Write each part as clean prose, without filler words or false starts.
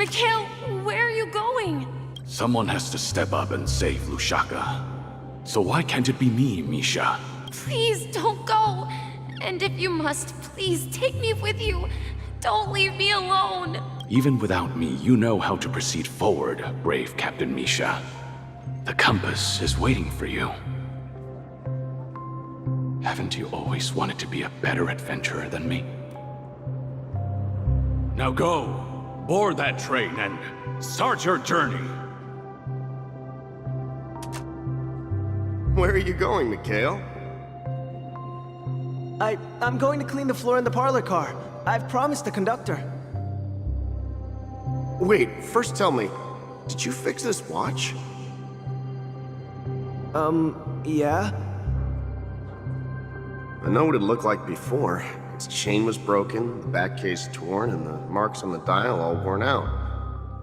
Mikhail, where are you going? Someone has to step up and save Lushaka. So why can't it be me, Misha? Please don't go. And if you must, please take me with you. Don't leave me alone. Even without me, you know how to proceed forward, brave Captain Misha. The compass is waiting for you. Haven't you always wanted to be a better adventurer than me? Now go, board that train and start your journey. Where are you going, Mikhail? I'm going to clean the floor in the parlor car. I've promised the conductor. Wait, first tell me, did you fix this watch? Yeah? I know what it looked like before. Its chain was broken, the back case torn, and the marks on the dial all worn out.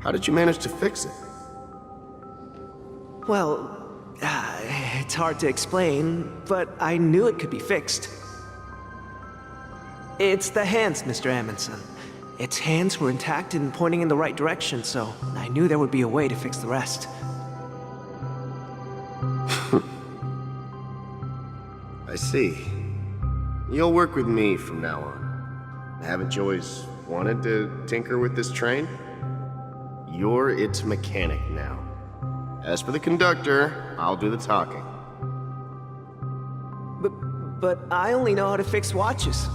How did you manage to fix it? Well, it's hard to explain, but I knew it could be fixed. It's the hands, Mr. Amundsen. Its hands were intact and pointing in the right direction, so I knew there would be a way to fix the rest. I see. You'll work with me from now on. Haven't you always wanted to tinker with this train? You're its mechanic now. As for the conductor, I'll do the talking. But I only know how to fix watches.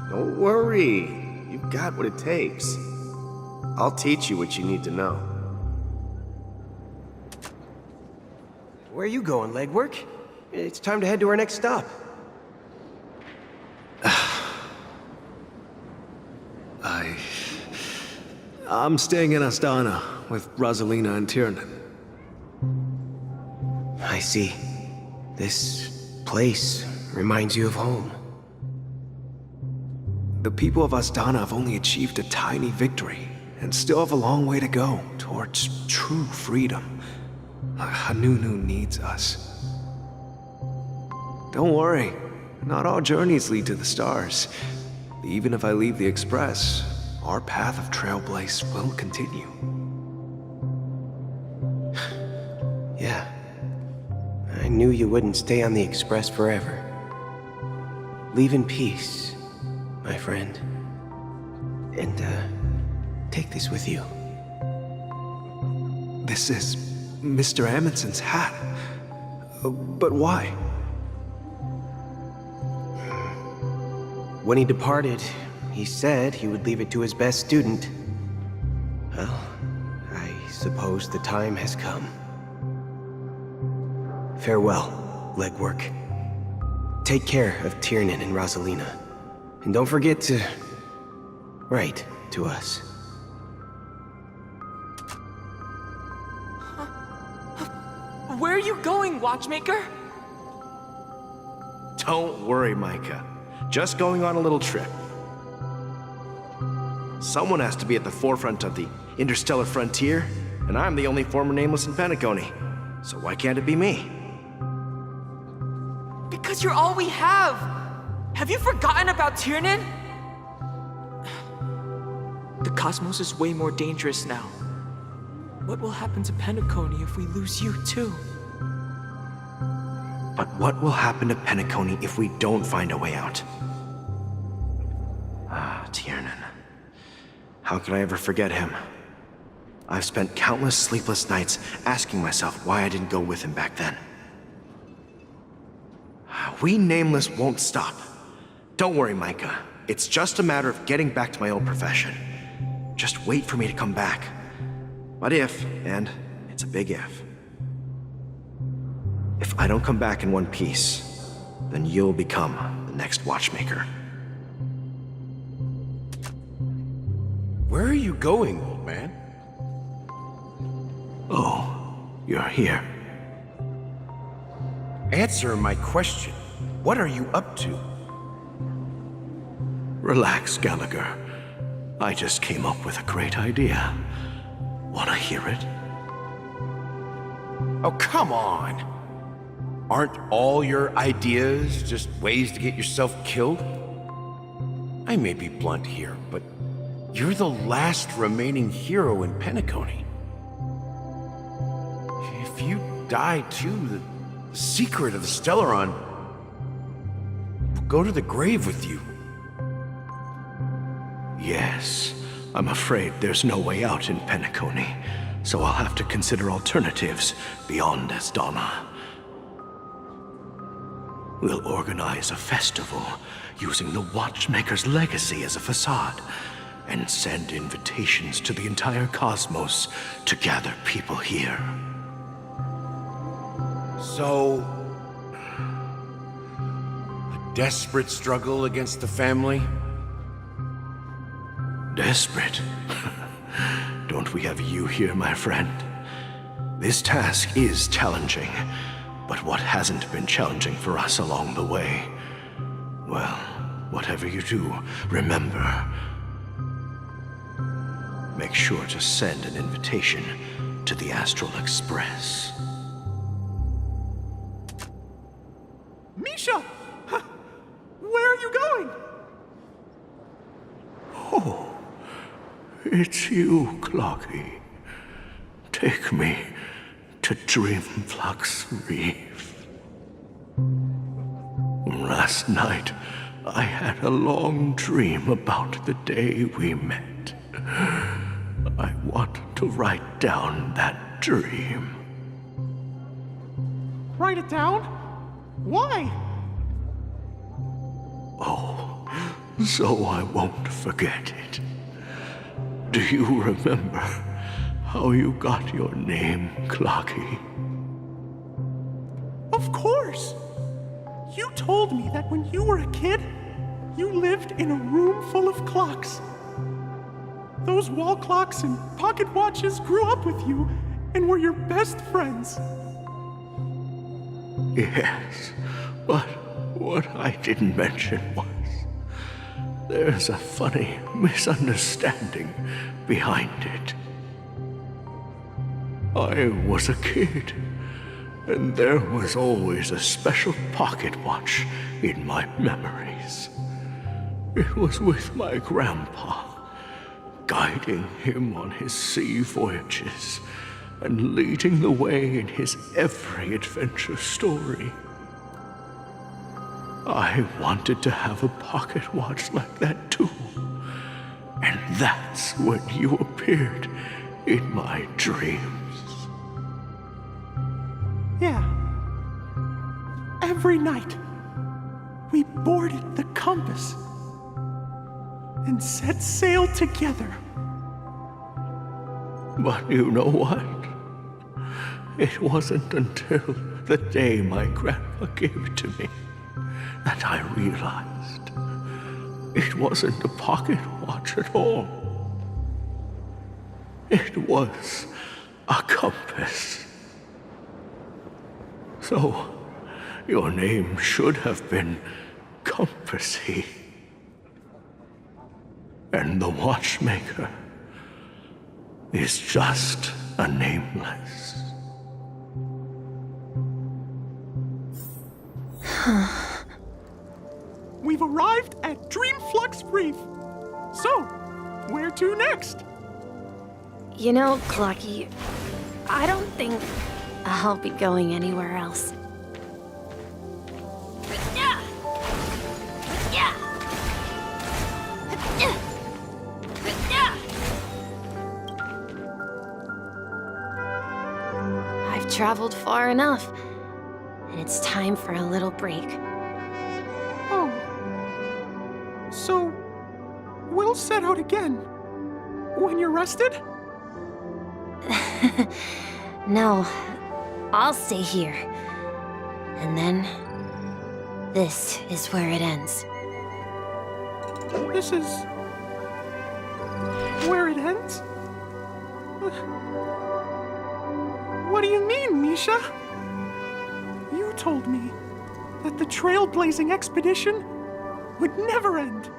Don't worry. You've got what it takes. I'll teach you what you need to know. Where are you going, legwork? It's time to head to our next stop. I'm staying in Astana with Rosalina and Tiernan. I see. This place reminds you of home. The people of Astana have only achieved a tiny victory, and still have a long way to go towards true freedom. Hanunu needs us. Don't worry, not all journeys lead to the stars. Even if I leave the Express, our path of trailblaze will continue. Yeah. I knew you wouldn't stay on the Express forever. Leave in peace, my friend. And, take this with you. This is Mr. Amundsen's hat. But why? When he departed, he said he would leave it to his best student. Well, I suppose the time has come. Farewell, legwork. Take care of Tiernan and Rosalina. And don't forget to write to us. Where are you going, watchmaker? Don't worry, Micah. Just going on a little trip. Someone has to be at the forefront of the interstellar frontier, and I'm the only former nameless in Penacony. So why can't it be me? Because you're all we have! Have you forgotten about Tiernan? The cosmos is way more dangerous now. What will happen to Penacony if we lose you too? But what will happen to Penacony if we don't find a way out? Ah, Tiernan. How could I ever forget him? I've spent countless sleepless nights asking myself why I didn't go with him back then. We Nameless won't stop. Don't worry, Micah. It's just a matter of getting back to my old profession. Just wait for me to come back. But if, and it's a big if I don't come back in one piece, then you'll become the next watchmaker. Where are you going, old man? Oh, you're here. Answer my question. What are you up to? Relax, Gallagher. I just came up with a great idea. Wanna hear it? Oh, come on! Aren't all your ideas just ways to get yourself killed? I may be blunt here, but You're the last remaining hero in Penacony. If you die too, the secret of the Stellaron will go to the grave with you. Yes, I'm afraid there's no way out in Penacony, so I'll have to consider alternatives beyond Asdana. We'll organize a festival using the Watchmaker's legacy as a facade, and send invitations to the entire cosmos to gather people here. So, a desperate struggle against the family? Desperate? Don't we have you here, my friend? This task is challenging, but what hasn't been challenging for us along the way? Well, whatever you do, remember, make sure to send an invitation to the Astral Express. Misha! Where are you going? Oh, it's you, Clocky. Take me to Dreamflux Reef. Last night, I had a long dream about the day we met. I want to write down that dream. Write it down? Why? Oh, so I won't forget it. Do you remember how you got your name, Clocky? Of course! You told me that when you were a kid, you lived in a room full of clocks. Those wall clocks and pocket watches grew up with you and were your best friends. Yes, but what I didn't mention was there's a funny misunderstanding behind it. I was a kid, and there was always a special pocket watch in my memories. It was with my grandpa, guiding him on his sea voyages and leading the way in his every adventure story. I wanted to have a pocket watch like that too. And that's when you appeared in my dreams. Yeah. Every night, we boarded the compass and set sail together. But you know what? It wasn't until the day my grandpa gave it to me that I realized it wasn't a pocket watch at all. It was a compass. So, your name should have been Compassy. And the watchmaker is just a nameless. We've arrived at Dreamflux Reef. So, where to next? You know, Clocky, I don't think I'll be going anywhere else. I've traveled far enough, and it's time for a little break. Oh. So, we'll set out again. When you're rested? No, I'll stay here. And then, this is where it ends. This is... where it ends? What do you mean, Misha? You told me that the trailblazing expedition would never end.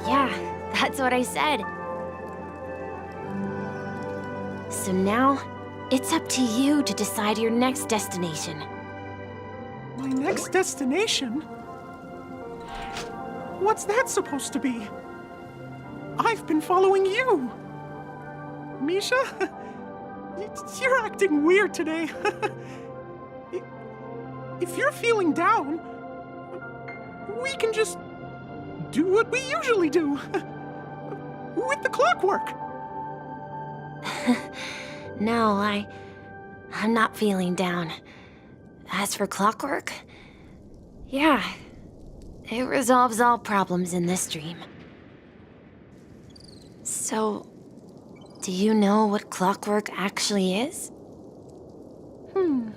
Yeah, that's what I said. So now, it's up to you to decide your next destination. My next destination? What's that supposed to be? I've been following you. Misha? You're acting weird today. If you're feeling down, we can just do what we usually do. With the clockwork. No, I'm not feeling down. As for clockwork, yeah, it resolves all problems in this dream. So, do you know what clockwork actually is? I'm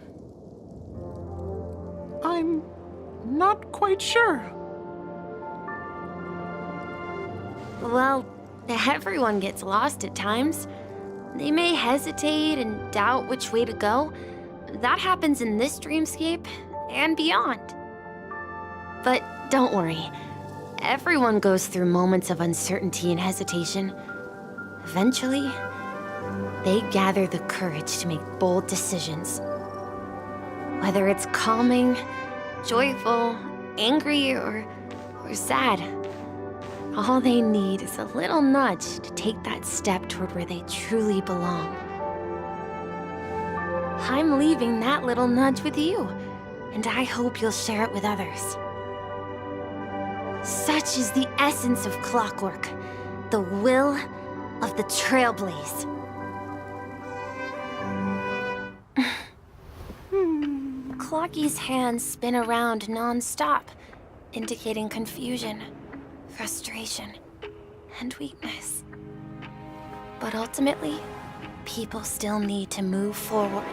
not quite sure. Well, everyone gets lost at times. They may hesitate and doubt which way to go. That happens in this dreamscape and beyond. But don't worry. Everyone goes through moments of uncertainty and hesitation. Eventually, they gather the courage to make bold decisions. Whether it's calming, joyful, angry, or sad, all they need is a little nudge to take that step toward where they truly belong. I'm leaving that little nudge with you, and I hope you'll share it with others. Such is the essence of clockwork, the will of the Trailblaze. Clocky's hands spin around non-stop, indicating confusion, frustration, and weakness. But ultimately, people still need to move forward.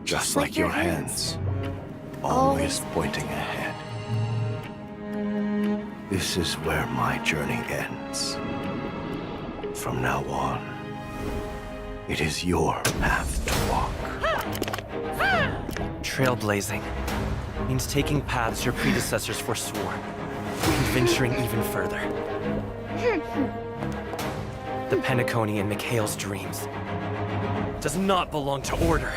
Just like your hands, always pointing ahead. This is where my journey ends. From now on, it is your path to walk. Trailblazing means taking paths your predecessors forswore, and venturing even further. The Penacony in Mikhail's dreams does not belong to Order.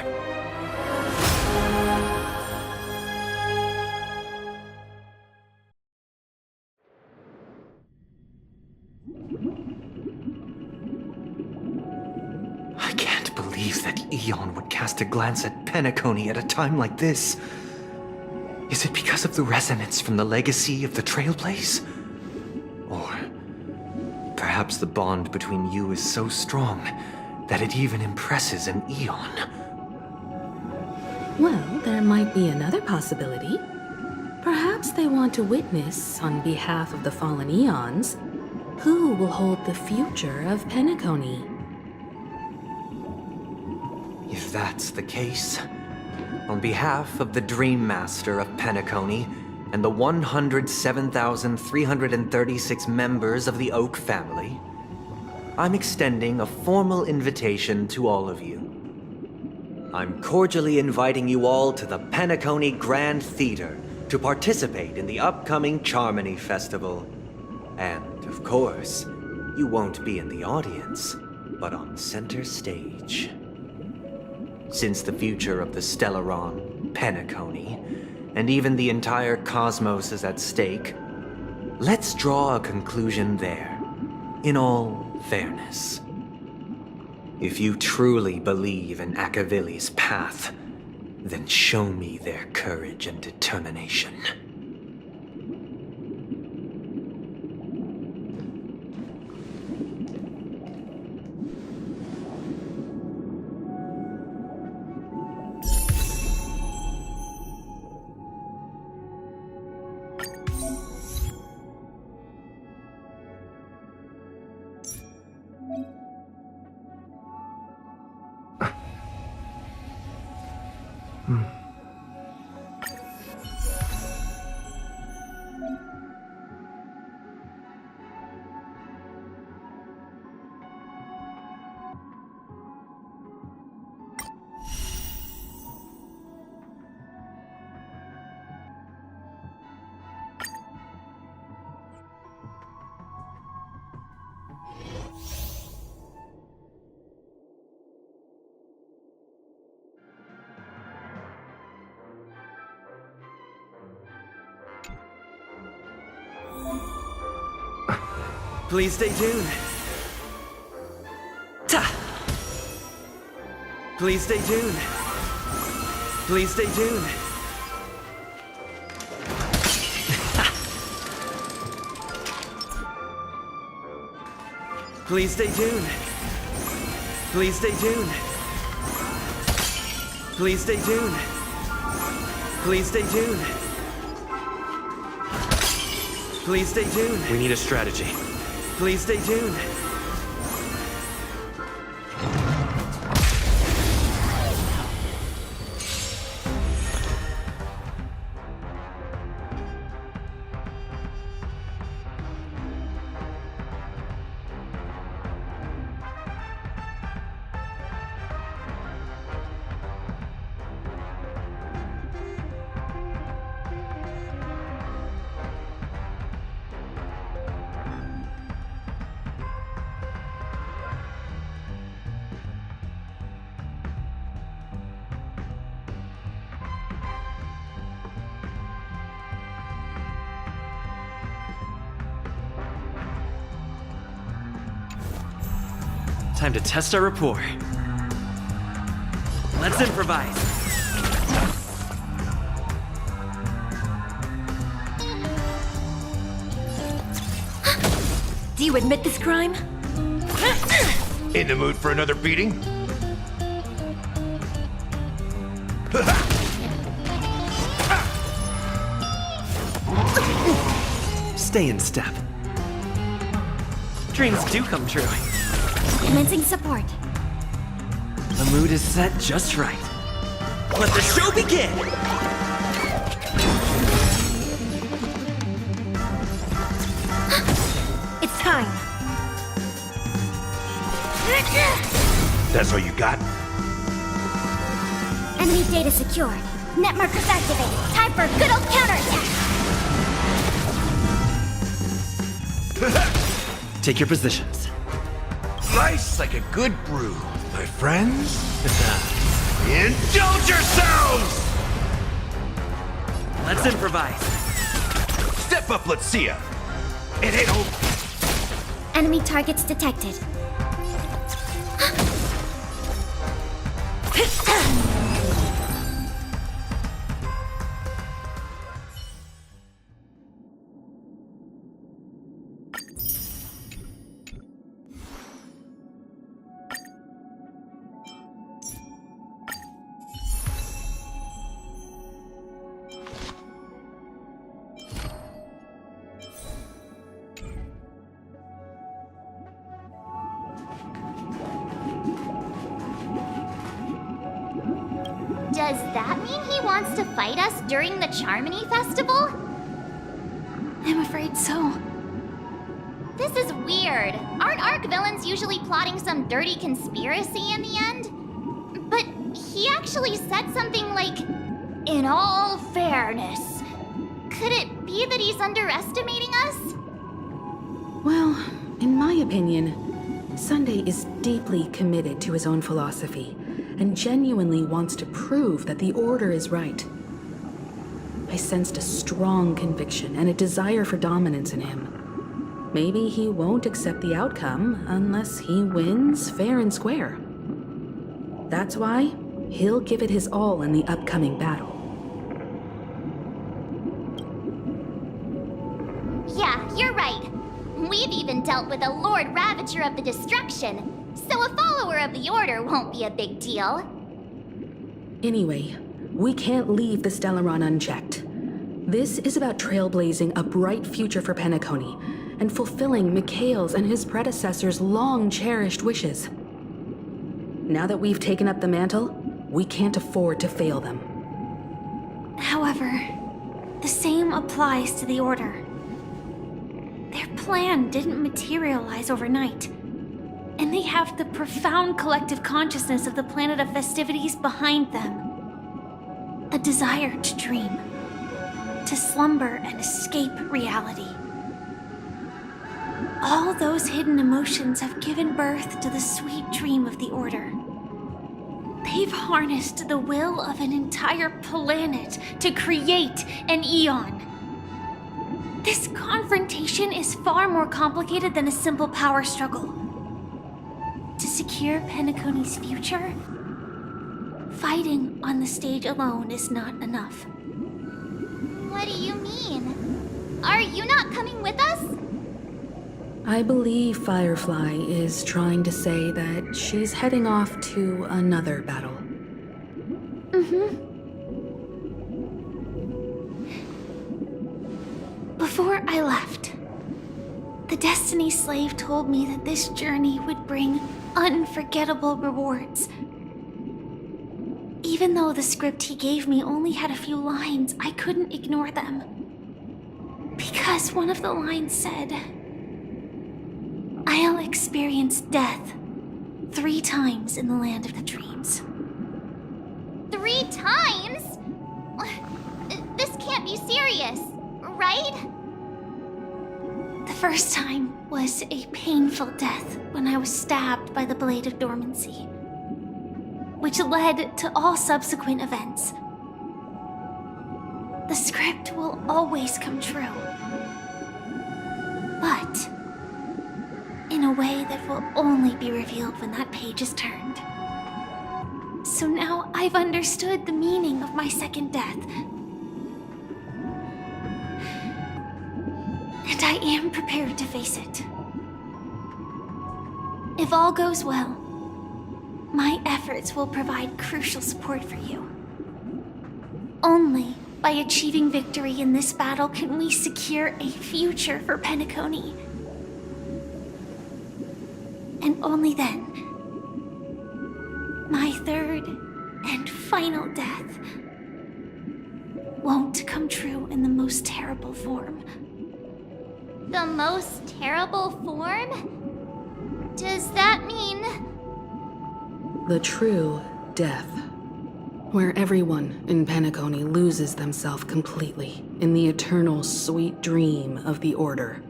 I can't believe that Eon would cast a glance at Penacony at a time like this. Is it because of the resonance from the legacy of the Trailblaze? Or perhaps the bond between you is so strong that it even impresses an Eon? Well, there might be another possibility. Perhaps they want to witness, on behalf of the fallen Eons, who will hold the future of Penacony. If that's the case, on behalf of the Dream Master of Penacony and the 107,336 members of the Oak family, I'm extending a formal invitation to all of you. I'm cordially inviting you all to the Penacony Grand Theater to participate in the upcoming Charmony Festival. And, of course, you won't be in the audience, but on center stage. Since the future of the Stellaron, Penacony, and even the entire cosmos is at stake, let's draw a conclusion there, in all fairness. If you truly believe in Akavili's path, then show me their courage and determination. Please stay tuned. Ta! Please stay tuned. Please stay tuned. Please stay tuned. Please stay tuned. Please stay tuned. Please stay tuned. Please stay tuned. We need a strategy. Please stay tuned. Time to test our rapport. Let's improvise. Do you admit this crime? In the mood for another beating? Stay in step. Dreams do come true. Commencing support. The mood is set just right. Let the show begin! It's time. That's all you got? Enemy data secured. Net markers activated. Time for a good old counterattack. Take your positions. Nice like a good brew, my friends. Indulge yourselves! Let's improvise. Step up, let's see ya. It ain't over. Enemy targets detected. Does that mean he wants to fight us during the Charmony Festival? I'm afraid so. This is weird. Aren't Arc villains usually plotting some dirty conspiracy in the end? But he actually said something like, "In all fairness." Could it be that he's underestimating us? Well, in my opinion, Sunday is deeply committed to his own philosophy and genuinely wants to prove that the Order is right. I sensed a strong conviction and a desire for dominance in him. Maybe he won't accept the outcome unless he wins fair and square. That's why he'll give it his all in the upcoming battle. Yeah, you're right. We've even dealt with a Lord Ravager of the Destruction, so a follower of the Order won't be a big deal. Anyway, we can't leave the Stellaron unchecked. This is about trailblazing a bright future for Penacony and fulfilling Mikhail's and his predecessors' long-cherished wishes. Now that we've taken up the mantle, we can't afford to fail them. However, the same applies to the Order. Their plan didn't materialize overnight, and they have the profound collective consciousness of the planet of festivities behind them. A desire to dream, to slumber and escape reality. All those hidden emotions have given birth to the sweet dream of the Order. They've harnessed the will of an entire planet to create an eon. This confrontation is far more complicated than a simple power struggle. To secure Penacony's future, fighting on the stage alone is not enough. What do you mean? Are you not coming with us? I believe Firefly is trying to say that she's heading off to another battle. Before I left, the Destiny Slave told me that this journey would bring unforgettable rewards. Even though the script he gave me only had a few lines, I couldn't ignore them. Because one of the lines said, "I'll experience death 3 times in the land of the dreams." 3 times? This can't be serious, right? The first time was a painful death when I was stabbed by the Blade of Dormancy, which led to all subsequent events. The script will always come true, but in a way that will only be revealed when that page is turned. So now I've understood the meaning of my second death. And I am prepared to face it. If all goes well, my efforts will provide crucial support for you. Only by achieving victory in this battle can we secure a future for Penacony. And only then, my third and final death won't come true in the most terrible form. The most terrible form? Does that mean... The true death, where everyone in Penacony loses themselves completely in the eternal sweet dream of the Order.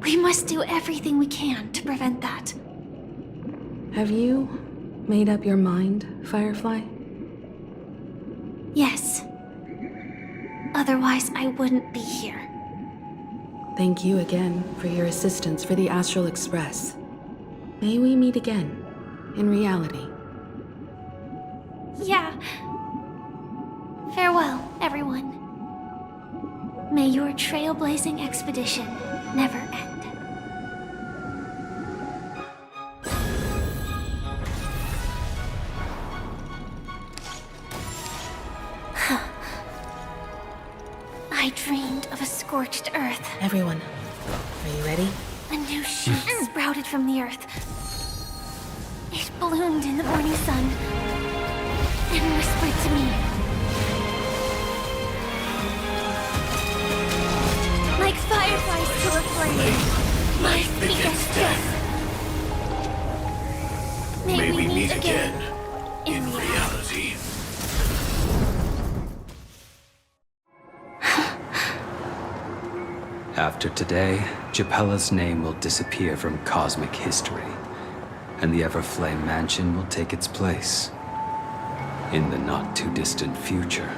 We must do everything we can to prevent that. Have you made up your mind, Firefly? Yes. Otherwise, I wouldn't be here. Thank you again for your assistance for the Astral Express. May we meet again, in reality. Yeah. Farewell, everyone. May your trailblazing expedition never end. I dreamed of a scorched earth. Everyone, are you ready? A new shoot sprouted from the earth. It bloomed in the morning sun and whispered to me. Like fireflies to a flame, life begets death. May we meet again in reality. After today, Japella's name will disappear from cosmic history, and the Everflame Mansion will take its place. In the not-too-distant future,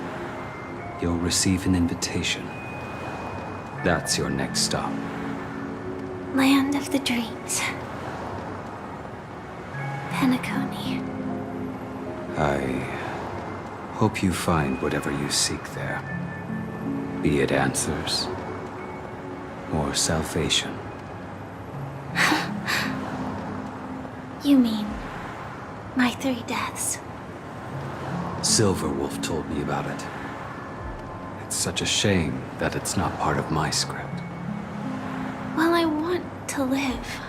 you'll receive an invitation. That's your next stop. Land of the Dreams. Penacony. I hope you find whatever you seek there. Be it answers or salvation. You mean my 3 deaths? Silverwolf told me about it. It's such a shame that it's not part of my script. Well, I want to live.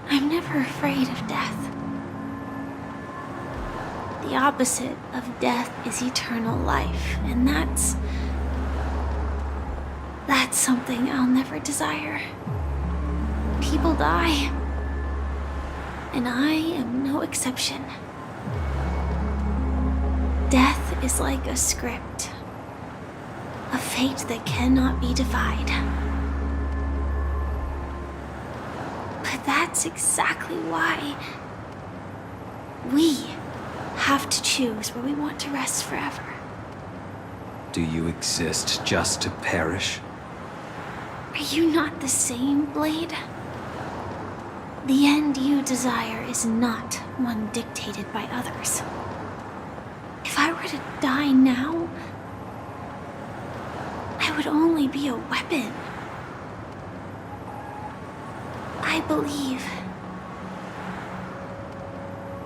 I'm never afraid of death. The opposite of death is eternal life, and that's something I'll never desire. People die, and I am no exception. Death is like a script, a fate that cannot be defied. But that's exactly why we have to choose where we want to rest forever. Do you exist just to perish? Are you not the same, Blade? The end you desire is not one dictated by others. If I were to die now, I would only be a weapon. I believe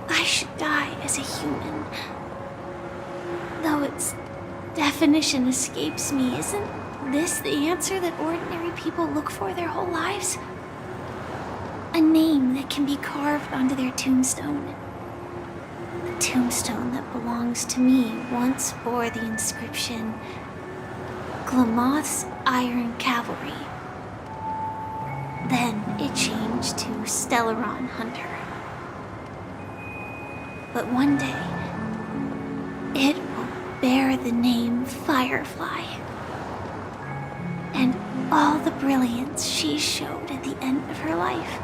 I should die as a human. Though its definition escapes me, isn't this the answer that ordinary people look for their whole lives? A name that can be carved onto their tombstone. The tombstone that belongs to me once bore the inscription, Glamoth's Iron Cavalry. Then it changed to Stellaron Hunter. But one day, it will bear the name Firefly. And all the brilliance she showed at the end of her life.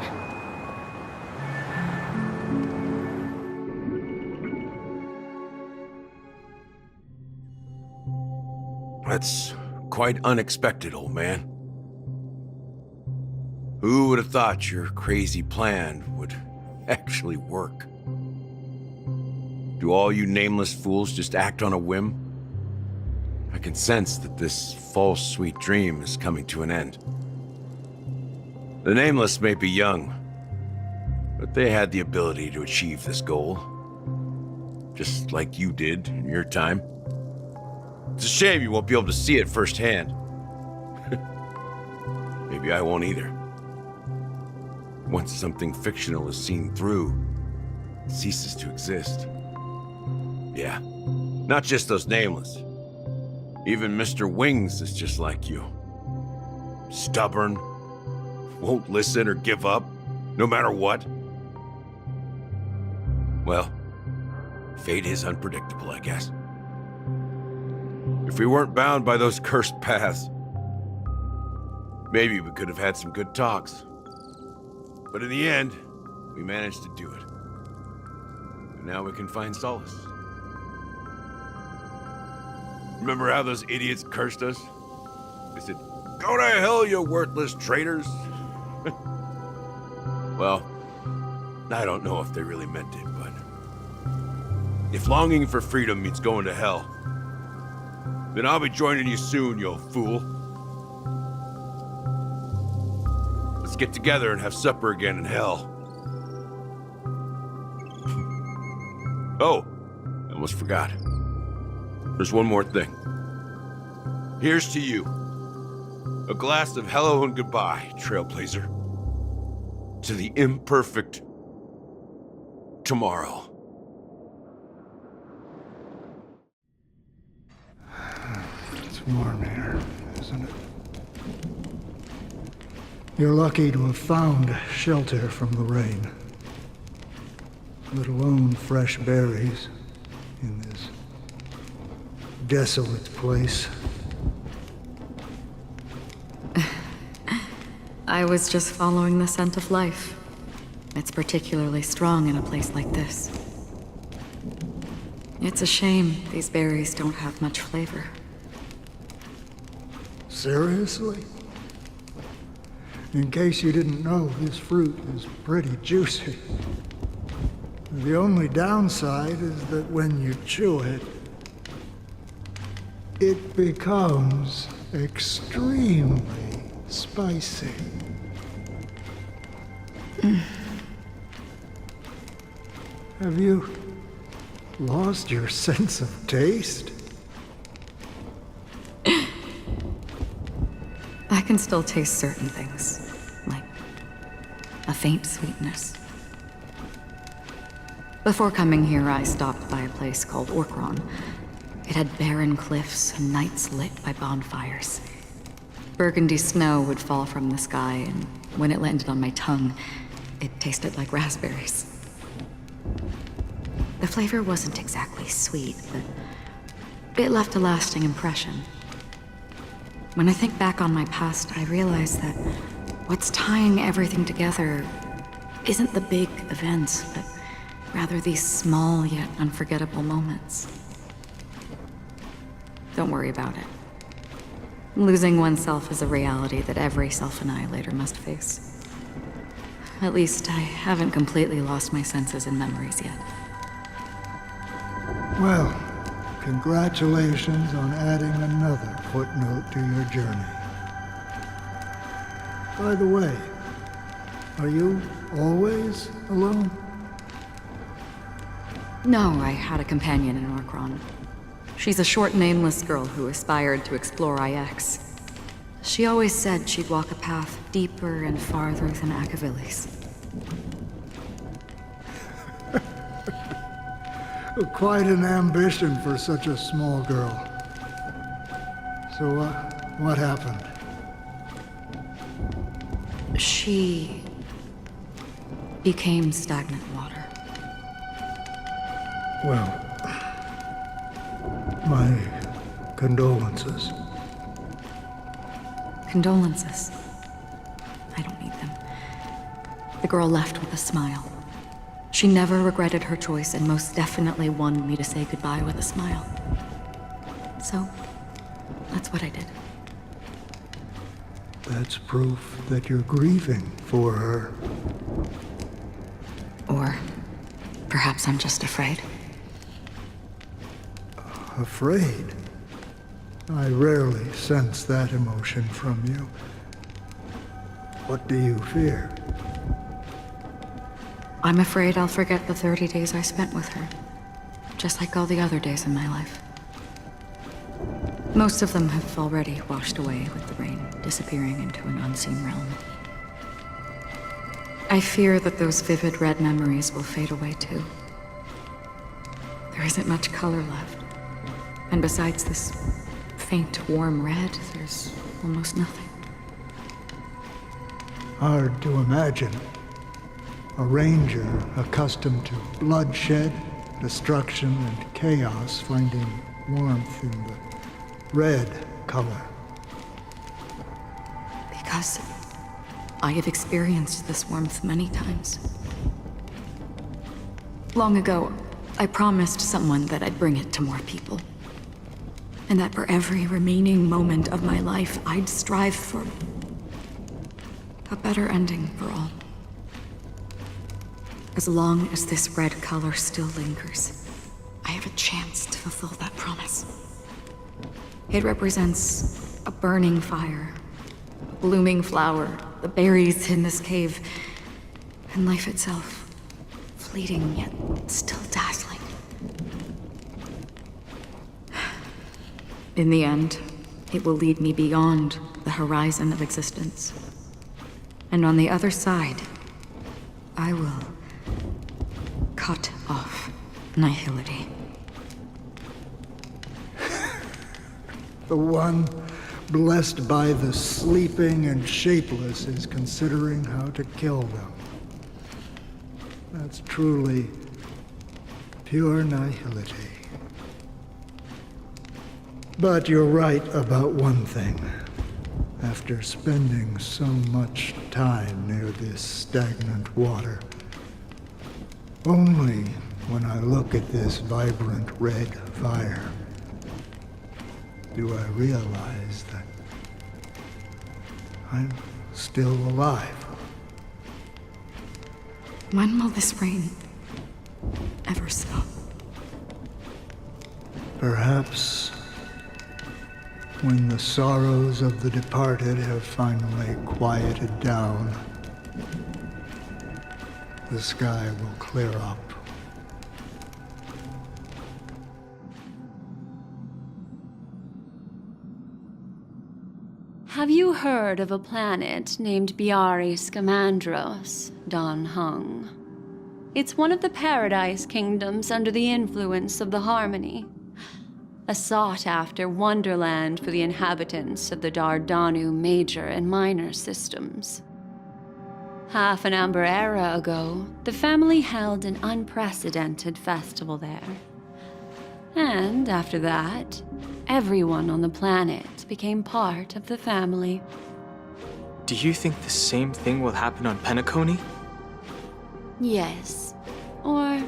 That's quite unexpected, old man. Who would have thought your crazy plan would actually work? Do all you nameless fools just act on a whim? I can sense that this false sweet dream is coming to an end. The nameless may be young, but they had the ability to achieve this goal. Just like you did in your time. It's a shame you won't be able to see it firsthand. Maybe I won't either. Once something fictional is seen through, it ceases to exist. Yeah, not just those nameless. Even Mr. Wings is just like you. Stubborn, won't listen or give up, no matter what. Well, fate is unpredictable, I guess. If we weren't bound by those cursed paths, maybe we could have had some good talks. But in the end, we managed to do it. And now we can find solace. Remember how those idiots cursed us? They said, "Go to hell, you worthless traitors!" Well, I don't know if they really meant it, but if longing for freedom means going to hell, then I'll be joining you soon, you fool. Let's get together and have supper again in hell. Oh, I almost forgot. There's one more thing. Here's to you. A glass of hello and goodbye, Trailblazer. To the imperfect tomorrow. It's warm here, isn't it? You're lucky to have found shelter from the rain. Let alone fresh berries in this desolate place. I was just following the scent of life. It's particularly strong in a place like this. It's a shame these berries don't have much flavor. Seriously? In case you didn't know, this fruit is pretty juicy. The only downside is that when you chew it, it becomes extremely spicy. Have you lost your sense of taste? I can still taste certain things, like a faint sweetness. Before coming here, I stopped by a place called Orkron. It had barren cliffs and nights lit by bonfires. Burgundy snow would fall from the sky, and when it landed on my tongue, it tasted like raspberries. The flavor wasn't exactly sweet, but it left a lasting impression. When I think back on my past, I realize that what's tying everything together isn't the big events, but rather these small yet unforgettable moments. Don't worry about it. Losing oneself is a reality that every self-annihilator must face. At least I haven't completely lost my senses and memories yet. Well, congratulations on adding another footnote to your journey. By the way, are you always alone? No, I had a companion in Orkron. She's a short, nameless girl who aspired to explore IX. She always said she'd walk a path deeper and farther than Akavilis. Quite an ambition for such a small girl. So, what happened? She became stagnant water. Well, my condolences. Condolences. I don't need them. The girl left with a smile. She never regretted her choice and most definitely wanted me to say goodbye with a smile. So, that's what I did. That's proof that you're grieving for her. Or perhaps I'm just afraid. Afraid? I rarely sense that emotion from you. What do you fear? I'm afraid I'll forget the 30 days I spent with her, just like all the other days in my life. Most of them have already washed away with the rain, disappearing into an unseen realm. I fear that those vivid red memories will fade away too. There isn't much color left. And besides this faint, warm red, there's almost nothing. Hard to imagine. A ranger accustomed to bloodshed, destruction, and chaos finding warmth in the red color. Because I have experienced this warmth many times. Long ago, I promised someone that I'd bring it to more people. And that for every remaining moment of my life, I'd strive for a better ending for all. As long as this red color still lingers, I have a chance to fulfill that promise. It represents a burning fire, a blooming flower, the berries in this cave, and life itself, fleeting yet still dazzling. In the end, it will lead me beyond the horizon of existence. And on the other side, I will cut off nihility. The one blessed by the sleeping and shapeless is considering how to kill them. That's truly pure nihility. But you're right about one thing. After spending so much time near this stagnant water, only when I look at this vibrant red fire do I realize that I'm still alive. When will this rain ever stop? Perhaps when the sorrows of the departed have finally quieted down, the sky will clear up. Have you heard of a planet named Biari Scamandros, Don Hung? It's one of the Paradise Kingdoms under the influence of the Harmony. A sought-after wonderland for the inhabitants of the Dardanu Major and Minor systems. Half an Amber Era ago, the family held an unprecedented festival there. And after that, everyone on the planet became part of the family. Do you think the same thing will happen on Penacony? Yes. Or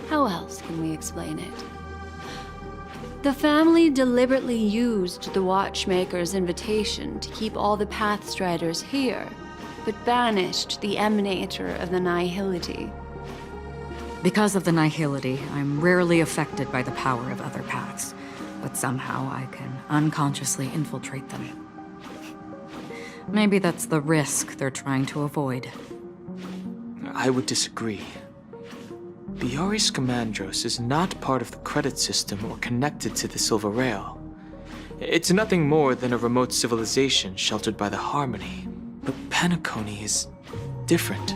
how else can we explain it? The family deliberately used the Watchmaker's invitation to keep all the Pathstriders here, but banished the Emanator of the Nihility. Because of the Nihility, I'm rarely affected by the power of other paths, but somehow I can unconsciously infiltrate them. Maybe that's the risk they're trying to avoid. I would disagree. VIII Scamandros is not part of the credit system or connected to the Silver Rail. It's nothing more than a remote civilization sheltered by the Harmony. But Penacony is different.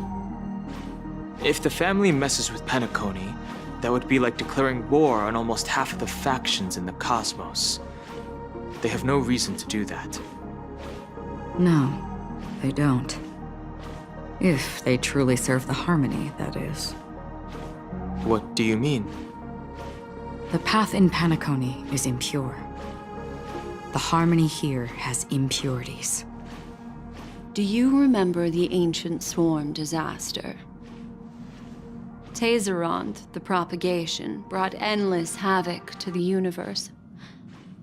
If the family messes with Penacony, that would be like declaring war on almost half of the factions in the cosmos. They have no reason to do that. No, they don't. If they truly serve the Harmony, that is. What do you mean? The path in Penacony is impure. The Harmony here has impurities. Do you remember the Ancient Swarm disaster? Tazerond, the propagation, brought endless havoc to the universe,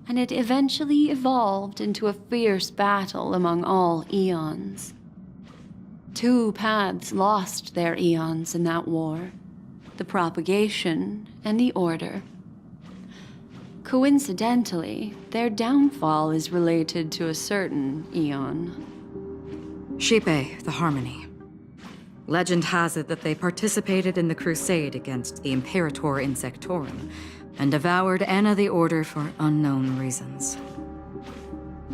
and it eventually evolved into a fierce battle among all eons. 2 paths lost their eons in that war, the propagation and the Order. Coincidentally, their downfall is related to a certain eon. Shipe, the Harmony. Legend has it that they participated in the crusade against the Imperator Insectorum and devoured Anna the Order for unknown reasons.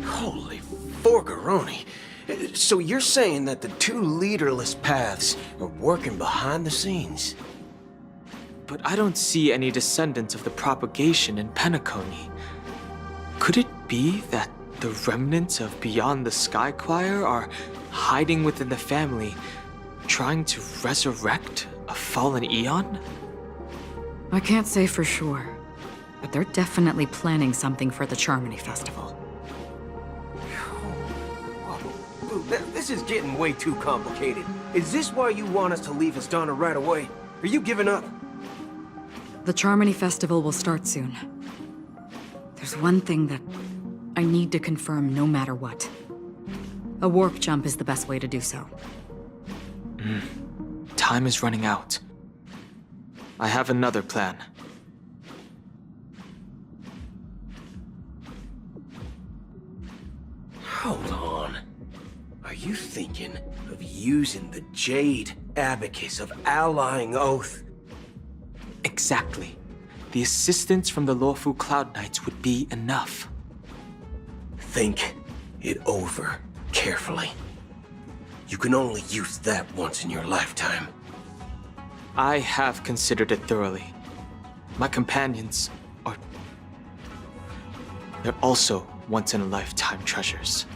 Holy forgaroni. So you're saying that the 2 leaderless paths are working behind the scenes? But I don't see any descendants of the propagation in Penacony. Could it be that the remnants of Beyond the Sky Choir are hiding within the family, trying to resurrect a fallen eon? I can't say for sure, but they're definitely planning something for the Charmony Festival. This is getting way too complicated. Is this why you want us to leave Astana right away? Are you giving up? The Charmony Festival will start soon. There's one thing that I need to confirm no matter what. A warp jump is the best way to do so. Time is running out. I have another plan. Hold on. Are you thinking of using the Jade Abacus of Allying Oath? Exactly. The assistance from the Lawful Cloud Knights would be enough. Think it over carefully. You can only use that once in your lifetime. I have considered it thoroughly. My companions are... they're also once-in-a-lifetime treasures.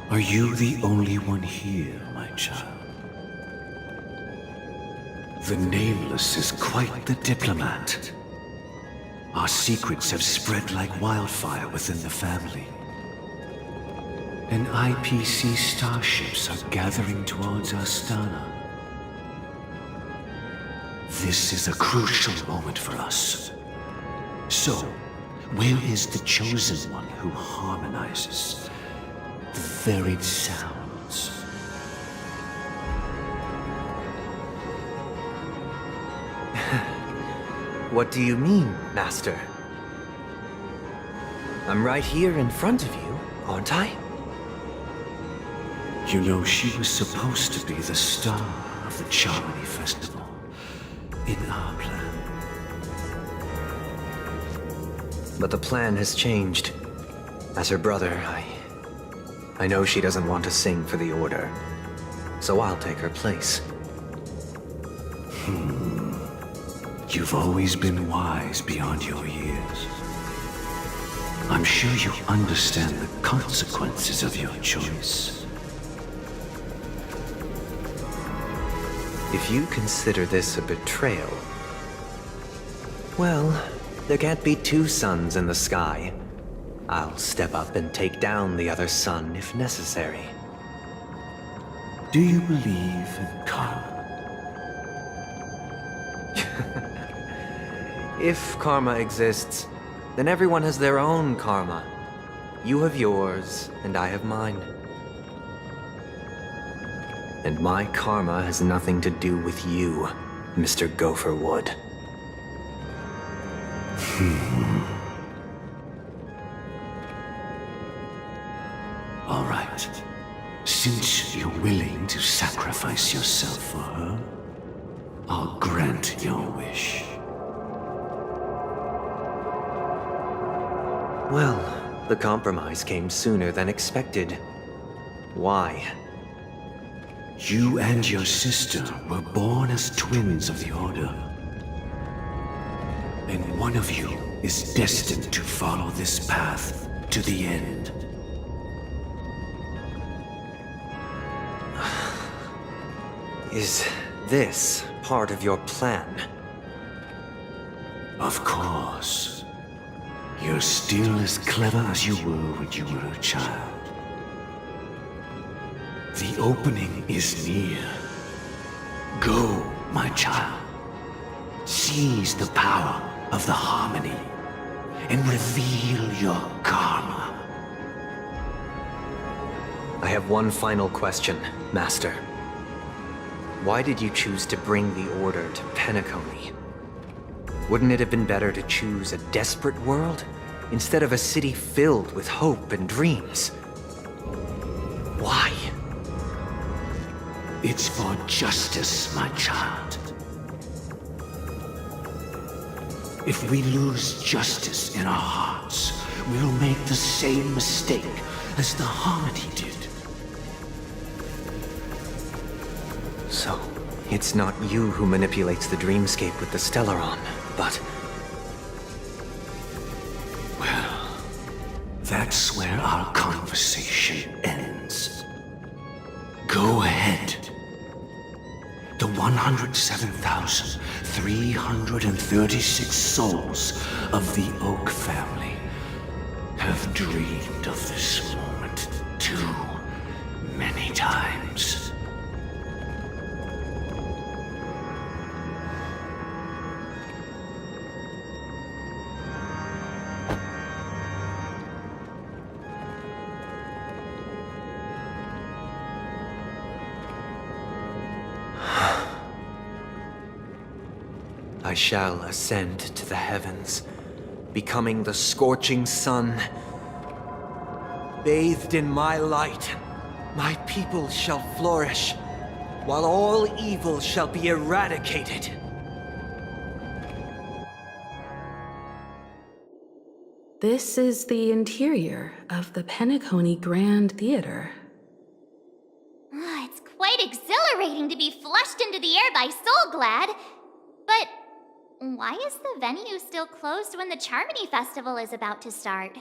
Are you the only one here, my child? The Nameless is quite the diplomat. Our secrets have spread like wildfire within the family. And IPC starships are gathering towards Astana. This is a crucial moment for us. So, where is the Chosen One who harmonizes the varied sounds? What do you mean, Master? I'm right here in front of you, aren't I? You know, she was supposed to be the star of the Charmony Festival in our plan. But the plan has changed. As her brother, I know she doesn't want to sing for the Order, so I'll take her place. You've always been wise beyond your years. I'm sure you understand the consequences of your choice. If you consider this a betrayal, well, there can't be 2 suns in the sky. I'll step up and take down the other son if necessary. Do you believe in karma? If karma exists, then everyone has their own karma. You have yours, and I have mine. And my karma has nothing to do with you, Mr. Gopherwood. All right. Since you're willing to sacrifice yourself for her, I'll grant your wish. Well, the compromise came sooner than expected. Why? You and your sister were born as twins of the Order. And one of you is destined to follow this path to the end. Is this part of your plan? Of course. You're still as clever as you were when you were a child. The opening is near. Go, my child. Seize the power of the harmony and reveal your karma. I have one final question, Master. Why did you choose to bring the Order to Penacony? Wouldn't it have been better to choose a desperate world instead of a city filled with hope and dreams? Why? It's for justice, my child. If we lose justice in our hearts, we'll make the same mistake as the Harmony did. So, it's not you who manipulates the dreamscape with the Stellaron, but... Well, that's where our conversation ends. Go ahead. The 107,336 souls of the Oak family have dreamed of this moment too many times. I shall ascend to the heavens, becoming the scorching sun. Bathed in my light, my people shall flourish, while all evil shall be eradicated. This is the interior of the Penacony Grand Theater. It's quite exhilarating to be flushed into the air by Soulglad. But why is the venue still closed when the Charmony Festival is about to start?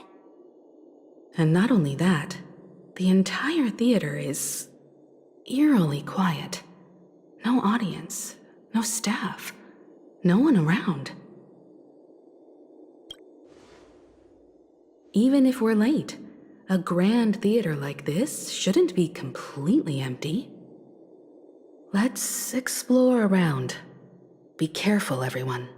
And not only that, the entire theater is eerily quiet. No audience, no staff, no one around. Even if we're late, a grand theater like this shouldn't be completely empty. Let's explore around. Be careful, everyone.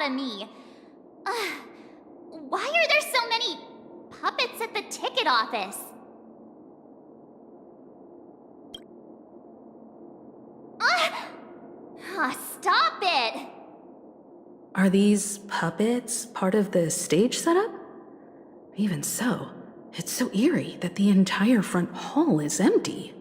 Me. Why are there so many puppets at the ticket office? Stop it! Are these puppets part of the stage setup? Even so, it's so eerie that the entire front hall is empty.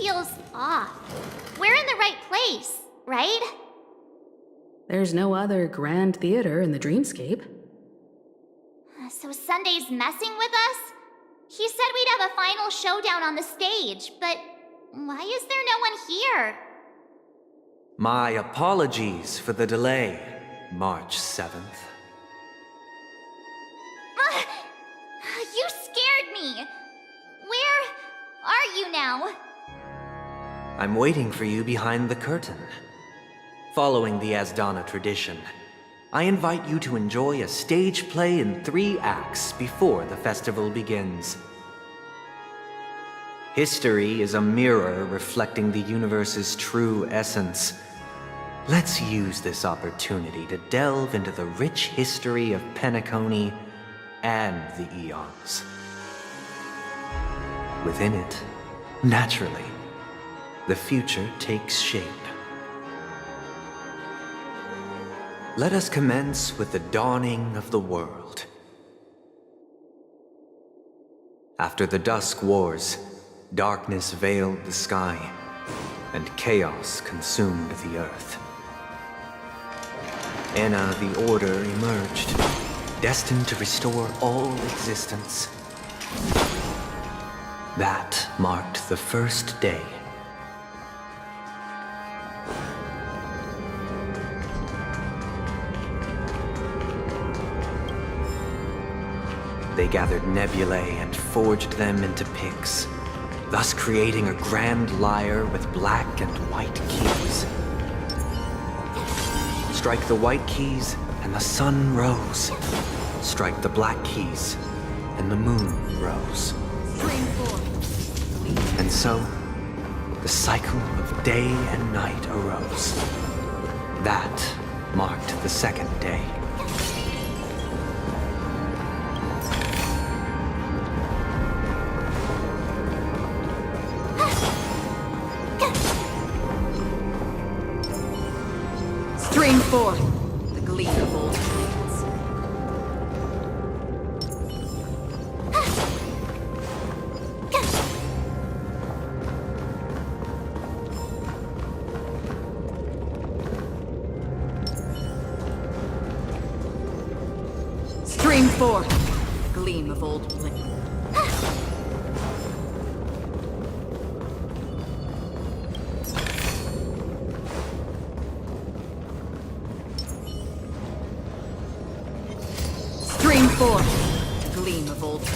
feels off. We're in the right place, right? There's no other grand theater in the dreamscape. So Sunday's messing with us? He said we'd have a final showdown on the stage, but why is there no one here? My apologies for the delay, March 7th. You scared me! Where are you now? I'm waiting for you behind the curtain. Following the Asdana tradition, I invite you to enjoy a stage play in 3 acts before the festival begins. History is a mirror reflecting the universe's true essence. Let's use this opportunity to delve into the rich history of Penacony and the eons. Within it, naturally, the future takes shape. Let us commence with the dawning of the world. After the Dusk Wars, darkness veiled the sky, and chaos consumed the earth. Anna the Order emerged, destined to restore all existence. That marked the first day. They gathered nebulae and forged them into picks, thus creating a grand lyre with black and white keys. Strike the white keys, and the sun rose. Strike the black keys, and the moon rose. And so, the cycle of day and night arose. That marked the second day. Stream forth the gleam of old blades. Stream forth the gleam of old blades. Stream forth the gleam of old blades.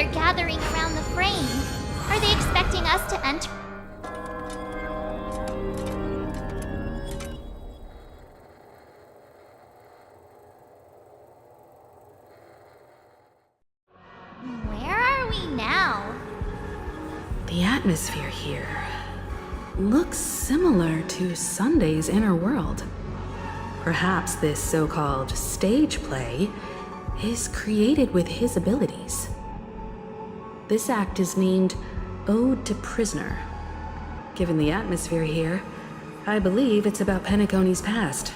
are gathering around the frame. Are they expecting us to enter? Where are we now? The atmosphere here looks similar to Sunday's inner world. Perhaps this so-called stage play is created with his abilities. This act is named Ode to Prisoner. Given the atmosphere here, I believe it's about Penacony's past.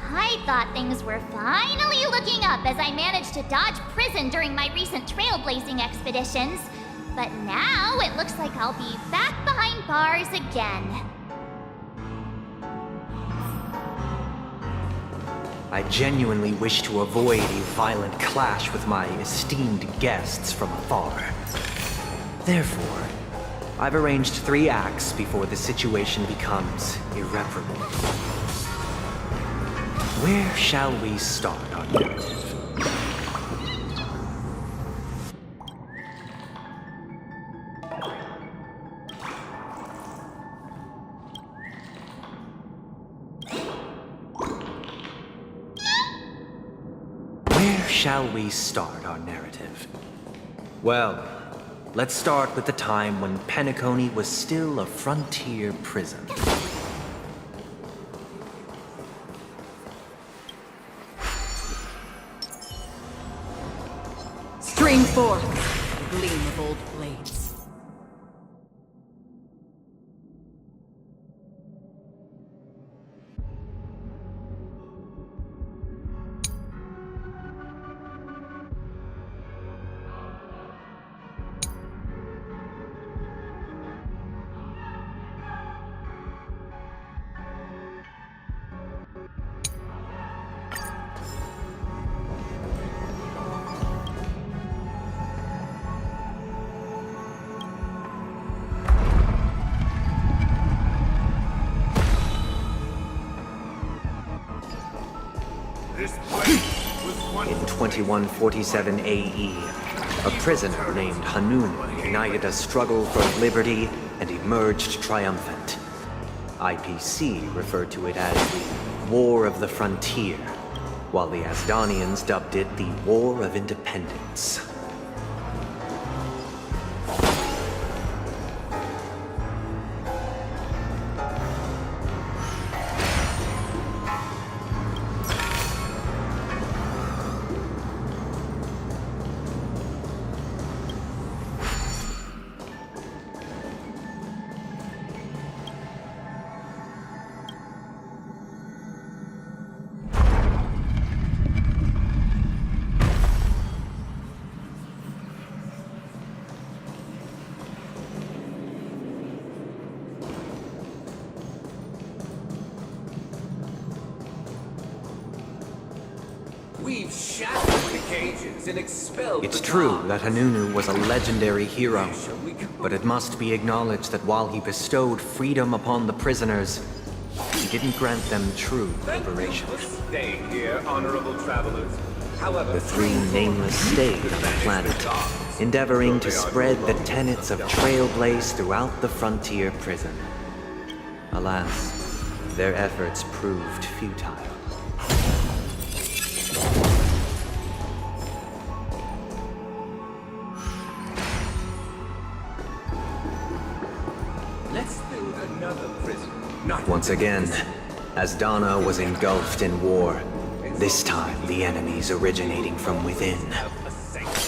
I thought things were finally looking up as I managed to dodge prison during my recent trailblazing expeditions. But now it looks like I'll be back behind bars again. I genuinely wish to avoid a violent clash with my esteemed guests from afar. Therefore, I've arranged 3 acts before the situation becomes irreparable. Where shall we start our narrative? Shall we start our narrative? Well, let's start with the time when Penacony was still a frontier prison. Stream forth, the gleam of old blades. In 2147 AE, a prisoner named Hanunu ignited a struggle for liberty and emerged triumphant. IPC referred to it as the War of the Frontier, while the Asdanians dubbed it the War of Independence. We've shattered the cages and expelled It's the true gods. that Hanunu was a legendary hero, but it must be acknowledged that while he bestowed freedom upon the prisoners, he didn't grant them true liberation. Stay here, honorable travelers. However, The 3 nameless stayed on the planet, endeavoring to spread the tenets of Trailblaze throughout the frontier prison. Alas, their efforts proved futile. let's build another prison. Once again, Asdana was engulfed in war, this time the enemies originating from within.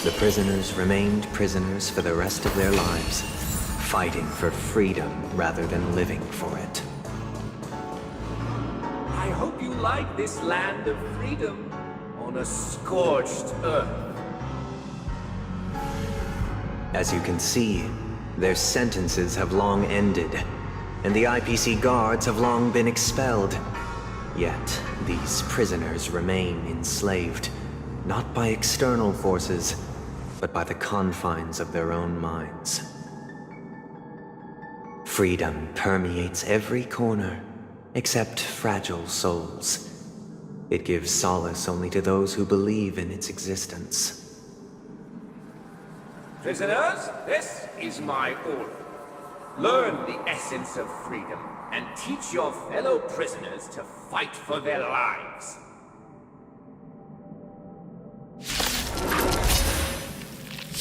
The prisoners remained prisoners for the rest of their lives, fighting for freedom rather than living for it. I hope you like this land of freedom on a scorched earth. As you can see, their sentences have long ended, and the IPC guards have long been expelled. Yet, these prisoners remain enslaved, not by external forces, but by the confines of their own minds. Freedom permeates every corner, except fragile souls. It gives solace only to those who believe in its existence. Prisoners, this is my order. Learn the essence of freedom and teach your fellow prisoners to fight for their lives.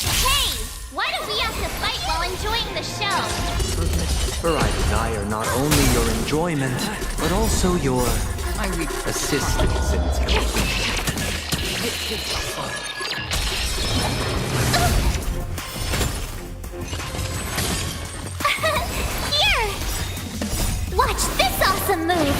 Hey! Why do we have to fight while enjoying the show? For I desire not only your enjoyment, but also your assistance in its completion. Here! Watch this awesome move!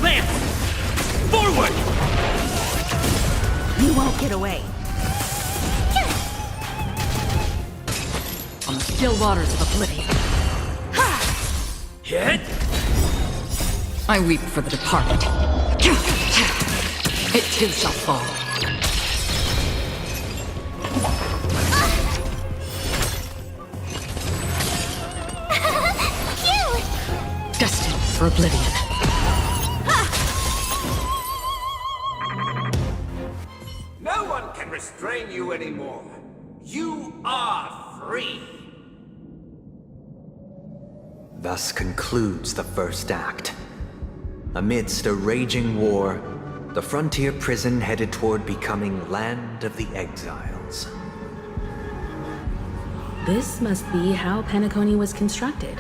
Lance! Forward! You won't get away. On the still waters of oblivion. Hit! I weep for the departed. It too shall fall. Destined for oblivion. No one can restrain you anymore. You are free. Thus concludes the first act. Amidst a raging war, the frontier prison headed toward becoming Land of the Exiles. This must be how Penacony was constructed.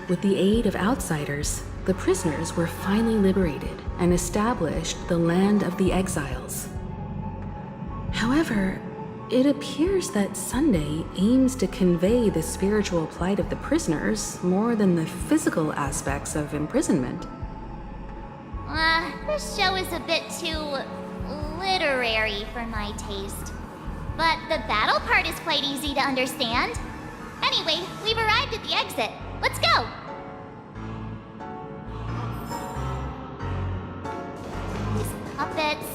With the aid of outsiders, the prisoners were finally liberated and established the Land of the Exiles. However, it appears that Sunday aims to convey the spiritual plight of the prisoners more than the physical aspects of imprisonment. This show is a bit too literary for my taste. But the battle part is quite easy to understand. Anyway, we've arrived at the exit. Let's go! These puppets.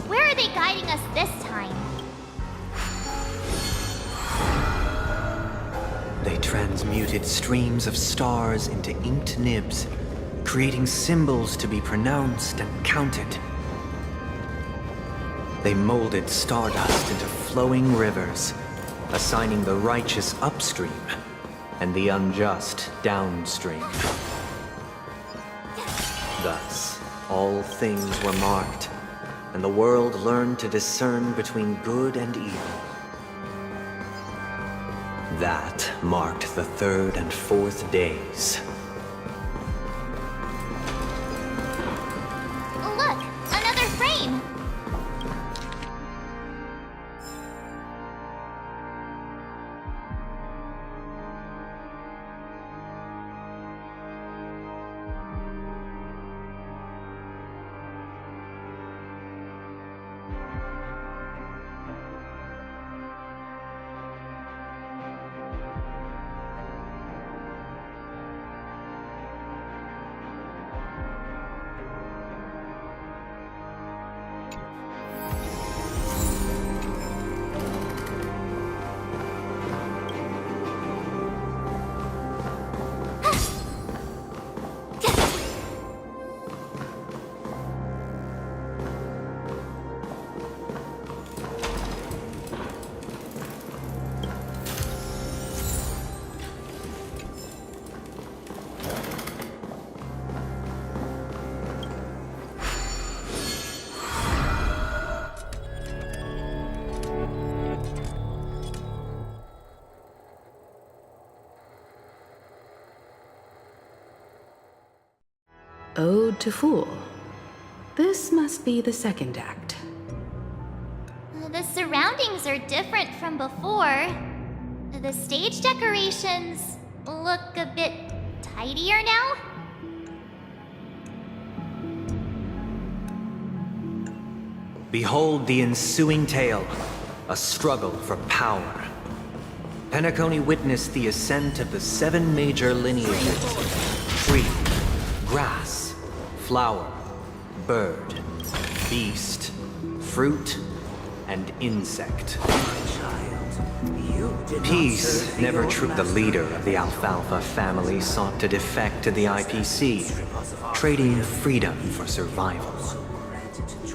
Where are they guiding us this time? They transmuted streams of stars into inked nibs, creating symbols to be pronounced and counted. They molded stardust into flowing rivers, assigning the righteous upstream and the unjust downstream. Thus, all things were marked, and the world learned to discern between good and evil. That marked the third and fourth days. Look! Another frame! Ode to Fool. This must be the second act. The surroundings are different from before. The stage decorations look a bit tidier now. Behold the ensuing tale, a struggle for power. Penacony witnessed the ascent of the 7 major lineages: tree, grass, flower, bird, beast, fruit, and insect. Child, Peace, never true. The leader of the Alfalfa family sought to defect to the IPC, trading freedom for survival.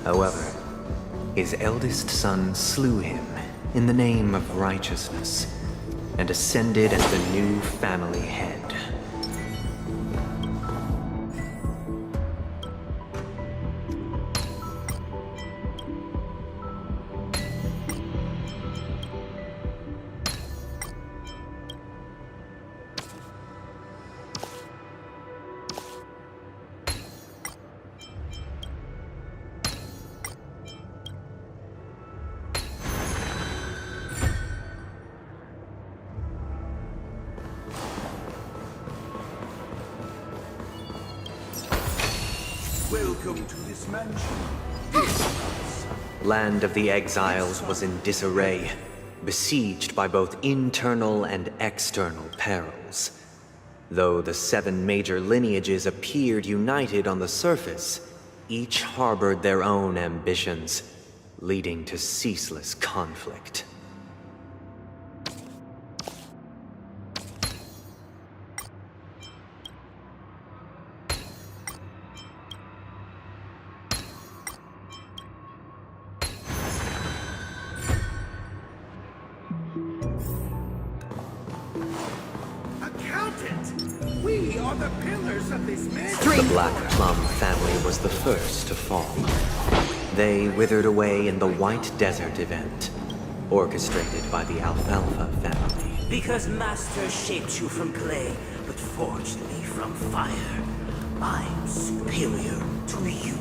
However, his eldest son slew him in the name of righteousness and ascended as the new family head. Welcome to this mansion. Land of the Exiles was in disarray, besieged by both internal and external perils. Though the 7 major lineages appeared united on the surface, each harbored their own ambitions, leading to ceaseless conflict. We are the pillars of this mansion. The Black Plum family was the first to fall. They withered away in the White Desert event, orchestrated by the Alfalfa family. Because Master shaped you from clay, but forged me from fire. I'm superior to you.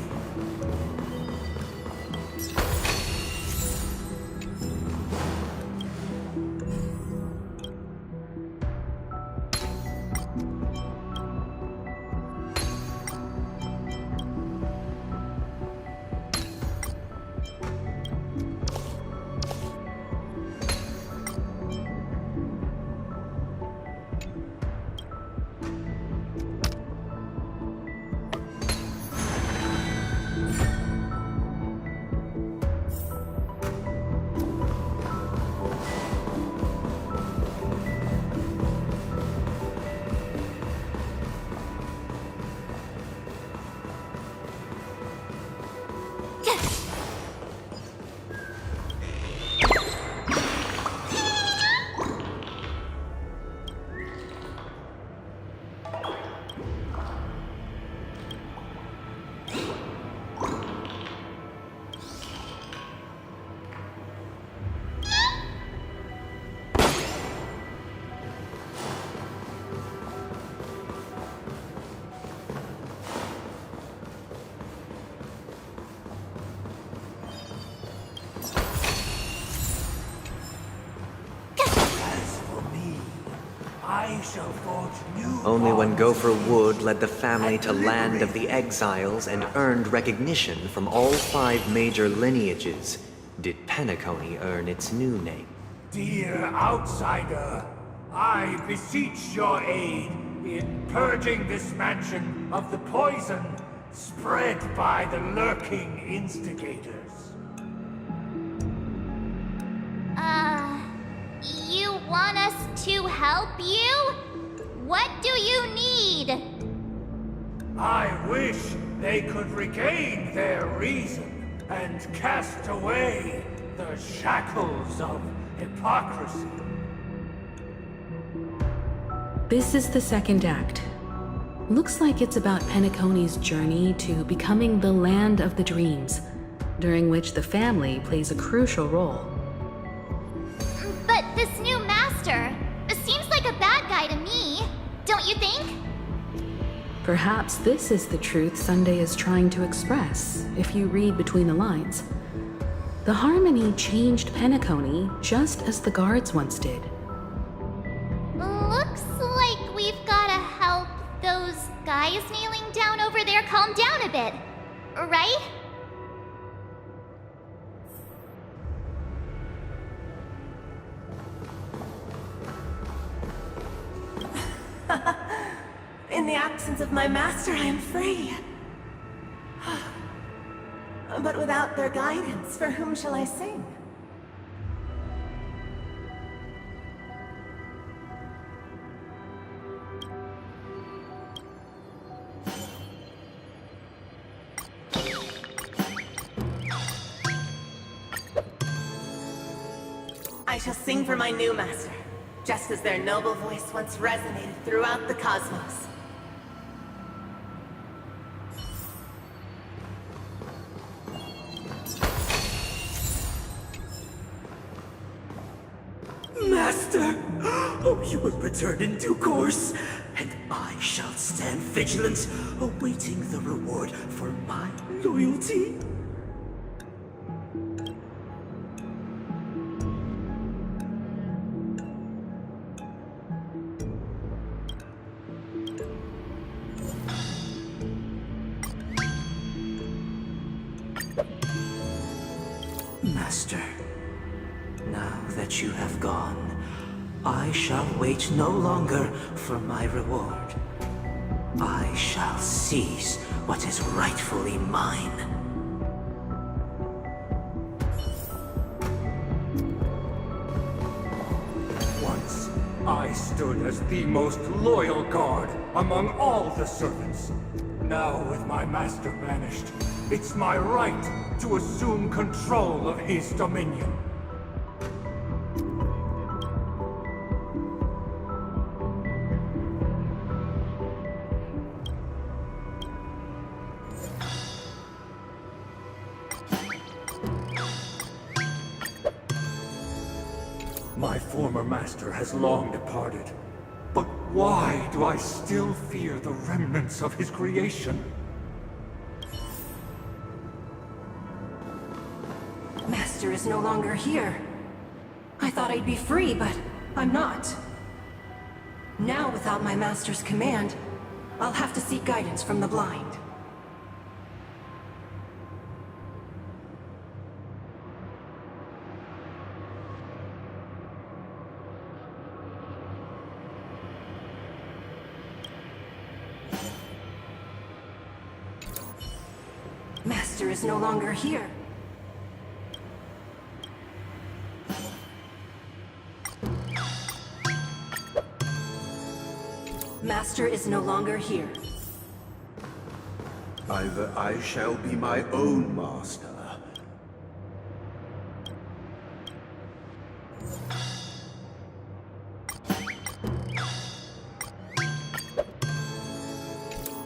Only when Gopher Wood led the family to Land of the Exiles and earned recognition from all 5 major lineages did Penacony earn its new name. Dear outsider, I beseech your aid in purging this mansion of the poison spread by the lurking instigators. You want us to help you? What do you need? I wish they could regain their reason and cast away the shackles of hypocrisy. This is the second act. Looks like it's about Penacony's journey to becoming the Land of the Dreams, during which the family plays a crucial role. But this new master seems like a bad guy to me, don't you think? Perhaps this is the truth Sunday is trying to express, if you read between the lines. The Harmony changed Penacony just as the guards once did. Looks like we've gotta help those guys kneeling down over there calm down a bit, right? In the absence of my master, I am free. But without their guidance, for whom shall I sing? shall sing for my new master, just as their noble voice once resonated throughout the cosmos. Master! Oh, you will return in due course, and I shall stand vigilant, awaiting the reward for my loyalty. Master, now that you have gone, I shall wait no longer for my reward. I shall seize what is rightfully mine. Once, I stood as the most loyal guard among all the servants. Now, with my master vanished, it's my right to assume control of his dominion. My former master has long departed, but why do I still fear the remnants of his creation? Master is no longer here. I thought I'd be free, but I'm not. Now, without my master's command, I'll have to seek guidance from the blind. Master is no longer here. Master is no longer here. Either I shall be my own master.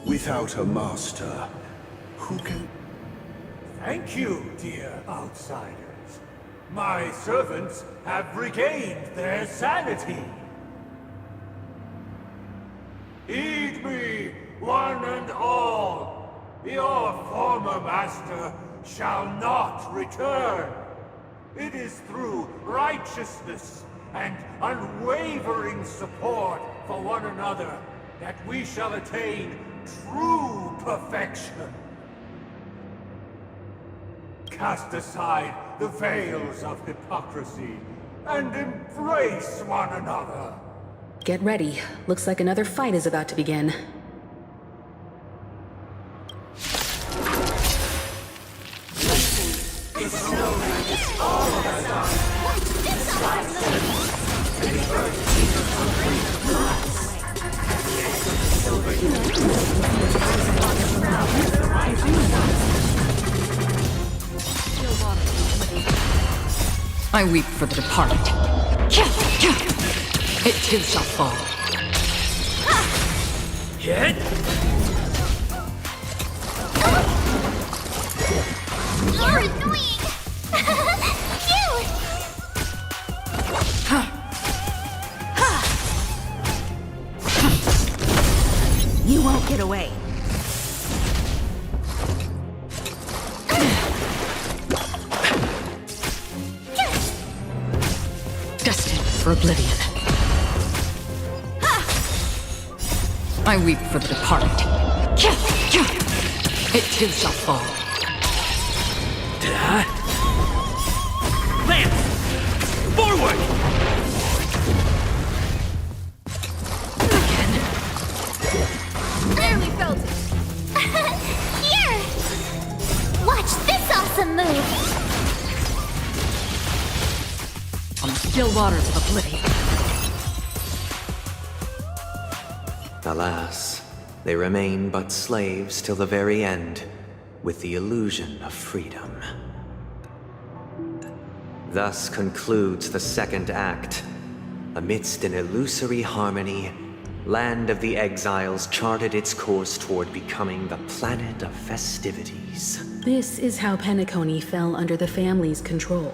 Without a master, who can... Thank you, dear outsiders. My servants have regained their sanity. Heed me, one and all. Your former master shall not return. It is through righteousness and unwavering support for one another that we shall attain true perfection. Cast aside the veils of hypocrisy and embrace one another. Get ready. Looks like another fight is about to begin. I weep for the departed. It too shall fall. Hit! You're annoying! You won't get away. Destined for oblivion. I weep for the departed. It too shall fall. Lance! Forward! Barely felt it. Here! Watch this awesome move! On the still waters of oblivion. Alas, they remain but slaves till the very end, with the illusion of freedom. Thus concludes the second act. Amidst an illusory harmony, Land of the Exiles charted its course toward becoming the planet of festivities. This is how Penacony fell under the family's control.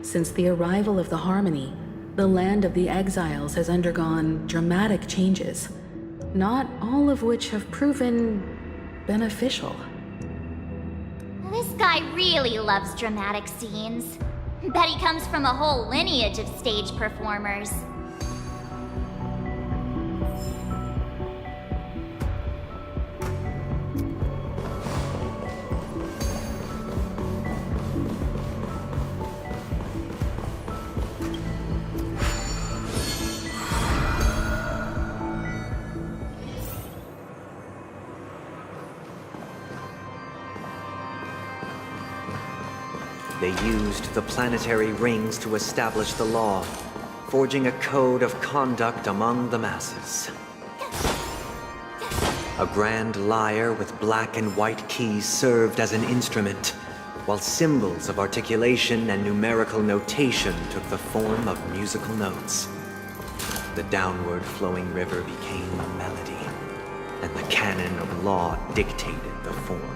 Since the arrival of the Harmony, the Land of the Exiles has undergone dramatic changes, not all of which have proven beneficial. This guy really loves dramatic scenes. Bet he comes from a whole lineage of stage performers. They used the planetary rings to establish the law, forging a code of conduct among the masses. A grand lyre with black and white keys served as an instrument, while symbols of articulation and numerical notation took the form of musical notes. The downward flowing river became a melody, and the canon of law dictated the form.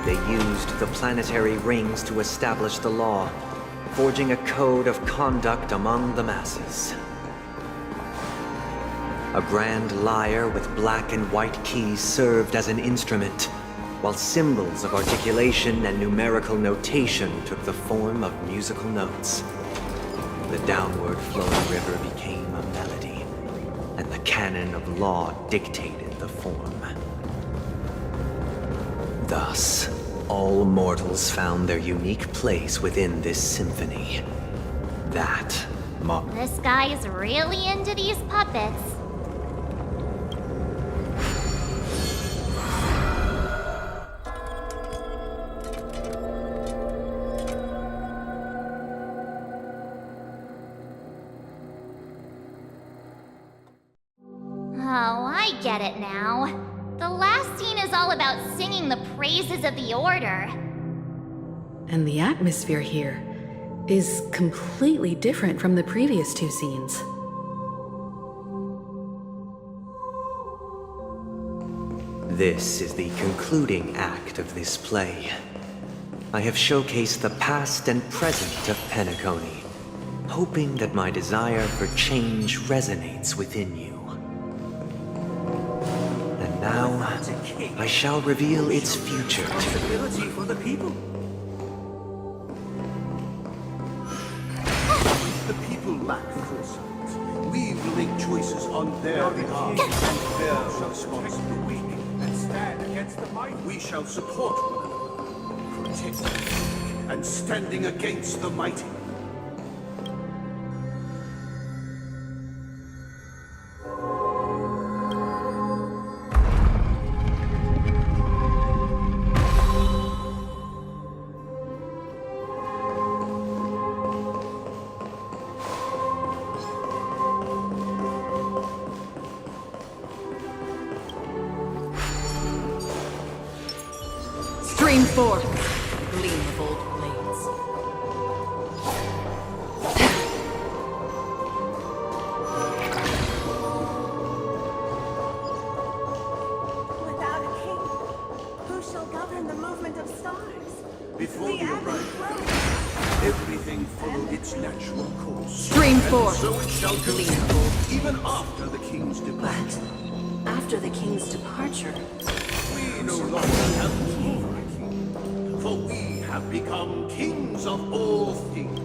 They used the planetary rings to establish the law, forging a code of conduct among the masses. A grand lyre with black and white keys served as an instrument, while symbols of articulation and numerical notation took the form of musical notes. The downward flowing river became a melody, and the canon of law dictated the form. Thus, all mortals found their unique place within this symphony. This guy is really into these puppets. Oh, I get it now. The last scene is all about singing the praises of the Order. And the atmosphere here is completely different from the previous two scenes. This is the concluding act of this play. I have showcased the past and present of Penacony, hoping that my desire for change resonates within you. And now, I shall reveal its future to you. For the people. The people lack foresight. We will make choices on their behalf and bear responsibility. And stand against the mighty. We shall support one another, protect the weak, and standing against the mighty. Stream forth, gleam of old blades. Without a king, who shall govern the movement of stars? Before you arrived, everything followed its natural course. Stream And forth, so it shall gleam continue, of old. even after the king's departure. After the king's departure, We no longer have need for a king, for we have become kings of all things.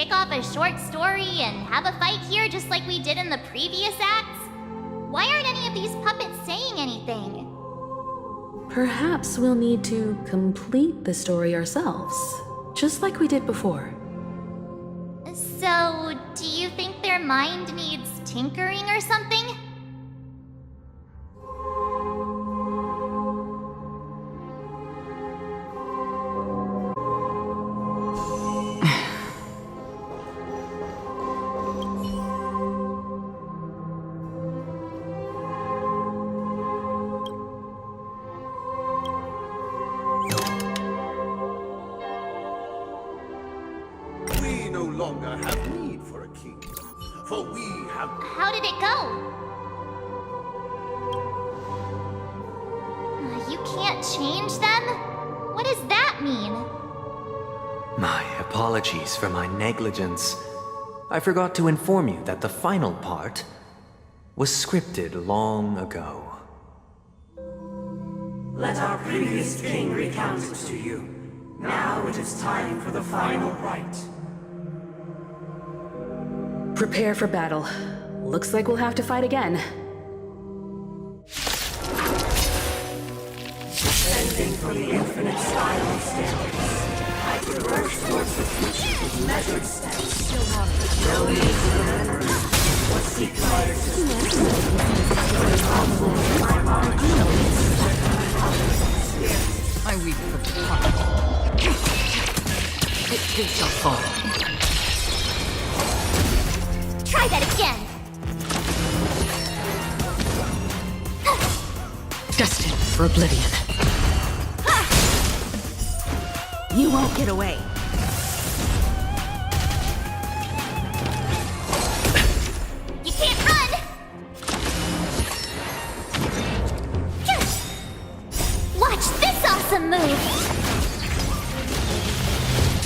kick off a short story and have a fight here just like we did in the previous acts? Why aren't any of these puppets saying anything? Perhaps we'll need to complete the story ourselves, just like we did before. So, do you think their mind needs tinkering or something? We no longer have need for a king, for we have... How did it go? You can't change them? What does that mean? My apologies for my negligence. I forgot to inform you that the final part was scripted long ago. Let our previous king recount it to you. Now it is time for the final rite. Prepare for battle. Looks like we'll have to fight again. Descending from the infinite spiral staircase, I traverse towards the future with measured steps. No need to remember or seek my existence. My mind I weep for the heart. It too shall fall. Try that again! Destined for oblivion. You won't get away. You can't run! Watch this awesome move!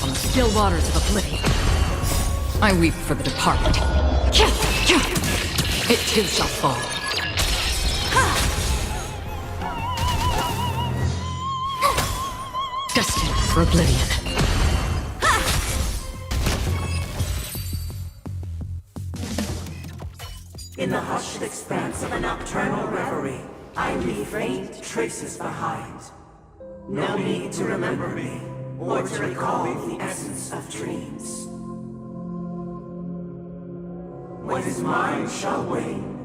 On the still waters of oblivion, I weep for the departed. It too shall fall. Destined for oblivion. In the hushed expanse of a nocturnal reverie, I leave faint traces behind. No need to remember me, or to recall the essence of dreams. What is mine shall wane,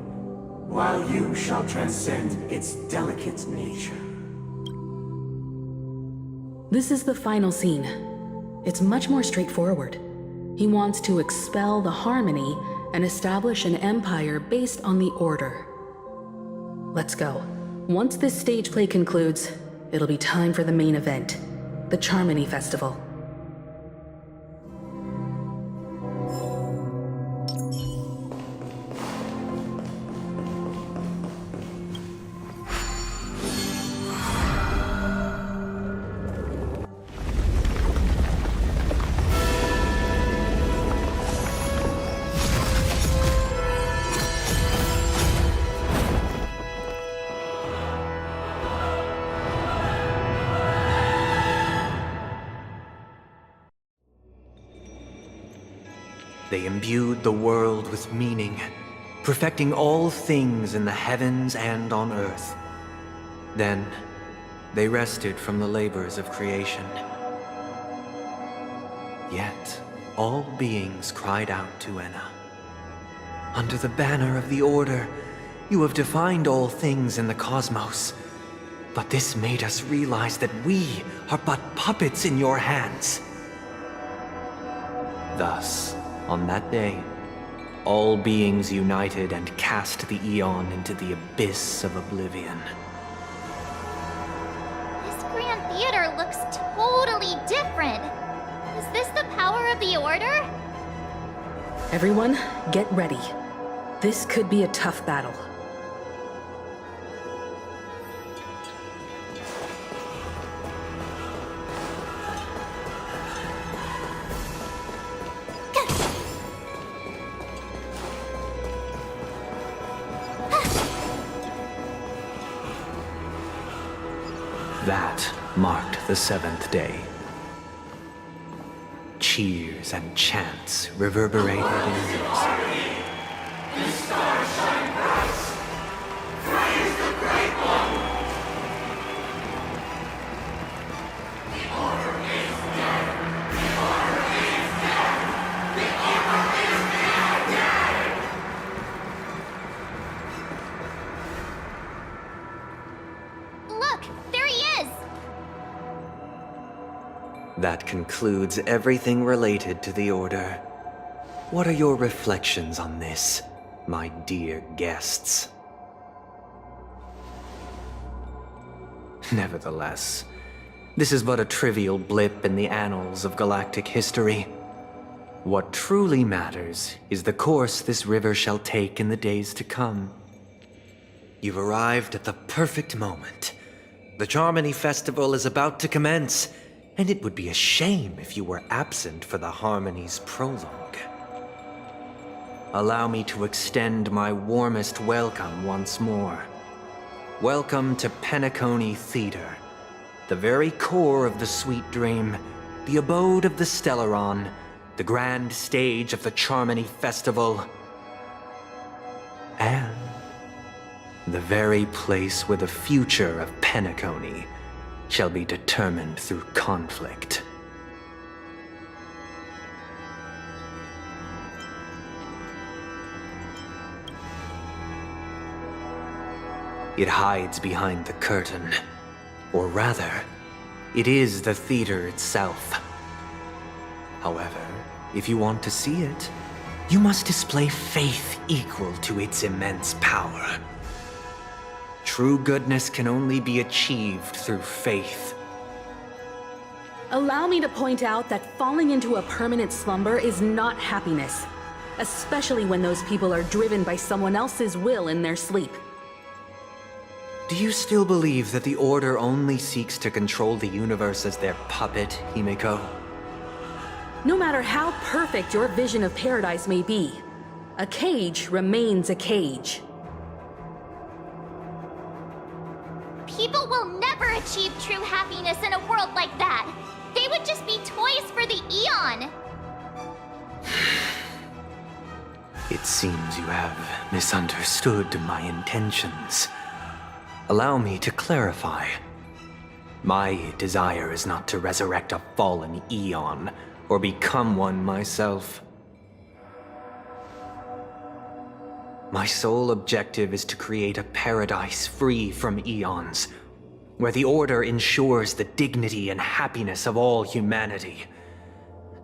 while you shall transcend its delicate nature. This is the final scene. It's much more straightforward. He wants to expel the harmony and establish an empire based on the order. Let's go. Once this stage play concludes, it'll be time for the main event, the Charmony Festival. They imbued the world with meaning, perfecting all things in the heavens and on earth. Then, they rested from the labors of creation. Yet, all beings cried out to Enna. Under the banner of the Order, you have defined all things in the cosmos. But this made us realize that we are but puppets in your hands. Thus, on that day, all beings united and cast the Eon into the abyss of oblivion. This Grand Theater looks totally different. Is this the power of the Order? Everyone, get ready. This could be a tough battle. That marked the seventh day. cheers and chants reverberated in unison. Look, there he is! That concludes everything related to the Order. What are your reflections on this, my dear guests? Nevertheless, this is but a trivial blip in the annals of galactic history. What truly matters is the course this river shall take in the days to come. You've arrived at the perfect moment. The Charmony Festival is about to commence, and it would be a shame if you were absent for the Harmony's prologue. Allow me to extend my warmest welcome once more. Welcome to Penacony Theater, the very core of the Sweet Dream, the abode of the Stellaron, the grand stage of the Charmony Festival, and the very place where the future of Penacony shall be determined through conflict. It hides behind the curtain, or rather, it is the theater itself. However, if you want to see it, you must display faith equal to its immense power. True goodness can only be achieved through faith. Allow me to point out that falling into a permanent slumber is not happiness, especially when those people are driven by someone else's will in their sleep. Do you still believe that the Order only seeks to control the universe as their puppet, Himiko? No matter how perfect your vision of paradise may be, a cage remains a cage. People will never achieve true happiness in a world like that. They would just be toys for the Eon. It seems you have misunderstood my intentions. Allow me to clarify. My desire is not to resurrect a fallen Eon, or become one myself. My sole objective is to create a paradise free from Eons, where the Order ensures the dignity and happiness of all humanity.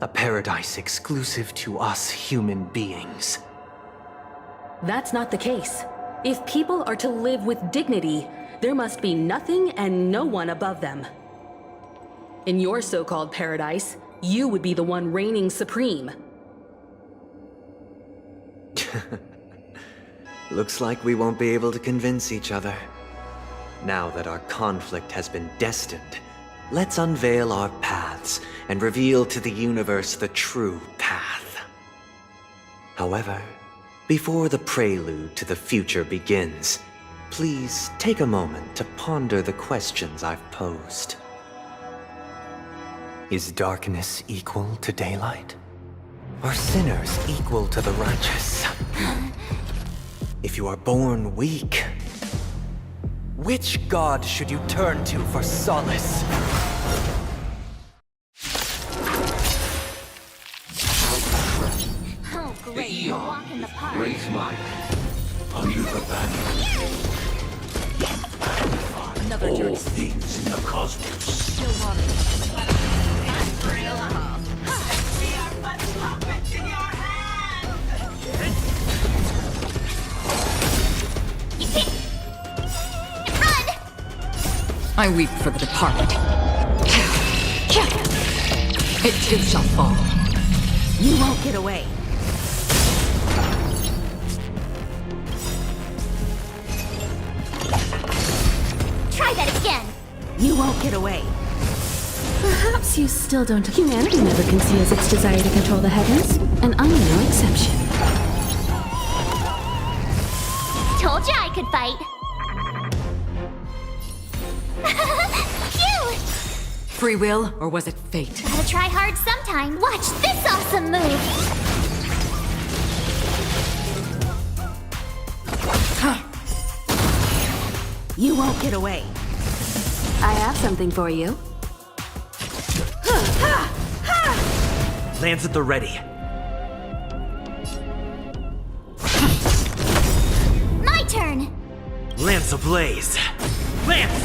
A paradise exclusive to us human beings. That's not the case. If people are to live with dignity, there must be nothing and no one above them. In your so-called paradise, you would be the one reigning supreme. Looks like we won't be able to convince each other. Now that our conflict has been destined, let's unveil our paths and reveal to the universe the true path. However, before the prelude to the future begins, please take a moment to ponder the questions I've posed. Is darkness equal to daylight? Are sinners equal to the righteous? If you are born weak, which god should you turn to for solace? Oh, great. You're walking the park. Raise mine. Under the banner. Another All journey. things in the cosmos. No worries. I weep for the departed. It too shall fall. You won't get away. Try that again. You won't get away. Perhaps you still don't. Humanity never conceals its desire to control the heavens, and I'm no exception. Told ya I could fight. Phew! free will, or was it fate? Gotta try hard sometime. Watch this awesome move! You won't get away. I have something for you. Lance at the ready. My turn! Lance ablaze. Lance!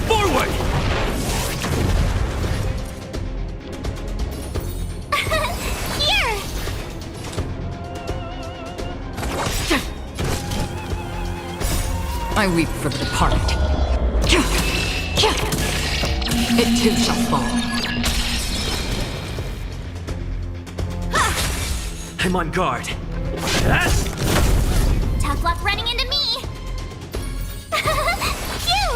Forward! Here! I weep for the departed. It too shall fall. I'm on guard. Tough luck running into me! Phew!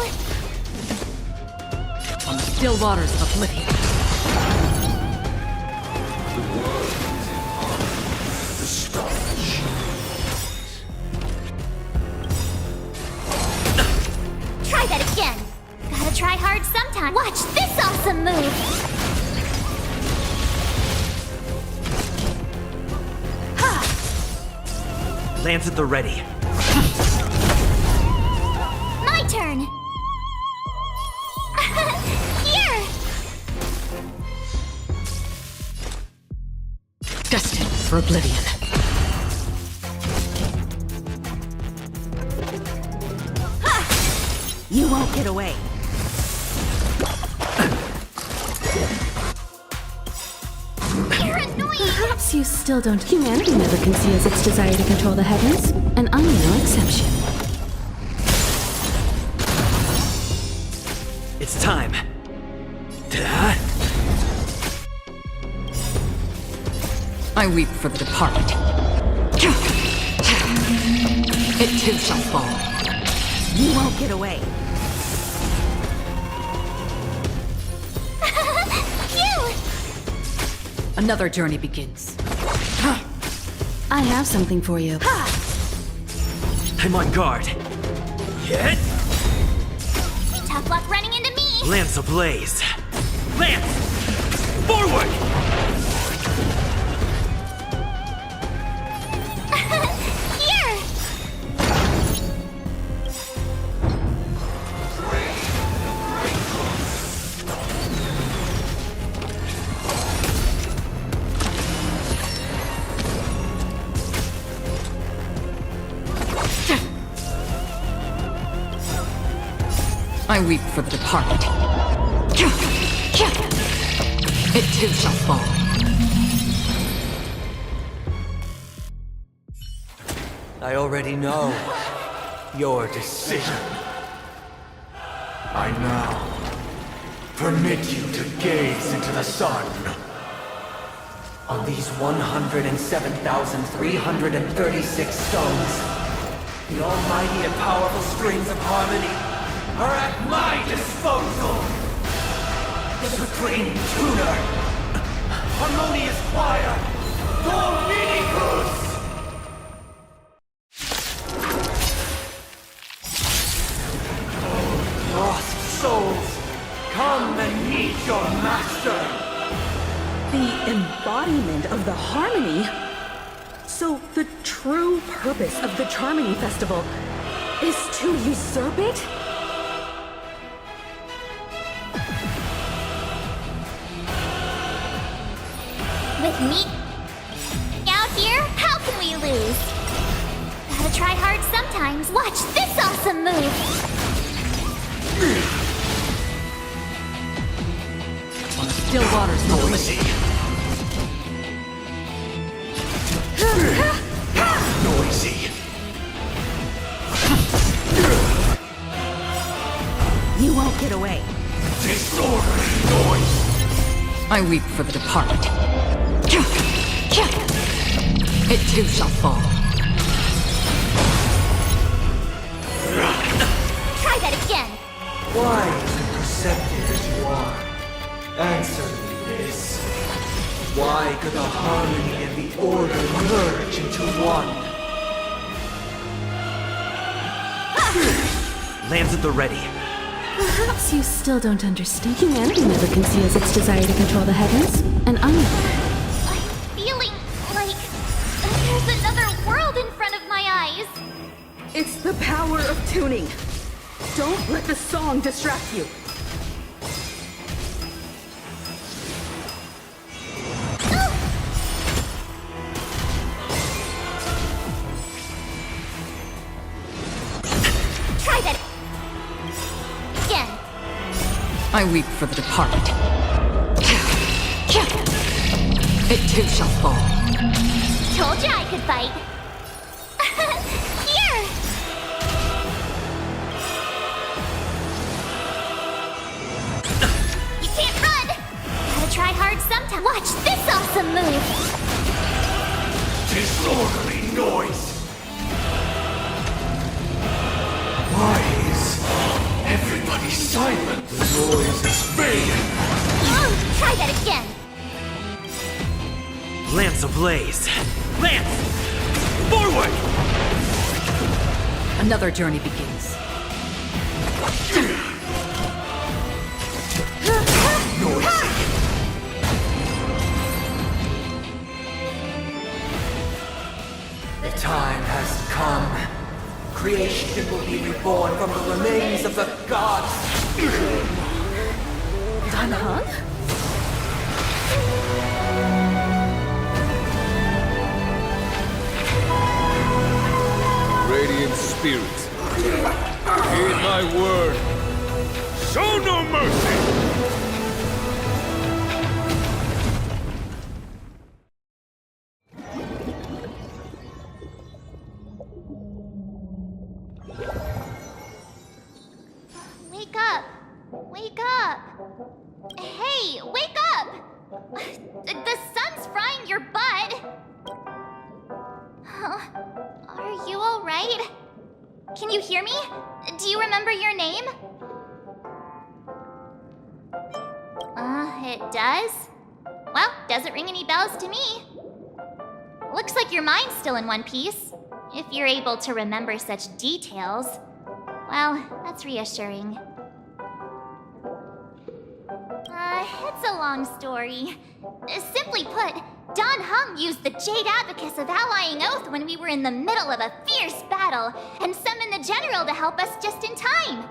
On the still waters of oblivion. Try that again! Gotta try hard sometime. Watch this awesome move! Lance at the ready. My turn! Here! Destined for oblivion. You won't get away. You're annoying! Perhaps you still don't. Humanity never conceals its desire to control the heavens, and I'm no exception. It's time. I weep for the departed. It too shall fall. You won't get away. Another journey begins. I have something for you. I'm on guard. Hit! Tough luck running into me! Lance ablaze. Lance! Forward! Here! I weep for the departed. It too shall fall. I already know your decision. I now permit you to gaze into the sun. On these 107,336 stones, the almighty and powerful strings of harmony are at my disposal! Supreme Tuner! Harmonious Choir! Dominicus! Lost souls, come and meet your master! The embodiment of the harmony? So the true purpose of the Charmony Festival is to usurp it? With me out here, how can we lose? Gotta try hard sometimes. Watch this awesome move! On the still waters of oblivion. Noisy. You won't get away. Disorderly noise. I weep for the departed. It too shall fall. Try that again! Wise and perceptive as you are, answer me this. Why could the harmony and the order merge into one? Lance at the ready. Perhaps you still don't understand. Humanity never conceals its desire to control the heavens, and unlike... I'm feeling like there's another world in front of my eyes. It's the power of tuning. Don't let the song distract you. Try that again. I weep for the departed. It too shall fall. Told you I could fight. Here! You can't run! Gotta try hard sometime. Watch this awesome move! Disorderly noise! Why is everybody silent? The noise is fading! Oh, try that again! Lance ablaze! Lance! Forward! Another journey begins. The time has come. Creation will be reborn from the remains of the gods. Dan Heng? Radiant spirits, heed my word. Show no mercy! Wake up! Wake up! Hey, wake up! The sun's frying your butt! Huh? Are you alright? Can you hear me? Do you remember your name? It does? Well, doesn't ring any bells to me. Looks like your mind's still in one piece. If you're able to remember such details. Well, that's reassuring. It's a long story. Simply put, Dan Heng used the Jade Abacus of Allying Oath when we were in the middle of a fierce battle, and summoned the General to help us just in time.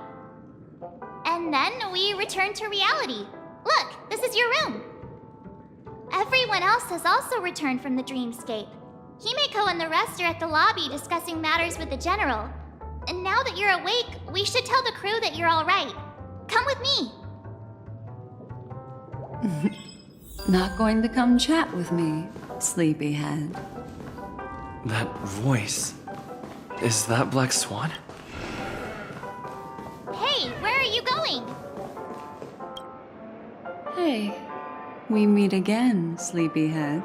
And then we returned to reality. Look, this is your room. Everyone else has also returned from the dreamscape. Himeko and the rest are at the lobby discussing matters with the General. And now that you're awake, we should tell the crew that you're alright. Come with me. Not going to come chat with me, sleepyhead. That voice. Is that Black Swan? Hey, where are you going? Hey, we meet again, sleepyhead.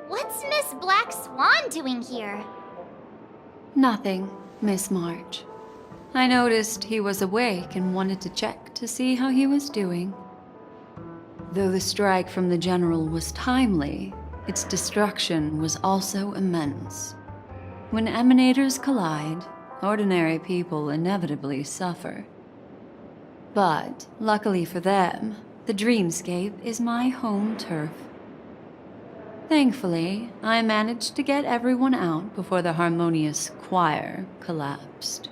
What's Miss Black Swan doing here? Nothing, Miss March. I noticed he was awake and wanted to check to see how he was doing. Though the strike from the General was timely, its destruction was also immense. When emanators collide, ordinary people inevitably suffer. But, luckily for them, the dreamscape is my home turf. Thankfully, I managed to get everyone out before the harmonious choir collapsed.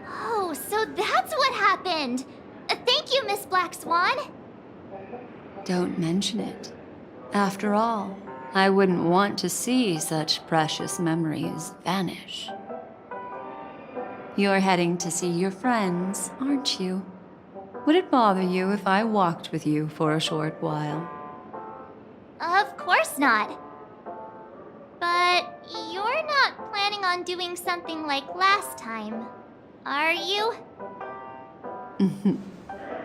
Oh, so that's what happened! Thank you, Miss Black Swan! Don't mention it. After all, I wouldn't want to see such precious memories vanish. You're heading to see your friends, aren't you? Would it bother you if I walked with you for a short while? Of course not. But you're not planning on doing something like last time, are you?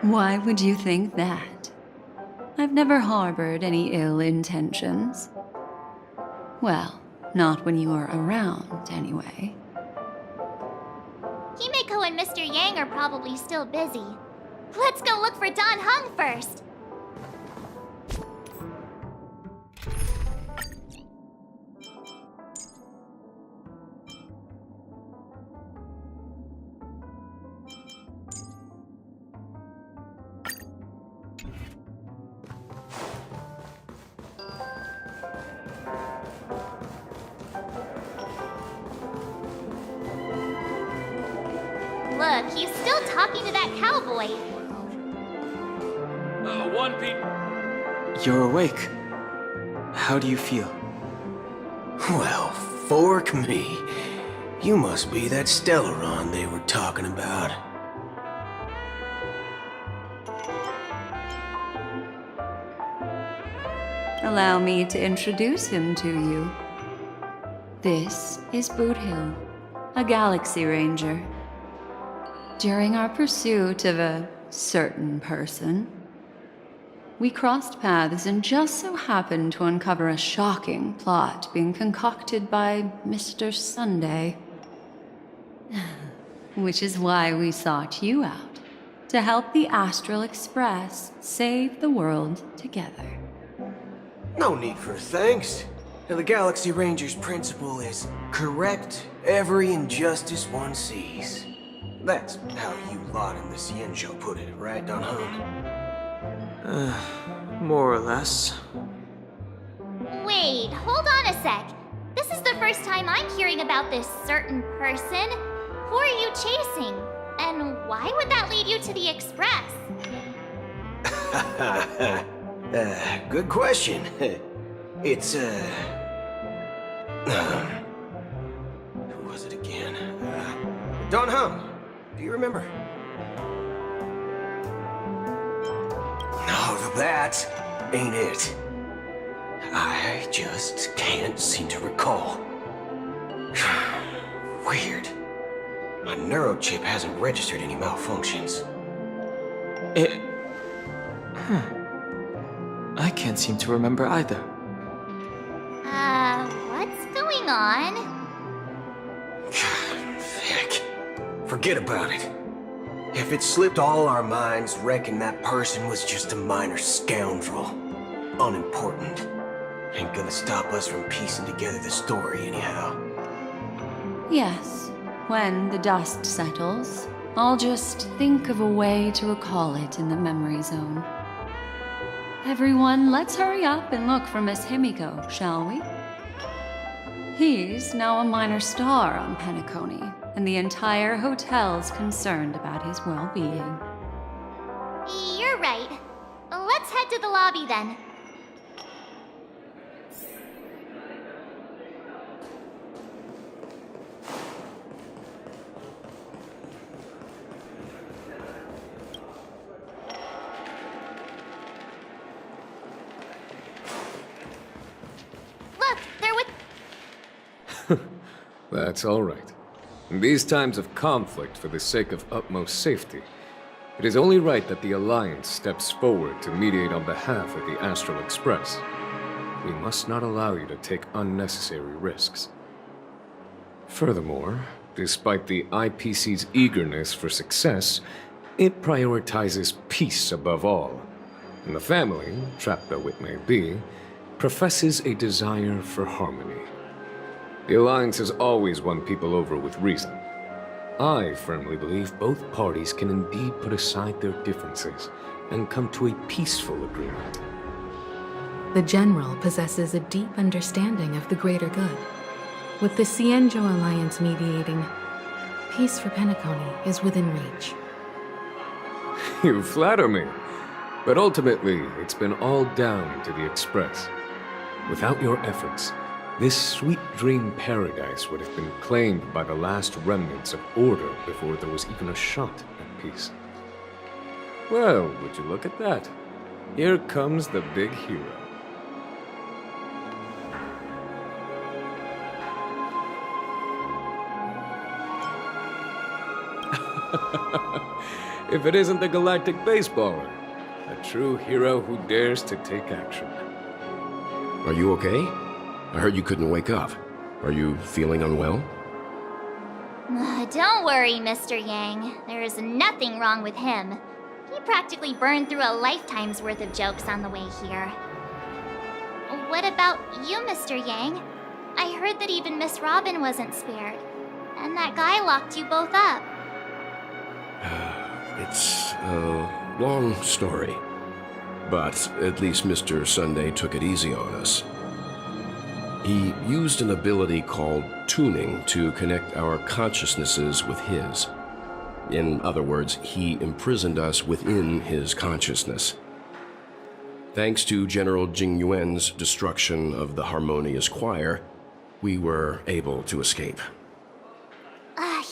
Why would you think that? I've never harbored any ill intentions. Well, not when you are around, anyway. Himeko and Mr. Yang are probably still busy. Let's go look for Dan Heng first. Look, he's still talking to that cowboy. You're awake. How do you feel? Well, fork me. You must be that Stellaron they were talking about. Allow me to introduce him to you. This is Boot Hill, a Galaxy Ranger. During our pursuit of a certain person, we crossed paths and just so happened to uncover a shocking plot being concocted by Mr. Sunday. Which is why we sought you out, to help the Astral Express save the world together. No need for thanks. The Galaxy Ranger's principle is correct every injustice one sees. That's how you lot in the Cienjo put it, right, Don Hung? More or less. Wait, hold on a sec. This is the first time I'm hearing about this certain person. Who are you chasing? And why would that lead you to the Express? Good question. It's, who was it again? Don Hung. Do you remember? No, that ain't it. I just can't seem to recall. Weird. My neurochip hasn't registered any malfunctions. I can't seem to remember either. What's going on? Heck. Forget about it. If it slipped all our minds, reckon that person was just a minor scoundrel. Unimportant. Ain't gonna stop us from piecing together the story anyhow. Yes, when the dust settles, I'll just think of a way to recall it in the memory zone. Everyone, let's hurry up and look for Miss Himiko, shall we? He's now a minor star on Penacony, and the entire hotel's concerned about his well-being. You're right. Let's head to the lobby then. Look, they're with... That's all right. In these times of conflict for the sake of utmost safety, it is only right that the Alliance steps forward to mediate on behalf of the Astral Express. We must not allow you to take unnecessary risks. Furthermore, despite the IPC's eagerness for success, it prioritizes peace above all. And the family, trapped though it may be, professes a desire for harmony. The Alliance has always won people over with reason. I firmly believe both parties can indeed put aside their differences and come to a peaceful agreement. The General possesses a deep understanding of the greater good. With the Cienjo Alliance mediating, peace for Penacony is within reach. You flatter me. But ultimately, it's been all down to the Express. Without your efforts, this sweet dream paradise would have been claimed by the last remnants of order before there was even a shot at peace. Well, would you look at that? Here comes the big hero. If it isn't the galactic baseballer, a true hero who dares to take action. Are you okay? I heard you couldn't wake up. Are you feeling unwell? Don't worry, Mr. Yang. There is nothing wrong with him. He practically burned through a lifetime's worth of jokes on the way here. What about you, Mr. Yang? I heard that even Miss Robin wasn't spared. And that guy locked you both up. It's a long story. But at least Mr. Sunday took it easy on us. He used an ability called tuning to connect our consciousnesses with his. In other words, he imprisoned us within his consciousness. Thanks to General Jing Yuan's destruction of the Harmonious Choir, we were able to escape.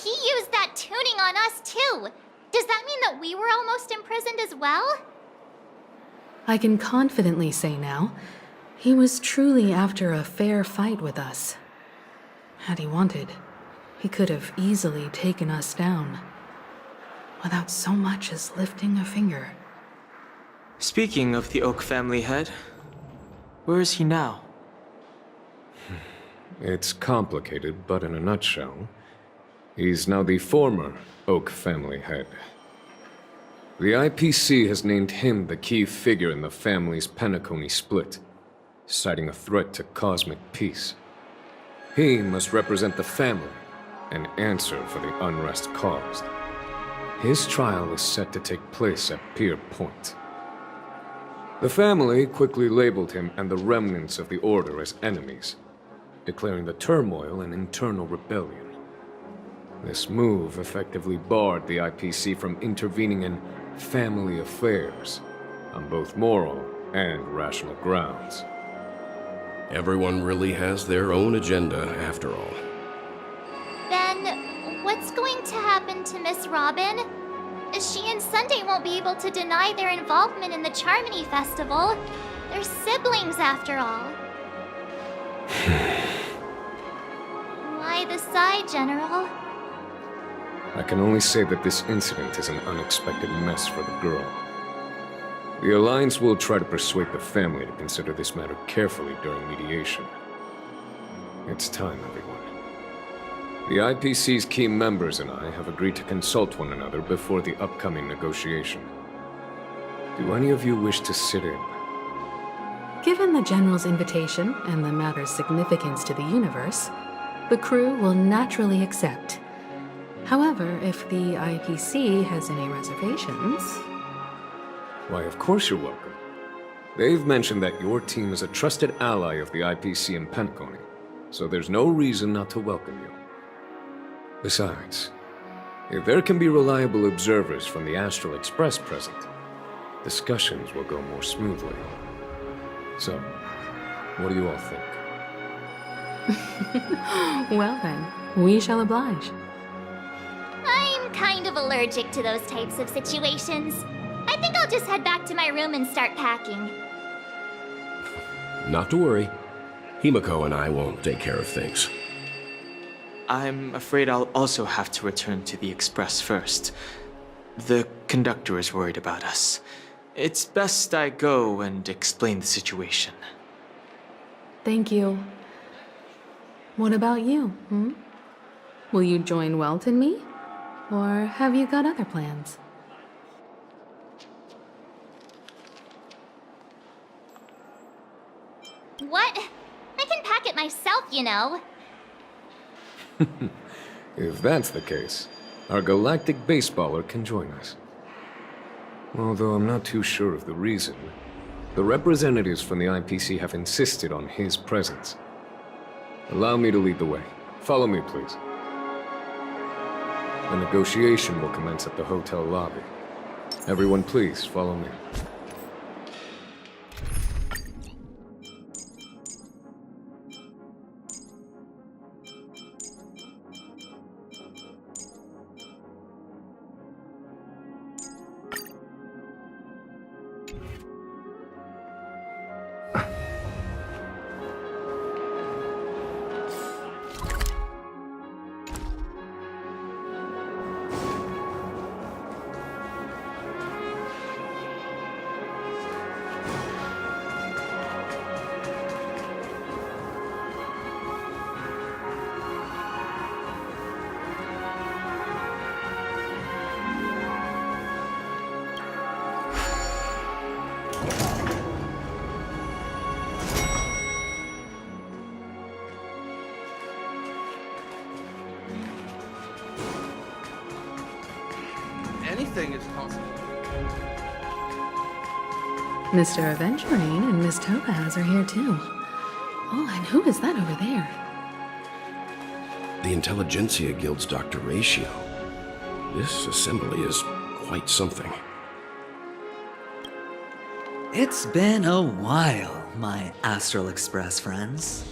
He used that tuning on us too. Does that mean that we were almost imprisoned as well? I can confidently say now, he was truly after a fair fight with us. Had he wanted, he could have easily taken us down, without so much as lifting a finger. Speaking of the Oak family head, where is he now? It's complicated, but in a nutshell, he's now the former Oak family head. The IPC has named him the key figure in the family's Penacony split, citing a threat to cosmic peace. He must represent the family and answer for the unrest caused. His trial is set to take place at Pier Point. The family quickly labeled him and the remnants of the Order as enemies, declaring the turmoil an internal rebellion. This move effectively barred the IPC from intervening in family affairs on both moral and rational grounds. Everyone really has their own agenda, after all. Then, what's going to happen to Miss Robin? She and Sunday won't be able to deny their involvement in the Charmony Festival. They're siblings, after all. Why the sigh, General? I can only say that this incident is an unexpected mess for the girl. The Alliance will try to persuade the family to consider this matter carefully during mediation. It's time, everyone. The IPC's key members and I have agreed to consult one another before the upcoming negotiation. Do any of you wish to sit in? Given the General's invitation and the matter's significance to the universe, the crew will naturally accept. However, if the IPC has any reservations... Why, of course you're welcome. They've mentioned that your team is a trusted ally of the IPC in Penacony, so there's no reason not to welcome you. Besides, if there can be reliable observers from the Astral Express present, discussions will go more smoothly. So, what do you all think? Well then, we shall oblige. I'm kind of allergic to those types of situations. I think I'll just head back to my room and start packing. Not to worry. Himiko and I will take care of things. I'm afraid I'll also have to return to the Express first. The conductor is worried about us. It's best I go and explain the situation. Thank you. What about you, Will you join Welt and me? Or have you got other plans? What? I can pack it myself, you know. If that's the case, our galactic baseballer can join us. Although I'm not too sure of the reason. The representatives from the IPC have insisted on his presence. Allow me to lead the way. Follow me, please. The negotiation will commence at the hotel lobby. Everyone, please follow me. Anything is possible. Mr. Aventurine and Miss Topaz are here too. Oh, and who is that over there? The Intelligentsia Guild's Dr. Ratio. This assembly is quite something. It's been a while, my Astral Express friends.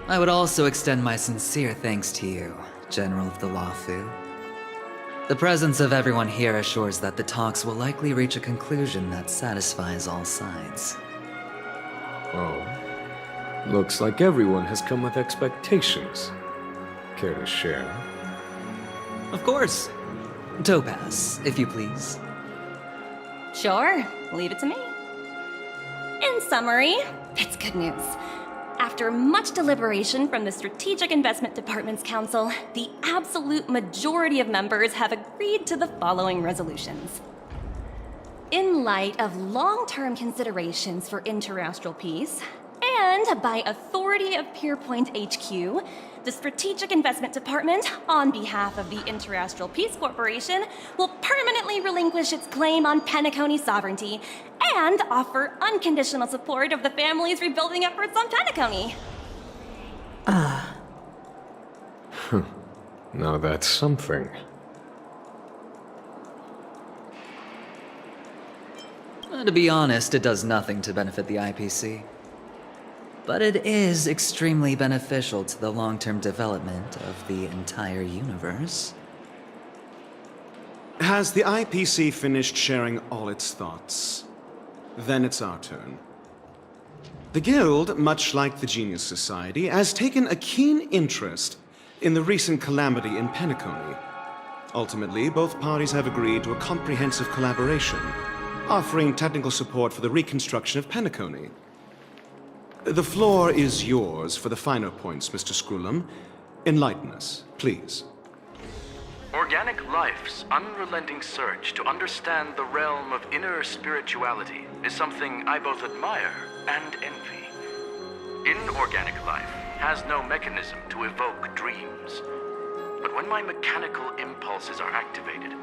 I would also extend my sincere thanks to you, General of the Lawfu. The presence of everyone here assures that the talks will likely reach a conclusion that satisfies all sides. Oh. Looks like everyone has come with expectations. Care to share? Of course. Topaz, if you please. Sure, leave it to me. In summary, it's good news. After much deliberation from the Strategic Investment Department's Council, the absolute majority of members have agreed to the following resolutions. In light of long-term considerations for interastral peace, and by authority of Pierpoint HQ, the Strategic Investment Department, on behalf of the Interastral Peace Corporation, will permanently relinquish its claim on Penacony sovereignty and offer unconditional support of the family's rebuilding efforts on Penacony. Now that's something. To be honest, it does nothing to benefit the IPC. But it is extremely beneficial to the long-term development of the entire universe. Has the IPC finished sharing all its thoughts? Then it's our turn. The Guild, much like the Genius Society, has taken a keen interest in the recent calamity in Penacony. Ultimately, both parties have agreed to a comprehensive collaboration, offering technical support for the reconstruction of Penacony. The floor is yours for the finer points, Mr. Screwlum. Enlighten us, please. Organic life's unrelenting search to understand the realm of inner spirituality is something I both admire and envy. Inorganic life has no mechanism to evoke dreams. But when my mechanical impulses are activated,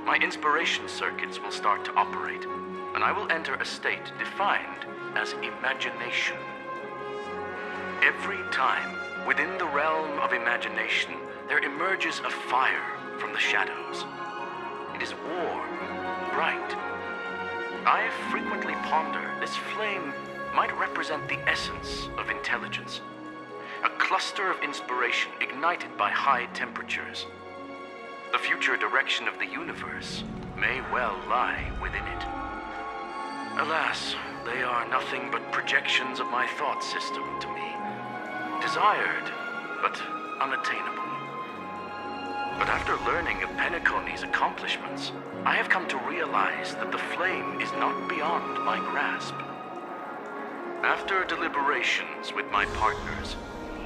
my inspiration circuits will start to operate, and I will enter a state defined as imagination. Every time, within the realm of imagination, there emerges a fire from the shadows. It is warm, bright. I frequently ponder this flame might represent the essence of intelligence. A cluster of inspiration ignited by high temperatures. The future direction of the universe may well lie within it. Alas, they are nothing but projections of my thought system to me. Desired, but unattainable. But after learning of Penacony's accomplishments, I have come to realize that the flame is not beyond my grasp. After deliberations with my partners,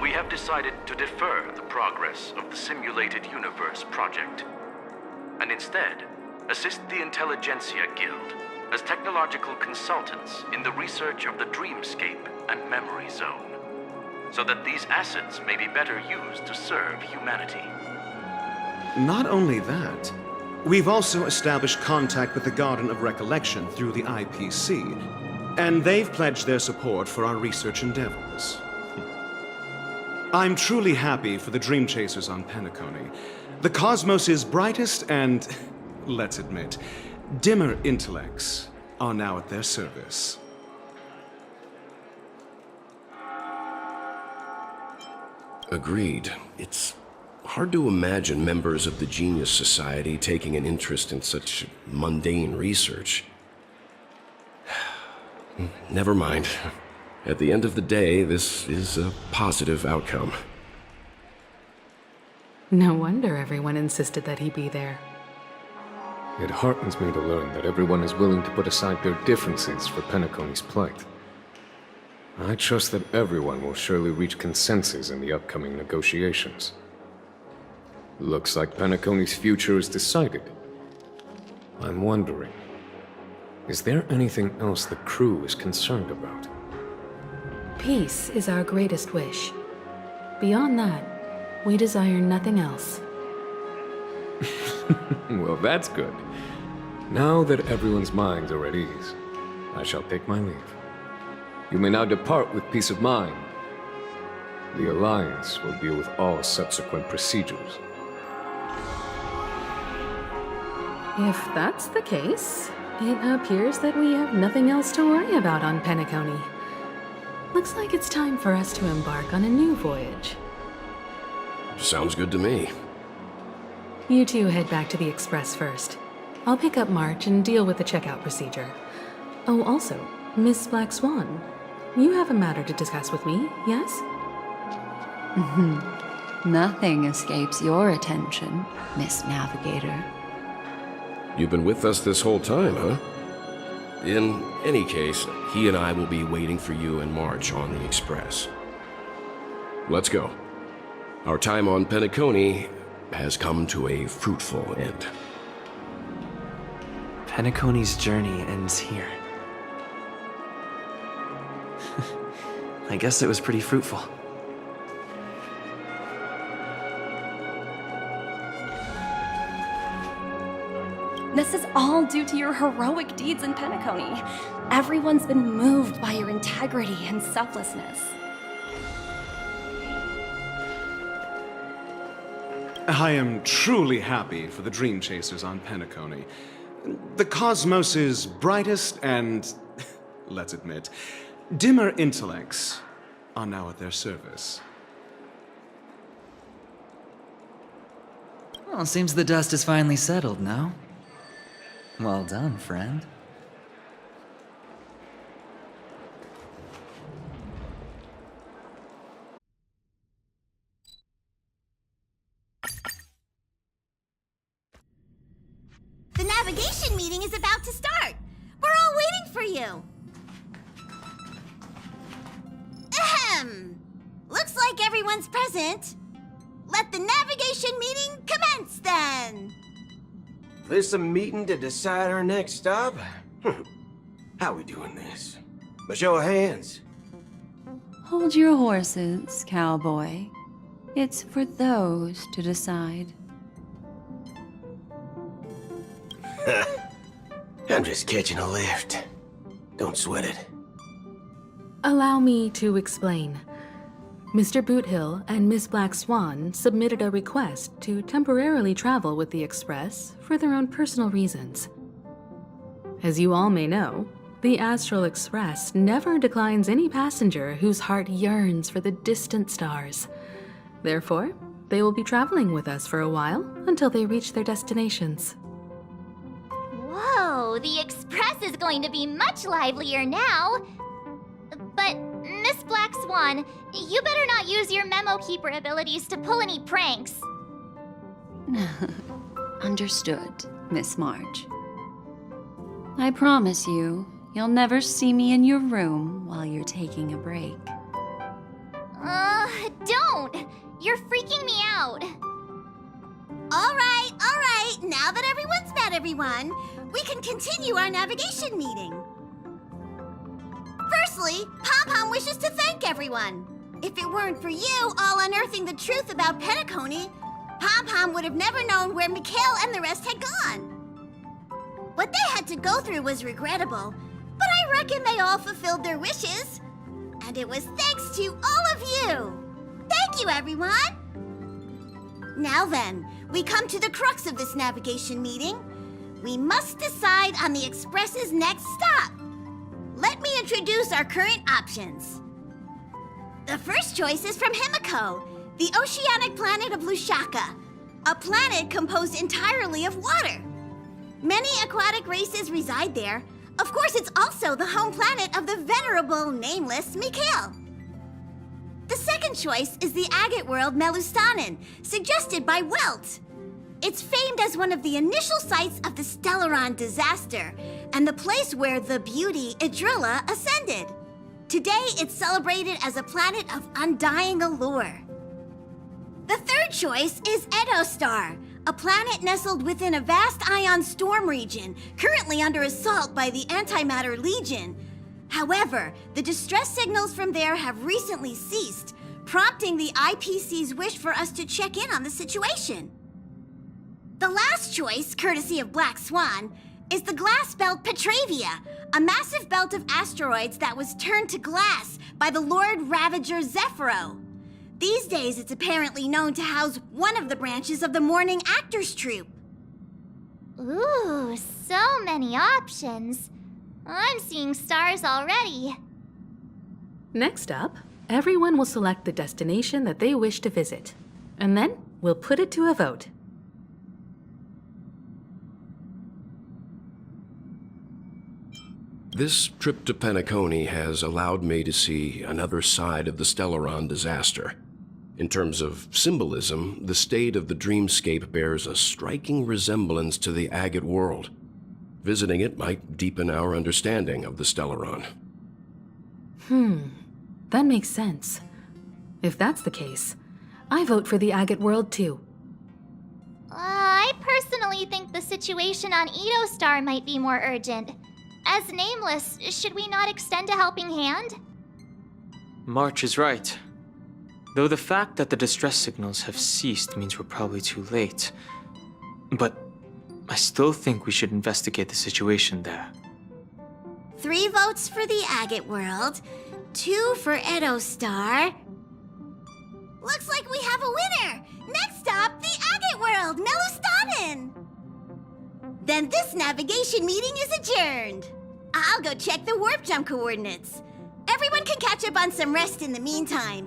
we have decided to defer the progress of the Simulated Universe project, and instead assist the Intelligentsia Guild as technological consultants in the research of the Dreamscape and Memory Zone, so that these assets may be better used to serve humanity. Not only that, we've also established contact with the Garden of Recollection through the IPC, and they've pledged their support for our research endeavors. I'm truly happy for the Dream Chasers on Penacony. The cosmos' brightest and, let's admit, dimmer intellects are now at their service. Agreed. It's hard to imagine members of the Genius Society taking an interest in such mundane research. Never mind. At the end of the day, this is a positive outcome. No wonder everyone insisted that he be there. It heartens me to learn that everyone is willing to put aside their differences for Penacony's plight. I trust that everyone will surely reach consensus in the upcoming negotiations. Looks like Penacony's future is decided. I'm wondering, is there anything else the crew is concerned about? Peace is our greatest wish. Beyond that, we desire nothing else. Well, that's good. Now that everyone's minds are at ease, I shall take my leave. You may now depart with peace of mind. The Alliance will deal with all subsequent procedures. If that's the case, it appears that we have nothing else to worry about on Penacony. Looks like it's time for us to embark on a new voyage. Sounds good to me. You two head back to the Express first. I'll pick up March and deal with the checkout procedure. Oh, also, Miss Black Swan, you have a matter to discuss with me, yes? Nothing escapes your attention, Miss Navigator. You've been with us this whole time, huh? In any case, he and I will be waiting for you in March on the Express. Let's go. Our time on Penacony has come to a fruitful end. Penacony's journey ends here. I guess it was pretty fruitful. This is all due to your heroic deeds in Penacony. Everyone's been moved by your integrity and selflessness. I am truly happy for the Dream Chasers on Penacony. The cosmos' brightest and, let's admit, dimmer intellects are now at their service. Well, seems the dust is finally settled, no? Well done, friend. The navigation meeting is about to start. We're all waiting for you. Ahem. Looks like everyone's present. Let the navigation meeting commence then. This a meeting to decide our next stop? How we doing this? A show of hands. Hold your horses, cowboy. It's for those to decide. I'm just catching a lift. Don't sweat it. Allow me to explain. Mr. Boothill and Miss Black Swan submitted a request to temporarily travel with the Express for their own personal reasons. As you all may know, the Astral Express never declines any passenger whose heart yearns for the distant stars. Therefore, they will be traveling with us for a while until they reach their destinations. Whoa, the Express is going to be much livelier now. But, Miss Black Swan, you better not use your memo keeper abilities to pull any pranks. Understood, Miss March. I promise you, you'll never see me in your room while you're taking a break. Don't! You're freaking me out. All right. Now that everyone's met everyone, we can continue our navigation meeting. Firstly, Pom-Pom wishes to thank everyone. If it weren't for you all unearthing the truth about Penacony, Pom-Pom would have never known where Mikhail and the rest had gone. What they had to go through was regrettable, but I reckon they all fulfilled their wishes. And it was thanks to all of you. Thank you, everyone. Now then, we come to the crux of this navigation meeting. We must decide on the Express's next stop. Let me introduce our current options. The first choice is from Himiko, the oceanic planet of Lushaka, a planet composed entirely of water. Many aquatic races reside there. Of course, it's also the home planet of the venerable, nameless Mikhail. The second choice is the agate world Melustanen, suggested by Welt. It's famed as one of the initial sites of the Stellaron disaster, and the place where the beauty Idrilla ascended. Today, it's celebrated as a planet of undying allure. The third choice is Edostar, a planet nestled within a vast ion storm region, currently under assault by the Antimatter Legion. However, the distress signals from there have recently ceased, prompting the IPC's wish for us to check in on the situation. The last choice, courtesy of Black Swan, is the glass belt Petravia, a massive belt of asteroids that was turned to glass by the Lord Ravager Zephyro. These days, it's apparently known to house one of the branches of the Morning Actors Troupe. Ooh, so many options. I'm seeing stars already. Next up, everyone will select the destination that they wish to visit. And then we'll put it to a vote. This trip to Penacony has allowed me to see another side of the Stellaron disaster. In terms of symbolism, the state of the dreamscape bears a striking resemblance to the agate world. Visiting it might deepen our understanding of the Stellaron. That makes sense. If that's the case, I vote for the agate world too. I personally think the situation on Edo Star might be more urgent. As Nameless, should we not extend a helping hand? March is right. Though the fact that the distress signals have ceased means we're probably too late. But I still think we should investigate the situation there. 3 votes for the agate world, 2 for Edo Star. Looks like we have a winner! Next stop, the agate world, Melustanin! Then this navigation meeting is adjourned. I'll go check the warp jump coordinates. Everyone can catch up on some rest in the meantime.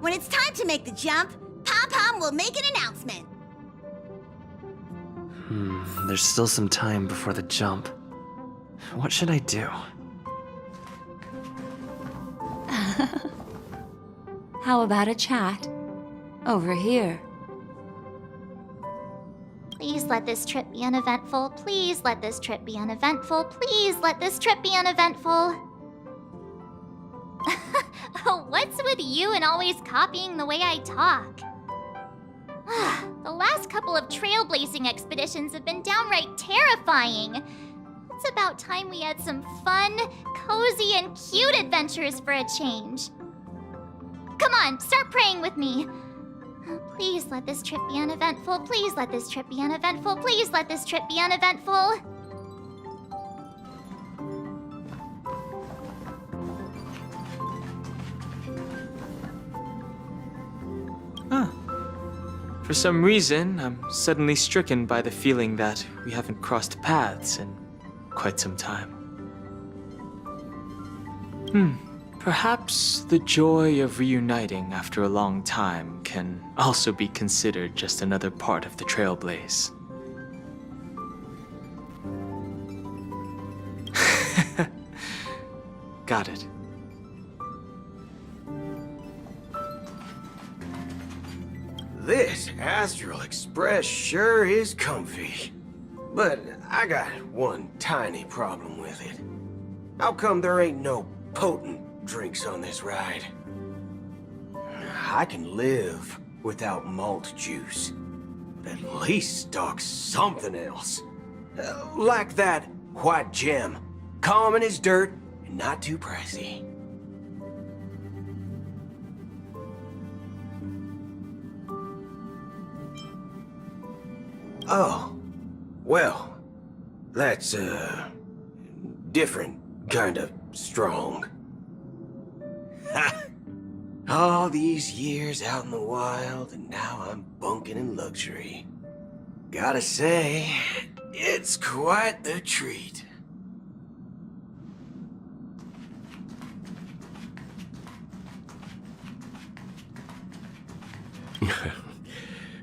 When it's time to make the jump, Pom-Pom will make an announcement. There's still some time before the jump. What should I do? How about a chat? Over here. Please let this trip be uneventful. Please let this trip be uneventful. Please let this trip be uneventful. What's with you and always copying the way I talk? The last couple of trailblazing expeditions have been downright terrifying. It's about time we had some fun, cozy, and cute adventures for a change. Come on, start praying with me. Please let this trip be uneventful. Please let this trip be uneventful. Please let this trip be uneventful. For some reason, I'm suddenly stricken by the feeling that we haven't crossed paths in quite some time. Perhaps the joy of reuniting after a long time can also be considered just another part of the trailblaze. Got it. This Astral Express sure is comfy. But I got one tiny problem with it. How come there ain't no potent drinks on this ride? I can live without malt juice. At least stock something else. Like that white gem. Common as dirt and not too pricey. Oh, well, that's, different kind of strong. Ha! All these years out in the wild, and now I'm bunking in luxury. Gotta say, it's quite the treat.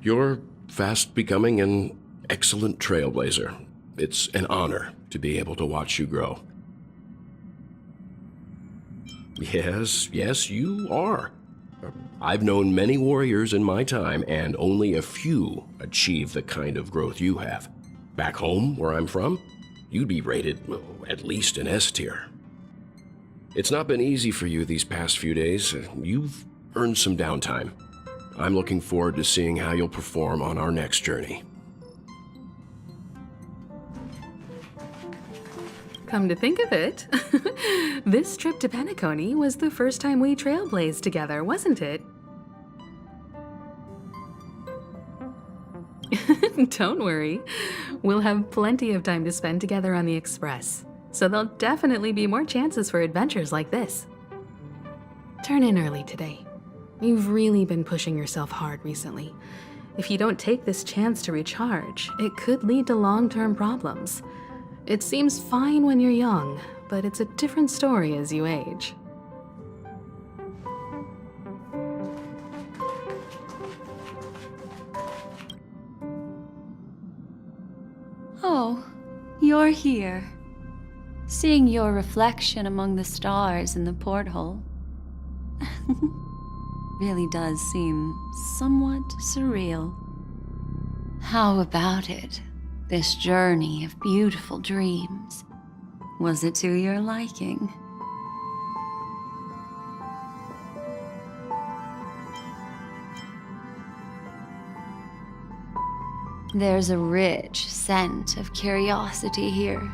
You're fast becoming an excellent trailblazer. It's an honor to be able to watch you grow. Yes, you are. I've known many warriors in my time, and only a few achieve the kind of growth you have. Back home, where I'm from, you'd be rated at least an S tier. It's not been easy for you these past few days. You've earned some downtime. I'm looking forward to seeing how you'll perform on our next journey. Come to think of it, this trip to Penacony was the first time we trailblazed together, wasn't it? Don't worry. We'll have plenty of time to spend together on the Express, so there'll definitely be more chances for adventures like this. Turn in early today. You've really been pushing yourself hard recently, If you don't take this chance to recharge, it could lead to long-term problems. It seems fine when you're young, but it's a different story as you age. Oh, you're here. Seeing your reflection among the stars in the porthole really does seem somewhat surreal. How about it? This journey of beautiful dreams. Was it to your liking? There's a rich scent of curiosity here.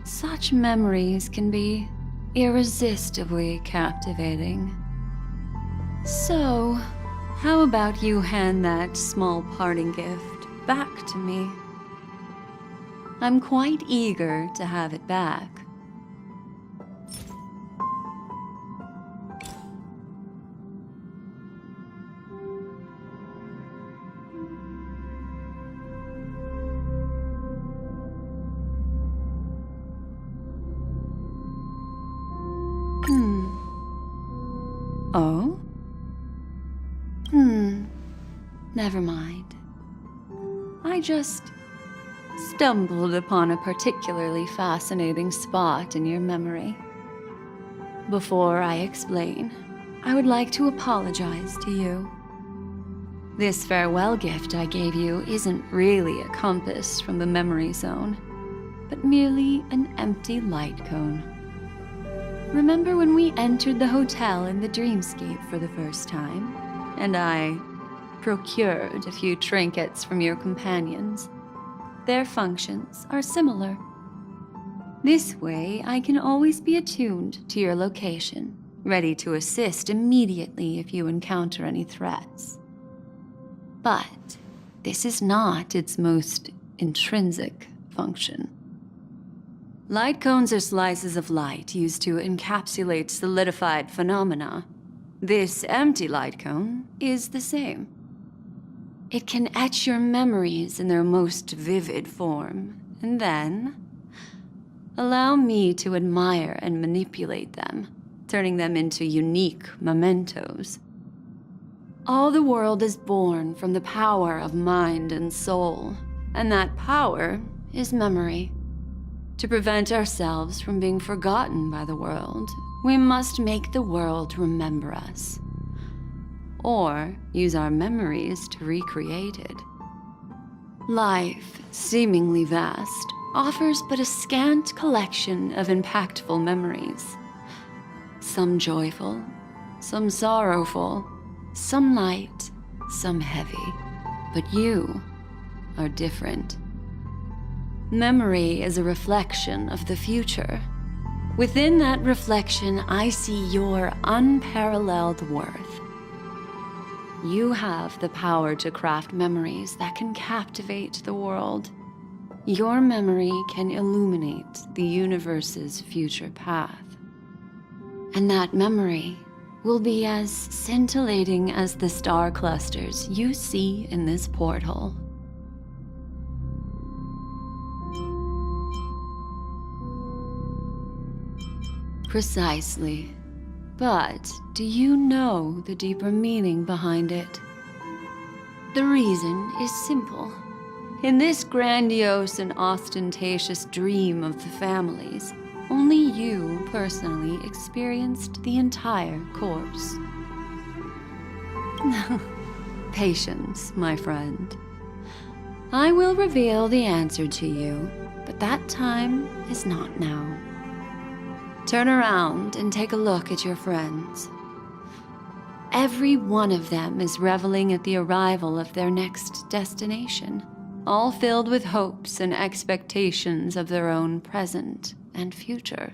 Such memories can be irresistibly captivating. So, how about you hand that small parting gift back to me? I'm quite eager to have it back. Oh? Never mind. I just stumbled upon a particularly fascinating spot in your memory. Before I explain, I would like to apologize to you. This farewell gift I gave you isn't really a compass from the memory zone, but merely an empty light cone. Remember when we entered the hotel in the dreamscape for the first time, and I procured a few trinkets from your companions? Their functions are similar. This way, I can always be attuned to your location, ready to assist immediately if you encounter any threats. But this is not its most intrinsic function. Light cones are slices of light used to encapsulate solidified phenomena. This empty light cone is the same. It can etch your memories in their most vivid form, and then allow me to admire and manipulate them, turning them into unique mementos. All the world is born from the power of mind and soul, and that power is memory. To prevent ourselves from being forgotten by the world, we must make the world remember us, or use our memories to recreate it. Life, seemingly vast, offers but a scant collection of impactful memories. Some joyful, some sorrowful, some light, some heavy. But you are different. Memory is a reflection of the future. Within that reflection, I see your unparalleled worth. You have the power to craft memories that can captivate the world. Your memory can illuminate the universe's future path. And that memory will be as scintillating as the star clusters you see in this porthole. Precisely. But do you know the deeper meaning behind it? The reason is simple. In this grandiose and ostentatious dream of the families, only you personally experienced the entire course. Patience, my friend. I will reveal the answer to you, but that time is not now. Turn around and take a look at your friends. Every one of them is reveling at the arrival of their next destination, all filled with hopes and expectations of their own present and future.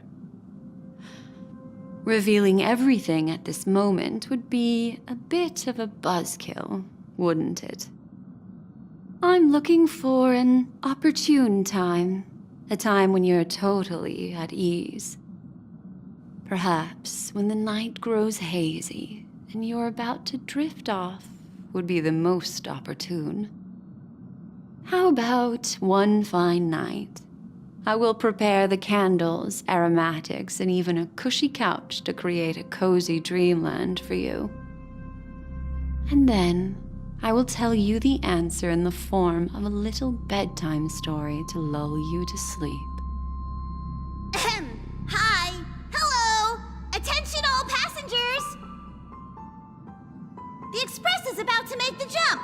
Revealing everything at this moment would be a bit of a buzzkill, wouldn't it? I'm looking for an opportune time, a time when you're totally at ease. Perhaps when the night grows hazy and you're about to drift off would be the most opportune. How about one fine night? I will prepare the candles, aromatics, and even a cushy couch to create a cozy dreamland for you. And then I will tell you the answer in the form of a little bedtime story to lull you to sleep. Hi! Hello! Attention all passengers! The express is about to make the jump.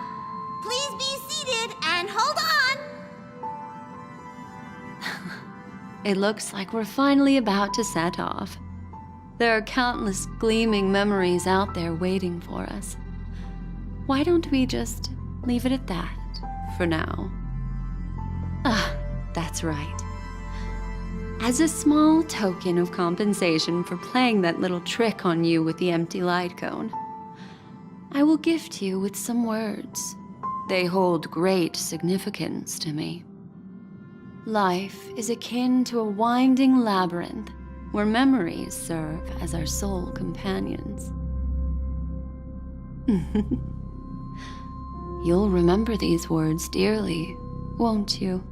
Please be seated and hold on! It looks like we're finally about to set off. There are countless gleaming memories out there waiting for us. Why don't we just leave it at that for now? That's right. As a small token of compensation for playing that little trick on you with the empty light cone, I will gift you with some words. They hold great significance to me. Life is akin to a winding labyrinth where memories serve as our sole companions. You'll remember these words dearly, won't you?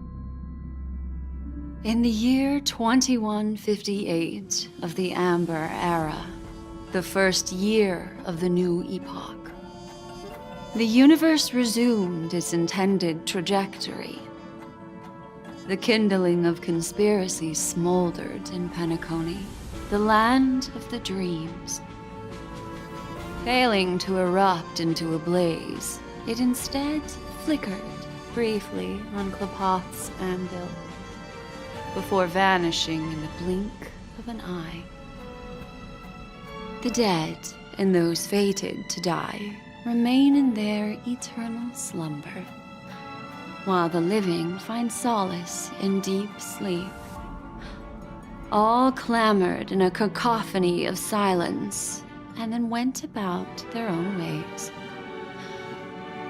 In the year 2158 of the Amber Era, the first year of the new epoch, the universe resumed its intended trajectory. The kindling of conspiracy smoldered in Penacony, the land of the dreams. Failing to erupt into a blaze, it instead flickered briefly on Klapoth's anvil, before vanishing in the blink of an eye. The dead and those fated to die remain in their eternal slumber, while the living find solace in deep sleep. All clamored in a cacophony of silence, and then went about their own ways.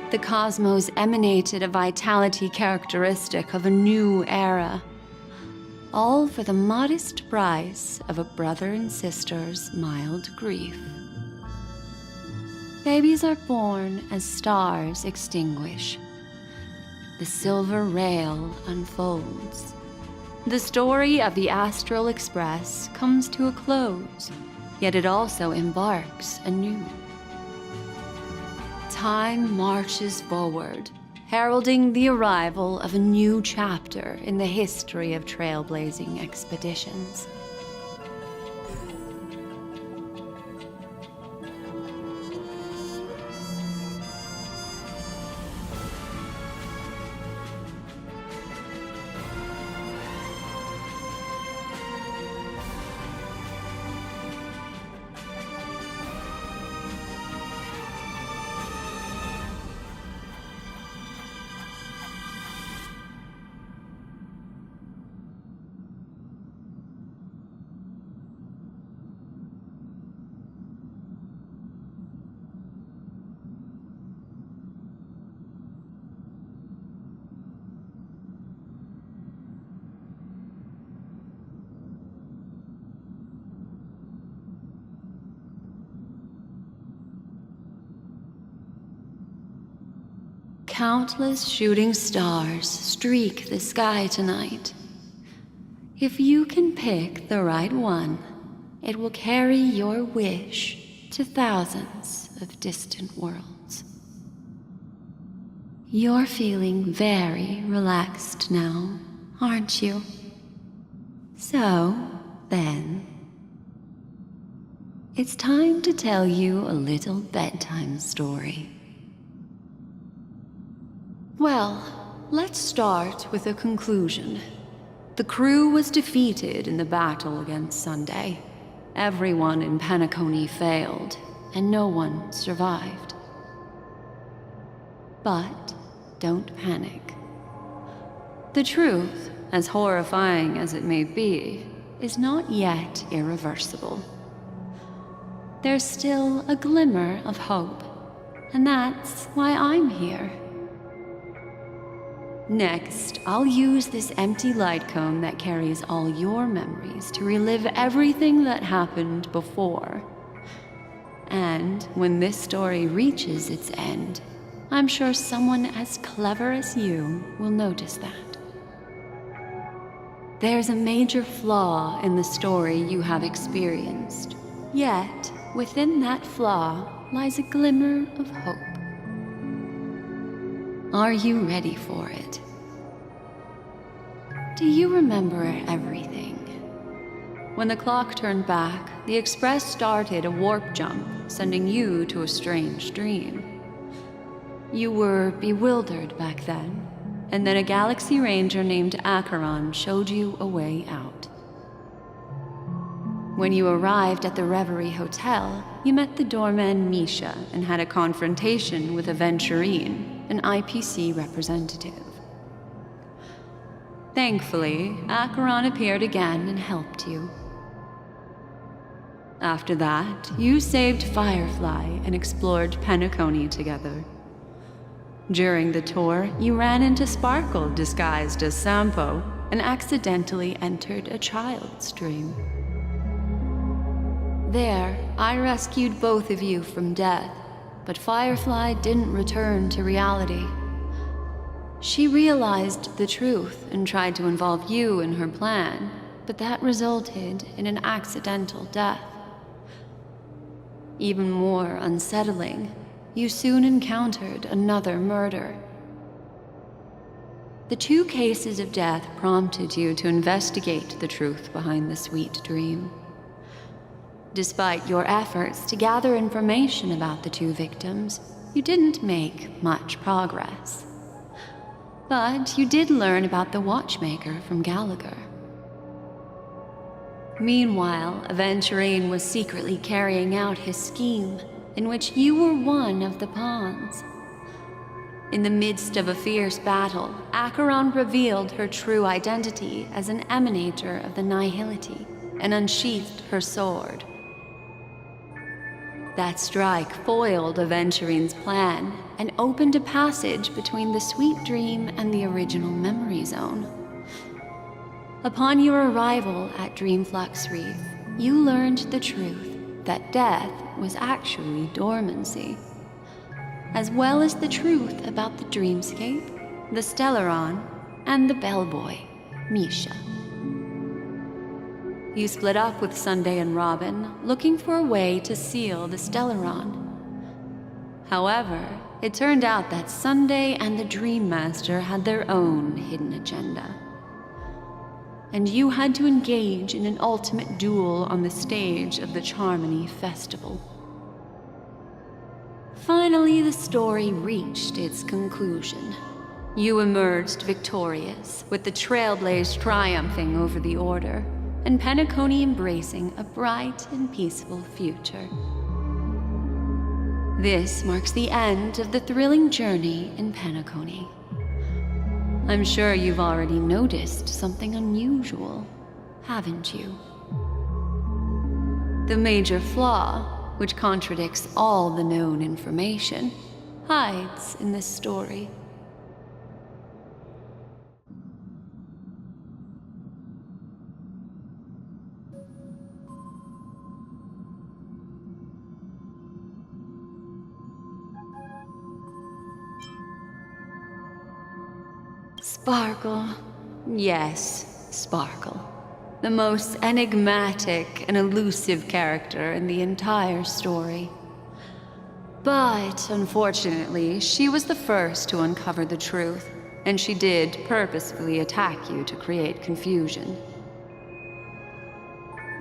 The cosmos emanated a vitality characteristic of a new era, all for the modest price of a brother and sister's mild grief. Babies are born as stars extinguish. The silver rail unfolds. The story of the Astral Express comes to a close, yet it also embarks anew. Time marches forward, heralding the arrival of a new chapter in the history of trailblazing expeditions. Countless shooting stars streak the sky tonight. If you can pick the right one, it will carry your wish to thousands of distant worlds. You're feeling very relaxed now, aren't you? So, then, it's time to tell you a little bedtime story. Well, let's start with a conclusion. The crew was defeated in the battle against Sunday. Everyone in Penacony failed, and no one survived. But don't panic. The truth, as horrifying as it may be, is not yet irreversible. There's still a glimmer of hope, and that's why I'm here. Next, I'll use this empty light cone that carries all your memories to relive everything that happened before. And when this story reaches its end, I'm sure someone as clever as you will notice that. There's a major flaw in the story you have experienced. Yet, within that flaw lies a glimmer of hope. Are you ready for it? Do you remember everything? When the clock turned back, the Express started a warp jump, sending you to a strange dream. You were bewildered back then, and then a Galaxy Ranger named Acheron showed you a way out. When you arrived at the Reverie Hotel, you met the doorman Misha and had a confrontation with Aventurine, an IPC representative. Thankfully, Acheron appeared again and helped you. After that, you saved Firefly and explored Penacony together. During the tour, you ran into Sparkle disguised as Sampo and accidentally entered a child's dream. There, I rescued both of you from death, but Firefly didn't return to reality. She realized the truth and tried to involve you in her plan, but that resulted in an accidental death. Even more unsettling, you soon encountered another murder. The 2 cases of death prompted you to investigate the truth behind the sweet dream. Despite your efforts to gather information about the 2 victims, you didn't make much progress. But you did learn about the watchmaker from Gallagher. Meanwhile, Aventurine was secretly carrying out his scheme, in which you were one of the pawns. In the midst of a fierce battle, Acheron revealed her true identity as an emanator of the Nihility and unsheathed her sword. That strike foiled Aventurine's plan and opened a passage between the sweet dream and the original memory zone. Upon your arrival at Dreamflux Reef, you learned the truth that death was actually dormancy, as well as the truth about the dreamscape, the Stellaron, and the bellboy, Misha. You split up with Sunday and Robin, looking for a way to seal the Stellaron. However, it turned out that Sunday and the Dream Master had their own hidden agenda. And you had to engage in an ultimate duel on the stage of the Charmony Festival. Finally, the story reached its conclusion. You emerged victorious, with the Trailblaze triumphing over the Order, and Penacony embracing a bright and peaceful future. This marks the end of the thrilling journey in Penacony. I'm sure you've already noticed something unusual, haven't you? The major flaw, which contradicts all the known information, hides in this story. Sparkle. Yes, Sparkle. The most enigmatic and elusive character in the entire story. But, unfortunately, she was the first to uncover the truth, and she did purposefully attack you to create confusion.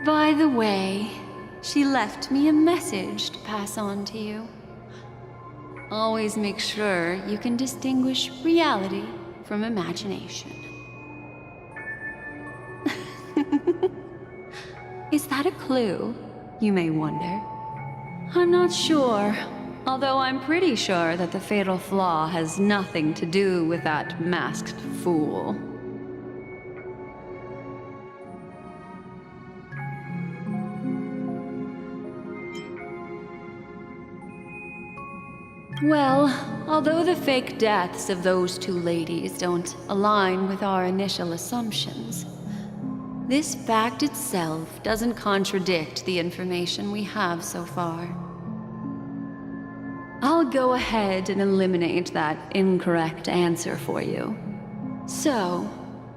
By the way, she left me a message to pass on to you. Always make sure you can distinguish reality from imagination. Is that a clue, you may wonder? I'm not sure, although I'm pretty sure that the fatal flaw has nothing to do with that masked fool. Well, although the fake deaths of those 2 ladies don't align with our initial assumptions, this fact itself doesn't contradict the information we have so far. I'll go ahead and eliminate that incorrect answer for you. So,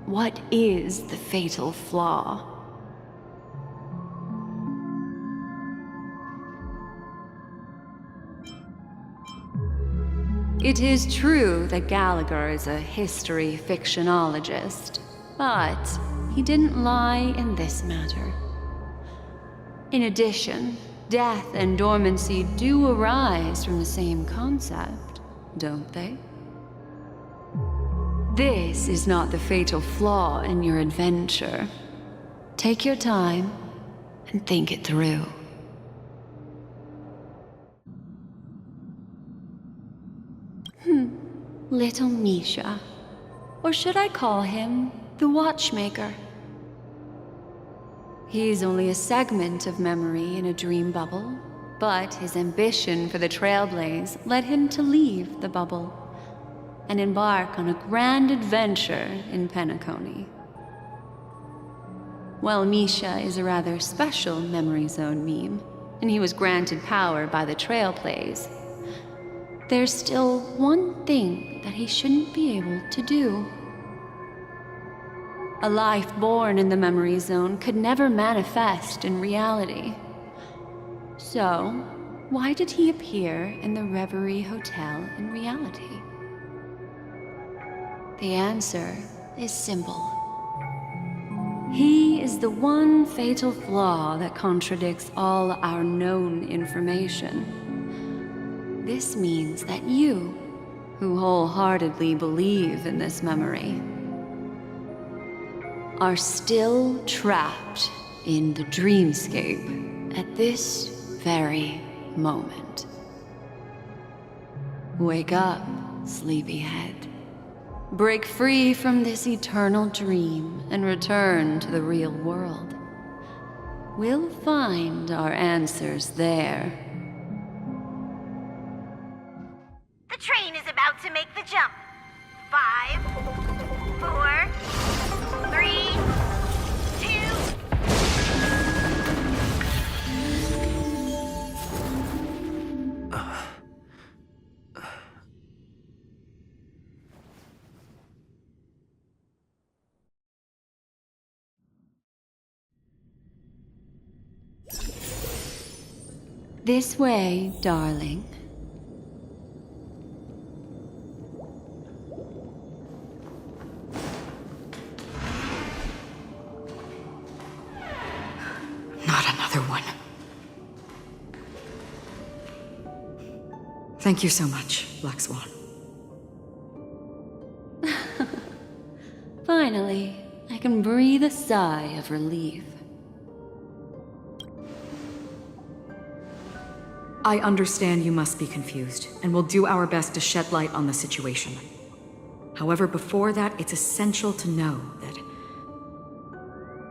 what is the fatal flaw? It is true that Gallagher is a history fictionologist, but he didn't lie in this matter. In addition, death and dormancy do arise from the same concept, don't they? This is not the fatal flaw in your adventure. Take your time and think it through. Little Misha. Or should I call him the Watchmaker? He's only a segment of memory in a dream bubble, but his ambition for the Trailblaze led him to leave the bubble and embark on a grand adventure in Penacony. While Misha is a rather special Memory Zone meme, and he was granted power by the Trailblaze, there's still one thing that he shouldn't be able to do. A life born in the Memory Zone could never manifest in reality. So, why did he appear in the Reverie Hotel in reality? The answer is simple. He is the one fatal flaw that contradicts all our known information. This means that you, who wholeheartedly believe in this memory, are still trapped in the dreamscape at this very moment. Wake up, sleepyhead. Break free from this eternal dream and return to the real world. We'll find our answers there. The train is about to make the jump. 5, 4, 3, 2. This way, darling. Not another one. Thank you so much, Black Swan. Finally, I can breathe a sigh of relief. I understand you must be confused, and will do our best to shed light on the situation. However, before that, it's essential to know that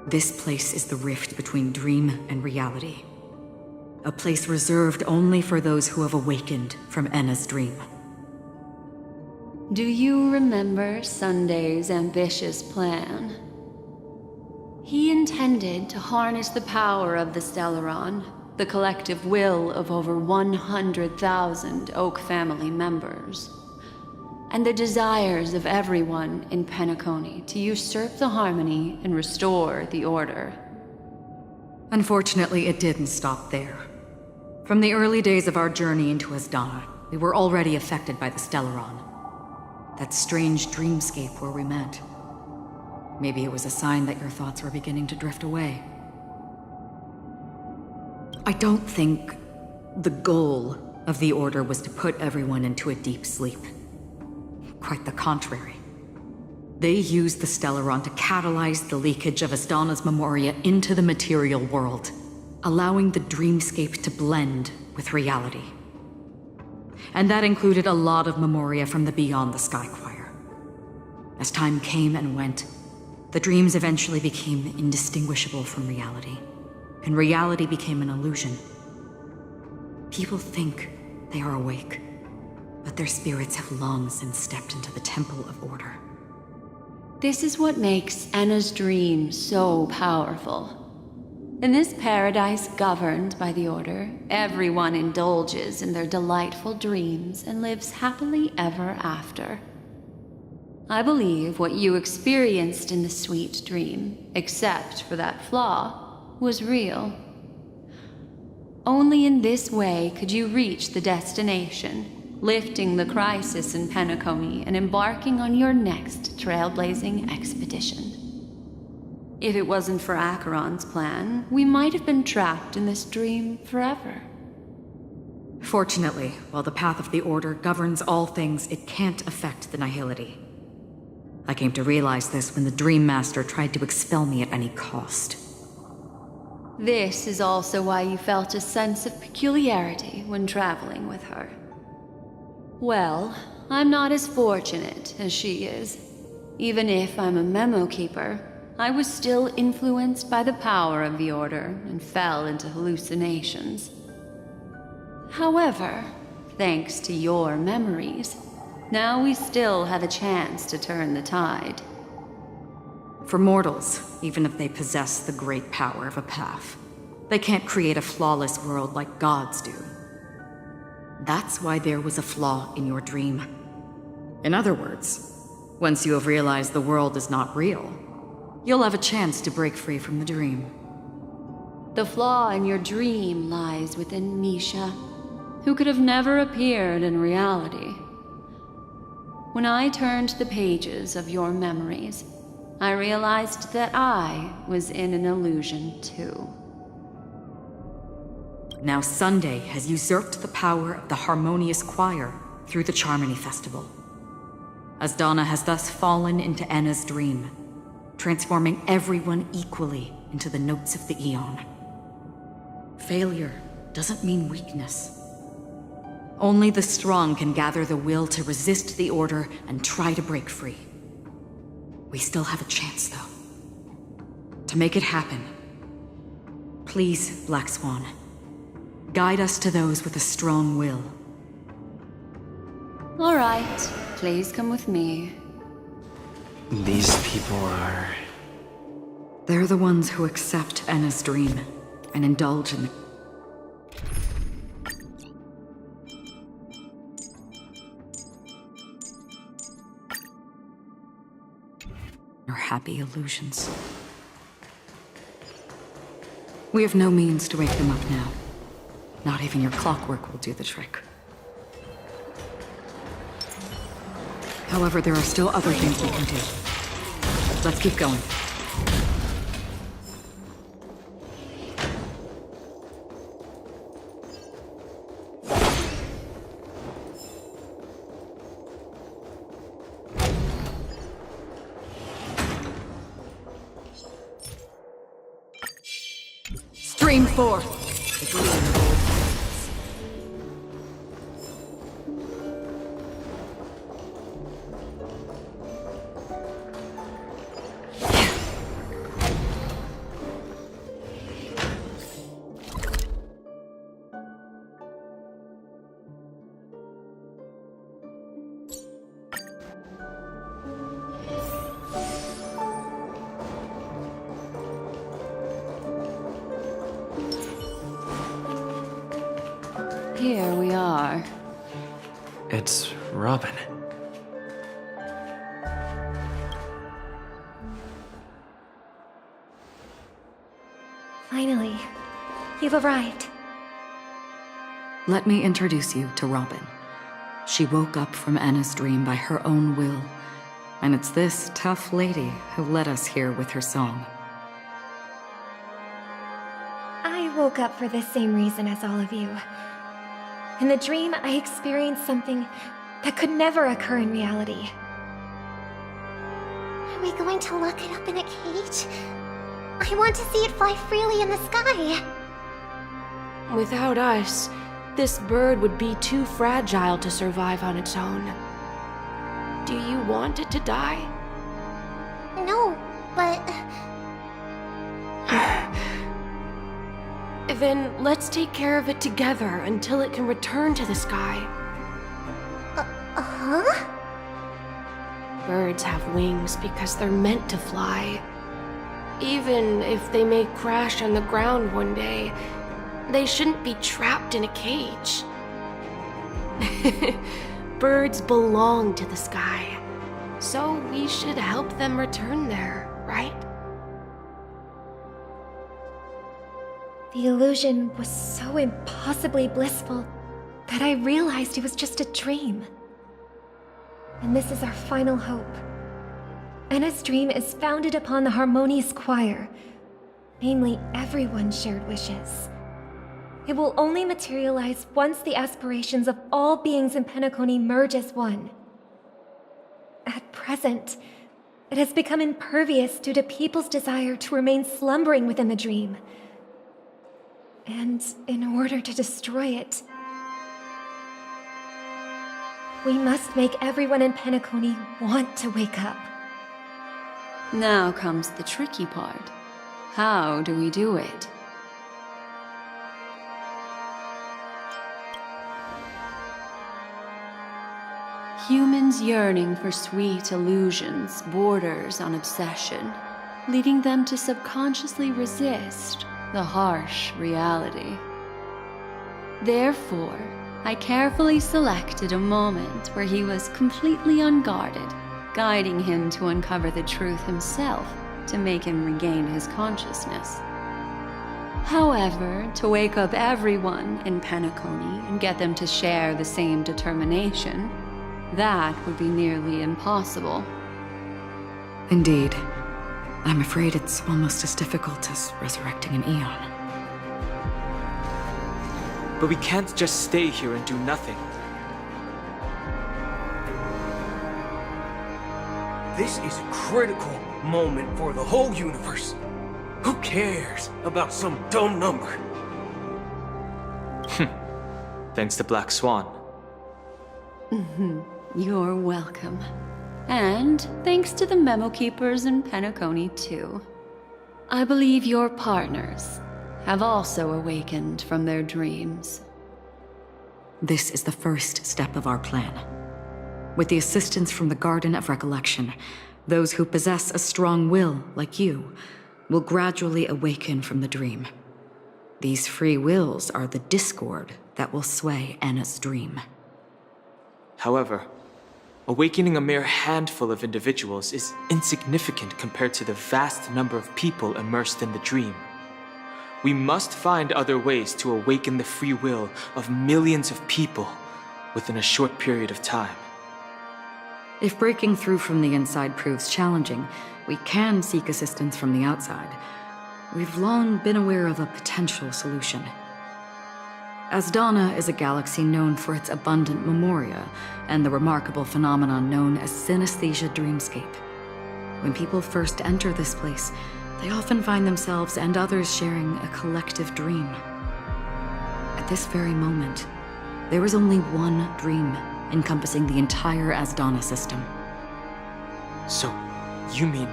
this place is the rift between dream and reality. A place reserved only for those who have awakened from Enna's dream. Do you remember Sunday's ambitious plan? He intended to harness the power of the Stellaron, the collective will of over 100,000 Oak family members, and the desires of everyone in Penacony to usurp the harmony and restore the order. Unfortunately, it didn't stop there. From the early days of our journey into Asdana, we were already affected by the Stellaron. That strange dreamscape where we met. Maybe it was a sign that your thoughts were beginning to drift away. I don't think the goal of the Order was to put everyone into a deep sleep. Quite the contrary. They used the Stellaron to catalyze the leakage of Asdana's memoria into the material world, allowing the dreamscape to blend with reality. And that included a lot of memoria from the Beyond the Sky Choir. As time came and went, the dreams eventually became indistinguishable from reality, and reality became an illusion. People think they are awake, but their spirits have long since stepped into the Temple of Order. This is what makes Enna's dream so powerful. In this paradise governed by the Order, everyone indulges in their delightful dreams and lives happily ever after. I believe what you experienced in the sweet dream, except for that flaw, was real. Only in this way could you reach the destination, lifting the crisis in Penacony and embarking on your next trailblazing expedition. If it wasn't for Acheron's plan, we might have been trapped in this dream forever. Fortunately, while the path of the Order governs all things, it can't affect the Nihility. I came to realize this when the Dream Master tried to expel me at any cost. This is also why you felt a sense of peculiarity when traveling with her. Well, I'm not as fortunate as she is. Even if I'm a memo keeper, I was still influenced by the power of the Order and fell into hallucinations. However, thanks to your memories, now we still have a chance to turn the tide. For mortals, even if they possess the great power of a path, they can't create a flawless world like gods do. That's why there was a flaw in your dream. In other words, once you have realized the world is not real, you'll have a chance to break free from the dream. The flaw in your dream lies within Misha, who could have never appeared in reality. When I turned the pages of your memories, I realized that I was in an illusion too. Now Sunday has usurped the power of the Harmonious Choir through the Charmony Festival. Asdana has thus fallen into Enna's dream, transforming everyone equally into the notes of the Aeon. Failure doesn't mean weakness. Only the strong can gather the will to resist the Order and try to break free. We still have a chance, though. To make it happen, please, Black Swan, guide us to those with a strong will. All right, please come with me. These people are... They're the ones who accept Enna's dream and indulge in the... Or happy illusions. We have no means to wake them up now. Not even your clockwork will do the trick. However, there are still other things we can do. Let's keep going. Stream forth! Here we are. It's Robin. Finally, you've arrived. Let me introduce you to Robin. She woke up from Enna's dream by her own will, and it's this tough lady who led us here with her song. I woke up for the same reason as all of you. In the dream, I experienced something that could never occur in reality. Are we going to lock it up in a cage? I want to see it fly freely in the sky. Without us, this bird would be too fragile to survive on its own. Do you want it to die? No, but... Then let's take care of it together until it can return to the sky. Huh? Birds have wings because they're meant to fly. Even if they may crash on the ground one day, they shouldn't be trapped in a cage. Birds belong to the sky, so we should help them return there, right? The illusion was so impossibly blissful that I realized it was just a dream. And this is our final hope. Enna's dream is founded upon the harmonious choir, namely everyone's shared wishes. It will only materialize once the aspirations of all beings in Penacony merge as one. At present, it has become impervious due to people's desire to remain slumbering within the dream. And in order to destroy it, we must make everyone in Penacony want to wake up. Now comes the tricky part. How do we do it? Humans yearning for sweet illusions borders on obsession, leading them to subconsciously resist the harsh reality. Therefore, I carefully selected a moment where he was completely unguarded, guiding him to uncover the truth himself to make him regain his consciousness. However, to wake up everyone in Penacony and get them to share the same determination, that would be nearly impossible. Indeed. I'm afraid it's almost as difficult as resurrecting an Eon. But we can't just stay here and do nothing. This is a critical moment for the whole universe. Who cares about some dumb number? Thanks to Black Swan. You're welcome. And thanks to the memo keepers in Penacony, too. I believe your partners have also awakened from their dreams. This is the first step of our plan. With the assistance from the Garden of Recollection, those who possess a strong will, like you, will gradually awaken from the dream. These free wills are the discord that will sway Enna's dream. However, awakening a mere handful of individuals is insignificant compared to the vast number of people immersed in the dream. We must find other ways to awaken the free will of millions of people within a short period of time. If breaking through from the inside proves challenging, we can seek assistance from the outside. We've long been aware of a potential solution. Asdana is a galaxy known for its abundant memoria and the remarkable phenomenon known as synesthesia dreamscape. When people first enter this place, they often find themselves and others sharing a collective dream. At this very moment, there is only one dream encompassing the entire Asdana system. So, you mean,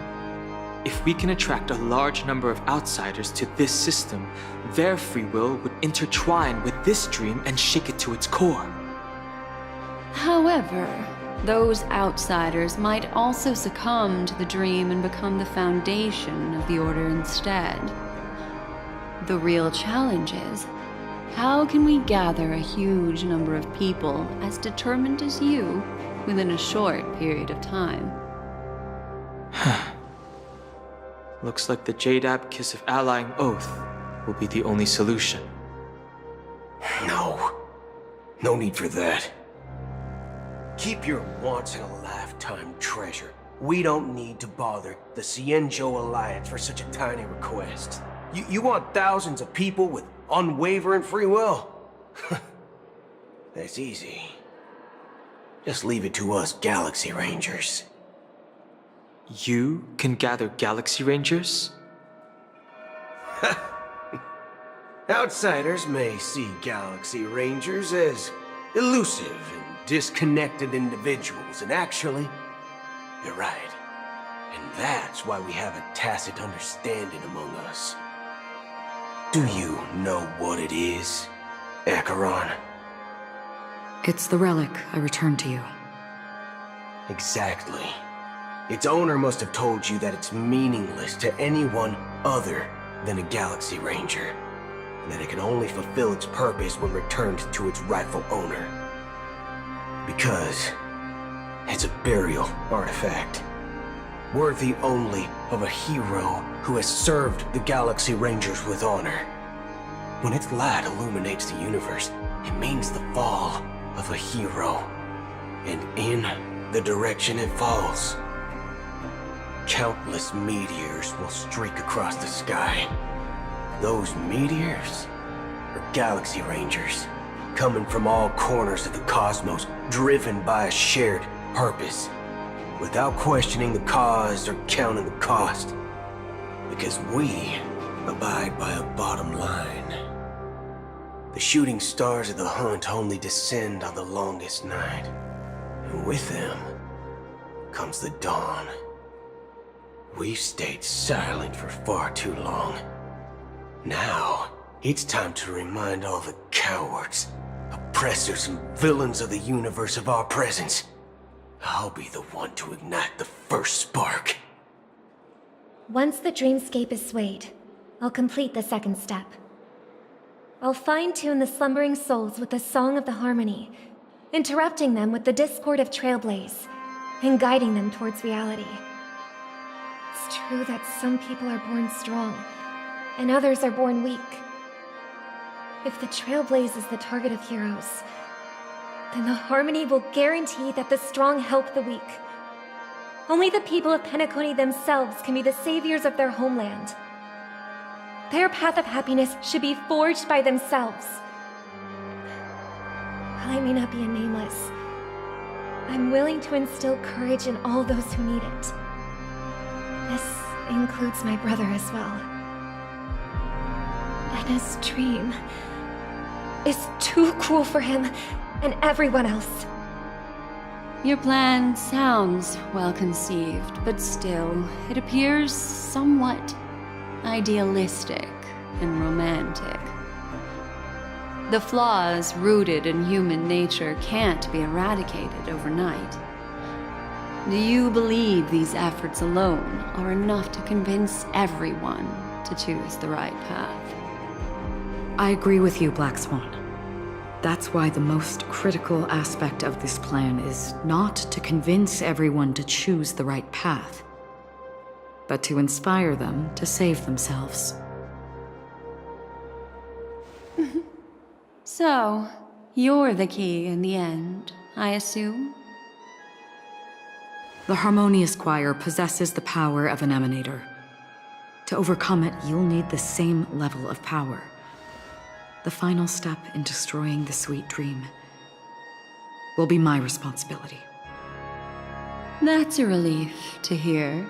if we can attract a large number of outsiders to this system, their free will would intertwine with this dream and shake it to its core? However, those outsiders might also succumb to the dream and become the foundation of the Order instead. The real challenge is, how can we gather a huge number of people as determined as you within a short period of time? Looks like the Jadab Kiss of Allying Oath will be the only solution. No need for that. Keep your once-in-a-lifetime treasure. We don't need to bother the Cienjo Alliance for such a tiny request. You want thousands of people with unwavering free will? That's easy. Just leave it to us Galaxy Rangers. You can gather Galaxy Rangers? Outsiders may see Galaxy Rangers as elusive and disconnected individuals, and actually, they're right. And that's why we have a tacit understanding among us. Do you know what it is, Acheron? It's the relic I returned to you. Exactly. Its owner must have told you that it's meaningless to anyone other than a Galaxy Ranger, and that it can only fulfill its purpose when returned to its rightful owner. Because it's a burial artifact, worthy only of a hero who has served the Galaxy Rangers with honor. When its light illuminates the universe, it means the fall of a hero. And in the direction it falls, countless meteors will streak across the sky. Those meteors are Galaxy Rangers, coming from all corners of the cosmos, driven by a shared purpose, without questioning the cause or counting the cost. Because we abide by a bottom line. The shooting stars of the hunt only descend on the longest night, and with them comes the dawn. We've stayed silent for far too long. Now, it's time to remind all the cowards, oppressors, and villains of the universe of our presence. I'll be the one to ignite the first spark. Once the dreamscape is swayed, I'll complete the second step. I'll fine-tune the slumbering souls with the Song of the Harmony, interrupting them with the discord of Trailblaze, and guiding them towards reality. It's true that some people are born strong, and others are born weak. If the Trailblaze is the target of heroes, then the Harmony will guarantee that the strong help the weak. Only the people of Penacony themselves can be the saviors of their homeland. Their path of happiness should be forged by themselves. While I may not be a nameless, I'm willing to instill courage in all those who need it. This includes my brother as well. And his dream is too cruel for him and everyone else. Your plan sounds well conceived, but still, it appears somewhat idealistic and romantic. The flaws rooted in human nature can't be eradicated overnight. Do you believe these efforts alone are enough to convince everyone to choose the right path? I agree with you, Black Swan. That's why the most critical aspect of this plan is not to convince everyone to choose the right path, but to inspire them to save themselves. So, you're the key in the end, I assume? The Harmonious Choir possesses the power of an emanator. To overcome it, you'll need the same level of power. The final step in destroying the sweet dream will be my responsibility. That's a relief to hear.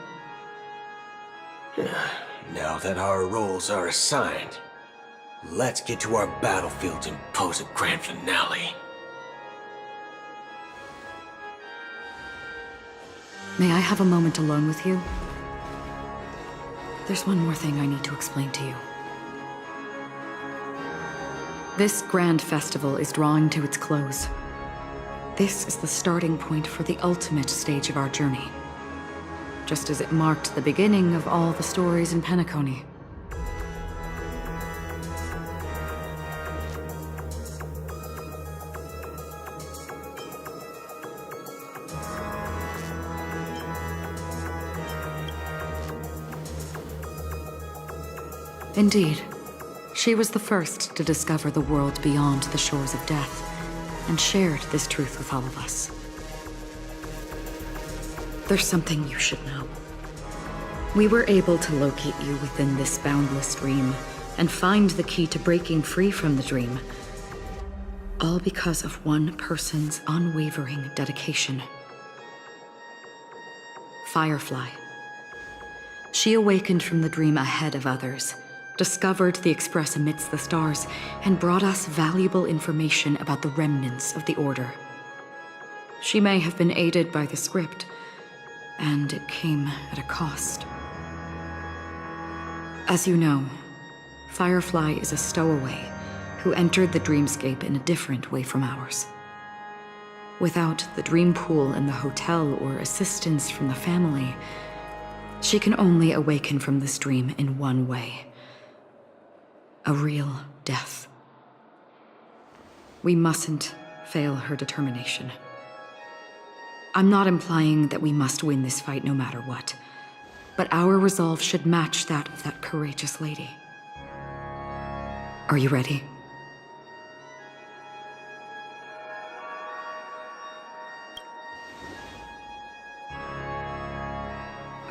Now that our roles are assigned, let's get to our battlefield and pose a grand finale. May I have a moment alone with you? There's one more thing I need to explain to you. This grand festival is drawing to its close. This is the starting point for the ultimate stage of our journey, just as it marked the beginning of all the stories in Penacony. Indeed, she was the first to discover the world beyond the shores of death, and shared this truth with all of us. There's something you should know. We were able to locate you within this boundless dream, and find the key to breaking free from the dream, all because of one person's unwavering dedication. Firefly. She awakened from the dream ahead of others, discovered the Express amidst the stars, and brought us valuable information about the remnants of the Order. She may have been aided by the script, and it came at a cost. As you know, Firefly is a stowaway who entered the dreamscape in a different way from ours. Without the dream pool in the hotel or assistance from the family, she can only awaken from this dream in one way. A real death. We mustn't fail her determination. I'm not implying that we must win this fight no matter what, but our resolve should match that of that courageous lady. Are you ready?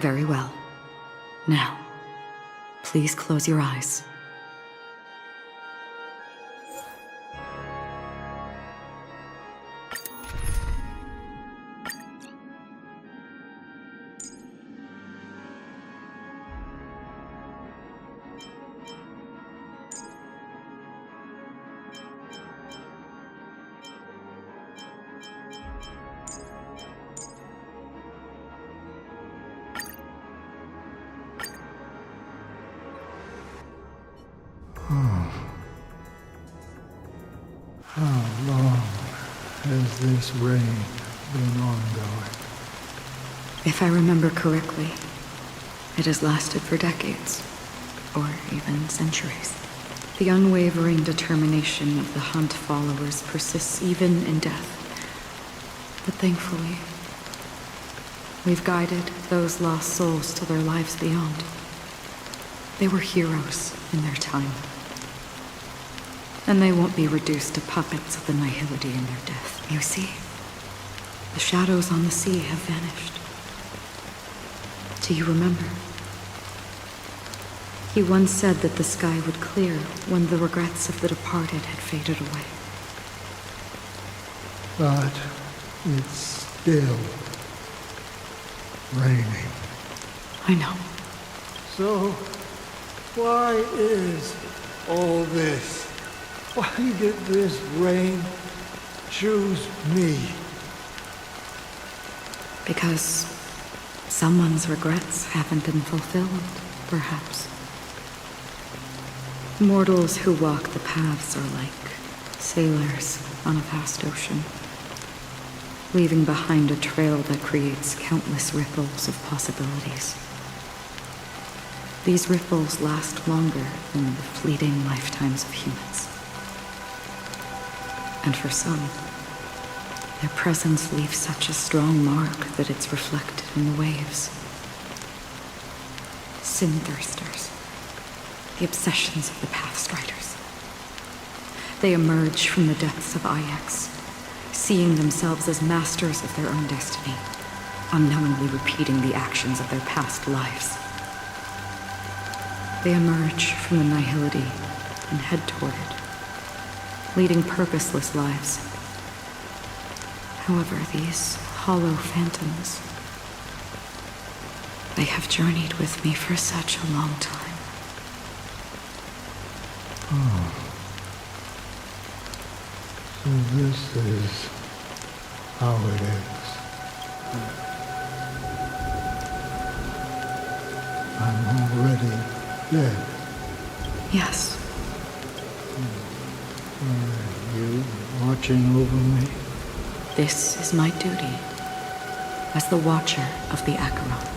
Very well. Now, please close your eyes. How long has this reign been ongoing? If I remember correctly, it has lasted for decades, or even centuries. The unwavering determination of the Hunt followers persists even in death. But thankfully, we've guided those lost souls to their lives beyond. They were heroes in their time. And they won't be reduced to puppets of the nihility in their death. You see, the shadows on the sea have vanished. Do you remember? He once said that the sky would clear when the regrets of the departed had faded away. But it's still raining. I know. So, why is all this? Why did this rain choose me? Because someone's regrets haven't been fulfilled, perhaps. Mortals who walk the paths are like sailors on a vast ocean, leaving behind a trail that creates countless ripples of possibilities. These ripples last longer than the fleeting lifetimes of humans. And for some, their presence leaves such a strong mark that it's reflected in the waves. Sin-thirsters, the obsessions of the Pathstriders. They emerge from the depths of Ix, seeing themselves as masters of their own destiny, unknowingly repeating the actions of their past lives. They emerge from the nihility and head toward it, leading purposeless lives. However, these hollow phantoms, they have journeyed with me for such a long time. Oh. So this is how it is. I'm already dead. Yes. Are you watching over me? This is my duty as the Watcher of the Acheron.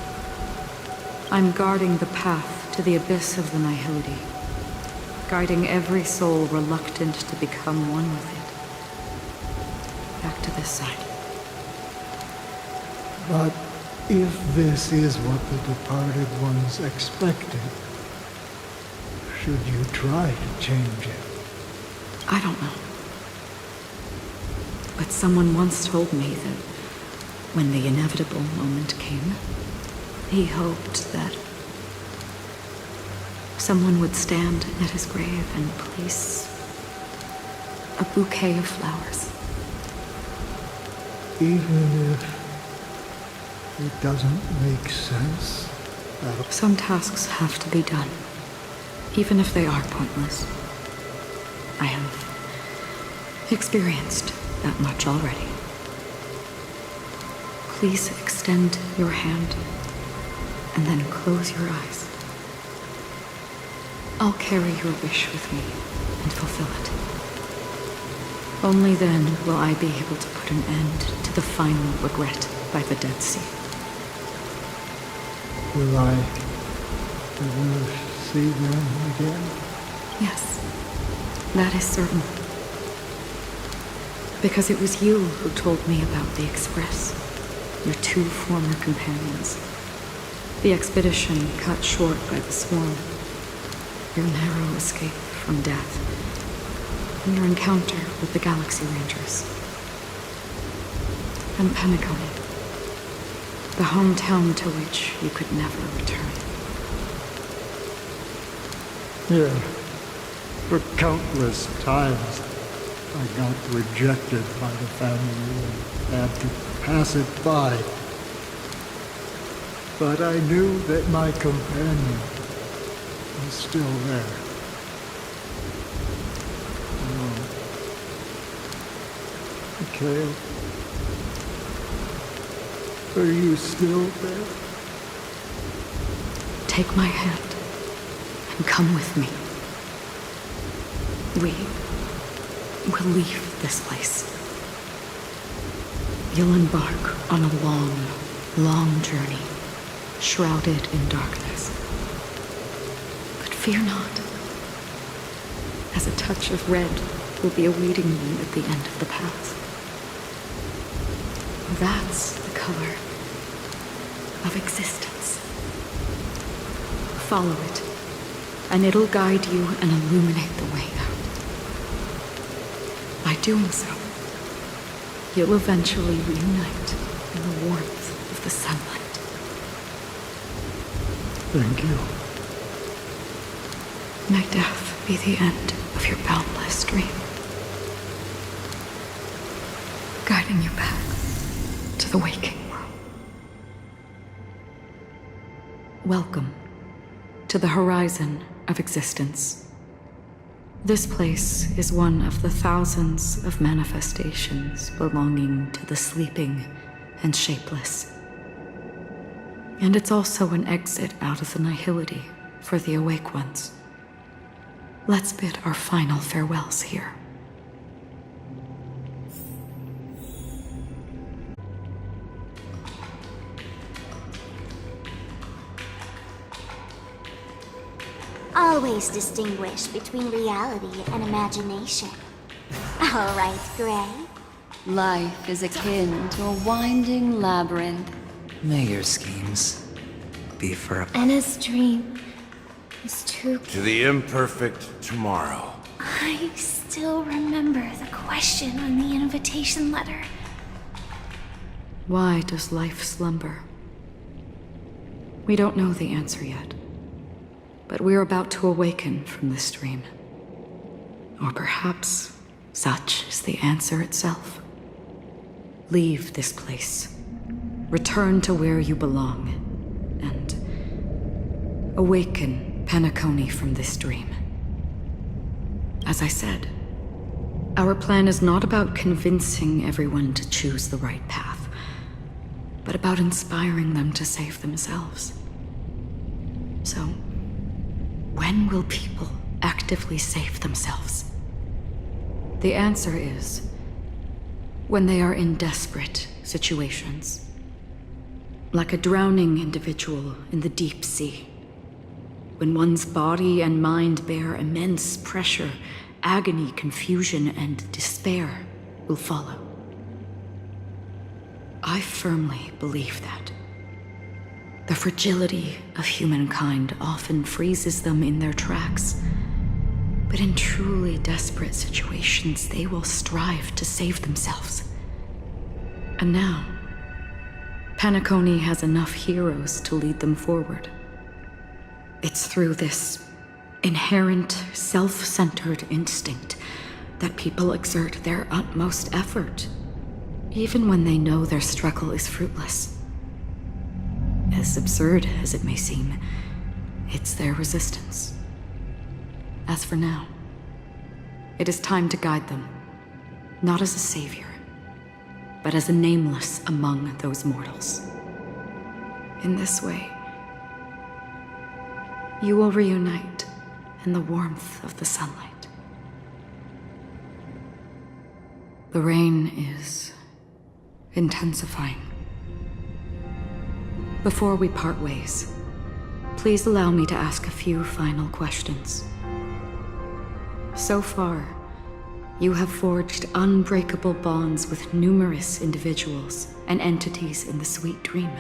I'm guarding the path to the abyss of the nihility, guiding every soul reluctant to become one with it. Back to this side. But if this is what the departed ones expected, should you try to change it? I don't know. But someone once told me that when the inevitable moment came, he hoped that someone would stand at his grave and place a bouquet of flowers. Even if it doesn't make sense? Some tasks have to be done, even if they are pointless. I have experienced that much already. Please extend your hand and then close your eyes. I'll carry your wish with me and fulfill it. Only then will I be able to put an end to the final regret by the Dead Sea. Will I ever see them again? Yes, that is certain. Because it was you who told me about the Express, your 2 former companions. The expedition cut short by the swarm, your narrow escape from death, and your encounter with the Galaxy Rangers. And Penacony, the hometown to which you could never return. Yeah. For countless times, I got rejected by the family and had to pass it by. But I knew that my companion was still there. Oh. Mikhail, are you still there? Take my hand and come with me. We will leave this place. You'll embark on a long, long journey, shrouded in darkness. But fear not, as a touch of red will be awaiting you at the end of the path. That's the color of existence. Follow it, and it'll guide you and illuminate the way out. By doing so, you'll eventually reunite in the warmth of the sunlight. Thank you. May death be the end of your boundless dream, guiding you back to the waking world. Welcome to the horizon of existence. This place is one of the thousands of manifestations belonging to the sleeping and shapeless. And it's also an exit out of the nihility for the awake ones. Let's bid our final farewells here. Always distinguish between reality and imagination. All right, Gray. Life is akin to a winding labyrinth. May your schemes be for a... Anna's dream is too... To the imperfect tomorrow. I still remember the question on the invitation letter. Why does life slumber? We don't know the answer yet. But we're about to awaken from this dream. Or perhaps such is the answer itself. Leave this place. Return to where you belong. And awaken Penacony from this dream. As I said, our plan is not about convincing everyone to choose the right path, but about inspiring them to save themselves. So, when will people actively save themselves? The answer is when they are in desperate situations. Like a drowning individual in the deep sea. When one's body and mind bear immense pressure, agony, confusion, and despair will follow. I firmly believe that. The fragility of humankind often freezes them in their tracks. But in truly desperate situations, they will strive to save themselves. And now, Penacony has enough heroes to lead them forward. It's through this inherent, self-centered instinct that people exert their utmost effort, even when they know their struggle is fruitless. As absurd as it may seem, it's their resistance. As for now, it is time to guide them, not as a savior, but as a nameless among those mortals. In this way, you will reunite in the warmth of the sunlight. The rain is intensifying. Before we part ways, please allow me to ask a few final questions. So far, you have forged unbreakable bonds with numerous individuals and entities in the Sweet Dream.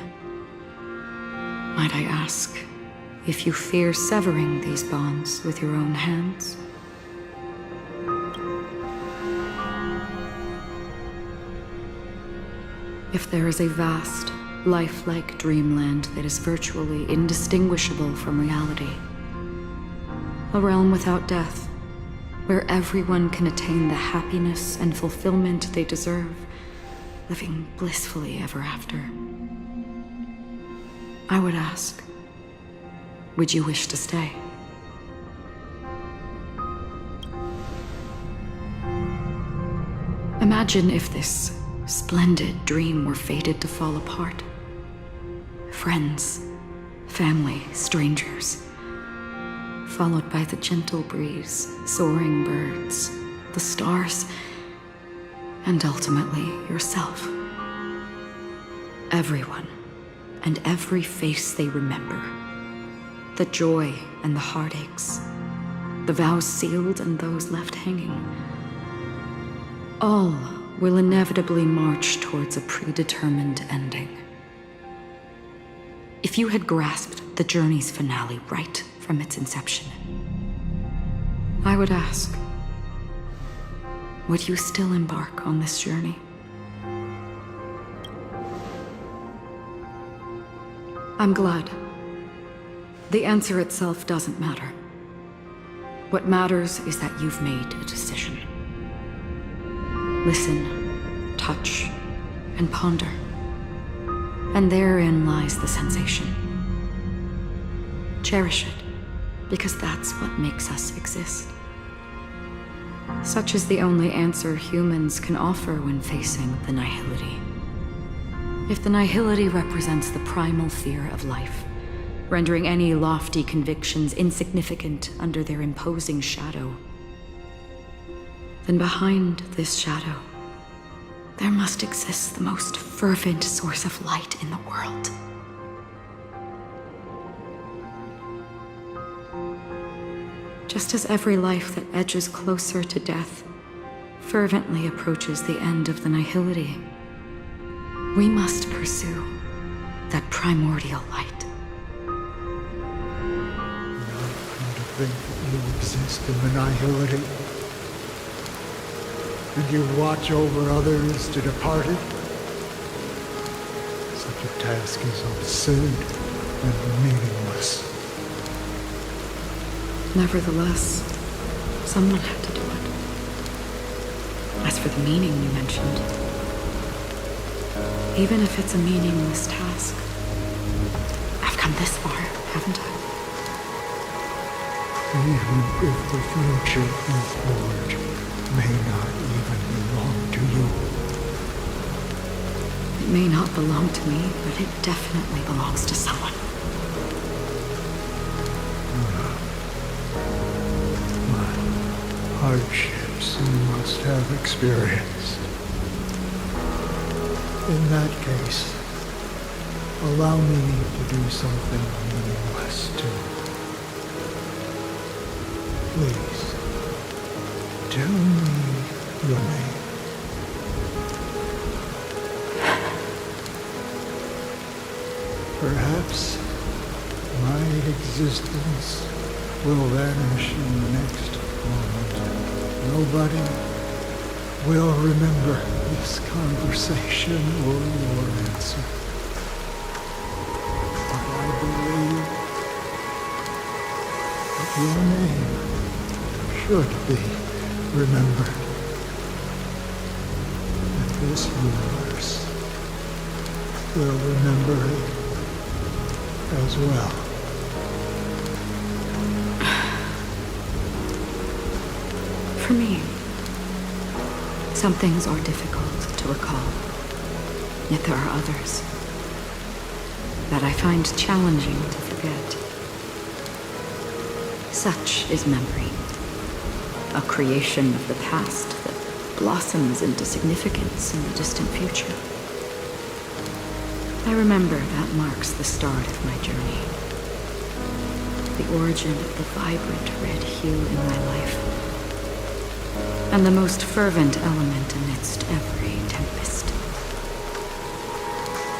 Might I ask if you fear severing these bonds with your own hands? If there is a vast, lifelike dreamland that is virtually indistinguishable from reality, a realm without death, where everyone can attain the happiness and fulfillment they deserve, living blissfully ever after, I would ask, would you wish to stay? Imagine if this splendid dream were fated to fall apart. Friends, family, strangers, followed by the gentle breeze, soaring birds, the stars, and ultimately yourself. Everyone, and every face they remember. The joy and the heartaches, the vows sealed and those left hanging. All will inevitably march towards a predetermined ending. If you had grasped the journey's finale right from its inception, I would ask, would you still embark on this journey? I'm glad. The answer itself doesn't matter. What matters is that you've made a decision. Listen, touch, and ponder. And therein lies the sensation. Cherish it, because that's what makes us exist. Such is the only answer humans can offer when facing the nihility. If the nihility represents the primal fear of life, rendering any lofty convictions insignificant under their imposing shadow, then behind this shadow, there must exist the most fervent source of light in the world. Just as every life that edges closer to death fervently approaches the end of the nihility, we must pursue that primordial light. To think that you exist in the nihility, and you watch over others to depart it. Such a task is absurd and meaningless. Nevertheless, someone had to do it. As for the meaning you mentioned, even if it's a meaningless task, I've come this far, haven't I? Even if the future you forge may not even belong to you. It may not belong to me, but it definitely belongs to someone. Hardships you must have experienced. In that case, allow me to do something meaningless too. Please, tell me your name. Perhaps my existence will vanish in the next moment. Nobody will remember this conversation or your answer. But I believe that your name should be remembered. And this universe will remember it as well. For me, some things are difficult to recall, yet there are others that I find challenging to forget. Such is memory, a creation of the past that blossoms into significance in the distant future. I remember that marks the start of my journey. The origin of the vibrant red hue in my life. And the most fervent element amidst every tempest.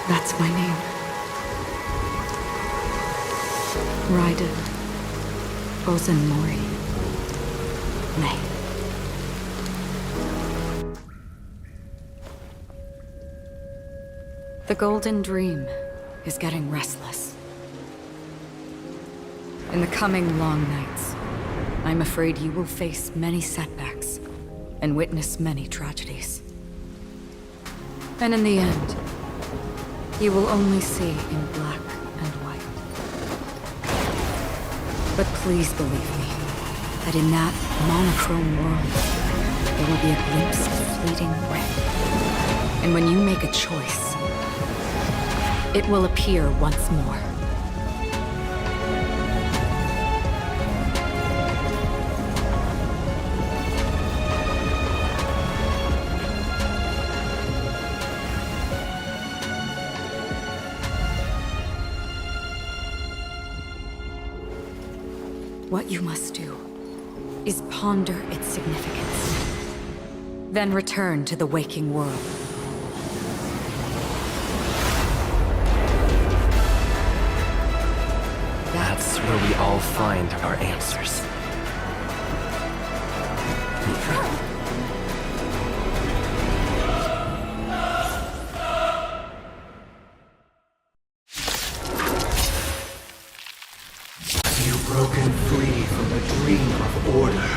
That's my name. Raiden Ozenmori May. The Golden Dream is getting restless. In the coming long nights, I'm afraid you will face many setbacks and witness many tragedies. And in the end, you will only see in black and white. But please believe me, that in that monochrome world, there will be a glimpse of fleeting red. And when you make a choice, it will appear once more. What you must do is ponder its significance, then return to the waking world. That's where we all find our answers. You've broken free from the dream of order.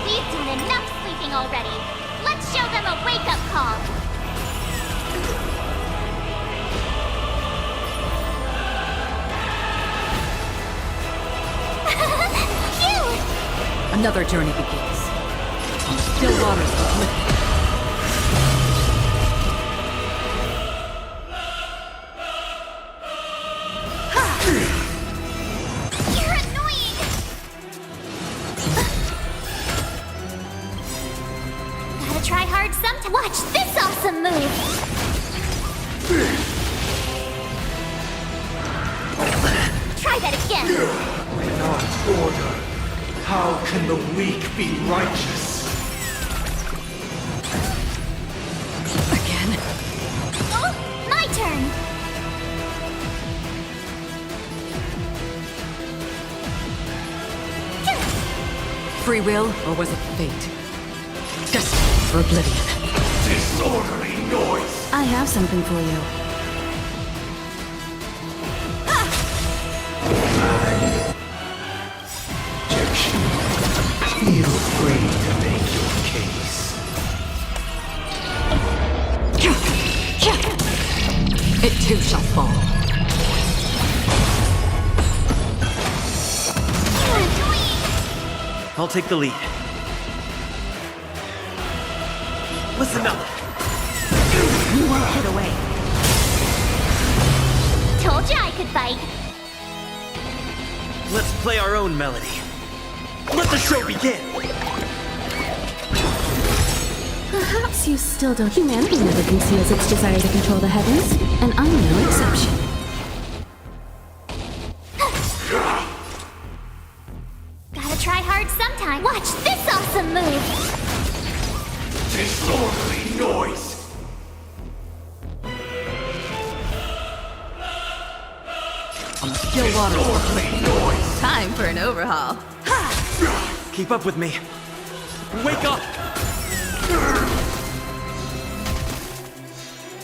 We've done enough sleeping already. Let's show them a wake-up call. Another journey begins. On still waters of liquid. You're annoying! Gotta try hard sometime. Watch this awesome move! Try that again! Without order, how can the weak be righteous? Again? Oh, my turn! Free will, or was it fate? Destined for oblivion. Disorderly noise! I have something for you. Feel free to make your case. It too shall fall. I'll take the lead. Listen up! You won't get away. Told you I could fight. Let's play our own melody. Let the show begin! Perhaps you still don't. Humanity never conceals its desire to control the heavens, and I'm no exception. Gotta try hard sometime. Watch this awesome move! Disorderly noise! On the still waters of liquid. Time for an overhaul. Keep up with me. Wake up!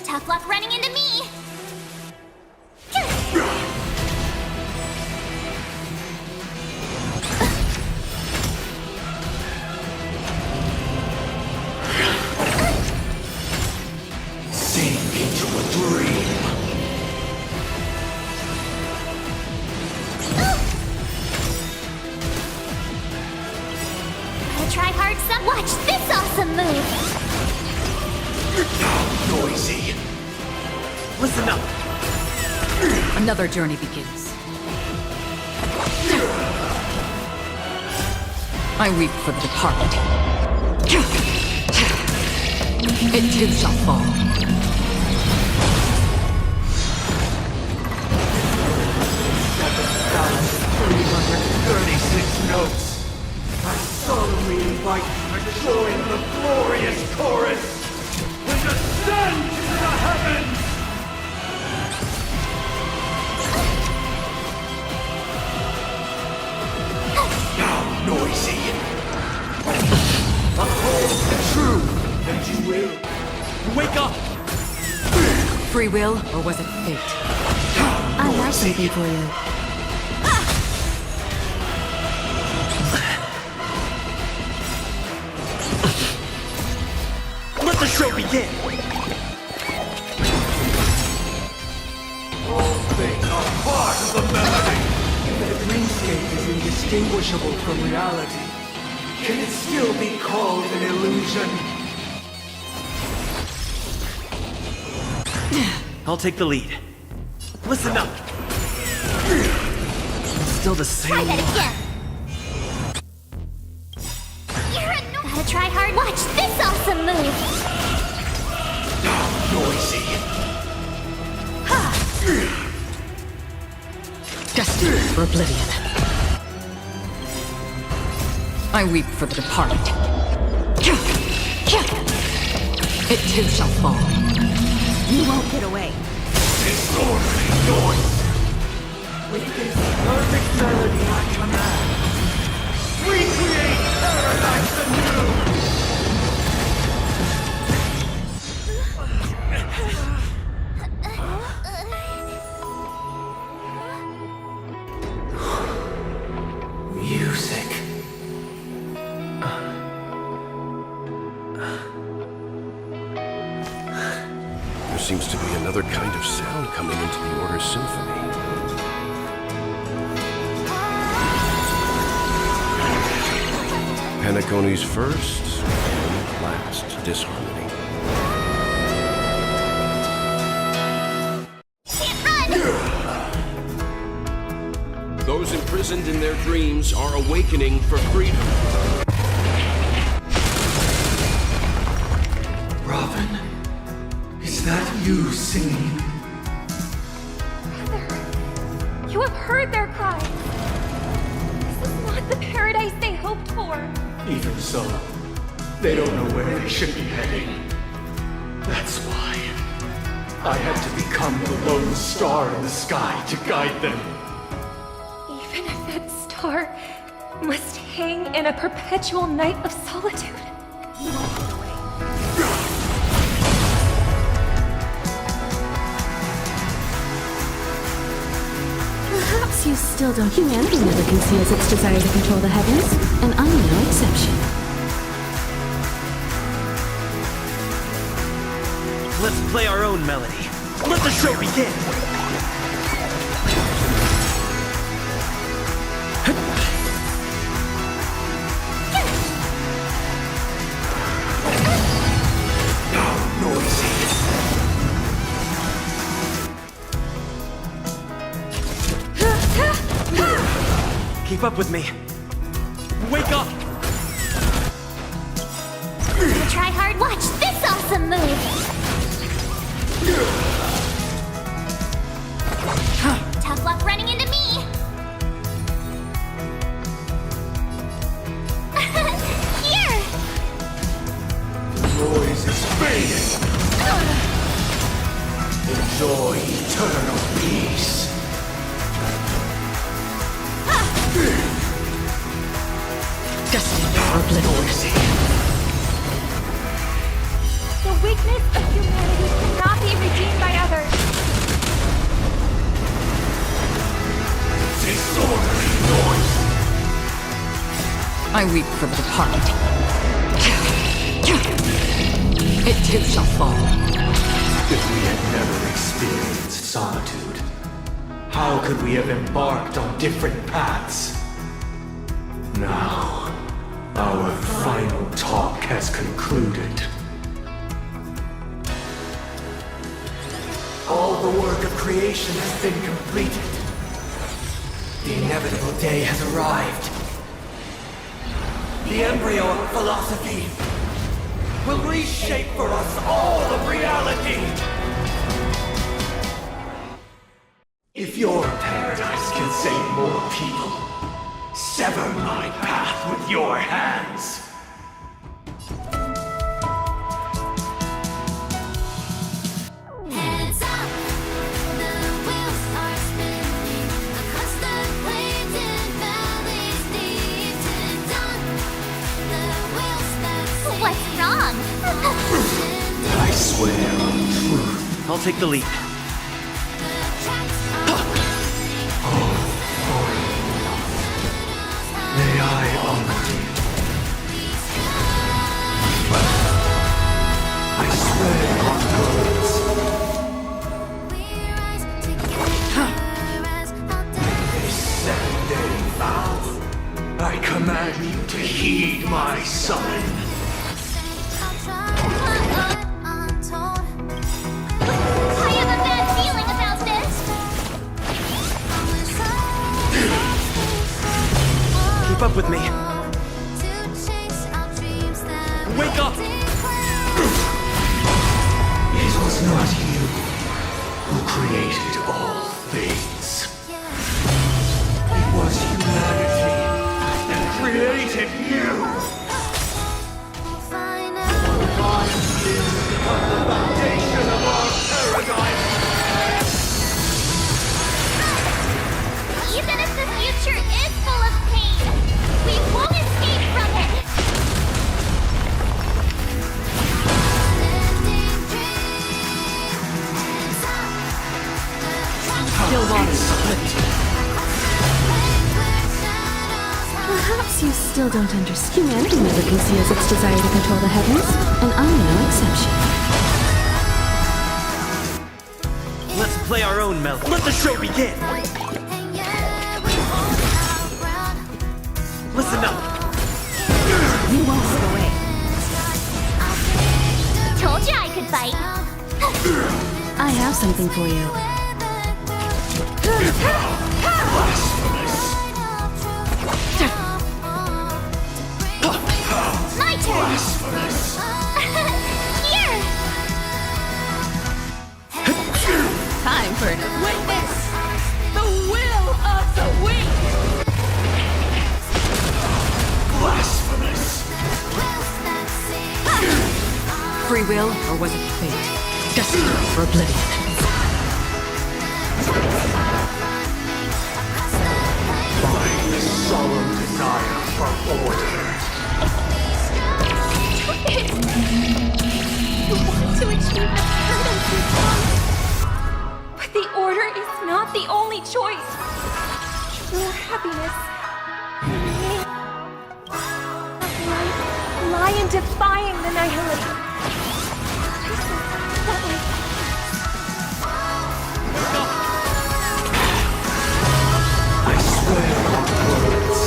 Tough luck running into me! Sink into a dream. Gotta try hard some. Watch this awesome move! How noisy. Listen up! Another journey begins. I weep for the departed. It too shall fall. 7,336 notes. I solemnly invite you to join the glorious chorus and ascend to the heavens! Now, noisy. Uphold the truth, and you will. Wake up! Free will, or was it fate? I have something for you. Let the show begin! All things are part of the melody. If the dreamscape is indistinguishable from reality, can it still be called an illusion? I'll take the lead. Listen up! It's still the same. Try that again. You're annoying. Gotta try hard. Watch this awesome move. Noisy. Destined for oblivion. I weep for the departed. It too shall fall. You won't get away. Disorderly noise. With this perfect melody at command, we create paradise anew. Music. There seems to be another kind of sound coming into the Order's symphony. Penacony's first and last disharmony. Those imprisoned in their dreams are awakening for freedom. Robin, is that you singing? Brother, you have heard their cries. This is not the paradise they hoped for. Even so, they don't know where they should be heading. That's why I had to become the lone star in the sky to guide them. Even if that star must hang in a perpetual night of solitude. Perhaps you still don't. Humanity never conceals its desire to control the heavens, and I'm no exception. Let's play our own melody. Let the show begin! Keep up with me. Wake up! Gotta try hard. Watch this awesome move. Tough luck running into me. Here. The noise is fading. Enjoy eternal peace. Destined for oblivion. The weakness of humanity cannot be redeemed by others. Disorderly noise. I weep for the departed. It too shall fall. If we had never experienced solitude, how could we have embarked on different paths? Now, our final talk has concluded. All the work of creation has been completed. The inevitable day has arrived. The embryo of philosophy will reshape for us all of reality! If your paradise can save more people, sever my path with your hands! Heads up, the wheels are spinning across the plains and valleys deep to dawn. The wheels that What's wrong? I swear on truth. I'll take the lead. May I honor you? I swear on words. This 7-day vow, I command you to heed my summon. I have a bad feeling about this. Keep up with me. Wake up! It was not you who created all things. It was humanity that created you. God didn't become the foundation of our paradise. Even if the future is full of pain, we won't escape from it. Still waters flipped. Perhaps you still don't understand. Humanity never conceals its desire to control the heavens, and I'm no exception. Let's play our own melody. Let the show begin! Listen up! You won't get away. Told you I could fight. I have something for you. My turn. Here. Time for an witness! The will of the weak! Blasphemous! Free will, or was it fate? Destined for oblivion. My solemn desire for order. You want to achieve the paradise you want. But the order is not the only choice. True happiness may lie in defying the nihility. I swear on words.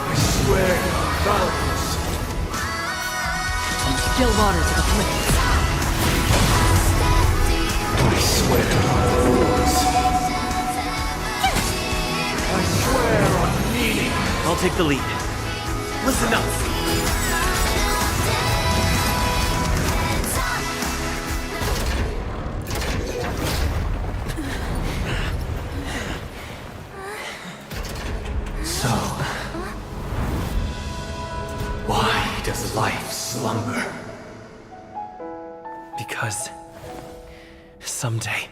I swear on vows. On still waters of the flames. I swear on rules. I swear on meaning. I'll take the lead. Listen up! So, why does life slumber? Because someday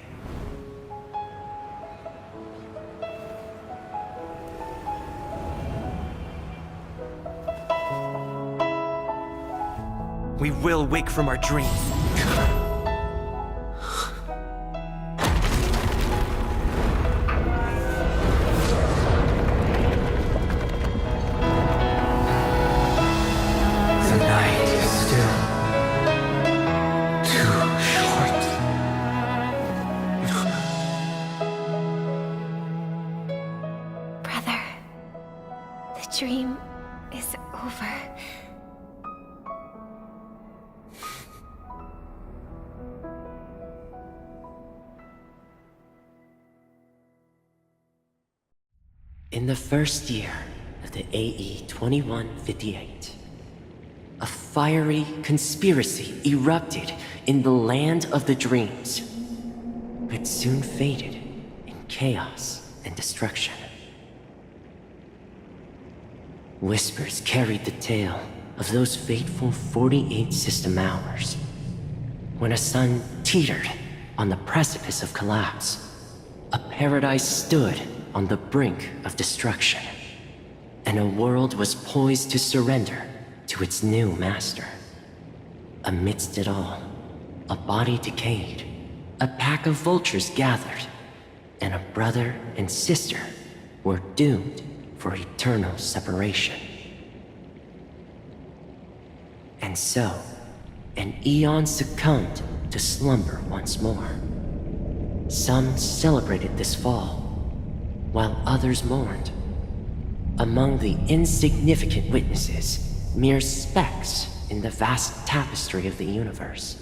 we will wake from our dreams. The night is still too short. Brother, the dream is over. In the first year, the of the AE 2158. A fiery conspiracy erupted in the land of the dreams, but soon faded in chaos and destruction. Whispers carried the tale of those fateful 48 system hours, when a sun teetered on the precipice of collapse. A paradise stood on the brink of destruction, and a world was poised to surrender to its new master. Amidst it all, a body decayed, a pack of vultures gathered, and a brother and sister were doomed for eternal separation. And so, an eon succumbed to slumber once more. Some celebrated this fall, while others mourned. Among the insignificant witnesses, mere specks in the vast tapestry of the universe,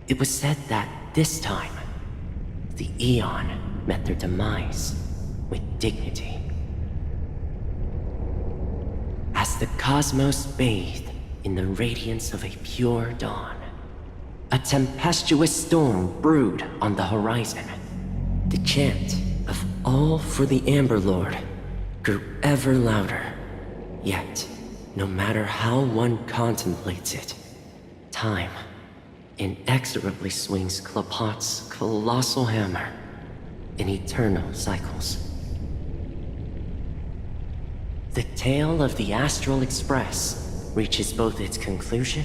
it was said that this time, the Eon met their demise with dignity. As the cosmos bathed in the radiance of a pure dawn, a tempestuous storm brewed on the horizon. The chant of "All for the Amber Lord" grew ever louder. Yet, no matter how one contemplates it, time inexorably swings Klapot's colossal hammer in eternal cycles. The tale of the Astral Express reaches both its conclusion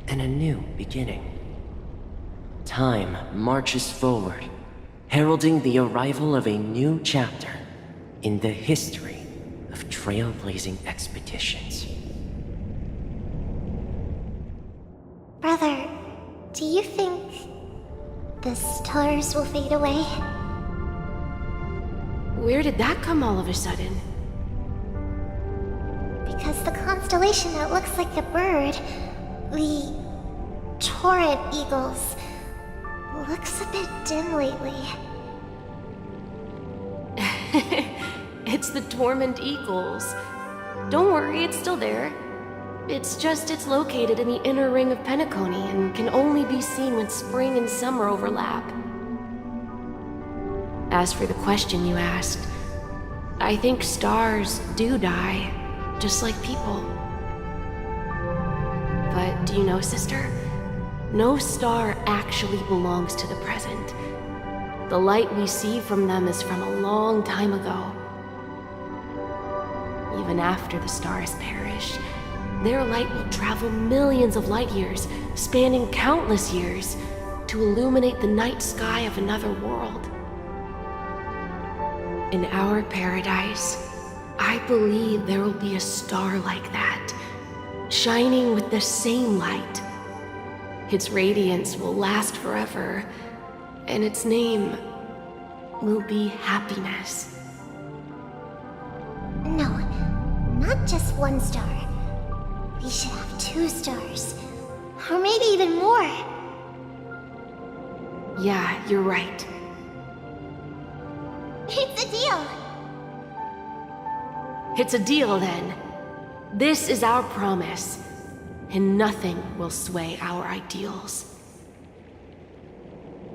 and a new beginning. Time marches forward, heralding the arrival of a new chapter in the history of trailblazing expeditions. Brother, do you think the stars will fade away? Where did that come all of a sudden? Because the constellation that looks like a bird, the Torrent Eagles, looks a bit dim lately. It's the Torment Eagles. Don't worry, it's still there. It's just it's located in the inner ring of Penacony and can only be seen when spring and summer overlap. As for the question you asked, I think stars do die, just like people. But do you know, sister? No star actually belongs to the present. The light we see from them is from a long time ago. Even after the stars perish, their light will travel millions of light years, spanning countless years, to illuminate the night sky of another world. In our paradise, I believe there will be a star like that, shining with the same light. Its radiance will last forever, and its name will be happiness. No, not just one star. We should have 2 stars. Or maybe even more. Yeah, you're right. It's a deal. It's a deal then. This is our promise, and nothing will sway our ideals.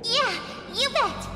Yeah, you bet.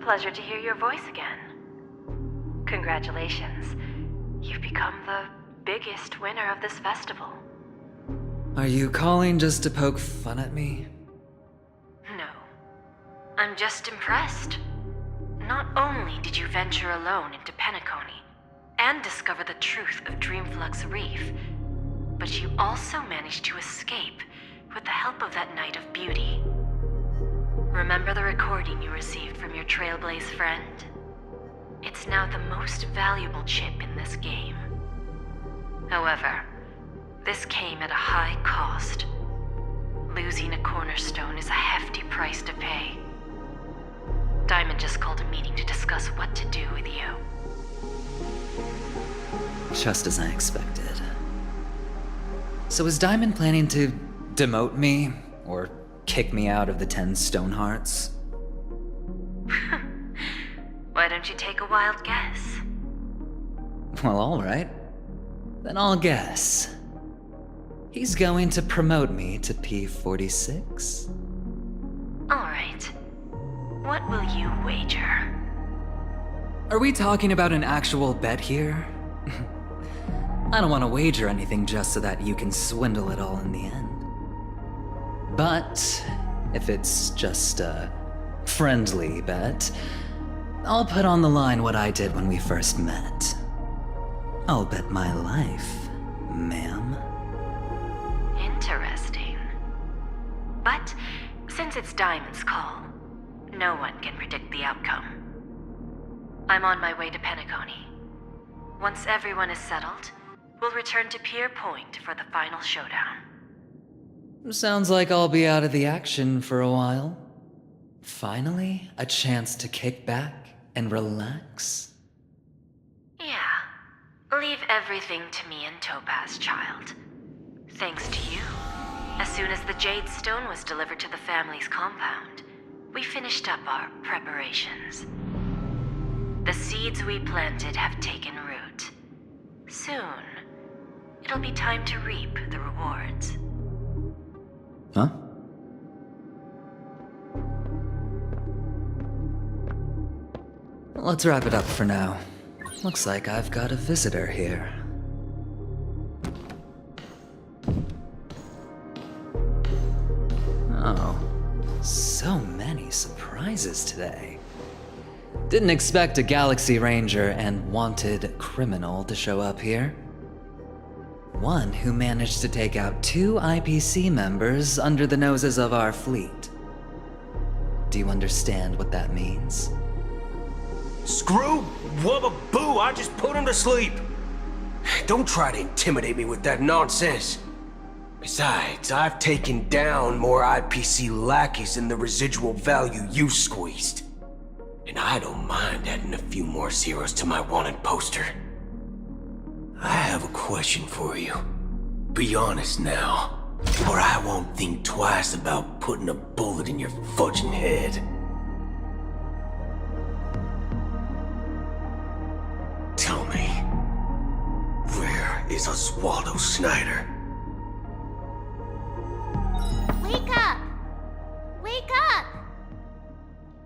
Pleasure to hear your voice again. Congratulations. You've become the biggest winner of this festival. Are you calling just to poke fun at me? No. I'm just impressed. Not only did you venture alone into Penacony and discover the truth of Dreamflux Reef, but you also managed to escape with the help of that Knight of Beauty. Remember the recording you received from your Trailblaze friend? It's now the most valuable chip in this game. However, this came at a high cost. Losing a cornerstone is a hefty price to pay. Diamond just called a meeting to discuss what to do with you. Just as I expected. So is Diamond planning to demote me, or kick me out of the 10 Stonehearts? Why don't you take a wild guess? Well, alright. Then I'll guess. He's going to promote me to P46? Alright. What will you wager? Are we talking about an actual bet here? I don't want to wager anything just so that you can swindle it all in the end. But if it's just a friendly bet, I'll put on the line what I did when we first met. I'll bet my life, ma'am. Interesting. But since it's Diamond's call, no one can predict the outcome. I'm on my way to Penacony. Once everyone is settled, we'll return to Pier Point for the final showdown. Sounds like I'll be out of the action for a while. Finally, a chance to kick back and relax. Yeah. Leave everything to me and Topaz, child. Thanks to you, as soon as the Jade Stone was delivered to the family's compound, we finished up our preparations. The seeds we planted have taken root. Soon, it'll be time to reap the rewards. Huh? Let's wrap it up for now. Looks like I've got a visitor here. Oh, so many surprises today. Didn't expect a Galaxy Ranger and wanted criminal to show up here. One who managed to take out 2 IPC members under the noses of our fleet. Do you understand what that means? Screw wubba boo, I just put him to sleep. Don't try to intimidate me with that nonsense. Besides, I've taken down more IPC lackeys than the residual value you squeezed. And I don't mind adding a few more zeros to my wanted poster. I have a question for you. Be honest now, or I won't think twice about putting a bullet in your fudging head. Tell me, where is Oswaldo Snyder? Wake up! Wake up!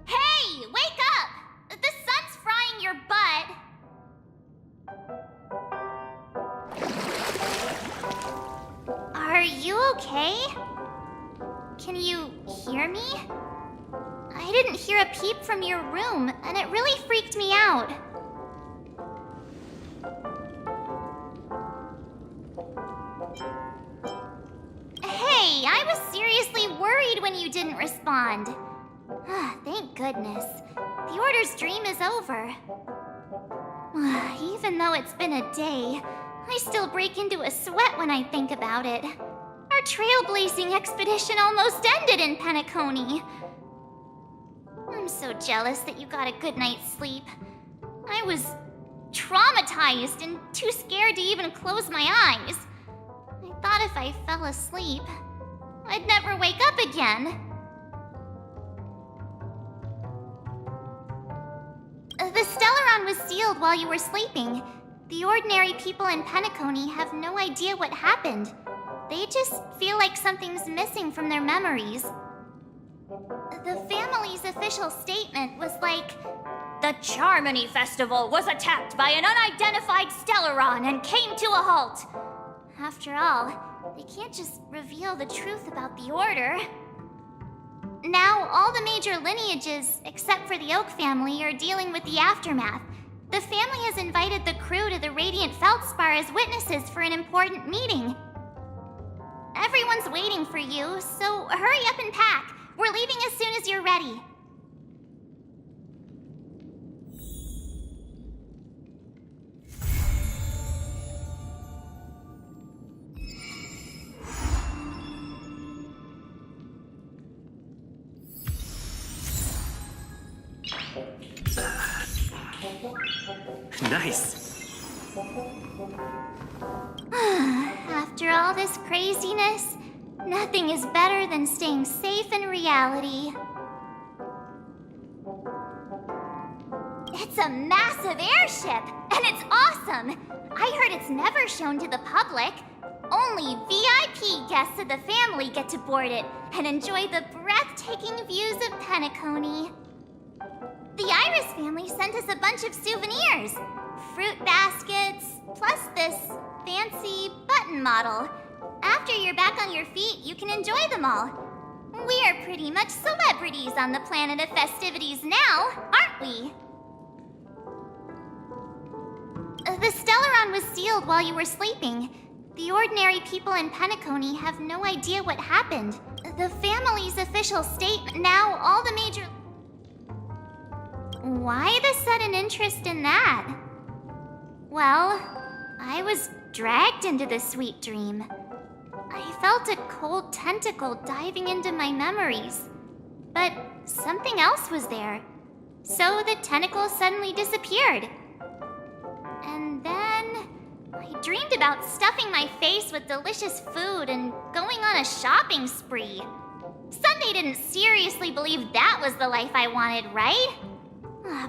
Hey, wake up! The sun's frying your butt. Are you okay? Can you hear me? I didn't hear a peep from your room, and it really freaked me out. Hey, I was seriously worried when you didn't respond. Thank goodness. The Order's dream is over. Even though it's been a day, I still break into a sweat when I think about it. Our trailblazing expedition almost ended in Penacony. I'm so jealous that you got a good night's sleep. I was traumatized and too scared to even close my eyes. I thought if I fell asleep, I'd never wake up again. The Stellaron was sealed while you were sleeping. The ordinary people in Penacony have no idea what happened. They just feel like something's missing from their memories. The family's official statement was like, "The Charmony Festival was attacked by an unidentified Stellaron and came to a halt." After all, they can't just reveal the truth about the Order. Now, all the major lineages, except for the Oak family, are dealing with the aftermath. The family has invited the crew to the Radiant Feldspar as witnesses for an important meeting. Everyone's waiting for you, so hurry up and pack. We're leaving as soon as you're ready. Nice. After all this craziness, nothing is better than staying safe in reality. It's a massive airship, and it's awesome! I heard it's never shown to the public. Only VIP guests of the family get to board it and enjoy the breathtaking views of Penacony. The Iris family sent us a bunch of souvenirs. Fruit baskets, plus this fancy button model. After you're back on your feet, you can enjoy them all. We are pretty much celebrities on the planet of festivities now, aren't we? The Stellaron was sealed while you were sleeping. The ordinary people in Penacony have no idea what happened. The family's official statement, now all the major... Why the sudden interest in that? Well, I was dragged into this sweet dream. I felt a cold tentacle diving into my memories. But something else was there. So the tentacle suddenly disappeared. And then I dreamed about stuffing my face with delicious food and going on a shopping spree. Sunday didn't seriously believe that was the life I wanted, right?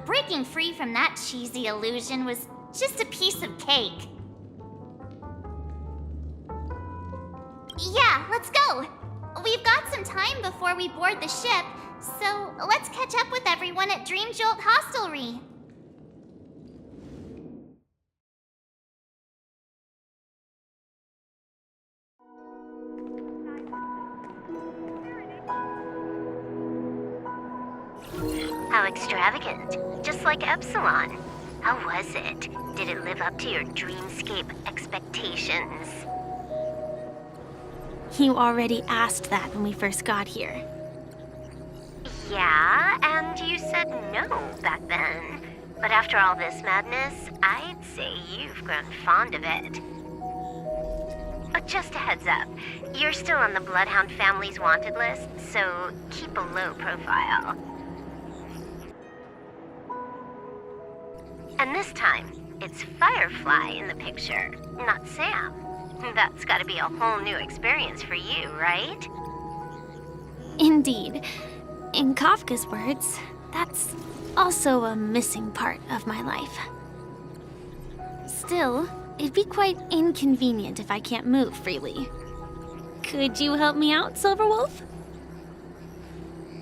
Breaking free from that cheesy illusion was just a piece of cake. Yeah, let's go! We've got some time before we board the ship, so let's catch up with everyone at Dream Jolt Hostelry. How extravagant. Just like Epsilon. How was it? Did it live up to your dreamscape expectations? You already asked that when we first got here. Yeah, and you said no back then. But after all this madness, I'd say you've grown fond of it. But just a heads up, you're still on the Bloodhound family's wanted list, so keep a low profile. And this time, it's Firefly in the picture, not Sam. That's gotta be a whole new experience for you, right? Indeed. In Kafka's words, that's also a missing part of my life. Still, it'd be quite inconvenient if I can't move freely. Could you help me out, Silverwolf?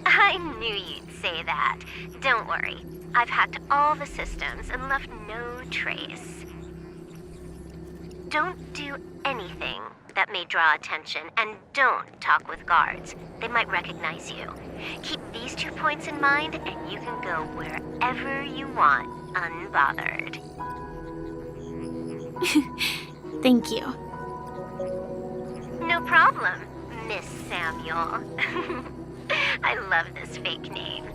I knew you'd say that. Don't worry. I've hacked all the systems and left no trace. Don't do anything that may draw attention, and don't talk with guards. They might recognize you. Keep these 2 points in mind, and you can go wherever you want, unbothered. Thank you. No problem, Miss Samuel. I love this fake name.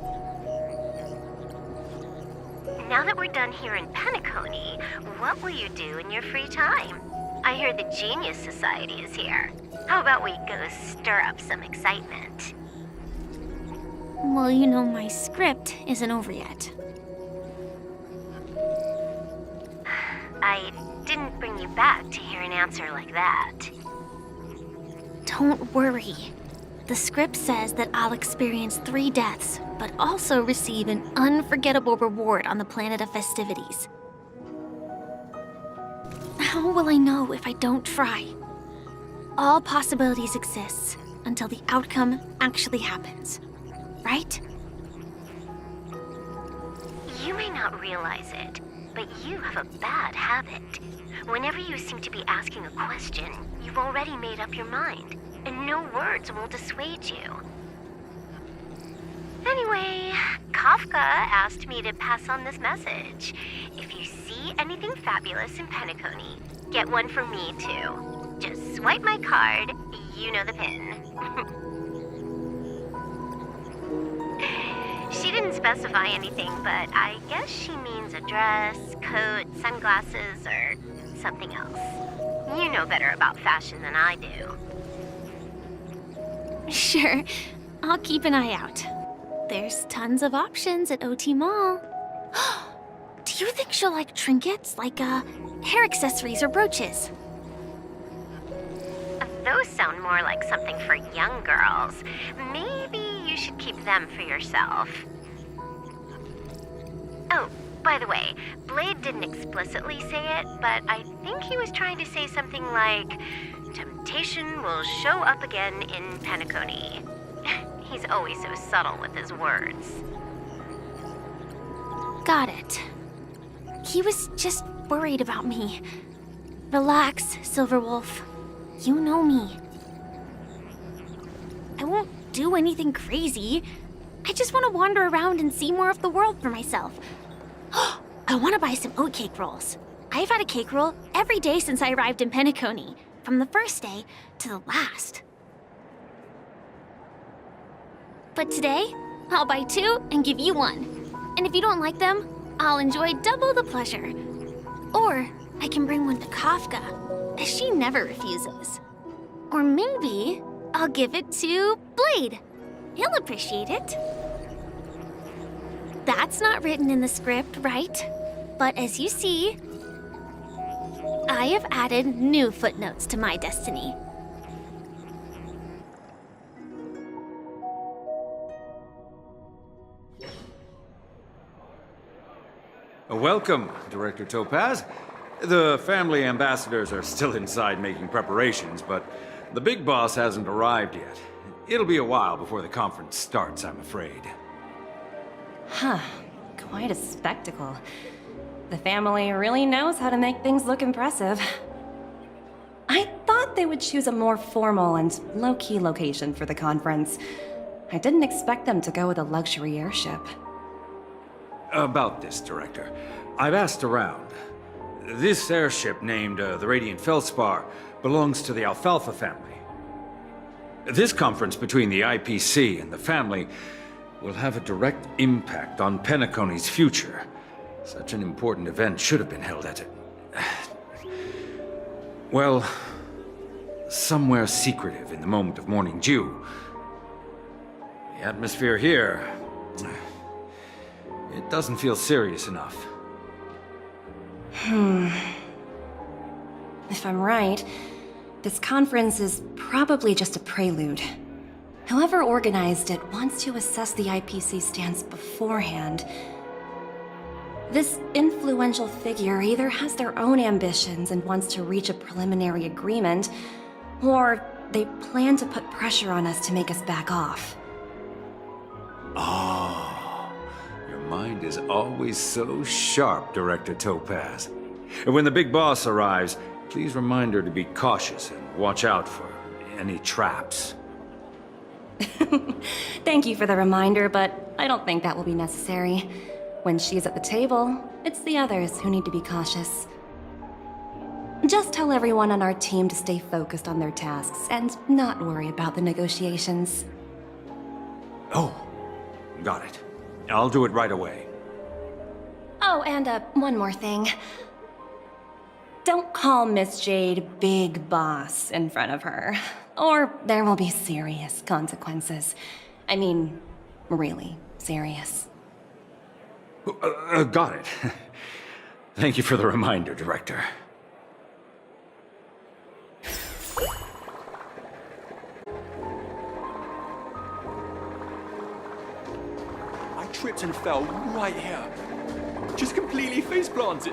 Now that we're done here in Penacony, what will you do in your free time? I hear the Genius Society is here. How about we go stir up some excitement? Well, you know my script isn't over yet. I didn't bring you back to hear an answer like that. Don't worry. The script says that I'll experience 3 deaths, but also receive an unforgettable reward on the planet of festivities. How will I know if I don't try? All possibilities exist until the outcome actually happens. right? You may not realize it, but you have a bad habit. Whenever you seem to be asking a question, you've already made up your mind, and no words will dissuade you. Anyway, Kafka asked me to pass on this message. If you see anything fabulous in Penacony, get one for me too. Just swipe my card, you know the pin. She didn't specify anything, but I guess she means a dress, coat, sunglasses, or something else. You know better about fashion than I do. Sure, I'll keep an eye out. There's tons of options at OT Mall. Do you think she'll like trinkets, like hair accessories or brooches? Those sound more like something for young girls. Maybe you should keep them for yourself. Oh, by the way, Blade didn't explicitly say it, but I think he was trying to say something like, temptation will show up again in Penacony. He's always so subtle with his words. Got it. He was just worried about me. Relax, Silverwolf. You know me. I won't do anything crazy. I just want to wander around and see more of the world for myself. I want to buy some oatcake rolls. I've had a cake roll every day since I arrived in Penacony, from the first day to the last. But today, I'll buy 2 and give you 1. And if you don't like them, I'll enjoy double the pleasure. Or I can bring one to Kafka, as she never refuses. Or maybe I'll give it to Blade. He'll appreciate it. That's not written in the script, right? But as you see, I have added new footnotes to my destiny. Welcome, Director Topaz. The family ambassadors are still inside making preparations, but the big boss hasn't arrived yet. It'll be a while before the conference starts, I'm afraid. Huh. Quite a spectacle. The family really knows how to make things look impressive. I thought they would choose a more formal and low-key location for the conference. I didn't expect them to go with a luxury airship. About this, Director. I've asked around. This airship, named the Radiant Feldspar, belongs to the Alfalfa family. This conference between the IPC and the family will have a direct impact on Penacony's future. Such an important event should have been held at it. Well, somewhere secretive in the moment of morning dew. The atmosphere here, it doesn't feel serious enough. If I'm right, this conference is probably just a prelude. Whoever organized it wants to assess the IPC stance beforehand. This influential figure either has their own ambitions and wants to reach a preliminary agreement, or they plan to put pressure on us to make us back off. Oh, your mind is always so sharp, Director Topaz. And when the big boss arrives, please remind her to be cautious and watch out for any traps. Thank you for the reminder, but I don't think that will be necessary. When she's at the table, it's the others who need to be cautious. Just tell everyone on our team to stay focused on their tasks and not worry about the negotiations. Oh, got it. I'll do it right away. Oh, and one more thing. Don't call Miss Jade Big Boss in front of her, or there will be serious consequences. I mean, really serious. Got it. Thank you for the reminder, Director. I tripped and fell right here. Just completely face planted.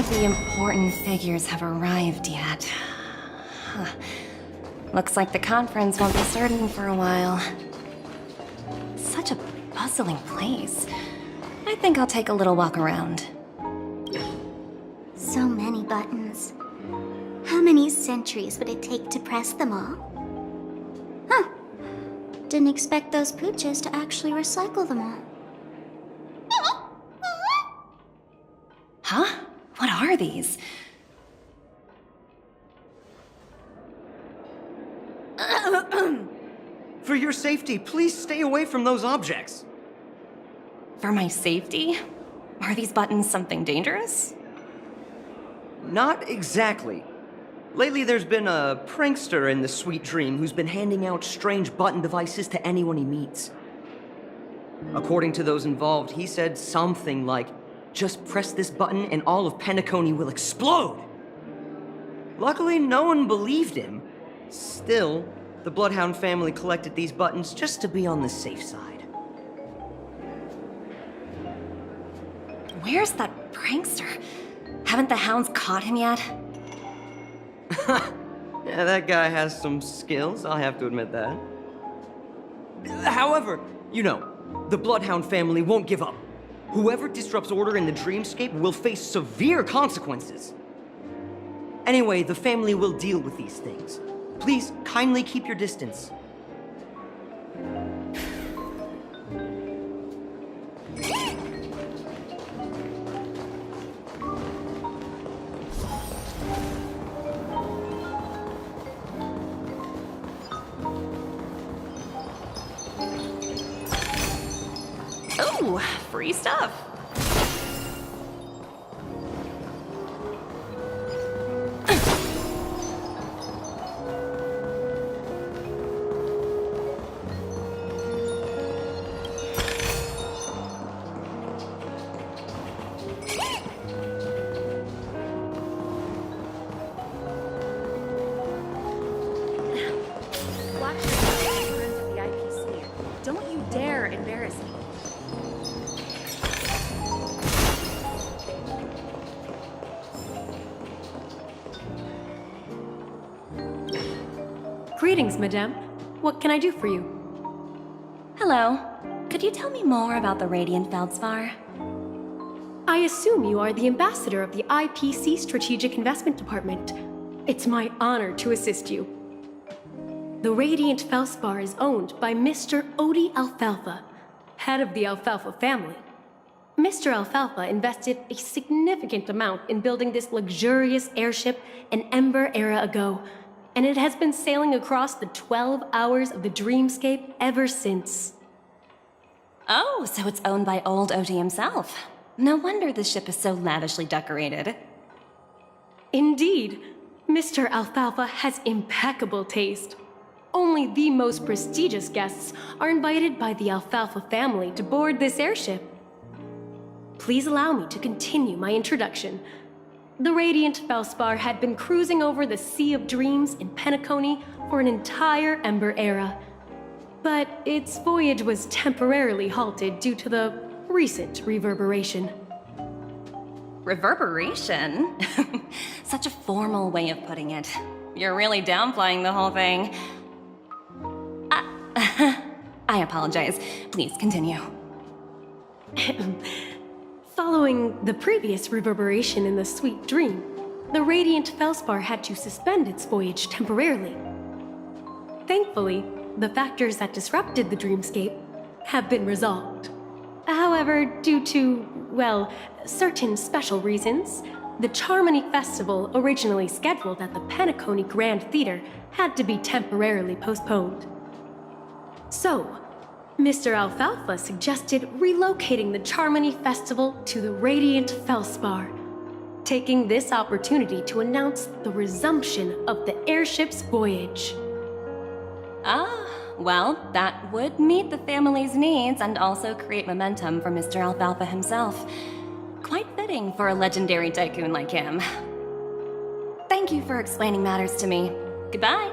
of the important figures have arrived yet. Huh. Looks like the conference won't be starting for a while. Such a bustling place. I think I'll take a little walk around. So many buttons. How many centuries would it take to press them all? Huh. Didn't expect those pooches to actually recycle them all. Huh? What are these? For your safety, please stay away from those objects. For my safety? Are these buttons something dangerous? Not exactly. Lately, there's been a prankster in the Sweet Dream who's been handing out strange button devices to anyone he meets. According to those involved, he said something like, "Just press this button and all of Penacony will explode!" Luckily, no one believed him. Still, the Bloodhound family collected these buttons just to be on the safe side. Where's that prankster? Haven't the hounds caught him yet? Yeah, that guy has some skills, I'll have to admit that. However, you know, the Bloodhound family won't give up. Whoever disrupts order in the dreamscape will face severe consequences. Anyway, the family will deal with these things. Please, kindly keep your distance. Ooh, free stuff. Watch your friends at the IPC. Don't you dare embarrass me. Greetings, madame. What can I do for you? Hello. Could you tell me more about the Radiant Feldspar? I assume you are the ambassador of the IPC Strategic Investment Department. It's my honor to assist you. The Radiant Feldspar is owned by Mr. Odie Alfalfa, head of the Alfalfa family. Mr. Alfalfa invested a significant amount in building this luxurious airship an Ember era ago, and it has been sailing across the 12 hours of the dreamscape ever since. Oh, so it's owned by old Odie himself. No wonder the ship is so lavishly decorated. Indeed, Mr. Alfalfa has impeccable taste. Only the most prestigious guests are invited by the Alfalfa family to board this airship. Please allow me to continue my introduction. The Radiant Feldspar had been cruising over the Sea of Dreams in Penacony for an entire Ember era. But its voyage was temporarily halted due to the recent reverberation. Reverberation? Such a formal way of putting it. You're really downplaying the whole thing. I apologize. Please continue. Following the previous reverberation in the Sweet Dream, the Radiant Feldspar had to suspend its voyage temporarily. Thankfully, the factors that disrupted the dreamscape have been resolved. However, due to, well, certain special reasons, the Charmony Festival, originally scheduled at the Penacony Grand Theater, had to be temporarily postponed. So, Mr. Alfalfa suggested relocating the Charmony Festival to the Radiant Feldspar, taking this opportunity to announce the resumption of the airship's voyage. Ah, well, that would meet the family's needs and also create momentum for Mr. Alfalfa himself. Quite fitting for a legendary tycoon like him. Thank you for explaining matters to me. Goodbye.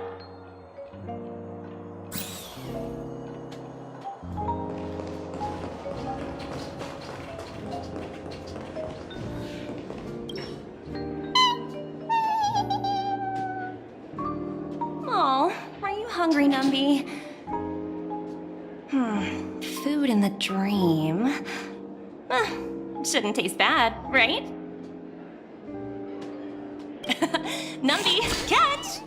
hungry, Numby. Food in the dream. Shouldn't taste bad, right? Numby, catch!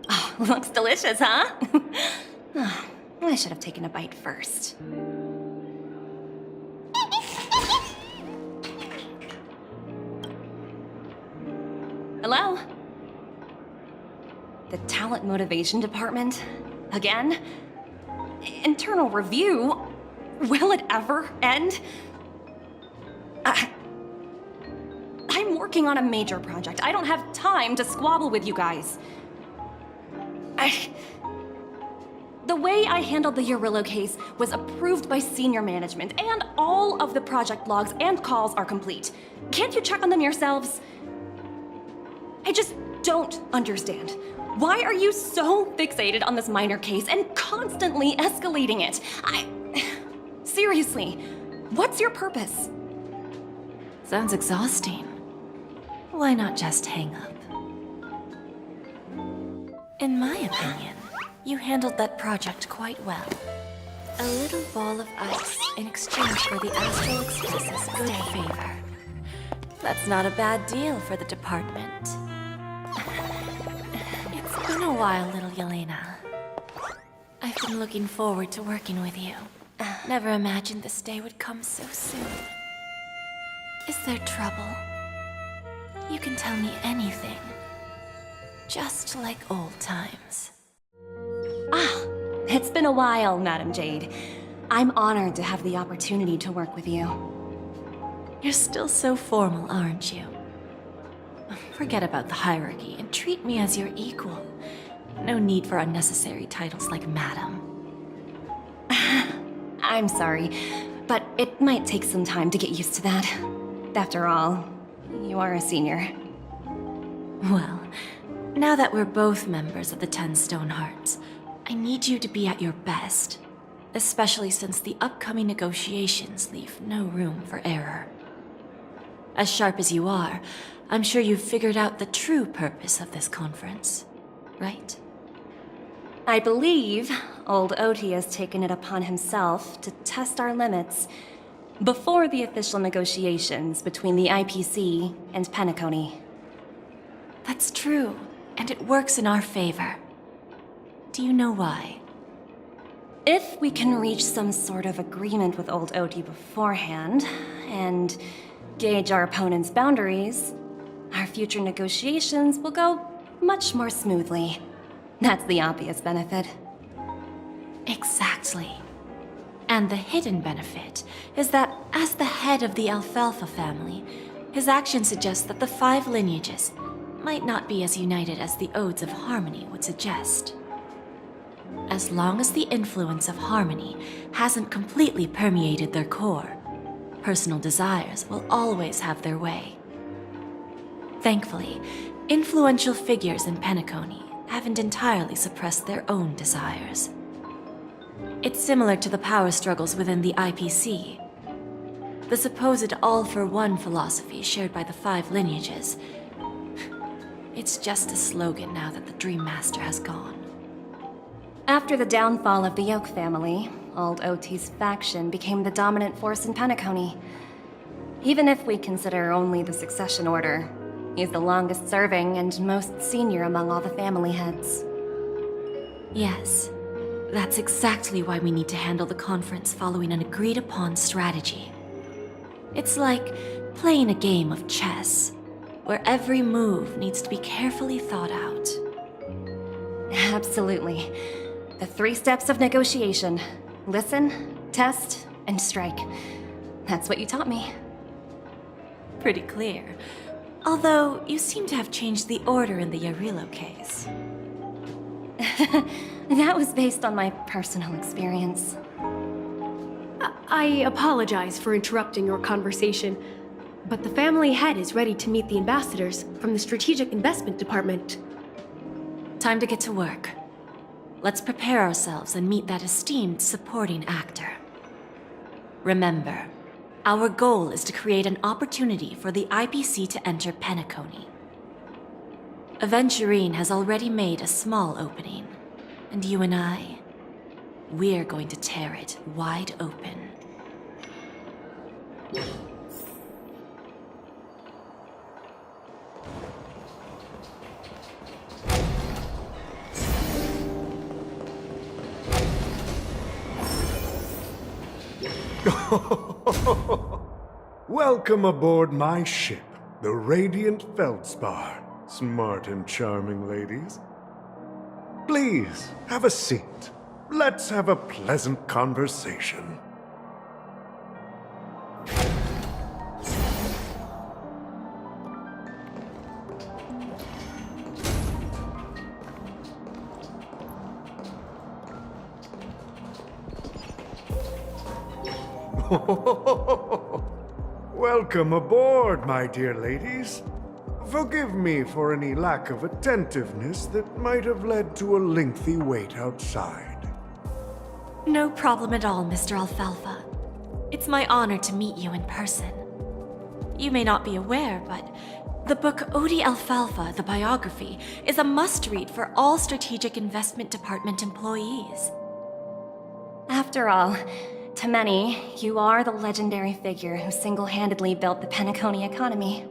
Oh, looks delicious, huh? I should have taken a bite first. Hello? The talent motivation department? Again? Internal review? Will it ever end? I'm working on a major project. I don't have time to squabble with you guys. The way I handled the Urillo case was approved by senior management, and all of the project logs and calls are complete. Can't you check on them yourselves? I just don't understand. Why are you so fixated on this minor case and constantly escalating it? Seriously, what's your purpose? Sounds exhausting. Why not just hang up? In my opinion, you handled that project quite well. A little ball of ice in exchange for the Astral Express's good favor. That's not a bad deal for the department. It's been a while, little Yelena. I've been looking forward to working with you. Never imagined this day would come so soon. Is there trouble? You can tell me anything. Just like old times. It's been a while, Madam Jade. I'm honored to have the opportunity to work with you. You're still so formal, aren't you? Forget about the hierarchy and treat me as your equal. No need for unnecessary titles like Madam. I'm sorry, but it might take some time to get used to that. After all, you are a senior. Well, now that we're both members of the 10 Stone Hearts, I need you to be at your best, especially since the upcoming negotiations leave no room for error. As sharp as you are, I'm sure you've figured out the true purpose of this conference, right? I believe old Oti has taken it upon himself to test our limits before the official negotiations between the IPC and Penacony. That's true, and it works in our favor. Do you know why? If we can reach some sort of agreement with old Oti beforehand, and gauge our opponent's boundaries, our future negotiations will go much more smoothly. That's the obvious benefit. Exactly. And the hidden benefit is that as the head of the Alfalfa family, his actions suggest that the 5 lineages might not be as united as the Odes of Harmony would suggest. As long as the influence of harmony hasn't completely permeated their core, personal desires will always have their way. Thankfully, influential figures in Penacony haven't entirely suppressed their own desires. It's similar to the power struggles within the IPC. The supposed all-for-one philosophy shared by the 5 lineages. It's just a slogan now that the Dream Master has gone. After the downfall of the Yoke family, old Oti's faction became the dominant force in Penacony. Even if we consider only the succession order, he's the longest serving and most senior among all the family heads. Yes, that's exactly why we need to handle the conference following an agreed-upon strategy. It's like playing a game of chess, where every move needs to be carefully thought out. Absolutely. The 3 steps of negotiation. Listen, test, and strike. That's what you taught me. Pretty clear. Although, you seem to have changed the order in the Urillo case. That was based on my personal experience. I apologize for interrupting your conversation, but the family head is ready to meet the ambassadors from the Strategic Investment Department. Time to get to work. Let's prepare ourselves and meet that esteemed supporting actor. Remember, our goal is to create an opportunity for the IPC to enter Penacony. Aventurine has already made a small opening, and you and we're going to tear it wide open. Welcome aboard my ship, the Radiant Feldspar. Smart and charming ladies. Please, have a seat. Let's have a pleasant conversation. Welcome aboard, my dear ladies. Forgive me for any lack of attentiveness that might have led to a lengthy wait outside. No problem at all, Mr. Alfalfa. It's my honor to meet you in person. You may not be aware, but the book Odi Alfalfa, the biography, is a must-read for all Strategic Investment Department employees. After all, to many, you are the legendary figure who single-handedly built the Penacony economy.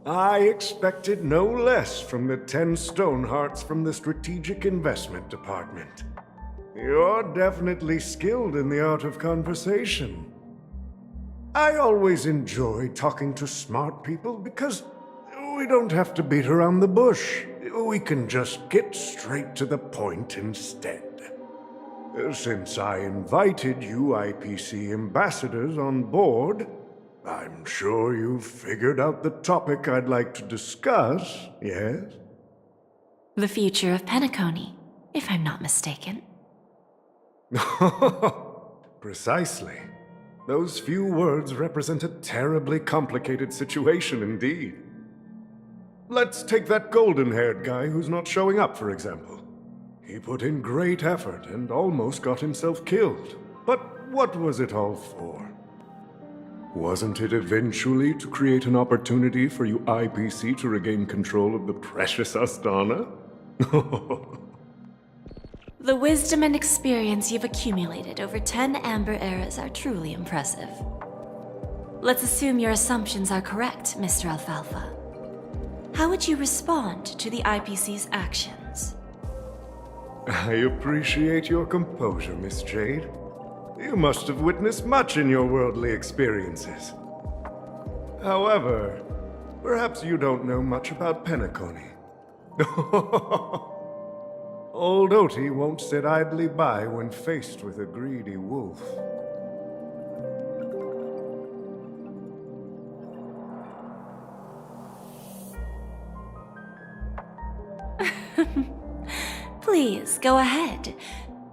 I expected no less from the 10 Stonehearts from the Strategic Investment Department. You're definitely skilled in the art of conversation. I always enjoy talking to smart people because we don't have to beat around the bush. We can just get straight to the point instead. Since I invited you IPC ambassadors on board, I'm sure you've figured out the topic I'd like to discuss, yes? The future of Penacony, if I'm not mistaken. Precisely. Those few words represent a terribly complicated situation indeed. Let's take that golden-haired guy who's not showing up, for example. He put in great effort and almost got himself killed. But what was it all for? Wasn't it eventually to create an opportunity for you IPC to regain control of the precious Astana? The wisdom and experience you've accumulated over 10 Amber Eras are truly impressive. Let's assume your assumptions are correct, Mr. Alfalfa. How would you respond to the IPC's actions? I appreciate your composure, Miss Jade. You must have witnessed much in your worldly experiences. However, perhaps you don't know much about Penacony. Old Oti won't sit idly by when faced with a greedy wolf. Please, go ahead.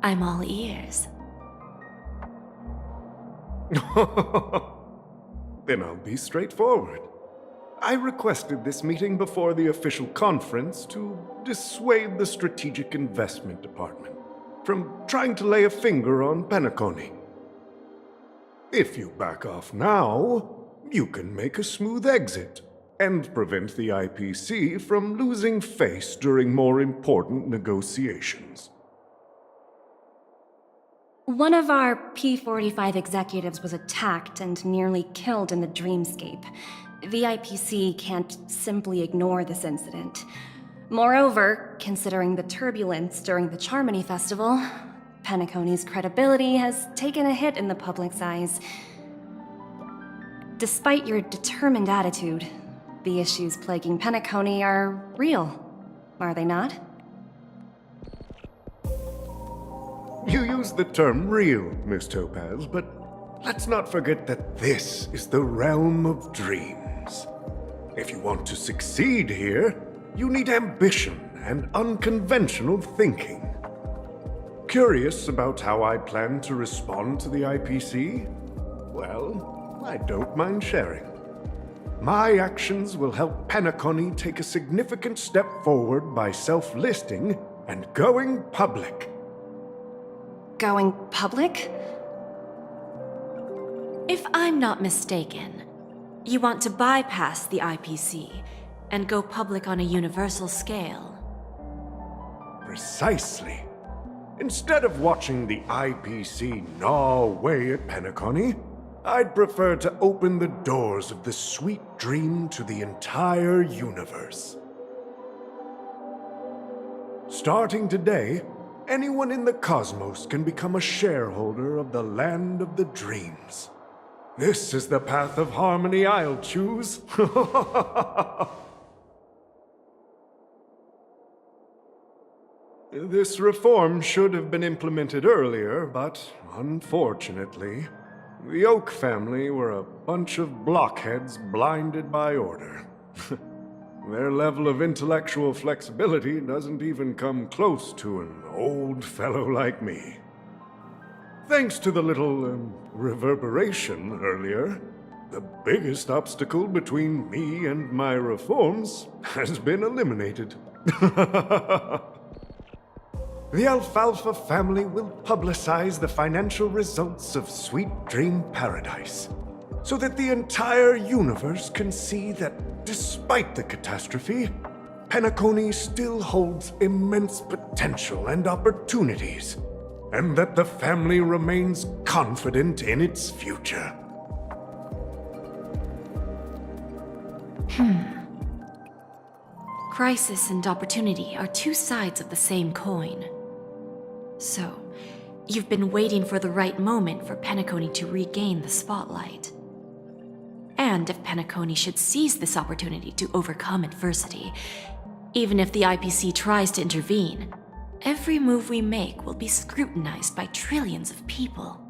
I'm all ears. Then I'll be straightforward. I requested this meeting before the official conference to dissuade the Strategic Investment Department from trying to lay a finger on Penacony. If you back off now, you can make a smooth exit and prevent the IPC from losing face during more important negotiations. One of our P-45 executives was attacked and nearly killed in the dreamscape. The IPC can't simply ignore this incident. Moreover, considering the turbulence during the Charmony Festival, Penacony's credibility has taken a hit in the public's eyes. Despite your determined attitude, the issues plaguing Penacony are real, are they not? You use the term real, Miss Topaz, but let's not forget that this is the realm of dreams. If you want to succeed here, you need ambition and unconventional thinking. Curious about how I plan to respond to the IPC? Well, I don't mind sharing. My actions will help Penacony take a significant step forward by self-listing and going public. Going public? If I'm not mistaken, you want to bypass the IPC and go public on a universal scale. Precisely. Instead of watching the IPC gnaw away at Penacony, I'd prefer to open the doors of the sweet dream to the entire universe. Starting today, anyone in the cosmos can become a shareholder of the land of the dreams. This is the path of harmony I'll choose. This reform should have been implemented earlier, but unfortunately, the Oak family were a bunch of blockheads blinded by order. Their level of intellectual flexibility doesn't even come close to an old fellow like me. Thanks to the little reverberation earlier, the biggest obstacle between me and my reforms has been eliminated. The Alfalfa family will publicize the financial results of Sweet Dream Paradise, so that the entire universe can see that despite the catastrophe, Penacony still holds immense potential and opportunities, and that the family remains confident in its future. Crisis and opportunity are two sides of the same coin. So, you've been waiting for the right moment for Penacony to regain the spotlight. And if Penacony should seize this opportunity to overcome adversity, even if the IPC tries to intervene, every move we make will be scrutinized by trillions of people.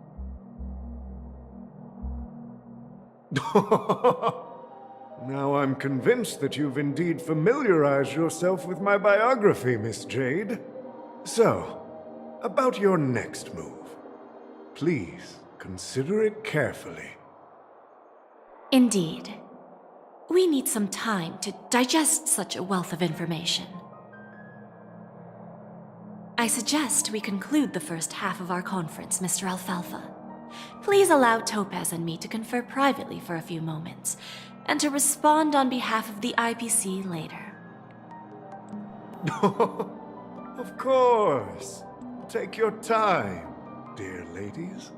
Now I'm convinced that you've indeed familiarized yourself with my biography, Miss Jade. So, about your next move. Please, consider it carefully. Indeed. We need some time to digest such a wealth of information. I suggest we conclude the first half of our conference, Mr. Alfalfa. Please allow Topaz and me to confer privately for a few moments, and to respond on behalf of the IPC later. Of course. Take your time, dear ladies.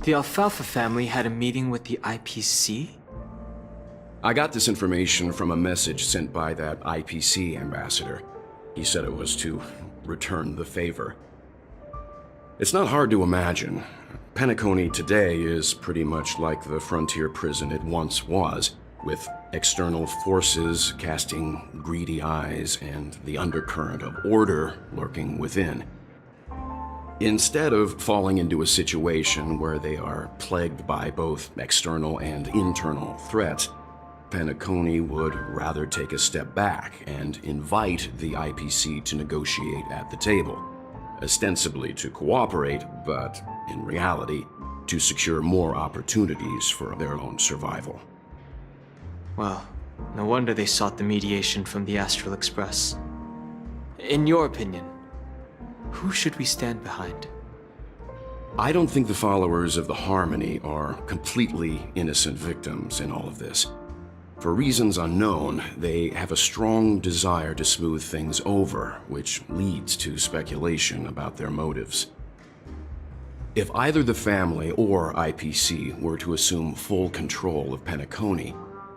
The Alfalfa family had a meeting with the IPC? I got this information from a message sent by that IPC ambassador. He said it was to return the favor. It's not hard to imagine. Penacony today is pretty much like the frontier prison it once was, with external forces casting greedy eyes and the undercurrent of order lurking within. Instead of falling into a situation where they are plagued by both external and internal threats, Penacony would rather take a step back and invite the IPC to negotiate at the table, ostensibly to cooperate, but in reality, to secure more opportunities for their own survival. Well, no wonder they sought the mediation from the Astral Express. In your opinion, who should we stand behind? I don't think the followers of the Harmony are completely innocent victims in all of this. For reasons unknown, they have a strong desire to smooth things over, which leads to speculation about their motives. If either the family or IPC were to assume full control of Penacony,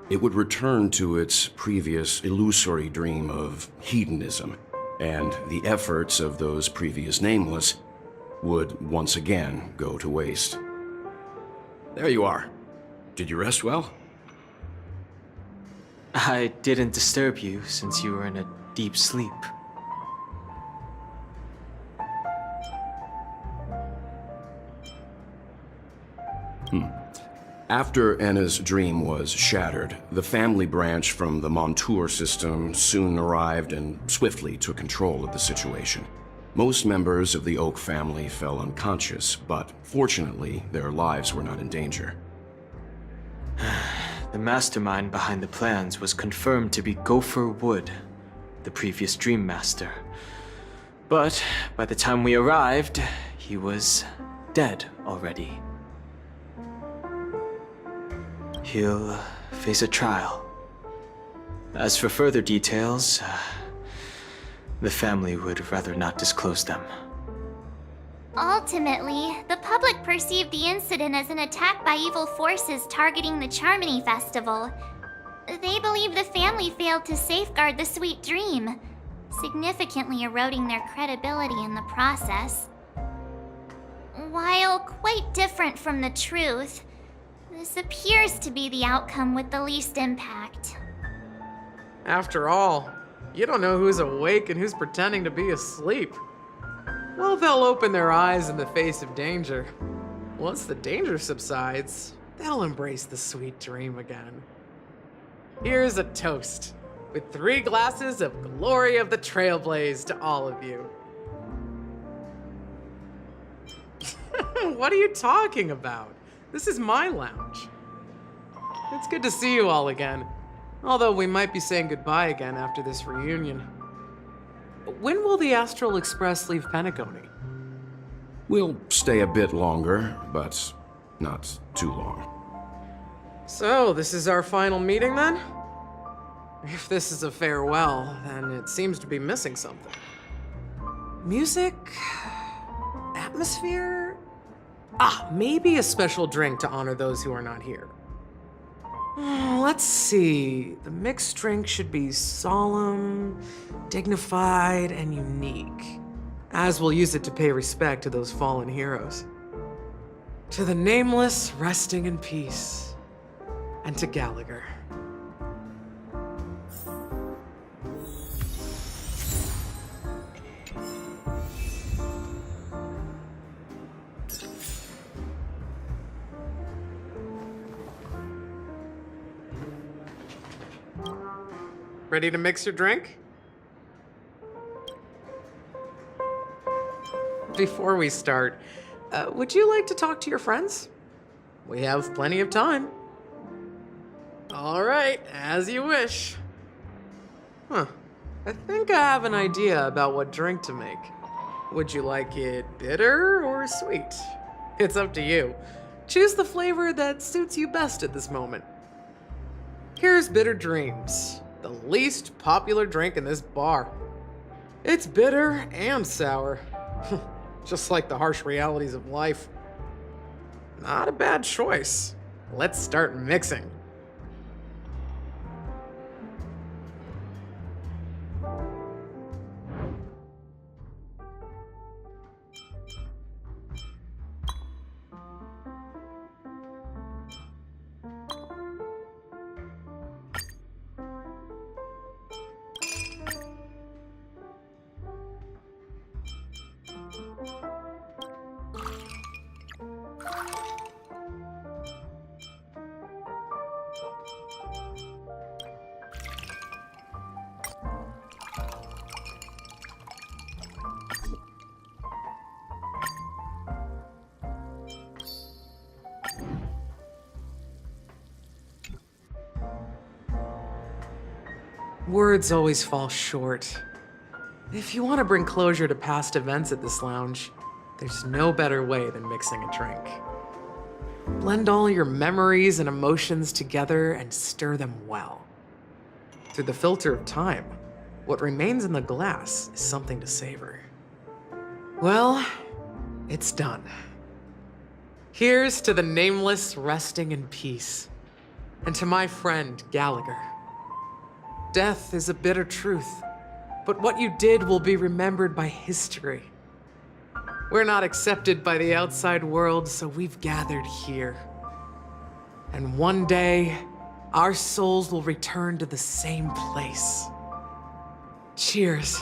it would return to its previous illusory dream of hedonism, and the efforts of those previous nameless would once again go to waste. There you are. Did you rest well? I didn't disturb you since you were in a deep sleep. After Enna's dream was shattered, the family branch from the Montour system soon arrived and swiftly took control of the situation. Most members of the Oak family fell unconscious, but fortunately, their lives were not in danger. the mastermind behind the plans was confirmed to be Gopher Wood, the previous Dream Master. But by the time we arrived, he was dead already. He'll face a trial. As for further details, the family would rather not disclose them. Ultimately, the public perceived the incident as an attack by evil forces targeting the Charmony Festival. They believe the family failed to safeguard the sweet dream, significantly eroding their credibility in the process. While quite different from the truth, this appears to be the outcome with the least impact. After all, you don't know who's awake and who's pretending to be asleep. Well, they'll open their eyes in the face of danger. Once the danger subsides, they'll embrace the sweet dream again. Here's a toast, with 3 glasses of Glory of the Trailblaze to all of you. What are you talking about? This is my lounge. It's good to see you all again, although we might be saying goodbye again after this reunion. When will the Astral Express leave Penacony? We'll stay a bit longer, but not too long. So, this is our final meeting then? If this is a farewell, then it seems to be missing something. Music? Atmosphere? Maybe a special drink to honor those who are not here. Let's see. The mixed drink should be solemn, dignified, and unique, as we'll use it to pay respect to those fallen heroes. To the Nameless, resting in peace, and to Gallagher. Ready to mix your drink? Before we start, would you like to talk to your friends? We have plenty of time. All right, as you wish. I think I have an idea about what drink to make. Would you like it bitter or sweet? It's up to you. Choose the flavor that suits you best at this moment. Here's Bitter Dreams, the least popular drink in this bar. It's bitter and sour, just like the harsh realities of life. Not a bad choice. Let's start mixing. Words always fall short. If you want to bring closure to past events at this lounge, there's no better way than mixing a drink. Blend all your memories and emotions together and stir them well. Through the filter of time, what remains in the glass is something to savor. Well, it's done. Here's to the Nameless resting in peace, and to my friend Gallagher. Death is a bitter truth, but what you did will be remembered by history. We're not accepted by the outside world, so we've gathered here. And one day, our souls will return to the same place. Cheers.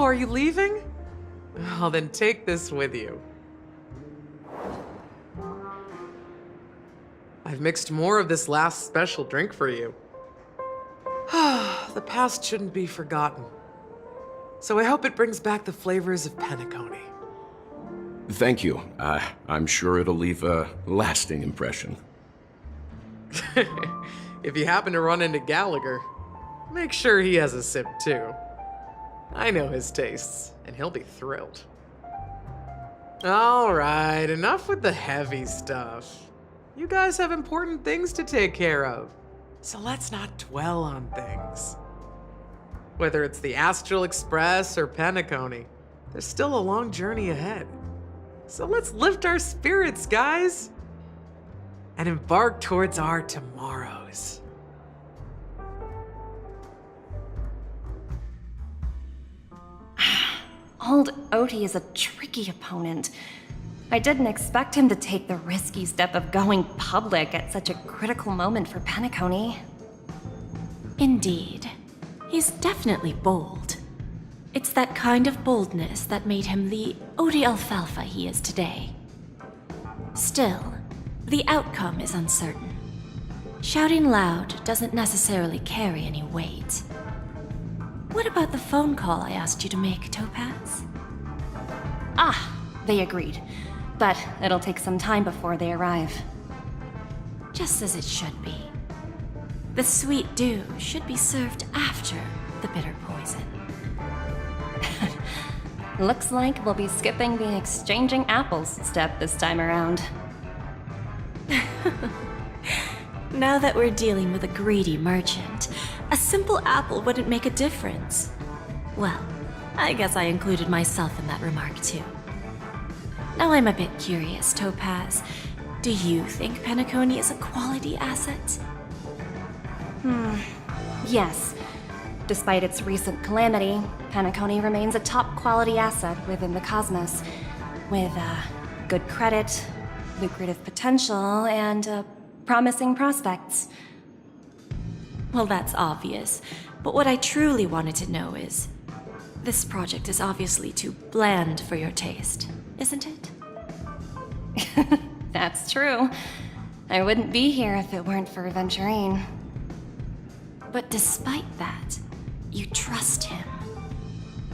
are you leaving? Well, then take this with you. I've mixed more of this last special drink for you. The past shouldn't be forgotten. So I hope it brings back the flavors of Penacony. Thank you. I'm sure it'll leave a lasting impression. If you happen to run into Gallagher, make sure he has a sip too. I know his tastes, and he'll be thrilled. All right, enough with the heavy stuff. You guys have important things to take care of, so let's not dwell on things. Whether it's the Astral Express or Penacony, there's still a long journey ahead. So let's lift our spirits, guys, and embark towards our tomorrows. Old Odie is a tricky opponent. I didn't expect him to take the risky step of going public at such a critical moment for Penacony. Indeed. He's definitely bold. It's that kind of boldness that made him the Odie Alfalfa he is today. Still, the outcome is uncertain. Shouting loud doesn't necessarily carry any weight. What about the phone call I asked you to make, Topaz? Ah, they agreed. But it'll take some time before they arrive. Just as it should be. The sweet dew should be served after the bitter poison. Looks like we'll be skipping the exchanging apples step this time around. Now that we're dealing with a greedy merchant, a simple apple wouldn't make a difference. Well, I guess I included myself in that remark too. Now I'm a bit curious, Topaz. Do you think Penacony is a quality asset? Yes. Despite its recent calamity, Penacony remains a top quality asset within the cosmos, with good credit, lucrative potential, and promising prospects. Well, that's obvious, but what I truly wanted to know is, this project is obviously too bland for your taste, isn't it? That's true. I wouldn't be here if it weren't for Venturine. But despite that, you trust him.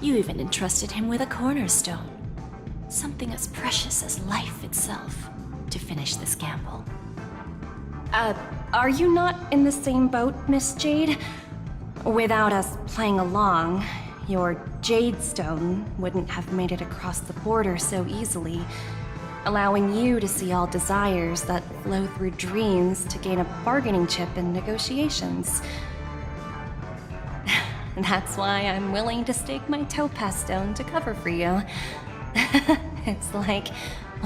You even entrusted him with a cornerstone, something as precious as life itself, to finish this gamble. Are you not in the same boat, Miss Jade? Without us playing along, your Jade Stone wouldn't have made it across the border so easily, allowing you to see all desires that flow through dreams to gain a bargaining chip in negotiations. That's why I'm willing to stake my Topaz Stone to cover for you. It's like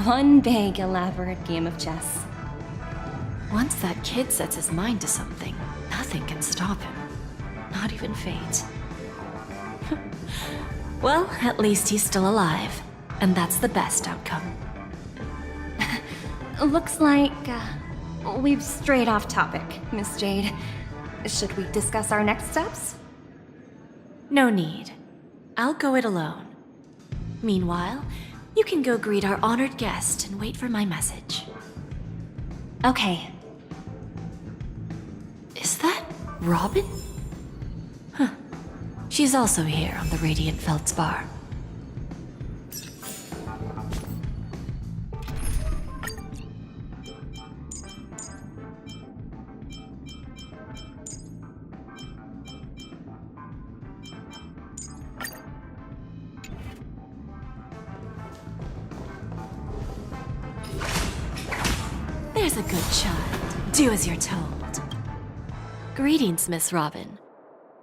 one big, elaborate game of chess. Once that kid sets his mind to something, nothing can stop him. Not even fate. Well, at least he's still alive, and that's the best outcome. Looks like we've strayed off topic, Miss Jade. Should we discuss our next steps? No need. I'll go it alone. Meanwhile, you can go greet our honored guest and wait for my message. Okay. Is that Robin? Huh. She's also here on the Radiant Feldspar. There's a good child. Do as you're told. Greetings, Miss Robin.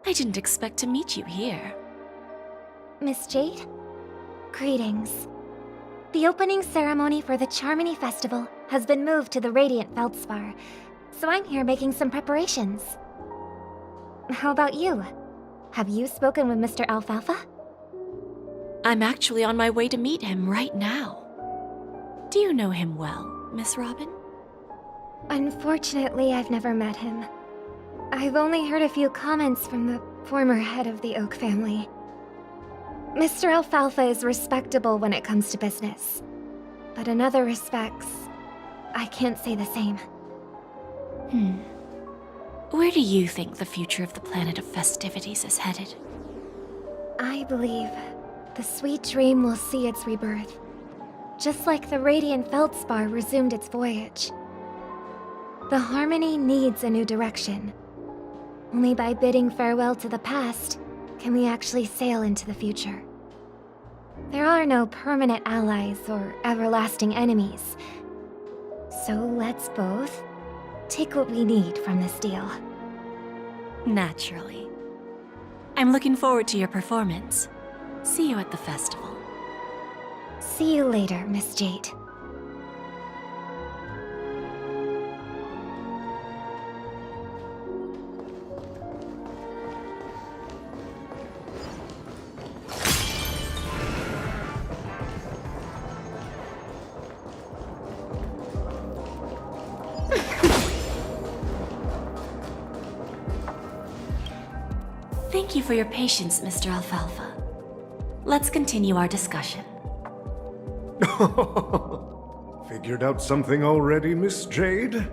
I didn't expect to meet you here. Miss Jade? Greetings. The opening ceremony for the Charmony Festival has been moved to the Radiant Feldspar, so I'm here making some preparations. How about you? Have you spoken with Mr. Alfalfa? I'm actually on my way to meet him right now. Do you know him well, Miss Robin? Unfortunately, I've never met him. I've only heard a few comments from the former head of the Oak family. Mr. Alfalfa is respectable when it comes to business. But in other respects, I can't say the same. Where do you think the future of the planet of festivities is headed? I believe the sweet dream will see its rebirth, just like the radiant feldspar resumed its voyage. The Harmony needs a new direction. Only by bidding farewell to the past can we actually sail into the future. There are no permanent allies or everlasting enemies. So let's both take what we need from this deal. Naturally. I'm looking forward to your performance. See you at the festival. See you later, Miss Jade. Thank you for your patience, Mr. Alfalfa. Let's continue our discussion. Figured out something already, Miss Jade?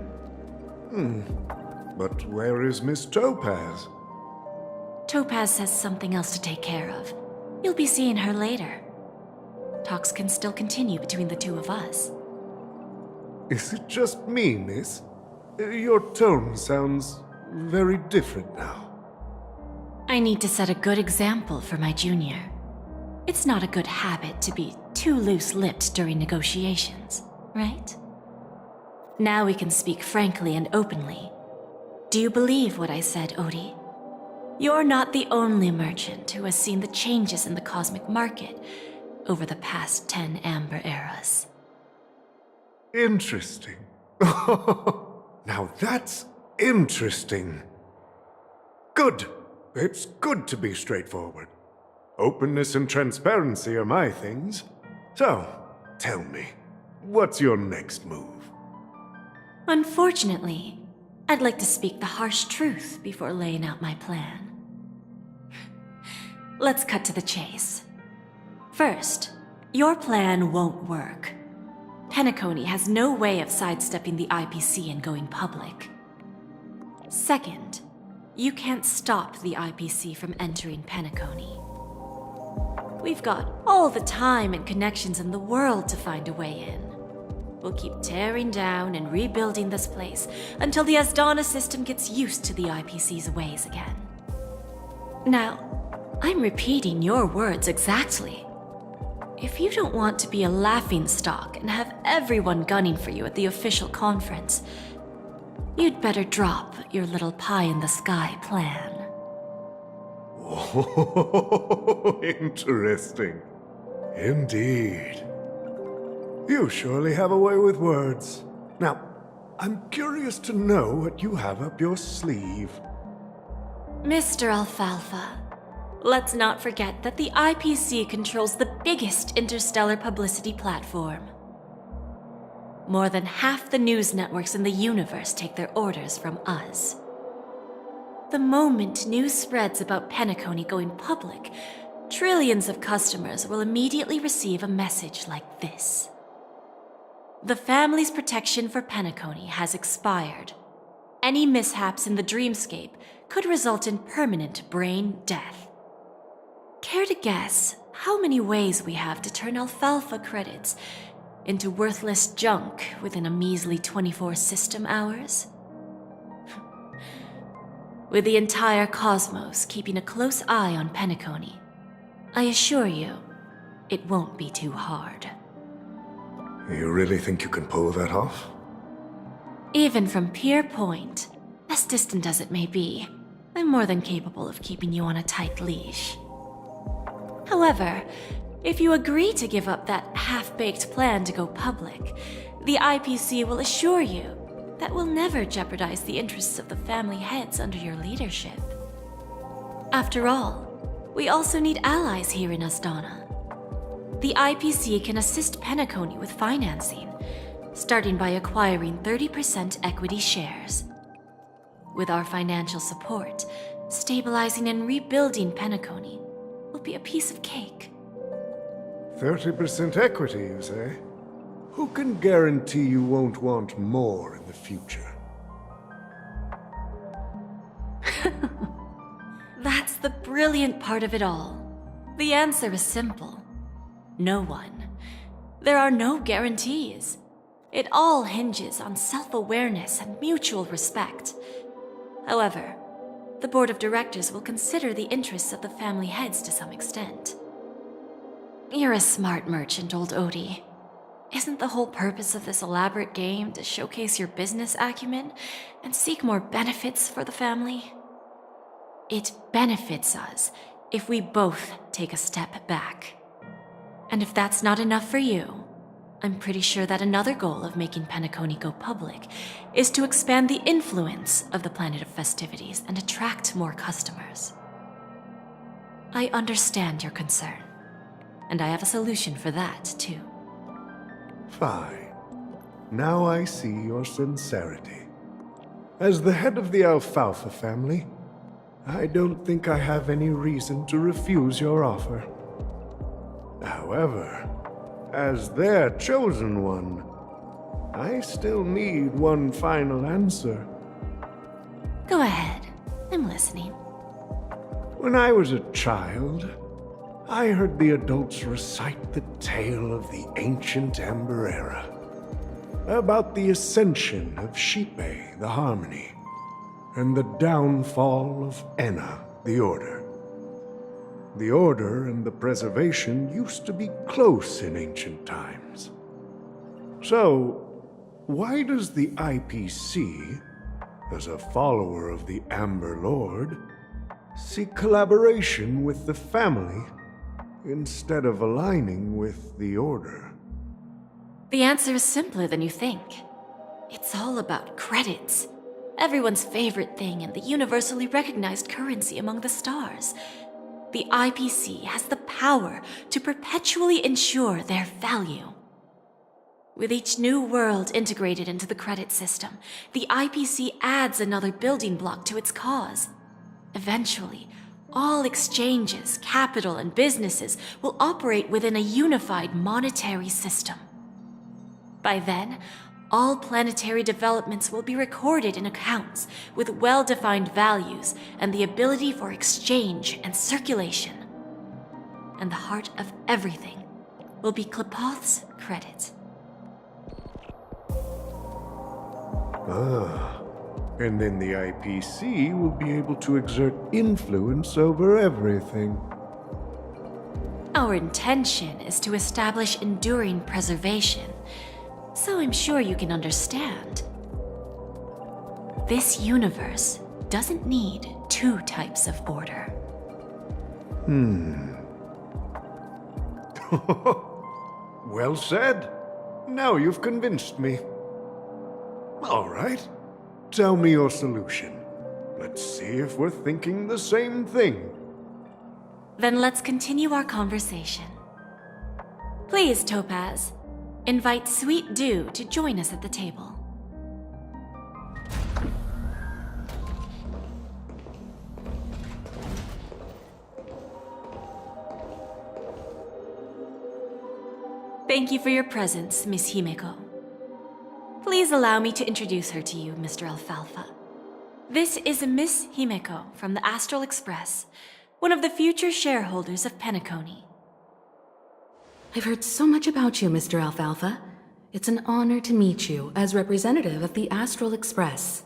But where is Miss Topaz? Topaz has something else to take care of. You'll be seeing her later. Talks can still continue between the two of us. Is it just me, miss? Your tone sounds very different now. I need to set a good example for my junior. It's not a good habit to be too loose-lipped during negotiations, right? Now we can speak frankly and openly. Do you believe what I said, Odie? You're not the only merchant who has seen the changes in the cosmic market over the past 10 Amber Eras. Interesting. Now that's interesting. Good. It's good to be straightforward. Openness and transparency are my things. So, tell me, what's your next move? Unfortunately, I'd like to speak the harsh truth before laying out my plan. Let's cut to the chase. First, your plan won't work. Penacony has no way of sidestepping the IPC and going public. Second, you can't stop the IPC from entering Penacony. We've got all the time and connections in the world to find a way in. We'll keep tearing down and rebuilding this place until the Asdana system gets used to the IPC's ways again. Now, I'm repeating your words exactly. If you don't want to be a laughingstock and have everyone gunning for you at the official conference, you'd better drop your little pie-in-the-sky plan. Oh, interesting. Indeed. You surely have a way with words. Now, I'm curious to know what you have up your sleeve. Mr. Alfalfa, let's not forget that the IPC controls the biggest interstellar publicity platform. More than half the news networks in the universe take their orders from us. The moment news spreads about Penacony going public, trillions of customers will immediately receive a message like this. The family's protection for Penacony has expired. Any mishaps in the dreamscape could result in permanent brain death. Care to guess how many ways we have to turn Alfalfa credits into worthless junk within a measly 24 system hours? With the entire cosmos keeping a close eye on Penacony, I assure you, it won't be too hard. You really think you can pull that off? Even from Pier Point, as distant as it may be, I'm more than capable of keeping you on a tight leash. However, if you agree to give up that half-baked plan to go public, the IPC will assure you that we'll never jeopardize the interests of the family heads under your leadership. After all, we also need allies here in Asdana. The IPC can assist Penacony with financing, starting by acquiring 30% equity shares. With our financial support, stabilizing and rebuilding Penacony will be a piece of cake. 30% equity, you say? Who can guarantee you won't want more in the future? That's the brilliant part of it all. The answer is simple. No one. There are no guarantees. It all hinges on self-awareness and mutual respect. However, the board of directors will consider the interests of the family heads to some extent. You're a smart merchant, old Odie. Isn't the whole purpose of this elaborate game to showcase your business acumen and seek more benefits for the family? It benefits us if we both take a step back. And if that's not enough for you, I'm pretty sure that another goal of making Penacony go public is to expand the influence of the Planet of Festivities and attract more customers. I understand your concern, and I have a solution for that, too. Fine. Now I see your sincerity. As the head of the Alfalfa family, I don't think I have any reason to refuse your offer. However, as their chosen one, I still need one final answer. Go ahead. I'm listening. When I was a child, I heard the adults recite the tale of the ancient Ember Era, about the ascension of Shipe, the Harmony, and the downfall of Enna, the Order. The Order and the Preservation used to be close in ancient times. So, why does the IPC, as a follower of the Amber Lord, seek collaboration with the family instead of aligning with the Order? The answer is simpler than you think. It's all about credits. Everyone's favorite thing and the universally recognized currency among the stars. The IPC has the power to perpetually ensure their value. With each new world integrated into the credit system, the IPC adds another building block to its cause. Eventually, all exchanges, capital, and businesses will operate within a unified monetary system. By then, all planetary developments will be recorded in accounts with well-defined values and the ability for exchange and circulation. And the heart of everything will be Klepoth's credit. Ah, and then the IPC will be able to exert influence over everything. Our intention is to establish enduring preservation, so I'm sure you can understand. This universe doesn't need two types of order. Well said. Now you've convinced me. All right. Tell me your solution. Let's see if we're thinking the same thing. Then let's continue our conversation. Please, Topaz, invite Sweet Dew to join us at the table. Thank you for your presence, Miss Himeko. Please allow me to introduce her to you, Mr. Alfalfa. This is Miss Himeko from the Astral Express, one of the future shareholders of Penacony. I've heard so much about you, Mr. Alfalfa. It's an honor to meet you as representative of the Astral Express.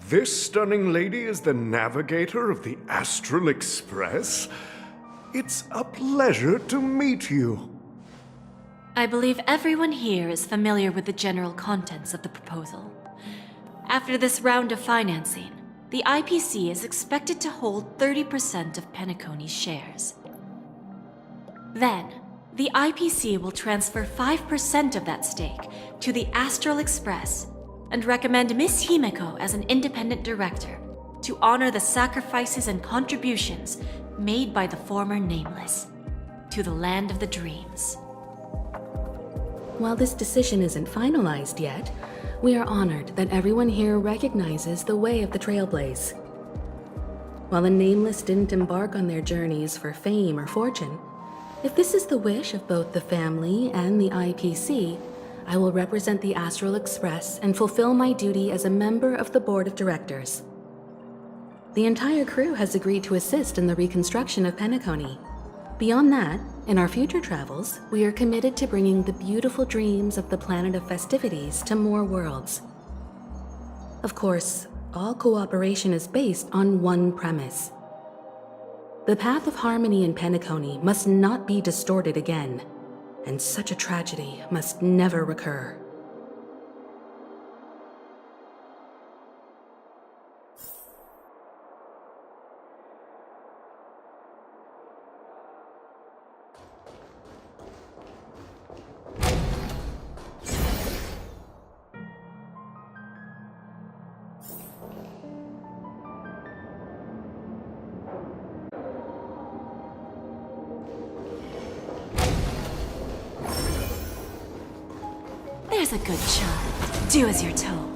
This stunning lady is the navigator of the Astral Express? It's a pleasure to meet you. I believe everyone here is familiar with the general contents of the proposal. After this round of financing, the IPC is expected to hold 30% of Penacony's shares. Then, the IPC will transfer 5% of that stake to the Astral Express and recommend Miss Himeko as an independent director to honor the sacrifices and contributions made by the former Nameless to the land of the dreams. While this decision isn't finalized yet, we are honored that everyone here recognizes the way of the Trailblaze. While the nameless didn't embark on their journeys for fame or fortune, if this is the wish of both the family and the IPC, I will represent the Astral Express and fulfill my duty as a member of the board of directors. The entire crew has agreed to assist in the reconstruction of Penacony. Beyond that, in our future travels, we are committed to bringing the beautiful dreams of the planet of festivities to more worlds. Of course, all cooperation is based on one premise. The path of harmony in Penacony must not be distorted again, and such a tragedy must never recur. There's a good child. Do as you're told.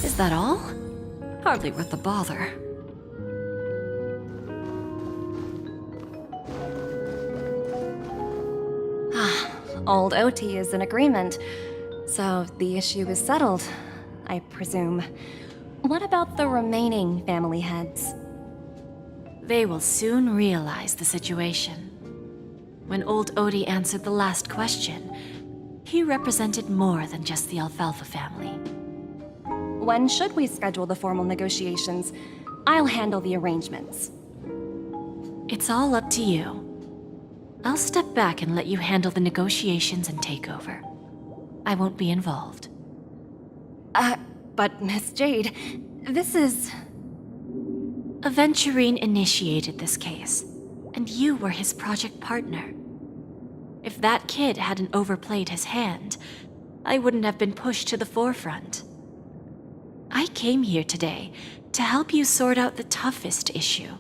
Is that all? Hardly worth the bother. Old OT is in agreement, so the issue is settled, I presume. What about the remaining family heads? They will soon realize the situation. When old Odie answered the last question, he represented more than just the Alfalfa family. When should we schedule the formal negotiations? I'll handle the arrangements. It's all up to you. I'll step back and let you handle the negotiations and takeover. I won't be involved. But Miss Jade, this is... Aventurine initiated this case, and you were his project partner. If that kid hadn't overplayed his hand, I wouldn't have been pushed to the forefront. I came here today to help you sort out the toughest issue.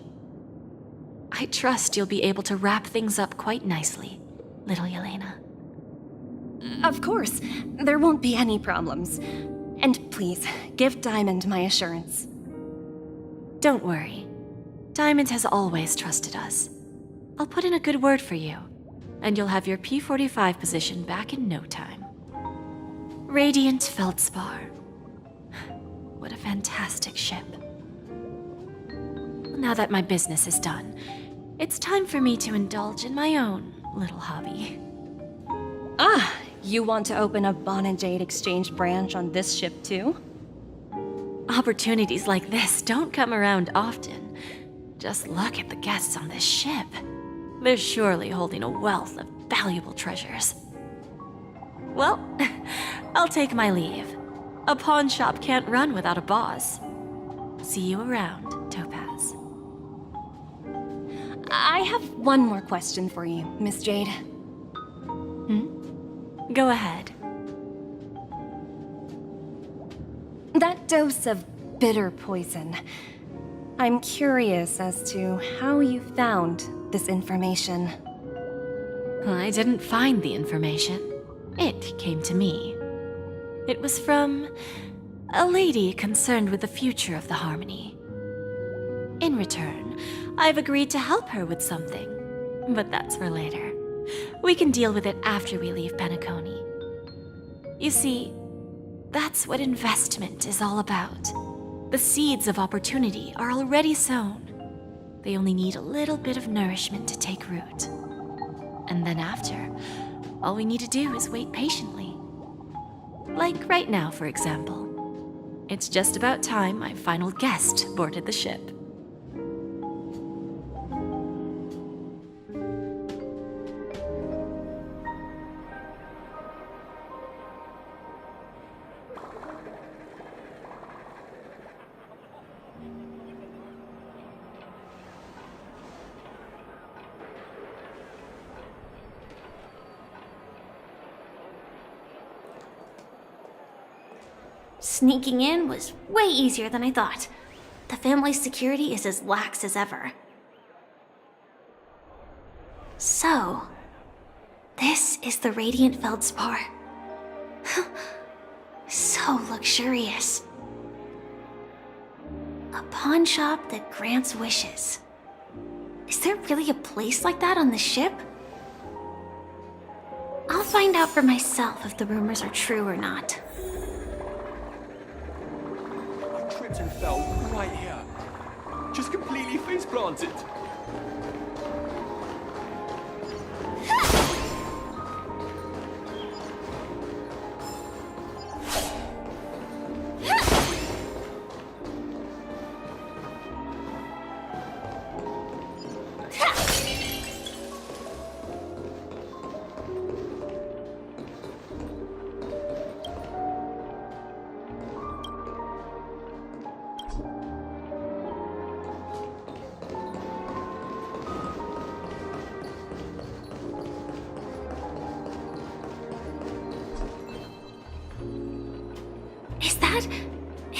I trust you'll be able to wrap things up quite nicely, little Yelena. Of course, there won't be any problems. And please, give Diamond my assurance. Don't worry. Diamond has always trusted us. I'll put in a good word for you, and you'll have your P-45 position back in no time. Radiant Feldspar. What a fantastic ship. Now that my business is done, it's time for me to indulge in my own little hobby. You want to open a Bon and Jade exchange branch on this ship too? Opportunities like this don't come around often. Just look at the guests on this ship. They're surely holding a wealth of valuable treasures. Well, I'll take my leave. A pawn shop can't run without a boss. See you around, Topaz. I have one more question for you, Miss Jade. Go ahead. That dose of bitter poison. I'm curious as to how you found this information. I didn't find the information. It came to me. It was from a lady concerned with the future of the Harmony. In return, I've agreed to help her with something, but that's for later. We can deal with it after we leave Penacony. You see, that's what investment is all about. The seeds of opportunity are already sown. They only need a little bit of nourishment to take root. And then after, all we need to do is wait patiently. Like right now, for example. It's just about time my final guest boarded the ship. Sneaking in was way easier than I thought. The family's security is as lax as ever. So, this is the Radiant Feldspar. So luxurious. A pawn shop that grants wishes. Is there really a place like that on the ship? I'll find out for myself if the rumors are true or not. Tripped and fell right here. Just completely face planted.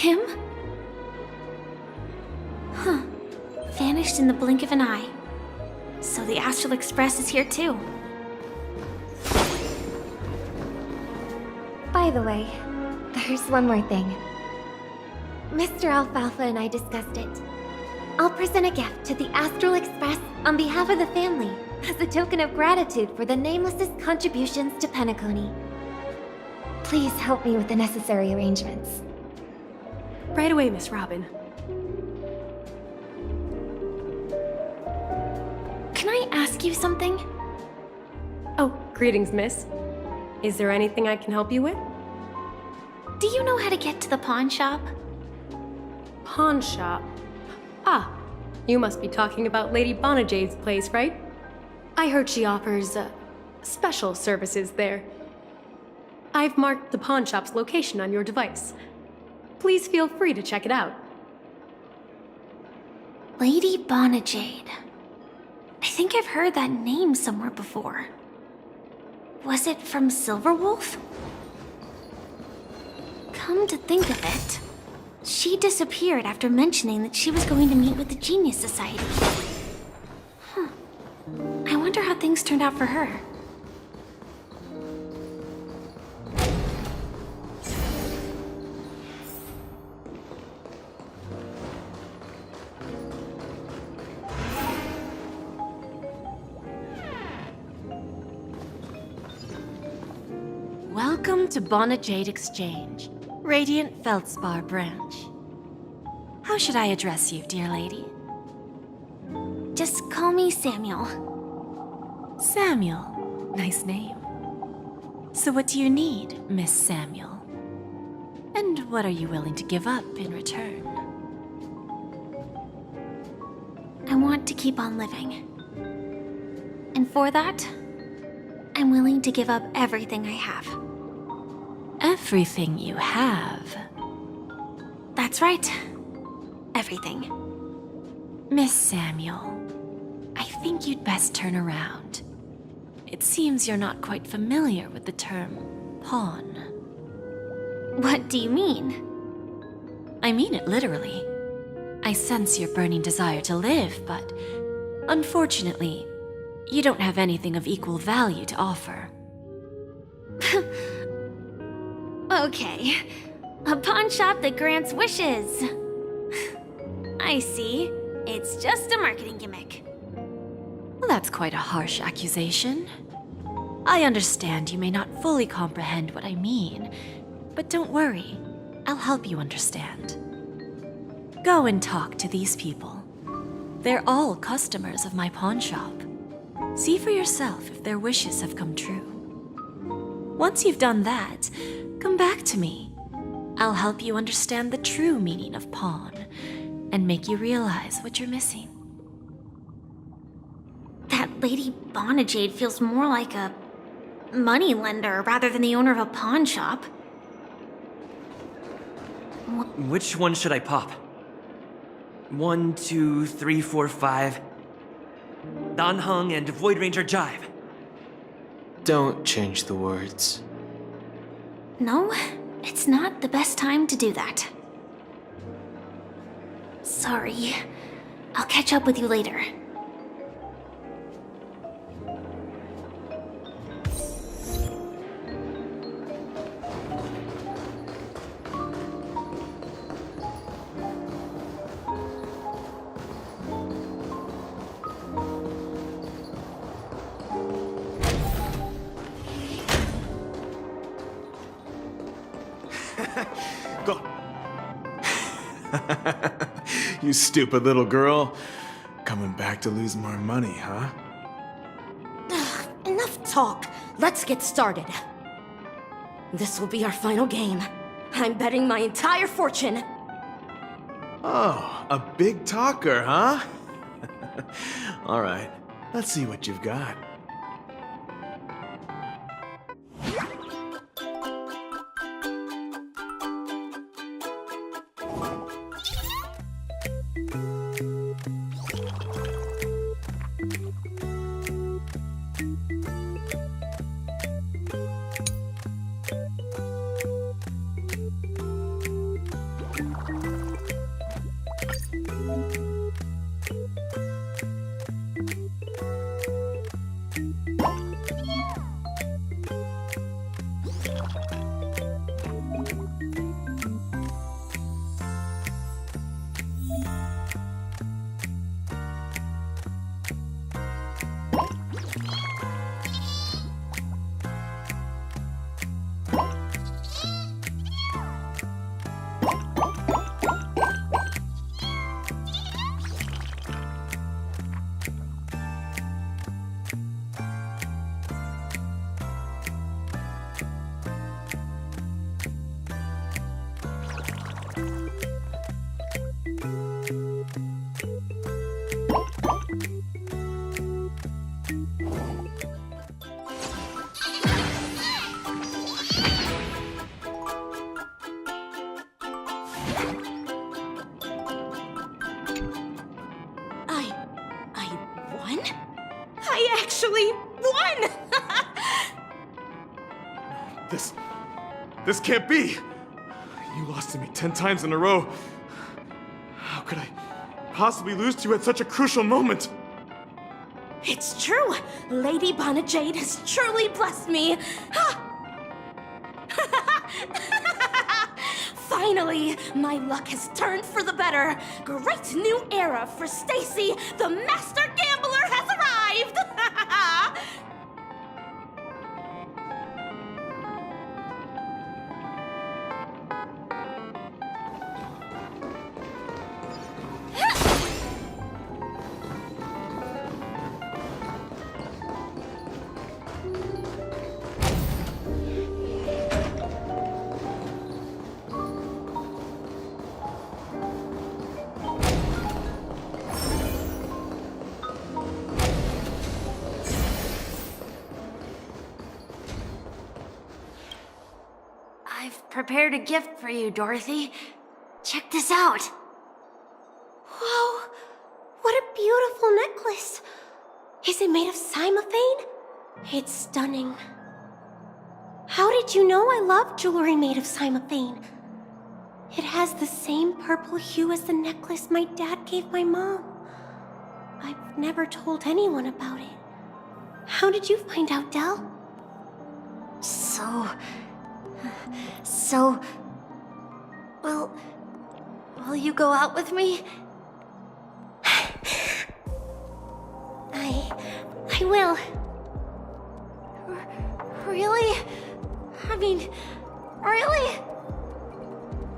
Him? Huh. Vanished in the blink of an eye. So the Astral Express is here too. By the way, there's one more thing. Mr. Alfalfa and I discussed it. I'll present a gift to the Astral Express on behalf of the family as a token of gratitude for the Nameless's contributions to Penacony. Please help me with the necessary arrangements. Right away, Miss Robin. Can I ask you something? Oh, greetings, miss. Is there anything I can help you with? Do you know how to get to the pawn shop? Pawn shop? Ah, you must be talking about Lady Bonajade's place, right? I heard she offers, special services there. I've marked the pawn shop's location on your device. Please feel free to check it out. Lady Bonajade. I think I've heard that name somewhere before. Was it from Silverwolf? Come to think of it, she disappeared after mentioning that she was going to meet with the Genius Society. Huh. I wonder how things turned out for her. Welcome to Bonajade Exchange, Radiant Feldspar branch. How should I address you, dear lady? Just call me Samuel. Samuel. Nice name. So what do you need, Miss Samuel? And what are you willing to give up in return? I want to keep on living. And for that, I'm willing to give up everything I have. Everything you have? That's right. Everything. Miss Samuel, I think you'd best turn around. It seems you're not quite familiar with the term pawn. What do you mean? I mean it literally. I sense your burning desire to live, but unfortunately, you don't have anything of equal value to offer. Okay. A pawn shop that grants wishes. I see. It's just a marketing gimmick. Well, that's quite a harsh accusation. I understand you may not fully comprehend what I mean, but don't worry. I'll help you understand. Go and talk to these people. They're all customers of my pawn shop. See for yourself if their wishes have come true. Once you've done that, come back to me. I'll help you understand the true meaning of pawn and make you realize what you're missing. That Lady Bonajade feels more like a money lender rather than the owner of a pawn shop. Which one should I pop? 1, 2, 3, 4, 5. Dan Heng and Void Ranger Jive. Don't change the words. No, it's not the best time to do that. Sorry. I'll catch up with you later. Go. You stupid little girl. Coming back to lose more money, huh? Ugh, enough talk. Let's get started. This will be our final game. I'm betting my entire fortune. Oh, a big talker, huh? All right, let's see what you've got. actually won! This can't be! You lost to me 10 times in a row. How could I possibly lose to you at such a crucial moment? It's true! Lady Bonajade has truly blessed me! Finally, my luck has turned for the better. Great new era for Stacy. The master gambler has arrived! I've prepared a gift for you, Dorothy. Check this out. Whoa! What a beautiful necklace! Is it made of cymophane? It's stunning. How did you know I love jewelry made of cymophane? It has the same purple hue as the necklace my dad gave my mom. I've never told anyone about it. How did you find out, Del? Will you go out with me? I will. Really? I mean, really?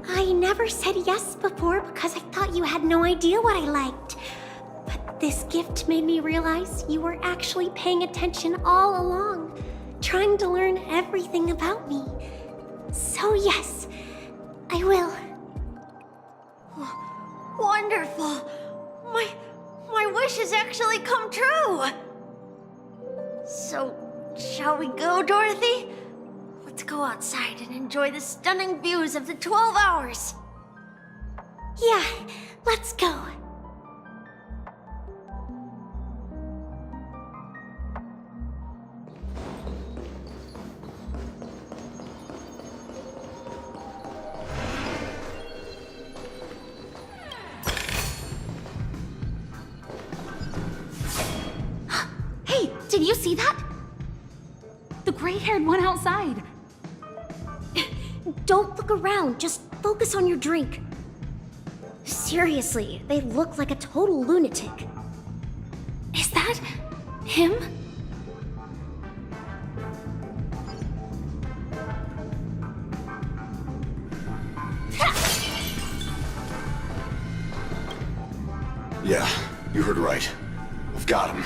I never said yes before because I thought you had no idea what I liked. But this gift made me realize you were actually paying attention all along, trying to learn everything about me. So yes, I will. Wonderful! My wish has actually come true! So, shall we go, Dorothy? Let's go outside and enjoy the stunning views of the 12 hours! Yeah, let's go. Hey, did you see that? The gray-haired one outside. Don't look around, just focus on your drink. Seriously, they look like a total lunatic. Is that him? Yeah, you heard right. I've got him.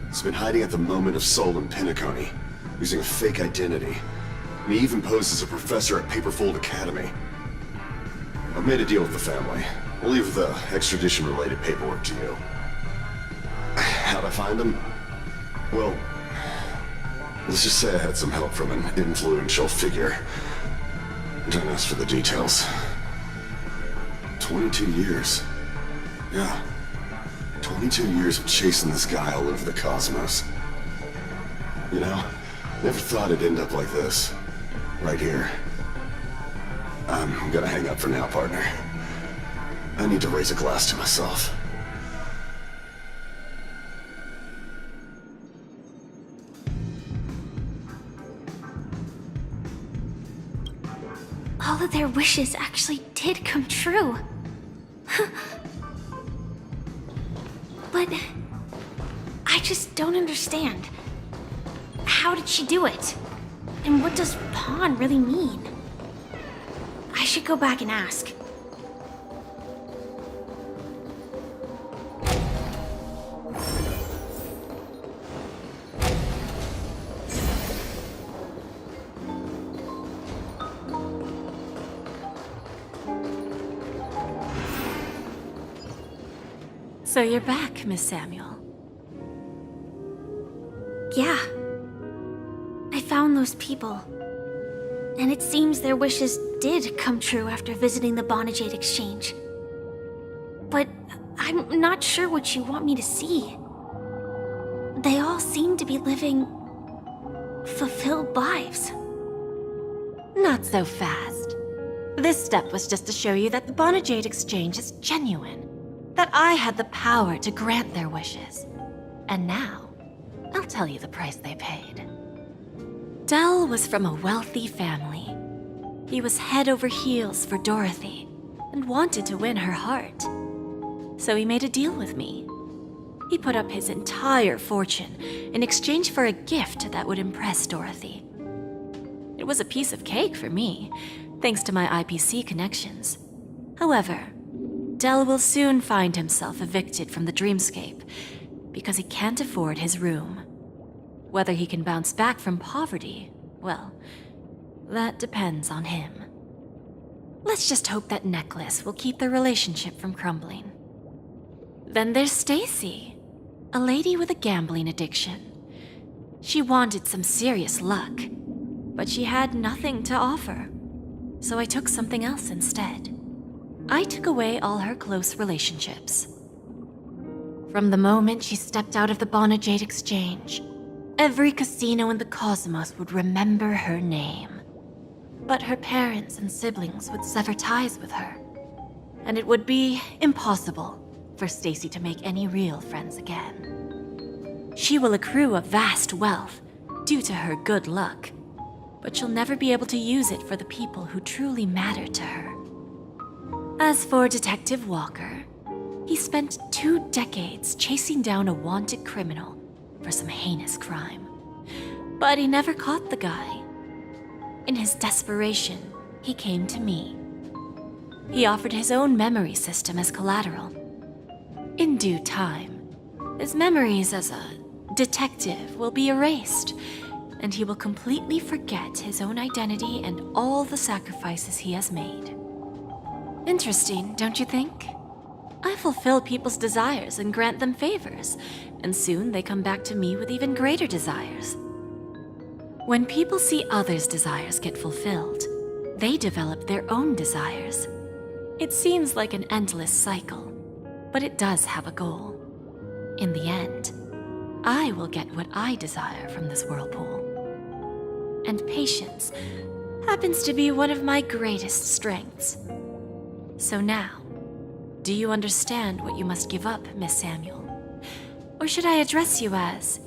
He's been hiding at the moment of Soul in Pinnaconny, using a fake identity. And he even posed as a professor at Paperfold Academy. I've made a deal with the family. We'll leave the extradition-related paperwork to you. How'd I find him? Well, let's just say I had some help from an influential figure. Don't ask for the details. 22 years. Yeah. 22 years of chasing this guy all over the cosmos. You know, never thought it'd end up like this. Right here. I'm gonna hang up for now, partner. I need to raise a glass to myself. All of their wishes actually did come true. But I just don't understand. How did she do it? And what does pawn really mean? I should go back and ask. So you're back, Miss Samuel. Yeah. I found those people. And it seems their wishes did come true after visiting the Bonajade Exchange. But I'm not sure what you want me to see. they all seem to be living fulfilled lives. Not so fast. This step was just to show you that the Bonajade exchange is genuine, that I had the power to grant their wishes. And now, I'll tell you the price they paid. Dell was from a wealthy family. He was head over heels for Dorothy and wanted to win her heart. So he made a deal with me. He put up his entire fortune in exchange for a gift that would impress Dorothy. It was a piece of cake for me, thanks to my IPC connections. However, Dell will soon find himself evicted from the dreamscape because he can't afford his room. Whether he can bounce back from poverty, well, that depends on him. Let's just hope that necklace will keep their relationship from crumbling. Then there's Stacy, a lady with a gambling addiction. She wanted some serious luck, but she had nothing to offer. So I took something else instead. I took away all her close relationships. From the moment she stepped out of the Bonajade exchange, every casino in the cosmos would remember her name. But her parents and siblings would sever ties with her, and it would be impossible for Stacy to make any real friends again. She will accrue a vast wealth due to her good luck, but she'll never be able to use it for the people who truly matter to her. As for Detective Walker, he spent 2 decades chasing down a wanted criminal for some heinous crime. But he never caught the guy. In his desperation, he came to me. He offered his own memory system as collateral. In due time, his memories as a detective will be erased, and he will completely forget his own identity and all the sacrifices he has made. Interesting, don't you think? I fulfill people's desires and grant them favors, and soon they come back to me with even greater desires. When people see others' desires get fulfilled, they develop their own desires. It seems like an endless cycle, but it does have a goal. In the end, I will get what I desire from this whirlpool. And patience happens to be one of my greatest strengths. So now, do you understand what you must give up, Miss Samuel? Or should I address you as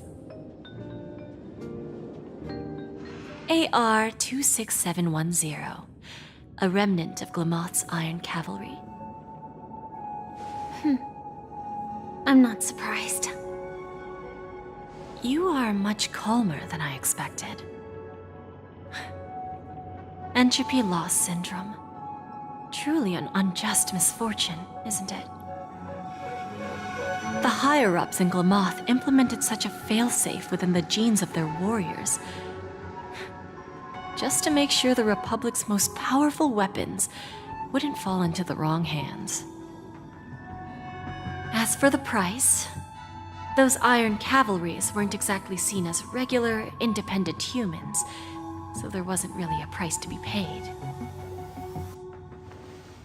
AR-26710, a remnant of Glamoth's Iron Cavalry? I'm not surprised. You are much calmer than I expected. Entropy loss syndrome. Truly an unjust misfortune, isn't it? The higher-ups in Glamoth implemented such a failsafe within the genes of their warriors, just to make sure the Republic's most powerful weapons wouldn't fall into the wrong hands. As for the price, those Iron Cavalries weren't exactly seen as regular, independent humans, so there wasn't really a price to be paid.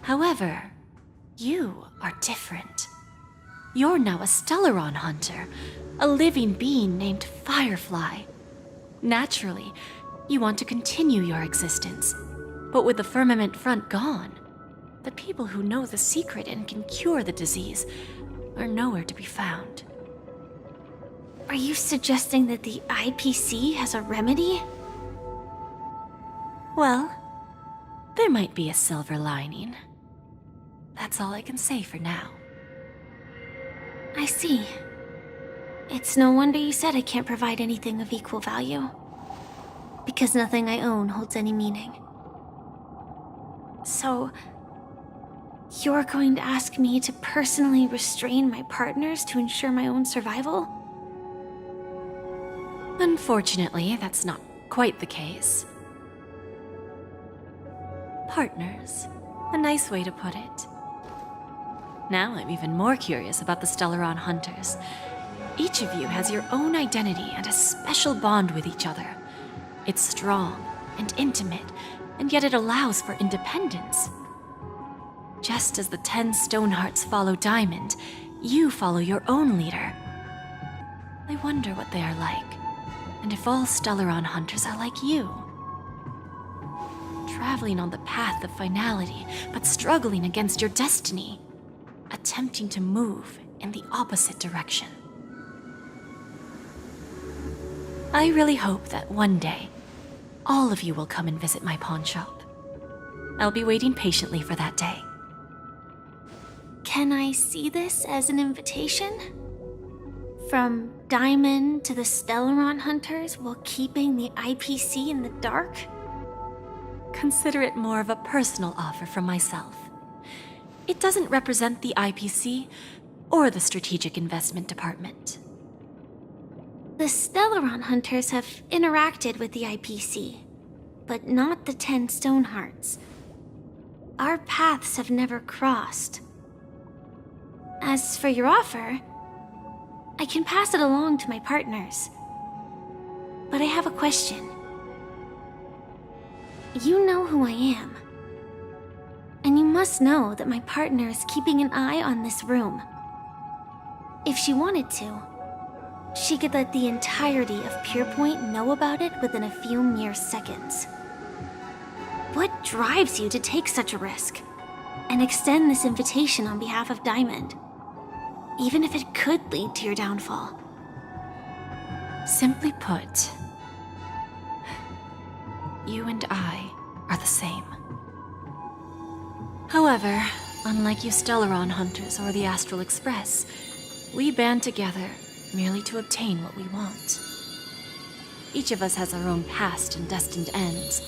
However, you are different. You're now a Stellaron hunter, a living being named Firefly. Naturally, you want to continue your existence, but with the firmament front gone, the people who know the secret and can cure the disease are nowhere to be found. Are you suggesting that the IPC has a remedy? Well, there might be a silver lining. That's all I can say for now. I see. It's no wonder you said I can't provide anything of equal value. Because nothing I own holds any meaning. So, you're going to ask me to personally restrain my partners to ensure my own survival? Unfortunately, that's not quite the case. Partners. A nice way to put it. Now I'm even more curious about the Stellaron hunters. Each of you has your own identity and a special bond with each other. It's strong and intimate, and yet it allows for independence. Just as the 10 Stonehearts follow Diamond, you follow your own leader. I wonder what they are like, and if all Stellaron hunters are like you. Traveling on the path of finality, but struggling against your destiny. Attempting to move in the opposite direction. I really hope that one day, all of you will come and visit my pawn shop. I'll be waiting patiently for that day. Can I see this as an invitation? From Diamond to the Stellaron hunters while keeping the IPC in the dark? Consider it more of a personal offer from myself. It doesn't represent the IPC or the Strategic Investment Department. The Stellaron hunters have interacted with the IPC, but not the 10 Stonehearts. Our paths have never crossed. As for your offer, I can pass it along to my partners. But I have a question. You know who I am. And you must know that my partner is keeping an eye on this room. If she wanted to, she could let the entirety of Purepoint know about it within a few mere seconds. What drives you to take such a risk and extend this invitation on behalf of Diamond, even if it could lead to your downfall? Simply put, you and I are the same. However, unlike you Stellaron hunters or the Astral Express, we band together merely to obtain what we want. Each of us has our own past and destined ends,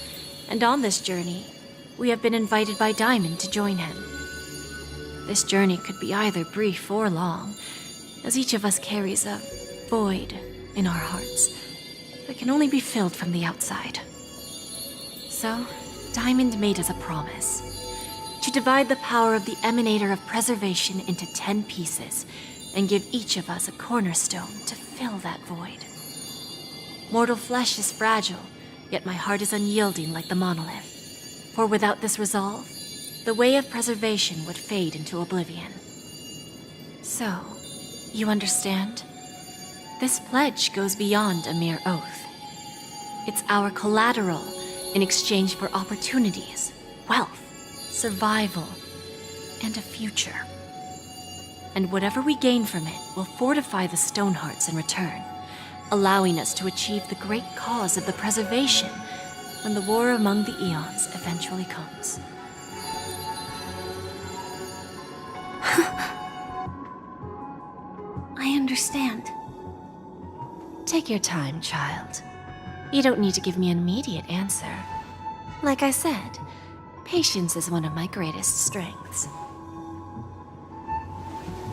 and on this journey, we have been invited by Diamond to join him. This journey could be either brief or long, as each of us carries a void in our hearts that can only be filled from the outside. So, Diamond made us a promise to divide the power of the Emanator of Preservation into 10 pieces and give each of us a cornerstone to fill that void. Mortal flesh is fragile, yet my heart is unyielding like the monolith. For without this resolve, the way of preservation would fade into oblivion. So, you understand? This pledge goes beyond a mere oath. It's our collateral in exchange for opportunities, wealth, survival, and a future. And whatever we gain from it will fortify the Stonehearts in return, allowing us to achieve the great cause of the preservation when the war among the eons eventually comes. I understand. Take your time, child. You don't need to give me an immediate answer. Like I said, patience is one of my greatest strengths.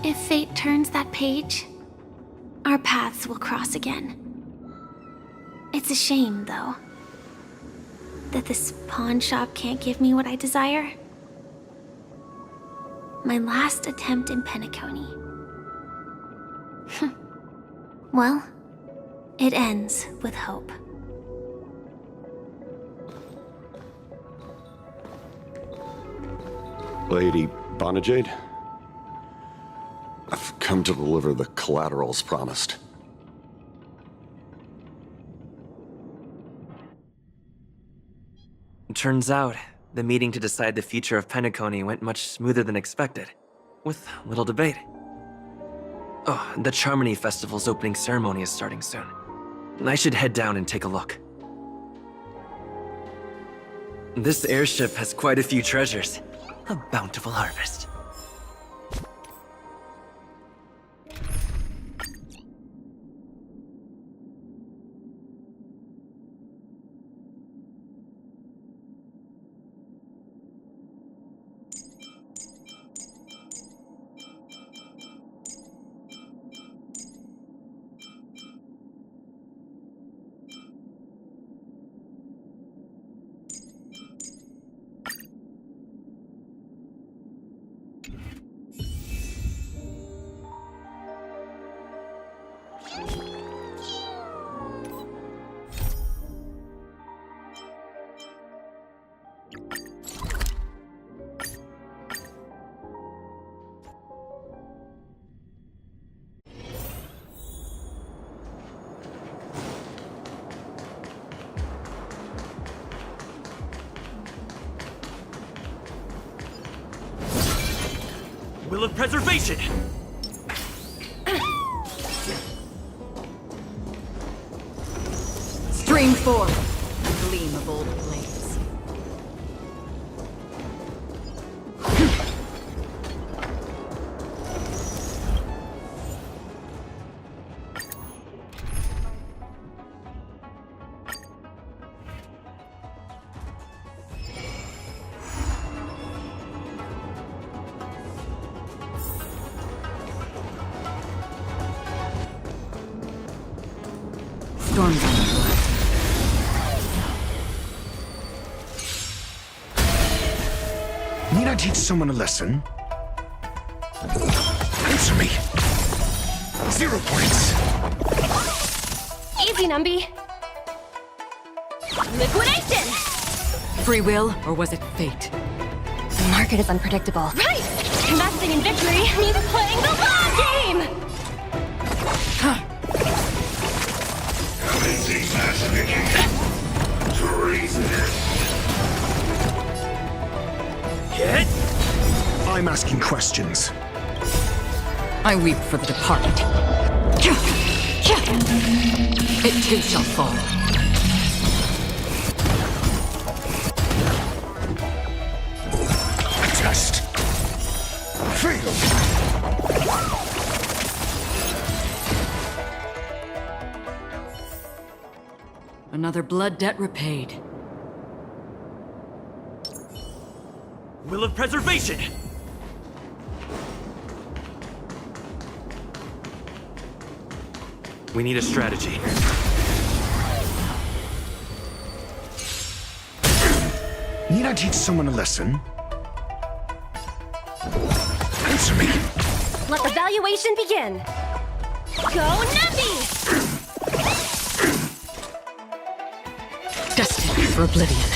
If fate turns that page, our paths will cross again. It's a shame, though, that this pawn shop can't give me what I desire. My last attempt in Penacony. Well, it ends with hope. Lady Bonajade? I've come to deliver the collaterals promised. Turns out, the meeting to decide the future of Penacony went much smoother than expected, with little debate. Oh, the Charmony Festival's opening ceremony is starting soon. I should head down and take a look. This airship has quite a few treasures. A bountiful harvest. Will of preservation! Stream forth, the gleam of old blades. Stormbringer blood. Need I teach someone a lesson? Answer me. 0 points. Easy, Numby. Liquidation! Free will, or was it fate? The market is unpredictable. Right! Investing in victory means playing the long game! I'm asking questions. I weep for the departed. It too shall fall. A test. Fail. Another blood debt repaid. Will of preservation! We need a strategy. Need I teach someone a lesson? Answer me. Let the valuation begin. Go Numby! Destined for oblivion.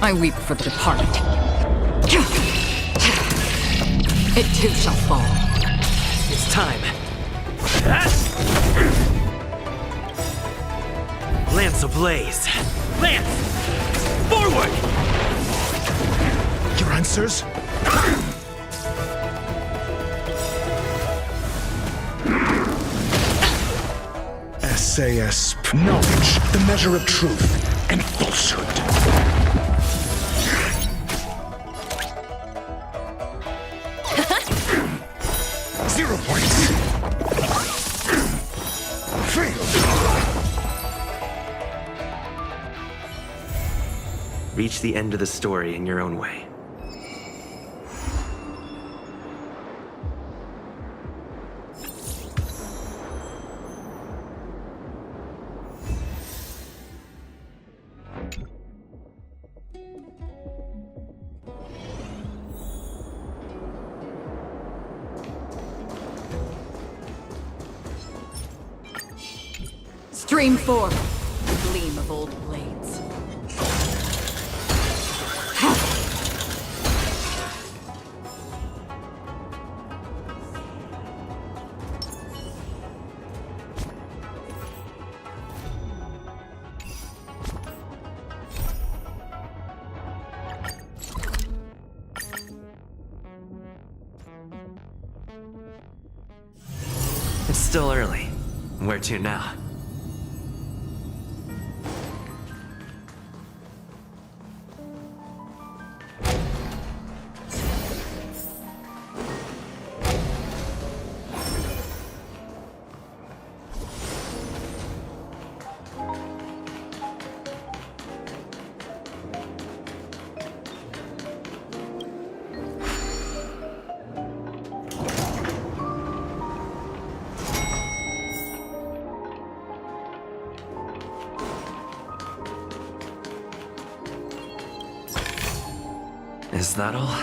I weep for the departed. It too shall fall. It's time. Lance ablaze. Lance! Forward! Your answers? SAS. Knowledge, the measure of truth and falsehood. Reach the end of the story in your own way. Stream forth, the gleam of old blades. It's still early. Where to now? Is that all?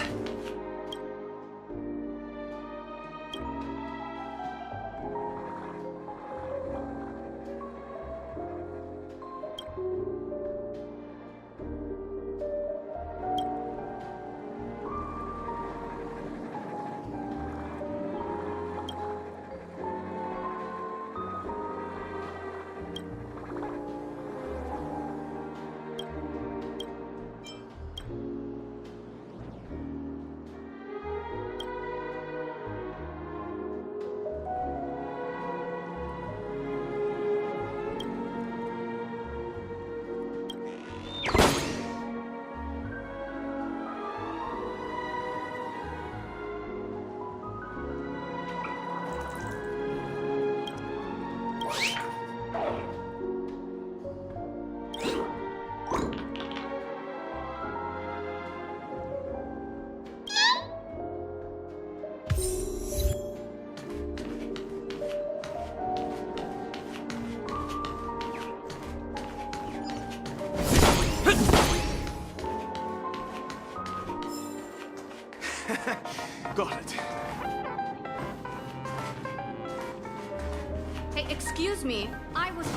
Got it. Hey, excuse me. I was...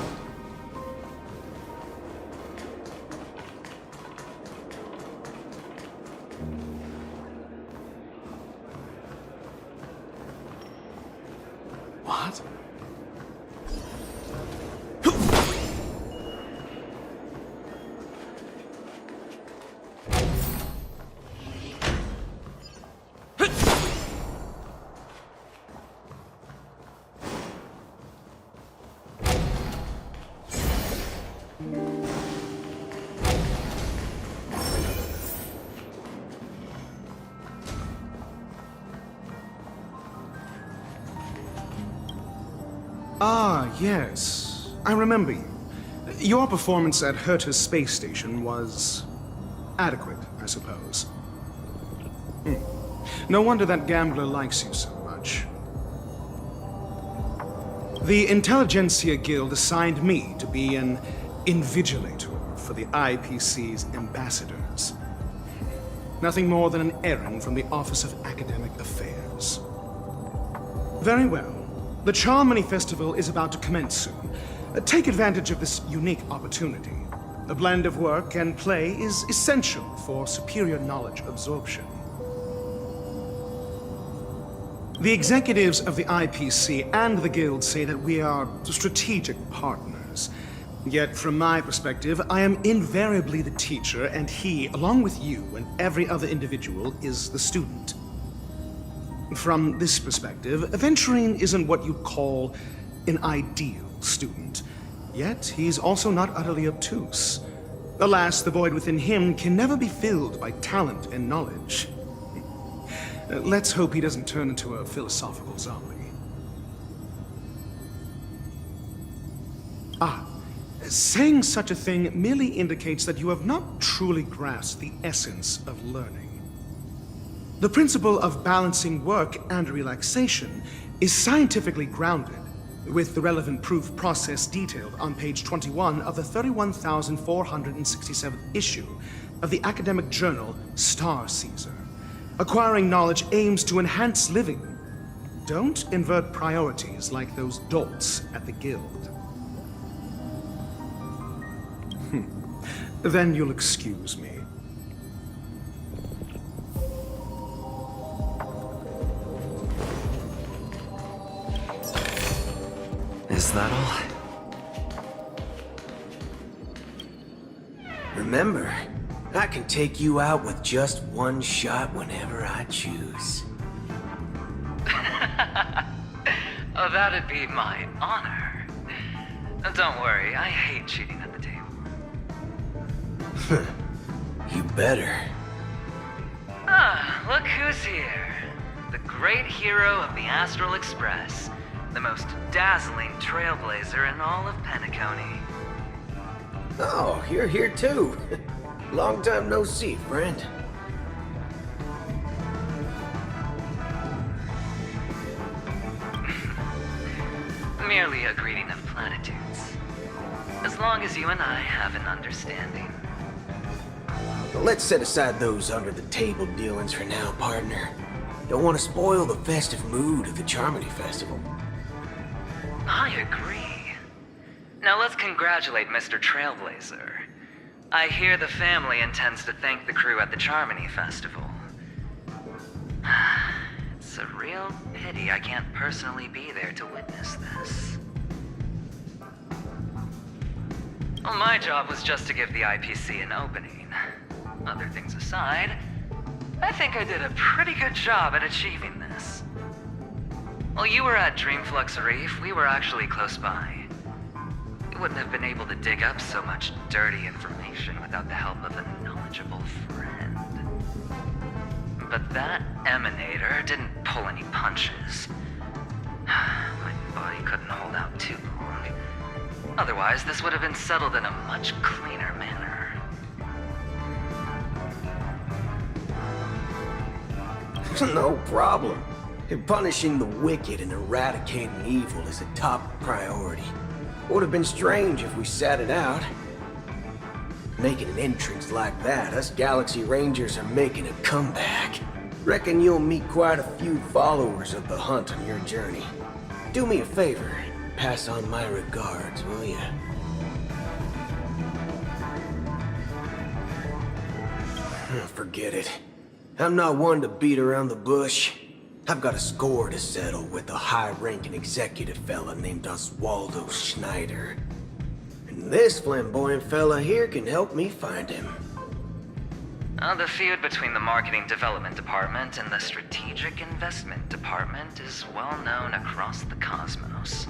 What? Ah, yes. I remember you. Your performance at Herta's space station was... adequate, I suppose. No wonder that gambler likes you so much. The Intelligentsia Guild assigned me to be an invigilator for the IPC's ambassadors. Nothing more than an errand from the Office of Academic Affairs. Very well. The Charmony Festival is about to commence soon. Take advantage of this unique opportunity. A blend of work and play is essential for superior knowledge absorption. The executives of the IPC and the Guild say that we are strategic partners. Yet, from my perspective, I am invariably the teacher, and he, along with you and every other individual, is the student. From this perspective, Aventurine isn't what you'd call an ideal student. Yet, he's also not utterly obtuse. Alas, the void within him can never be filled by talent and knowledge. Let's hope he doesn't turn into a philosophical zombie. Saying such a thing merely indicates that you have not truly grasped the essence of learning. The principle of balancing work and relaxation is scientifically grounded, with the relevant proof process detailed on page 21 of the 31,467th issue of the academic journal Star Caesar. Acquiring knowledge aims to enhance living. Don't invert priorities like those dolts at the Guild. Then you'll excuse me. Is that all? Remember, I can take you out with just one shot whenever I choose. Oh, that'd be my honor. Don't worry, I hate cheating at the table. You better. Ah, look who's here. The great hero of the Astral Express. The most dazzling trailblazer in all of Penacony. Oh, you're here too. Long time no see, friend. Merely a greeting of platitudes. As long as you and I have an understanding. Well, let's set aside those under-the-table dealings for now, partner. Don't want to spoil the festive mood of the Charmony Festival. I agree. Now let's congratulate Mr. Trailblazer. I hear the family intends to thank the crew at the Charmony Festival. It's a real pity I can't personally be there to witness this. Well, my job was just to give the IPC an opening. Other things aside, I think I did a pretty good job at achieving this. While you were at Dreamflux Reef, we were actually close by. We wouldn't have been able to dig up so much dirty information without the help of a knowledgeable friend. But that emanator didn't pull any punches. My body couldn't hold out too long. Otherwise, this would have been settled in a much cleaner manner. No problem. Punishing the wicked and eradicating evil is a top priority. Would have been strange if we sat it out. Making an entrance like that, us Galaxy Rangers are making a comeback. Reckon you'll meet quite a few followers of the hunt on your journey. Do me a favor, pass on my regards, will ya? Forget it. I'm not one to beat around the bush. I've got a score to settle with a high-ranking executive fella named Oswaldo Schneider. And this flamboyant fella here can help me find him. The feud between the Marketing Development Department and the Strategic Investment Department is well known across the cosmos.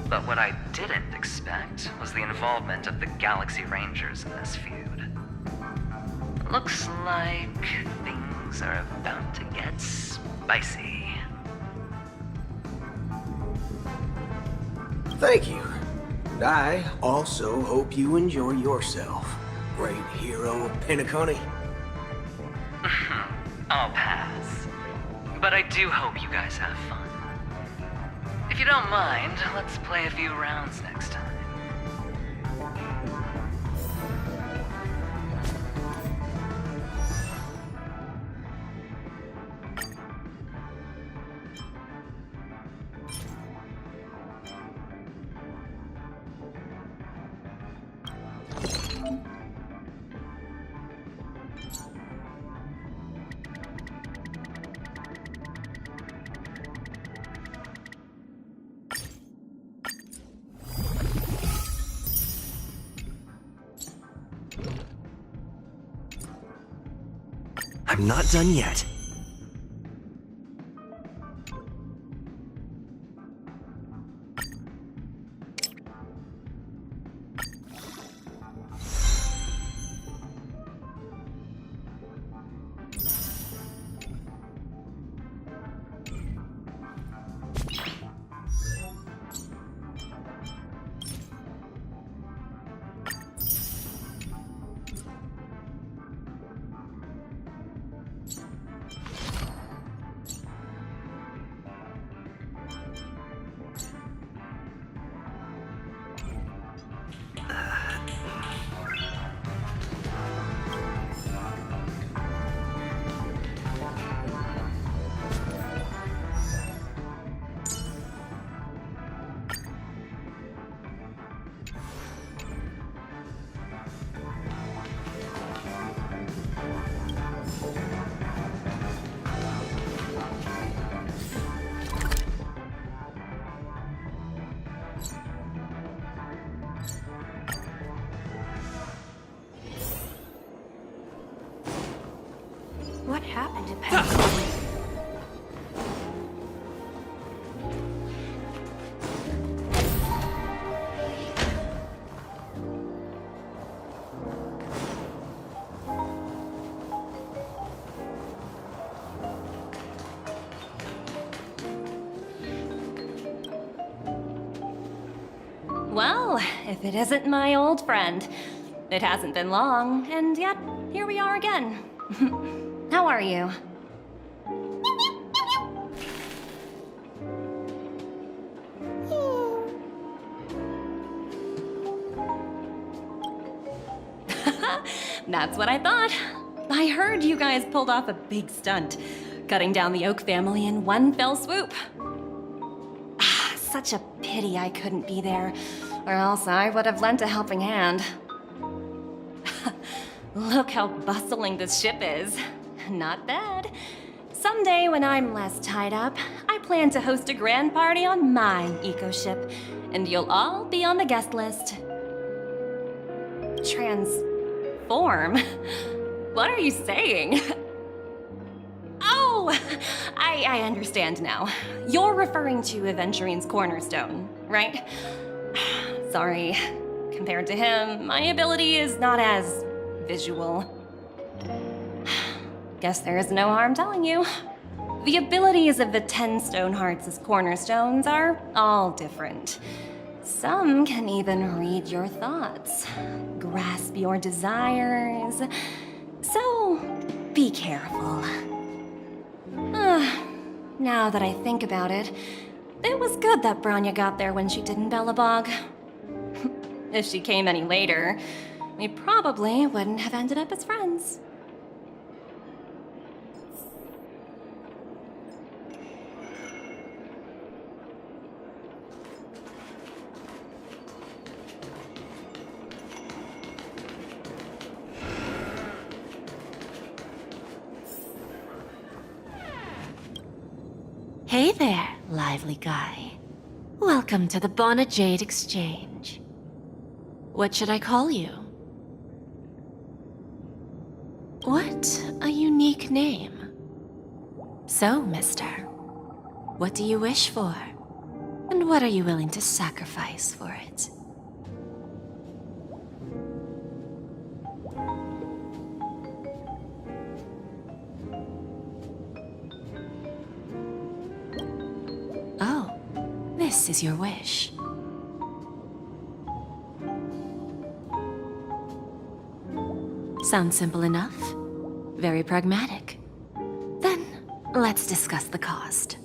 But what I didn't expect was the involvement of the Galaxy Rangers in this feud. Looks like things are about to get spicy. Thank you. And I also hope you enjoy yourself, great hero of Penacony. I'll pass. But I do hope you guys have fun. If you don't mind, let's play a few rounds next time. I'm not done yet. What happened to Penacony? Well, if it isn't my old friend. It hasn't been long, and yet, here we are again. How are you? That's what I thought. I heard you guys pulled off a big stunt, cutting down the Oak family in one fell swoop. Such a pity I couldn't be there, or else I would have lent a helping hand. Look how bustling this ship is. Not bad. Someday when I'm less tied up, I plan to host a grand party on my eco-ship, and you'll all be on the guest list. Transform? What are you saying? Oh, I understand now. You're referring to Aventurine's cornerstone, right? Sorry. Compared to him, my ability is not as visual. Guess there is no harm telling you. The abilities of the 10 Stonehearts' cornerstones are all different. Some can even read your thoughts, grasp your desires. So, be careful. Now that I think about it, it was good that Branya got there when she did in Bellabog. If she came any later, we probably wouldn't have ended up as friends. Hey there, lively guy. Welcome to the Bona Jade Exchange. What should I call you? What a unique name. So, mister, what do you wish for? And what are you willing to sacrifice for it? Oh, this is your wish. Sounds simple enough. Very pragmatic. Then, let's discuss the cost.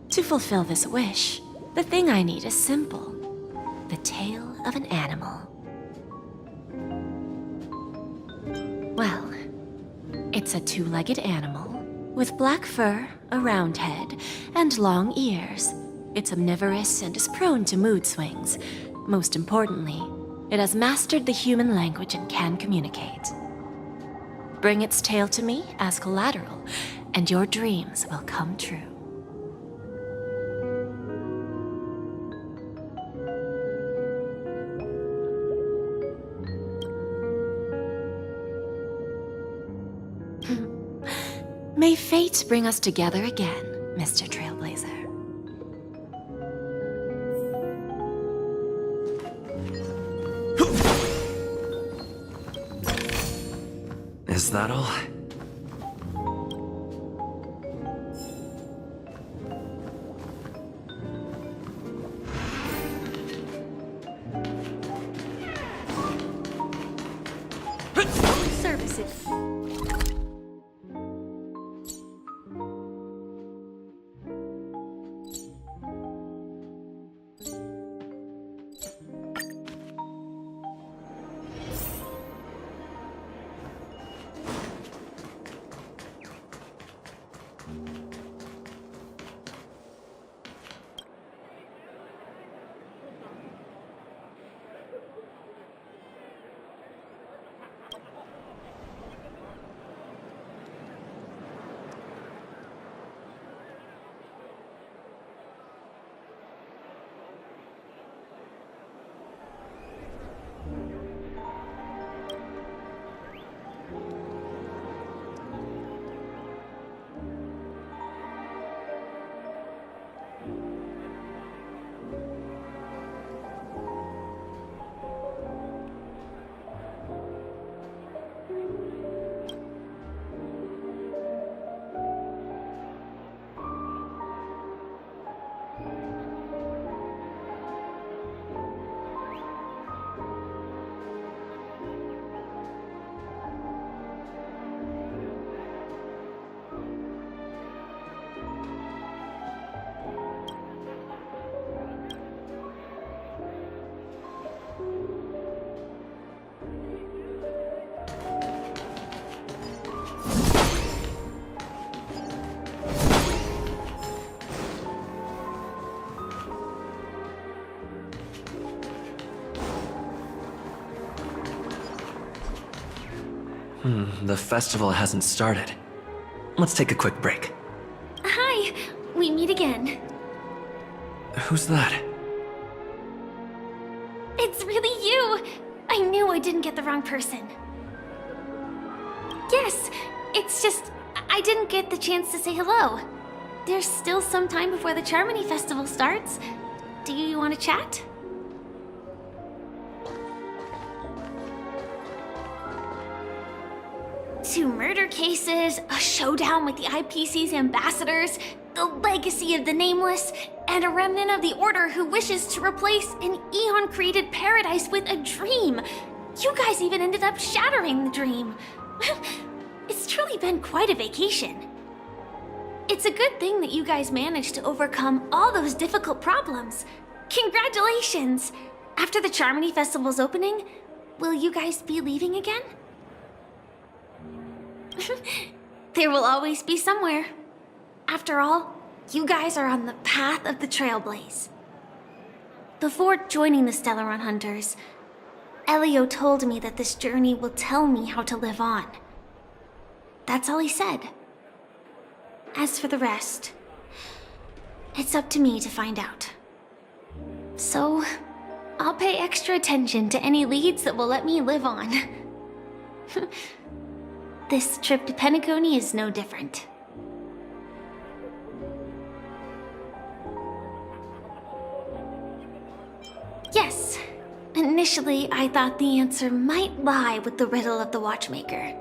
To fulfill this wish, the thing I need is simple. The tail of an animal. Well, it's a two-legged animal with black fur, a round head, and long ears. It's omnivorous and is prone to mood swings. Most importantly, it has mastered the human language and can communicate. Bring its tail to me as collateral, and your dreams will come true. May fate bring us together again, Mr. Trailblazer. Is that all? Services. The festival hasn't started. Let's take a quick break. Hi, we meet again. Who's that? It's really you! I knew I didn't get the wrong person. Yes, it's just I didn't get the chance to say hello. There's still some time before the Charmony Festival starts. Do you want to chat? Two murder cases, a showdown with the IPC's ambassadors, the legacy of the Nameless, and a remnant of the Order who wishes to replace an Eon-created paradise with a dream. You guys even ended up shattering the dream. It's truly been quite a vacation. It's a good thing that you guys managed to overcome all those difficult problems. Congratulations! After the Charmony Festival's opening, will you guys be leaving again? There will always be somewhere. After all, you guys are on the path of the Trailblaze. Before joining the Stellaron Hunters, Elio told me that this journey will tell me how to live on. That's all he said. As for the rest, it's up to me to find out. So, I'll pay extra attention to any leads that will let me live on. This trip to Penacony is no different. Yes, initially I thought the answer might lie with the riddle of the watchmaker.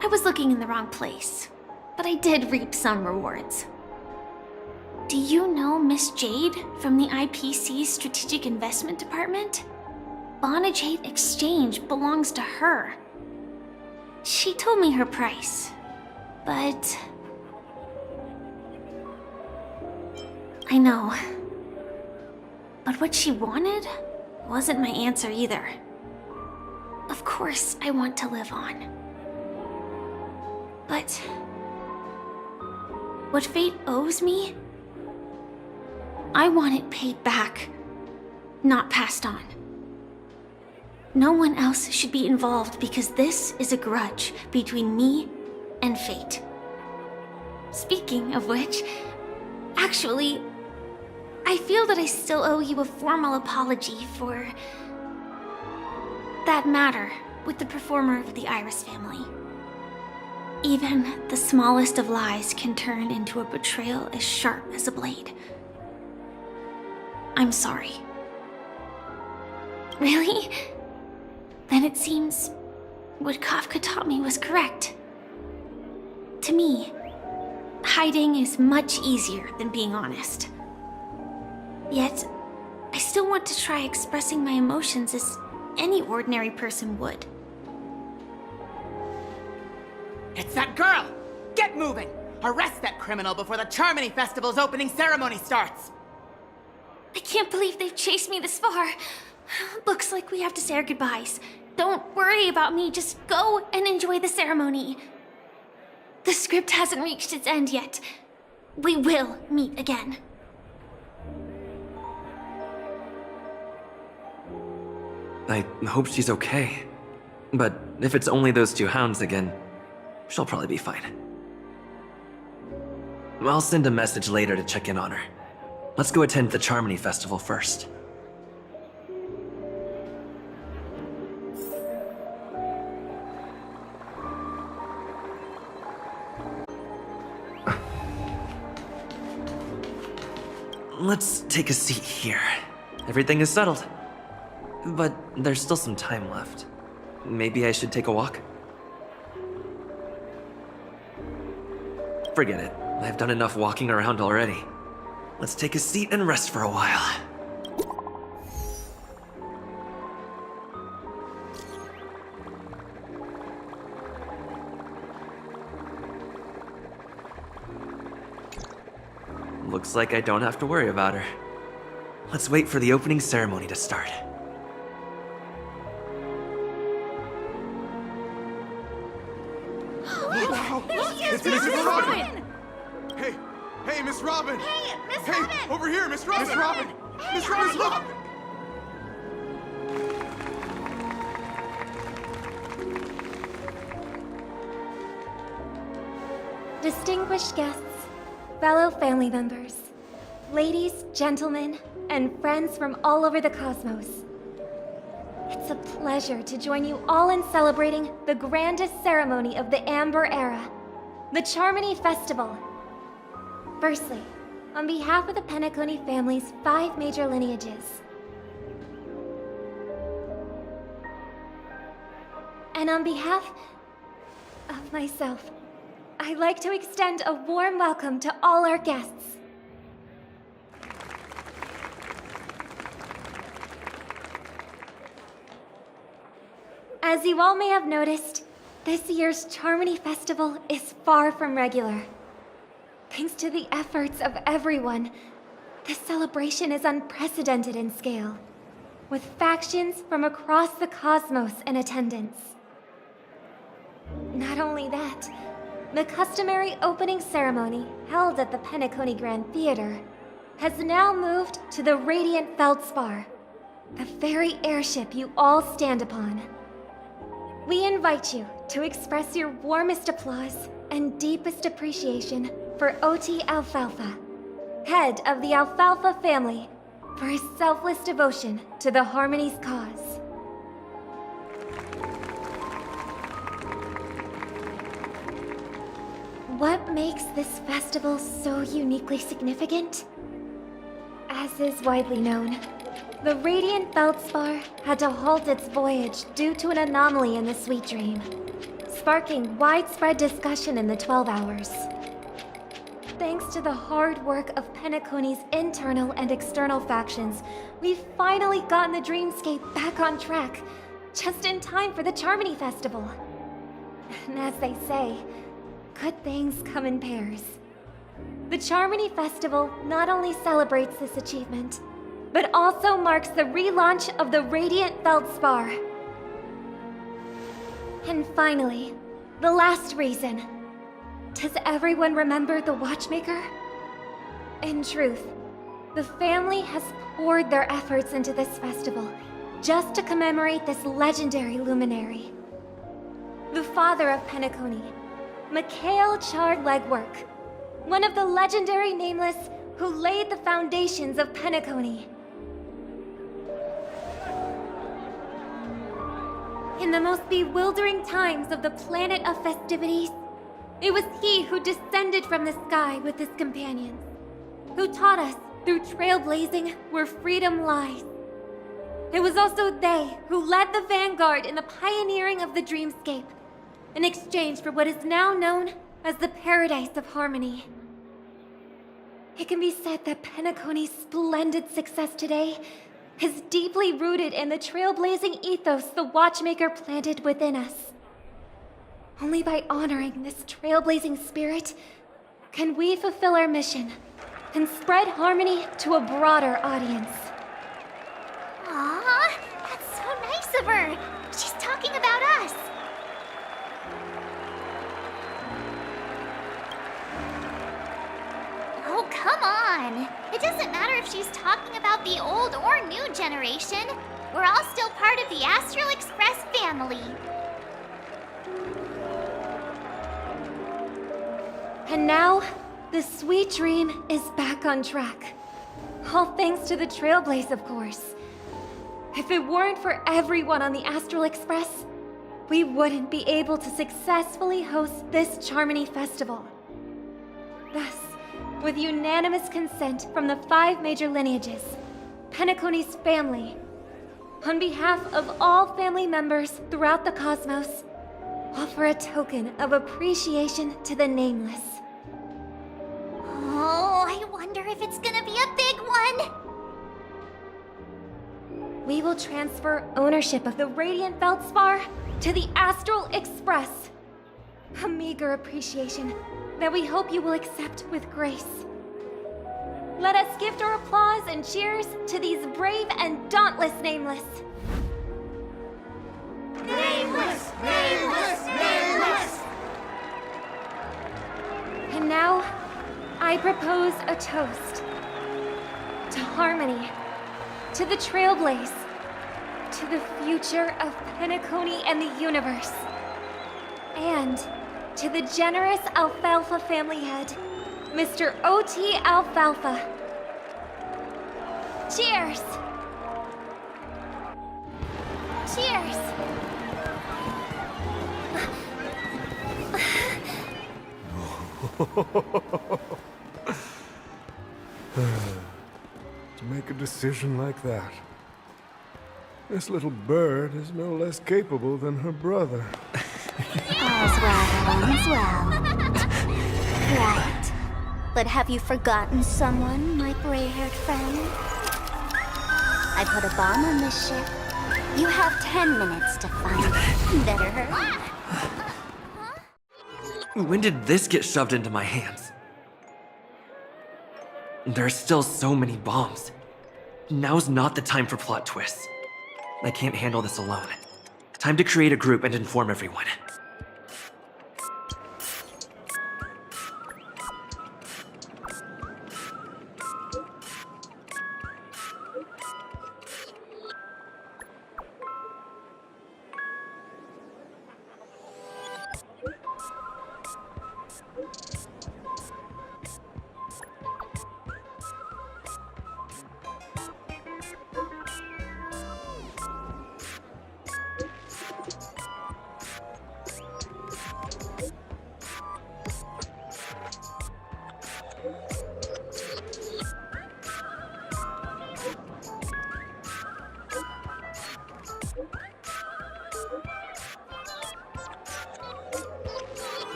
I was looking in the wrong place, but I did reap some rewards. Do you know Miss Jade from the IPC's Strategic Investment Department? Bonajade Exchange belongs to her. She told me her price, but... I know. But what she wanted wasn't my answer either. Of course, I want to live on. But... what fate owes me? I want it paid back, not passed on. No one else should be involved because this is a grudge between me and fate. Speaking of which, actually, I feel that I still owe you a formal apology for that matter with the performer of the Iris family. Even the smallest of lies can turn into a betrayal as sharp as a blade. I'm sorry. Really? Then it seems what Kafka taught me was correct. To me, hiding is much easier than being honest. Yet, I still want to try expressing my emotions as any ordinary person would. It's that girl! Get moving! Arrest that criminal before the Charmony Festival's opening ceremony starts! I can't believe they've chased me this far. Looks like we have to say our goodbyes. Don't worry about me, just go and enjoy the ceremony. The script hasn't reached its end yet. We will meet again. I hope she's okay. But if it's only those two hounds again, she'll probably be fine. I'll send a message later to check in on her. Let's go attend the Charmony Festival first. Let's take a seat here. Everything is settled. But there's still some time left. Maybe I should take a walk? Forget it. I've done enough walking around already. Let's take a seat and rest for a while. Looks like I don't have to worry about her. Let's wait for the opening ceremony to start. It's Miss Robin! Hey, Miss Robin! Hey, Miss Hey, Robin! over here, Miss Robin! Miss Robin! Miss Robin, look! Distinguished guests, fellow family members, ladies, gentlemen, and friends from all over the cosmos. It's a pleasure to join you all in celebrating the grandest ceremony of the Amber Era, the Charmony Festival. Firstly, on behalf of the Penacony family's 5 major lineages, and on behalf of myself, I'd like to extend a warm welcome to all our guests. As you all may have noticed, this year's Charmony Festival is far from regular. Thanks to the efforts of everyone, this celebration is unprecedented in scale, with factions from across the cosmos in attendance. Not only that, the customary opening ceremony held at the Penacony Grand Theater has now moved to the Radiant Feldspar, the very airship you all stand upon. We invite you to express your warmest applause and deepest appreciation for OT Alfalfa, head of the Alfalfa family, for his selfless devotion to the Harmony's cause. What makes this festival so uniquely significant? As is widely known, the Radiant Feldspar had to halt its voyage due to an anomaly in the Sweet Dream, sparking widespread discussion in the 12 Hours. Thanks to the hard work of Penacony's internal and external factions, we've finally gotten the Dreamscape back on track, just in time for the Charmony Festival. And as they say, good things come in pairs. The Charmony Festival not only celebrates this achievement, but also marks the relaunch of the Radiant Feldspar. And finally, the last reason. Does everyone remember the Watchmaker? In truth, the family has poured their efforts into this festival just to commemorate this legendary luminary. The father of Penacony, Mikhail Chard Legwork, one of the legendary Nameless who laid the foundations of Penacony. In the most bewildering times of the planet of festivities, it was he who descended from the sky with his companions, who taught us through trailblazing where freedom lies. It was also they who led the vanguard in the pioneering of the Dreamscape, in exchange for what is now known as the Paradise of Harmony. It can be said that Penacony's splendid success today is deeply rooted in the trailblazing ethos the Watchmaker planted within us. Only by honoring this trailblazing spirit can we fulfill our mission and spread harmony to a broader audience. Aw, that's so nice of her. She's talking about us. Oh, come on. It doesn't matter if she's talking about the old or new generation. We're all still part of the Astral Express family. And now, the Sweet Dream is back on track. All thanks to the Trailblaze, of course. If it weren't for everyone on the Astral Express, we wouldn't be able to successfully host this Charmony Festival. Thus, with unanimous consent from the 5 major lineages, Penacony's family, on behalf of all family members throughout the cosmos, offer a token of appreciation to the Nameless. Oh, I wonder if it's gonna be a big one. We will transfer ownership of the Radiant Feldspar to the Astral Express. A meager appreciation that we hope you will accept with grace. Let us gift our applause and cheers to these brave and dauntless Nameless. Nameless! Nameless! Nameless! And now, I propose a toast. To harmony, to the Trailblaze, to the future of Penacony and the universe, and to the generous Alfalfa family head, Mr. O.T. Alfalfa. Cheers! Cheers! To make a decision like that. This little bird is no less capable than her brother. All's well, all's well. Right. But have you forgotten someone, my gray-haired friend? I put a bomb on this ship. You have 10 minutes to find it. Better hurry. When did this get shoved into my hands? There are still so many bombs. Now's not the time for plot twists. I can't handle this alone. Time to create a group and inform everyone.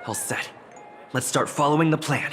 All set. Let's start following the plan.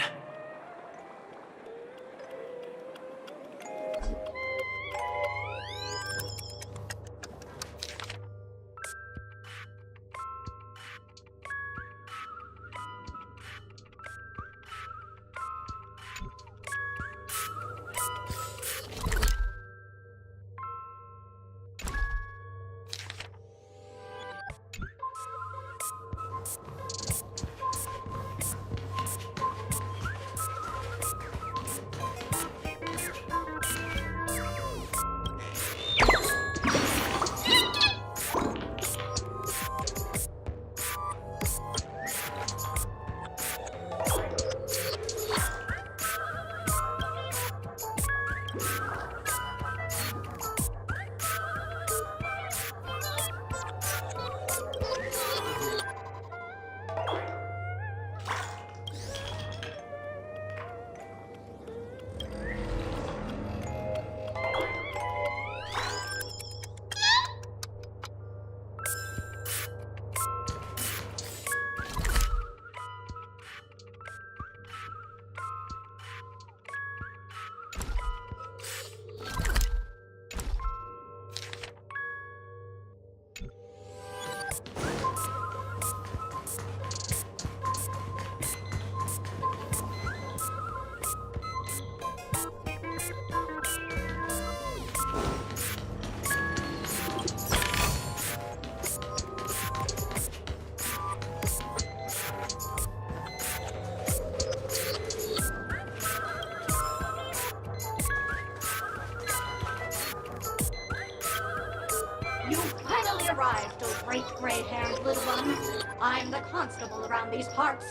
arrived, oh great gray-haired little one. I'm the constable around these parts,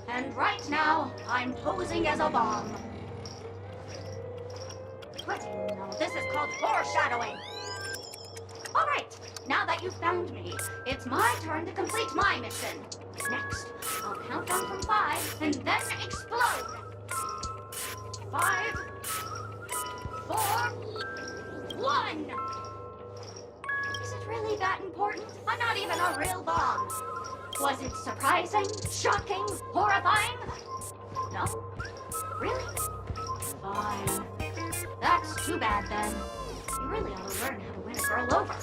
and right now, I'm posing as a bomb. What? No, this is called foreshadowing. All right, now that you've found me, it's my turn to complete my mission. Next, I'll count down from 5 and then explode. 5, 4, 1. Is it really that important? I'm not even a real bomb. Was it surprising, shocking, horrifying? No? Really? Fine. That's too bad then. You really ought to learn how to win a girl over.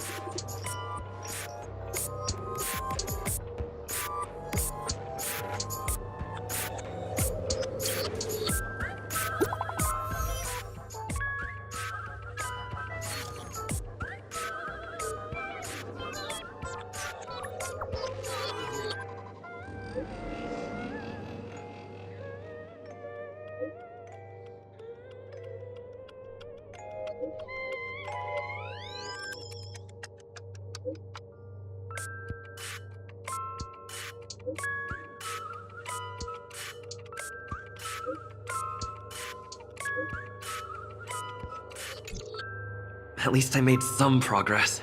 At least I made some progress.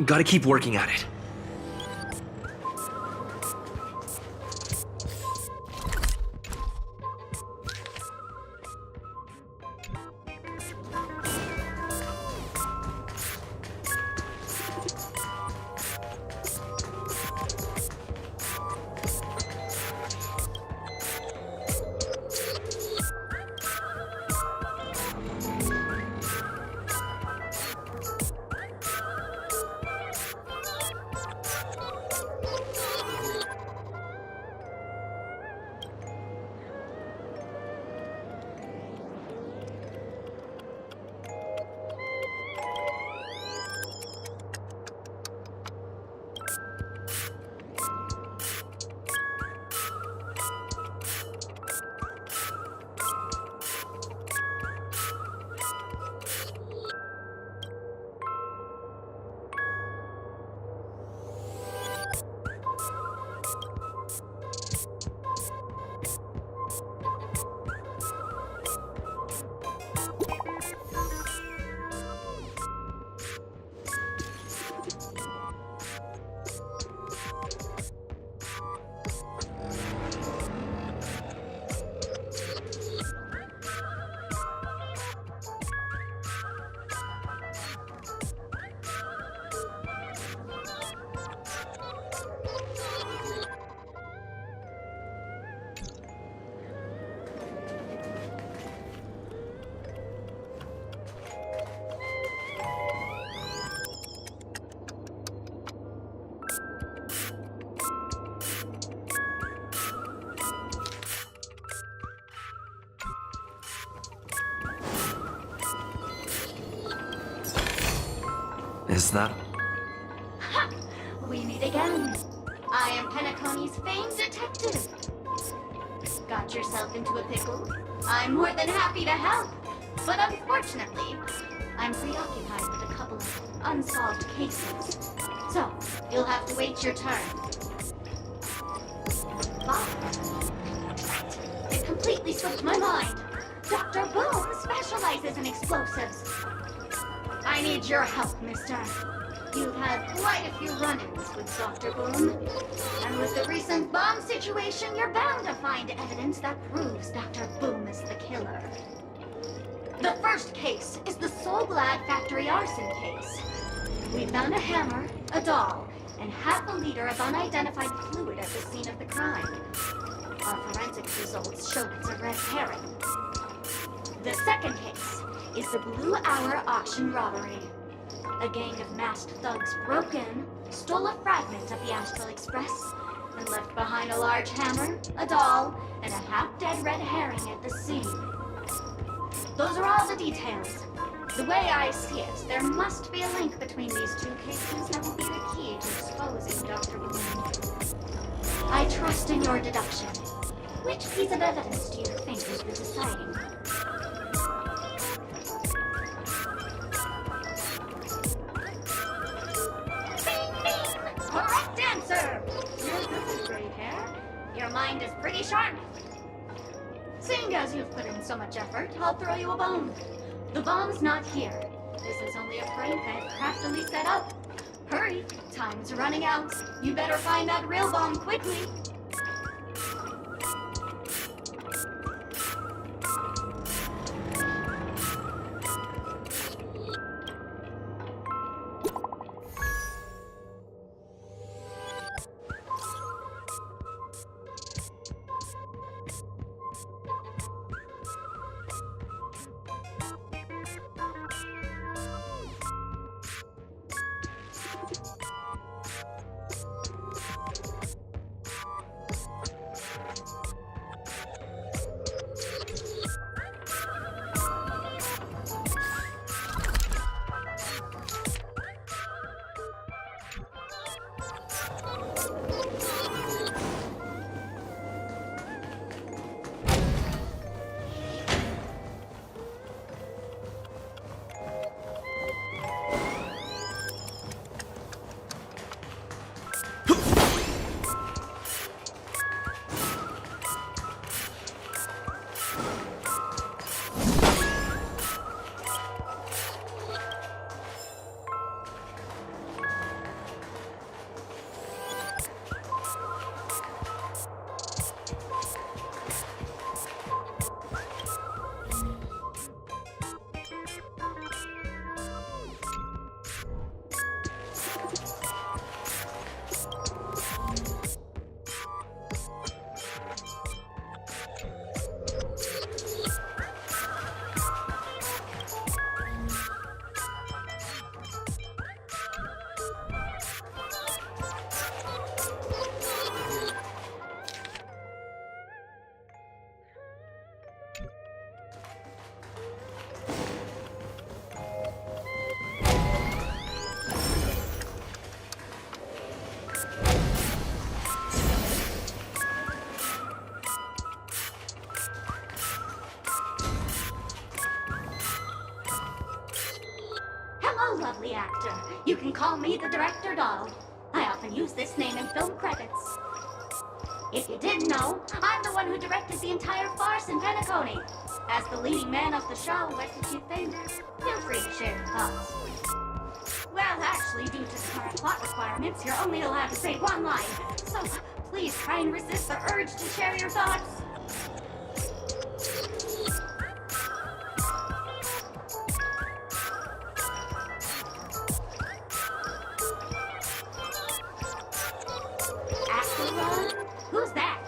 Gotta keep working at it. Is that... Ha! We meet again. I am Penacony's famed detective. Got yourself into a pickle? I'm more than happy to help. But unfortunately, I'm preoccupied with a couple of unsolved cases. So, you'll have to wait your turn. It completely slipped my mind. Dr. Boom specializes in explosives. I need your help, mister. You've had quite a few run-ins with Dr. Boom. And with the recent bomb situation, you're bound to find evidence that proves Dr. Boom is the killer. The first case is the Soul Glad factory arson case. We found a hammer, a doll, and half a liter of unidentified fluid at the scene of the crime. Our forensics results show it's a red herring. The second case is the Blue Hour auction robbery. A gang of masked thugs broke in, stole a fragment of the Astral Express, and left behind a large hammer, a doll, and a half-dead red herring at the scene. Those are all the details. The way I see it, there must be a link between these two cases that will be the key to exposing Dr. Boom. I trust in your deduction. Which piece of evidence do you think is the deciding? Correct answer! You're good, gray hair. Your mind is pretty sharp. Seeing as you've put in so much effort, I'll throw you a bone. The bomb's not here. This is only a prank I've craftily set up. Hurry, time's running out. You better find that real bomb quickly. Lovely actor. You can call me the Director Doll. I often use this name in film credits. If you didn't know, I'm the one who directed the entire farce in Penacony. As the leading man of the show, what did you think? Feel free to share your thoughts. Well, actually, due to the current plot requirements, you're only allowed to say one line. So, please try and resist the urge to share your thoughts. Who's that?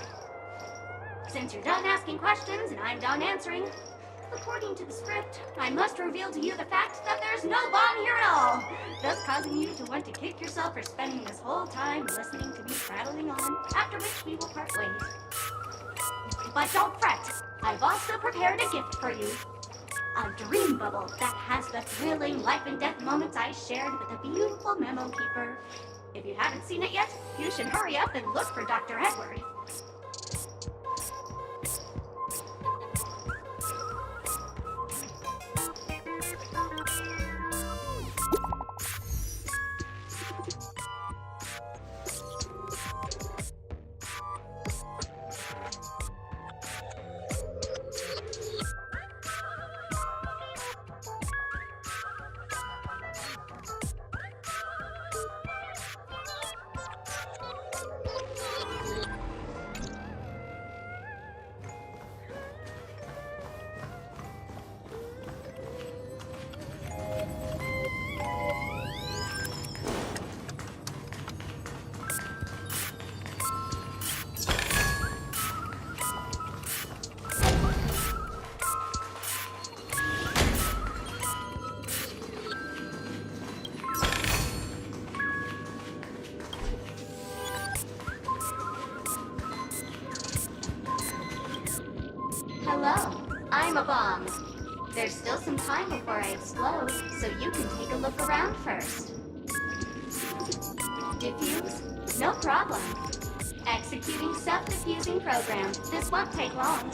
Since you're done asking questions and I'm done answering, according to the script, I must reveal to you the fact that there's no bomb here at all, thus causing you to want to kick yourself for spending this whole time listening to me prattling on, after which we will part ways. But don't fret, I've also prepared a gift for you. a dream bubble that has the thrilling life and death moments I shared with a beautiful memo keeper. If you haven't seen it yet, you should hurry up and look for Dr. Edward. Hello, I'm a bomb. There's still some time before I explode, so you can take a look around first. Diffuse? No problem. Executing self-diffusing program. This won't take long.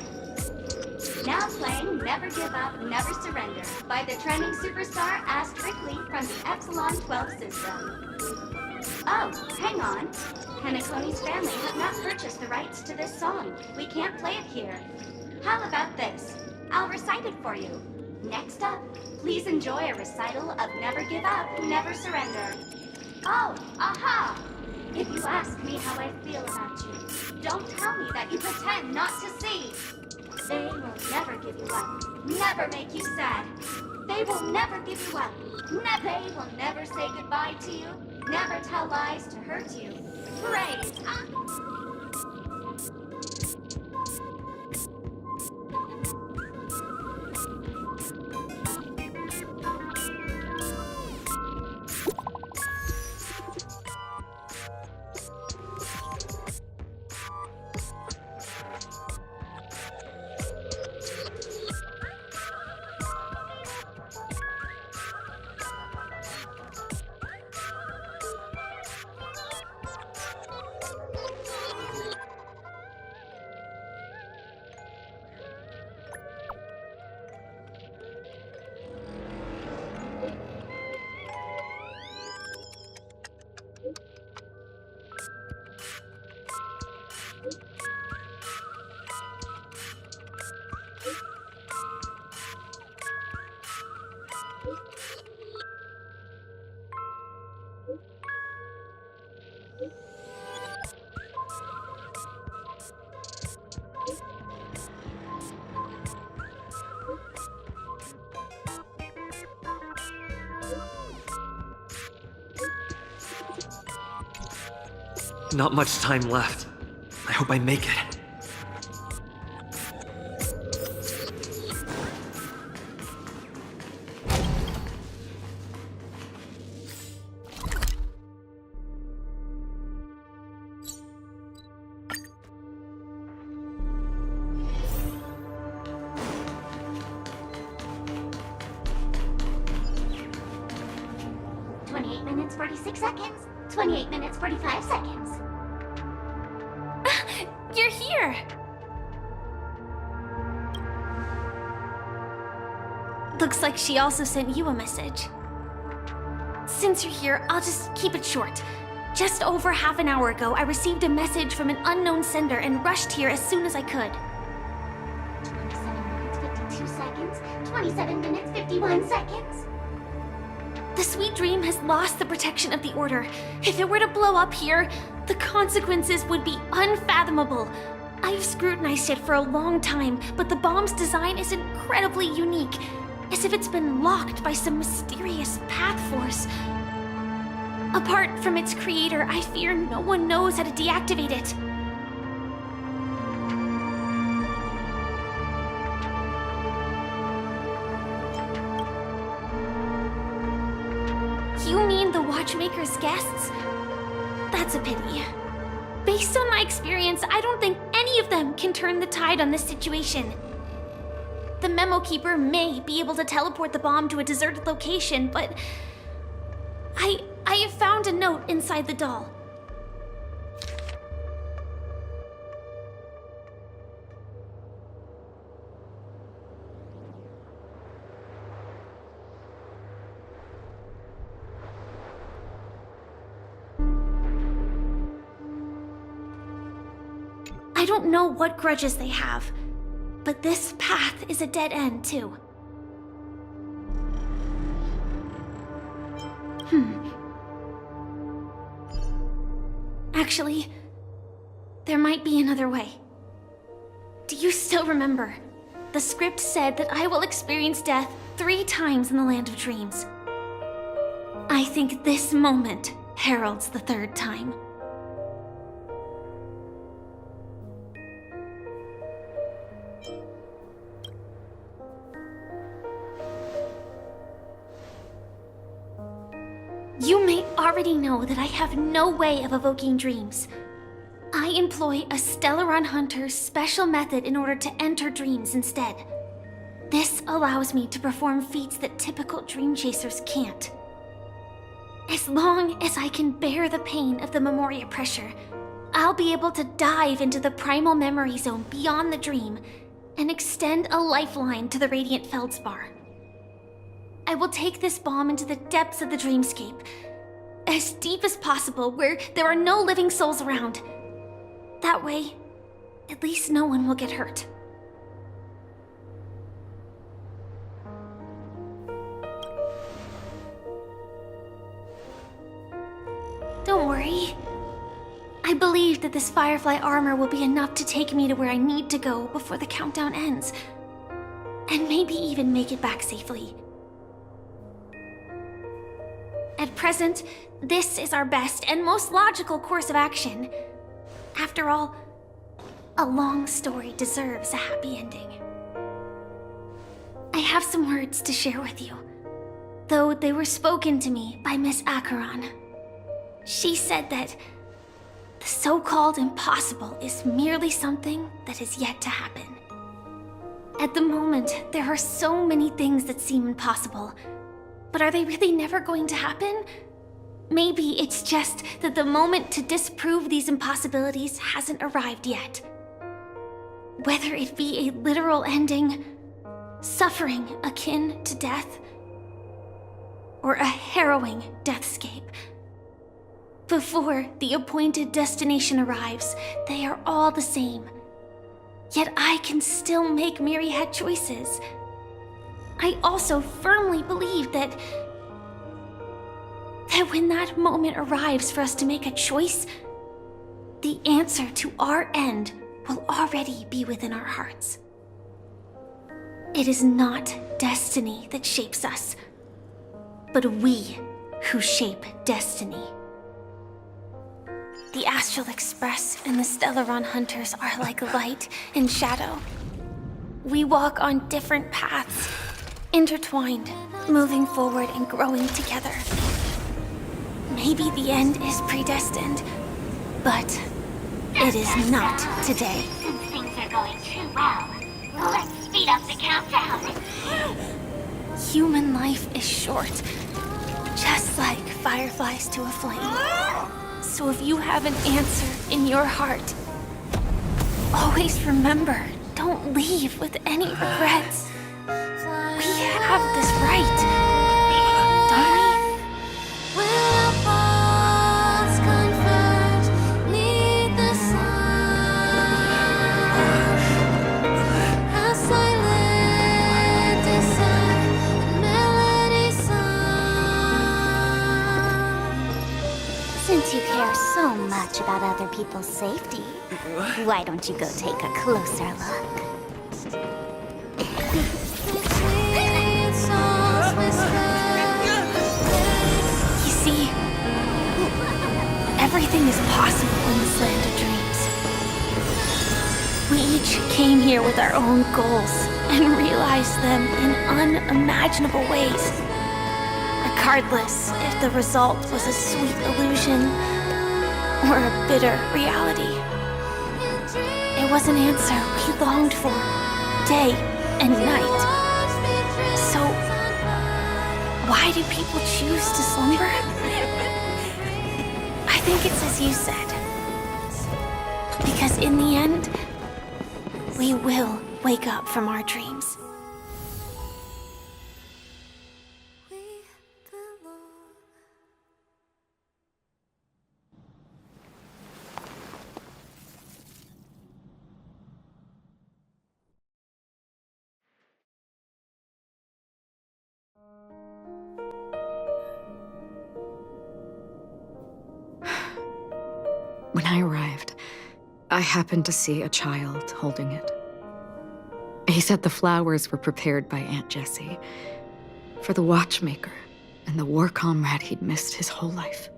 Now playing Never Give Up, Never Surrender by the trending superstar Asked Rickley from the Epsilon 12 system. Oh, hang on. Penacony's family have not purchased the rights to this song. We can't play it here. How about this? I'll recite it for you. Next up, please enjoy a recital of Never Give Up, Never Surrender. Oh, aha! If you ask me how I feel about you, don't tell me that you pretend not to see. They will never give you up, never make you sad. They will never give you up. They will never say goodbye to you, never tell lies to hurt you. Praise! Not much time left. I hope I make it. Minutes, 46 seconds. 28 minutes, 45 seconds. You're here! Looks like she also sent you a message. Since you're here, I'll just keep it short. Just over half an hour ago, I received a message from an unknown sender and rushed here as soon as I could. 27 minutes, 52 seconds. 27 minutes, 51 seconds. The Sweet Dream has lost the protection of the Order. If it were to blow up here, the consequences would be unfathomable. I've scrutinized it for a long time, but the bomb's design is incredibly unique, as if it's been locked by some mysterious path force. Apart from its creator, I fear no one knows how to deactivate it. You mean the Watchmaker's guests? That's a pity. Based on my experience, I don't think any of them can turn the tide on this situation. The memo keeper may be able to teleport the bomb to a deserted location, but I have found a note inside the doll. I don't know what grudges they have, but this path is a dead end, too. Actually, there might be another way. Do you still remember? The script said that I will experience death 3 times in the Land of Dreams. I think this moment heralds the 3rd time. You may already know that I have no way of evoking dreams. I employ a Stellaron Hunter's special method in order to enter dreams instead. This allows me to perform feats that typical dream chasers can't. As long as I can bear the pain of the Memoria pressure, I'll be able to dive into the primal memory zone beyond the dream and extend a lifeline to the Radiant Feldspar. I will take this bomb into the depths of the dreamscape, as deep as possible where there are no living souls around. That way, at least no one will get hurt. Don't worry. I believe that this Firefly armor will be enough to take me to where I need to go before the countdown ends, and maybe even make it back safely. At present, this is our best and most logical course of action. After all, a long story deserves a happy ending. I have some words to share with you, though they were spoken to me by Miss Acheron. She said that the so-called impossible is merely something that is yet to happen. At the moment, there are so many things that seem impossible. But are they really never going to happen? Maybe it's just that the moment to disprove these impossibilities hasn't arrived yet. Whether it be a literal ending, suffering akin to death, or a harrowing deathscape. Before the appointed destination arrives, they are all the same. Yet I can still make myriad choices. I also firmly believe that when that moment arrives for us to make a choice, the answer to our end will already be within our hearts. It is not destiny that shapes us, but we who shape destiny. The Astral Express and the Stellaron Hunters are like light and shadow. We walk on different paths, intertwined, moving forward and growing together. Maybe the end is predestined, but it is not today. Since things are going too well, let's speed up the countdown. Human life is short, just like fireflies to a flame. So if you have an answer in your heart, always remember, don't leave with any regrets. We have this right, don't we? Since you care so much about other people's safety, why don't you go take a closer look? You see, everything is possible in this land of dreams. We each came here with our own goals and realized them in unimaginable ways. Regardless if the result was a sweet illusion or a bitter reality. It was an answer we longed for day and night. So, why do people choose to slumber? I think it's as you said. Because in the end, we will wake up from our dreams. When I arrived, I happened to see a child holding it. He said the flowers were prepared by Aunt Jessie for the watchmaker and the war comrade he'd missed his whole life.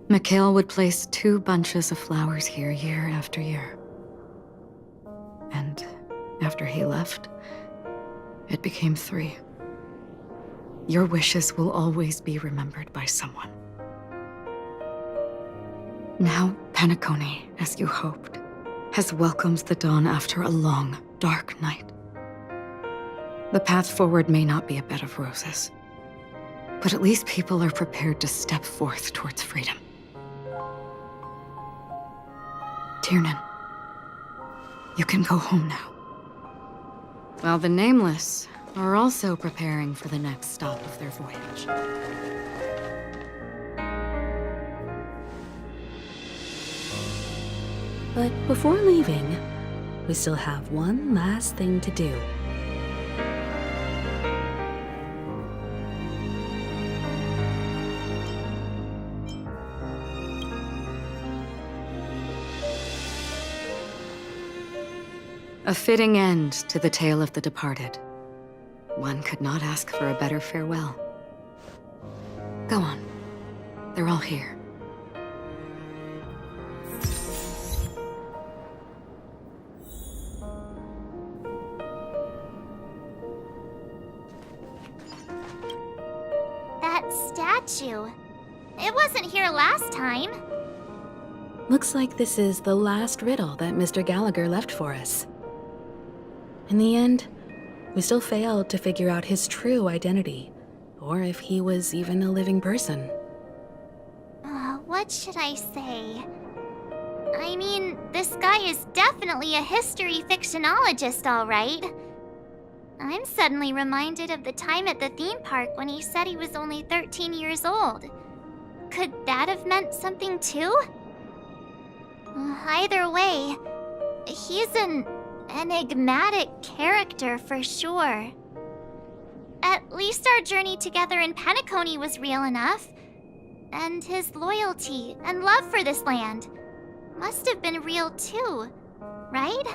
Mikhail would place 2 bunches of flowers here year after year. And after he left, it became 3. Your wishes will always be remembered by someone. Now, Penacony, as you hoped, has welcomed the dawn after a long, dark night. The path forward may not be a bed of roses, but at least people are prepared to step forth towards freedom. Tiernan, you can go home now. While the Nameless are also preparing for the next stop of their voyage. But before leaving, we still have one last thing to do. A fitting end to the tale of the departed. One could not ask for a better farewell. Go on. They're all here. That statue. It wasn't here last time. Looks like this is the last riddle that Mr. Gallagher left for us. In the end, we still failed to figure out his true identity, or if he was even a living person. What should I say? I mean, this guy is definitely a history fictionologist, all right. I'm suddenly reminded of the time at the theme park when he said he was only 13 years old. Could that have meant something too? Either way, he's an enigmatic character for sure. At least our journey together in Penacony was real enough. And his loyalty and love for this land must have been real too, right?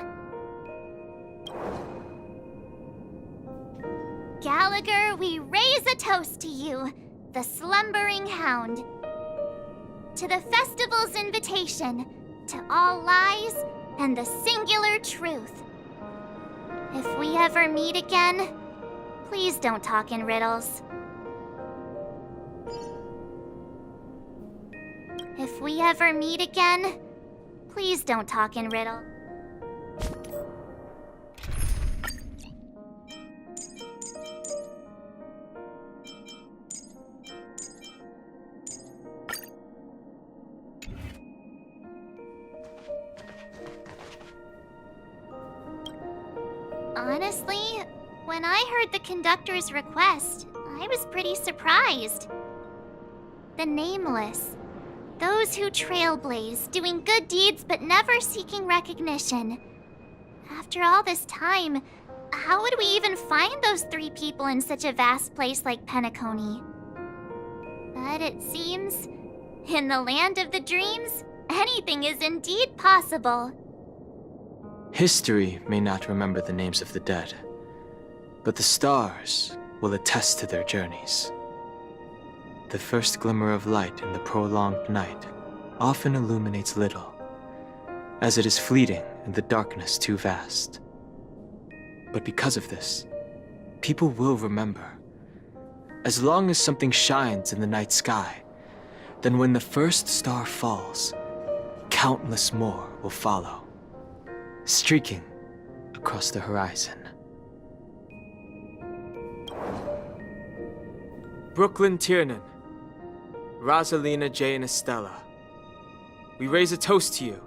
Gallagher, we raise a toast to you, the slumbering hound. To the festival's invitation, to all lies and the singular truth. If we ever meet again, please don't talk in riddles. If we ever meet again, please don't talk in riddles. Honestly, when I heard the conductor's request, I was pretty surprised. The Nameless. Those who trailblaze, doing good deeds but never seeking recognition. After all this time, how would we even find those 3 people in such a vast place like Penacony? But it seems, in the land of the dreams, anything is indeed possible. History may not remember the names of the dead, but the stars will attest to their journeys. The first glimmer of light in the prolonged night often illuminates little, as it is fleeting and the darkness too vast. But because of this, people will remember. As long as something shines in the night sky, then when the first star falls, countless more will follow, streaking across the horizon. Brooklyn Tiernan, Rosalina J. and Estella, we raise a toast to you,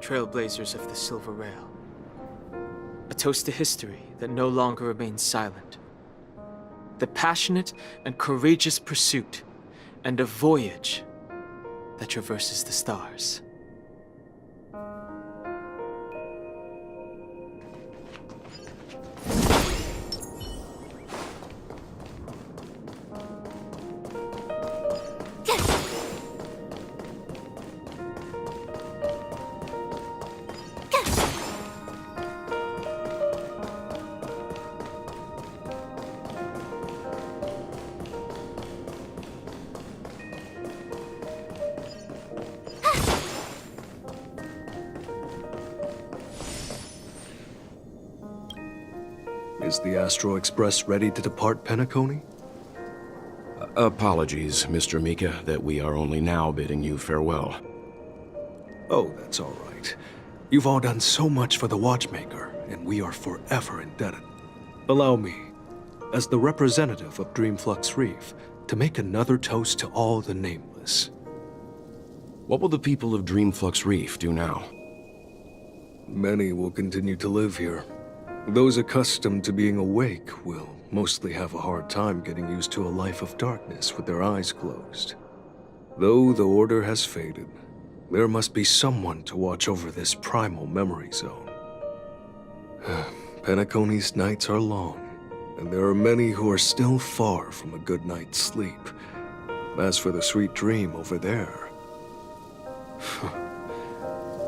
trailblazers of the Silver Rail. A toast to history that no longer remains silent. The passionate and courageous pursuit, and a voyage that traverses the stars. Is the Astro Express ready to depart Penacony? Apologies, Mr. Mika, that we are only now bidding you farewell. Oh, that's all right. You've all done so much for the Watchmaker, and we are forever indebted. Allow me, as the representative of Dreamflux Reef, to make another toast to all the nameless. What will the people of Dreamflux Reef do now? Many will continue to live here. Those accustomed to being awake will mostly have a hard time getting used to a life of darkness with their eyes closed. Though the order has faded, there must be someone to watch over this primal memory zone. Penacony's nights are long, and there are many who are still far from a good night's sleep. As for the sweet dream over there,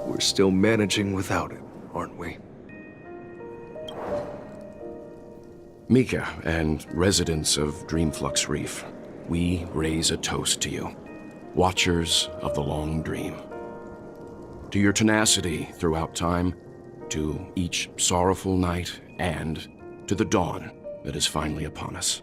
we're still managing without it, aren't we? Mika and residents of Dreamflux Reef, we raise a toast to you, watchers of the long dream. To your tenacity throughout time, to each sorrowful night, and to the dawn that is finally upon us.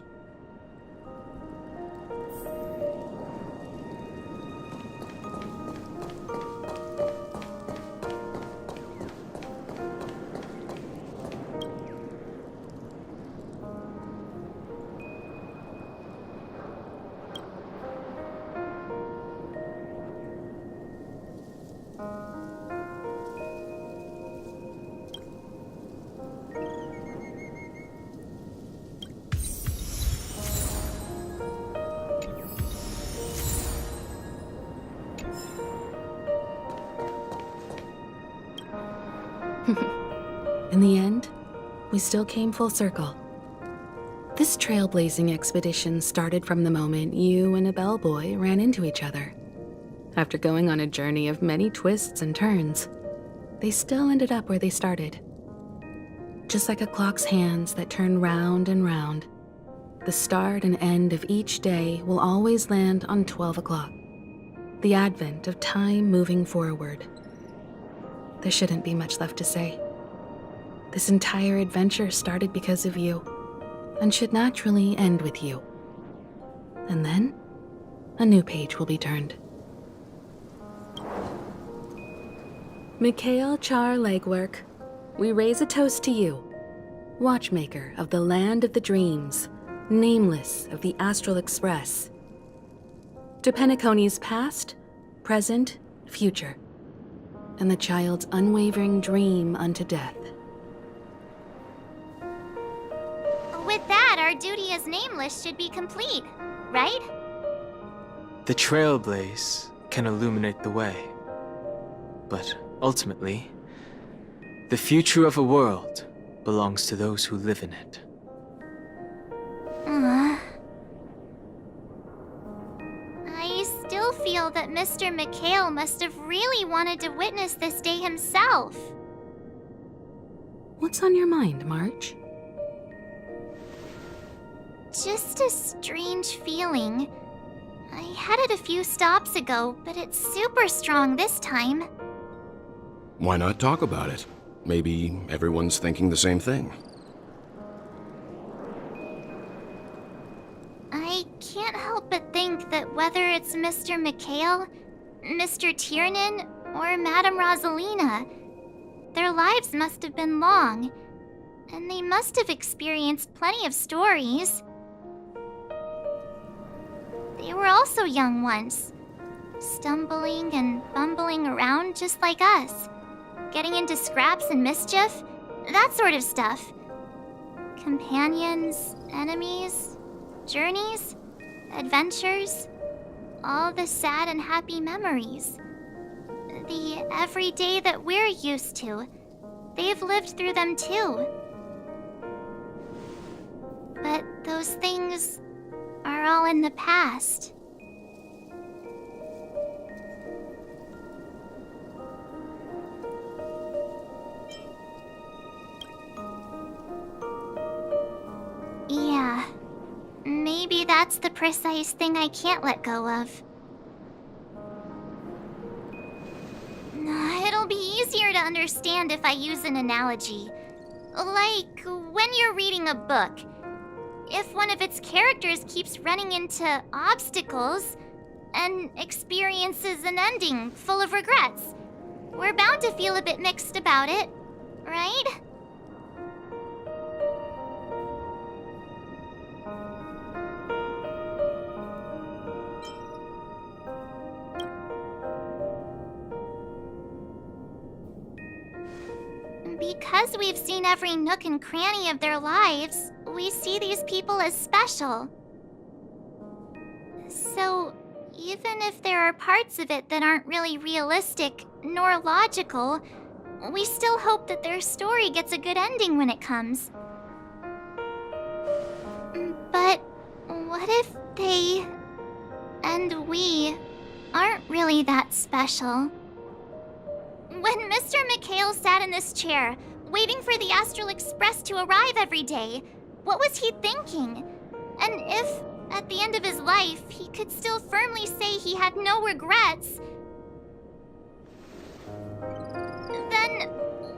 In the end, we still came full circle. This trailblazing expedition started from the moment you and a bellboy ran into each other. After going on a journey of many twists and turns, they still ended up where they started. Just like a clock's hands that turn round and round, the start and end of each day will always land on 12 o'clock, the advent of time moving forward. There shouldn't be much left to say. This entire adventure started because of you, and should naturally end with you. And then, a new page will be turned. Mikhail Char Legwork, we raise a toast to you, watchmaker of the land of the dreams, nameless of the Astral Express. To Penacony's past, present, future, and the child's unwavering dream unto death. With that, our duty as nameless should be complete, right? The trailblaze can illuminate the way. But ultimately, the future of a world belongs to those who live in it. I still feel that Mr. Mikhail must have really wanted to witness this day himself. What's on your mind, March? Just a strange feeling. I had it a few stops ago, but it's super strong this time. Why not talk about it? Maybe everyone's thinking the same thing. I can't help but think that whether it's Mr. Mikhail, Mr. Tiernan, or Madame Rosalina, their lives must have been long, and they must have experienced plenty of stories. They were also young once, stumbling and bumbling around just like us, getting into scraps and mischief, that sort of stuff. Companions, enemies, journeys, adventures, all the sad and happy memories. The everyday that we're used to, they've lived through them too. But those things are all in the past. Yeah, maybe that's the precise thing I can't let go of. It'll be easier to understand if I use an analogy. Like when you're reading a book. If one of its characters keeps running into obstacles and experiences an ending full of regrets, we're bound to feel a bit mixed about it, right? Because we've seen every nook and cranny of their lives, we see these people as special. So, even if there are parts of it that aren't really realistic nor logical, we still hope that their story gets a good ending when it comes. But what if they and we aren't really that special? When Mr. McHale sat in this chair, waiting for the Astral Express to arrive every day, what was he thinking? And if, at the end of his life, he could still firmly say he had no regrets, then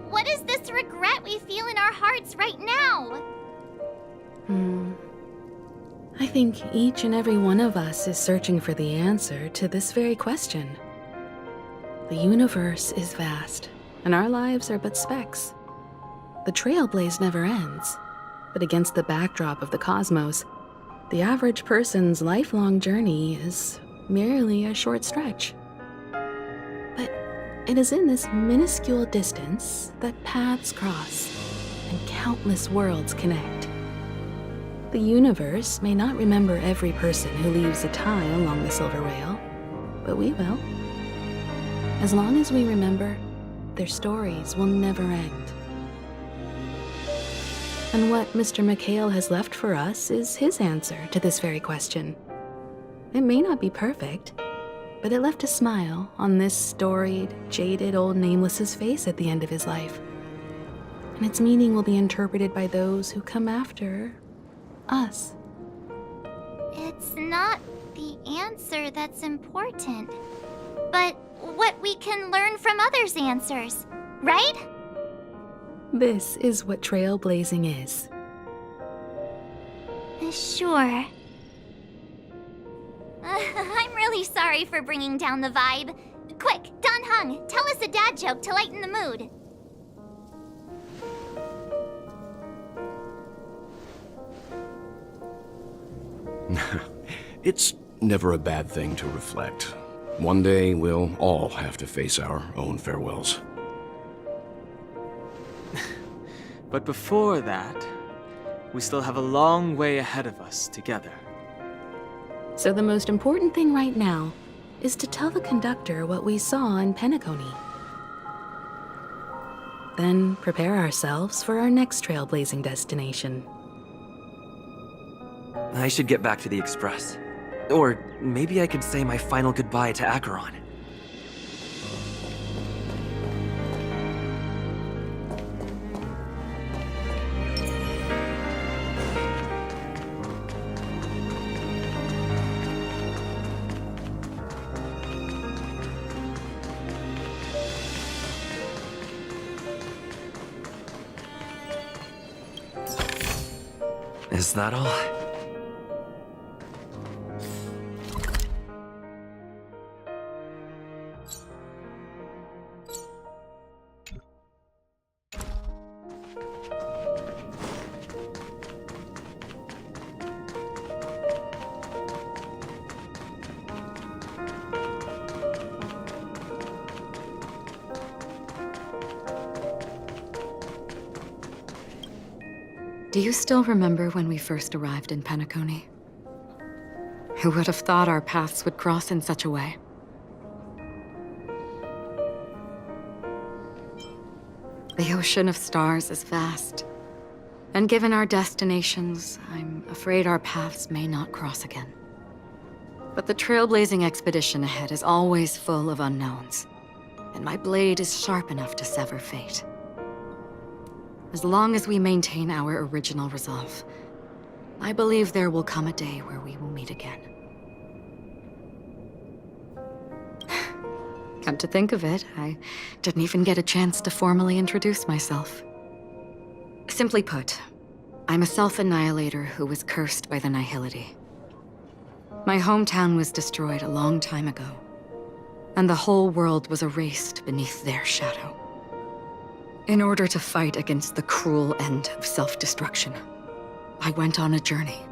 what is this regret we feel in our hearts right now? I think each and every one of us is searching for the answer to this very question. The universe is vast, and our lives are but specks. The trailblaze never ends, but against the backdrop of the cosmos, the average person's lifelong journey is merely a short stretch. But it is in this minuscule distance that paths cross and countless worlds connect. The universe may not remember every person who leaves a tie along the silver rail, but we will. As long as we remember, their stories will never end. And what Mr. McHale has left for us is his answer to this very question. It may not be perfect, but it left a smile on this storied, jaded old Nameless's face at the end of his life. And its meaning will be interpreted by those who come after us. It's not the answer that's important, but what we can learn from others' answers, right? This is what trailblazing is. Sure. I'm really sorry for bringing down the vibe. Quick, Don Hung, tell us a dad joke to lighten the mood. It's never a bad thing to reflect. One day, we'll all have to face our own farewells. But before that, we still have a long way ahead of us together. So the most important thing right now is to tell the conductor what we saw in Penacony. Then prepare ourselves for our next trailblazing destination. I should get back to the Express. Or maybe I could say my final goodbye to Acheron. Is that all? Do you still remember when we first arrived in Penacony? Who would have thought our paths would cross in such a way? The ocean of stars is vast, and given our destinations, I'm afraid our paths may not cross again. But the trailblazing expedition ahead is always full of unknowns, and my blade is sharp enough to sever fate. As long as we maintain our original resolve, I believe there will come a day where we will meet again. Come to think of it, I didn't even get a chance to formally introduce myself. Simply put, I'm a self-annihilator who was cursed by the Nihility. My hometown was destroyed a long time ago, and the whole world was erased beneath their shadow. In order to fight against the cruel end of self-destruction, I went on a journey,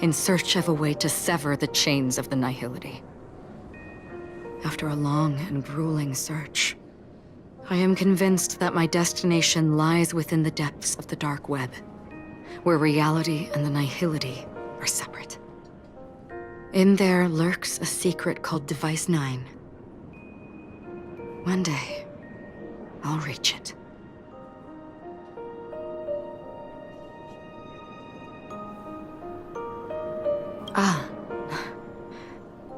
in search of a way to sever the chains of the Nihility. After a long and grueling search, I am convinced that my destination lies within the depths of the dark web, where reality and the Nihility are separate. In there lurks a secret called Device 9. One day, I'll reach it.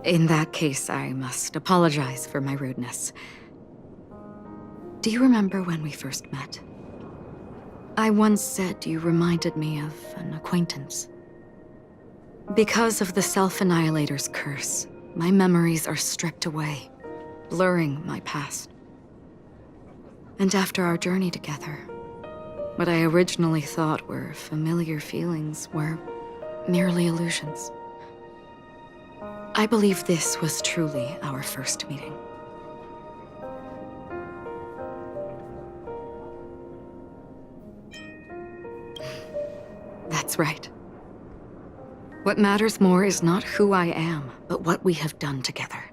In that case, I must apologize for my rudeness. Do you remember when we first met? I once said you reminded me of an acquaintance. Because of the Self-Annihilator's curse, my memories are stripped away, blurring my past. And after our journey together, what I originally thought were familiar feelings were merely illusions. I believe this was truly our first meeting. That's right. What matters more is not who I am, but what we have done together.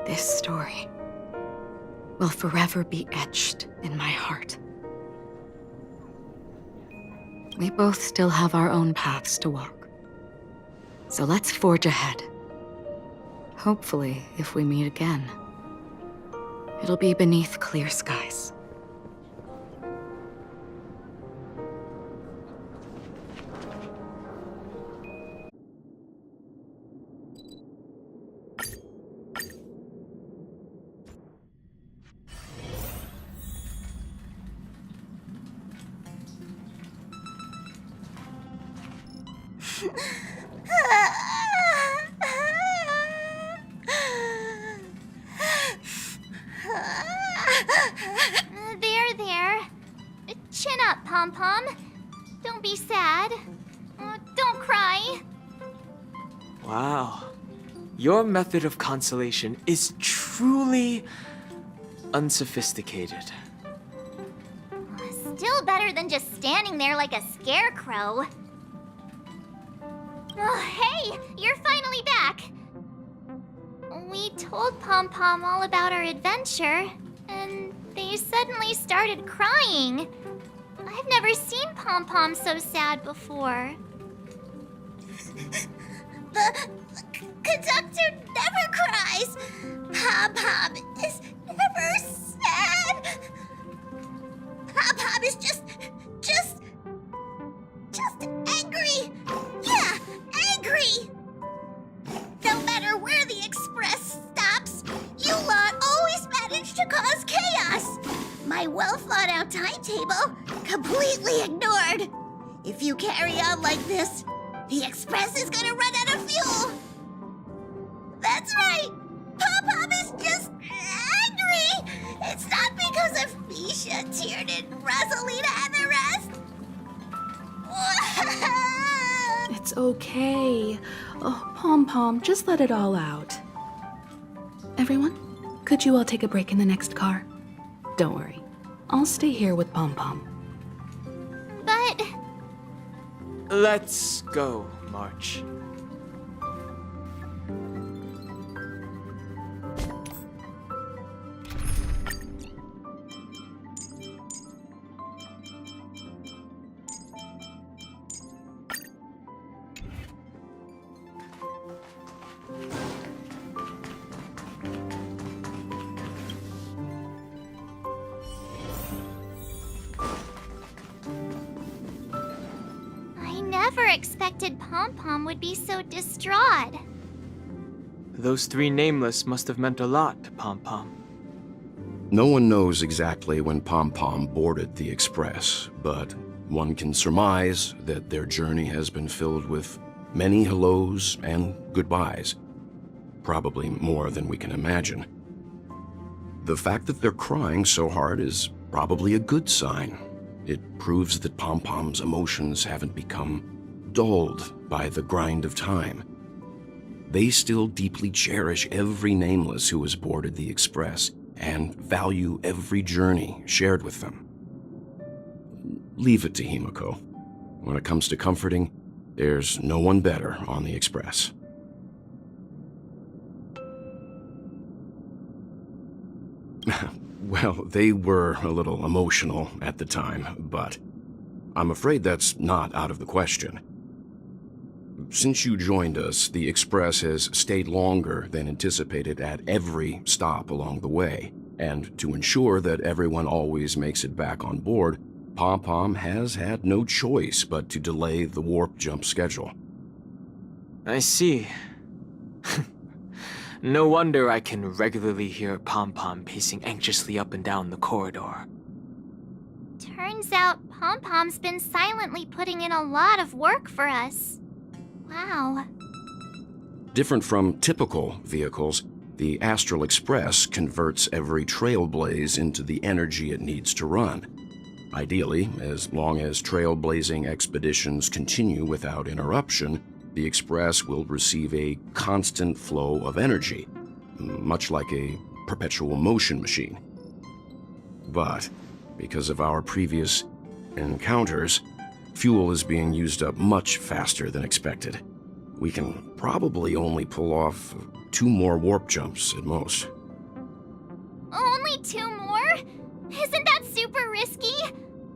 This story will forever be etched in my heart. We both still have our own paths to walk. So let's forge ahead. Hopefully, if we meet again, it'll be beneath clear skies. There. Chin up, Pom-Pom. Don't be sad. Don't cry. Wow. Your method of consolation is truly unsophisticated. Still better than just standing there like a scarecrow. Oh, hey, you're finally back. We told Pom-Pom all about our adventure, and they suddenly started crying. I've never seen Pom-Pom so sad before. The conductor never cries. Pom-Pom is never sad. Pom-Pom is just angry. Yeah, angry. No matter where the express stops, you lot always manage to cause chaos. My well-thought-out timetable completely ignored. If you carry on like this, the express is gonna run out of fuel. That's right. Pom-Pom is just angry. It's not because of Misha, Tiernan, Rosalina, and the rest. It's okay. Oh, Pom-Pom, just let it all out. Everyone, could you all take a break in the next car? Don't worry. I'll stay here with Pom-Pom. But... Let's go, March. never expected Pom Pom would be so distraught. Those three nameless must have meant a lot to Pom Pom. No one knows exactly when Pom Pom boarded the Express, but one can surmise that their journey has been filled with many hellos and goodbyes. Probably more than we can imagine. The fact that they're crying so hard is probably a good sign. It proves that Pom Pom's emotions haven't become dulled by the grind of time. They still deeply cherish every nameless who has boarded the Express and value every journey shared with them. Leave it to Himiko. When it comes to comforting, there's no one better on the Express. Well, they were a little emotional at the time, but I'm afraid that's not out of the question. Since you joined us, the Express has stayed longer than anticipated at every stop along the way, and to ensure that everyone always makes it back on board, Pom Pom has had no choice but to delay the warp jump schedule. I see. No wonder I can regularly hear Pom Pom pacing anxiously up and down the corridor. Turns out Pom Pom's been silently putting in a lot of work for us. Wow. Different from typical vehicles, the Astral Express converts every trailblaze into the energy it needs to run. Ideally, as long as trailblazing expeditions continue without interruption, the Express will receive a constant flow of energy, much like a perpetual motion machine. But because of our previous encounters, fuel is being used up much faster than expected. We can probably only pull off 2 more warp jumps at most. Only 2 more? Isn't that super risky?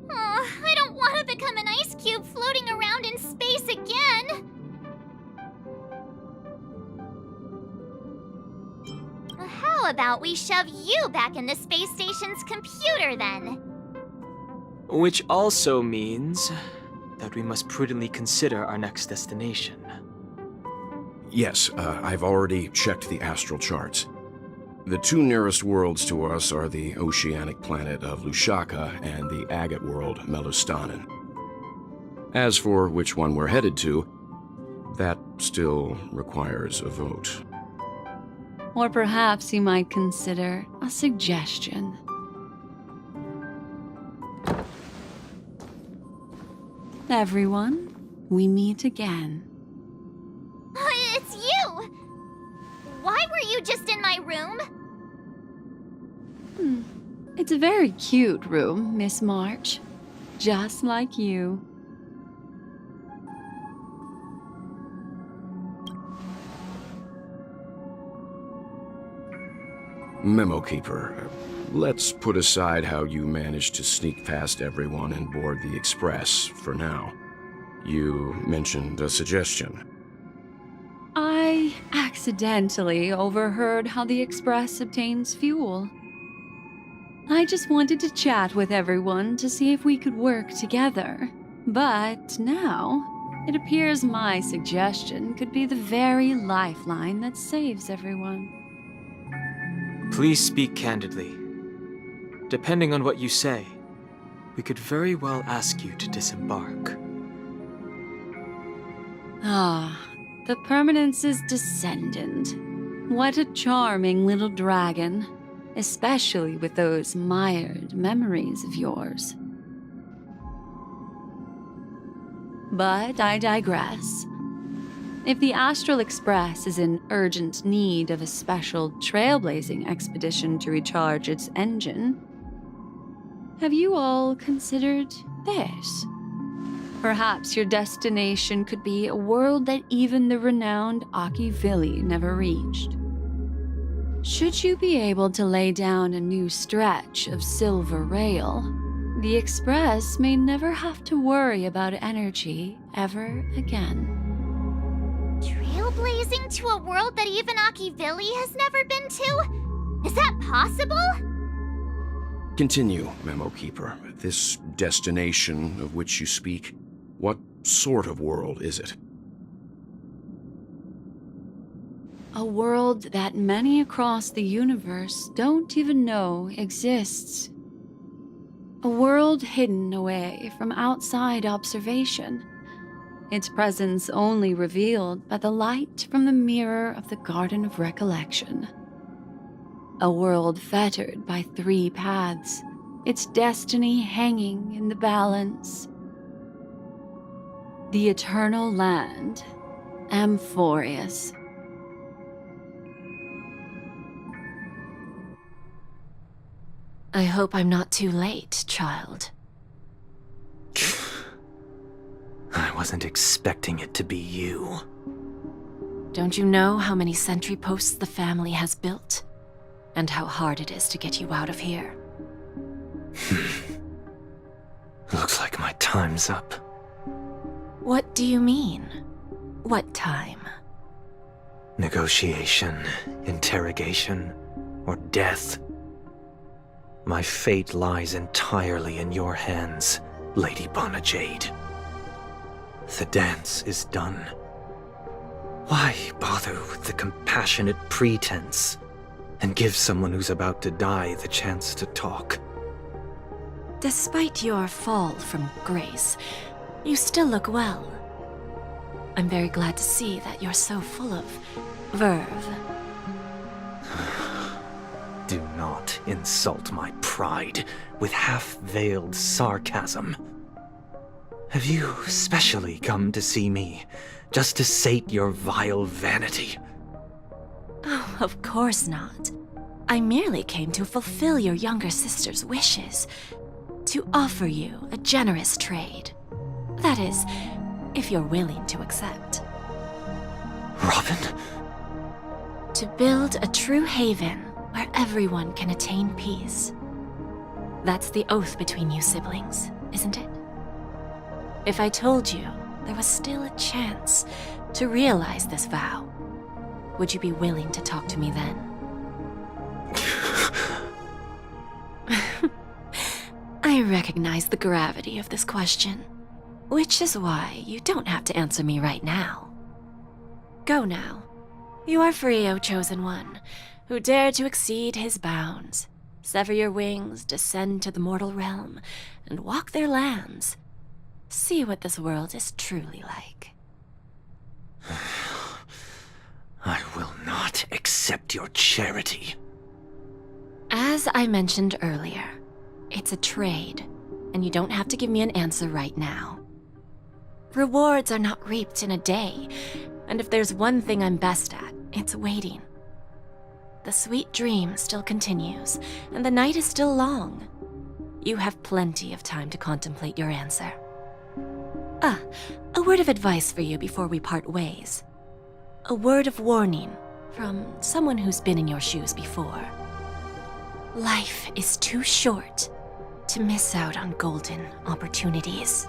Oh, I don't want to become an ice cube floating around in space again. How about we shove you back in the space station's computer then? Which also means that we must prudently consider our next destination. Yes, I've already checked the astral charts. The 2 nearest worlds to us are the oceanic planet of Lushaka and the agate world Melustanen. As for which one we're headed to, that still requires a vote. Or perhaps you might consider a suggestion. Everyone, we meet again. It's you! Why were you just in my room? It's a very cute room, Miss March. Just like you. Memo Keeper, let's put aside how you managed to sneak past everyone and board the Express for now. You mentioned a suggestion. I accidentally overheard how the Express obtains fuel. I just wanted to chat with everyone to see if we could work together. But now, it appears my suggestion could be the very lifeline that saves everyone. Please speak candidly. Depending on what you say, we could very well ask you to disembark. Ah, the Permanence's descendant. What a charming little dragon, especially with those mired memories of yours. But I digress. If the Astral Express is in urgent need of a special trailblazing expedition to recharge its engine, have you all considered this? Perhaps your destination could be a world that even the renowned Akivili never reached. Should you be able to lay down a new stretch of silver rail, the Express may never have to worry about energy ever again. Trailblazing to a world that even Akivili has never been to? Is that possible? Continue, Memo Keeper. This destination of which you speak, what sort of world is it? A world that many across the universe don't even know exists. A world hidden away from outside observation, its presence only revealed by the light from the mirror of the Garden of Recollection. A world fettered by 3 paths, its destiny hanging in the balance. The Eternal Land, Amphorius. I hope I'm not too late, child. I wasn't expecting it to be you. Don't you know how many sentry posts the family has built? And how hard it is to get you out of here? Looks like my time's up. What do you mean? What time? Negotiation, interrogation, or death. My fate lies entirely in your hands, Lady Bonajade. The dance is done. Why bother with the compassionate pretense and give someone who's about to die the chance to talk? Despite your fall from grace, you still look well. I'm very glad to see that you're so full of verve. Do not insult my pride with half-veiled sarcasm. Have you specially come to see me just to sate your vile vanity? Oh, of course not. I merely came to fulfill your younger sister's wishes, to offer you a generous trade. That is, if you're willing to accept. Robin? To build a true haven where everyone can attain peace. That's the oath between you siblings, isn't it? If I told you there was still a chance to realize this vow, would you be willing to talk to me then? I recognize the gravity of this question, which is why you don't have to answer me right now. Go now. You are free, O Chosen One, who dare to exceed his bounds, sever your wings, descend to the mortal realm, and walk their lands. See what this world is truly like. I will not accept your charity. As I mentioned earlier, it's a trade, and you don't have to give me an answer right now. Rewards are not reaped in a day, and if there's one thing I'm best at, it's waiting. The sweet dream still continues, and the night is still long. You have plenty of time to contemplate your answer. A word of advice for you before we part ways. A word of warning from someone who's been in your shoes before. Life is too short to miss out on golden opportunities.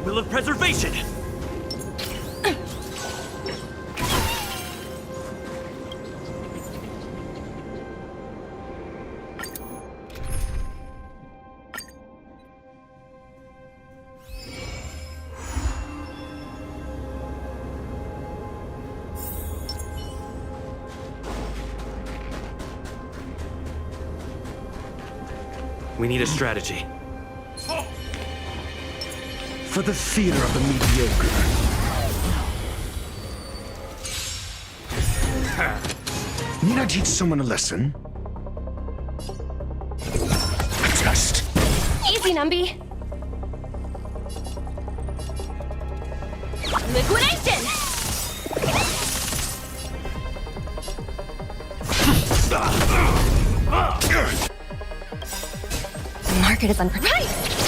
Will of preservation! We need a strategy. For the theater of the mediocre. Need I teach someone a lesson? A test. Easy, Numby. Liquidation! The market is unpredictable.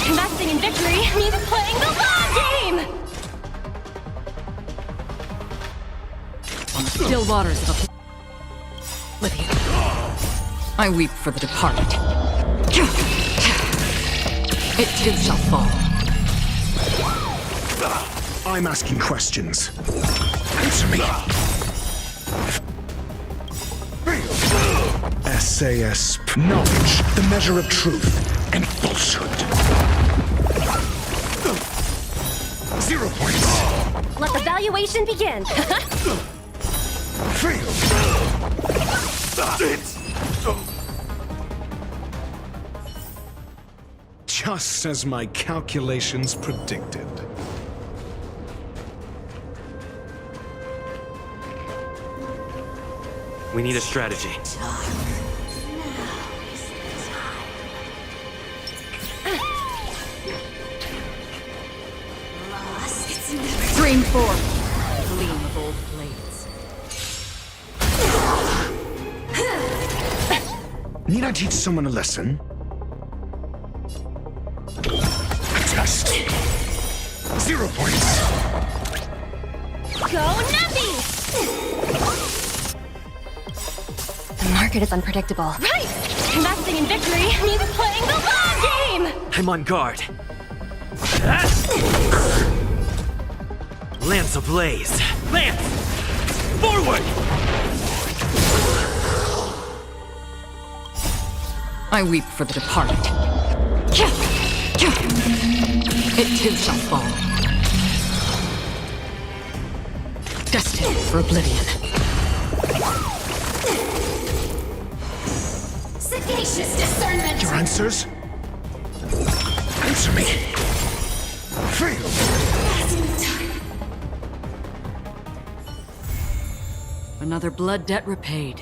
Investing in victory means playing the long game! On the still waters of a... Lydia, I weep for the departed. It too shall fall. I'm asking questions. Answer me. SAS. Knowledge, the measure of truth, and falsehood. 0 points. Let the valuation begin. Failed. Just as my calculations predicted. We need a strategy. Stream forth, gleam of old blades. Need I teach someone a lesson? A test. 0 points. Go Numpy! The market is unpredictable. Right! Investing in victory means playing the long game! I'm on guard. Lance ablaze! Lance! Forward! I weep for the departed. It too shall fall. Destined for oblivion. Sagacious discernment! Your answers? Answer me. Failed. Another blood debt repaid.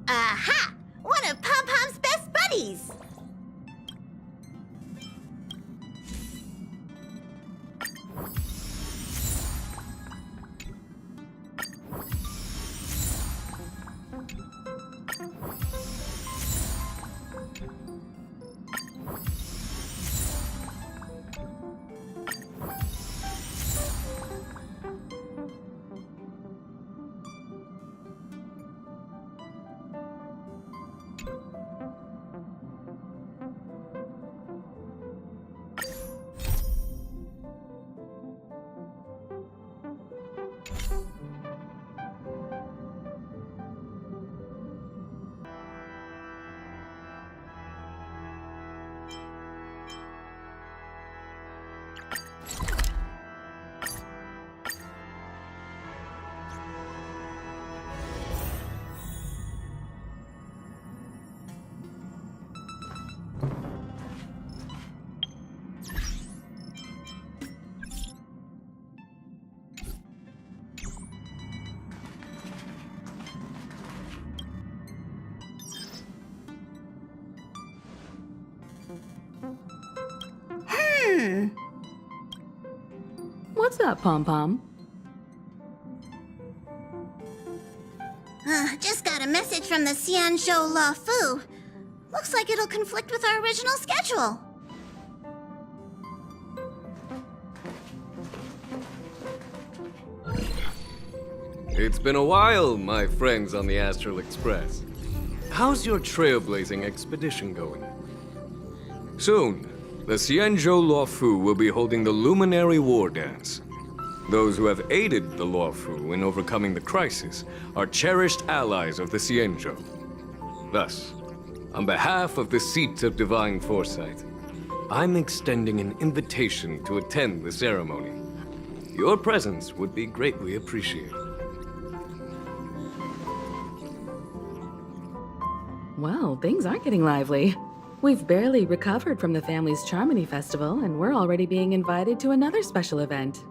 Aha! One of Pom-Pom's best buddies! What's up, Pom Pom? Just got a message from the Xianzhou La Fu. Looks like it'll conflict with our original schedule. It's been a while, my friends on the Astral Express. How's your trailblazing expedition going? Soon, the Xianzhou Luofu will be holding the Luminary War Dance. Those who have aided the Luofu in overcoming the crisis are cherished allies of the Xianzhou. Thus, on behalf of the Seat of Divine Foresight, I'm extending an invitation to attend the ceremony. Your presence would be greatly appreciated. Well, things are getting lively. We've barely recovered from the family's Charmony Festival, and we're already being invited to another special event.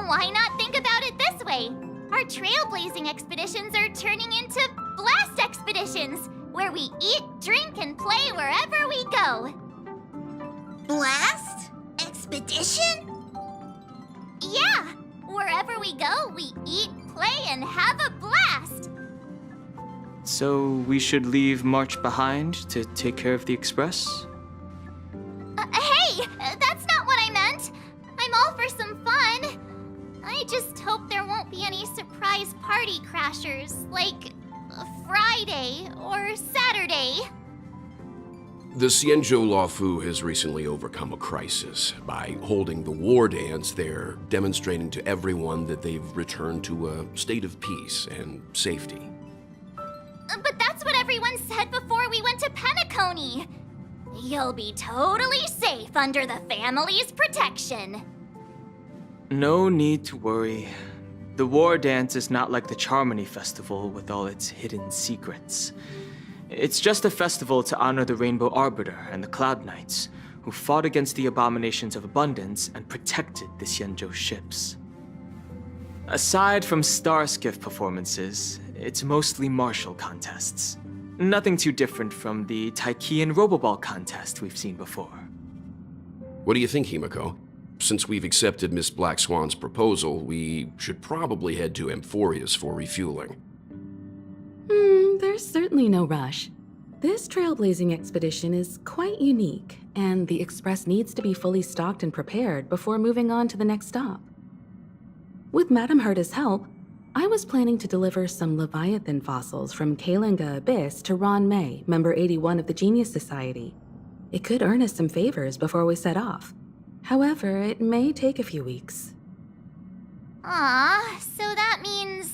Why not think about it this way? Our trailblazing expeditions are turning into blast expeditions, where we eat, drink, and play wherever we go. Blast? Expedition? Yeah! Wherever we go, we eat, play, and have a blast! So we should leave March behind to take care of the Express? Hey! That's not what I meant! I'm all for some fun! I just hope there won't be any surprise party crashers, like Friday or Saturday. The Xianzhou Luofu has recently overcome a crisis. By holding the war dance, they're demonstrating to everyone that they've returned to a state of peace and safety. But that's what everyone said before we went to Penacony. You'll be totally safe under the family's protection. No need to worry. The war dance is not like the Charmony Festival with all its hidden secrets. It's just a festival to honor the Rainbow Arbiter and the Cloud Knights, who fought against the abominations of abundance and protected the Xianzhou ships. Aside from star skiff performances, it's mostly martial contests. Nothing too different from the Taiki and Roboball contest we've seen before. What do you think, Himiko? Since we've accepted Miss Black Swan's proposal, we should probably head to Amphorius for refueling. There's certainly no rush. This trailblazing expedition is quite unique, and the Express needs to be fully stocked and prepared before moving on to the next stop. With Madame Herta's help, I was planning to deliver some Leviathan fossils from Kalinga Abyss to Ron May, member 81 of the Genius Society. It could earn us some favors before we set off. However, it may take a few weeks. Aw, so that means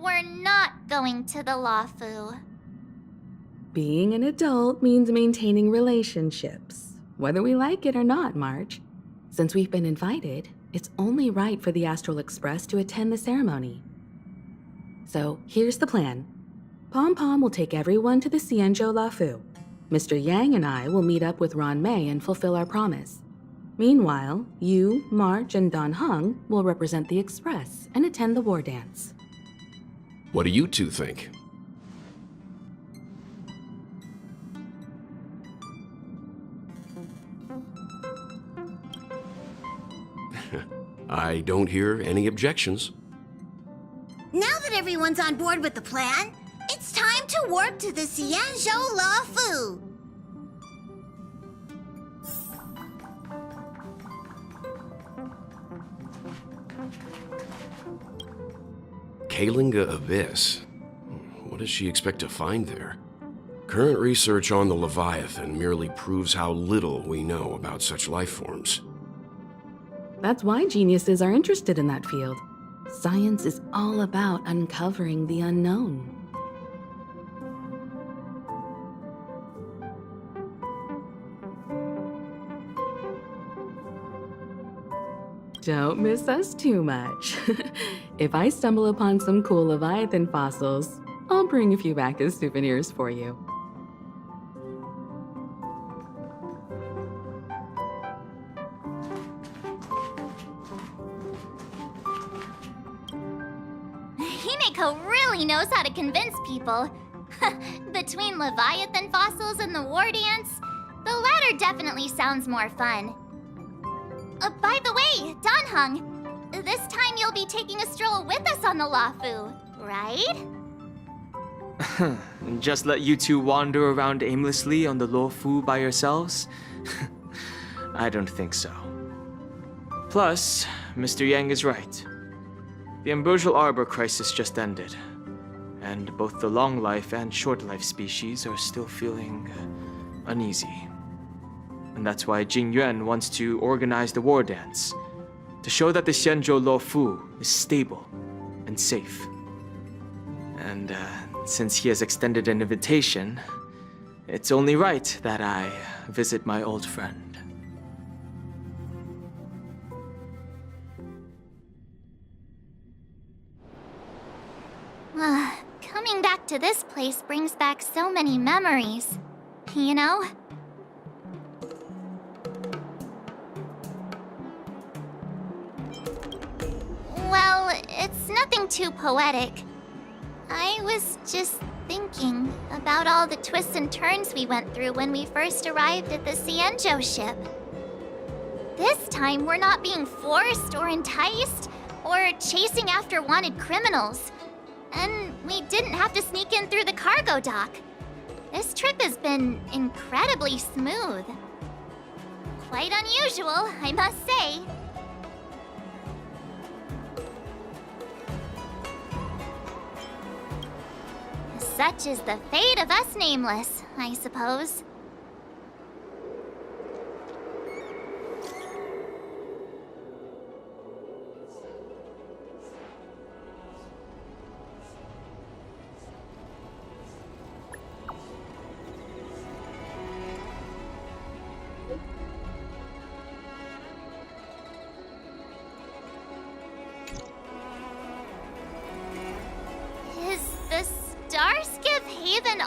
we're not going to the Luofu. Being an adult means maintaining relationships, whether we like it or not, March. Since we've been invited, it's only right for the Astral Express to attend the ceremony. So here's the plan. Pom Pom will take everyone to the Xianzhou Luofu. Mr. Yang and I will meet up with Ron May and fulfill our promise. Meanwhile, you, March, and Don Hung will represent the Express and attend the war dance. What do you two think? I don't hear any objections. Now that everyone's on board with the plan, it's time to warp to the Xianzhou Luofu. Kalinga Abyss. What does she expect to find there? Current research on the Leviathan merely proves how little we know about such life forms. That's why geniuses are interested in that field. Science is all about uncovering the unknown. Don't miss us too much. If I stumble upon some cool Leviathan fossils, I'll bring a few back as souvenirs for you. Himiko really knows how to convince people. Between Leviathan fossils and the war dance, The latter definitely sounds more fun. By the way, Danhung, this time you'll be taking a stroll with us on the Lafu, right? Just let you two wander around aimlessly on the Luofu by yourselves? I don't think so. Plus, Mr. Yang is right. The ambrosial arbor crisis just ended, and both the long life and short life species are still feeling uneasy. And that's why Jing Yuan wants to organize the war dance, to show that the Xianzhou Luofu is stable and safe. And since he has extended an invitation, it's only right that I visit my old friend. Coming back to this place brings back so many memories, you know? Well, it's nothing too poetic. I was just thinking about all the twists and turns we went through when we first arrived at the Xianzhou ship. This time, we're not being forced or enticed or chasing after wanted criminals. And we didn't have to sneak in through the cargo dock. This trip has been incredibly smooth. Quite unusual, I must say. Such is the fate of us nameless, I suppose.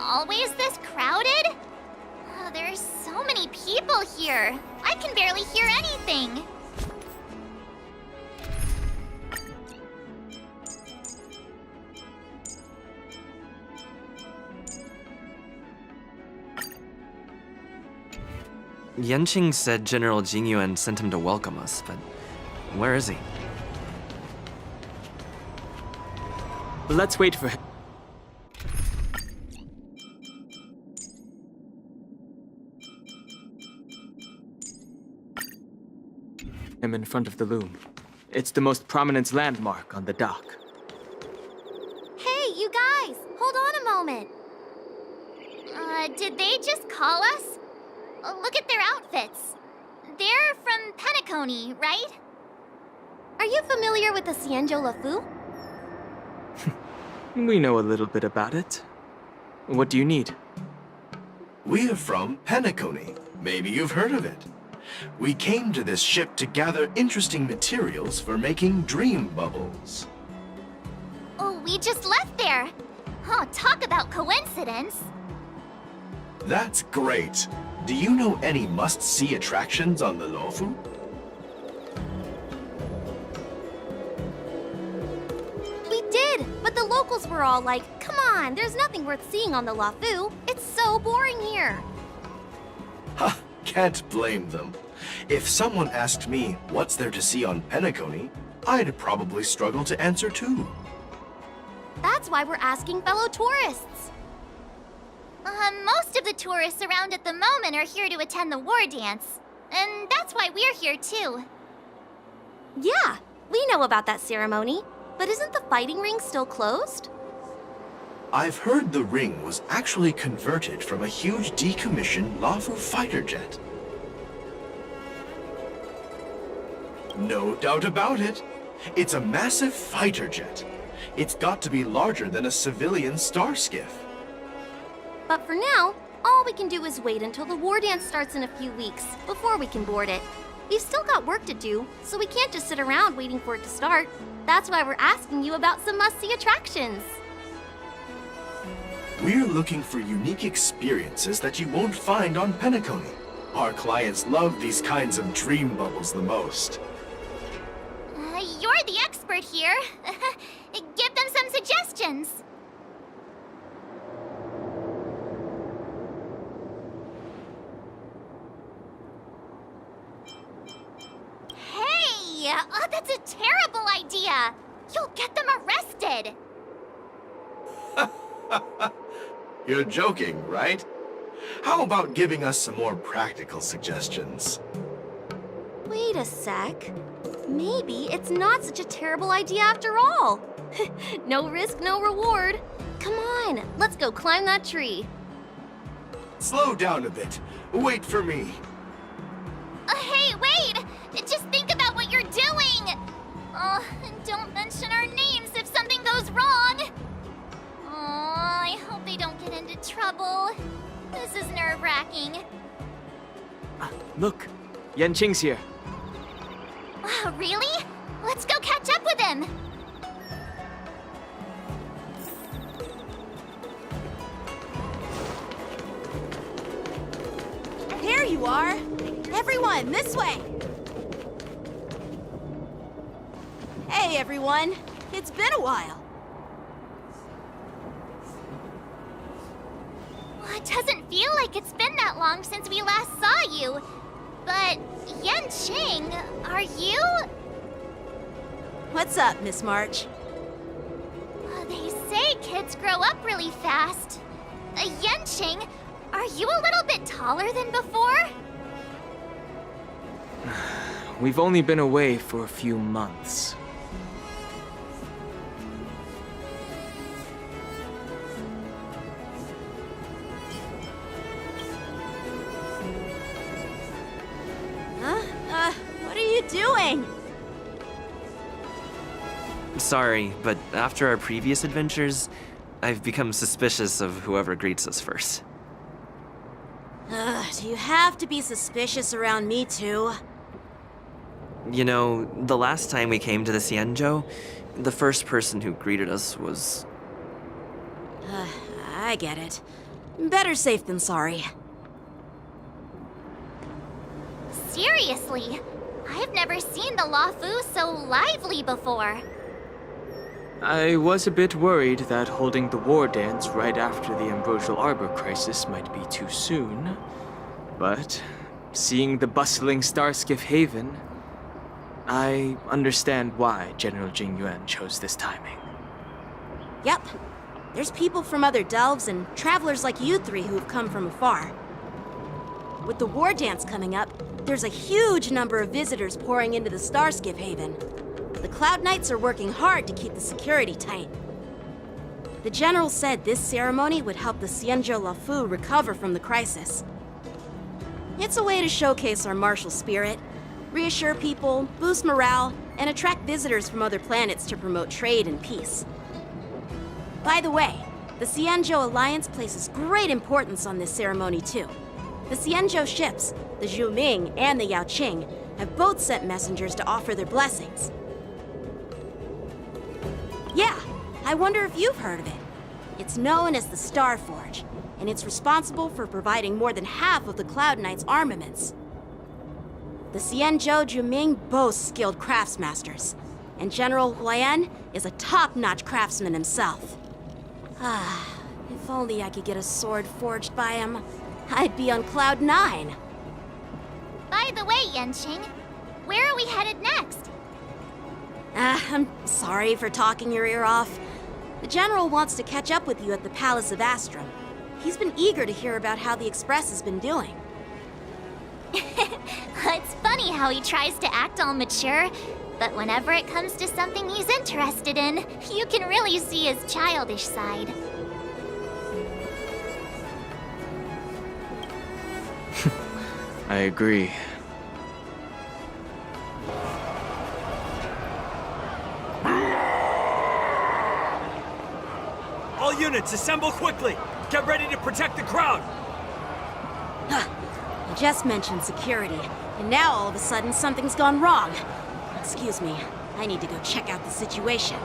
Always this crowded? Oh, there's so many people here. I can barely hear anything. Yanqing said General Jingyuan sent him to welcome us, but where is he? Let's wait for him. In front of the loom. It's the most prominent landmark on the dock. Hey, you guys! Hold on a moment. Did they just call us? Look at their outfits. They're from Penacony, right? Are you familiar with the Xianzhou Luofu? We know a little bit about it. What do you need? We're from Penacony. Maybe you've heard of it. We came to this ship to gather interesting materials for making dream bubbles. Oh, we just left there. Oh, talk about coincidence. That's great. Do you know any must-see attractions on the Luofu? We did, but the locals were all like, come on, there's nothing worth seeing on the Luofu. It's so boring here. Ha! Can't blame them. If someone asked me what's there to see on Penacony, I'd probably struggle to answer too. That's why we're asking fellow tourists. Most of the tourists around at the moment are here to attend the war dance. And that's why we're here too. Yeah, we know about that ceremony. But isn't the fighting ring still closed? I've heard the ring was actually converted from a huge decommissioned Luofu fighter jet. No doubt about it. It's a massive fighter jet. It's got to be larger than a civilian star skiff. But for now, all we can do is wait until the war dance starts in a few weeks before we can board it. We've still got work to do, so we can't just sit around waiting for it to start. That's why we're asking you about some must-see attractions. We're looking for unique experiences that you won't find on Penacony. Our clients love these kinds of dream bubbles the most. You're the expert here. Give them some suggestions. That's a terrible idea! You'll get them arrested! You're joking, right? How about giving us some more practical suggestions? Wait a sec. Maybe it's not such a terrible idea after all. No risk, no reward. Come on, let's go climb that tree. Slow down a bit. Wait for me. Hey, wait! Just think about what you're doing! And don't mention our names if something goes wrong! I hope they don't get into trouble. This is nerve-wracking. Look, Yanqing's here. Really? Let's go catch up with him! Here you are! Everyone, this way! Hey, everyone! It's been a while. Well, it doesn't feel like it's been that long since we last saw you. But, Yanqing, are you? What's up, Miss March? They say kids grow up really fast. Yanqing, are you a little bit taller than before? We've only been away for a few months. What are you doing? Sorry, but after our previous adventures, I've become suspicious of whoever greets us first. Do you have to be suspicious around me too? You know, the last time we came to the Xianzhou, the first person who greeted us was... I get it. Better safe than sorry. Seriously, I've never seen the Luofu so lively before. I was a bit worried that holding the war dance right after the Ambrosial Arbor crisis might be too soon. But seeing the bustling Starskiff Haven, I understand why General Jing Yuan chose this timing. Yep. There's people from other delves and travelers like you three who've come from afar. With the war dance coming up, there's a huge number of visitors pouring into the Starskiff Haven. The Cloud Knights are working hard to keep the security tight. The General said this ceremony would help the Xianzhou Luofu recover from the crisis. It's a way to showcase our martial spirit, reassure people, boost morale, and attract visitors from other planets to promote trade and peace. By the way, the Xianzhou Alliance places great importance on this ceremony too. The Xianzhou ships, the Zhuming and the Yaoqing, have both sent messengers to offer their blessings. Yeah, I wonder if you've heard of it. It's known as the Star Forge, and it's responsible for providing more than half of the Cloud Knights' armaments. The Xianzhou Zhuming boasts skilled craftsmasters, and General Huayan is a top-notch craftsman himself. If only I could get a sword forged by him, I'd be on Cloud 9. By the way, Yanqing, where are we headed next? I'm sorry for talking your ear off. The General wants to catch up with you at the Palace of Astrum. He's been eager to hear about how the Express has been doing. It's funny how he tries to act all mature, but whenever it comes to something he's interested in, you can really see his childish side. I agree. All units, assemble quickly! Get ready to protect the crowd! I just mentioned security, and now all of a sudden something's gone wrong. Excuse me, I need to go check out the situation.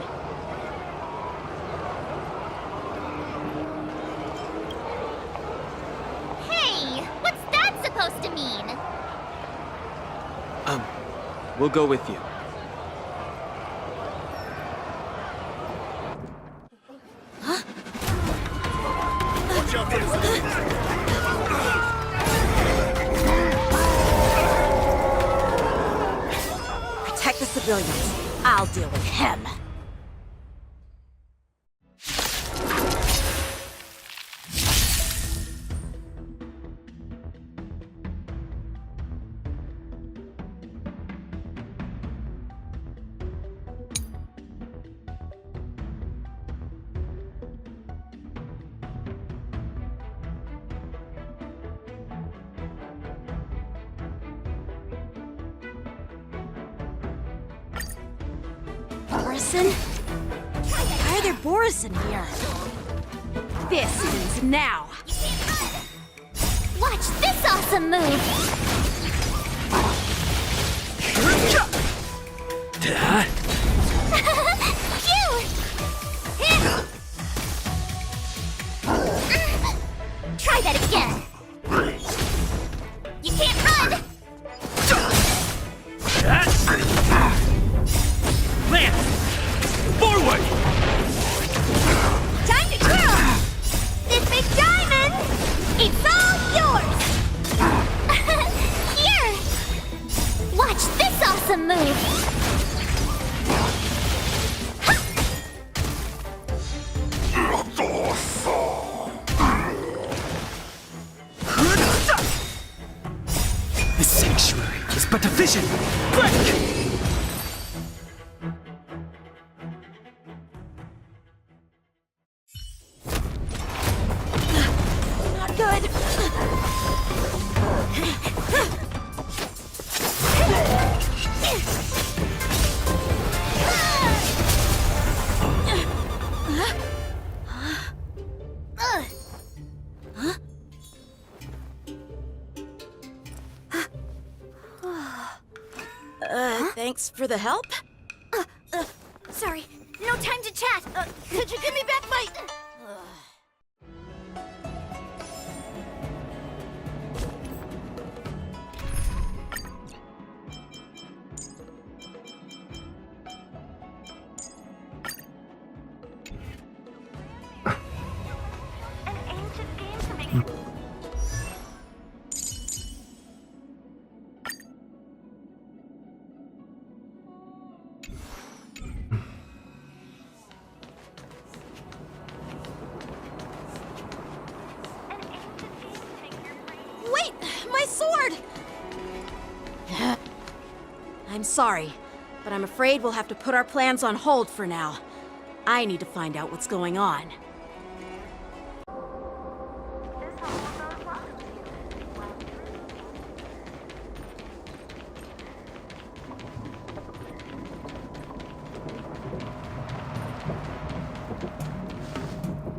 Hey, what's that supposed to mean? We'll go with you. Watch out for this! Protect the Williams. I'll deal with him. Borison? Why are there Borison here? This means now. Watch this awesome move! Try that again! You can't run! Lance! Forward! Time to twirl! This big diamond! It's all yours! Here! Watch this awesome move! The sanctuary is but a vision! Break! Not good. Thanks for the help. Sorry, no time to chat. Could you give me back my... Wait! My sword! I'm sorry, but I'm afraid we'll have to put our plans on hold for now. I need to find out what's going on.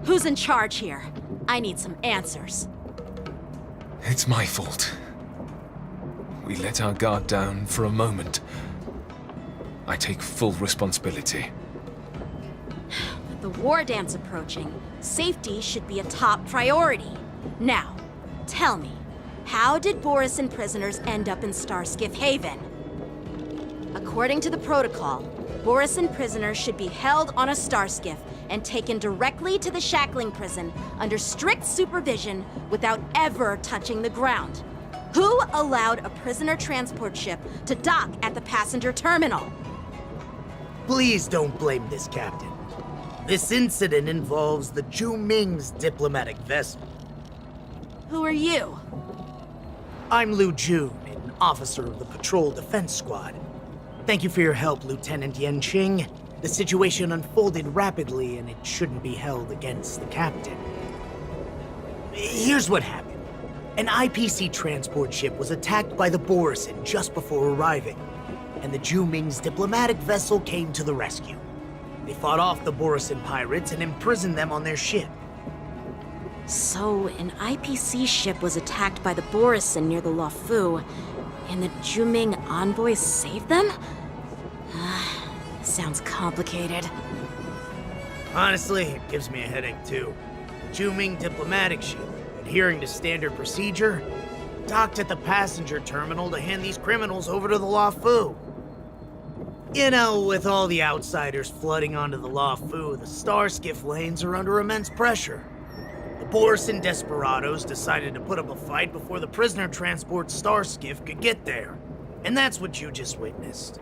Who's in charge here? I need some answers. It's my fault. We let our guard down for a moment. I take full responsibility. With the war dance approaching, safety should be a top priority. Now, tell me, how did Borison prisoners end up in Starskiff Haven? According to the protocol, Borison prisoners should be held on a starskiff and taken directly to the shackling prison under strict supervision without ever touching the ground. Who allowed a prisoner transport ship to dock at the passenger terminal? Please don't blame this captain. This incident involves the Zhu Ming's diplomatic vessel. Who are you? I'm Liu Jun, an officer of the Patrol Defense Squad. Thank you for your help, Lieutenant Yan Qing. The situation unfolded rapidly, and it shouldn't be held against the captain. Here's what happened. An IPC transport ship was attacked by the Borison just before arriving, and the Zhu Ming's diplomatic vessel came to the rescue. They fought off the Borison pirates and imprisoned them on their ship. So, an IPC ship was attacked by the Borison near the Luofu, and the Zhu Ming envoys saved them? Sounds complicated. Honestly, it gives me a headache too. The Zhu Ming diplomatic ship, adhering to standard procedure, docked at the passenger terminal to hand these criminals over to the Luofu. You know, with all the outsiders flooding onto the Luofu, the Starskiff lanes are under immense pressure. The Borison desperados decided to put up a fight before the prisoner transport Starskiff could get there. And that's what you just witnessed.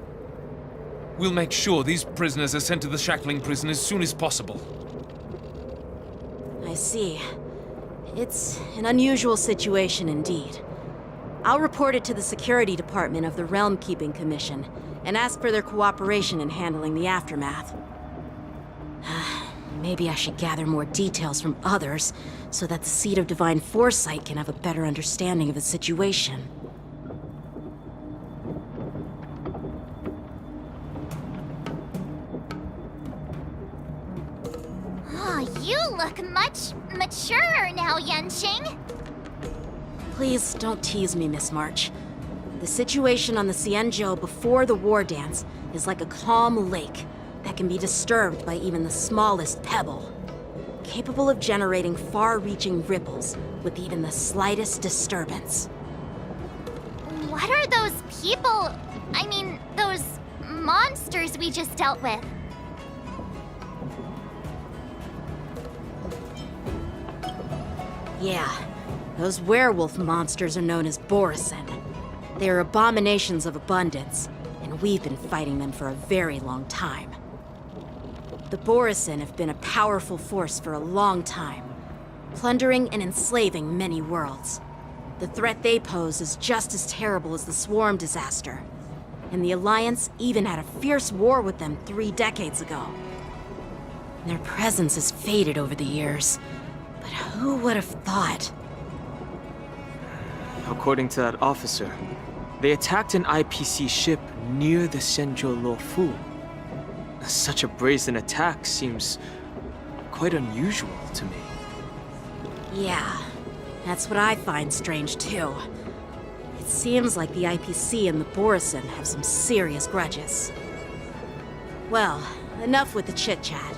We'll make sure these prisoners are sent to the shackling prison as soon as possible. I see. It's an unusual situation indeed. I'll report it to the security department of the Realm Keeping Commission and ask for their cooperation in handling the aftermath. Maybe I should gather more details from others so that the Seed of Divine Foresight can have a better understanding of the situation. Oh, you look much maturer now, Yenqing. Please don't tease me, Miss March. The situation on the Xianzhou before the war dance is like a calm lake that can be disturbed by even the smallest pebble, capable of generating far-reaching ripples with even the slightest disturbance. What are those people? I mean, those monsters we just dealt with? Yeah, those werewolf monsters are known as Borisin. They are abominations of abundance, and we've been fighting them for a very long time. The Borisin have been a powerful force for a long time, plundering and enslaving many worlds. The threat they pose is just as terrible as the Swarm disaster, and the Alliance even had a fierce war with them 3 decades ago. Their presence has faded over the years, but who would have thought? According to that officer, they attacked an IPC ship near the Shenzhou Luofu. Such a brazen attack seems quite unusual to me. Yeah, that's what I find strange too. It seems like the IPC and the Borisin have some serious grudges. Well, enough with the chit-chat.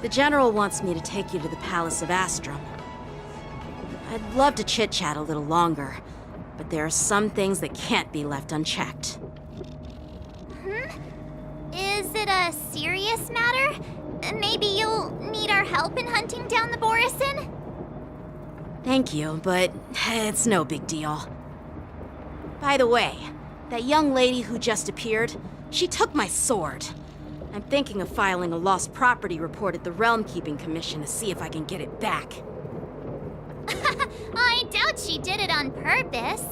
The General wants me to take you to the Palace of Astrum. I'd love to chit-chat a little longer, but there are some things that can't be left unchecked. Is it a serious matter? Maybe you'll need our help in hunting down the Borisin? Thank you, but it's no big deal. By the way, that young lady who just appeared, she took my sword. I'm thinking of filing a lost property report at the Realm Keeping Commission to see if I can get it back. I doubt she did it on purpose.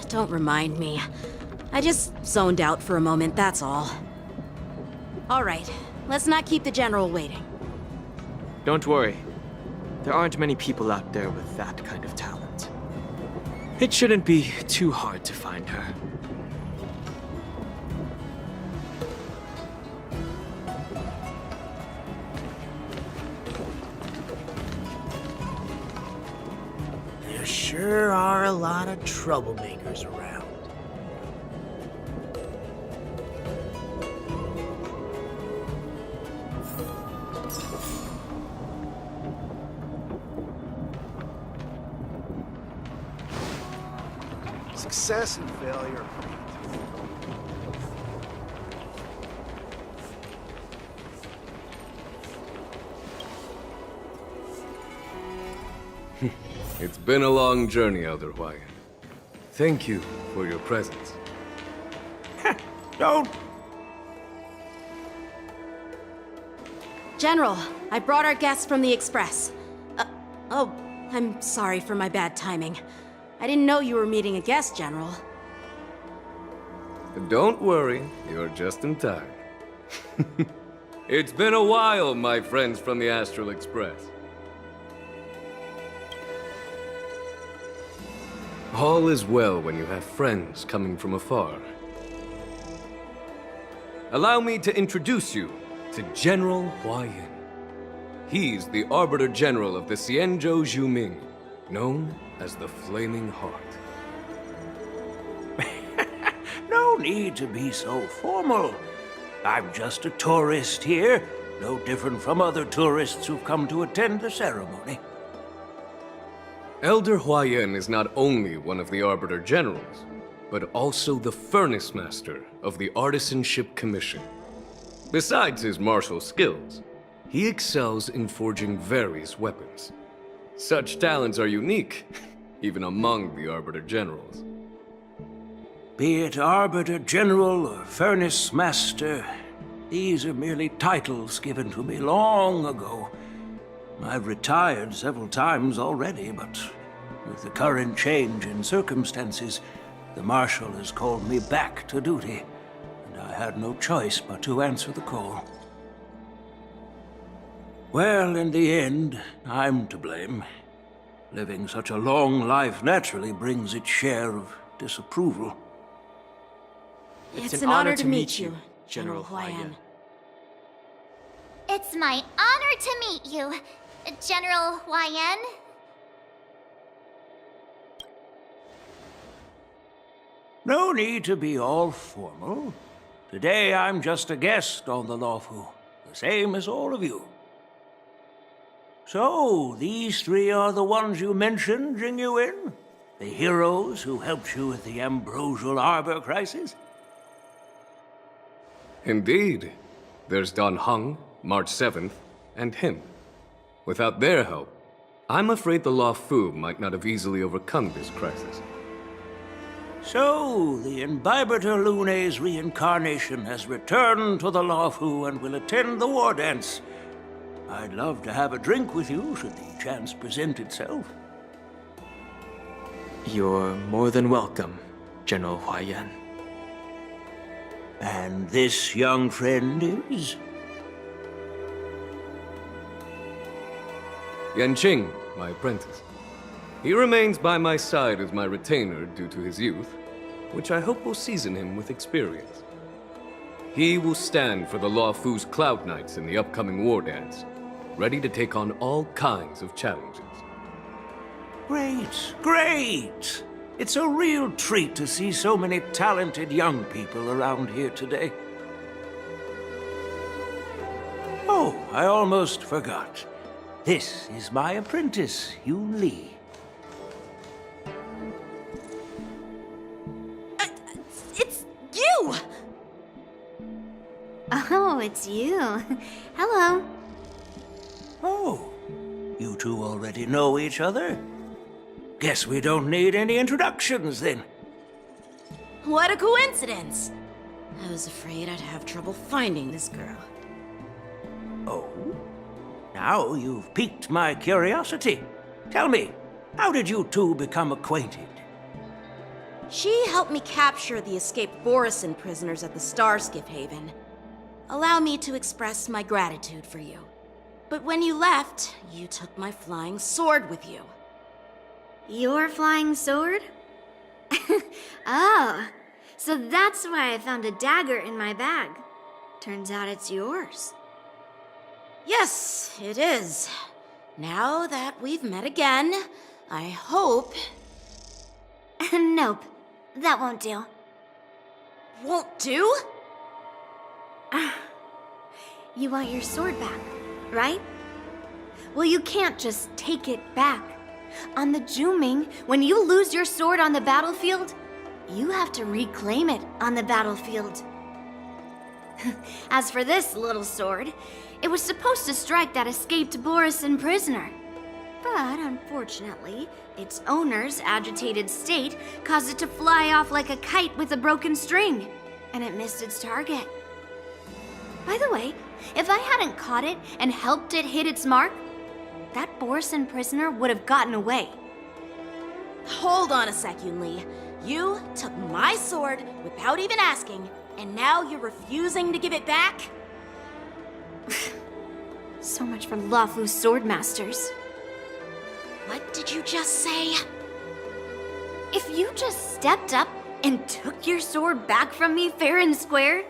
Don't remind me. I just zoned out for a moment, that's all. All right, let's not keep the General waiting. Don't worry. There aren't many people out there with that kind of talent. It shouldn't be too hard to find her. There sure are a lot of troublemakers around. Success and failure. It's been a long journey, Elder Huayan. Thank you for your presence. Don't. General, I brought our guests from the Express. Oh, I'm sorry for my bad timing. I didn't know you were meeting a guest, General. Don't worry, you're just in time. It's been a while, my friends from the Astral Express. All is well when you have friends coming from afar. Allow me to introduce you to General Huayan. He's the Arbiter General of the Xianzhou Zhuming, known as the Flaming Heart. No need to be so formal. I'm just a tourist here, no different from other tourists who've come to attend the ceremony. Elder Huayan is not only one of the Arbiter Generals, but also the Furnace Master of the Artisanship Commission. Besides his martial skills, He excels in forging various weapons. Such talents are unique, even among the Arbiter Generals. Be it Arbiter General or Furnace Master, these are merely titles given to me long ago. I've retired several times already, but with the current change in circumstances, the Marshal has called me back to duty, and I had no choice but to answer the call. Well, in the end, I'm to blame. Living such a long life naturally brings its share of disapproval. It's an honor to meet you, General Huaiyan. It's my honor to meet you, General Huaiyan. No need to be all formal. Today I'm just a guest on the Lawfu, the same as all of you. So, these three are the ones you mentioned, Jingyuin? The heroes who helped you with the Ambrosial Arbor crisis? Indeed. There's Don Hung, March 7th, and him. Without their help, I'm afraid the Lawfu might not have easily overcome this crisis. So, the Imbibitor Lune's reincarnation has returned to the Lawfu and will attend the war dance. I'd love to have a drink with you should the chance present itself. You're more than welcome, General Huaiyan. And this young friend is? Yanqing, my apprentice. He remains by my side as my retainer due to his youth, which I hope will season him with experience. He will stand for the Lawfu's Cloud Knights in the upcoming war dance, ready to take on all kinds of challenges. Great, great! It's a real treat to see so many talented young people around here today. Oh, I almost forgot. This is my apprentice, Yoon Lee. It's you! Oh, it's you. Hello. Oh, you two already know each other? Guess we don't need any introductions, then. What a coincidence! I was afraid I'd have trouble finding this girl. Oh? Now you've piqued my curiosity. Tell me, how did you two become acquainted? She helped me capture the escaped Borisin prisoners at the Starskiff Haven. Allow me to express my gratitude for you. But when you left, you took my flying sword with you. Your flying sword? Oh, so that's why I found a dagger in my bag. Turns out it's yours. Yes, it is. Now that we've met again, I hope... Nope, that won't do. Won't do? You want your sword back, right? Well, you can't just take it back. On the Juming, when you lose your sword on the battlefield, you have to reclaim it on the battlefield. As for this little sword, it was supposed to strike that escaped Borisin prisoner. But unfortunately, its owner's agitated state caused it to fly off like a kite with a broken string, and it missed its target. By the way, if I hadn't caught it and helped it hit its mark, that Borisin prisoner would have gotten away. Hold on a sec, Yoon Lee. You took my sword without even asking, and now you're refusing to give it back? So much for Lawfu sword masters. What did you just say? If you just stepped up and took your sword back from me fair and square,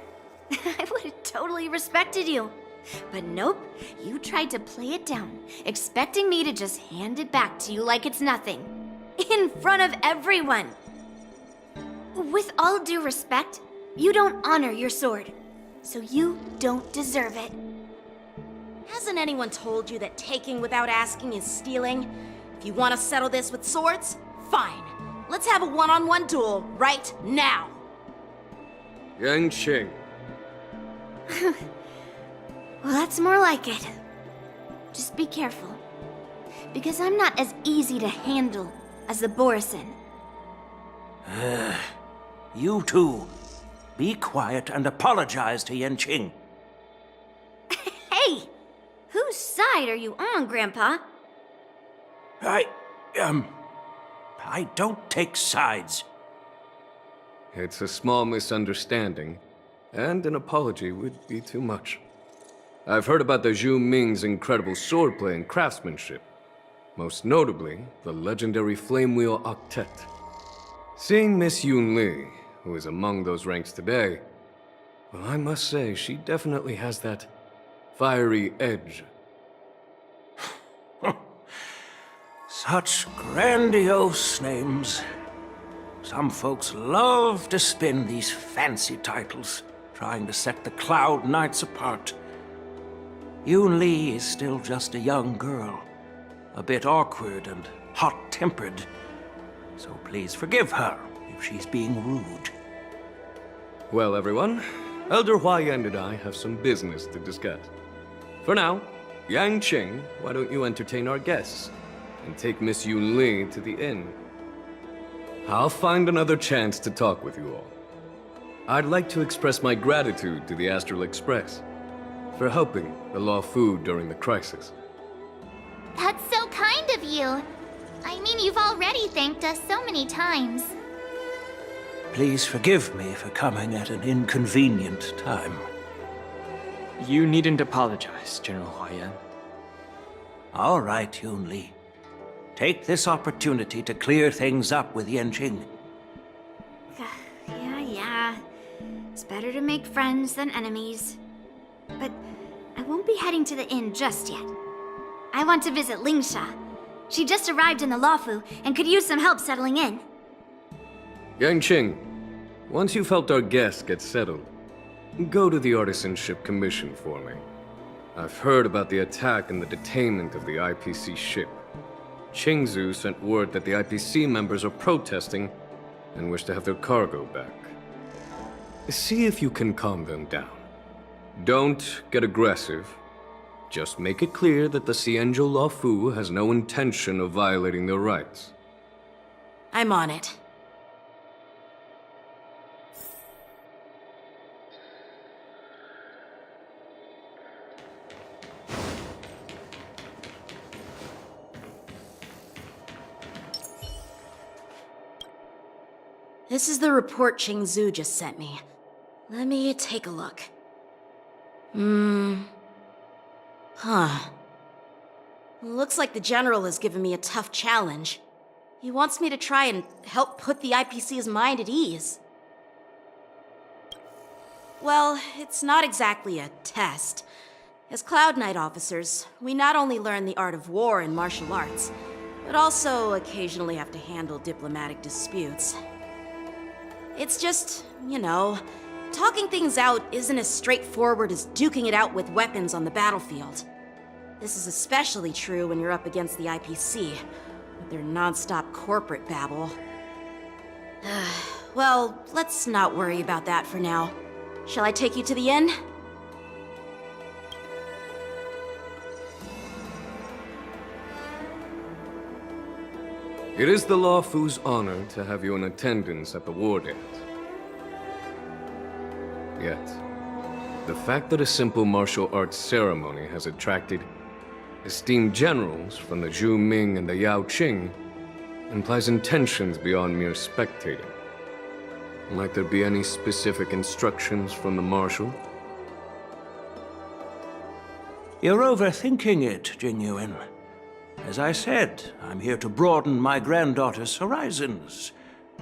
I would have totally respected you. But nope, you tried to play it down, expecting me to just hand it back to you like it's nothing. In front of everyone. With all due respect, you don't honor your sword, so you don't deserve it. Hasn't anyone told you that taking without asking is stealing? If you want to settle this with swords, fine. Let's have a one-on-one duel right now. Yanqing. Well, that's more like it. Just be careful. Because I'm not as easy to handle as the Borisin. You two, be quiet and apologize to Yanqing. Hey! Whose side are you on, Grandpa? I don't take sides. It's a small misunderstanding, and an apology would be too much. I've heard about the Zhu Ming's incredible swordplay and craftsmanship. Most notably, the legendary flame wheel octet. Seeing Miss Yun Li, who is among those ranks today, well, I must say, she definitely has that fiery edge. Such grandiose names. Some folks love to spin these fancy titles, trying to set the Cloud Knights apart. Yun Li is still just a young girl, a bit awkward and hot-tempered. So please forgive her if she's being rude. Well, everyone, Elder Huayan and I have some business to discuss. For now, Yanqing, why don't you entertain our guests and take Miss Yun Li to the inn? I'll find another chance to talk with you all. I'd like to express my gratitude to the Astral Express for helping the Law Fu during the crisis. That's so kind of you. I mean, you've already thanked us so many times. Please forgive me for coming at an inconvenient time. You needn't apologize, General Huayan. All right, Yun Li. Take this opportunity to clear things up with Yanqing. Yeah. It's better to make friends than enemies. But I won't be heading to the inn just yet. I want to visit Lingsha. She just arrived in the Luofu and could use some help settling in. Yanqing, once you've helped our guests get settled, go to the Artisanship Commission for me. I've heard about the attack and the detainment of the IPC ship. Qingzu sent word that the IPC members are protesting and wish to have their cargo back. See if you can calm them down. Don't get aggressive. Just make it clear that the Xianzhou Law Fu has no intention of violating their rights. I'm on it. This is the report Qingzu just sent me. Let me take a look. Looks like the General has given me a tough challenge. He wants me to try and help put the IPC's mind at ease. Well, it's not exactly a test. As Cloud Knight officers, we not only learn the art of war and martial arts, but also occasionally have to handle diplomatic disputes. It's just, talking things out isn't as straightforward as duking it out with weapons on the battlefield. This is especially true when you're up against the IPC, with their non-stop corporate babble. Well, let's not worry about that for now. Shall I take you to the inn? It is the Law Fu's honor to have you in attendance at the war dance. Yet, the fact that a simple martial arts ceremony has attracted esteemed generals from the Zhu Ming and the Yao Qing implies intentions beyond mere spectating. Might there be any specific instructions from the Marshal? You're overthinking it, Jingyuan. As I said, I'm here to broaden my granddaughter's horizons.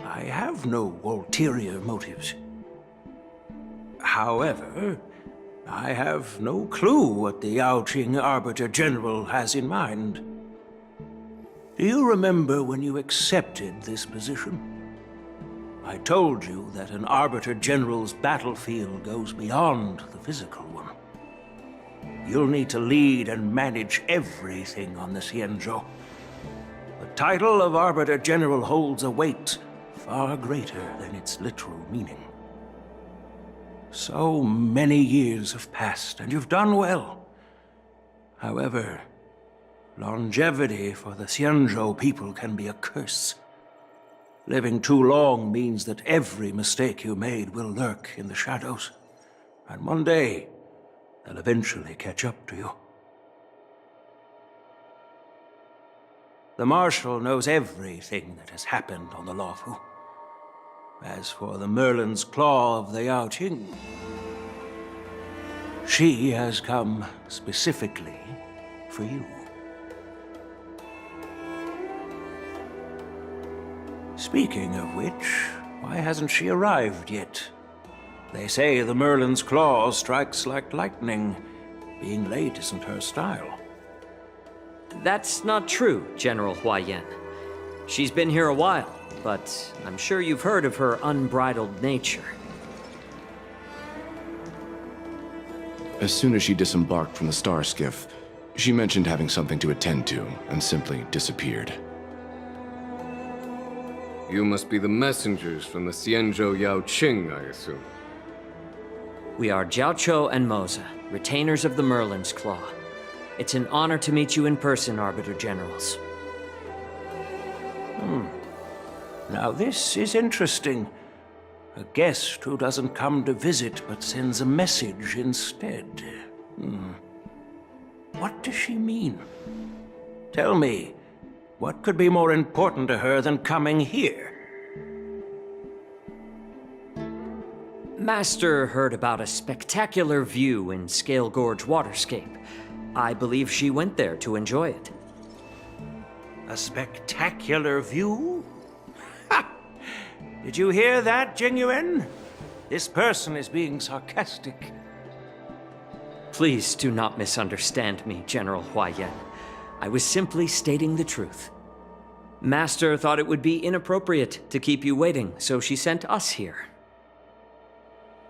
I have no ulterior motives. However, I have no clue what the Yaoqing Arbiter General has in mind. Do you remember when you accepted this position? I told you that an Arbiter General's battlefield goes beyond the physical one. You'll need to lead and manage everything on the Xianzhou. The title of Arbiter General holds a weight far greater than its literal meaning. So many years have passed, and you've done well. However, Longevity for the Xianzhou people can be a curse. Living too long means that every mistake you made will lurk in the shadows. And one day, they'll eventually catch up to you. The Marshal knows everything that has happened on the Luofu. As for the Merlin's Claw of the Yaoqing, she has come specifically for you. Speaking of which, why hasn't she arrived yet? They say the Merlin's Claw strikes like lightning. Being late isn't her style. That's not true, General Huaiyan. She's been here a while, but I'm sure you've heard of her unbridled nature. As soon as she disembarked from the star skiff, she mentioned having something to attend to and simply disappeared. You must be the messengers from the Xianzhou Yaoqing, I assume. We are Jiaoqiu and Moza, retainers of the Merlin's Claw. It's an honor to meet you in person, Arbiter Generals. Now this is interesting. A guest who doesn't come to visit but sends a message instead. What does she mean? Tell me, what could be more important to her than coming here? Master heard about a spectacular view in Scale Gorge Waterscape. I believe she went there to enjoy it. A spectacular view? Ha! Did you hear that, Jingyuan? This person is being sarcastic. Please do not misunderstand me, General Huaiyan. I was simply stating the truth. Master thought it would be inappropriate to keep you waiting, so she sent us here.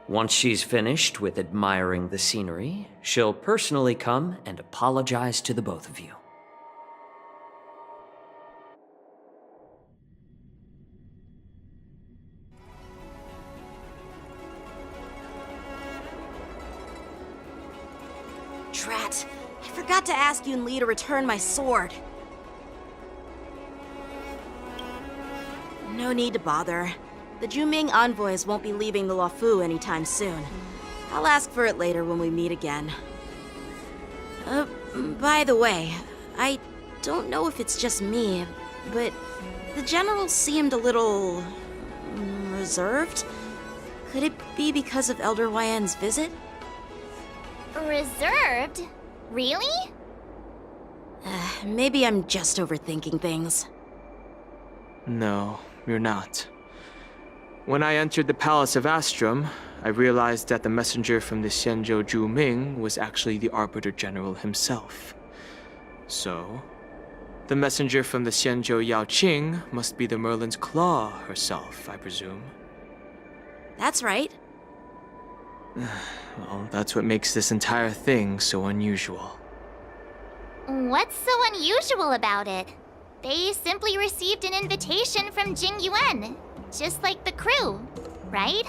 Once she's finished with admiring the scenery, she'll personally come and apologize to the both of you. Drat, I forgot to ask Yun Li to return my sword. No need to bother. The Juming envoys won't be leaving the Luofu anytime soon. I'll ask for it later when we meet again. By the way, I don't know if it's just me, but the general seemed a little reserved. Could it be because of Elder Huaiyan's visit? Reserved? Really? Maybe I'm just overthinking things. No, you're not. When I entered the Palace of Astrum, I realized that the messenger from the Xianzhou Juming was actually the Arbiter General himself. So, the messenger from the Xianzhou Yaoqing must be the Merlin's Claw herself, I presume. That's right. Well, that's what makes this entire thing so unusual. What's so unusual about it? They simply received an invitation from Jingyuan, just like the crew, right?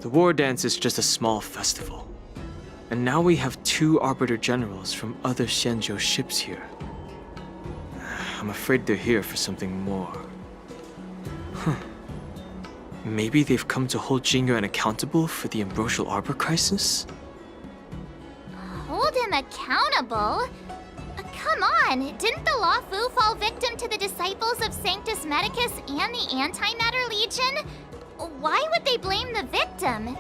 The war dance is just a small festival. And now we have 2 Arbiter Generals from other Xianzhou ships here. I'm afraid they're here for something more. Maybe they've come to hold Jingyuan accountable for the Ambrosial Arbor crisis? Hold him accountable? Come on, didn't the Luofu fall victim to the disciples of Sanctus Medicus and the Antimatter Legion? Why would they blame the victim?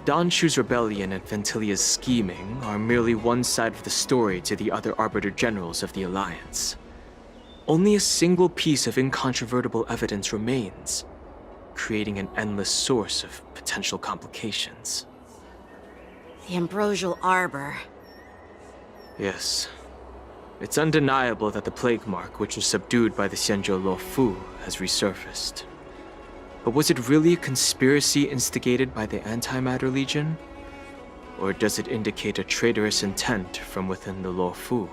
Danshu's rebellion and Ventilia's scheming are merely one side of the story to the other Arbiter Generals of the Alliance. Only a single piece of incontrovertible evidence remains, creating an endless source of potential complications. The Ambrosial Arbor. Yes. It's undeniable that the plague mark, which was subdued by the Xianzhou Luofu, has resurfaced. But was it really a conspiracy instigated by the Antimatter Legion? Or does it indicate a traitorous intent from within the Luofu,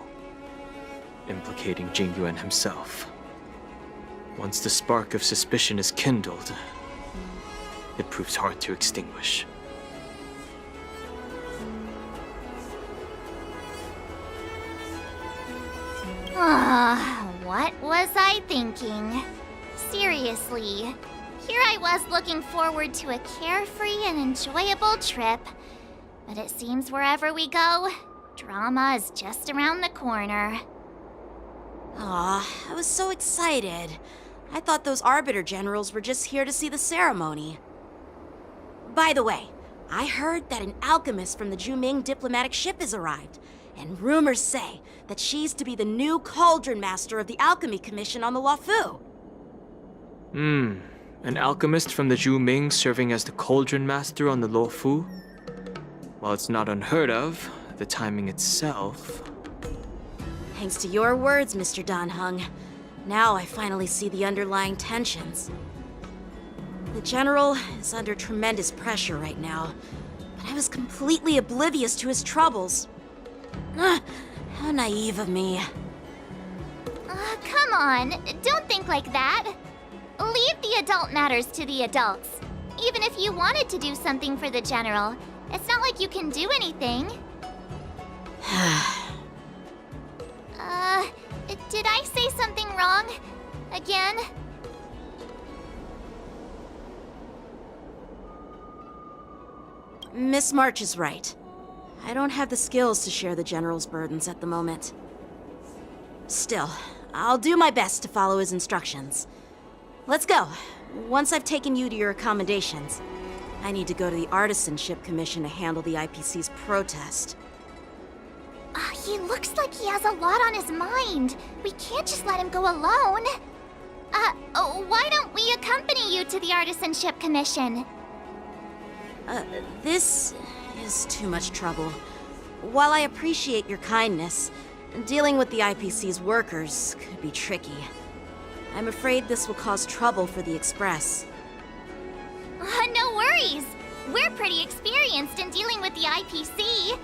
implicating Jingyuan himself? Once the spark of suspicion is kindled, it proves hard to extinguish. What was I thinking? Seriously, here I was looking forward to a carefree and enjoyable trip. But it seems wherever we go, drama is just around the corner. Aw, I was so excited. I thought those Arbiter Generals were just here to see the ceremony. By the way, I heard that an alchemist from the Juming diplomatic ship has arrived, and rumors say that she's to be the new Cauldron Master of the Alchemy Commission on the Luofu. An alchemist from the Juming serving as the Cauldron Master on the Luofu? While it's not unheard of, the timing itself... Thanks to your words, Mr. Danheng. Now I finally see the underlying tensions. The General is under tremendous pressure right now, but I was completely oblivious to his troubles. How naive of me. Come on, don't think like that. Leave the adult matters to the adults. Even if you wanted to do something for the General, it's not like you can do anything. Did I say something wrong? Again? Miss March is right. I don't have the skills to share the General's burdens at the moment. Still, I'll do my best to follow his instructions. Let's go. Once I've taken you to your accommodations, I need to go to the Artisanship Commission to handle the IPC's protest. He looks like he has a lot on his mind. We can't just let him go alone. Why don't we accompany you to the Artisanship Commission? This is too much trouble. While I appreciate your kindness, dealing with the IPC's workers could be tricky. I'm afraid this will cause trouble for the Express. No worries. We're pretty experienced in dealing with the IPC.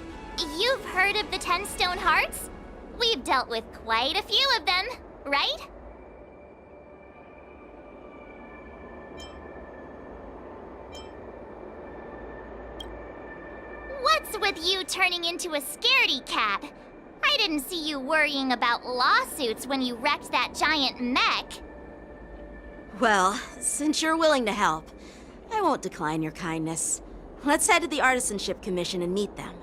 You've heard of the 10 Stone Hearts? We've dealt with quite a few of them, right? What's with you turning into a scaredy cat? I didn't see you worrying about lawsuits when you wrecked that giant mech. Well, since you're willing to help, I won't decline your kindness. Let's head to the Artisanship Commission and meet them.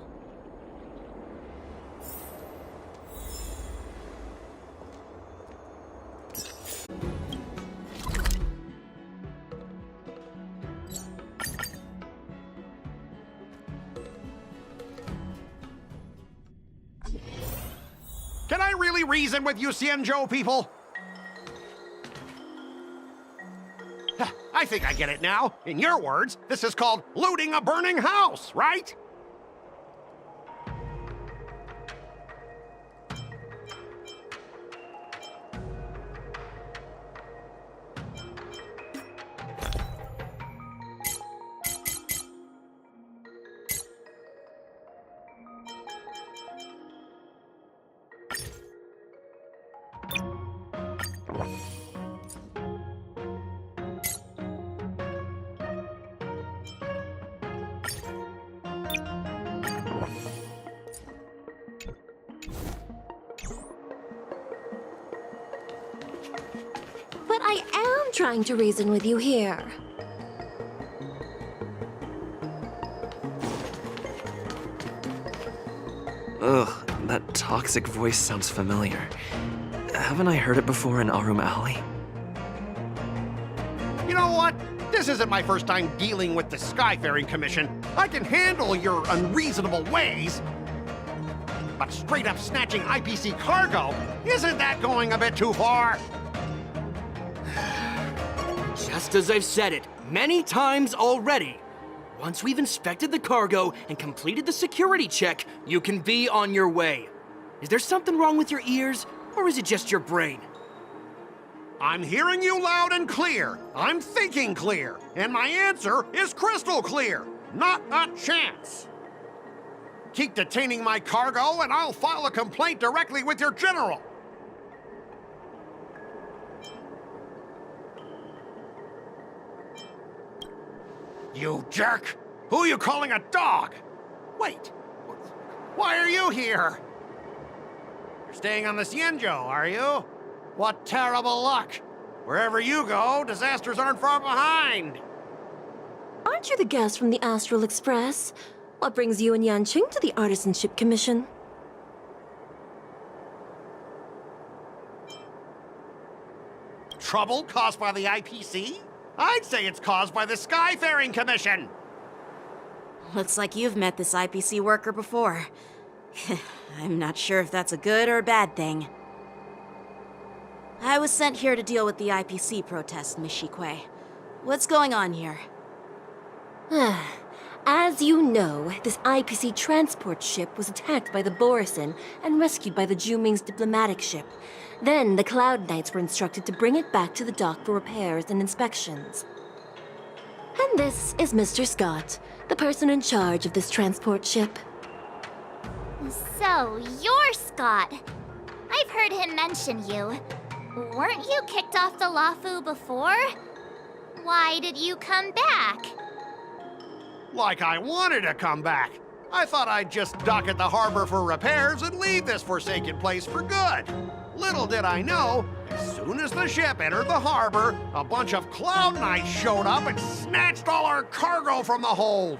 Can I really reason with you Xianzhou people? I think I get it now. In your words, this is called looting a burning house, right? But I am trying to reason with you here. Ugh, that toxic voice sounds familiar. Haven't I heard it before in Arum Alley? You know what? This isn't my first time dealing with the Skyfaring Commission. I can handle your unreasonable ways. But straight up snatching IPC cargo, isn't that going a bit too far? Just as I've said it many times already. Once we've inspected the cargo and completed the security check, you can be on your way. Is there something wrong with your ears, or is it just your brain? I'm hearing you loud and clear. I'm thinking clear. And my answer is crystal clear. Not a chance. Keep detaining my cargo and I'll file a complaint directly with your general. You jerk! Who are you calling a dog? Wait, why are you here? You're Staying on the Cienjo, are you? What terrible luck! Wherever you go, disasters aren't far behind! Aren't you the guest from the Astral Express? What brings you and Yanqing to the Artisanship Commission? Trouble caused by the IPC? I'd say it's caused by the Skyfaring Commission! Looks like you've met this IPC worker before. I'm not sure if that's a good or a bad thing. I was sent here to deal with the IPC protest, Miss Shikue. What's going on here? As you know, this IPC transport ship was attacked by the Borisin and rescued by the Juming's diplomatic ship. Then the Cloud Knights were instructed to bring it back to the dock for repairs and inspections. And this is Mr. Scott, the person in charge of this transport ship. So, you're Scott. I've heard him mention you. Weren't you kicked off the Lafu before? Why did you come back? Like I wanted to come back. I thought I'd just dock at the harbor for repairs and leave this forsaken place for good. Little did I know, as soon as the ship entered the harbor, a bunch of Cloud Knights showed up and snatched all our cargo from the hold.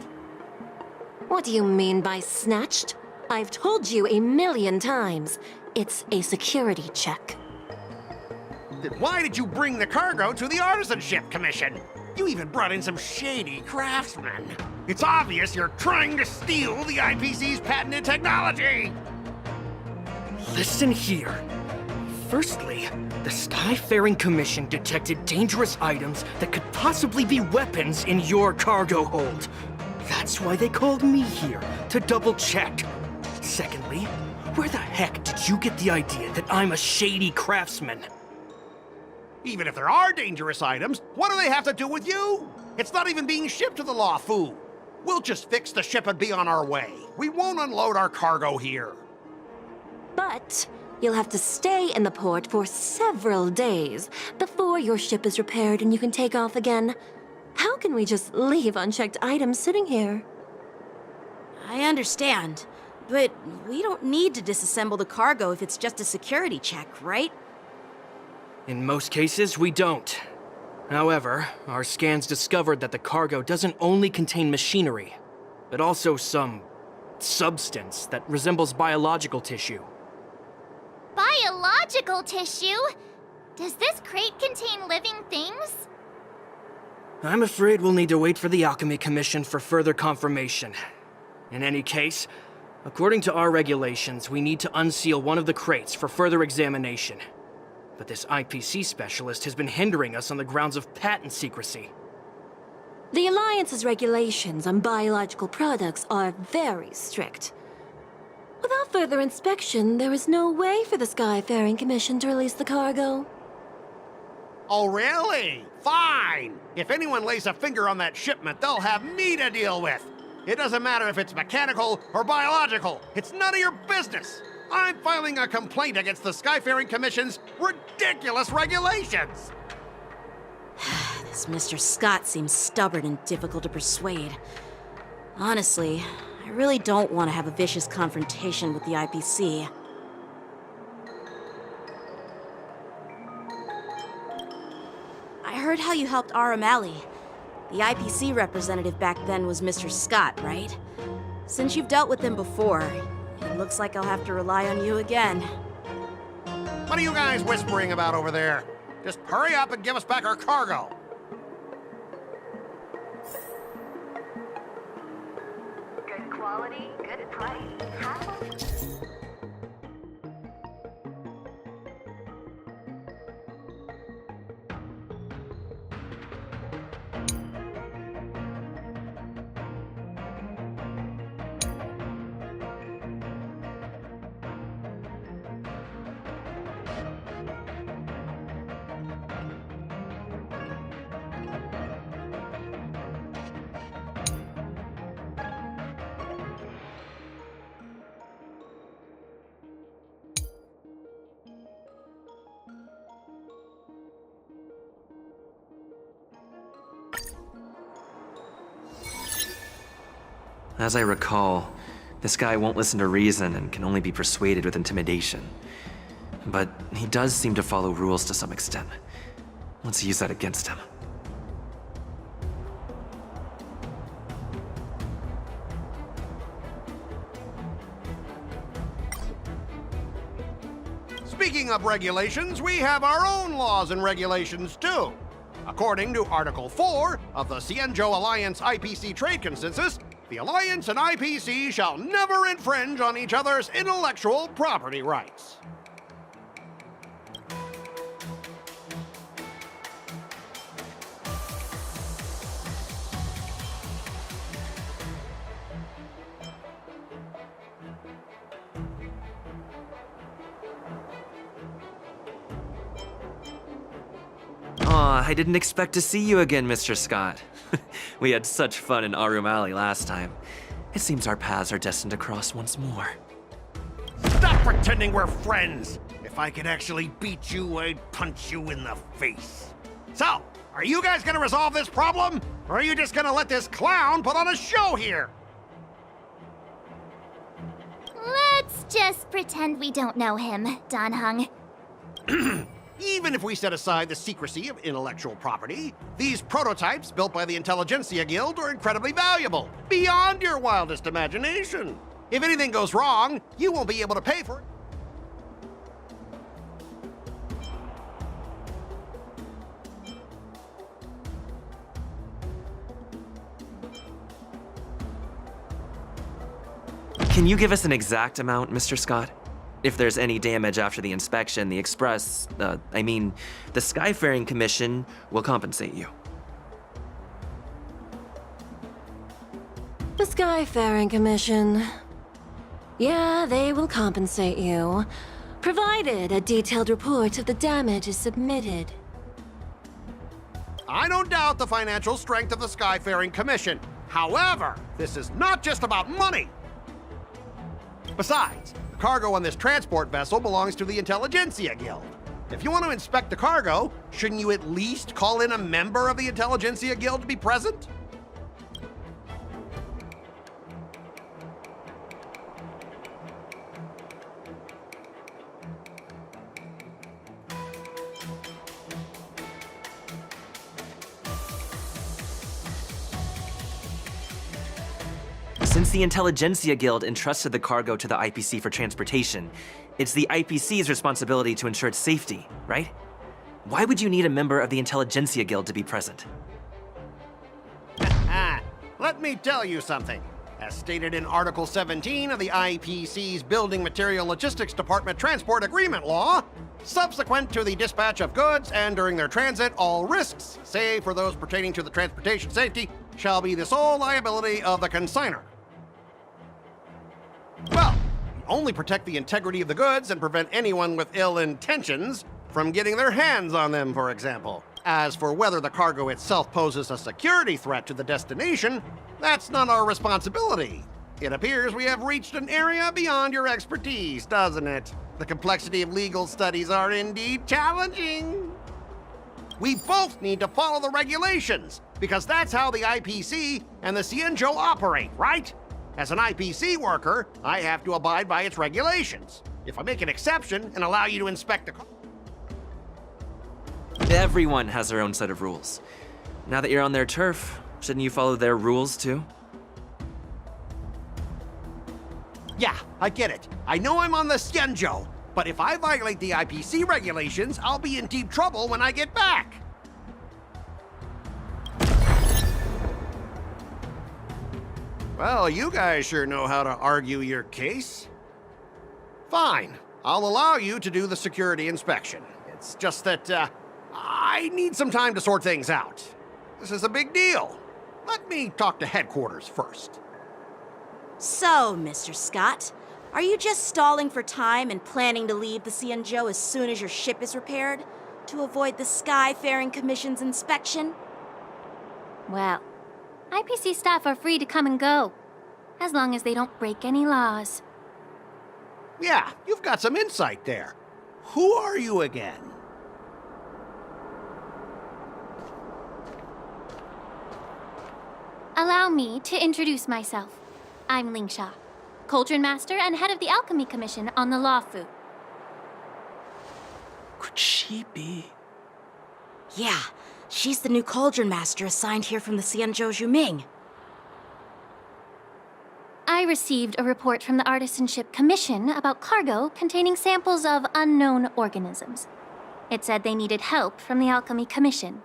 What do you mean by snatched? I've told you 1,000,000 times. It's a security check. Then why did you bring the cargo to the Artisanship Commission? You even brought in some shady craftsmen. It's obvious you're trying to steal the IPC's patented technology! Listen here. Firstly, the Skyfaring Commission detected dangerous items that could possibly be weapons in your cargo hold. That's why they called me here, to double-check. Secondly, where the heck did you get the idea that I'm a shady craftsman? Even if there are dangerous items, what do they have to do with you? It's not even being shipped to the Lafu. We'll just fix the ship and be on our way. We won't unload our cargo here. But you'll have to stay in the port for several days before your ship is repaired and you can take off again. How can we just leave unchecked items sitting here? I understand, but we don't need to disassemble the cargo if it's just a security check, right? In most cases, we don't. However, our scans discovered that the cargo doesn't only contain machinery, but also some substance that resembles biological tissue. Biological tissue? Does this crate contain living things? I'm afraid we'll need to wait for the Alchemy Commission for further confirmation. In any case, according to our regulations, we need to unseal one of the crates for further examination. But this IPC specialist has been hindering us on the grounds of patent secrecy. The Alliance's regulations on biological products are very strict. Without further inspection, there is no way for the Skyfaring Commission to release the cargo. Oh, really? Fine! If anyone lays a finger on that shipment, they'll have me to deal with. It doesn't matter if it's mechanical or biological. It's none of your business. I'm filing a complaint against the Skyfaring Commission's ridiculous regulations! This Mr. Scott seems stubborn and difficult to persuade. Honestly, I really don't want to have a vicious confrontation with the IPC. I heard how you helped Aramali. The IPC representative back then was Mr. Scott, right? Since you've dealt with him before, it looks like I'll have to rely on you again. What are you guys whispering about over there? Just hurry up and give us back our cargo. Good quality, good price. As I recall, This guy won't listen to reason and can only be persuaded with intimidation. But he does seem to follow rules to some extent. Let's use that against him. Speaking of regulations, we have our own laws and regulations too. According to Article 4 of the Xianzhou Alliance IPC Trade Consensus, the Alliance and IPC shall never infringe on each other's intellectual property rights. Aw, I didn't expect to see you again, Mr. Scott. We had such fun in Arum Alley last time. It seems our paths are destined to cross once more. Stop pretending we're friends! If I could actually beat you, I'd punch you in the face. So, are you guys gonna resolve this problem? Or are you just gonna let this clown put on a show here? Let's just pretend we don't know him, Dan Hung. Even if we set aside the secrecy of intellectual property, these prototypes built by the Intelligentsia Guild are incredibly valuable, beyond your wildest imagination. If anything goes wrong, you won't be able to pay for it. Can you give us an exact amount, Mr. Scott? If there's any damage after the inspection, the the Skyfaring Commission will compensate you. The Skyfaring Commission. Yeah, they will compensate you, provided a detailed report of the damage is submitted. I don't doubt the financial strength of the Skyfaring Commission. However, this is not just about money. Besides, the cargo on this transport vessel belongs to the Intelligentsia Guild. If you want to inspect the cargo, shouldn't you at least call in a member of the Intelligentsia Guild to be present? Since the Intelligentsia Guild entrusted the cargo to the IPC for transportation, it's the IPC's responsibility to ensure its safety, right? Why would you need a member of the Intelligentsia Guild to be present? Let me tell you something. As stated in Article 17 of the IPC's Building Material Logistics Department Transport Agreement Law, subsequent to the dispatch of goods and during their transit, all risks, save for those pertaining to the transportation safety, shall be the sole liability of the consignor. Well, only protect the integrity of the goods and prevent anyone with ill intentions from getting their hands on them, for example. As for whether the cargo itself poses a security threat to the destination, that's not our responsibility. It appears we have reached an area beyond your expertise, doesn't it? The complexity of legal studies are indeed challenging. We both need to follow the regulations, because that's how the IPC and the Xianzhou operate, right? As an IPC worker, I have to abide by its regulations. If I make an exception and allow you to inspect the car... Everyone has their own set of rules. Now that you're on their turf, shouldn't you follow their rules too? Yeah, I get it. I know I'm on the Xianzhou, but if I violate the IPC regulations, I'll be in deep trouble when I get back. Well, you guys sure know how to argue your case. Fine, I'll allow you to do the security inspection. It's just that, I need some time to sort things out. This is a big deal. Let me talk to headquarters first. So, Mr. Scott, are you just stalling for time and planning to leave the Xianzhou as soon as your ship is repaired? To avoid the Skyfaring Commission's inspection? Well, IPC staff are free to come and go, as long as they don't break any laws. Yeah, you've got some insight there. Who are you again? Allow me to introduce myself. I'm Lingsha. Cauldron Master and head of the Alchemy Commission on the Lawfu. Could she be? Yeah, she's the new Cauldron Master assigned here from the Xianzhou Juming. I received a report from the Artisanship Commission about cargo containing samples of unknown organisms. It said they needed help from the Alchemy Commission.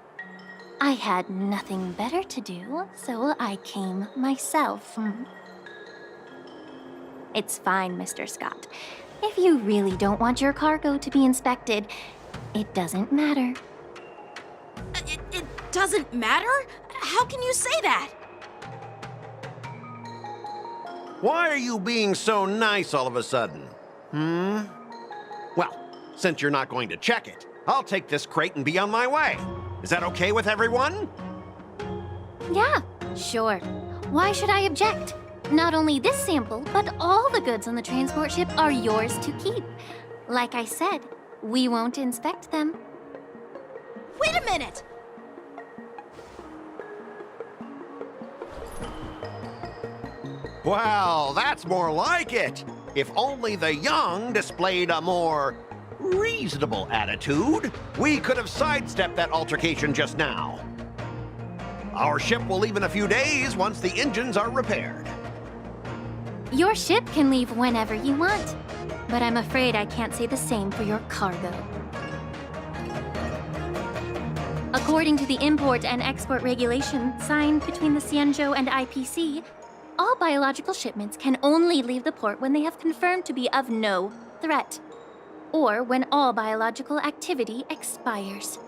I had nothing better to do, so I came myself. It's fine, Mr. Scott. If you really don't want your cargo to be inspected, it doesn't matter. It doesn't matter? How can you say that? Why are you being so nice all of a sudden? Well, since you're not going to check it, I'll take this crate and be on my way. Is that okay with everyone? Yeah, sure. Why should I object? Not only this sample, but all the goods on the transport ship are yours to keep. Like I said, we won't inspect them. Wait a minute! Well, that's more like it. If only the young displayed a more reasonable attitude, we could have sidestepped that altercation just now. Our ship will leave in a few days once the engines are repaired. Your ship can leave whenever you want, but I'm afraid I can't say the same for your cargo. According to the import and export regulation signed between the Xianzhou and IPC, all biological shipments can only leave the port when they have confirmed to be of no threat, or when all biological activity expires.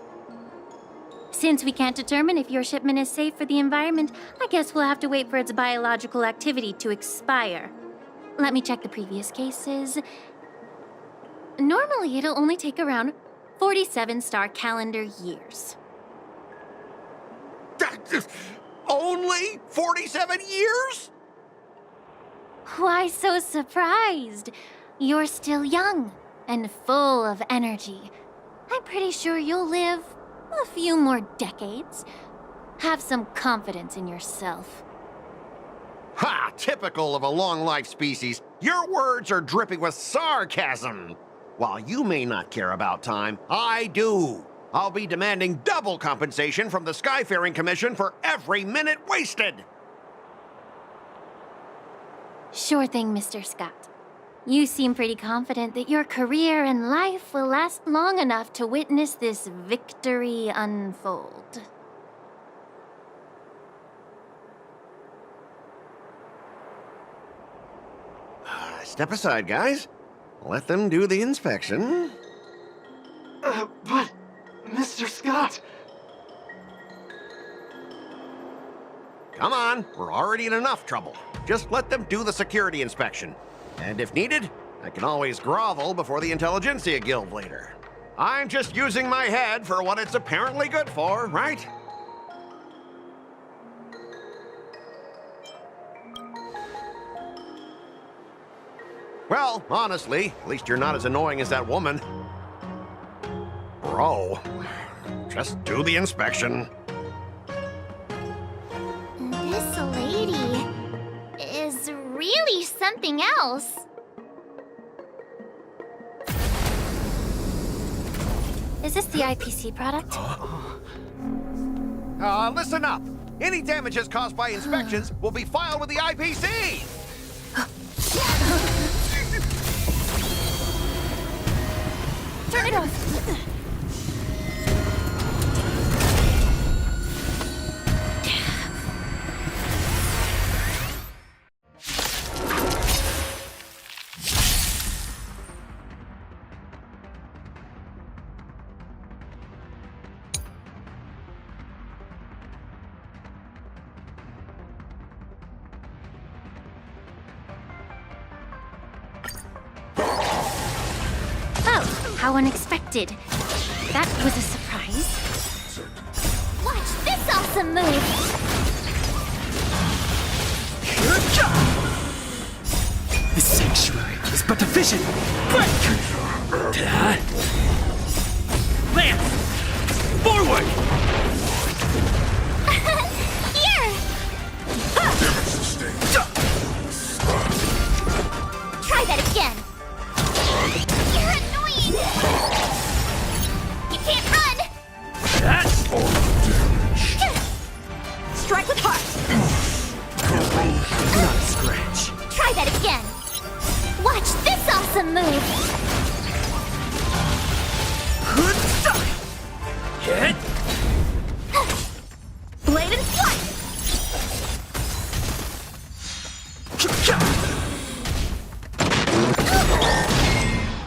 Since we can't determine if your shipment is safe for the environment, I guess we'll have to wait for its biological activity to expire. Let me check the previous cases. Normally, it'll only take around 47 star calendar years. Only 47 years? Why so surprised? You're still young and full of energy. I'm pretty sure you'll live a few more decades. Have some confidence in yourself. Ha! Typical of a long-life species. Your words are dripping with sarcasm. While you may not care about time, I do. I'll be demanding double compensation from the Skyfaring Commission for every minute wasted. Sure thing, Mr. Scott. You seem pretty confident that your career and life will last long enough to witness this victory unfold. Step aside, guys. Let them do the inspection. But, Mr. Scott... Come on, we're already in enough trouble. Just let them do the security inspection. And if needed, I can always grovel before the Intelligentsia Guild later. I'm just using my head for what it's apparently good for, right? Well, honestly, at least you're not as annoying as that woman. Bro, just do the inspection. This lady is really something else. Is this the IPC product? Listen up. Any damages caused by inspections will be filed with the IPC. Turn it off! How unexpected. That was a surprise. Watch this awesome move! The sanctuary is but a vision. Break! Lance! Forward! Here! Strike with heart! Not a scratch. Try that again. Watch this awesome move. Hit! Blade and flight!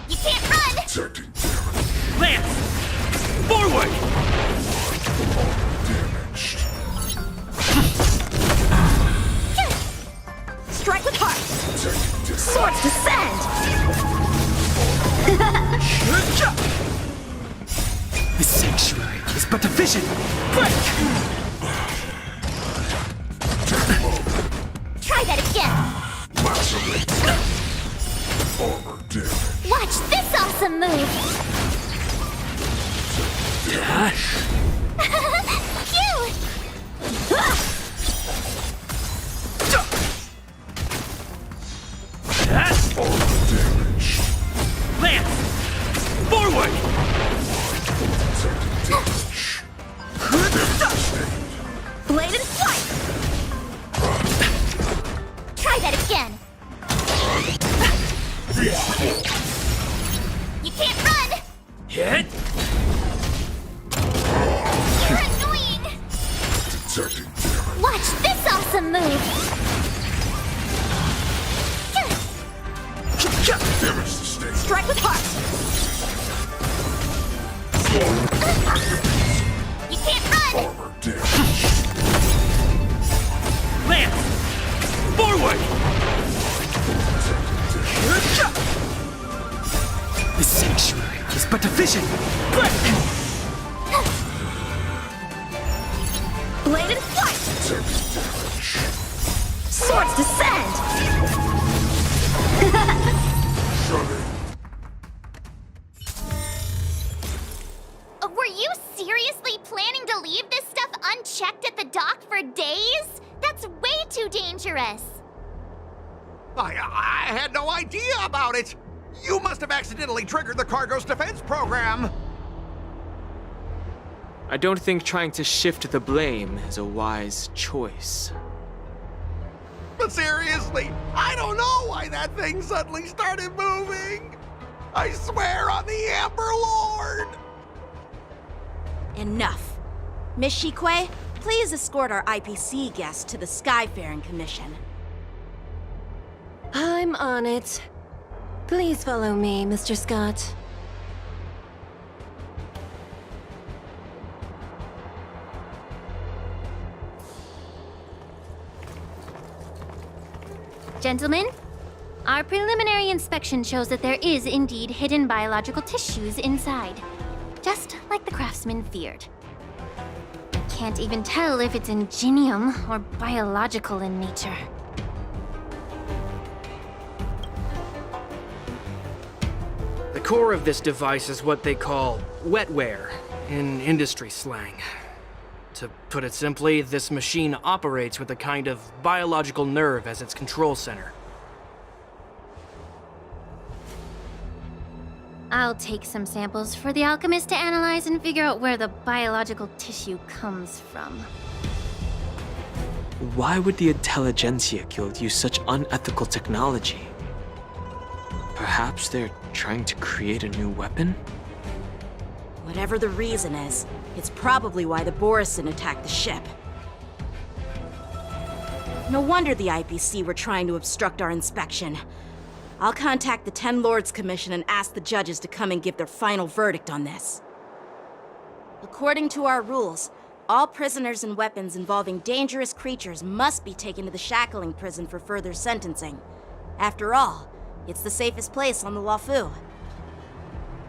You can't run. Lance! Forward! Strike with heart! Swords descend! The sanctuary is but a vision! Break! Try that again. Watch this awesome move. Cute. Lance! Forward! Blade and flight! Try that again. You can't run. Hit! You're annoying. Watch this awesome move. Strike with heart! You can't run. Lance! Forward! The sanctuary is but a vision! Break! Blade and flight! Swords descend! Were you seriously planning to leave this stuff unchecked at the dock for days? That's way too dangerous. I had no idea about it. You must have accidentally triggered the cargo's defense program. I don't think trying to shift the blame is a wise choice. But seriously, I don't know why that thing suddenly started moving. I swear on the Amber Lord. Enough. Miss Shikwe, please escort our IPC guest to the Skyfaring Commission. I'm on it. Please follow me, Mr. Scott. Gentlemen, our preliminary inspection shows that there is indeed hidden biological tissues inside. Just like the craftsman feared. Can't even tell if it's ingenium or biological in nature. The core of this device is what they call wetware in industry slang. To put it simply, this machine operates with a kind of biological nerve as its control center. I'll take some samples for the alchemist to analyze and figure out where the biological tissue comes from. Why would the Intelligentsia Guild use such unethical technology? Perhaps they're trying to create a new weapon? Whatever the reason is, it's probably why the Borison attacked the ship. No wonder the IPC were trying to obstruct our inspection. I'll contact the Ten Lords Commission and ask the judges to come and give their final verdict on this. According to our rules, all prisoners and weapons involving dangerous creatures must be taken to the shackling prison for further sentencing. After all, it's the safest place on the Luofu.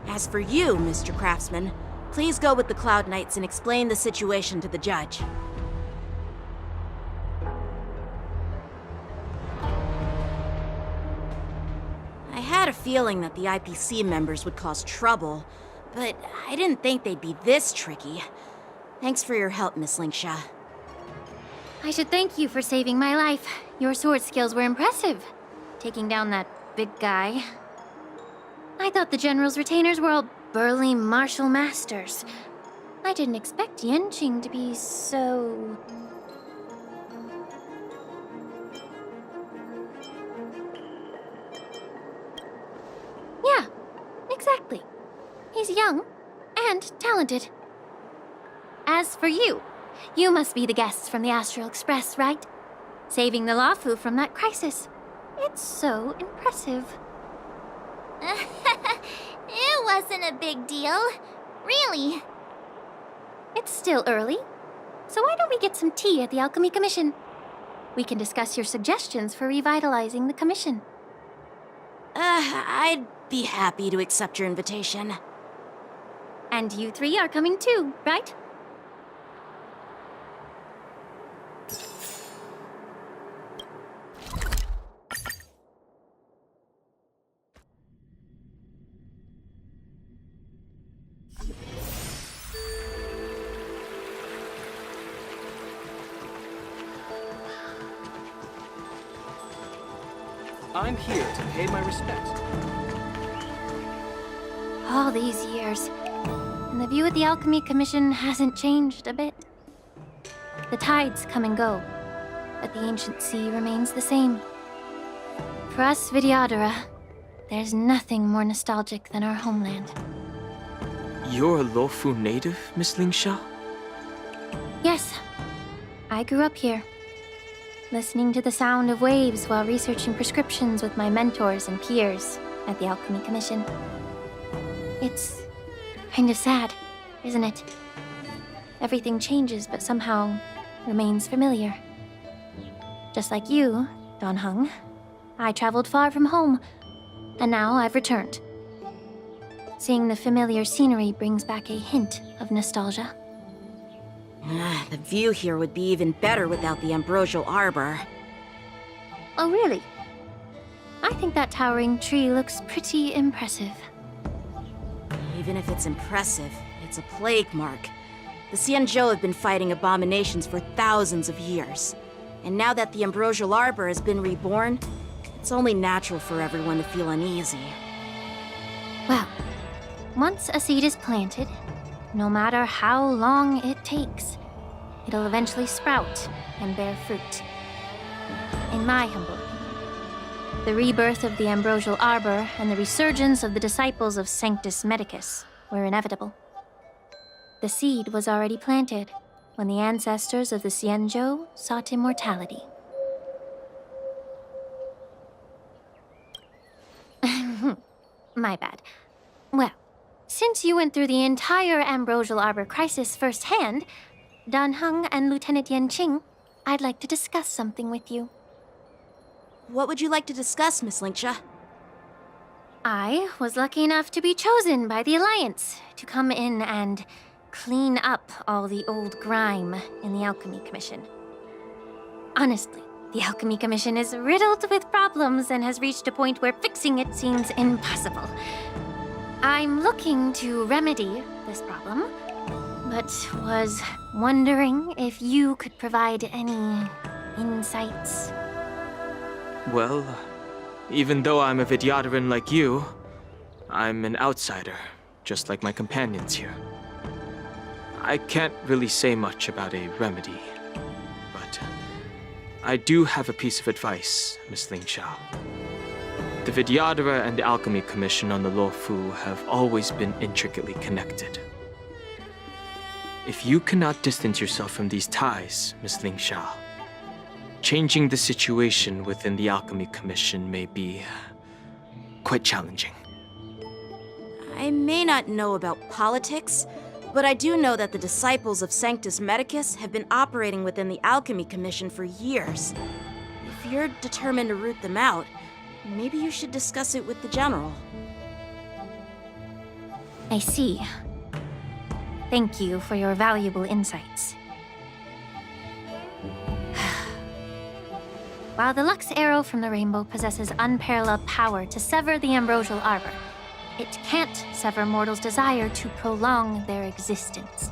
As for you, Mr. Craftsman, please go with the Cloud Knights and explain the situation to the judge. I had a feeling that the IPC members would cause trouble, but I didn't think they'd be this tricky. Thanks for your help, Miss Linksha. I should thank you for saving my life. Your sword skills were impressive. Taking down that big guy. I thought the General's retainers were all burly martial masters. I didn't expect Yenqing to be so... He's young and talented. As for you, you must be the guests from the Astral Express, right? Saving the Lawfu from that crisis. It's so impressive. It wasn't a big deal. Really. It's still early, so why don't we get some tea at the Alchemy Commission? We can discuss your suggestions for revitalizing the commission. I'd be happy to accept your invitation. And you three are coming too, right? I'm here to pay my respects. All these years, and the view at the Alchemy Commission hasn't changed a bit. The tides come and go, but the ancient sea remains the same. For us Vidyadhara, there's nothing more nostalgic than our homeland. You're a Lawfu native, Miss Lingsha? Yes, I grew up here, listening to the sound of waves while researching prescriptions with my mentors and peers at the Alchemy Commission. It's kind of sad, isn't it? Everything changes but somehow remains familiar. Just like you, Don Hung, I traveled far from home, and now I've returned. Seeing the familiar scenery brings back a hint of nostalgia. The view here would be even better without the ambrosial arbor. Oh, really? I think that towering tree looks pretty impressive. Even if it's impressive, it's a plague mark. The Xianzhou have been fighting abominations for thousands of years. And now that the ambrosial arbor has been reborn, it's only natural for everyone to feel uneasy. Well, once a seed is planted, no matter how long it takes, it'll eventually sprout and bear fruit. In my humble opinion, the rebirth of the ambrosial arbor and the resurgence of the disciples of Sanctus Medicus were inevitable. The seed was already planted when the ancestors of the Xianzhou sought immortality. My bad. Well, since you went through the entire ambrosial arbor crisis firsthand, Dan Heng and Lieutenant Yanqing, I'd like to discuss something with you. What would you like to discuss, Miss Lingsha? I was lucky enough to be chosen by the Alliance to come in and clean up all the old grime in the Alchemy Commission. Honestly, the Alchemy Commission is riddled with problems and has reached a point where fixing it seems impossible. I'm looking to remedy this problem, but was wondering if you could provide any insights. Well, even though I'm a Vidyadharan like you, I'm an outsider, just like my companions here. I can't really say much about a remedy, but I do have a piece of advice, Miss Lingsha. The Vidyadhara and the Alchemy Commission on the Lawfu have always been intricately connected. If you cannot distance yourself from these ties, Miss Lingsha, changing the situation within the Alchemy Commission may be quite challenging. I may not know about politics, but I do know that the disciples of Sanctus Medicus have been operating within the Alchemy Commission for years. If you're determined to root them out, maybe you should discuss it with the General. I see. Thank you for your valuable insights. While the Lux Arrow from the Rainbow possesses unparalleled power to sever the ambrosial arbor, it can't sever mortals' desire to prolong their existence.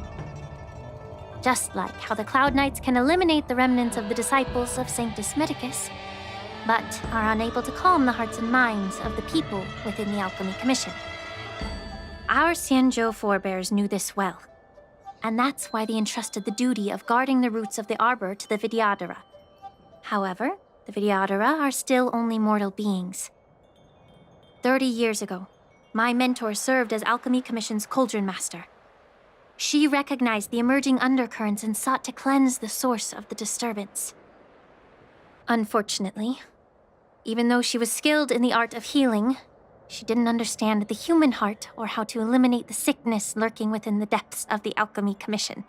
Just like how the Cloud Knights can eliminate the remnants of the disciples of Sanctus Medicus, but are unable to calm the hearts and minds of the people within the Alchemy Commission. Our Xianzhou forebears knew this well, and that's why they entrusted the duty of guarding the roots of the arbor to the Vidyadhara. However, the Vidyadhara are still only mortal beings. 30 years ago, my mentor served as Alchemy Commission's Cauldron Master. She recognized the emerging undercurrents and sought to cleanse the source of the disturbance. Unfortunately, even though she was skilled in the art of healing, she didn't understand the human heart or how to eliminate the sickness lurking within the depths of the Alchemy Commission.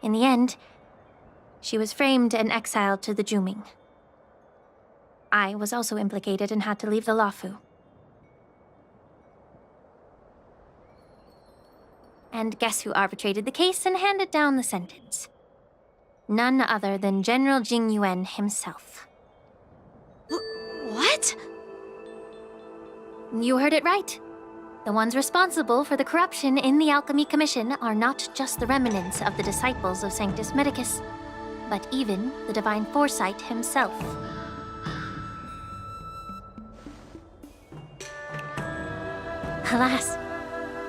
In the end, she was framed and exiled to the Juming. I was also implicated and had to leave the Lafu. And guess who arbitrated the case and handed down the sentence? None other than General Jing Yuan himself. What? You heard it right. The ones responsible for the corruption in the Alchemy Commission are not just the remnants of the disciples of Sanctus Medicus, but even the Divine Foresight himself. Alas,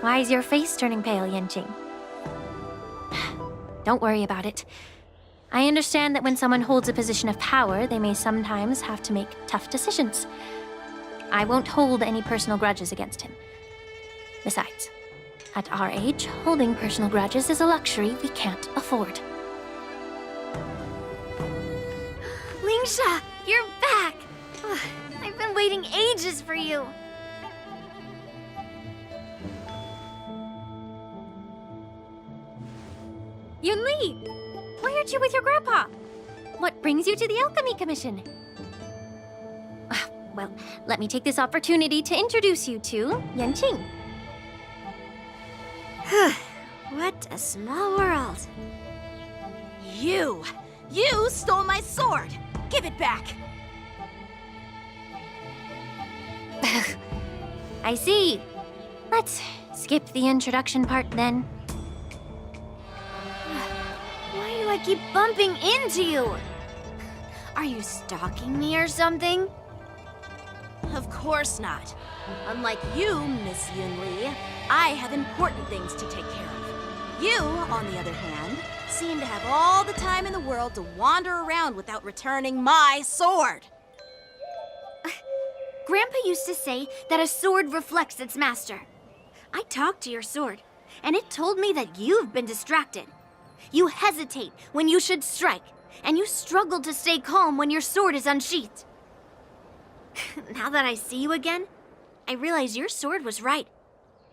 why is your face turning pale, Yanqing? Don't worry about it. I understand that when someone holds a position of power, they may sometimes have to make tough decisions. I won't hold any personal grudges against him. Besides, at our age, holding personal grudges is a luxury we can't afford. Lingsha, you're back! Ugh, I've been waiting ages for you. Yunli! Why aren't you with your grandpa? What brings you to the Alchemy Commission? Well, let me take this opportunity to introduce you to Yanqing. What a small world. You stole my sword! Give it back! I see. Let's skip the introduction part then. Why do I keep bumping into you? Are you stalking me or something? Of course not. Unlike you, Miss Yunli, I have important things to take care of. You, on the other hand, seem to have all the time in the world to wander around without returning my sword. Grandpa used to say that a sword reflects its master. I talked to your sword, and it told me that you've been distracted. You hesitate when you should strike, and you struggle to stay calm when your sword is unsheathed. Now that I see you again, I realize your sword was right.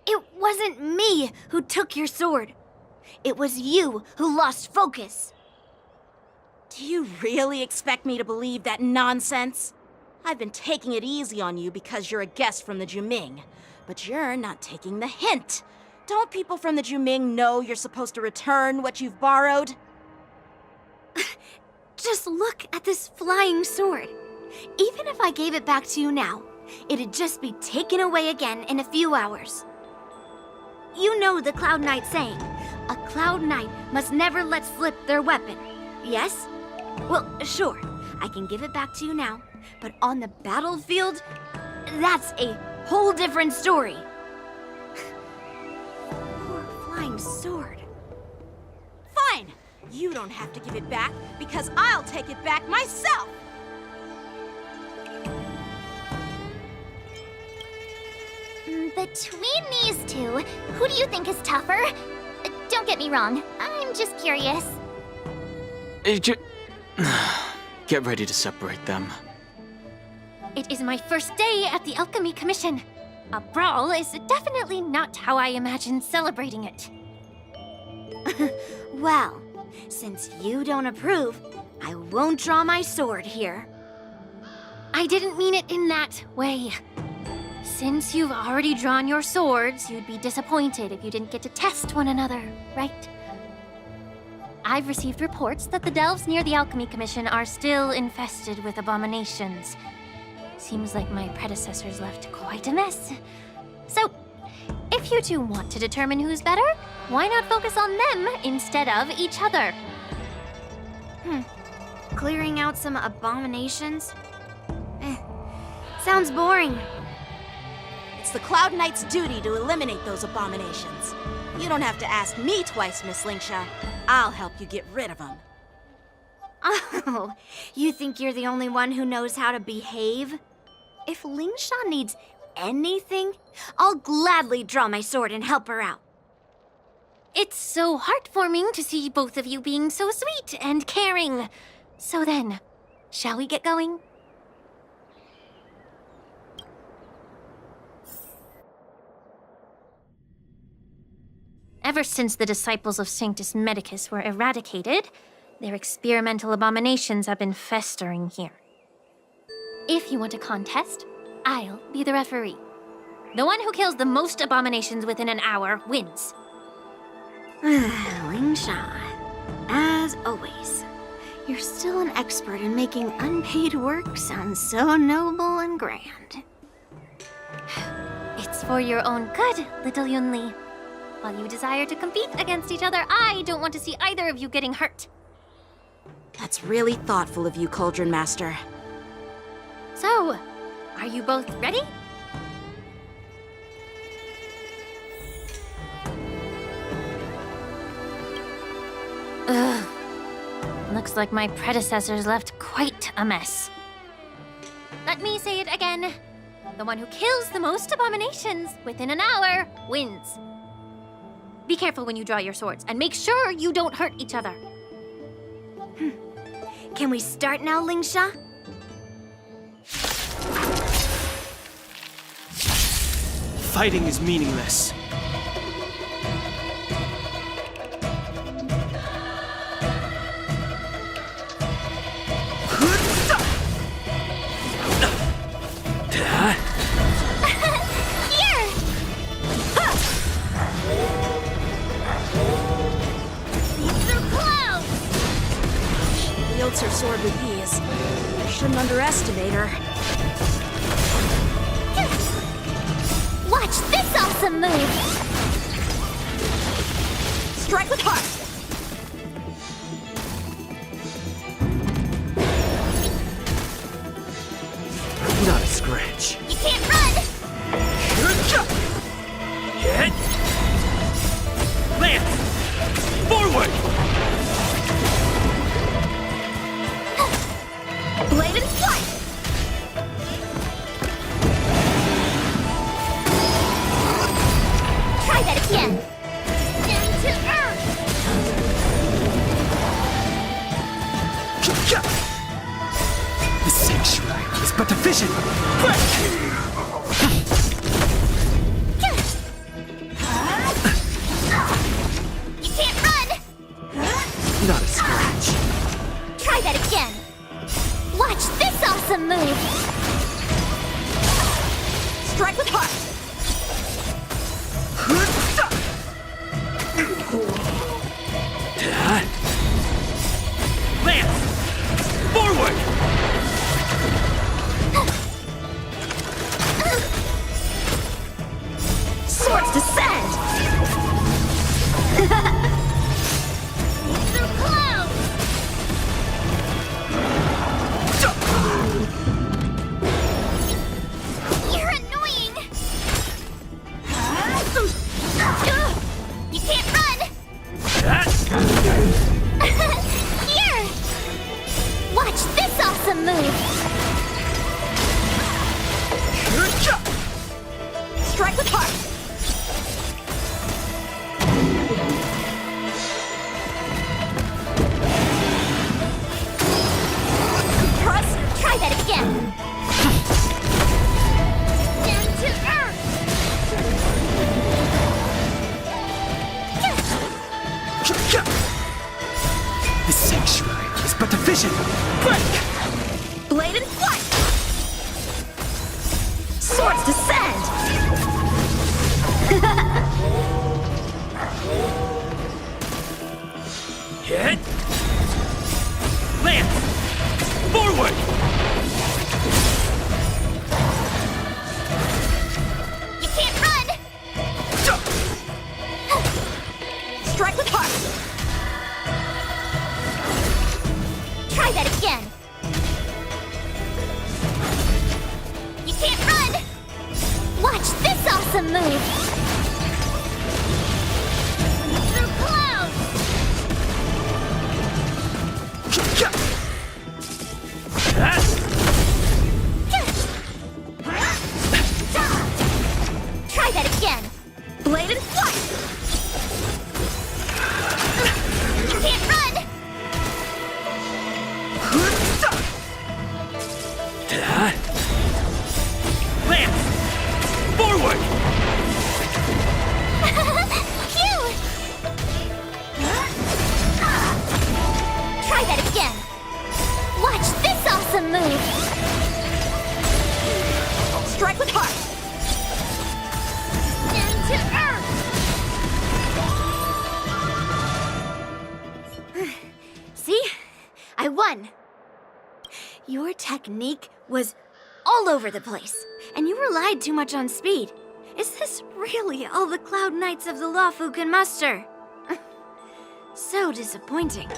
It wasn't me who took your sword. It was you who lost focus. Do you really expect me to believe that nonsense? I've been taking it easy on you because you're a guest from the Juming, but you're not taking the hint. Don't people from the Juming know you're supposed to return what you've borrowed? Just look at this flying sword. Even if I gave it back to you now, it'd just be taken away again in a few hours. You know the Cloud Knight saying, a Cloud Knight must never let slip their weapon, yes? Well, sure, I can give it back to you now, but on the battlefield, that's a whole different story. Poor flying sword. Fine! You don't have to give it back, because I'll take it back myself! Between these two, who do you think is tougher? Don't get me wrong, I'm just curious. Get ready to separate them. It is my first day at the Alchemy Commission. A brawl is definitely not how I imagined celebrating it. Well, since you don't approve, I won't draw my sword here. I didn't mean it in that way. Since you've already drawn your swords, you'd be disappointed if you didn't get to test one another, right? I've received reports that the delves near the Alchemy Commission are still infested with abominations. Seems like my predecessors left quite a mess. So, if you two want to determine who's better, why not focus on them instead of each other? Clearing out some abominations? Sounds boring. It's the Cloud Knight's duty to eliminate those abominations. You don't have to ask me twice, Miss Lingsha. I'll help you get rid of them. Oh, you think you're the only one who knows how to behave? If Lingsha needs anything, I'll gladly draw my sword and help her out. It's so heartwarming to see both of you being so sweet and caring. So then, shall we get going? Ever since the disciples of Sanctus Medicus were eradicated, their experimental abominations have been festering here. If you want a contest, I'll be the referee. The one who kills the most abominations within an hour wins. Lingsha, as always, you're still an expert in making unpaid work sound so noble and grand. It's for your own good, little Yunli. While you desire to compete against each other, I don't want to see either of you getting hurt. That's really thoughtful of you, Cauldron Master. So, are you both ready? Ugh. Looks like my predecessors left quite a mess. Let me say it again. The one who kills the most abominations within an hour wins. Be careful when you draw your swords, and make sure you don't hurt each other. Can we start now, Lingsha? Fighting is meaningless. Wields her sword with ease. I shouldn't underestimate her. Watch this awesome move! Strike with heart! Not a scratch. You can't run! Hit! Lance! Forward! Blade and slice! Try that again! Down to earth! The sanctuary is but a vision! You can't run! Not a scratch. Try that again! Watch this awesome move! Strike with heart! Lance! Forward! Swords descend! Through clouds! You're annoying! You can't run! Here! Watch this awesome move! Strike with heart! Trust! Try that again! Down to earth! The sanctuary is but a vision! Blade and flight! Swords descend! Hit! Lance! Forward! You can't run! Strike with heart! Try that again! You can't run! Watch this awesome move! Through clouds! Lance! Forward! Cute! Try that again. Watch this awesome move. Strike with heart! Into earth! See? I won. Your technique was all over the place, and you relied too much on speed. Is this really all the Cloud Knights of the Lawfu can muster? So disappointing.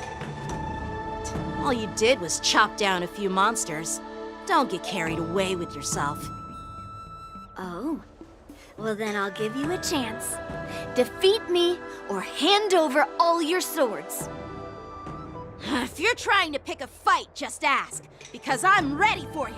All you did was chop down a few monsters. Don't get carried away with yourself. Oh, well then I'll give you a chance. Defeat me or hand over all your swords. If you're trying to pick a fight, just ask, because I'm ready for you.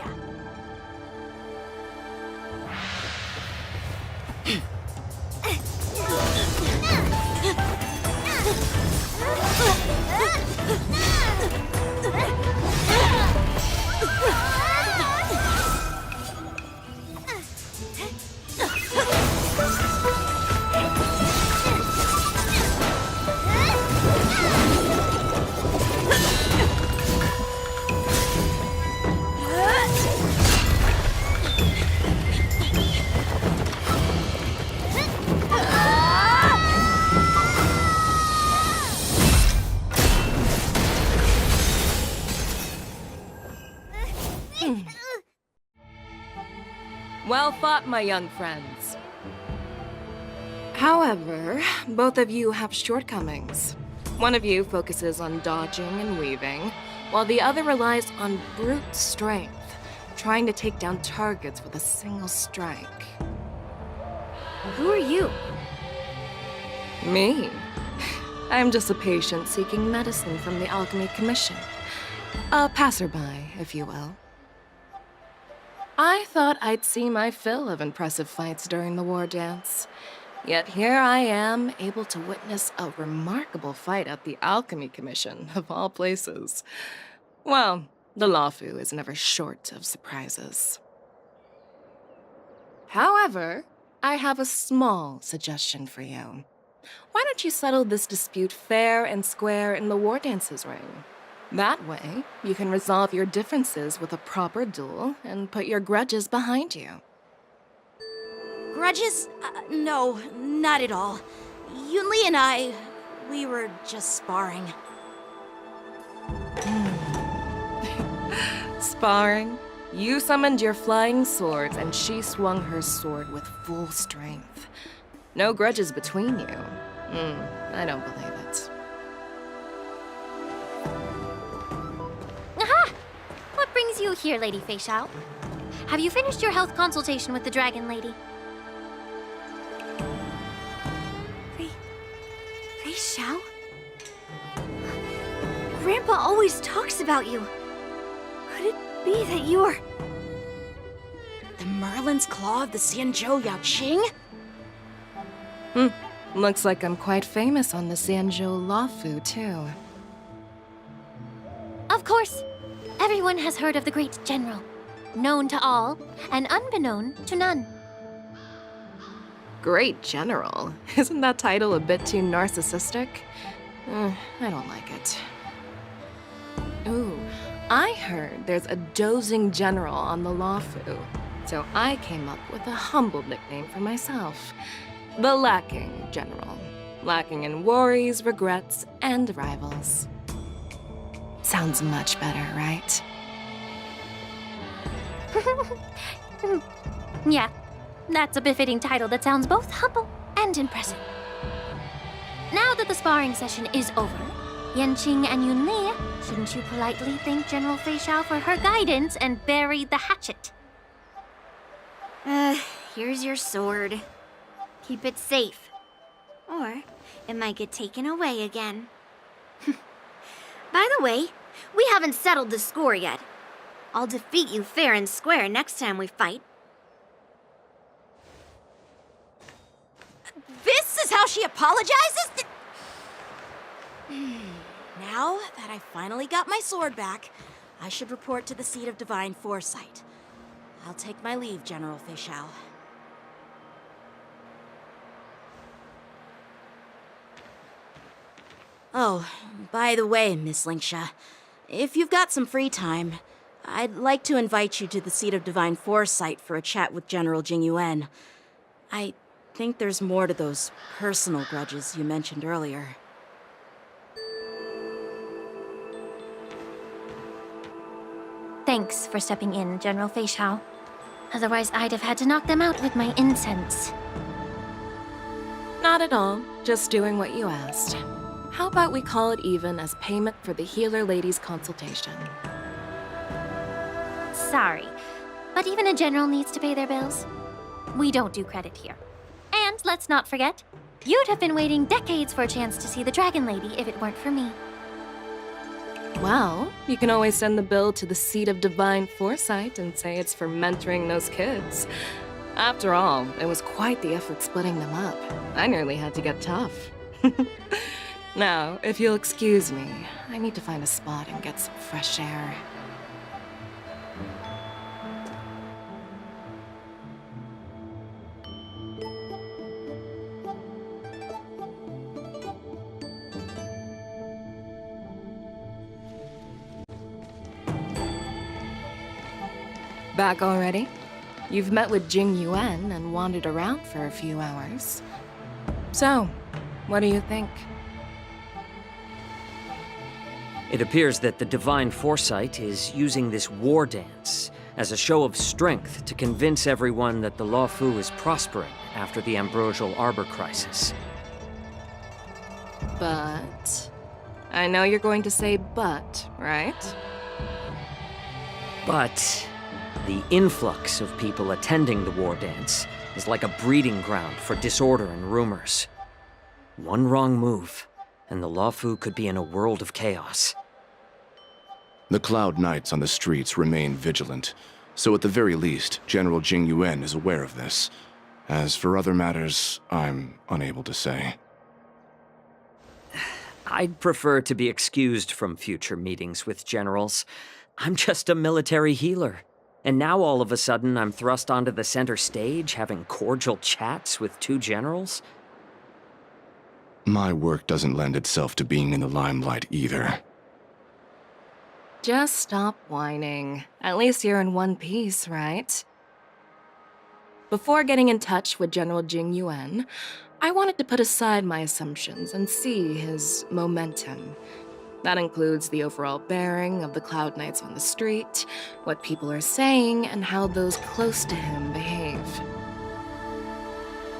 Well fought, my young friends. However, both of you have shortcomings. One of you focuses on dodging and weaving, while the other relies on brute strength, trying to take down targets with a single strike. Who are you? Me? I'm just a patient seeking medicine from the Alchemy Commission. A passerby, if you will. I thought I'd see my fill of impressive fights during the war dance. Yet here I am, able to witness a remarkable fight at the Alchemy Commission, of all places. Well, the Lawfu is never short of surprises. However, I have a small suggestion for you. Why don't you settle this dispute fair and square in the war dances ring? That way, you can resolve your differences with a proper duel and put your grudges behind you. Grudges? No, not at all. Yunli and we were just sparring. Sparring? You summoned your flying swords and she swung her sword with full strength. No grudges between you. I don't believe it. Aha! What brings you here, Lady Fei Xiao? Have you finished your health consultation with the Dragon Lady? Fei Xiao? Grandpa always talks about you. Could it be that you're... The Merlin's Claw of the Xianzhou Yaoqing? Looks like I'm quite famous on the Xianzhou Lawfu, too. Of course. Everyone has heard of the great general. Known to all, and unbeknown to none. Great General? Isn't that title a bit too narcissistic? I don't like it. Ooh, I heard there's a dozing general on the Lawfu, so I came up with a humble nickname for myself. The Lacking General. Lacking in worries, regrets, and rivals. Sounds much better, right? Yeah, that's a befitting title that sounds both humble and impressive. Now that the sparring session is over, Yanqing and Yunli, shouldn't you politely thank General Fei Xiao for her guidance and bury the hatchet? Here's your sword. Keep it safe. Or it might get taken away again. By the way, we haven't settled the score yet. I'll defeat you fair and square next time we fight. This is how she apologizes? Now that I finally got my sword back, I should report to the seat of divine foresight. I'll take my leave, General Feixiao. Oh, by the way, Miss Linksha, if you've got some free time, I'd like to invite you to the seat of divine foresight for a chat with General Jingyuan. I think there's more to those personal grudges you mentioned earlier. Thanks for stepping in, General Feixiao. Otherwise, I'd have had to knock them out with my incense. Not at all. Just doing what you asked. How about we call it even as payment for the healer lady's consultation? Sorry, but even a general needs to pay their bills. We don't do credit here. And let's not forget, you'd have been waiting decades for a chance to see the Dragon Lady if it weren't for me. Well, you can always send the bill to the seat of divine foresight and say it's for mentoring those kids. After all, it was quite the effort splitting them up. I nearly had to get tough. Now, if you'll excuse me, I need to find a spot and get some fresh air. Back already? You've met with Jingyuan and wandered around for a few hours. So, what do you think? It appears that the Divine Foresight is using this war dance as a show of strength to convince everyone that the Luofu is prospering after the Ambrosial Arbor crisis. But... I know you're going to say but, right? But the influx of people attending the war dance is like a breeding ground for disorder and rumors. One wrong move, and the Luofu could be in a world of chaos. The Cloud Knights on the streets remain vigilant, so at the very least, General Jingyuan is aware of this. As for other matters, I'm unable to say. I'd prefer to be excused from future meetings with generals. I'm just a military healer. And now all of a sudden I'm thrust onto the center stage having cordial chats with two generals? My work doesn't lend itself to being in the limelight either. Just stop whining. At least you're in one piece, right? Before getting in touch with General Jingyuan, I wanted to put aside my assumptions and see his momentum. That includes the overall bearing of the Cloud Knights on the street, what people are saying, and how those close to him behave.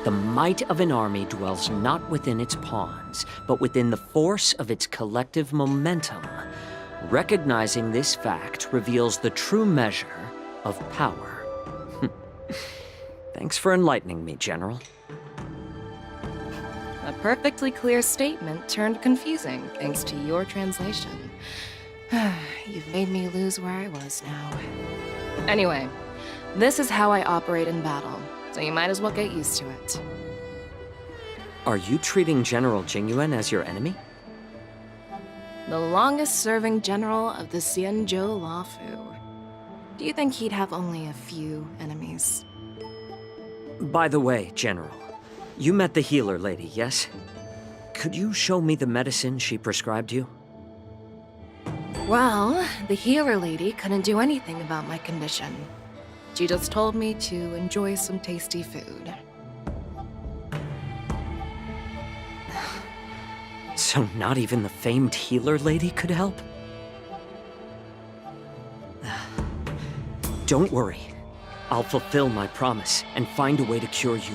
The might of an army dwells not within its pawns, but within the force of its collective momentum. Recognizing this fact reveals the true measure of power. Thanks for enlightening me, General. A perfectly clear statement turned confusing thanks to your translation. You've made me lose where I was now. Anyway, this is how I operate in battle, so you might as well get used to it. Are you treating General Jingyuan as your enemy? The longest-serving general of the Xianzhou Luofu. Do you think he'd have only a few enemies? By the way, General, you met the healer lady, yes? Could you show me the medicine she prescribed you? Well, the healer lady couldn't do anything about my condition. She just told me to enjoy some tasty food. So not even the famed healer lady could help? Don't worry. I'll fulfill my promise and find a way to cure you.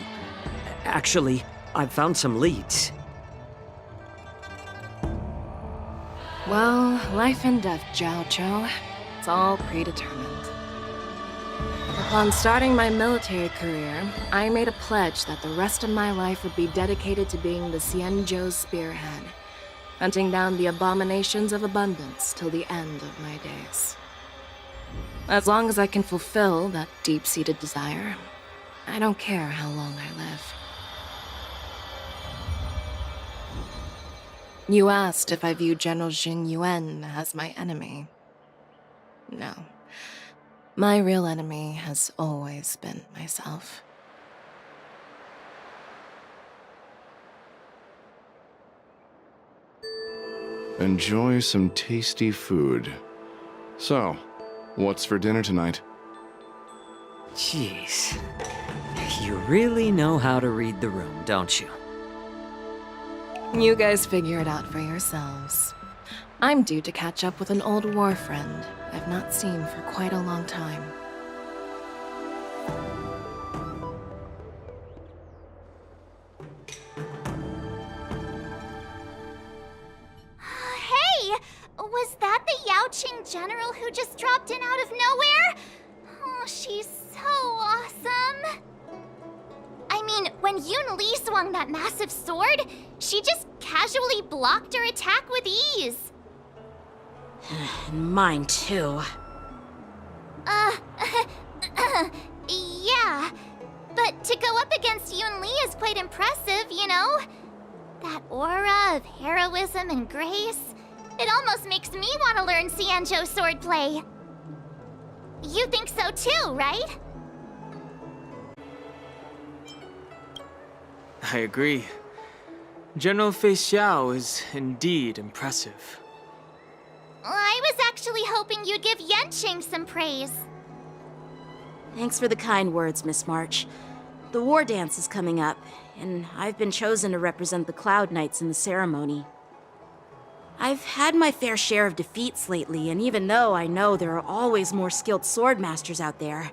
Actually, I've found some leads. Well, life and death, Zhao Chou. It's all predetermined. Upon starting my military career, I made a pledge that the rest of my life would be dedicated to being the Xianzhou's spearhead, hunting down the abominations of abundance till the end of my days. As long as I can fulfill that deep-seated desire, I don't care how long I live. You asked if I view General Jing Yuan as my enemy. No. My real enemy has always been myself. Enjoy some tasty food. So, what's for dinner tonight? Jeez. You really know how to read the room, don't you? You guys figure it out for yourselves. I'm due to catch up with an old war friend I've not seen for quite a long time. Hey! Was that the Yaoqing general who just dropped in out of nowhere? Oh, she's so awesome! I mean, when Yun Li swung that massive sword, she just casually blocked her attack with ease. Mine too. Yeah. But to go up against Yun Li is quite impressive, you know? That aura of heroism and grace. It almost makes me want to learn Xianzhou swordplay. You think so too, right? I agree. General Fei Xiao is indeed impressive. I was actually hoping you'd give Yanqing some praise. Thanks for the kind words, Miss March. The war dance is coming up, and I've been chosen to represent the Cloud Knights in the ceremony. I've had my fair share of defeats lately, and even though I know there are always more skilled swordmasters out there,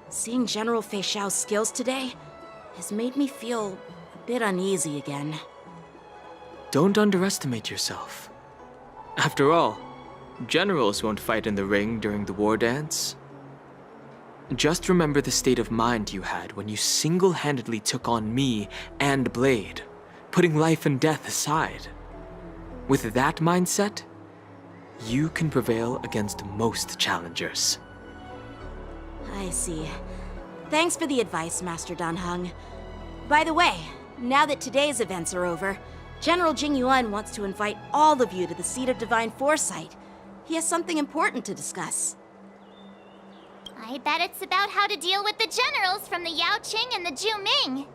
seeing General Fei Xiao's skills today has made me feel a bit uneasy again. Don't underestimate yourself. After all, generals won't fight in the ring during the war dance. Just remember the state of mind you had when you single-handedly took on me and Blade, putting life and death aside. With that mindset, you can prevail against most challengers. I see. Thanks for the advice, Master Dan Heng. By the way, now that today's events are over, General Jing Yuan wants to invite all of you to the Seat of Divine Foresight. He has something important to discuss. I bet it's about how to deal with the generals from the Yaoqing and the Zhuming.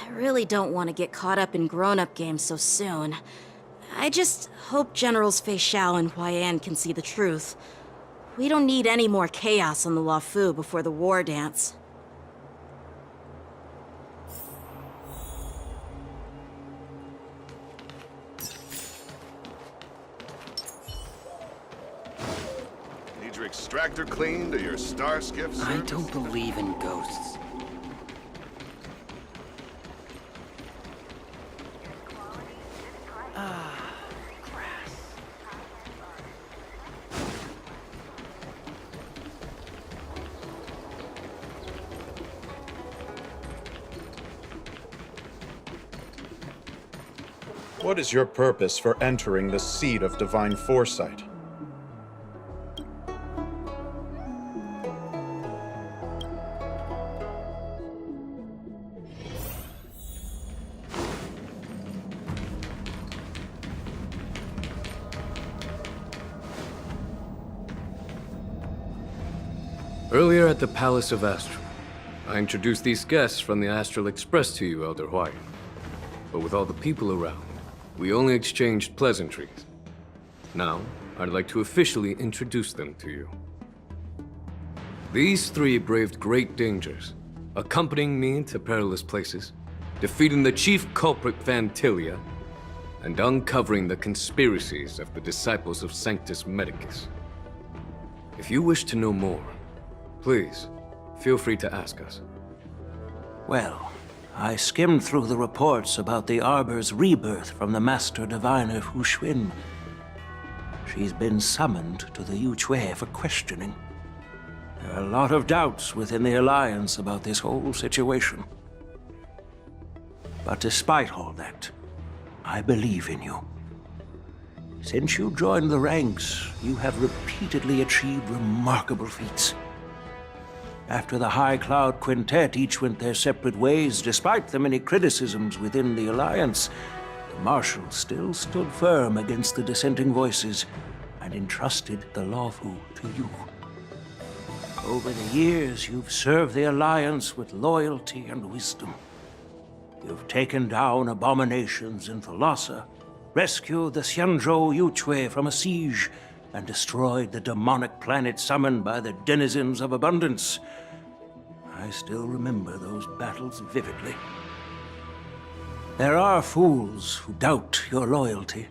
I really don't want to get caught up in grown-up games so soon. I just hope Generals Fei Xiao and Huaiyan can see the truth. We don't need any more chaos on the Luofu before the war dance. Need your extractor cleaned or your star skiff serviced? I don't believe in ghosts. What is your purpose for entering the Seat of Divine Foresight? Earlier at the Palace of Astral, I introduced these guests from the Astral Express to you, Elder Huaiyan. But with all the people around, we only exchanged pleasantries. Now, I'd like to officially introduce them to you. These three braved great dangers, accompanying me to perilous places, defeating the chief culprit Vantilia, and uncovering the conspiracies of the disciples of Sanctus Medicus. If you wish to know more, please, feel free to ask us. Well, I skimmed through the reports about the Arbor's rebirth from the Master Diviner Hu Xuan. She's been summoned to the Yu Chui for questioning. There are a lot of doubts within the Alliance about this whole situation. But despite all that, I believe in you. Since you joined the ranks, you have repeatedly achieved remarkable feats. After the High Cloud Quintet each went their separate ways, despite the many criticisms within the Alliance, the the Marshal still stood firm against the dissenting voices and entrusted the Lawfu to you. Over the years, you've served the Alliance with loyalty and wisdom. You've taken down abominations in Thalassa, rescued the Xianzhou Yuchui from a siege, and destroyed the demonic planet summoned by the denizens of abundance. I still remember those battles vividly. There are fools who doubt your loyalty.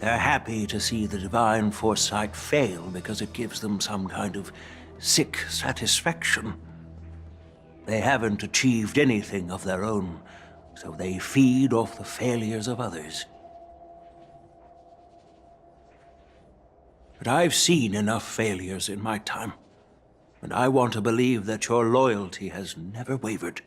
They're happy to see the divine foresight fail because it gives them some kind of sick satisfaction. They haven't achieved anything of their own, so they feed off the failures of others. But I've seen enough failures in my time, and I want to believe that your loyalty has never wavered.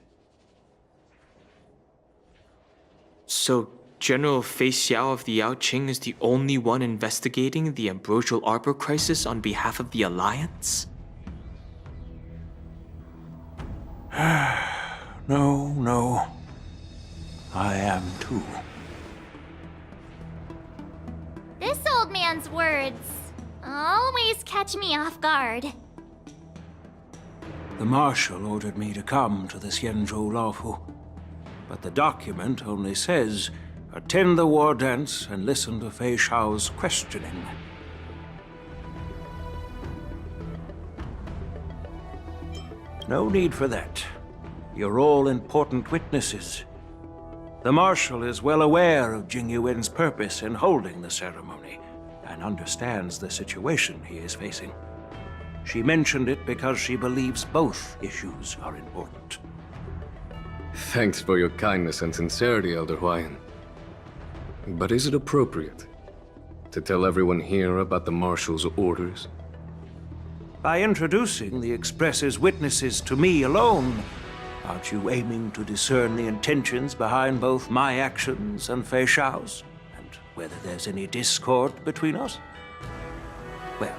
So, General Fei Xiao of the Yaoqing is the only one investigating the Ambrosial Arbor crisis on behalf of the Alliance? No. I am too. This old man's words always catch me off guard. The Marshal ordered me to come to the Xianzhou Lawfu, but the document only says, attend the war dance and listen to Fei Xiao's questioning. No need for that. You're all important witnesses. The Marshal is well aware of Jing Yuan's purpose in holding the ceremony, and understands the situation he is facing. She mentioned it because she believes both issues are important. Thanks for your kindness and sincerity, Elder Huayan. But is it appropriate to tell everyone here about the Marshal's orders? By introducing the Express's witnesses to me alone, aren't you aiming to discern the intentions behind both my actions and Fei Xiao's? And whether there's any discord between us? Well,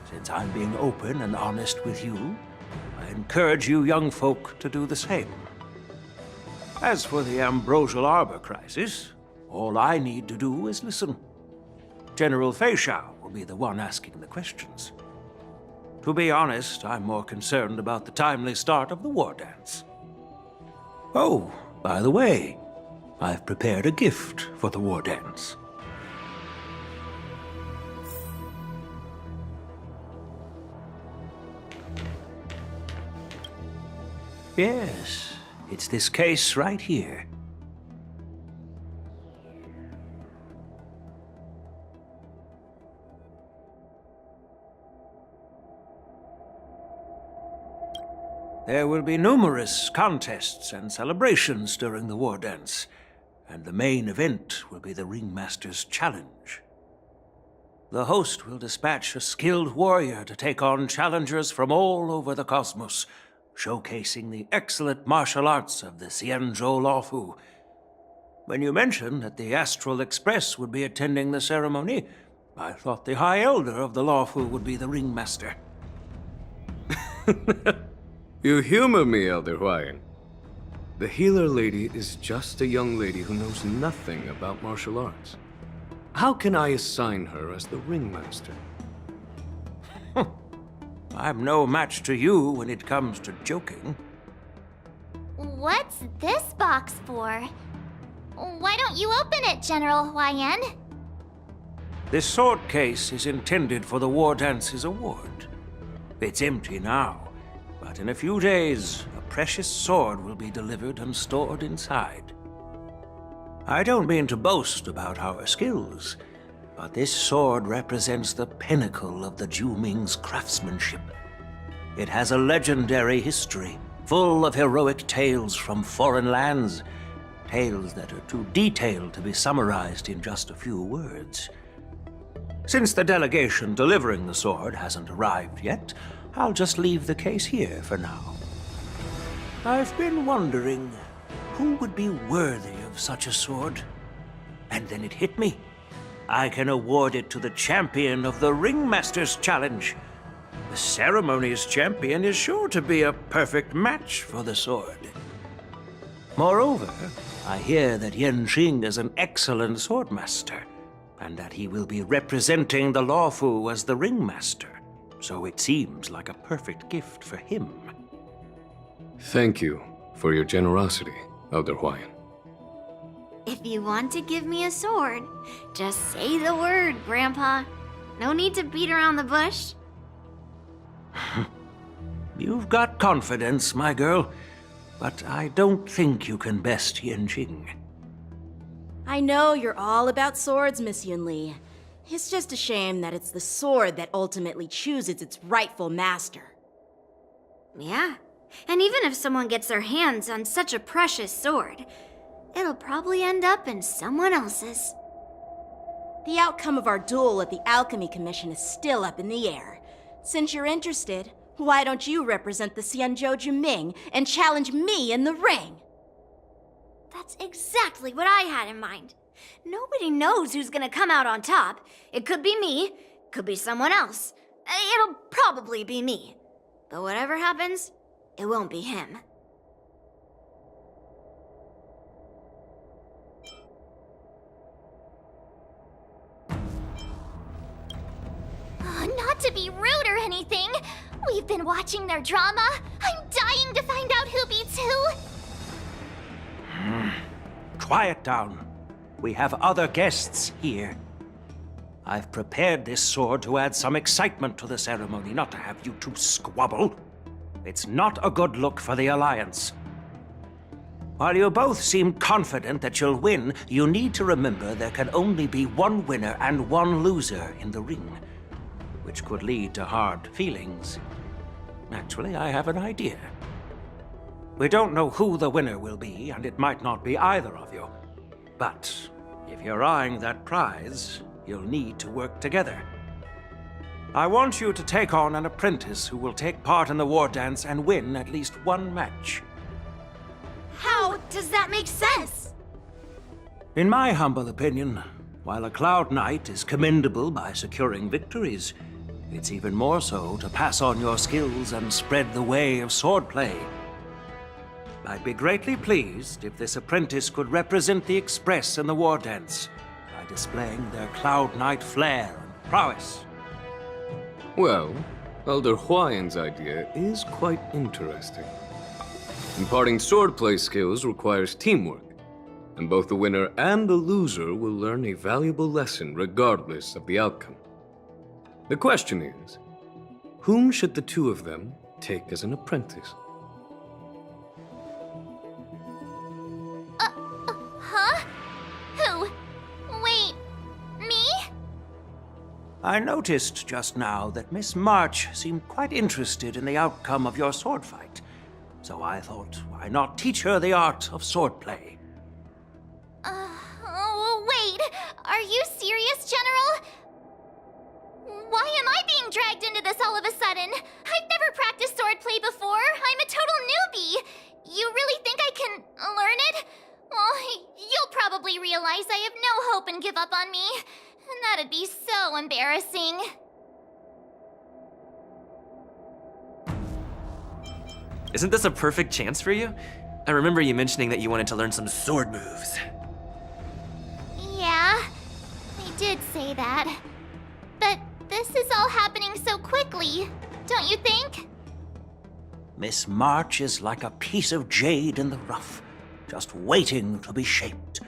since I'm being open and honest with you, I encourage you young folk to do the same. As for the Ambrosial Arbor crisis, all I need to do is listen. General Fei Xiao will be the one asking the questions. To be honest, I'm more concerned about the timely start of the war dance. Oh, by the way, I've prepared a gift for the war dance. Yes, it's this case right here. There will be numerous contests and celebrations during the war dance, and the main event will be the Ringmaster's Challenge. The host will dispatch a skilled warrior to take on challengers from all over the cosmos, showcasing the excellent martial arts of the Xianzhou Lawfu. When you mentioned that the Astral Express would be attending the ceremony, I thought the High Elder of the Lawfu would be the Ringmaster. You humor me, Elder Huayan. The healer lady is just a young lady who knows nothing about martial arts. How can I assign her as the ringmaster? I'm no match to you when it comes to joking. What's this box for? Why don't you open it, General Huayan? This sword case is intended for the War Dance's award. It's empty now, but in a few days, a precious sword will be delivered and stored inside. I don't mean to boast about our skills, but this sword represents the pinnacle of the Zhuming's craftsmanship. It has a legendary history, full of heroic tales from foreign lands, tales that are too detailed to be summarized in just a few words. Since the delegation delivering the sword hasn't arrived yet, I'll just leave the case here for now. I've been wondering who would be worthy of such a sword. And then it hit me. I can award it to the champion of the Ringmaster's Challenge. The ceremony's champion is sure to be a perfect match for the sword. Moreover, I hear that Yanqing is an excellent swordmaster, and that he will be representing the Lawfu as the ringmaster, so it seems like a perfect gift for him. Thank you for your generosity, Elder Huayan. If you want to give me a sword, just say the word, Grandpa. No need to beat around the bush. You've got confidence, my girl, but I don't think you can best Yanqing. I know you're all about swords, Miss Yunli. It's just a shame that it's the sword that ultimately chooses its rightful master. Yeah, and even if someone gets their hands on such a precious sword, it'll probably end up in someone else's. The outcome of our duel at the Alchemy Commission is still up in the air. Since you're interested, why don't you represent the Xianzhou Juming and challenge me in the ring? That's exactly what I had in mind. Nobody knows who's gonna come out on top. It could be me, could be someone else. It'll probably be me. But whatever happens, it won't be him. Not to be rude or anything, we've been watching their drama. I'm dying to find out who beats who. Quiet down. We have other guests here. I've prepared this sword to add some excitement to the ceremony, not to have you two squabble. It's not a good look for the Alliance. While you both seem confident that you'll win, you need to remember there can only be one winner and one loser in the ring, which could lead to hard feelings. Actually, I have an idea. We don't know who the winner will be, and it might not be either of you. But if you're eyeing that prize, you'll need to work together. I want you to take on an apprentice who will take part in the war dance and win at least one match. How does that make sense? In my humble opinion, while a Cloud Knight is commendable by securing victories, it's even more so to pass on your skills and spread the way of swordplay. I'd be greatly pleased if this apprentice could represent the Express in the war dance by displaying their Cloud Knight flair and prowess. Well, Elder Huayan's idea is quite interesting. Imparting swordplay skills requires teamwork, and both the winner and the loser will learn a valuable lesson regardless of the outcome. The question is, whom should the two of them take as an apprentice? Huh? Who? Wait, me? I noticed just now that Miss March seemed quite interested in the outcome of your sword fight, so I thought, why not teach her the art of swordplay? Wait, are you serious, General? Why am I being dragged into this all of a sudden? I've never practiced swordplay before. I'm a total newbie. You really think I can learn it? Well, you'll probably realize I have no hope and give up on me. And that'd be so embarrassing. Isn't this a perfect chance for you? I remember you mentioning that you wanted to learn some sword moves. Yeah, I did say that. But this is all happening so quickly, don't you think? Miss March is like a piece of jade in the rough, just waiting to be shaped.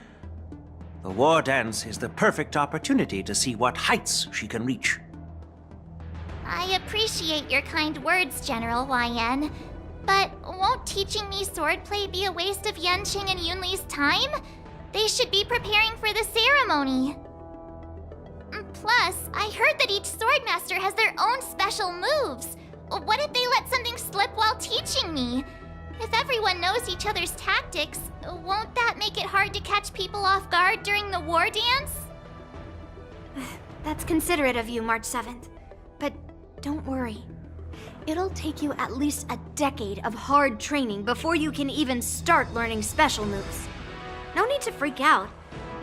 The war dance is the perfect opportunity to see what heights she can reach. I appreciate your kind words, General Huayan. But won't teaching me swordplay be a waste of Yanqing and Yunli's time? They should be preparing for the ceremony. Plus, I heard that each swordmaster has their own special moves. What if they let something slip while teaching me? If everyone knows each other's tactics, won't that make it hard to catch people off guard during the war dance? That's considerate of you, March 7th. But don't worry. It'll take you at least a decade of hard training before you can even start learning special moves. No need to freak out.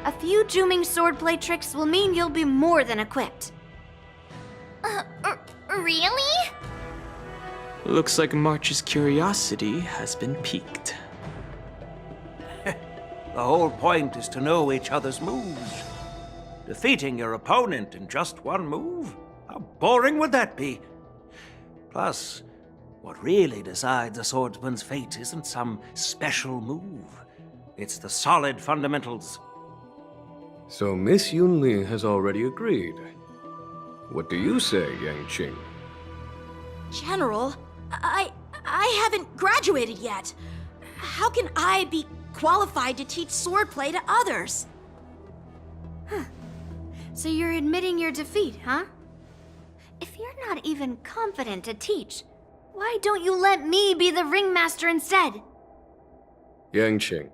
A few Juming swordplay tricks will mean you'll be more than equipped. Really? Looks like March's curiosity has been piqued. The whole point is to know each other's moves. Defeating your opponent in just one move? How boring would that be? Plus, what really decides a swordsman's fate isn't some special move. It's the solid fundamentals. So Miss Yunli has already agreed. What do you say, Yang Qing? General, I haven't graduated yet. How can I be qualified to teach swordplay to others? So you're admitting your defeat, huh? If you're not even confident to teach, why don't you let me be the ringmaster instead? Yang Qing,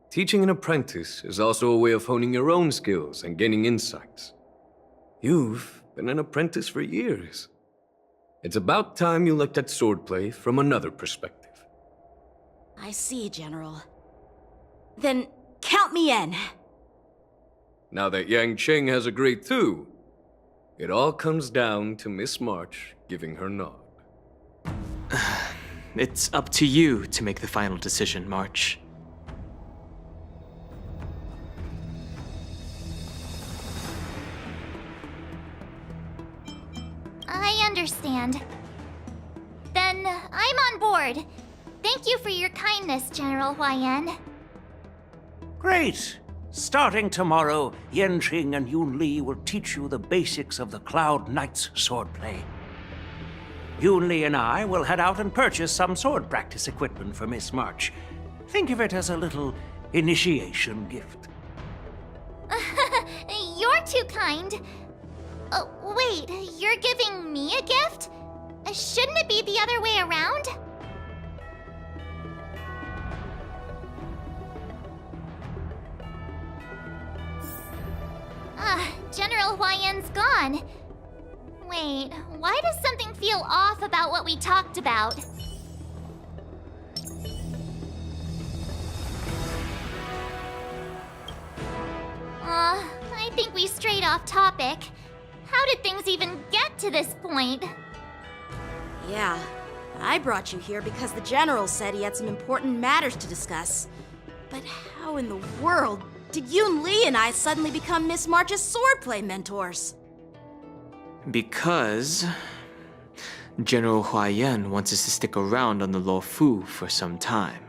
teaching an apprentice is also a way of honing your own skills and gaining insights. You've been an apprentice for years. It's about time you looked at swordplay from another perspective. I see, General. Then count me in. Now that Yang Qing has agreed too, it all comes down to Miss March giving her nod. It's up to you to make the final decision, March. I understand. Then I'm on board. Thank you for your kindness, General Huaiyan. Great! Starting tomorrow, Yanqing and Yunli will teach you the basics of the Cloud Knight's swordplay. Yunli and I will head out and purchase some sword practice equipment for Miss March. Think of it as a little initiation gift. You're too kind. Wait, you're giving me a gift? Shouldn't it be the other way around? General Huaiyan's gone. Wait, why does something feel off about what we talked about? I think we strayed off topic. How did things even get to this point? Yeah, I brought you here because the General said he had some important matters to discuss. But how in the world did Yunli and I suddenly become Miss March's swordplay mentors? Because General Huaiyan wants us to stick around on the Luofu for some time.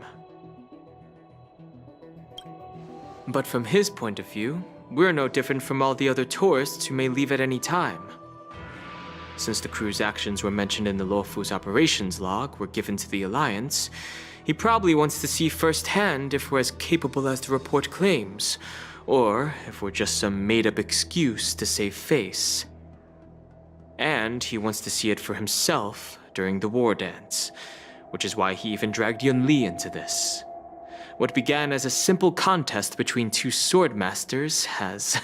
But from his point of view, we're no different from all the other tourists who may leave at any time. Since the crew's actions were mentioned in the Luofu's operations log were given to the Alliance, he probably wants to see firsthand if we're as capable as the report claims, or if we're just some made-up excuse to save face. And he wants to see it for himself during the war dance, which is why he even dragged Yunli into this. What began as a simple contest between two sword masters has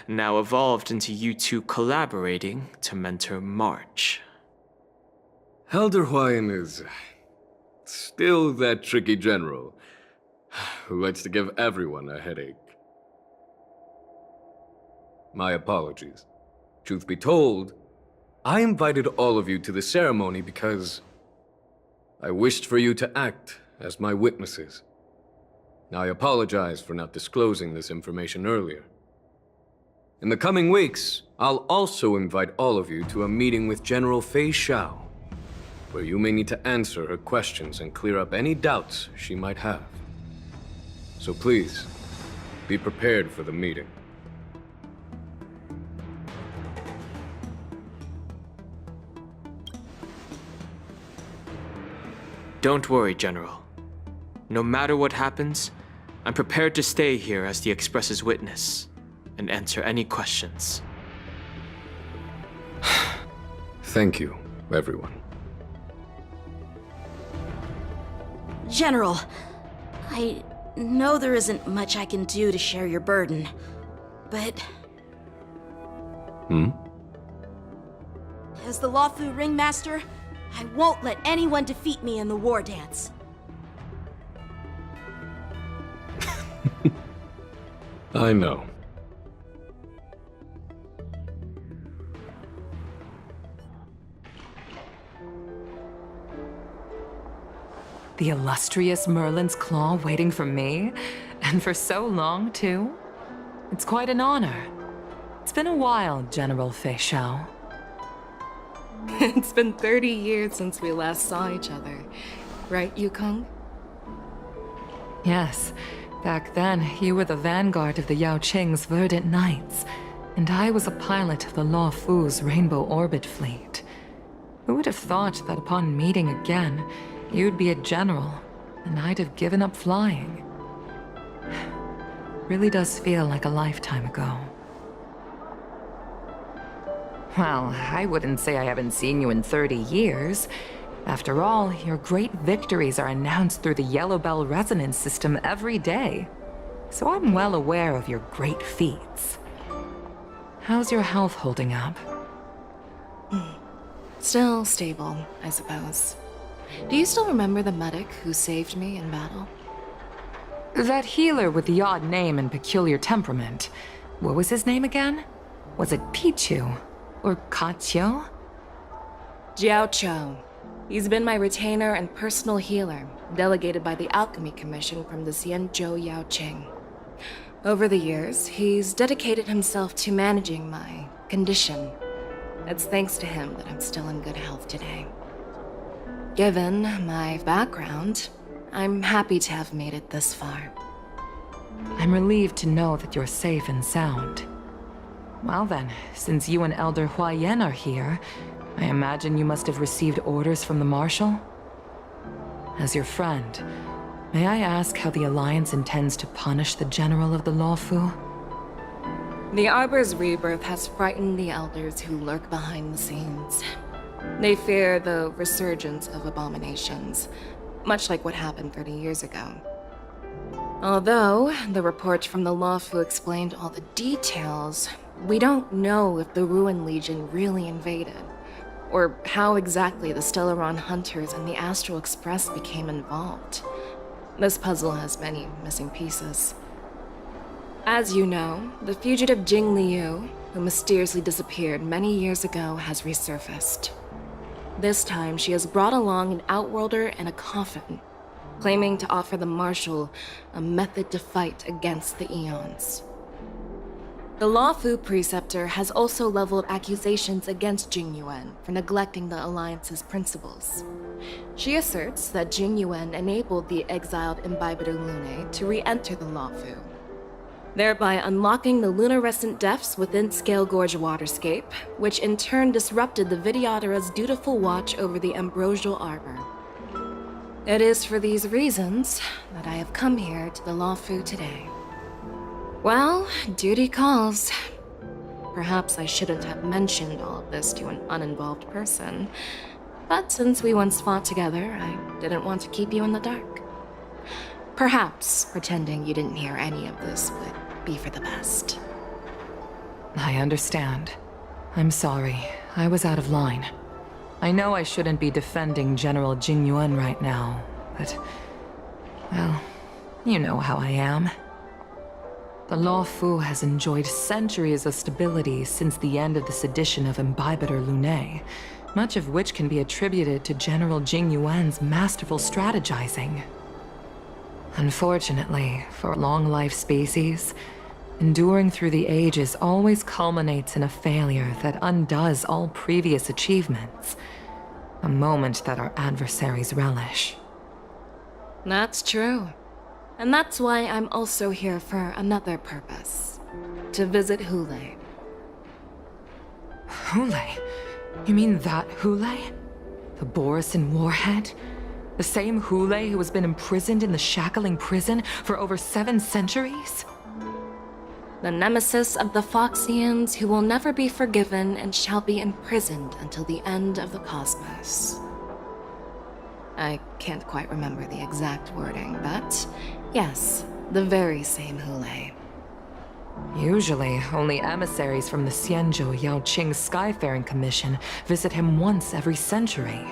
now evolved into you two collaborating to mentor March. Elder Huaiyan is still that tricky general who likes to give everyone a headache. My apologies. Truth be told, I invited all of you to the ceremony because I wished for you to act as my witnesses. I apologize for not disclosing this information earlier. In the coming weeks, I'll also invite all of you to a meeting with General Fei Xiao, where you may need to answer her questions and clear up any doubts she might have. So please, be prepared for the meeting. Don't worry, General. No matter what happens, I'm prepared to stay here as the Express's witness and answer any questions. Thank you, everyone. General, I know there isn't much I can do to share your burden, but... As the Luofu ringmaster, I won't let anyone defeat me in the war dance. I know. The illustrious Merlin's Claw waiting for me? And for so long, too? It's quite an honor. It's been a while, General Feixiao. It's been 30 years since we last saw each other. Right, Yukong? Yes. Back then, you were the vanguard of the Yao Qing's Verdant Knights, and I was a pilot of the Law Fu's Rainbow Orbit Fleet. Who would have thought that upon meeting again, you'd be a general, and I'd have given up flying? Really does feel like a lifetime ago. Well, I wouldn't say I haven't seen you in 30 years. After all, your great victories are announced through the Yellow Bell resonance system every day. So I'm well aware of your great feats. How's your health holding up? Still stable, I suppose. Do you still remember the medic who saved me in battle? That healer with the odd name and peculiar temperament. What was his name again? Was it Pichu? Or Kachio? Jiao Chou. He's been my retainer and personal healer, delegated by the Alchemy Commission from the Xianzhou Yao Qing. Over the years, he's dedicated himself to managing my condition. It's thanks to him that I'm still in good health today. Given my background, I'm happy to have made it this far. I'm relieved to know that you're safe and sound. Well then, since you and Elder Huayan are here, I imagine you must have received orders from the Marshal? As your friend, may I ask how the Alliance intends to punish the General of the Lawfu? The Arbor's rebirth has frightened the elders who lurk behind the scenes. They fear the resurgence of abominations, much like what happened 30 years ago. Although the report from the Lawfu explained all the details, we don't know if the Ruin Legion really invaded, or how exactly the Stellaron Hunters and the Astral Express became involved. This puzzle has many missing pieces. As you know, the fugitive Jing Liu, who mysteriously disappeared many years ago, has resurfaced. This time, she has brought along an Outworlder and a coffin, claiming to offer the Marshal a method to fight against the Eons. The Lawfu Preceptor has also leveled accusations against Jing Yuan for neglecting the Alliance's principles. She asserts that Jing Yuan enabled the exiled Imbibitor Lunae to re-enter the Lawfu, thereby unlocking the lunarescent depths within Scale Gorge Waterscape, which in turn disrupted the Vidyadhara's dutiful watch over the Ambrosial Arbor. It is for these reasons that I have come here to the Lawfu today. Well, duty calls. Perhaps I shouldn't have mentioned all of this to an uninvolved person, but since we once fought together, I didn't want to keep you in the dark. Perhaps pretending you didn't hear any of this would be for the best. I understand. I'm sorry. I was out of line. I know I shouldn't be defending General Jing Yuan right now, but... well, you know how I am. The Lawfu has enjoyed centuries of stability since the end of the sedition of Imbibitor Lunae, much of which can be attributed to General Jing Yuan's masterful strategizing. Unfortunately, for a long-life species, enduring through the ages always culminates in a failure that undoes all previous achievements. A moment that our adversaries relish. That's true. And that's why I'm also here for another purpose. To visit Hule. Hule? You mean that Hule? The Borisin warhead? The same Hule who has been imprisoned in the Shackling prison for over 7 centuries? The nemesis of the Foxians who will never be forgiven and shall be imprisoned until the end of the cosmos. I can't quite remember the exact wording, but yes, the very same Hule. Usually, only emissaries from the Xianzhou Yao Qing Skyfaring Commission visit him once every century.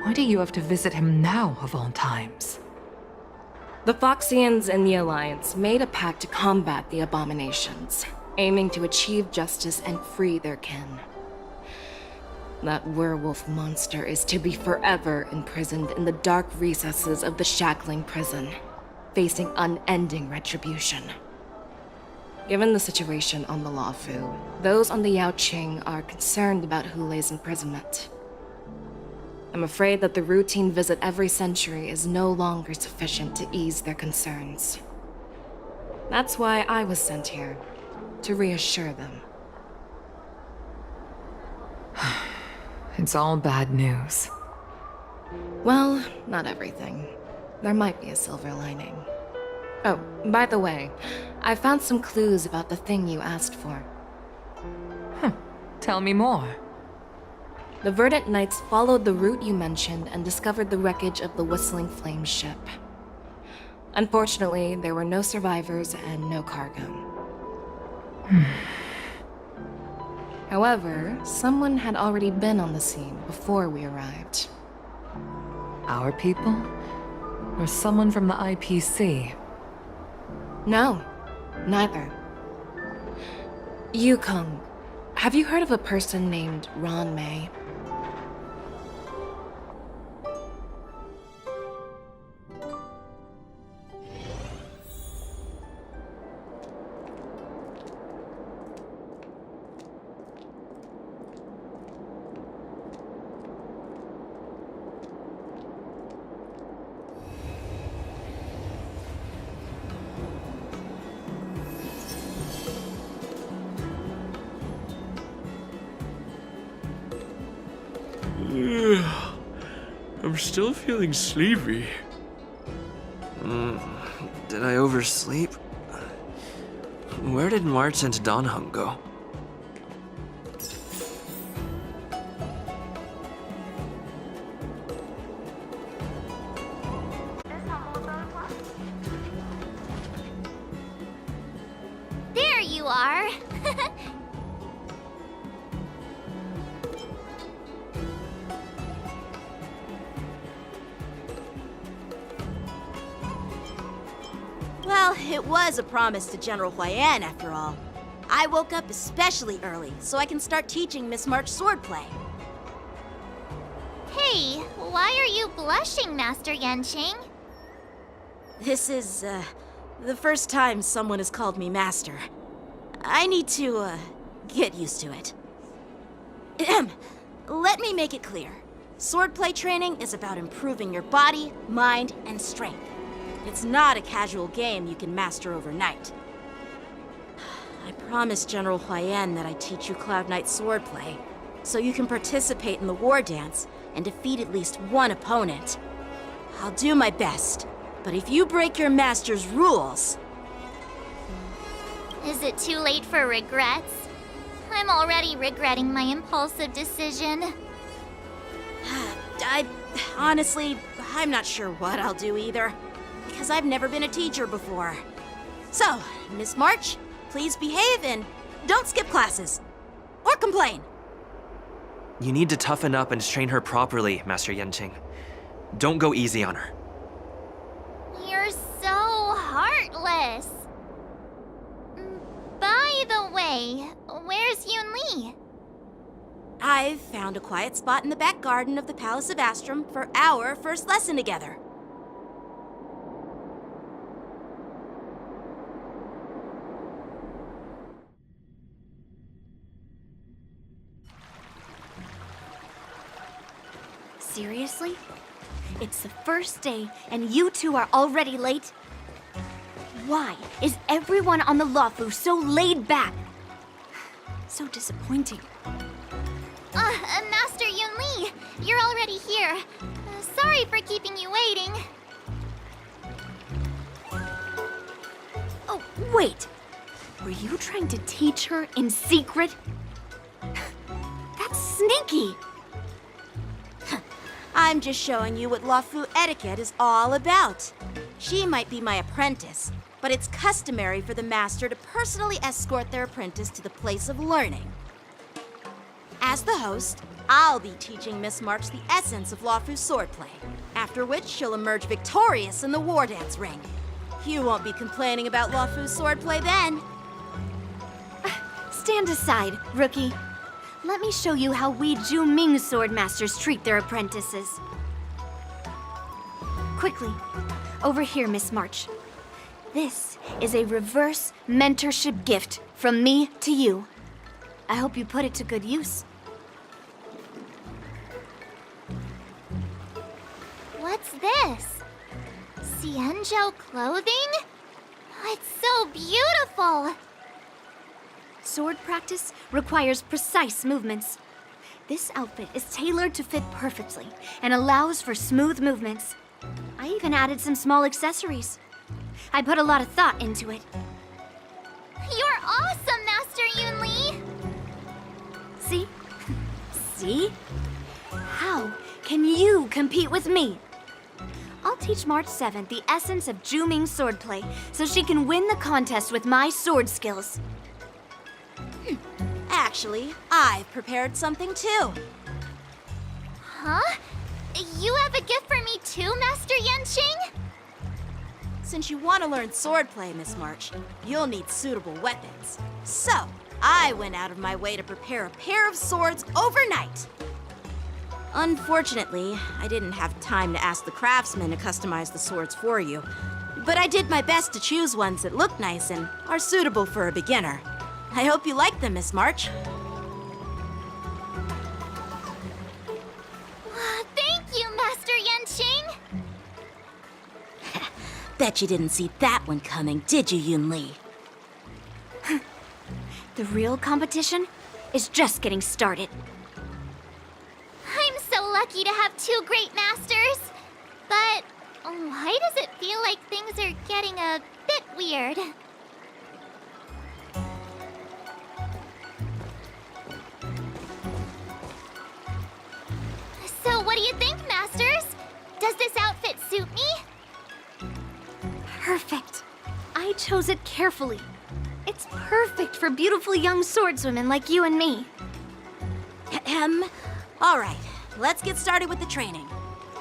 Why do you have to visit him now, of all times? The Foxians and the Alliance made a pact to combat the abominations, aiming to achieve justice and free their kin. That werewolf monster is to be forever imprisoned in the dark recesses of the shackling prison, facing unending retribution. Given the situation on the Luofu, those on the Yaoqing are concerned about Hulei's imprisonment. I'm afraid that the routine visit every century is no longer sufficient to ease their concerns. That's why I was sent here, to reassure them. It's all bad news. Well, not everything. There might be a silver lining. Oh, by the way, I found some clues about the thing you asked for. Tell me more. The Verdant Knights followed the route you mentioned and discovered the wreckage of the Whistling Flame ship. Unfortunately, there were no survivors and no cargo. However, someone had already been on the scene before we arrived. Our people? Or someone from the IPC? No, neither. Yukong, have you heard of a person named Ron May? I'm still feeling sleepy. Did I oversleep? Where did March and Donhung go? There you are. Well, it was a promise to General Huayan, after all. I woke up especially early, so I can start teaching Miss March swordplay. Hey, why are you blushing, Master Yanqing? This is, the first time someone has called me Master. I need to, get used to it. Let me make it clear. Swordplay training is about improving your body, mind, and strength. It's not a casual game you can master overnight. I promised General Huayan that I'd teach you Cloud Knight swordplay, so you can participate in the war dance and defeat at least one opponent. I'll do my best, but if you break your master's rules... Is it too late for regrets? I'm already regretting my impulsive decision. Honestly, I'm not sure what I'll do either, because I've never been a teacher before. So, Miss March, please behave and don't skip classes. Or complain. You need to toughen up and train her properly, Master Yanqing. Don't go easy on her. You're so heartless. By the way, where's Yunli? I've found a quiet spot in the back garden of the Palace of Astrum for our first lesson together. Seriously? It's the first day, and you two are already late? Why is everyone on the Luofu so laid back? So disappointing. Master Yunli, you're already here. Sorry for keeping you waiting. Oh, wait. Were you trying to teach her in secret? That's sneaky. I'm just showing you what Luofu etiquette is all about. She might be my apprentice, but it's customary for the master to personally escort their apprentice to the place of learning. As the host, I'll be teaching Miss March the essence of Luofu swordplay, after which she'll emerge victorious in the war dance ring. You won't be complaining about Luofu swordplay then. Stand aside, rookie. Let me show you how we Zhuming sword masters treat their apprentices. Quickly, over here, Miss March. This is a reverse mentorship gift from me to you. I hope you put it to good use. What's this? Xianzhou clothing? It's so beautiful! Sword practice requires precise movements. This outfit is tailored to fit perfectly and allows for smooth movements. I even added some small accessories. I put a lot of thought into it. You're awesome, Master Yunli! See? See? How can you compete with me? I'll teach March 7th the essence of Zhuming swordplay so she can win the contest with my sword skills. Actually, I've prepared something too. Huh? You have a gift for me too, Master Yanqing? Since you want to learn swordplay, Miss March, you'll need suitable weapons. So, I went out of my way to prepare a pair of swords overnight. Unfortunately, I didn't have time to ask the craftsman to customize the swords for you. But I did my best to choose ones that look nice and are suitable for a beginner. I hope you like them, Miss March. Thank you, Master Yanqing! Bet you didn't see that one coming, did you, Yunli? The real competition is just getting started. I'm so lucky to have two great masters. But why does it feel like things are getting a bit weird? So what do you think, Masters? Does this outfit suit me? Perfect. I chose it carefully. It's perfect for beautiful young swordswomen like you and me. All right, let's get started with the training.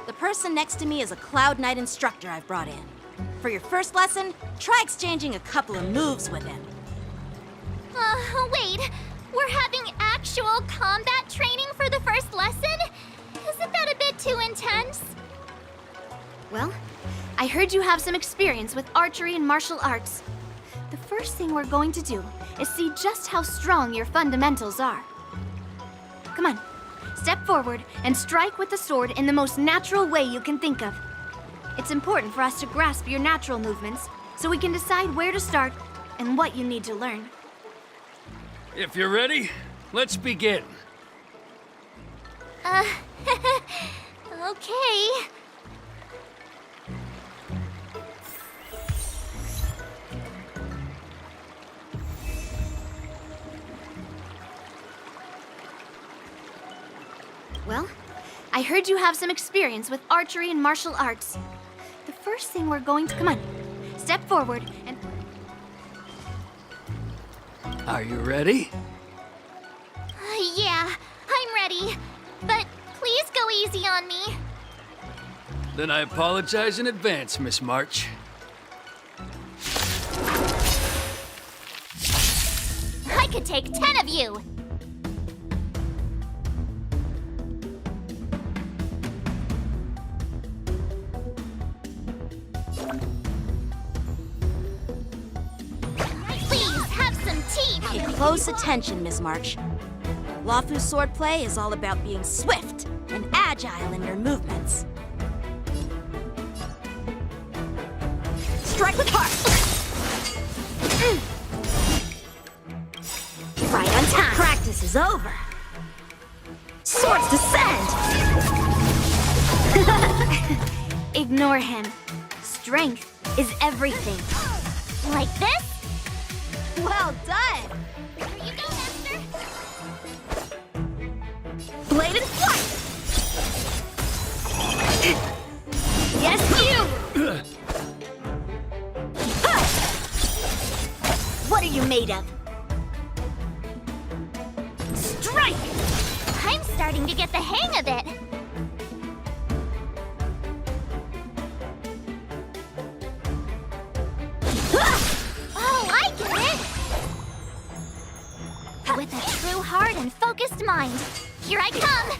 The person next to me is a Cloud Knight instructor I've brought in. For your first lesson, try exchanging a couple of moves with him. Wait. We're having actual combat training for the first lesson? Isn't that a bit too intense? Well, I heard you have some experience with archery and martial arts. The first thing we're going to do is see just how strong your fundamentals are. Come on, step forward and strike with the sword in the most natural way you can think of. It's important for us to grasp your natural movements so we can decide where to start and what you need to learn. If you're ready, let's begin. Okay. Well, I heard you have some experience with archery and martial arts. The first thing we're going to... Come on, step forward and... Are you ready? Yeah, I'm ready. But please go easy on me. Then I apologize in advance, Miss March. I could take 10 of you. Please have some tea. Pay close attention, Miss March. Luofu swordplay is all about being swift and agile in your movements. Strike with heart! Right on time! Practice is over! Swords descend! Ignore him. Strength is everything. Like this? Well done! Here you go, Master. Blade and flight! Yes, you! What are you made of? Strike! I'm starting to get the hang of it. Oh, I get it! With a true heart and focus focused mind. Here I come!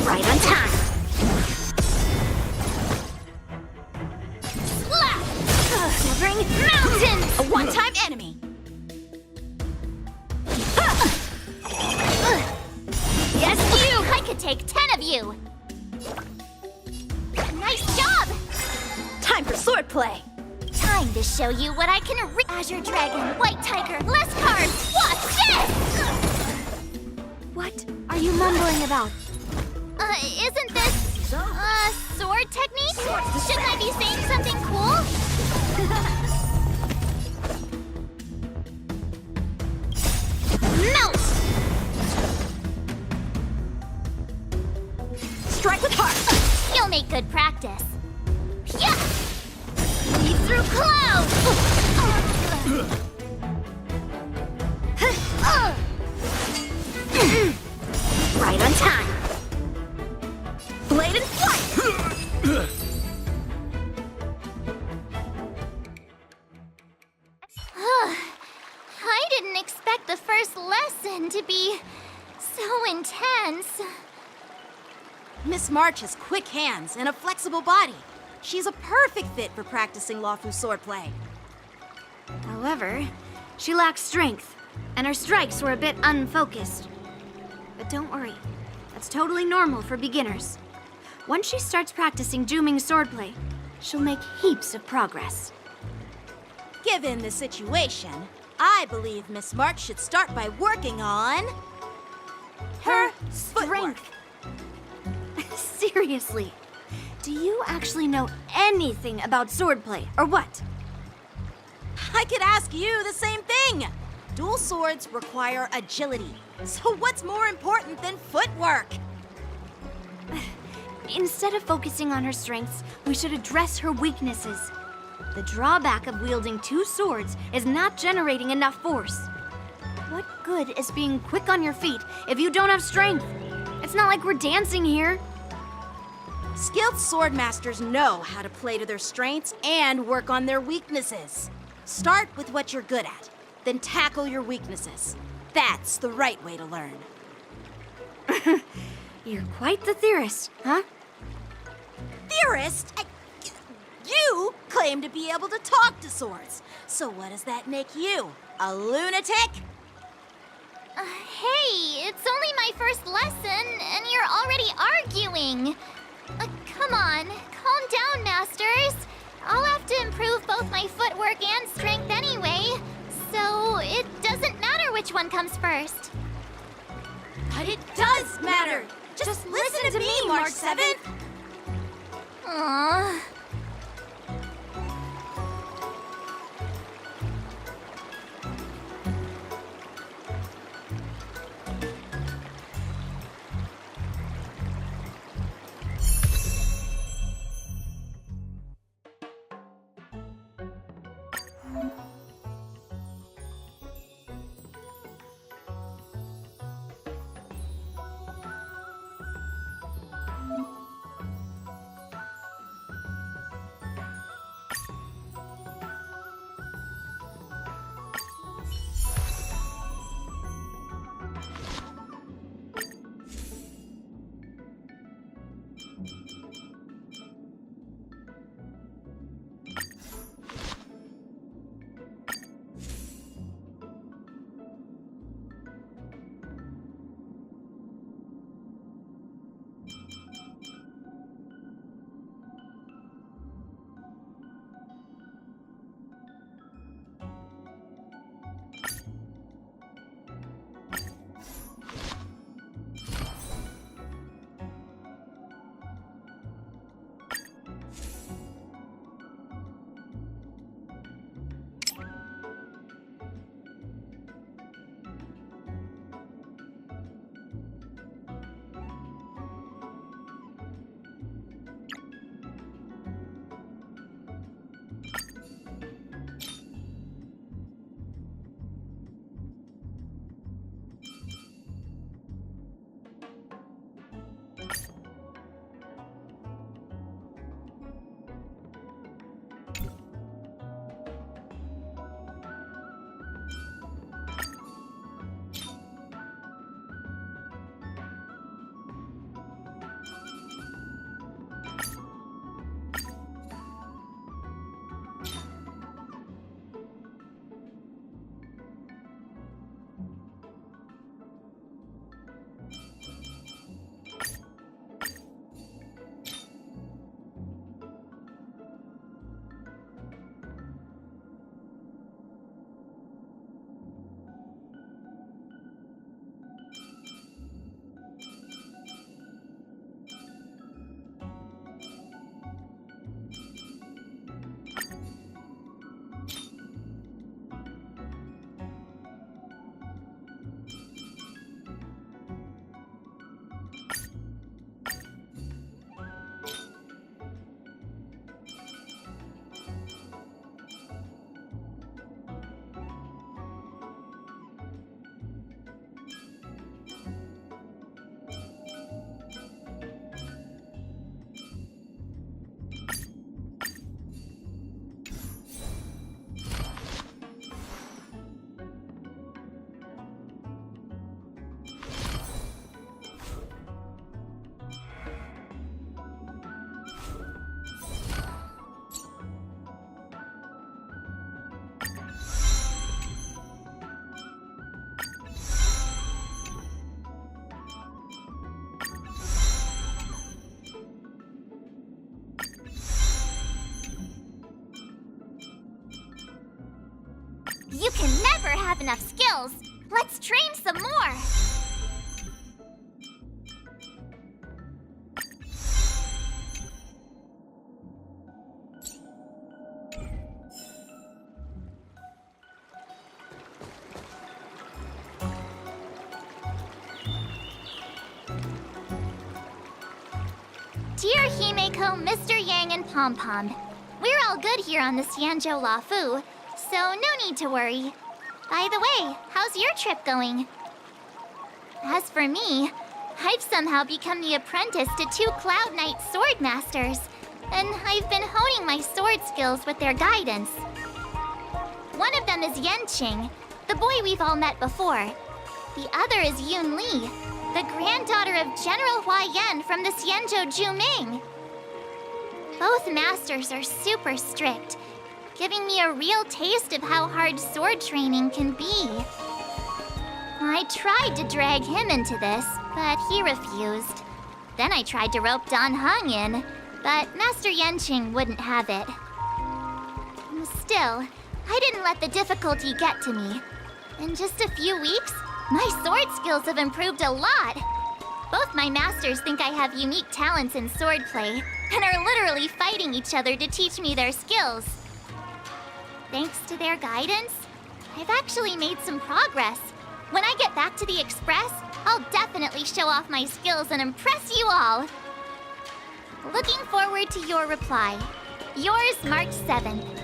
Right on time. Slap! Severing mountains! A one-time enemy. Yes, you! I could take 10 of you! Nice job! Time for swordplay. Time to show you what I can Azure Dragon, White Tiger, less cards! What's this? What are you mumbling about? Isn't this, sword technique? Shouldn't I be saying something cool? Melt! Strike with heart. You'll make good practice. Yeah! Lead through clouds! Right on time. Blade and flight. I didn't expect the first lesson to be so intense. Miss March has quick hands and a flexible body. She's a perfect fit for practicing Lawfu swordplay. However, she lacks strength, and her strikes were a bit unfocused. But don't worry, that's totally normal for beginners. Once she starts practicing Juming swordplay, she'll make heaps of progress. Given the situation, I believe Miss March should start by working on her strength. Seriously, do you actually know anything about swordplay, or what? I could ask you the same thing. Dual swords require agility. So what's more important than footwork? Instead of focusing on her strengths, we should address her weaknesses. The drawback of wielding two swords is not generating enough force. What good is being quick on your feet if you don't have strength? It's not like we're dancing here. Skilled sword masters know how to play to their strengths and work on their weaknesses. Start with what you're good at, then tackle your weaknesses. That's the right way to learn. You're quite the theorist, huh? Theorist? You claim to be able to talk to swords. So what does that make you? A lunatic? Hey, it's only my first lesson, and you're already arguing. Come on, calm down, masters. I'll have to improve both my footwork and strength anyway, so it doesn't matter which one comes first. But it does matter. Just listen to me, March 7th. Aww. enough skills. Let's train some more. Dear Himeko, Mr. Yang, and Pom Pom, we're all good here on the Xianzhou Lafu, so no need to worry. By the way, how's your trip going? As for me, I've somehow become the apprentice to 2 Cloud Knight sword masters, and I've been honing my sword skills with their guidance. One of them is Yanqing, the boy we've all met before. The other is Yun Li, the granddaughter of General Hua Yan from the Xianzhou Juming. Both masters are super strict, giving me a real taste of how hard sword training can be. I tried to drag him into this, but he refused. Then I tried to rope Dan Heng in, but Master Yanqing wouldn't have it. Still, I didn't let the difficulty get to me. In just a few weeks, my sword skills have improved a lot. Both my masters think I have unique talents in swordplay, and are literally fighting each other to teach me their skills. Thanks to their guidance, I've actually made some progress. When I get back to the Express, I'll definitely show off my skills and impress you all. Looking forward to your reply. Yours, March 7th.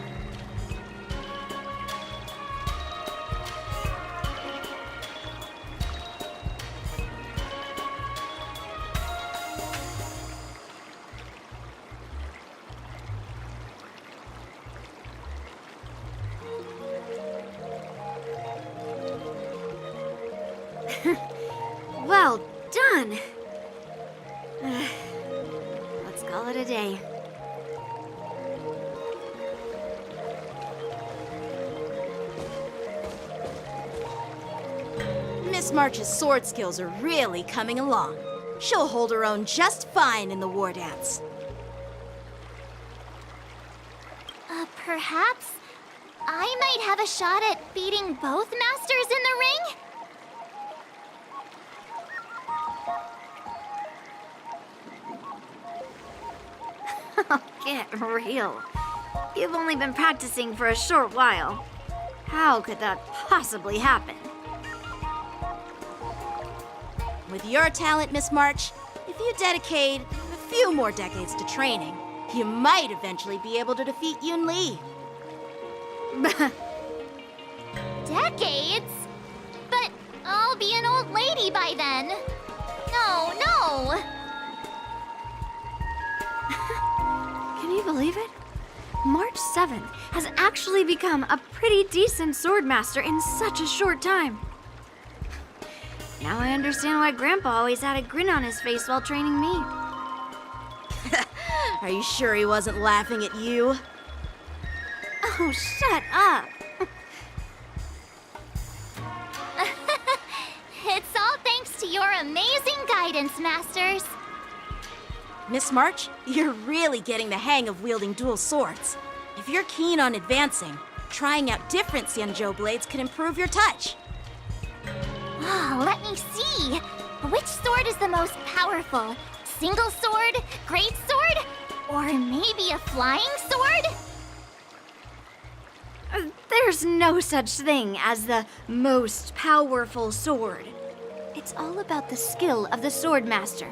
Well done! Let's call it a day. Miss March's sword skills are really coming along. She'll hold her own just fine in the war dance. Perhaps I might have a shot at beating both masters in the ring? Get real. You've only been practicing for a short while. How could that possibly happen? With your talent, Miss March, if you dedicate a few more decades to training, you might eventually be able to defeat Yun Li. Decades? But I'll be an old lady by then. No. Can you believe it? March 7th has actually become a pretty decent swordmaster in such a short time. Now I understand why Grandpa always had a grin on his face while training me. Are you sure he wasn't laughing at you? Oh, shut up! It's all thanks to your amazing guidance, Masters. Miss March, you're really getting the hang of wielding dual swords. If you're keen on advancing, trying out different Xianzhou blades could improve your touch. Oh, let me see. Which sword is the most powerful? Single sword? Great sword? Or maybe a flying sword? There's no such thing as the most powerful sword. It's all about the skill of the swordmaster.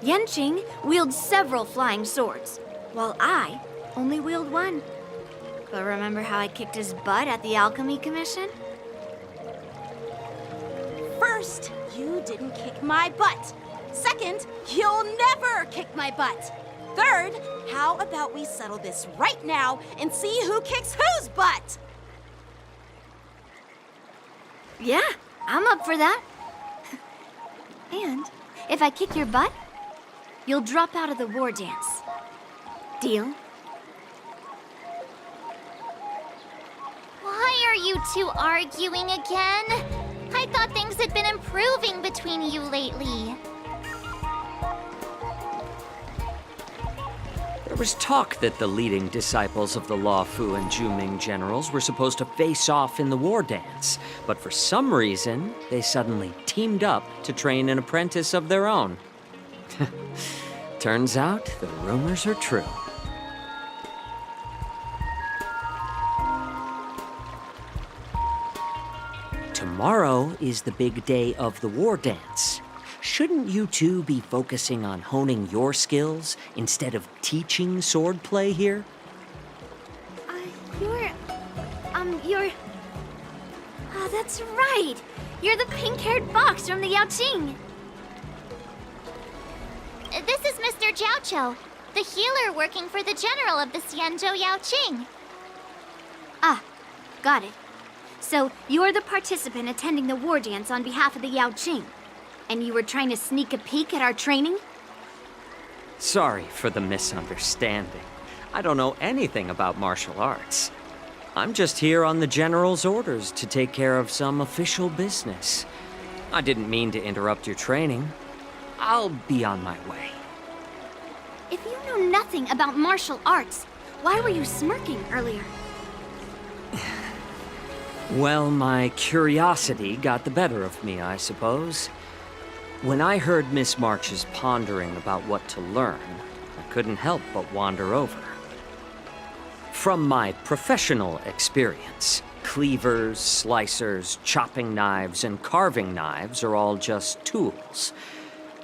Yanqing wields several flying swords, while I only wield one. But remember how I kicked his butt at the Alchemy Commission? First, you didn't kick my butt. Second, you'll never kick my butt. Third, how about we settle this right now and see who kicks whose butt? Yeah, I'm up for that. And if I kick your butt, you'll drop out of the war dance. Deal? Why are you two arguing again? I thought things had been improving between you lately. was talk that the leading disciples of the Luofu and Juming generals were supposed to face off in the war dance, but for some reason, they suddenly teamed up to train an apprentice of their own. Turns out, the rumors are true. Tomorrow is the big day of the war dance. Shouldn't you two be focusing on honing your skills instead of teaching swordplay here? You're... Oh, that's right! You're the pink-haired fox from the Yaoqing! This is Mr. Jiaoqiu, the healer working for the general of the Xianzhou Yaoqing. Ah, got it. So, you're the participant attending the war dance on behalf of the Yaoqing. And you were trying to sneak a peek at our training? Sorry for the misunderstanding. I don't know anything about martial arts. I'm just here on the general's orders to take care of some official business. I didn't mean to interrupt your training. I'll be on my way. If you know nothing about martial arts, why were you smirking earlier? Well, my curiosity got the better of me, I suppose. When I heard Miss March's pondering about what to learn, I couldn't help but wander over. From my professional experience, cleavers, slicers, chopping knives, and carving knives are all just tools.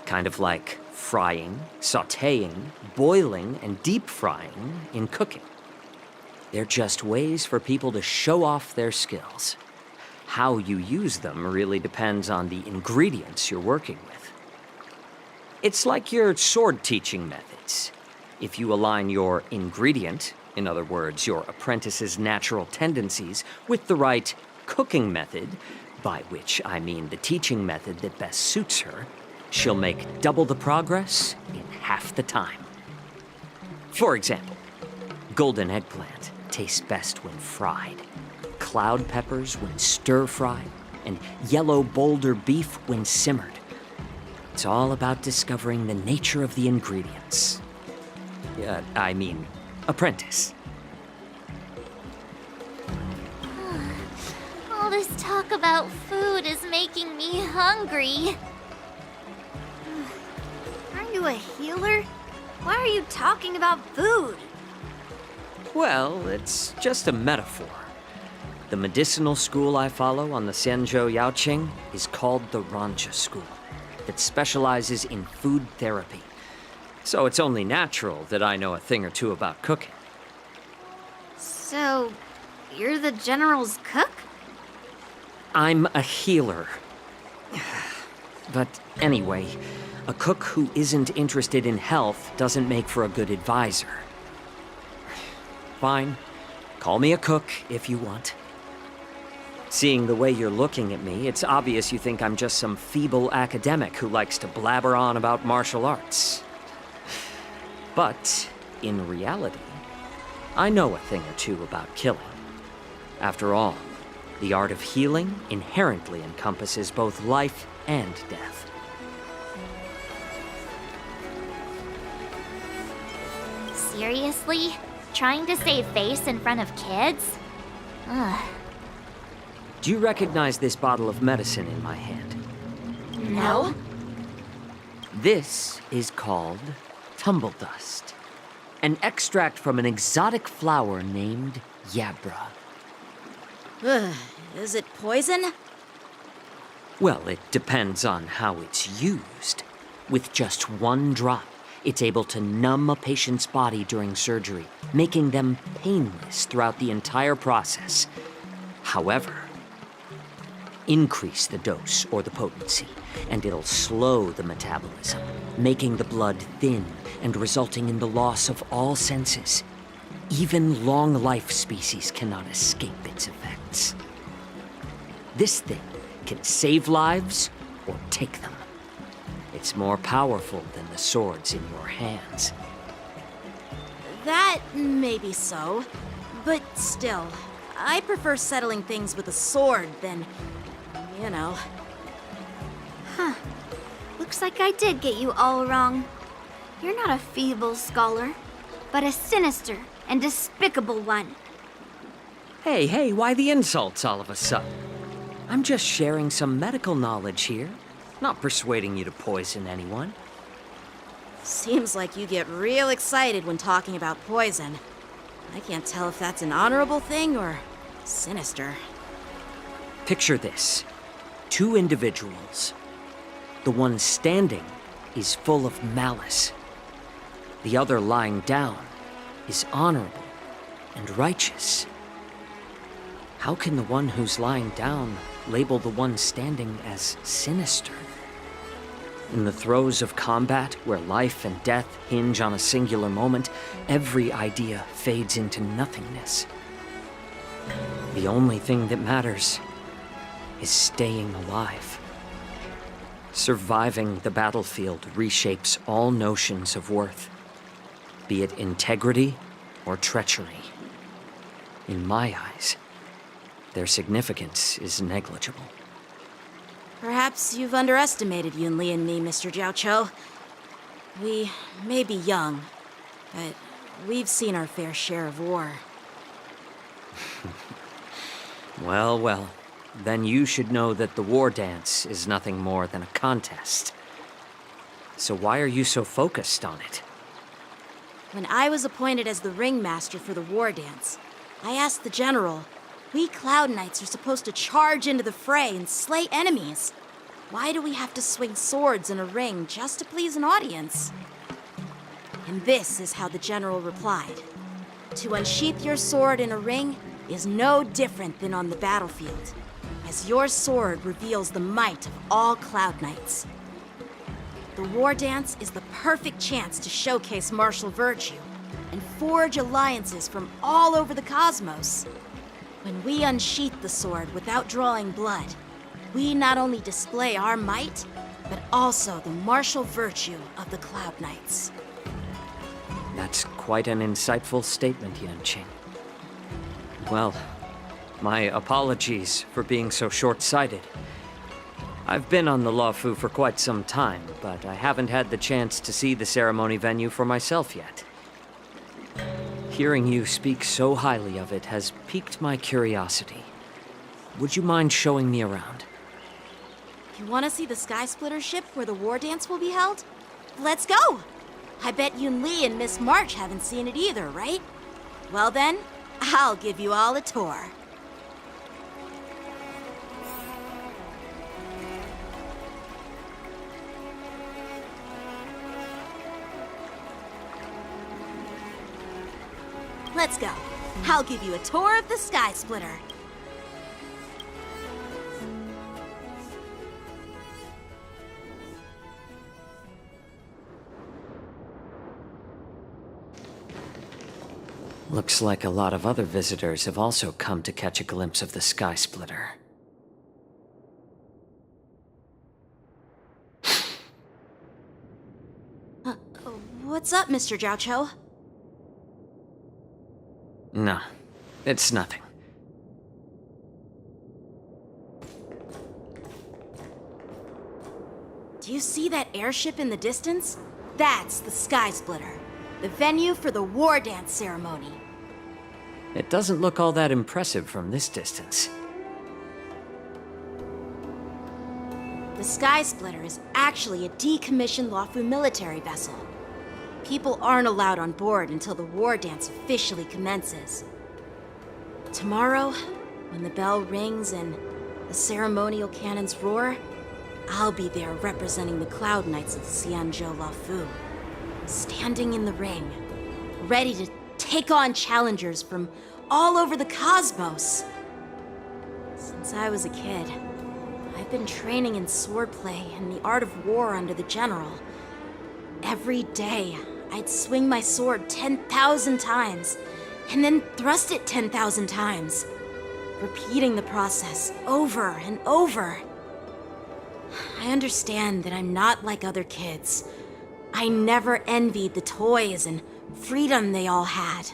Kind of like frying, sautéing, boiling, and deep frying in cooking. They're just ways for people to show off their skills. How you use them really depends on the ingredients you're working with. It's like your sword teaching methods. If you align your ingredient, in other words, your apprentice's natural tendencies, with the right cooking method, by which I mean the teaching method that best suits her, she'll make double the progress in half the time. For example, golden eggplant tastes best when fried, cloud peppers when stir-fried, and yellow boulder beef when simmered. It's all about discovering the nature of the ingredients. Apprentice. All this talk about food is making me hungry. Aren't you a healer? Why are you talking about food? Well, it's just a metaphor. The medicinal school I follow on the Xianzhou Yaoqing is called the Ranja School, that specializes in food therapy. So it's only natural that I know a thing or two about cooking. So, you're the general's cook? I'm a healer. But anyway, a cook who isn't interested in health doesn't make for a good advisor. Fine. Call me a cook if you want. Seeing the way you're looking at me, it's obvious you think I'm just some feeble academic who likes to blabber on about martial arts. But, in reality, I know a thing or two about killing. After all, the art of healing inherently encompasses both life and death. Seriously? Trying to save face in front of kids? Ugh. Do you recognize this bottle of medicine in my hand? No. This is called tumble dust, an extract from an exotic flower named Yabra. Is it poison? Well, it depends on how it's used. With just one drop, it's able to numb a patient's body during surgery, making them painless throughout the entire process. However, increase the dose or the potency, and it'll slow the metabolism, making the blood thin and resulting in the loss of all senses. Even long-life species cannot escape its effects. This thing can save lives or take them. It's more powerful than the swords in your hands. That may be so, but still, I prefer settling things with a sword than, you know. Huh. Looks like I did get you all wrong. You're not a feeble scholar, but a sinister and despicable one. Hey, why the insults all of a sudden? I'm just sharing some medical knowledge here, not persuading you to poison anyone. Seems like you get real excited when talking about poison. I can't tell if that's an honorable thing or sinister. Picture this. 2 individuals. The one standing is full of malice. The other lying down is honorable and righteous. How can the one who's lying down label the one standing as sinister? In the throes of combat, where life and death hinge on a singular moment, every idea fades into nothingness. The only thing that matters is staying alive. Surviving the battlefield reshapes all notions of worth, be it integrity or treachery. In my eyes, their significance is negligible. Perhaps you've underestimated Yunli and me, Mr. Jiaoqiu. We may be young, but we've seen our fair share of war. Well, then you should know that the war dance is nothing more than a contest. So why are you so focused on it? When I was appointed as the ringmaster for the war dance, I asked the general, we Cloud Knights are supposed to charge into the fray and slay enemies. Why do we have to swing swords in a ring just to please an audience? And this is how the general replied. To unsheath your sword in a ring is no different than on the battlefield, as your sword reveals the might of all Cloud Knights. The war dance is the perfect chance to showcase martial virtue and forge alliances from all over the cosmos. When we unsheath the sword without drawing blood, we not only display our might, but also the martial virtue of the Cloud Knights. That's quite an insightful statement, Yanqing. Well, my apologies for being so short-sighted. I've been on the Luofu for quite some time, but I haven't had the chance to see the ceremony venue for myself yet. Hearing you speak so highly of it has piqued my curiosity. Would you mind showing me around? You want to see the Sky Splitter ship where the war dance will be held? Let's go! I bet Yunli and Miss March haven't seen it either, right? Well then, I'll give you all a tour. Let's go. I'll give you a tour of the Sky Splitter. Looks like a lot of other visitors have also come to catch a glimpse of the Sky Splitter. What's up, Mr. Jiaoqiu? No, it's nothing. Do you see that airship in the distance? That's the Sky Splitter, the venue for the war dance ceremony. It doesn't look all that impressive from this distance. The Sky Splitter is actually a decommissioned Luofu military vessel. People aren't allowed on board until the war dance officially commences. Tomorrow, when the bell rings and the ceremonial cannons roar, I'll be there representing the Cloud Knights of Xianzhou Luofu, standing in the ring, ready to take on challengers from all over the cosmos. Since I was a kid, I've been training in swordplay and the art of war under the general. Every day, I'd swing my sword 10,000 times, and then thrust it 10,000 times, repeating the process over and over. I understand that I'm not like other kids. I never envied the toys and freedom they all had.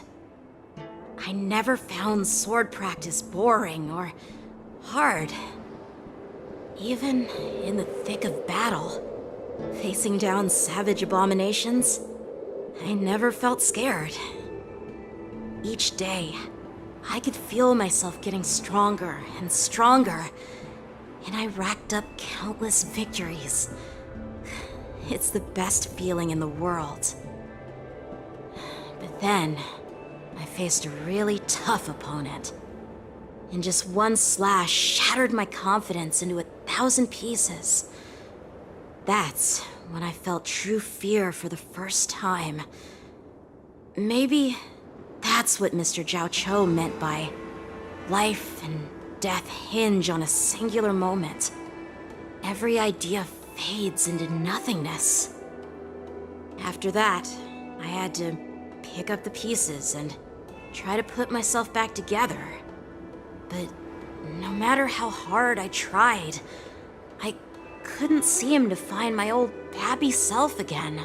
I never found sword practice boring or hard. Even in the thick of battle, facing down savage abominations, I never felt scared. Each day, I could feel myself getting stronger and stronger, and I racked up countless victories. It's the best feeling in the world. But then, I faced a really tough opponent, and just one slash shattered my confidence into 1,000 pieces. That's when I felt true fear for the first time. Maybe that's what Mr. Zhao Cho meant by life and death hinge on a singular moment. Every idea fades into nothingness. After that, I had to pick up the pieces and try to put myself back together. But no matter how hard I tried, I couldn't seem to find my old happy self again.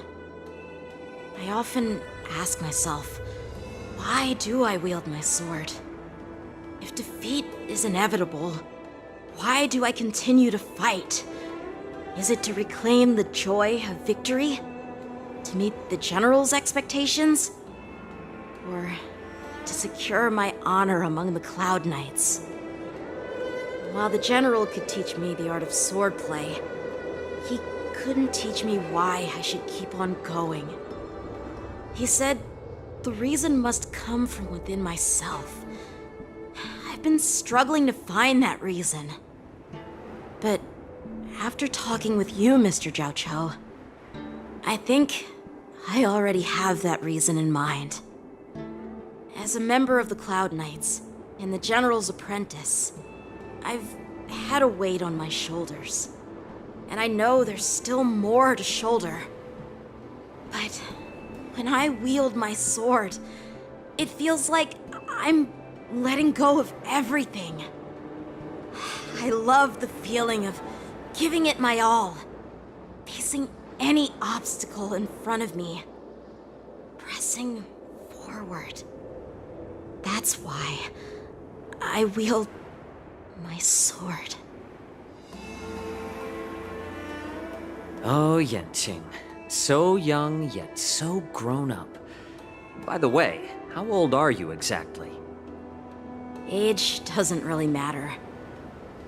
I often ask myself, why do I wield my sword? If defeat is inevitable, why do I continue to fight? Is it to reclaim the joy of victory? To meet the general's expectations? Or to secure my honor among the Cloud Knights? While the general could teach me the art of swordplay, he couldn't teach me why I should keep on going. He said the reason must come from within myself. I've been struggling to find that reason. But after talking with you, Mr. Zhao Cho, I think I already have that reason in mind. As a member of the Cloud Knights and the General's apprentice, I've had a weight on my shoulders. And I know there's still more to shoulder. But when I wield my sword, it feels like I'm letting go of everything. I love the feeling of giving it my all, facing any obstacle in front of me, pressing forward. That's why I wield my sword. Oh, Yanqing. So young, yet so grown up. By the way, how old are you exactly? Age doesn't really matter.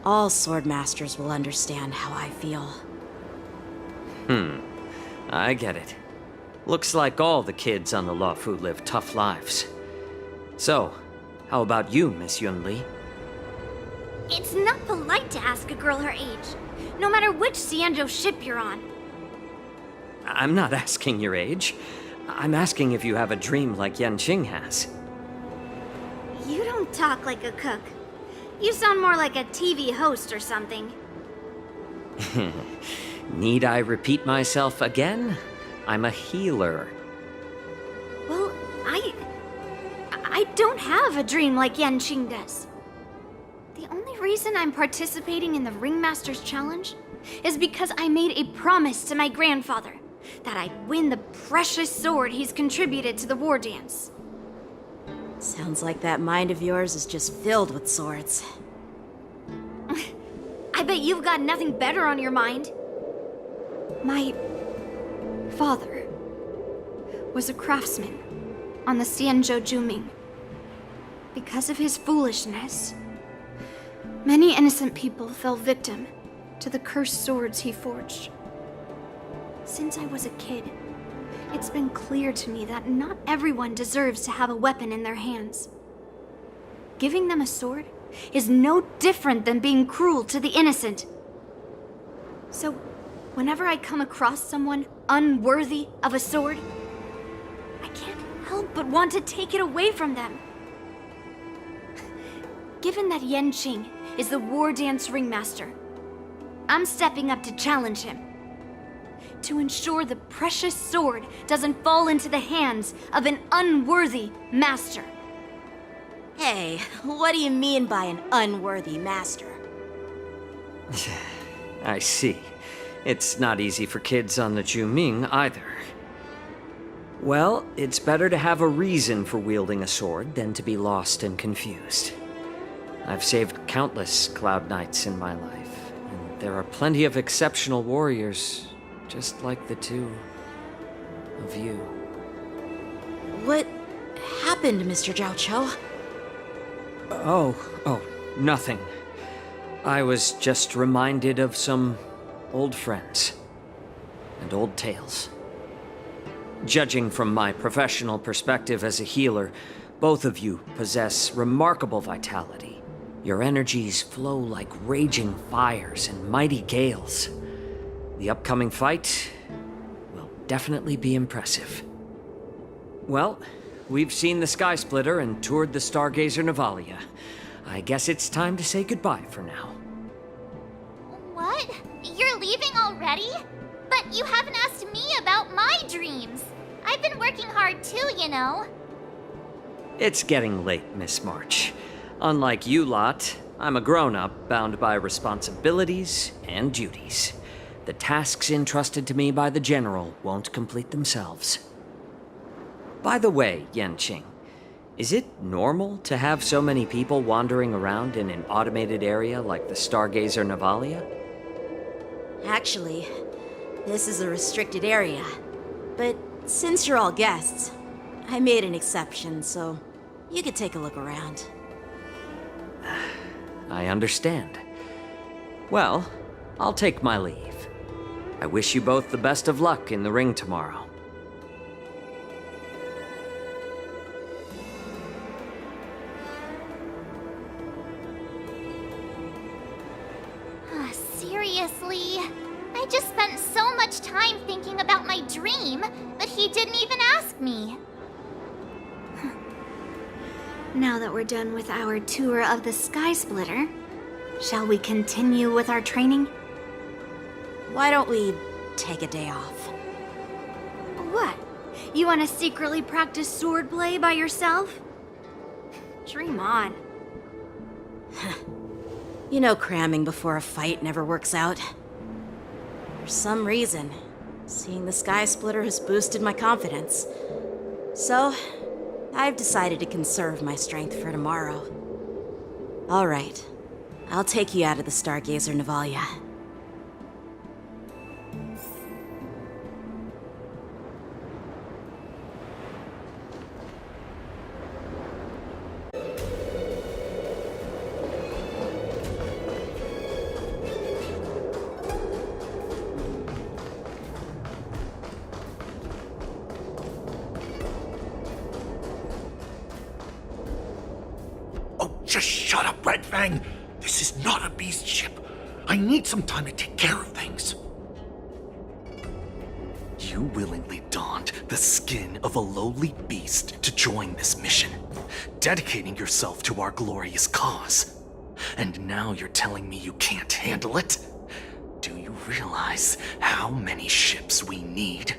All sword masters will understand how I feel. I get it. Looks like all the kids on the Luofu live tough lives. So, how about you, Miss Yunli? It's not polite to ask a girl her age, no matter which Xianzhou ship you're on. I'm not asking your age. I'm asking if you have a dream like Yanqing has. You don't talk like a cook. You sound more like a TV host or something. Need I repeat myself again? I'm a healer. Well, I don't have a dream like Yanqing does. The only reason I'm participating in the Ringmaster's Challenge is because I made a promise to my grandfather that I'd win the precious sword he's contributed to the war dance. Sounds like that mind of yours is just filled with swords. I bet you've got nothing better on your mind. My father was a craftsman on the Xianzhou Juming. Because of his foolishness, many innocent people fell victim to the cursed swords he forged. Since I was a kid, it's been clear to me that not everyone deserves to have a weapon in their hands. Giving them a sword is no different than being cruel to the innocent. So, whenever I come across someone unworthy of a sword, I can't help but want to take it away from them. Given that Yanqing is the war dance ringmaster, I'm stepping up to challenge him. To ensure the precious sword doesn't fall into the hands of an unworthy master. Hey, what do you mean by an unworthy master? I see. It's not easy for kids on the Juming either. Well, it's better to have a reason for wielding a sword than to be lost and confused. I've saved countless Cloud Knights in my life, and there are plenty of exceptional warriors, just like the two of you. What happened, Mr. Zhao Cho? Oh, nothing. I was just reminded of some old friends and old tales. Judging from my professional perspective as a healer, both of you possess remarkable vitality. Your energies flow like raging fires and mighty gales. The upcoming fight will definitely be impressive. Well, we've seen the Sky Splitter and toured the Stargazer Navalia. I guess it's time to say goodbye for now. What? You're leaving already? But you haven't asked me about my dreams. I've been working hard too, you know. It's getting late, Miss March. Unlike you lot, I'm a grown-up bound by responsibilities and duties. The tasks entrusted to me by the General won't complete themselves. By the way, Yanqing, is it normal to have so many people wandering around in an automated area like the Stargazer Navalia? Actually, this is a restricted area. But since you're all guests, I made an exception, so you could take a look around. I understand. Well, I'll take my leave. I wish you both the best of luck in the ring tomorrow. Seriously? I just spent so much time thinking about my dream, but he didn't even ask me. Now that we're done with our tour of the Sky Splitter, shall we continue with our training? Why don't we take a day off? What? You want to secretly practice swordplay by yourself? Dream on. You know cramming before a fight never works out. For some reason, seeing the Sky Splitter has boosted my confidence. So, I've decided to conserve my strength for tomorrow. All right, I'll take you out of the Stargazer Navalia. Just shut up, Red Fang! This is not a beast ship. I need some time to take care of things. You willingly donned the skin of a lowly beast to join this mission, dedicating yourself to our glorious cause. And now you're telling me you can't handle it? Do you realize how many ships we need?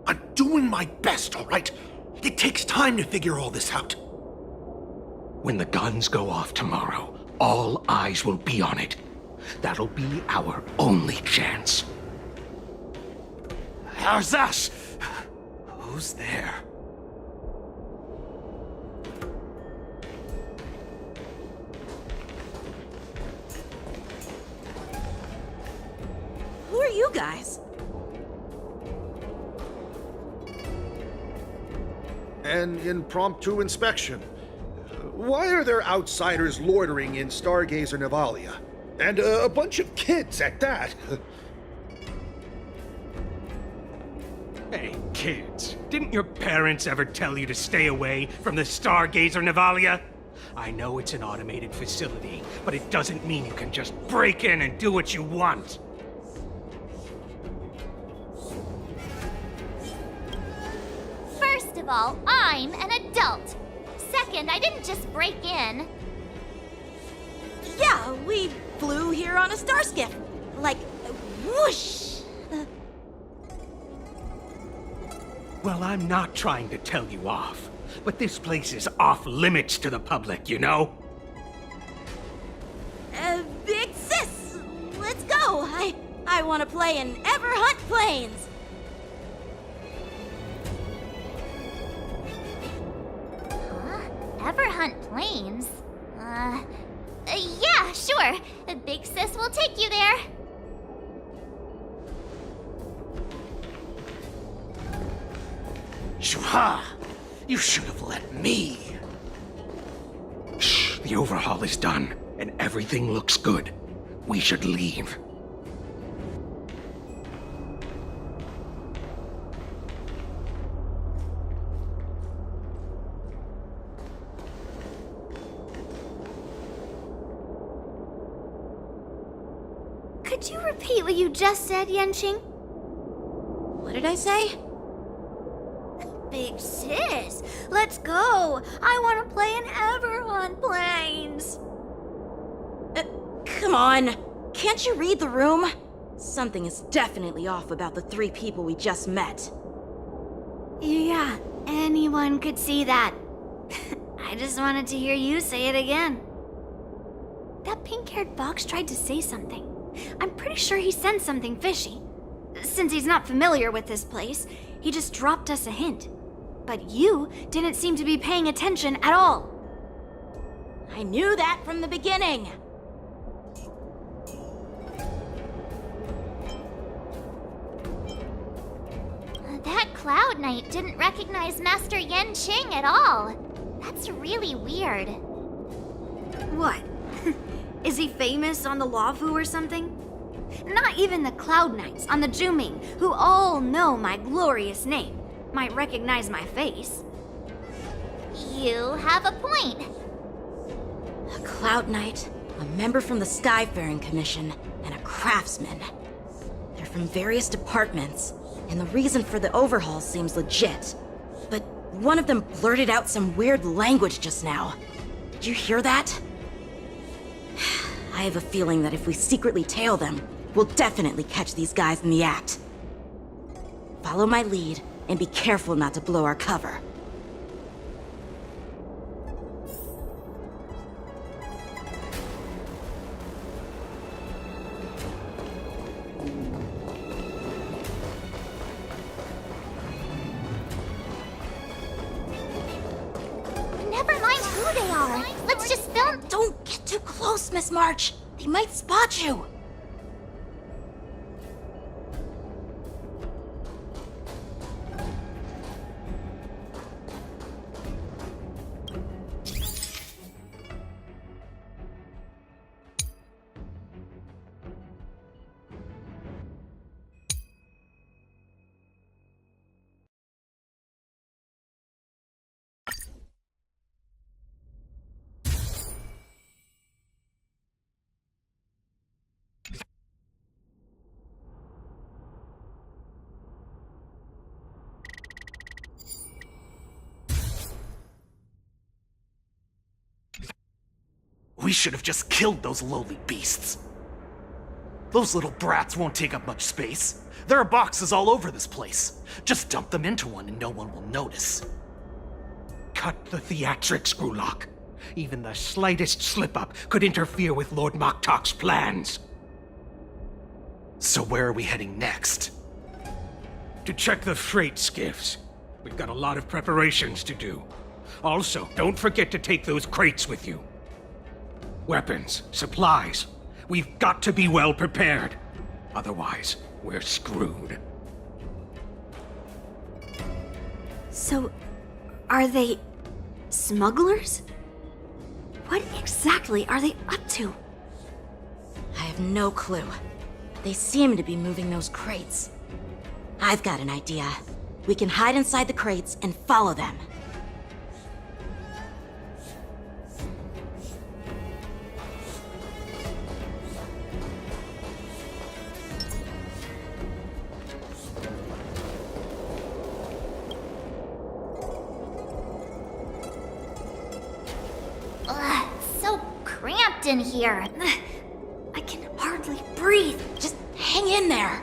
I'm doing my best, all right? It takes time to figure all this out. When the guns go off tomorrow, all eyes will be on it. That'll be our only chance. How's that? Who's there? Who are you guys? An impromptu inspection. Why are there outsiders loitering in Stargazer Navalia? And a bunch of kids at that. Hey, kids, didn't your parents ever tell you to stay away from the Stargazer Navalia? I know it's an automated facility, but it doesn't mean you can just break in and do what you want. First of all, I'm an adult. Second, I didn't just break in. Yeah, we flew here on a star skiff. Like, whoosh! Well, I'm not trying to tell you off, but this place is off limits to the public, you know? Big sis, let's go. I want to play in Everhunt Plains. Everhunt Plains? Yeah, sure. Big Sis will take you there. Shua! You should have let me. Shh, the overhaul is done, and everything looks good. We should leave. Could you repeat what you just said, Yanqing? What did I say? Big sis, let's go. I want to play in Ever on Planes. Come on. Can't you read the room? Something is definitely off about the 3 people we just met. Yeah, anyone could see that. I just wanted to hear you say it again. That pink-haired fox tried to say something. I'm pretty sure he sensed something fishy. Since he's not familiar with this place, he just dropped us a hint. But you didn't seem to be paying attention at all. I knew that from the beginning. That Cloud Knight didn't recognize Master Yanqing at all. That's really weird. What? Is he famous on the Luofu or something? Not even the Cloud Knights on the Juming, who all know my glorious name, might recognize my face. You have a point. A Cloud Knight, a member from the Skyfaring Commission, and a craftsman. They're from various departments, and the reason for the overhaul seems legit. But one of them blurted out some weird language just now. Did you hear that? I have a feeling that if we secretly tail them, we'll definitely catch these guys in the act. Follow my lead, and be careful not to blow our cover. Never mind who they are. Let's just film. Don't get too close, Miss March. They might spot you. We should have just killed those lowly beasts. Those little brats won't take up much space. There are boxes all over this place. Just dump them into one and no one will notice. Cut the theatrics, Grulok. Even the slightest slip-up could interfere with Lord Moktok's plans. So where are we heading next? To check the freight skiffs. We've got a lot of preparations to do. Also, don't forget to take those crates with you. Weapons, supplies. We've got to be well prepared. Otherwise, we're screwed. So, are they smugglers? What exactly are they up to? I have no clue. They seem to be moving those crates. I've got an idea. We can hide inside the crates and follow them. Ugh, so cramped in here. I can hardly breathe. Just hang in there.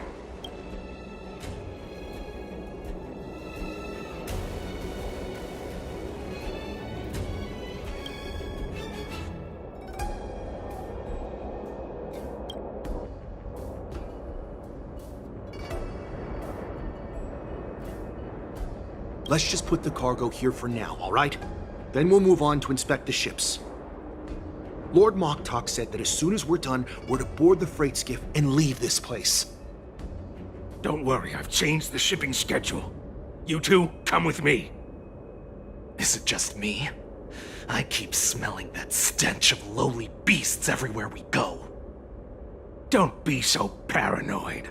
Let's just put the cargo here for now, all right? Then we'll move on to inspect the ships. Lord Moktok said that as soon as we're done, we're to board the freight skiff and leave this place. Don't worry, I've changed the shipping schedule. You two, come with me. Is it just me? I keep smelling that stench of lowly beasts everywhere we go. Don't be so paranoid.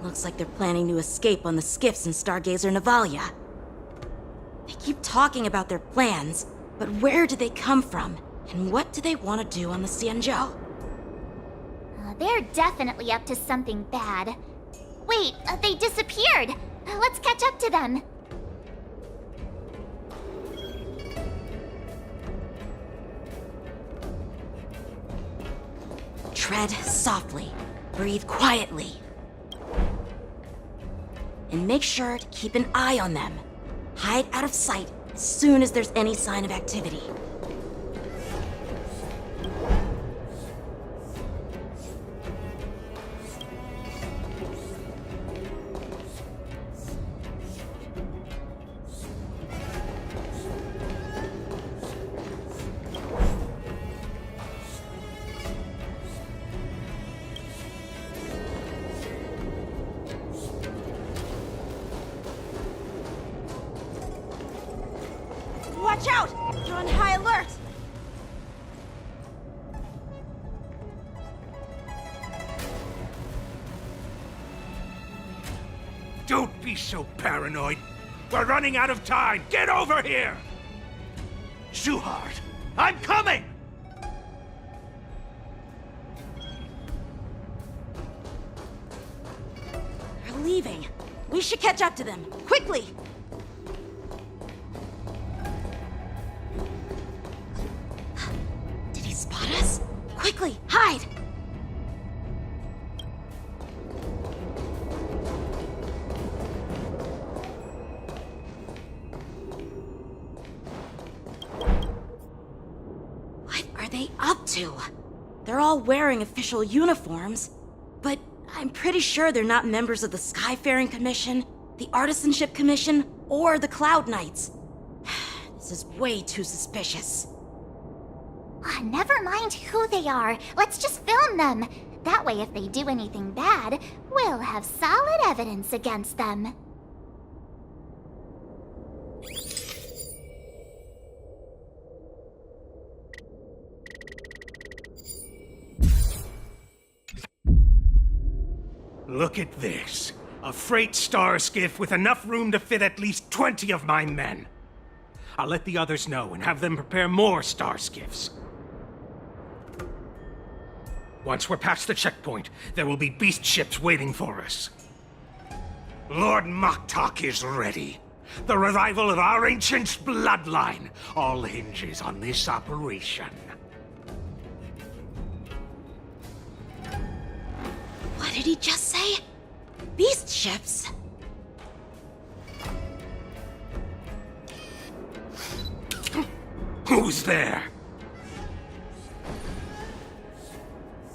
Looks like they're planning to escape on the skiffs in Stargazer Navalia. They keep talking about their plans, but where do they come from? And what do they want to do on the Xianzhou? They're definitely up to something bad. Wait, they disappeared! Let's catch up to them. Tread softly. Breathe quietly. And make sure to keep an eye on them. Hide out of sight as soon as there's any sign of activity. Watch out! You're on high alert! Don't be so paranoid. We're running out of time. Get over here! Shuhard, I'm coming! They're leaving. We should catch up to them. Quickly! Did he spot us? Quickly, hide! What are they up to? They're all wearing official uniforms, but I'm pretty sure they're not members of the Skyfaring Commission, the Artisanship Commission, or the Cloud Knights. This is way too suspicious. Never mind who they are. Let's just film them. That way, if they do anything bad, we'll have solid evidence against them. Look at this. A freight star skiff with enough room to fit at least 20 of my men. I'll let the others know and have them prepare more star skiffs. Once we're past the checkpoint, there will be beast ships waiting for us. Lord Moktok is ready. The revival of our ancient bloodline all hinges on this operation. What did he just say? Beast ships? Who's there?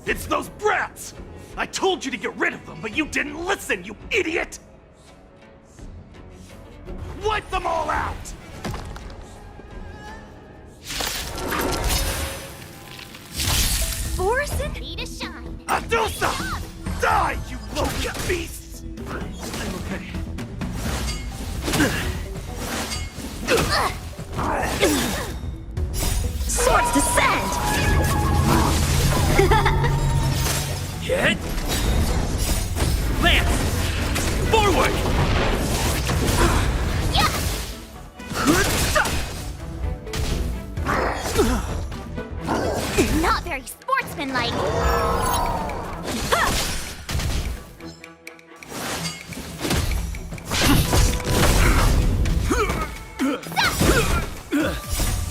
It's those brats! I told you to get rid of them, but you didn't listen, you idiot! Wipe them all out! Forsen? Need a shine. Adusa! Die, you low beasts! I'm okay. Swords descend! Hit! Lance! Forward! Not very sportsmanlike.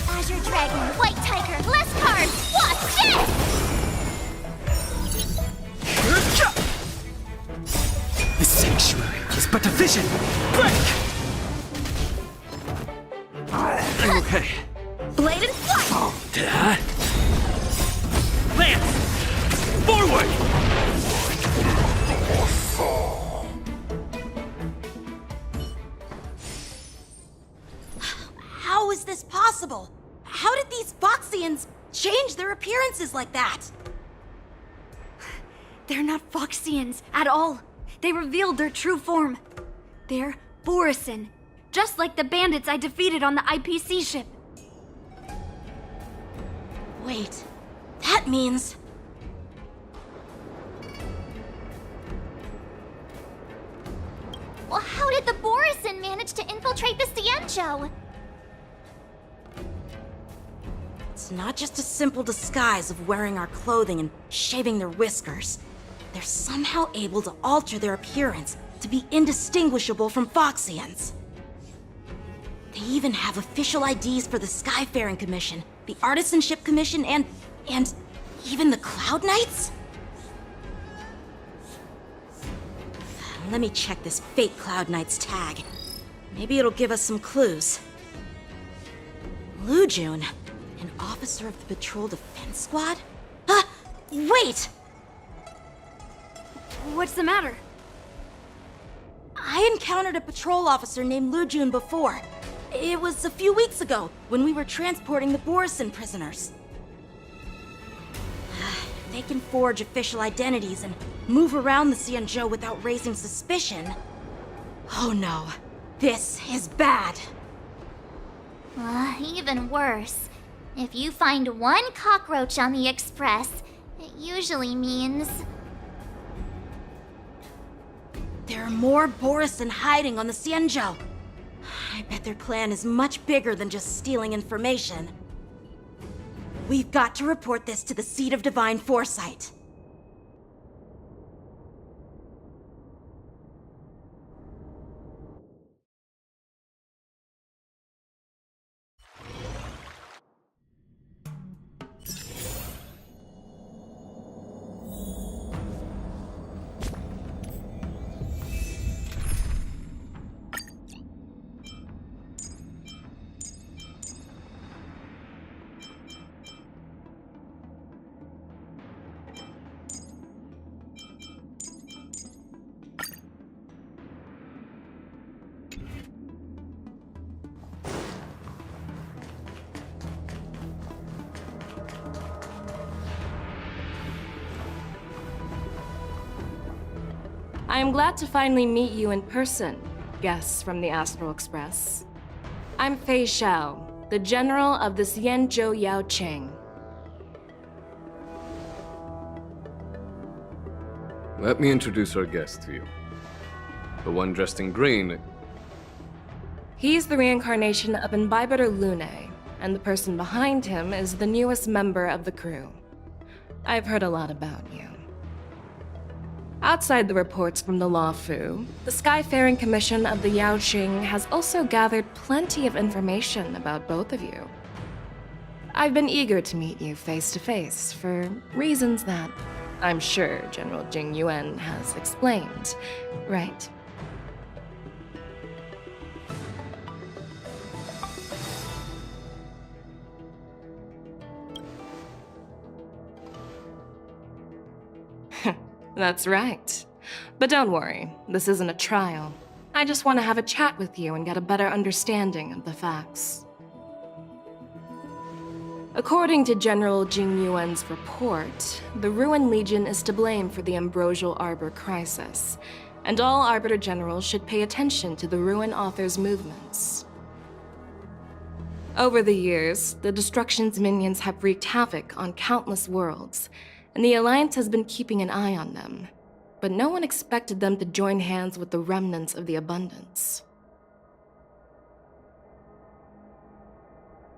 Azure Dragon, White Tiger, less cards! Watch this! The sanctuary is but a vision! Break! I'm okay. Blade and flight! Lance! Forward! How is this possible? How did these Boxians change their appearances like that? They're not Foxians at all. They revealed their true form. They're Borisin, just like the bandits I defeated on the IPC ship. Wait, that means... Well, how did the Borisin manage to infiltrate the Cienjo? It's not just a simple disguise of wearing our clothing and shaving their whiskers. They're somehow able to alter their appearance to be indistinguishable from Foxians. They even have official IDs for the Skyfaring Commission, the Artisanship Commission, and even the Cloud Knights? Let me check this fake Cloud Knight's tag. Maybe it'll give us some clues. Lujun, an officer of the Patrol Defense Squad? Wait! What's the matter? I encountered a patrol officer named Lujun before. It was a few weeks ago, when we were transporting the Borisin prisoners. They can forge official identities and move around the Cienjo without raising suspicion. Oh no, this is bad. Even worse. If you find one cockroach on the Express, it usually means... There are more Borisin hiding on the Cienjo. I bet their plan is much bigger than just stealing information. We've got to report this to the Seat of Divine Foresight. I am glad to finally meet you in person, guests from the Astral Express. I'm Fei Xiao, the General of the Cienjo Yao Cheng. Let me introduce our guest to you. The one dressed in green. He's the reincarnation of Imbibitor Lune, and the person behind him is the newest member of the crew. I've heard a lot about you. Outside the reports from the Law Fu, the Skyfaring Commission of the Yaoqing has also gathered plenty of information about both of you. I've been eager to meet you face to face for reasons that I'm sure General Jing Yuan has explained, right? That's right. But don't worry, this isn't a trial. I just want to have a chat with you and get a better understanding of the facts. According to General Jing Yuan's report, the Ruin Legion is to blame for the Ambrosial Arbor crisis, and all Arbiter Generals should pay attention to the Ruin Author's movements. Over the years, the Destruction's minions have wreaked havoc on countless worlds, and the Alliance has been keeping an eye on them, but no one expected them to join hands with the remnants of the Abundance.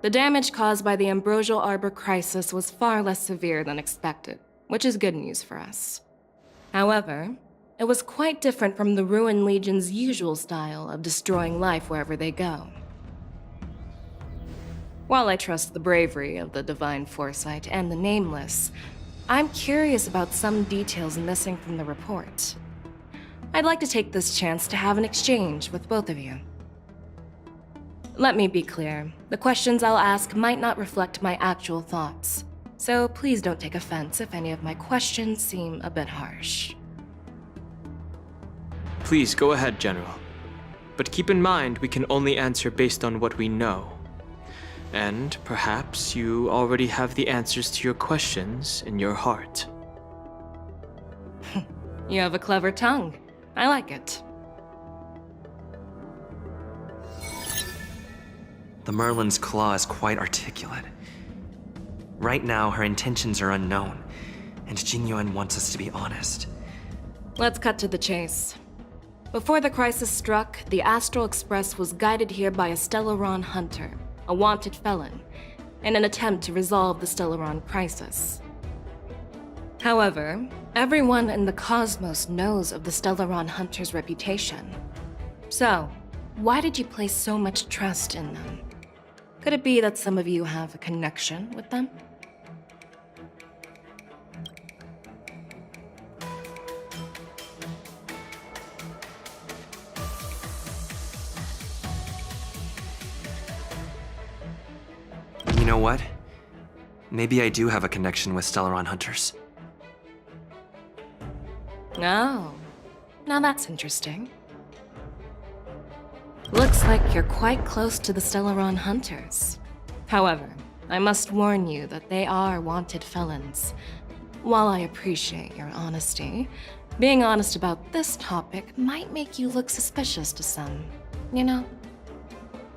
The damage caused by the Ambrosial Arbor crisis was far less severe than expected, which is good news for us. However, it was quite different from the Ruin Legion's usual style of destroying life wherever they go. While I trust the bravery of the Divine Foresight and the Nameless, I'm curious about some details missing from the report. I'd like to take this chance to have an exchange with both of you. Let me be clear, the questions I'll ask might not reflect my actual thoughts, so please don't take offense if any of my questions seem a bit harsh. Please go ahead, General. But keep in mind we can only answer based on what we know. And perhaps you already have the answers to your questions in your heart. You have a clever tongue. I like it. The Merlin's claw is quite articulate. Right now, her intentions are unknown, and Jingyuan wants us to be honest. Let's cut to the chase. Before the crisis struck, the Astral Express was guided here by a Stellaron hunter, a wanted felon, in an attempt to resolve the Stellaron crisis. However, everyone in the cosmos knows of the Stellaron hunter's reputation. So, why did you place so much trust in them? Could it be that some of you have a connection with them? You know what? Maybe I do have a connection with Stellaron hunters. Oh, now that's interesting. Looks like you're quite close to the Stellaron hunters. However, I must warn you that they are wanted felons. While I appreciate your honesty, being honest about this topic might make you look suspicious to some, you know?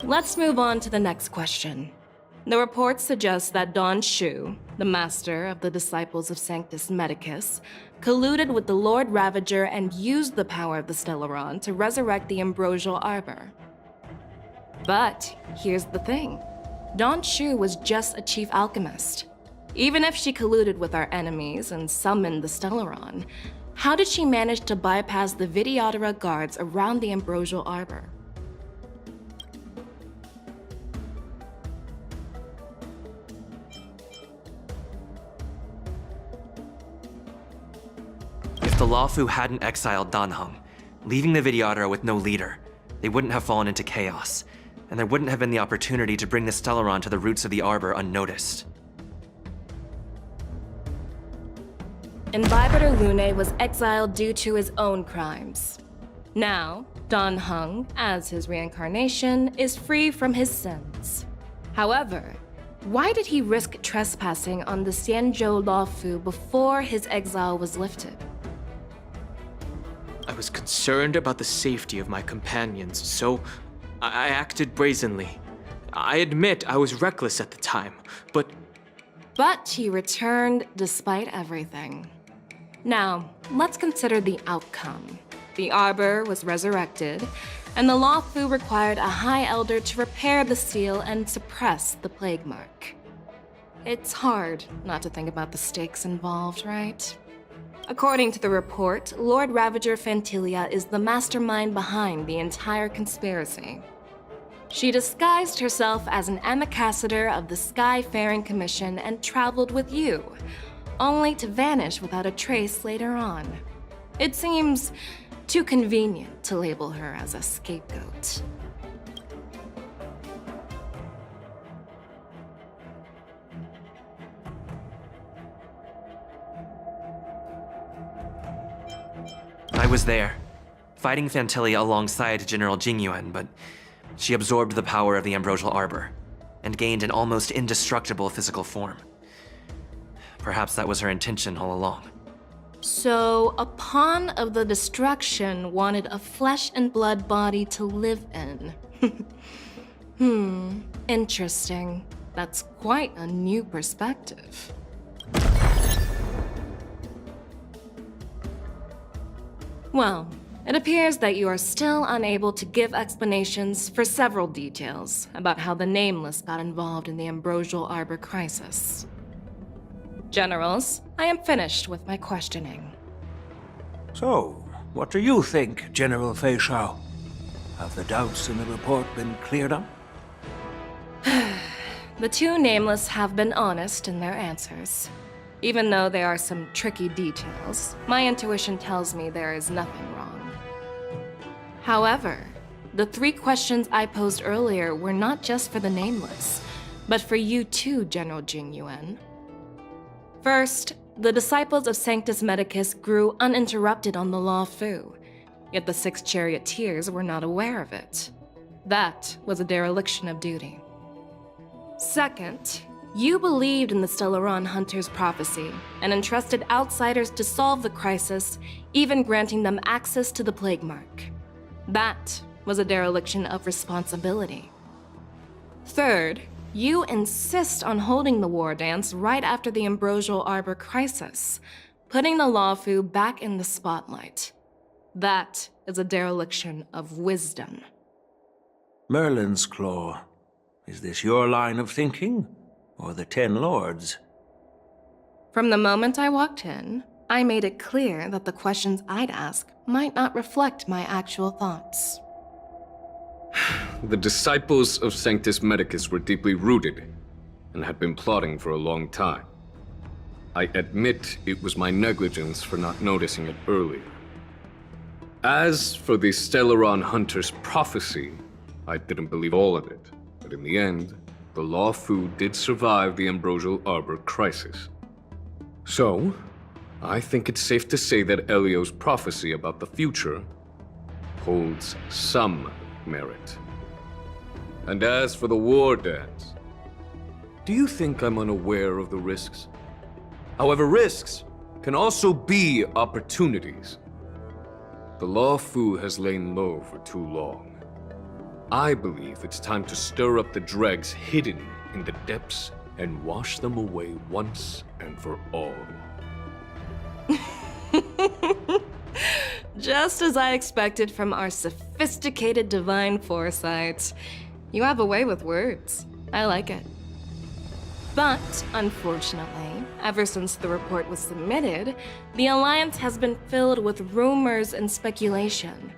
Let's move on to the next question. The report suggests that Don Shu, the master of the disciples of Sanctus Medicus, colluded with the Lord Ravager and used the power of the Stellaron to resurrect the Ambrosial Arbor. But here's the thing. Don Shu was just a chief alchemist. Even if she colluded with our enemies and summoned the Stellaron, how did she manage to bypass the Vidyadhara guards around the Ambrosial Arbor? If the Luofu hadn't exiled Danheng, leaving the Vidyadhara with no leader, they wouldn't have fallen into chaos, and there wouldn't have been the opportunity to bring the Stellaron to the roots of the Arbor unnoticed. Imbibitor Lune was exiled due to his own crimes. Now, Danheng, as his reincarnation, is free from his sins. However, why did he risk trespassing on the Xianzhou Luofu before his exile was lifted? I was concerned about the safety of my companions, so I acted brazenly. I admit I was reckless at the time, but he returned despite everything. Now, let's consider the outcome. The Arbor was resurrected, and the Luofu required a High Elder to repair the seal and suppress the Plague Mark. It's hard not to think about the stakes involved, right? According to the report, Lord Ravager Fantilia is the mastermind behind the entire conspiracy. She disguised herself as an ambassador of the Skyfaring Commission and traveled with you, only to vanish without a trace later on. It seems too convenient to label her as a scapegoat. I was there, fighting Fantilia alongside General Jingyuan, but she absorbed the power of the Ambrosial Arbor and gained an almost indestructible physical form. Perhaps that was her intention all along. So, a pawn of the destruction wanted a flesh and blood body to live in. Interesting. That's quite a new perspective. Well, it appears that you are still unable to give explanations for several details about how the Nameless got involved in the Ambrosial Arbor crisis. Generals, I am finished with my questioning. So, what do you think, General Fei Shao? Have the doubts in the report been cleared up? The two Nameless have been honest in their answers. Even though there are some tricky details, my intuition tells me there is nothing wrong. However, the 3 questions I posed earlier were not just for the Nameless, but for you too, General Jingyuan. First, the disciples of Sanctus Medicus grew uninterrupted on the Luofu, yet the 6 charioteers were not aware of it. That was a dereliction of duty. Second, you believed in the Stellaron Hunter's prophecy and entrusted outsiders to solve the crisis, even granting them access to the Plague Mark. That was a dereliction of responsibility. Third, you insist on holding the war dance right after the Ambrosial Arbor crisis, putting the Lawfu back in the spotlight. That is a dereliction of wisdom. Merlin's Claw. Is this your line of thinking, or the Ten Lords? From the moment I walked in, I made it clear that the questions I'd ask might not reflect my actual thoughts. The disciples of Sanctus Medicus were deeply rooted and had been plotting for a long time. I admit it was my negligence for not noticing it earlier. As for the Stellaron Hunter's prophecy, I didn't believe all of it, but in the end, the Lawfu did survive the Ambrosial Arbor crisis. So, I think it's safe to say that Elio's prophecy about the future holds some merit. And as for the war dance, do you think I'm unaware of the risks? However, risks can also be opportunities. The Lawfu has lain low for too long. I believe it's time to stir up the dregs hidden in the depths and wash them away once and for all. Just as I expected from our sophisticated divine foresight. You have a way with words. I like it. But, unfortunately, ever since the report was submitted, the Alliance has been filled with rumors and speculation.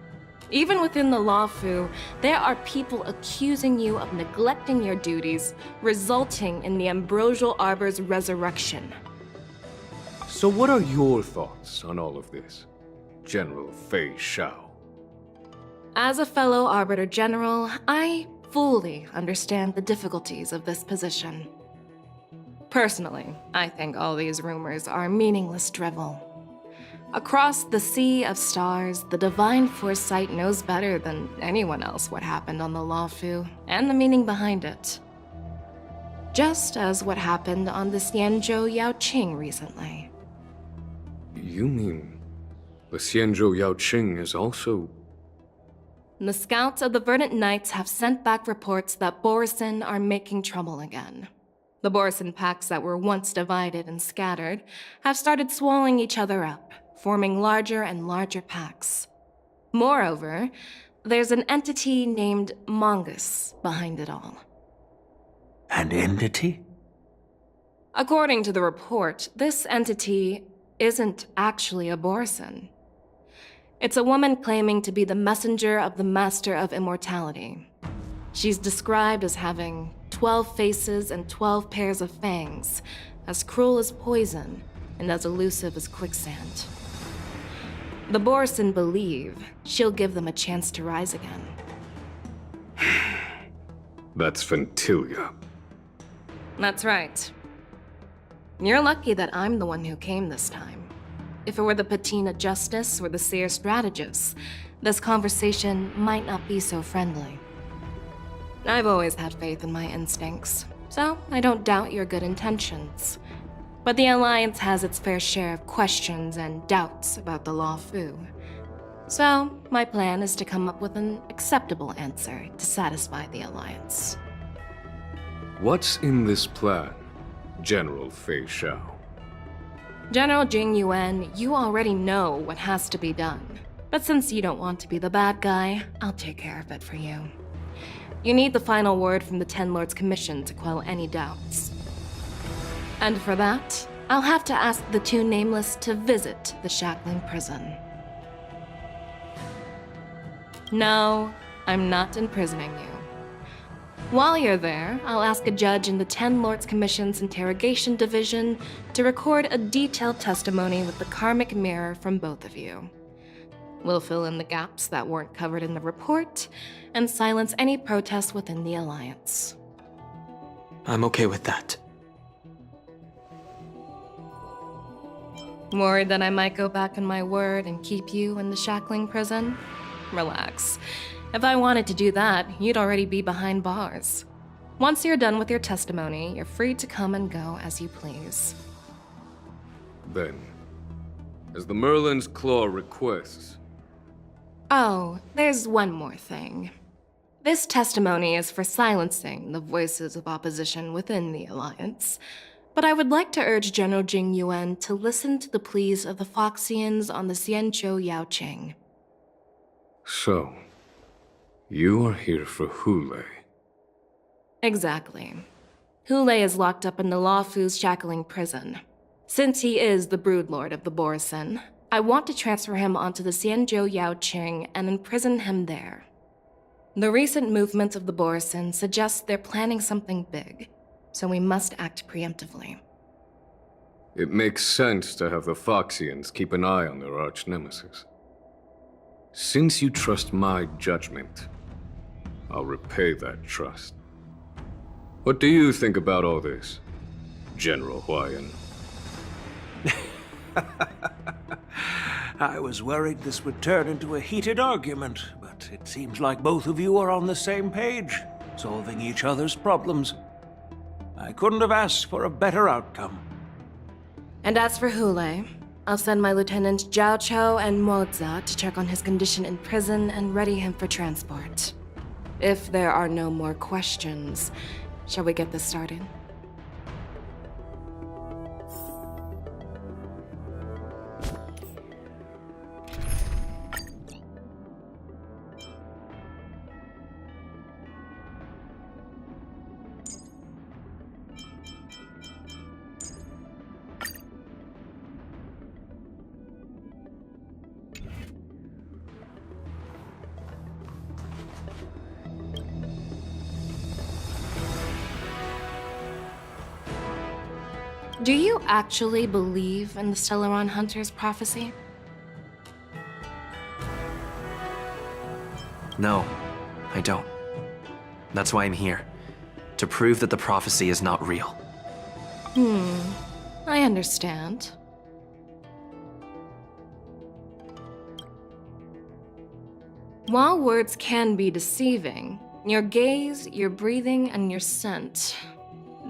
Even within the Lawfu, there are people accusing you of neglecting your duties, resulting in the Ambrosial Arbor's resurrection. So what are your thoughts on all of this, General Fei Shao? As a fellow Arbiter General, I fully understand the difficulties of this position. Personally, I think all these rumors are meaningless drivel. Across the sea of stars, the divine foresight knows better than anyone else what happened on the Lawfu and the meaning behind it. Just as what happened on the Xianzhou Yaoqing recently. You mean the Xianzhou Yaoqing is also... The scouts of the Verdant Knights have sent back reports that Borisin are making trouble again. The Borisin packs that were once divided and scattered have started swallowing each other up, forming larger and larger packs. Moreover, there's an entity named Mongus behind it all. An entity? According to the report, this entity isn't actually a Borisin. It's a woman claiming to be the messenger of the Master of Immortality. She's described as having 12 faces and 12 pairs of fangs, as cruel as poison and as elusive as quicksand. The Borisin believe she'll give them a chance to rise again. That's Ventilia. That's right. You're lucky that I'm the one who came this time. If it were the Patina Justice or the Seer Strategist, this conversation might not be so friendly. I've always had faith in my instincts, so I don't doubt your good intentions. But the Alliance has its fair share of questions and doubts about the Lawfu. So, my plan is to come up with an acceptable answer to satisfy the Alliance. What's in this plan, General Fei Shao? General Jing Yuan, you already know what has to be done. But since you don't want to be the bad guy, I'll take care of it for you. You need the final word from the Ten Lords Commission to quell any doubts. And for that, I'll have to ask the two Nameless to visit the Shackling Prison. No, I'm not imprisoning you. While you're there, I'll ask a judge in the Ten Lords Commission's Interrogation Division to record a detailed testimony with the karmic mirror from both of you. We'll fill in the gaps that weren't covered in the report, and silence any protests within the Alliance. I'm okay with that. Worried that I might go back on my word and keep you in the Shackling Prison? Relax. If I wanted to do that, you'd already be behind bars. Once you're done with your testimony, you're free to come and go as you please. Then, as the Merlin's Claw requests, Oh, there's one more thing. This testimony is for silencing the voices of opposition within the Alliance, but I would like to urge General Jing Yuan to listen to the pleas of the Foxians on the Xianzhou Yaoqing. so, you are here for Hule. Exactly. Hule is locked up in the Luofu's shackling prison. Since he is the broodlord of the Borison, I want to transfer him onto the Xianzhou Yaoqing and imprison him there. The recent movements of the Borison suggest they're planning something big, so we must act preemptively. It makes sense to have the Foxians keep an eye on their arch-nemesis. Since you trust my judgment, I'll repay that trust. What do you think about all this, General Huayan? I was worried this would turn into a heated argument, but it seems like both of you are on the same page, solving each other's problems. I couldn't have asked for a better outcome. And as for Hule, I'll send my lieutenants Zhao Chou and Moza to check on his condition in prison and ready him for transport. If there are no more questions, shall we get this started? Do you actually believe in the Stellaron Hunter's prophecy? No, I don't. That's why I'm here. To prove that the prophecy is not real. I understand. While words can be deceiving, your gaze, your breathing, and your scent,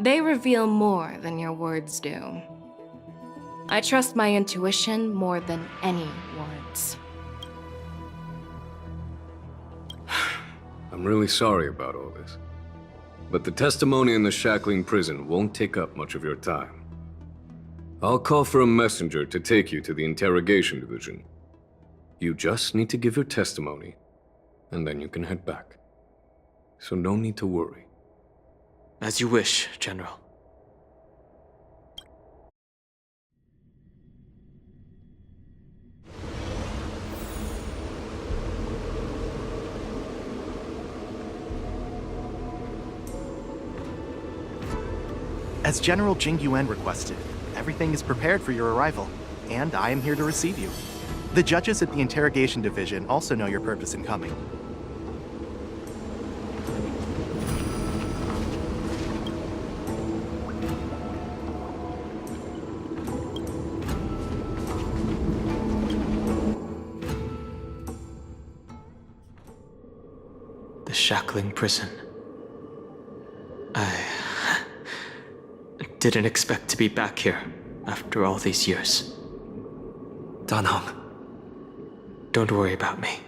they reveal more than your words do. I trust my intuition more than any words. I'm really sorry about all this. But the testimony in the shackling prison won't take up much of your time. I'll call for a messenger to take you to the interrogation division. You just need to give your testimony, and then you can head back. So no need to worry. As you wish, General. As General Jing Yuan requested, everything is prepared for your arrival, and I am here to receive you. The judges at the interrogation division also know your purpose in coming. The shackling prison. I didn't expect to be back here after all these years. Dan Heng. Don't worry about me.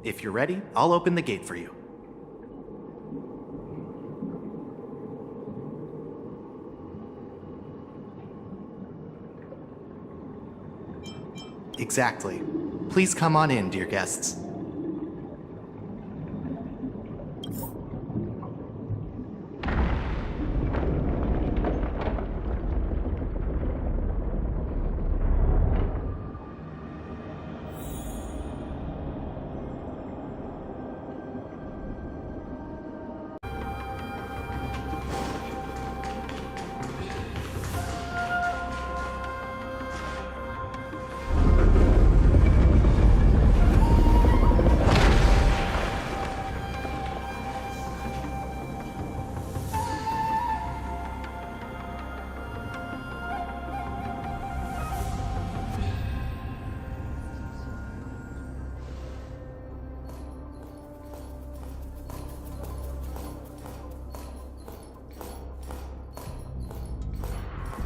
If you're ready, I'll open the gate for you. Exactly. Please come on in, dear guests.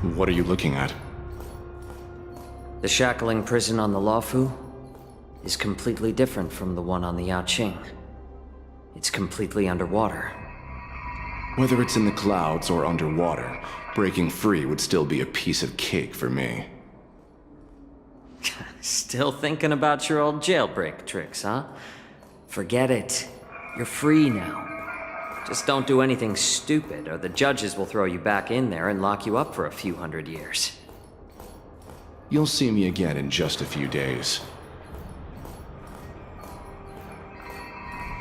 What are you looking at? The shackling prison on the Luofu is completely different from the one on the Yaoqing. It's completely underwater. Whether it's in the clouds or underwater, breaking free would still be a piece of cake for me. Still thinking about your old jailbreak tricks, huh? Forget it. You're free now. Just don't do anything stupid, or the judges will throw you back in there and lock you up for a few hundred years. You'll see me again in just a few days.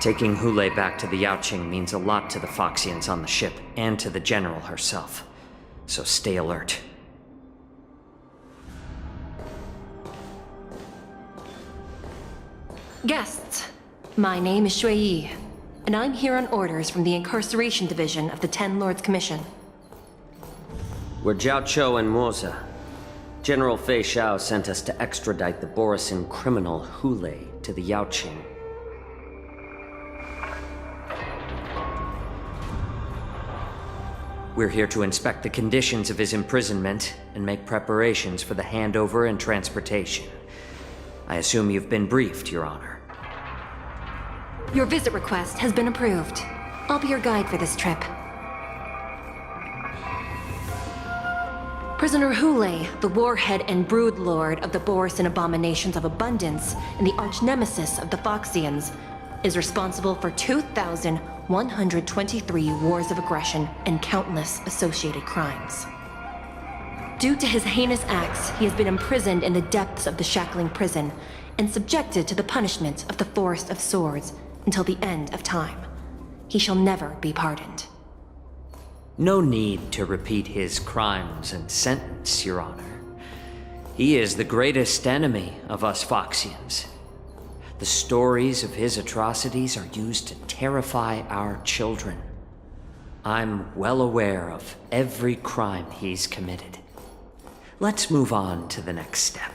Taking Hule back to the Yaoqing means a lot to the Foxians on the ship, and to the General herself. So stay alert. Guests, my name is Shui Yi, and I'm here on orders from the Incarceration Division of the Ten Lords Commission. We're Jiao Chou and Moza. General Fei Xiao sent us to extradite the Borisin criminal Hule to the Yaoqing. We're here to inspect the conditions of his imprisonment and make preparations for the handover and transportation. I assume you've been briefed, Your Honor. Your visit request has been approved. I'll be your guide for this trip. Prisoner Hule, the warhead and brood lord of the Borisin abominations of abundance and the arch-nemesis of the Foxians, is responsible for 2,123 wars of aggression and countless associated crimes. Due to his heinous acts, he has been imprisoned in the depths of the shackling prison and subjected to the punishment of the Forest of Swords until the end of time. He shall never be pardoned. No need to repeat his crimes and sentence, Your Honor. He is the greatest enemy of us Foxians. The stories of his atrocities are used to terrify our children. I'm well aware of every crime he's committed. Let's move on to the next step.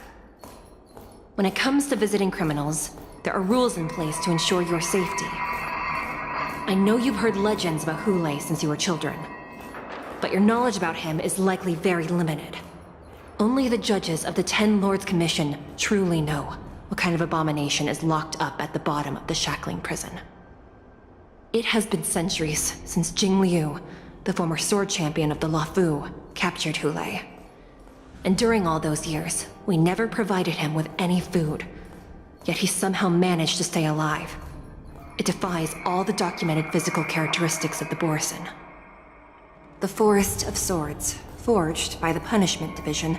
When it comes to visiting criminals, there are rules in place to ensure your safety. I know you've heard legends about Hule since you were children, but your knowledge about him is likely very limited. Only the judges of the Ten Lords Commission truly know what kind of abomination is locked up at the bottom of the shackling prison. It has been centuries since Jing Liu, the former sword champion of the Luofu, captured Hule. And during all those years, we never provided him with any food. Yet he somehow managed to stay alive. It defies all the documented physical characteristics of the Borisin. The Forest of Swords, forged by the Punishment Division,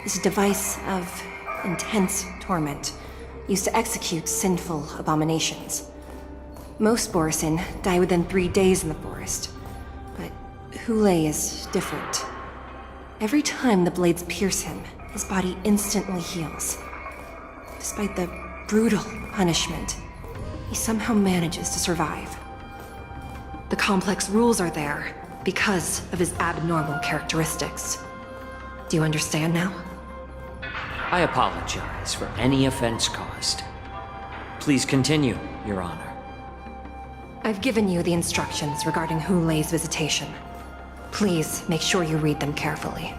is a device of intense torment, used to execute sinful abominations. Most Borisin die within 3 days in the forest, but Hule is different. Every time the blades pierce him, his body instantly heals. Despite the brutal punishment, he somehow manages to survive. The complex rules are there because of his abnormal characteristics. Do you understand now? I apologize for any offense caused. Please continue, Your Honor. I've given you the instructions regarding Hule's visitation. Please make sure you read them carefully.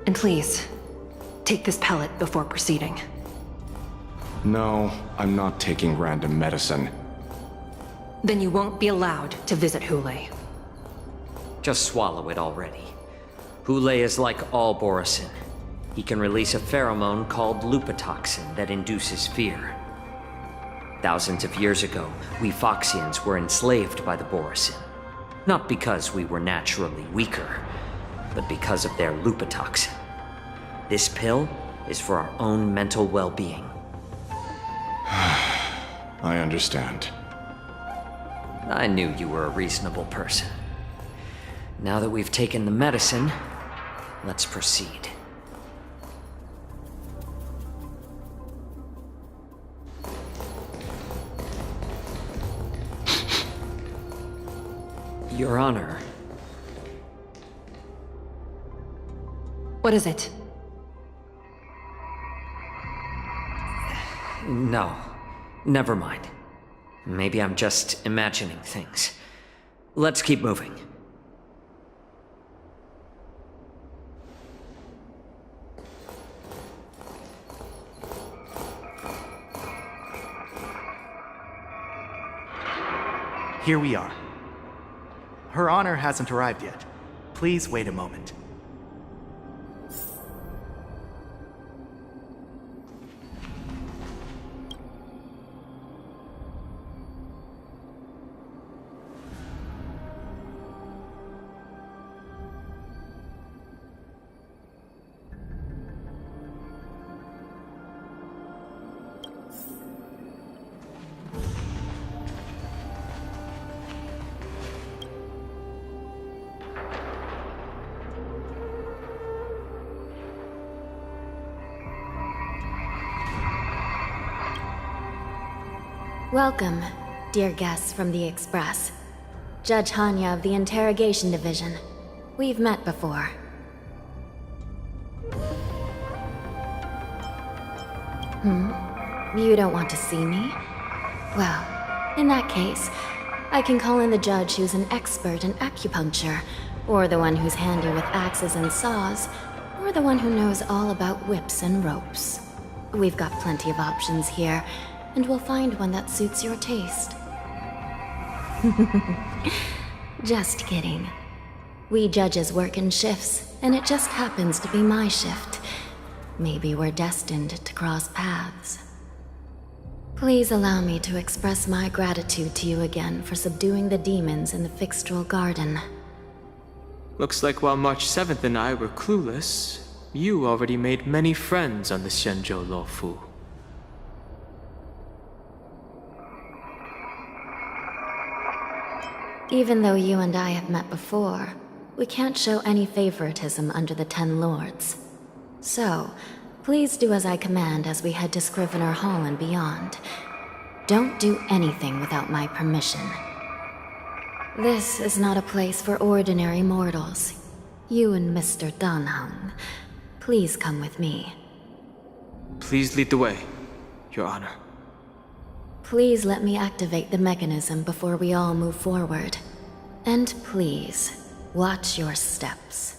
And please, take this pellet before proceeding. No, I'm not taking random medicine. Then you won't be allowed to visit Hule. Just swallow it already. Hule is like all Borisin. He can release a pheromone called lupatoxin that induces fear. Thousands of years ago, we Foxians were enslaved by the Borisin. Not because we were naturally weaker, but because of their lupatoxin. This pill is for our own mental well-being. I understand. I knew you were a reasonable person. Now that we've taken the medicine, let's proceed. Your Honor. What is it? No. Never mind. Maybe I'm just imagining things. Let's keep moving. Here we are. Her Honor hasn't arrived yet. Please wait a moment. Welcome, dear guests from the Express. Judge Hanya of the Interrogation Division. We've met before. You don't want to see me? Well, in that case, I can call in the judge who's an expert in acupuncture, or the one who's handy with axes and saws, or the one who knows all about whips and ropes. We've got plenty of options here, and we'll find one that suits your taste. Just kidding. We judges work in shifts, and it just happens to be my shift. Maybe we're destined to cross paths. Please allow me to express my gratitude to you again for subduing the demons in the Fixtral Garden. Looks like while March 7th and I were clueless, you already made many friends on the Shenzhou Luofu. Even though you and I have met before, we can't show any favoritism under the Ten Lords. So, please do as I command as we head to Scrivener Hall and beyond. Don't do anything without my permission. This is not a place for ordinary mortals. You and Mr. Danheng, please come with me. Please lead the way, Your Honor. Please let me activate the mechanism before we all move forward. And please, watch your steps.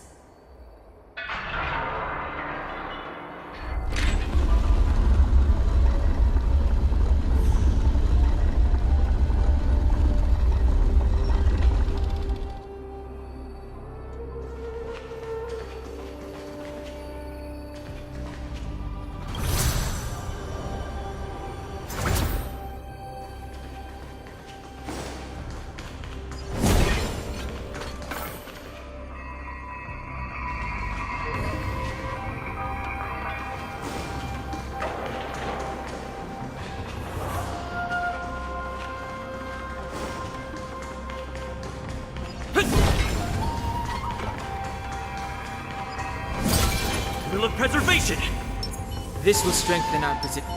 Will of preservation! This will strengthen our position.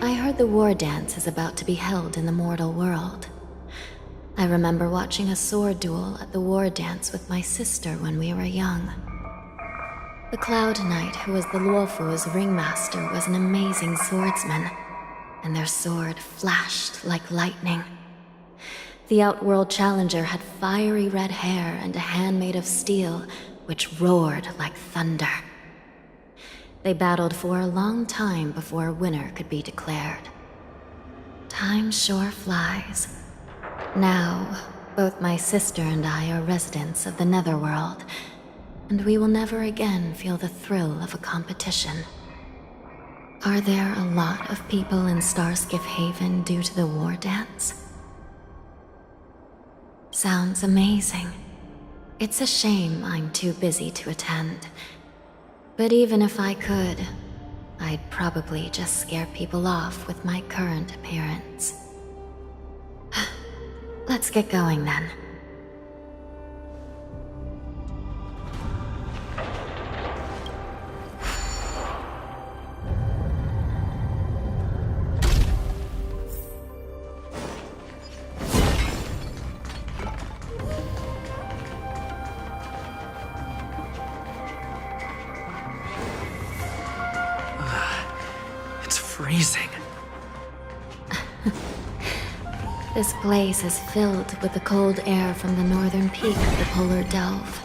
I heard the war dance is about to be held in the mortal world. I remember watching a sword duel at the war dance with my sister when we were young. The Cloud Knight, who was the Luofu's ringmaster, was an amazing swordsman, and their sword flashed like lightning. The Outworld Challenger had fiery red hair and a hand made of steel, which roared like thunder. They battled for a long time before a winner could be declared. Time sure flies. Now, both my sister and I are residents of the Netherworld, and we will never again feel the thrill of a competition. Are there a lot of people in Starskiff Haven due to the war dance? Sounds amazing. It's a shame I'm too busy to attend. But even if I could, I'd probably just scare people off with my current appearance. Let's get going then. It's freezing. This place is filled with the cold air from the northern peak of the polar delve.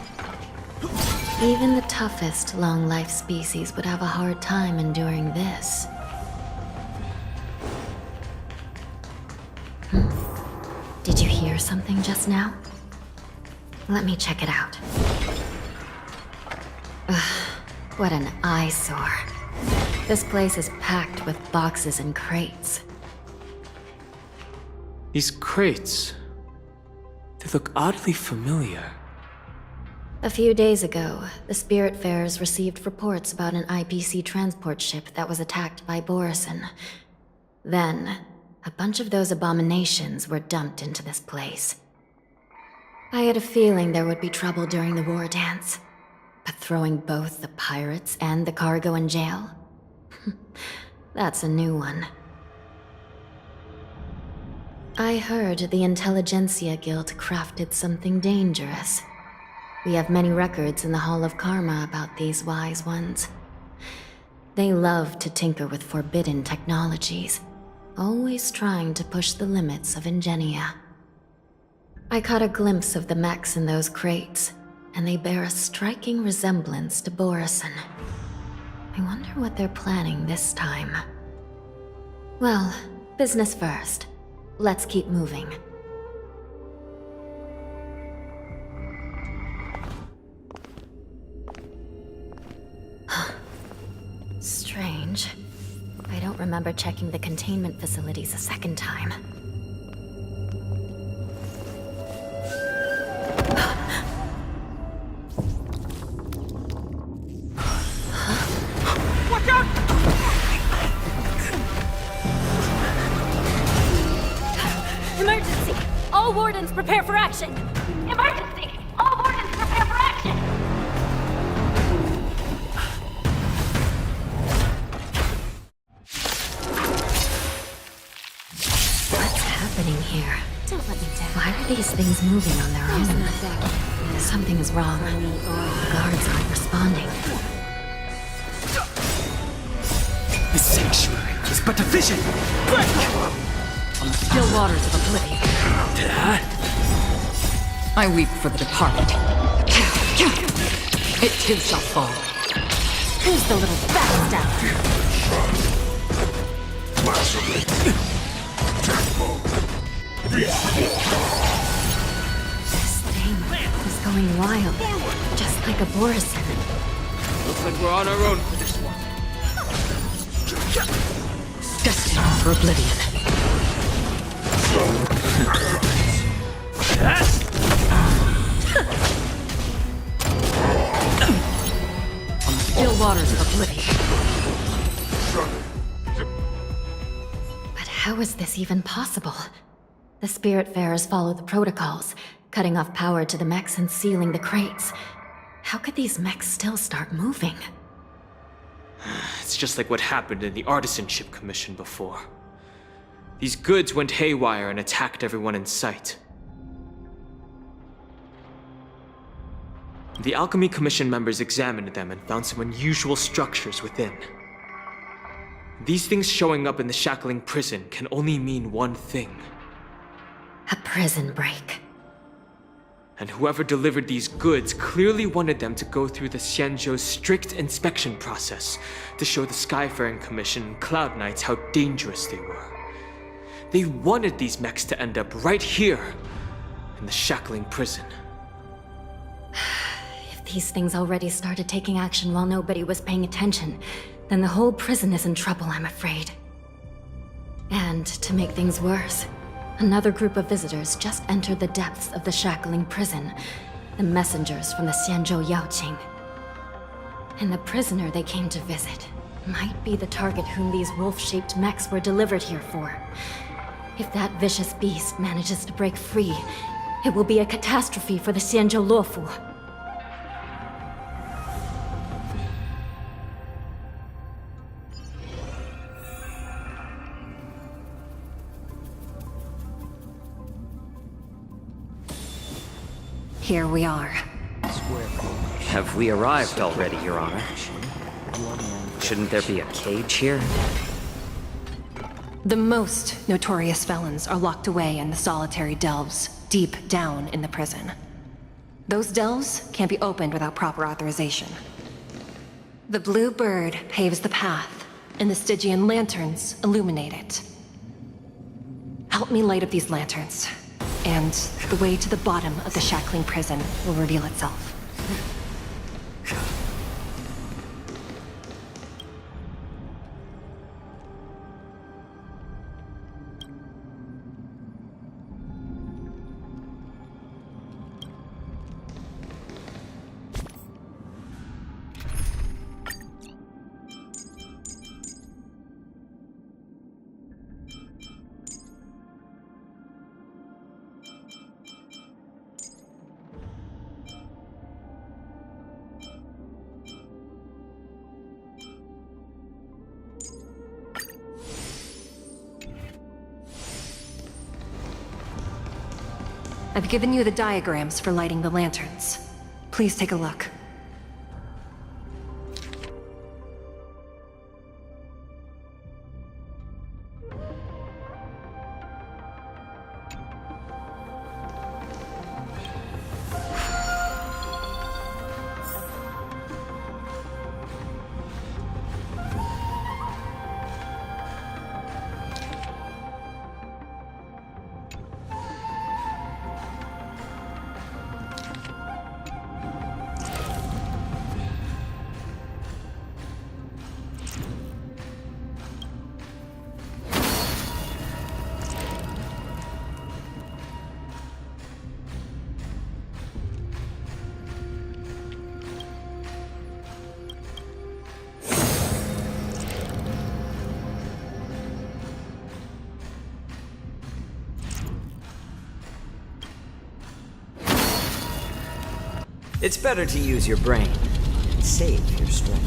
Even the toughest long-life species would have a hard time enduring this. Did you hear something just now? Let me check it out. Ugh, what an eyesore. This place is packed with boxes and crates. These crates... they look oddly familiar. A few days ago, the Spiritfarers received reports about an IPC transport ship that was attacked by Borison. Then, a bunch of those abominations were dumped into this place. I had a feeling there would be trouble during the war dance, but throwing both the pirates and the cargo in jail? That's a new one. I heard the Intelligentsia Guild crafted something dangerous. We have many records in the Hall of Karma about these wise ones. They love to tinker with forbidden technologies, always trying to push the limits of Ingenia. I caught a glimpse of the mechs in those crates, and they bear a striking resemblance to Borison. I wonder what they're planning this time. Well, business first. Let's keep moving. Strange. I don't remember checking the containment facilities a second time. Watch out! Emergency! All wardens prepare for action! Emergency! All wardens prepare for action! What's happening here? Don't let me down. Why are these things moving on their own? Something is wrong. The guards aren't responding. The sanctuary is but a vision! On the still waters of oblivion. I weep for the departed. It too shall fall. Who's the little bastard? This thing is going wild, just like a Borison. Looks like we're on our own for this one. Destined for oblivion. On the still waters of oblivion. But how is this even possible? The Spiritfarers follow the protocols, cutting off power to the mechs and sealing the crates. How could these mechs still start moving? It's just like what happened in the Artisanship Commission before. These goods went haywire and attacked everyone in sight. The Alchemy Commission members examined them and found some unusual structures within. These things showing up in the shackling prison can only mean one thing. A prison break. And whoever delivered these goods clearly wanted them to go through the Xianzhou's strict inspection process to show the Skyfaring Commission and Cloud Knights how dangerous they were. They wanted these mechs to end up right here, in the shackling prison. If these things already started taking action while nobody was paying attention, then the whole prison is in trouble, I'm afraid. And to make things worse, another group of visitors just entered the depths of the shackling prison, the messengers from the Xianzhou Yaoqing. And the prisoner they came to visit might be the target whom these wolf-shaped mechs were delivered here for. If that vicious beast manages to break free, it will be a catastrophe for the Xianzhou Luofu. Here we are. Have we arrived already, Your Honor? Shouldn't there be a cage here? The most notorious felons are locked away in the solitary delves, deep down in the prison. Those delves can't be opened without proper authorization. The blue bird paves the path, and the Stygian lanterns illuminate it. Help me light up these lanterns, and the way to the bottom of the shackling prison will reveal itself. I've given you the diagrams for lighting the lanterns. Please take a look. It's better to use your brain and save your strength.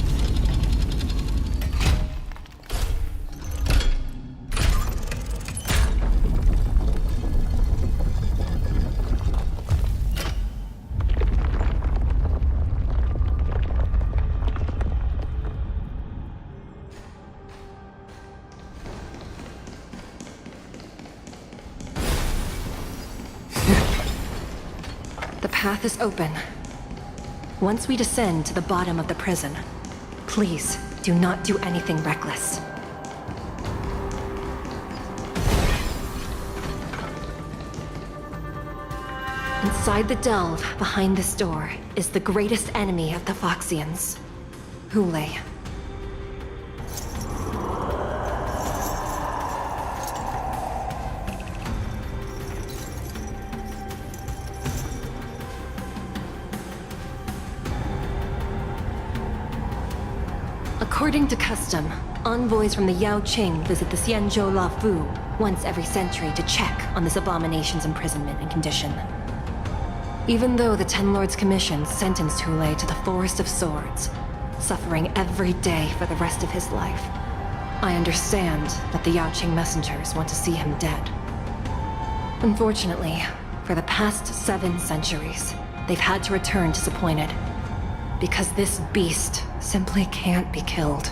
The path is open. Once we descend to the bottom of the prison, please do not do anything reckless. Inside the delve, behind this door, is the greatest enemy of the Foxians, Hulei. According to custom, envoys from the Yaoqing visit the Xianzhou Luofu once every century to check on this abomination's imprisonment and condition. Even though the Ten Lords Commission sentenced Hulei to the Forest of Swords, suffering every day for the rest of his life, I understand that the Yaoqing messengers want to see him dead. Unfortunately, for the past 7 centuries, they've had to return disappointed. Because this beast simply can't be killed.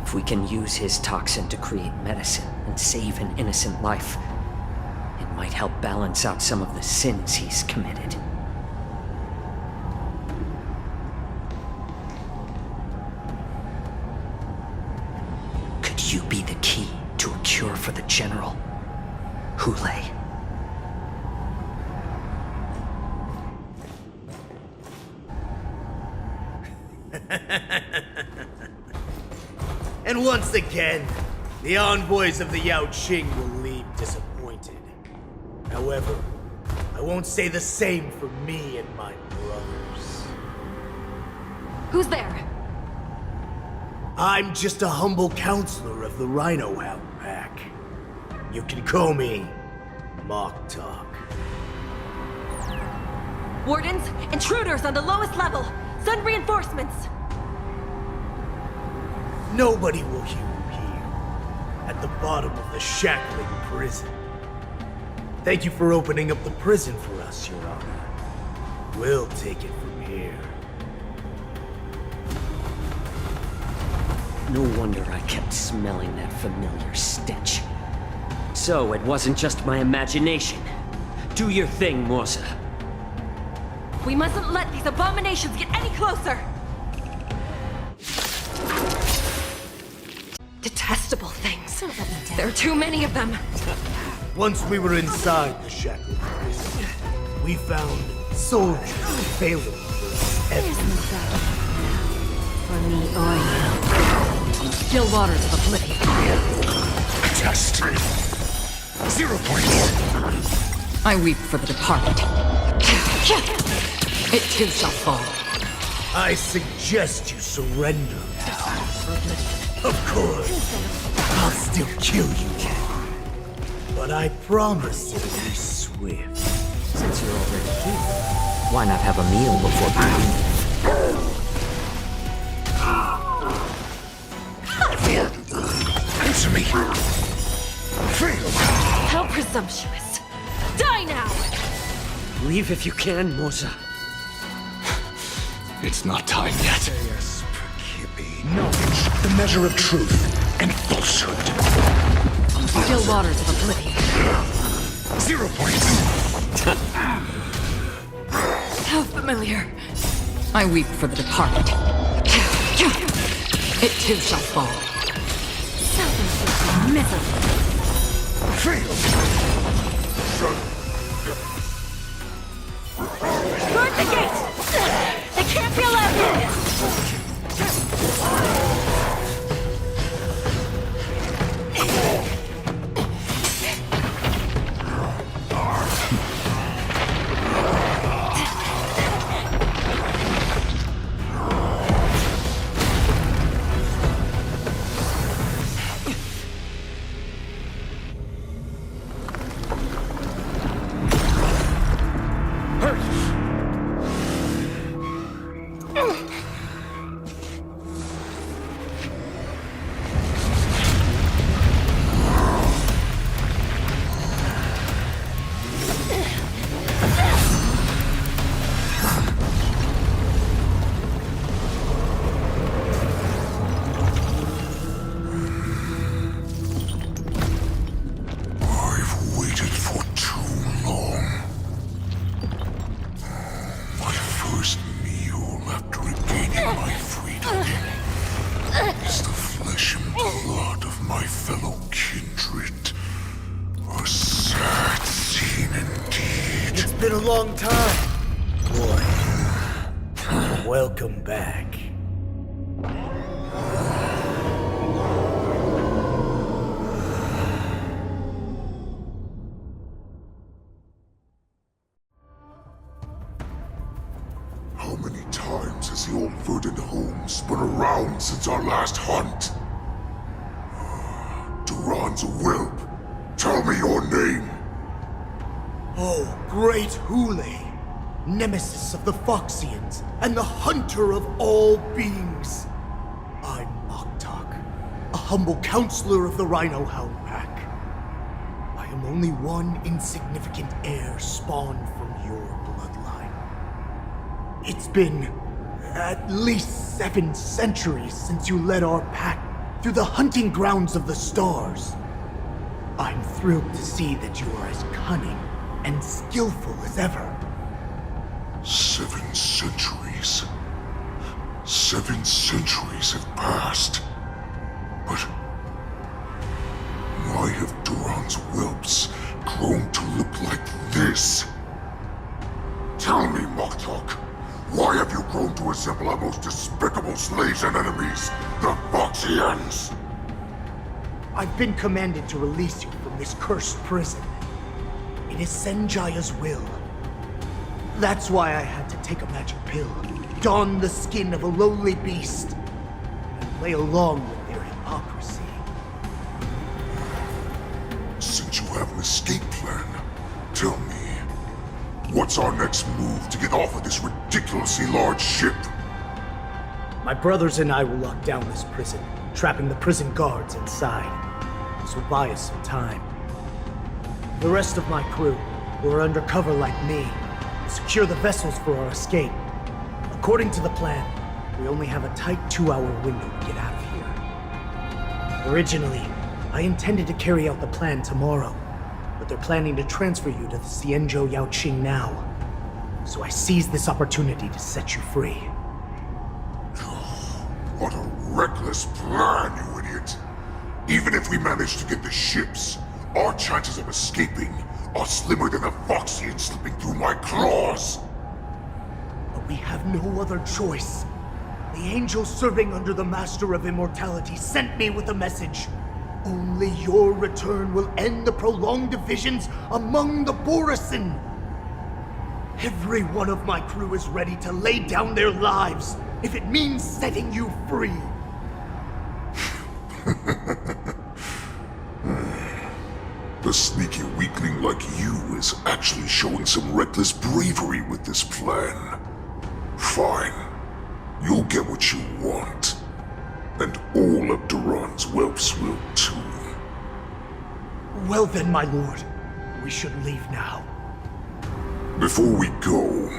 If we can use his toxin to create medicine and save an innocent life, it might help balance out some of the sins he's committed. Could you be the key to a cure for the General, Hulei? And once again, the envoys of the Yao Qing will leave disappointed. However, I won't say the same for me and my brothers. Who's there? I'm just a humble counselor of the Rhino Hound Pack. You can call me Moktok. Wardens, intruders on the lowest level! Send reinforcements! Nobody will hear you here, at the bottom of the shackling prison. Thank you for opening up the prison for us, Your Honor. We'll take it from here. No wonder I kept smelling that familiar stench. So it wasn't just my imagination. Do your thing, Moza. We mustn't let these abominations get any closer! Detestable things. There are too many of them. Once we were inside the shackling prison, we found soldiers available for everything. For me or you. Still waters of oblivion. Just 0 points. I weep for the departed. It too shall fall. I suggest you surrender now. Of course, I'll still kill you. But I promise it'll be swift. Since you're already here, why not have a meal before you? Answer me. How presumptuous. Die now! Leave if you can, Moza. It's not time yet. Knowledge, the measure of truth and falsehood. Still waters of oblivion. 0 points. How familiar. I weep for the departed. It too shall fall. Self-inflicted misery. Guard the gate! They can't be allowed in! Been a long time, boy. Welcome back. How many times has the old verdant home spun around since our last hunt? Duran's a whelp. Tell me your name. Oh, great Hulei, nemesis of the Foxians and the hunter of all beings. I'm Moktok, a humble counselor of the Rhino Hound Pack. I am only one insignificant heir spawned from your bloodline. It's been at least 7 centuries since you led our pack through the hunting grounds of the stars. I'm thrilled to see that you are as cunning and skillful as ever. 7 centuries. 7 centuries have passed. But why have Duran's whelps grown to look like this? Tell me, Moktok, why have you grown to resemble our most despicable slaves and enemies, the Foxians? I've been commanded to release you from this cursed prison. It is Senjaya's will. That's why I had to take a magic pill, don the skin of a lowly beast, and play along with their hypocrisy. Since you have an escape plan, tell me, what's our next move to get off of this ridiculously large ship? My brothers and I will lock down this prison, trapping the prison guards inside. This will buy us some time. The rest of my crew, who are undercover like me, will secure the vessels for our escape. According to the plan, we only have a tight 2-hour window to get out of here. Originally, I intended to carry out the plan tomorrow, but they're planning to transfer you to the Xianzhou Yaoqing now. So I seized this opportunity to set you free. What a reckless plan, you idiot! Even if we manage to get the ships, our chances of escaping are slimmer than a Foxian slipping through my claws! But we have no other choice. The angel serving under the Master of Immortality sent me with a message. Only your return will end the prolonged divisions among the Borisin. Every one of my crew is ready to lay down their lives if it means setting you free. The sneaky weakling like you is actually showing some reckless bravery with this plan. Fine. You'll get what you want. And all of Duran's whelps will too. Well then, my lord. We should leave now. Before we go,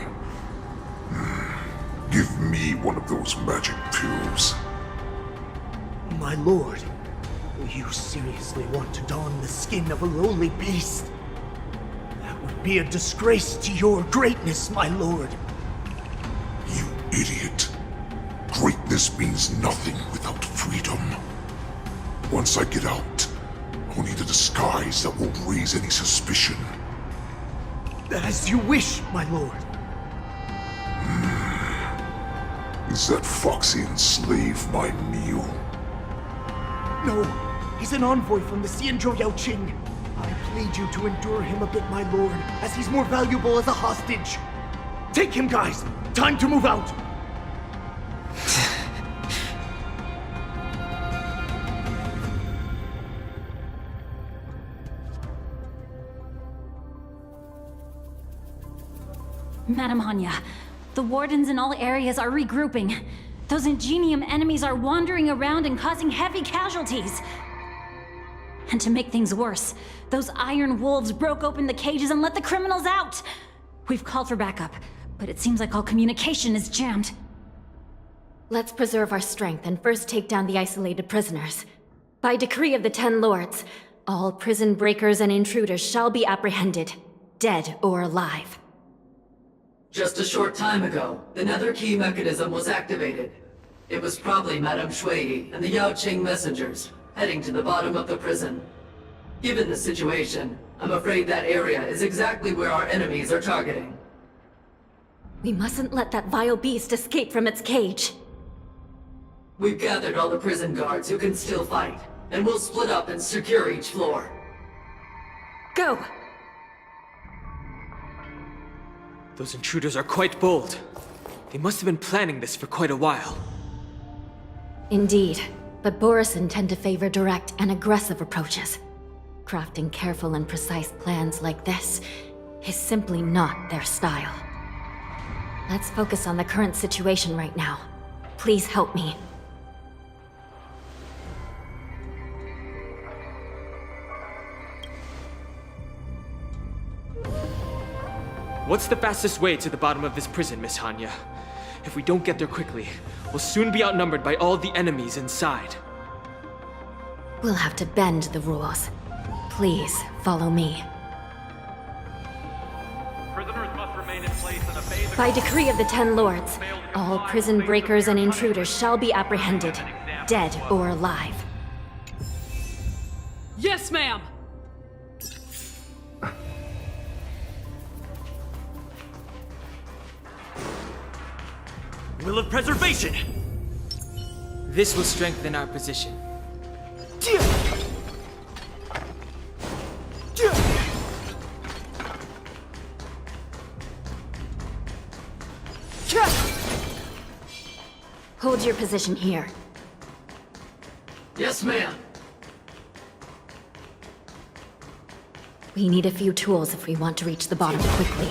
give me one of those magic pills. My lord, do you seriously want to don the skin of a lowly beast? That would be a disgrace to your greatness, my lord. You idiot. Greatness means nothing without freedom. Once I get out, I'll need a disguise that won't raise any suspicion. As you wish, my lord. Is that Foxian slave my meal? No, he's an envoy from the Xianzhou Yaoqing. I plead you to endure him a bit, my lord, as he's more valuable as a hostage. Take him, guys! Time to move out! Madam Hanya, the wardens in all areas are regrouping. Those Ingenium enemies are wandering around and causing heavy casualties. And to make things worse, those iron wolves broke open the cages and let the criminals out. We've called for backup, but it seems like all communication is jammed. Let's preserve our strength and first take down the isolated prisoners. By decree of the 10 Lords, all prison breakers and intruders shall be apprehended, dead or alive. Just a short time ago, the nether key mechanism was activated. It was probably Madame Shui and the Yaoqing messengers, heading to the bottom of the prison. Given the situation, I'm afraid that area is exactly where our enemies are targeting. We mustn't let that vile beast escape from its cage. We've gathered all the prison guards who can still fight, and we'll split up and secure each floor. Go! Those intruders are quite bold. They must have been planning this for quite a while. Indeed, but Borisin tend to favor direct and aggressive approaches. Crafting careful and precise plans like this is simply not their style. Let's focus on the current situation right now. Please help me. What's the fastest way to the bottom of this prison, Miss Hanya? If we don't get there quickly, we'll soon be outnumbered by all the enemies inside. We'll have to bend the rules. Please, follow me. Prisoners must remain in place and obey the By decree of the Ten Lords, all prison breakers and intruders shall be apprehended, dead or alive. Yes, ma'am! Will of preservation! This will strengthen our position. Hold your position here. Yes, ma'am. We need a few tools if we want to reach the bottom quickly.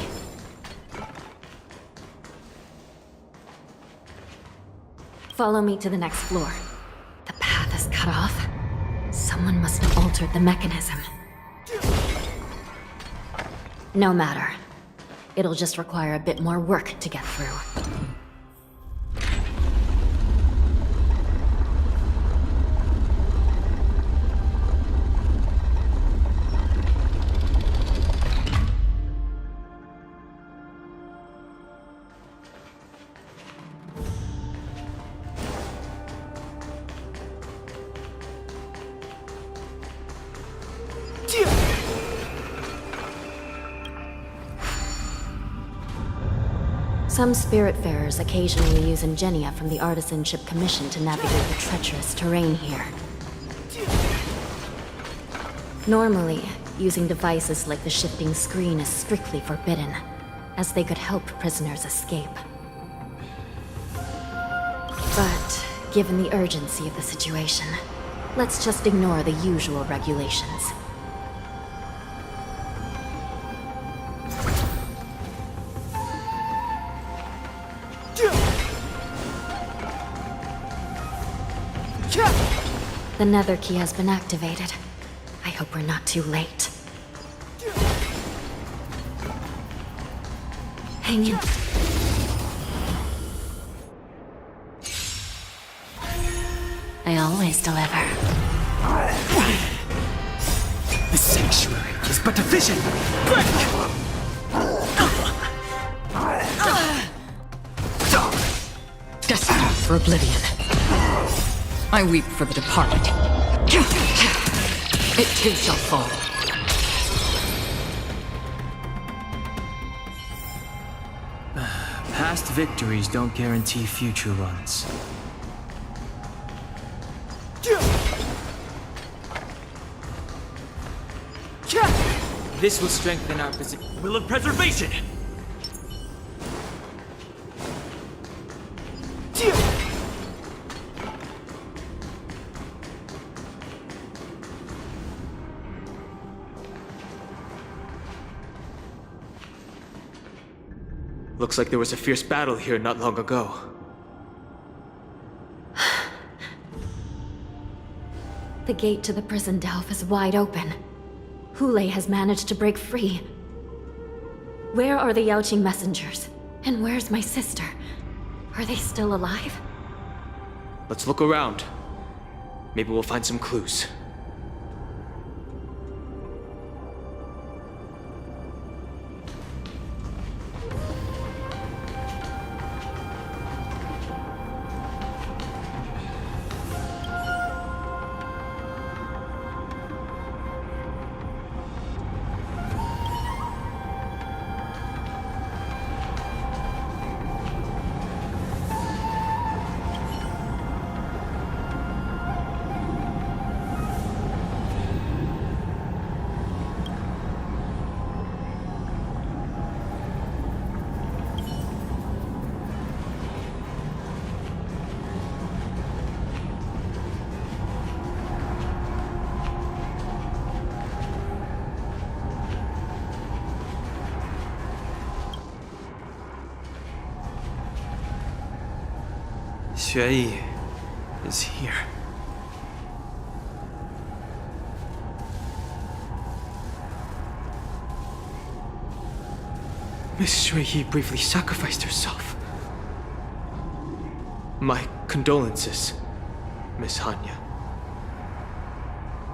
Follow me to the next floor. The path is cut off. Someone must have altered the mechanism. No matter. It'll just require a bit more work to get through. Some Spiritfarers occasionally use ingenia from the Artisanship Commission to navigate the treacherous terrain here. Normally, using devices like the shifting screen is strictly forbidden, as they could help prisoners escape. But, given the urgency of the situation, let's just ignore the usual regulations. The nether key has been activated. I hope we're not too late. Hang in. I always deliver. The sanctuary is but a vision! Break! Destined for oblivion. I weep for the departed. It too shall fall. Past victories don't guarantee future ones. This will strengthen our position. Will of preservation! Looks like there was a fierce battle here not long ago. The gate to the prison delve is wide open. Hulei has managed to break free. Where are the Yaoqing messengers? And where's my sister? Are they still alive? Let's look around. Maybe we'll find some clues. Xueyi is here. Miss Shuiyi briefly sacrificed herself. My condolences, Miss Hanya.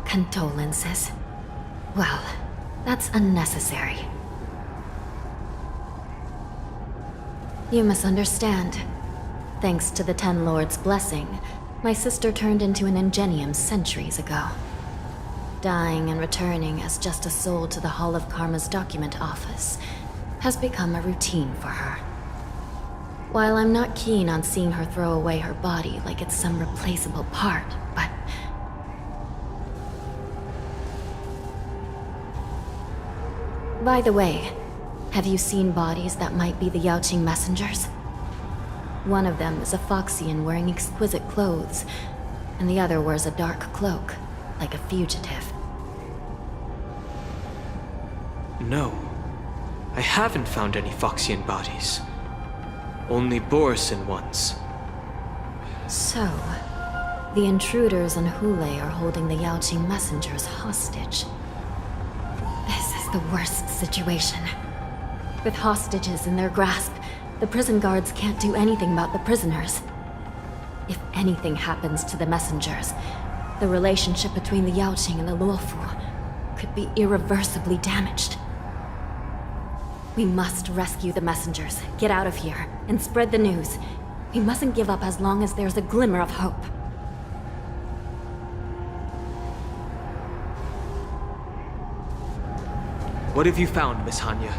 Condolences? Well, that's unnecessary. You misunderstand. Thanks to the Ten Lords' blessing, my sister turned into an Ingenium centuries ago. Dying and returning as just a soul to the Hall of Karma's document office has become a routine for her. While I'm not keen on seeing her throw away her body like it's some replaceable part, but... By the way, have you seen bodies that might be the Yaoqing messengers? One of them is a Foxian wearing exquisite clothes, and the other wears a dark cloak, like a fugitive. No. I haven't found any Foxian bodies. Only Borisin ones. So, the intruders and Hule are holding the Yaoqing messengers hostage. This is the worst situation. With hostages in their grasp, the prison guards can't do anything about the prisoners. If anything happens to the messengers, the relationship between the Yaoqing and the Luofu could be irreversibly damaged. We must rescue the messengers, get out of here, and spread the news. We mustn't give up as long as there's a glimmer of hope. What have you found, Miss Hanya?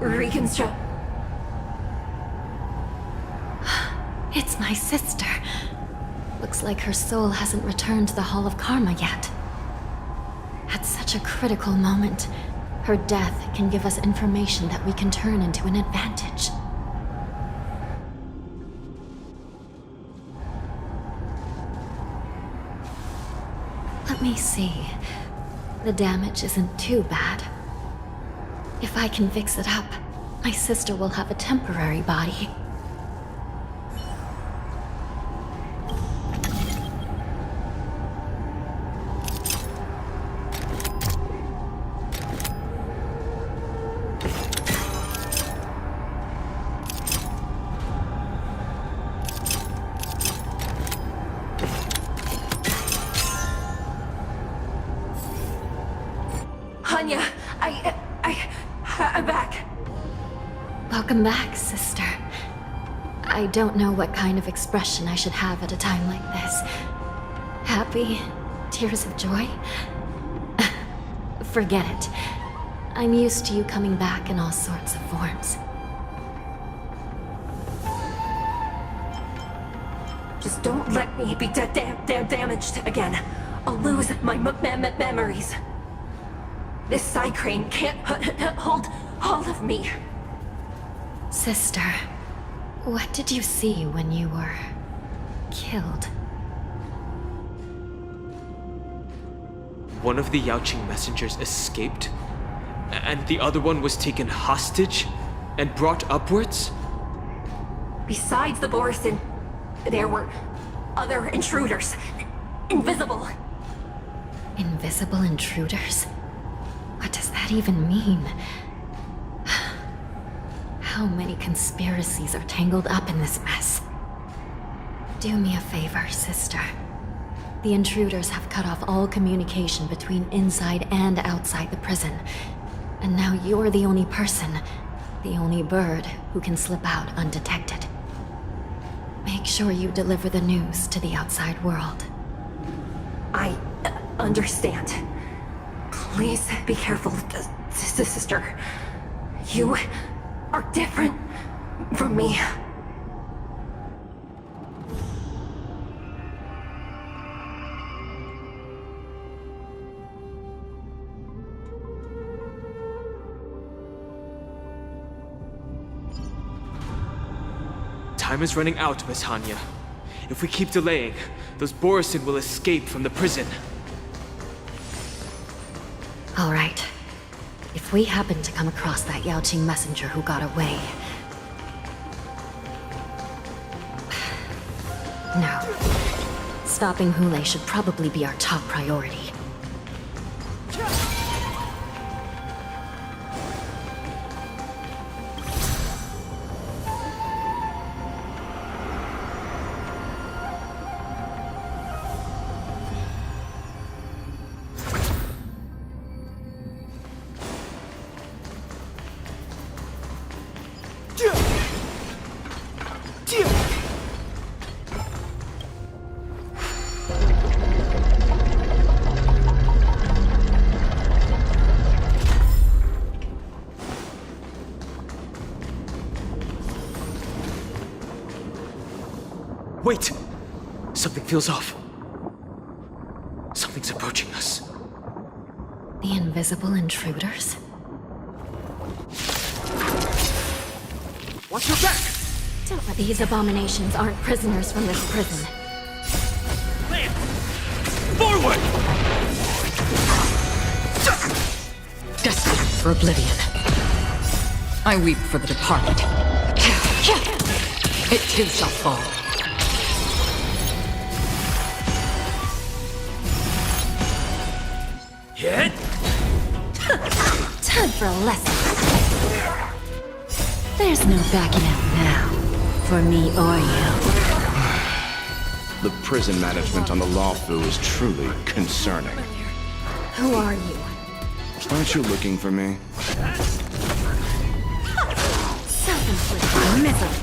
Reconstruct. It's my sister. Looks like her soul hasn't returned to the Hall of Karma yet. At such a critical moment, her death can give us information that we can turn into an advantage. Let me see. The damage isn't too bad. If I can fix it up, my sister will have a temporary body. Hanya, I'm back. Welcome back, sister. I don't know what kind of expression I should have at a time like this. Happy? Tears of joy? Forget it. I'm used to you coming back in all sorts of forms. Just don't let me be damaged again. I'll lose my memories. This side crane can't hold all of me. Sister, what did you see when you were killed? One of the Yaoqing messengers escaped, and the other one was taken hostage and brought upwards? Besides the Borisin, there were other intruders. Invisible. Invisible intruders? What does that even mean? How many conspiracies are tangled up in this mess? Do me a favor, sister. The intruders have cut off all communication between inside and outside the prison. And now you're the only person, the only bird, who can slip out undetected. Make sure you deliver the news to the outside world. I understand. Please be careful, sister. You are different from me. Time is running out, Miss Hanya. If we keep delaying, those Borisin will escape from the prison. All right. If we happen to come across that Yaoqing messenger who got away, No. Stopping Hule should probably be our top priority. Wait! Something feels off. Something's approaching us. The invisible intruders? Watch your back! Don't let these abominations aren't prisoners from this prison. Forward! Destined for oblivion. I weep for the departed. It too shall fall. Hit! Time for a lesson. There's no backing out now, for me or you. The prison management on the Lawfu is truly concerning. Who are you? Aren't you looking for me? Self-inflicted misery.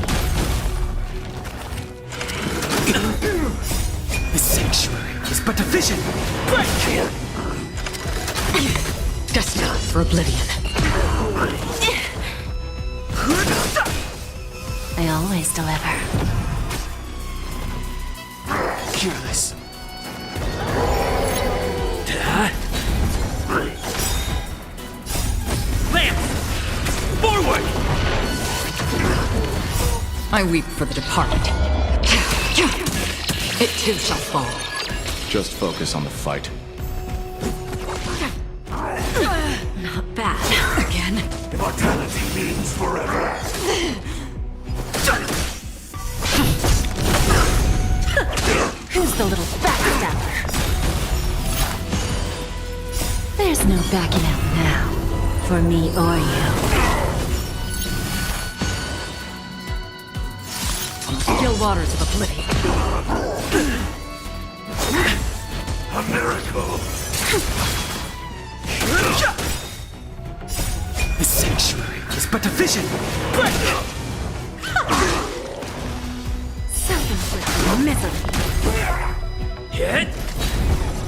The sanctuary is but a vision! Break! Destined for oblivion. I always deliver. Careless. Lamp! Forward! I weep for the departed. It too shall fall. Just focus on the fight. Not bad. Again? Immortality means forever. Who's the little backstabber? There's no backing out now, for me or you. Still waters of oblivion. A miracle. The sanctuary is but a vision! Break! Self-inflicted misery. Hit!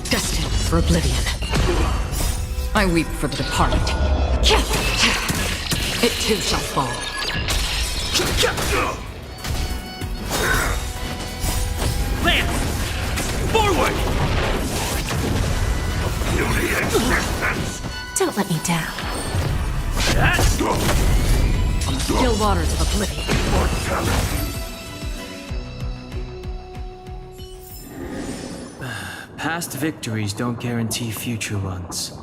Destined for oblivion. I weep for the departed. It too shall fall. Lamp! Forward! Don't let me down. Still waters of oblivion. Past victories don't guarantee future ones.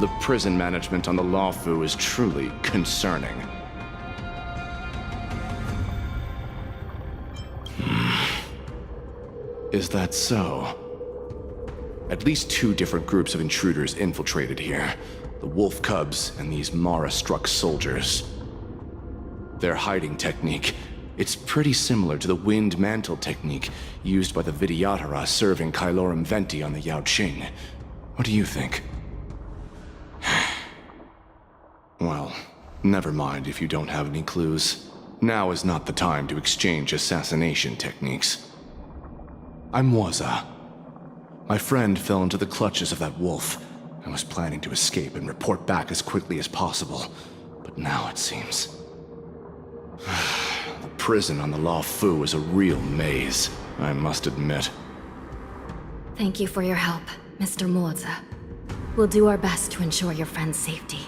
The prison management on the Lawfu is truly concerning. Is that so? At least 2 different groups of intruders infiltrated here. The wolf cubs and these Mara-struck soldiers. Their hiding technique, it's pretty similar to the wind mantle technique used by the Vidyadhara serving Kailorum Venti on the Yaoqing. What do you think? Well, never mind if you don't have any clues. Now is not the time to exchange assassination techniques. I'm Waza. My friend fell into the clutches of that wolf. I was planning to escape and report back as quickly as possible, but now it seems... The prison on the Law Fu is a real maze, I must admit. Thank you for your help, Mr. Moza. We'll do our best to ensure your friend's safety.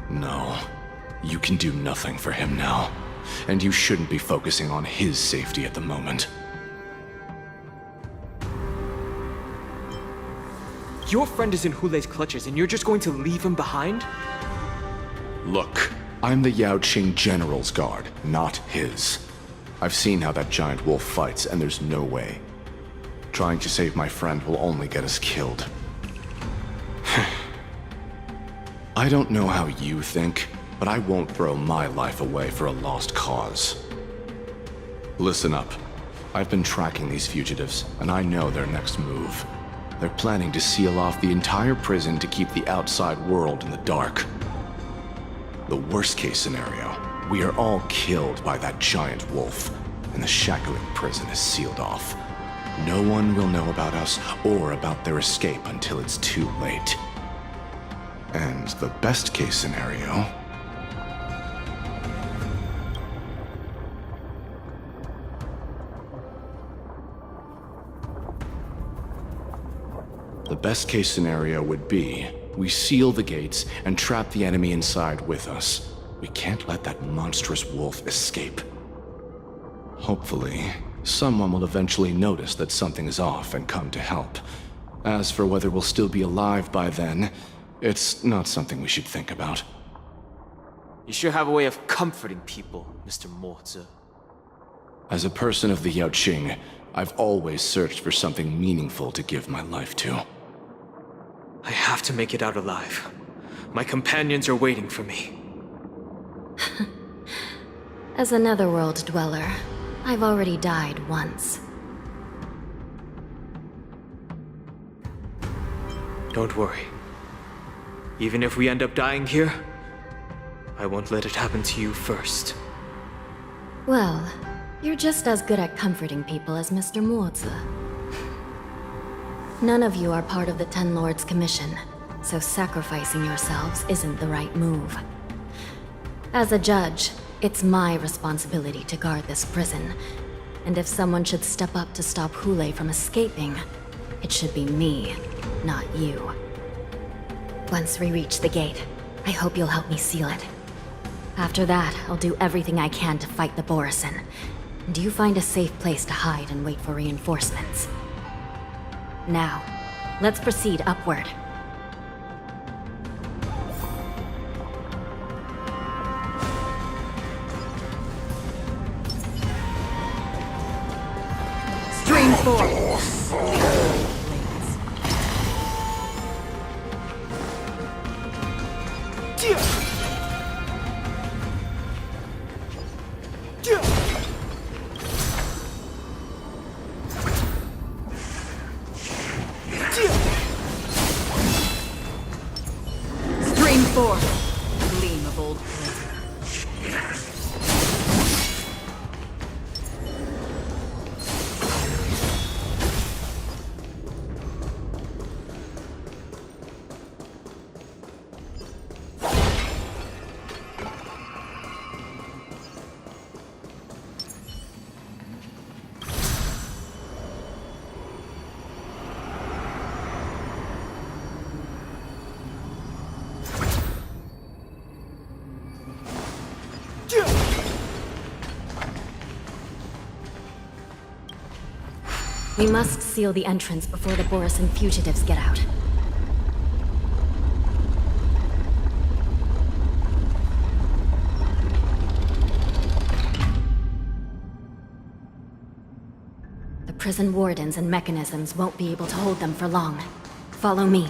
No, you can do nothing for him now, and you shouldn't be focusing on his safety at the moment. Your friend is in Hulei's clutches and you're just going to leave him behind? Look, I'm the Yaoqing General's guard, not his. I've seen how that giant wolf fights, and there's no way. Trying to save my friend will only get us killed. I don't know how you think, but I won't throw my life away for a lost cause. Listen up. I've been tracking these fugitives, and I know their next move. They're planning to seal off the entire prison to keep the outside world in the dark. The worst-case scenario, we are all killed by that giant wolf, and the shackling prison is sealed off. No one will know about us or about their escape until it's too late. And the best-case scenario... The best-case scenario would be, we seal the gates and trap the enemy inside with us. We can't let that monstrous wolf escape. Hopefully, someone will eventually notice that something is off and come to help. As for whether we'll still be alive by then, it's not something we should think about. You sure have a way of comforting people, Mr. Moza. As a person of the Yaoqing, I've always searched for something meaningful to give my life to. I have to make it out alive. My companions are waiting for me. As a netherworld dweller, I've already died once. Don't worry. Even if we end up dying here, I won't let it happen to you first. Well, you're just as good at comforting people as Mr. Moza. None of you are part of the Ten Lords' commission, so sacrificing yourselves isn't the right move. As a judge, it's my responsibility to guard this prison, and if someone should step up to stop Hulei from escaping, it should be me, not you. Once we reach the gate, I hope you'll help me seal it. After that, I'll do everything I can to fight the Borisin, and you find a safe place to hide and wait for reinforcements. Now, let's proceed upward. Stream 4. Stream 4. Gleam of old pleasure. We must seal the entrance before the Borisin fugitives get out. prison wardens and mechanisms won't be able to hold them for long. Follow me.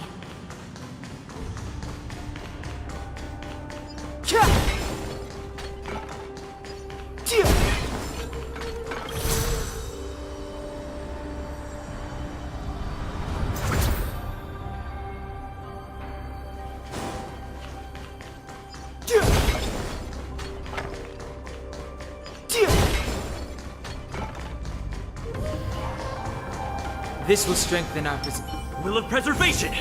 This will strengthen our will of preservation!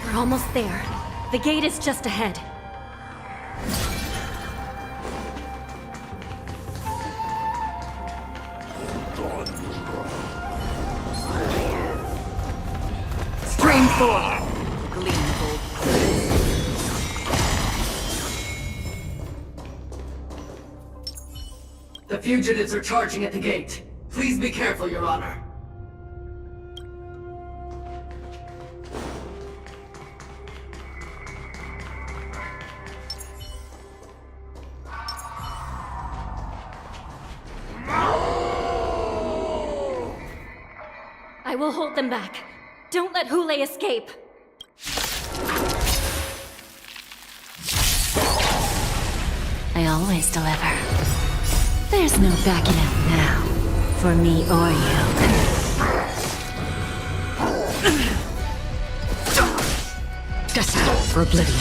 We're almost there. The gate is just ahead. Stream 4. Gleamful. The fugitives are charging at the gate. Please be careful, Your Honor. I will hold them back. Don't let Hule escape. I always deliver. There's no backing out now, for me or you. Destined for oblivion.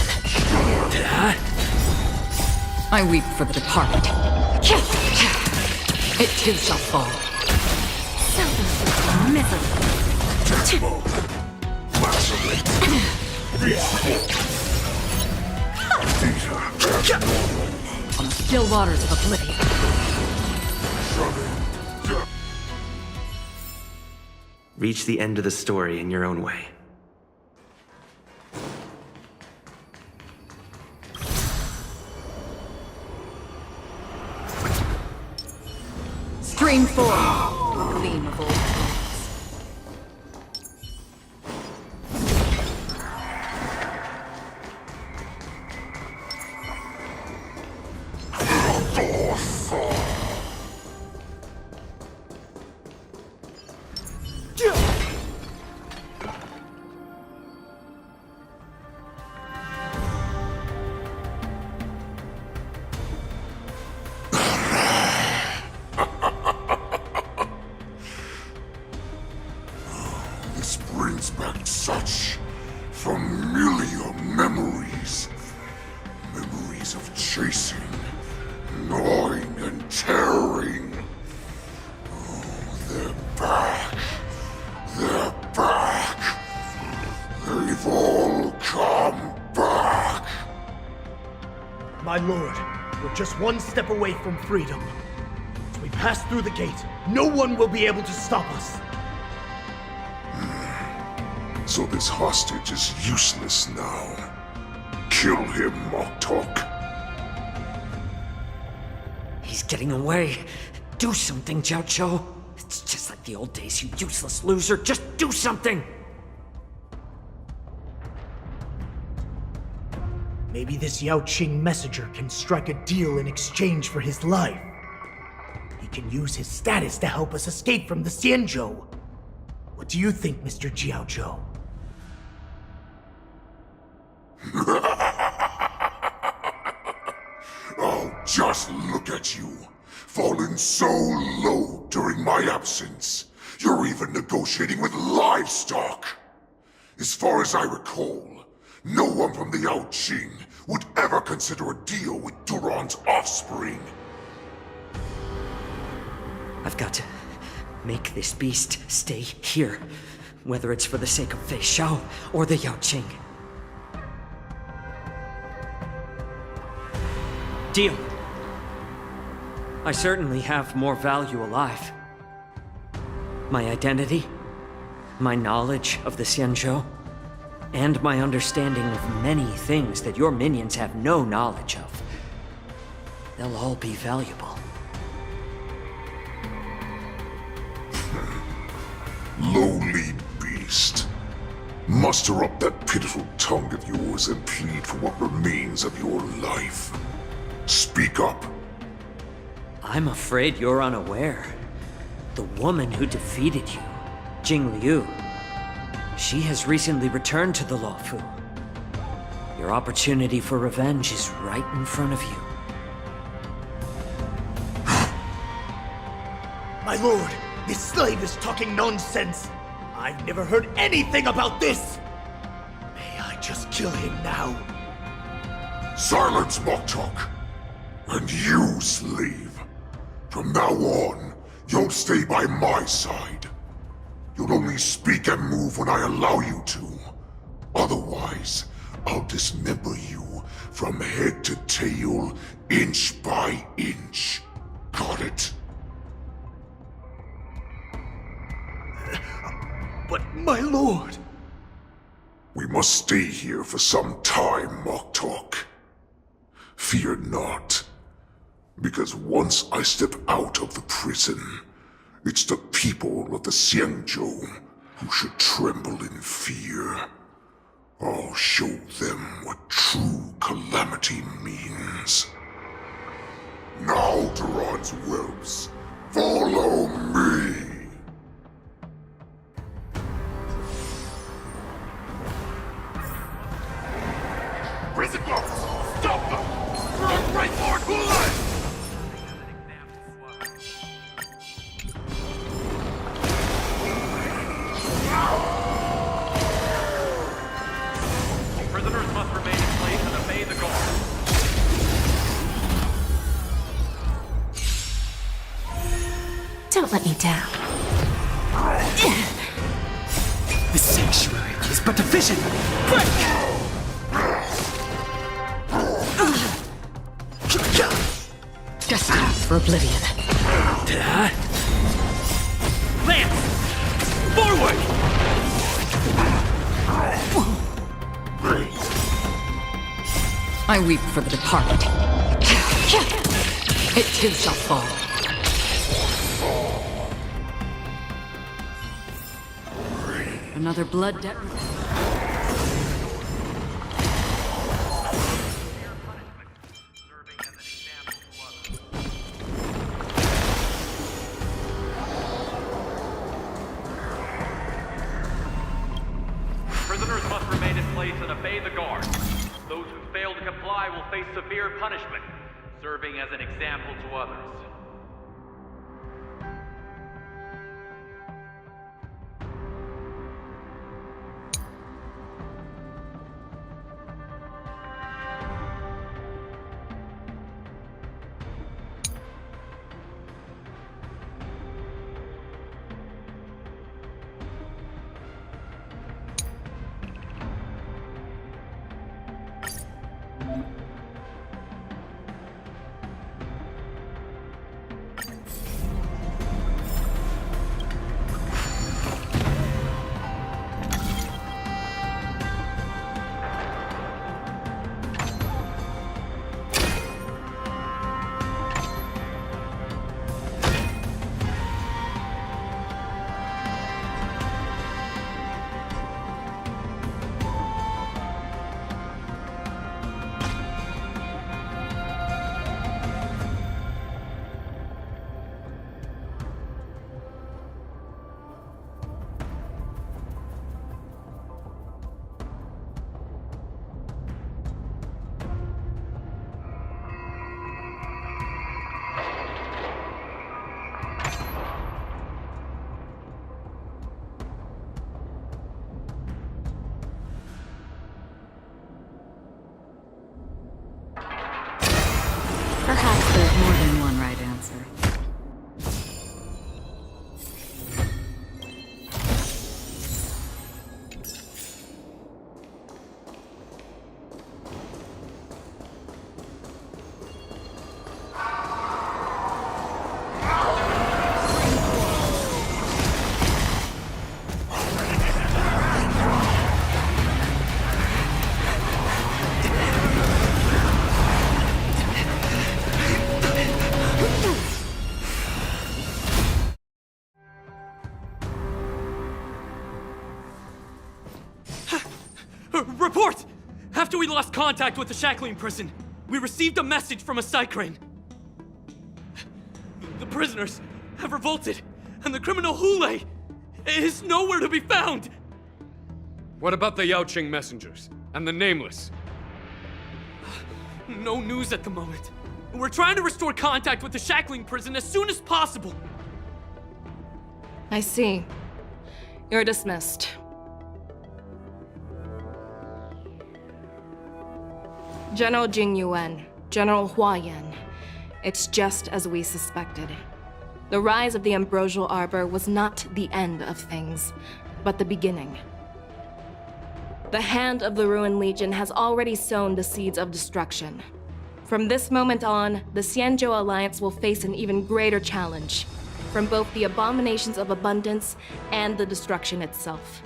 I weep for the departed. It too shall fall. Miserable. On the still waters of oblivion. Reach the end of the story in your own way. Stream 4. Gleam of old things. This brings back such familiar memories. Memories of chasing, gnawing, and tearing. Oh, they're back. They're back. They've all come back. My lord, we're just one step away from freedom. As we pass through the gate, no one will be able to stop us. So this hostage is useless now. Kill him, Moktok. He's getting away. Do something, Jiao. It's just like the old days, you useless loser. Just do something! Maybe this Yao Qing messenger can strike a deal in exchange for his life. He can use his status to help us escape from the Xianzhou. What do you think, Mr. Jiaozhou? Oh, just look at you. Fallen so low during my absence. You're even negotiating with livestock. As far as I recall, no one from the Yao Qing would ever consider a deal with Duran's offspring. I've got to make this beast stay here, whether it's for the sake of Fei Xiao or the Yao Qing. Deal. I certainly have more value alive. My identity, my knowledge of the Xianzhou, and my understanding of many things that your minions have no knowledge of. They'll all be valuable. Lowly beast. Muster up that pitiful tongue of yours and plead for what remains of your life. Speak up. I'm afraid you're unaware. The woman who defeated you, Jing Liu, she has recently returned to the Luofu. Your opportunity for revenge is right in front of you. My lord, this slave is talking nonsense. I've never heard anything about this. May I just kill him now? Silence, mock talk. And you, slave. From now on, you'll stay by my side. You'll only speak and move when I allow you to. Otherwise, I'll dismember you from head to tail, inch by inch. Got it? But my lord... We must stay here for some time, mock talk. Fear not. Because once I step out of the prison, it's the people of the Xianzhou who should tremble in fear. I'll show them what true calamity means. Now, Duran's whelps, follow me! Prison guards! Stop them! Run right for Gulai! Prisoners must remain in place and obey the guard. Don't let me down. The sanctuary is but a vision. Break! Destined for oblivion. Lance! Forward! I weep for the departed. It too shall fall. Another blood debt. Prisoners must remain in place and obey the guard. Those who fail to comply will face severe punishment, serving as an example to others. Perhaps there's more than one right answer. Report! After we lost contact with the shackling prison, we received a message from a Psycrane. The prisoners have revolted, and the criminal Hule is nowhere to be found! What about the Yaoqing messengers and the Nameless? No news at the moment. We're trying to restore contact with the Shackling prison as soon as possible. I see. You're dismissed. General Jing Yuan, General Hua Yan. It's just as we suspected. The rise of the Ambrosial Arbor was not the end of things, but the beginning. The hand of the Ruined Legion has already sown the seeds of destruction. From this moment on, the Xianzhou Alliance will face an even greater challenge, from both the abominations of abundance and the destruction itself.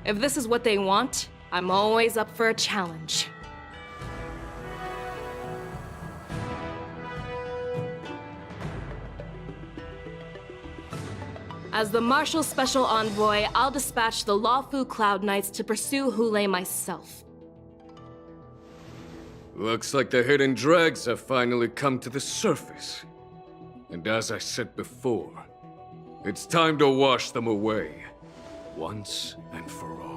If this is what they want, I'm always up for a challenge. As the Marshal Special Envoy, I'll dispatch the Lawfu Cloud Knights to pursue Hule myself. Looks like the hidden dregs have finally come to the surface. And as I said before, it's time to wash them away, once and for all.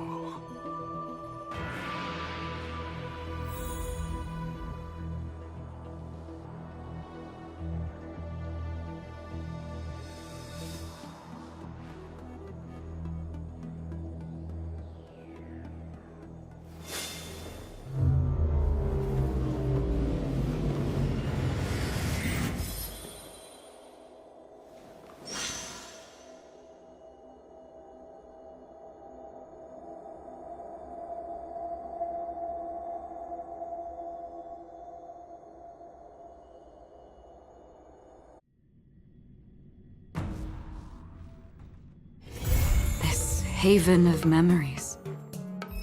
Haven of memories.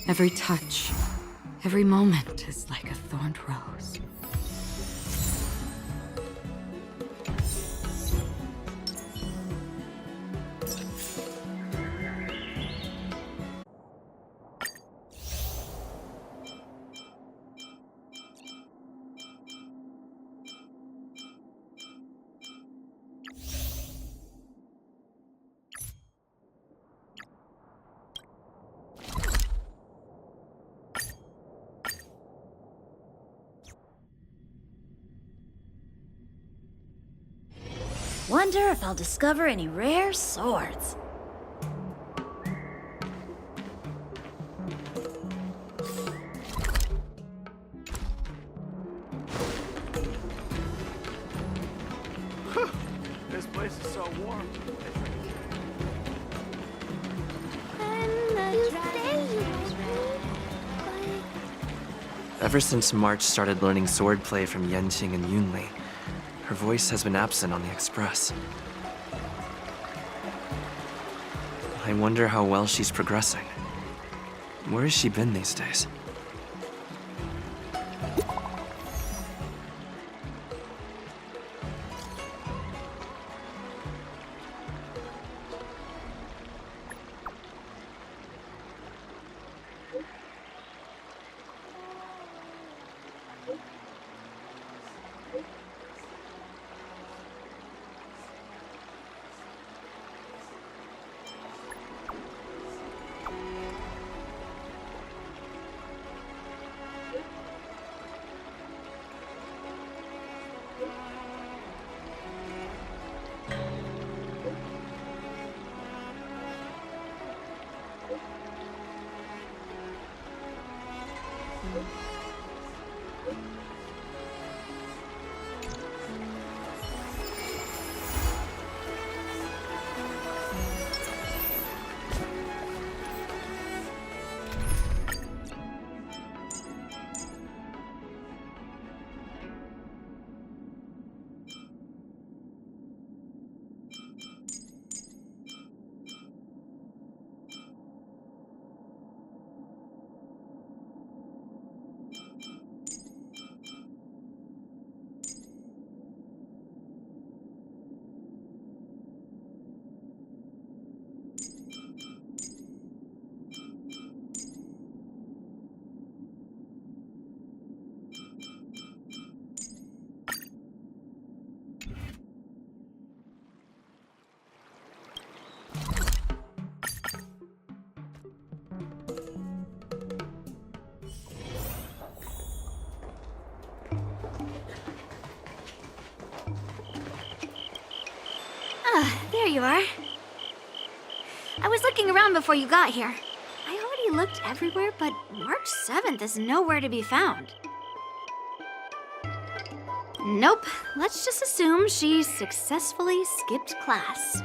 Every touch, every moment is like a thorned rose. Wonder if I'll discover any rare swords. This place is so warm. Ever since March started learning swordplay from Yanqing and Yunli, her voice has been absent on the Express. I wonder how well she's progressing. Where has she been these days? There you are. I was looking around before you got here. I already looked everywhere, but March 7th is nowhere to be found. Nope. Let's just assume she successfully skipped class.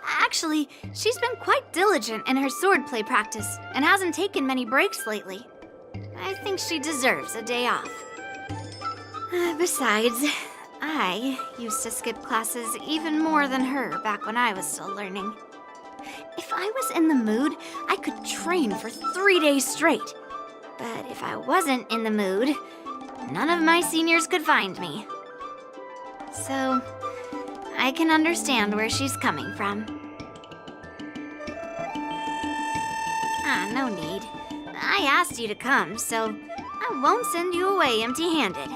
Actually, she's been quite diligent in her swordplay practice and hasn't taken many breaks lately. I think she deserves a day off. Besides, I used to skip classes even more than her back when I was still learning. If I was in the mood, I could train for 3 days straight. But if I wasn't in the mood, none of my seniors could find me. So, I can understand where she's coming from. No need. I asked you to come, so I won't send you away empty-handed.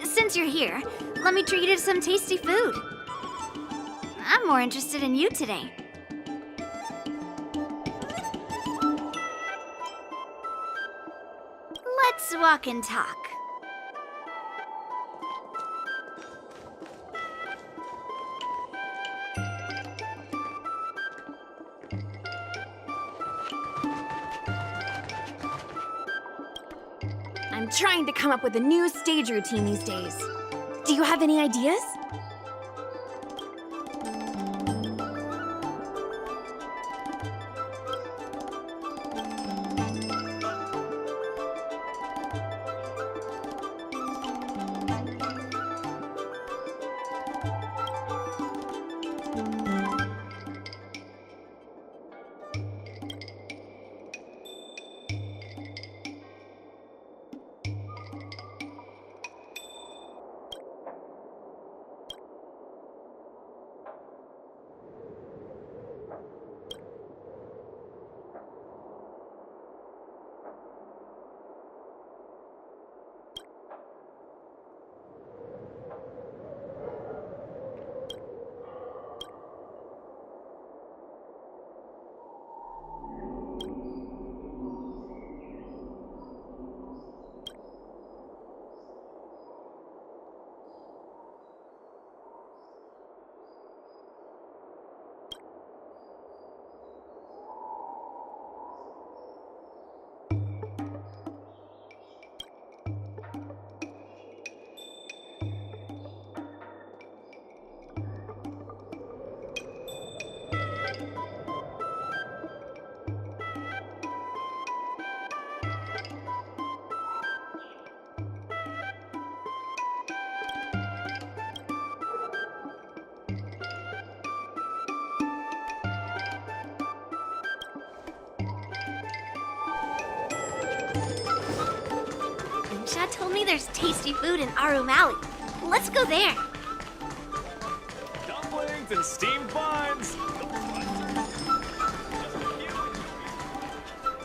Since you're here, let me treat you to some tasty food. I'm more interested in you today. Let's walk and talk. I'm trying to come up with a new stage routine these days. Do you have any ideas? Dad told me there's tasty food in Arum Alley. Let's go there. Dumplings and steamed buns.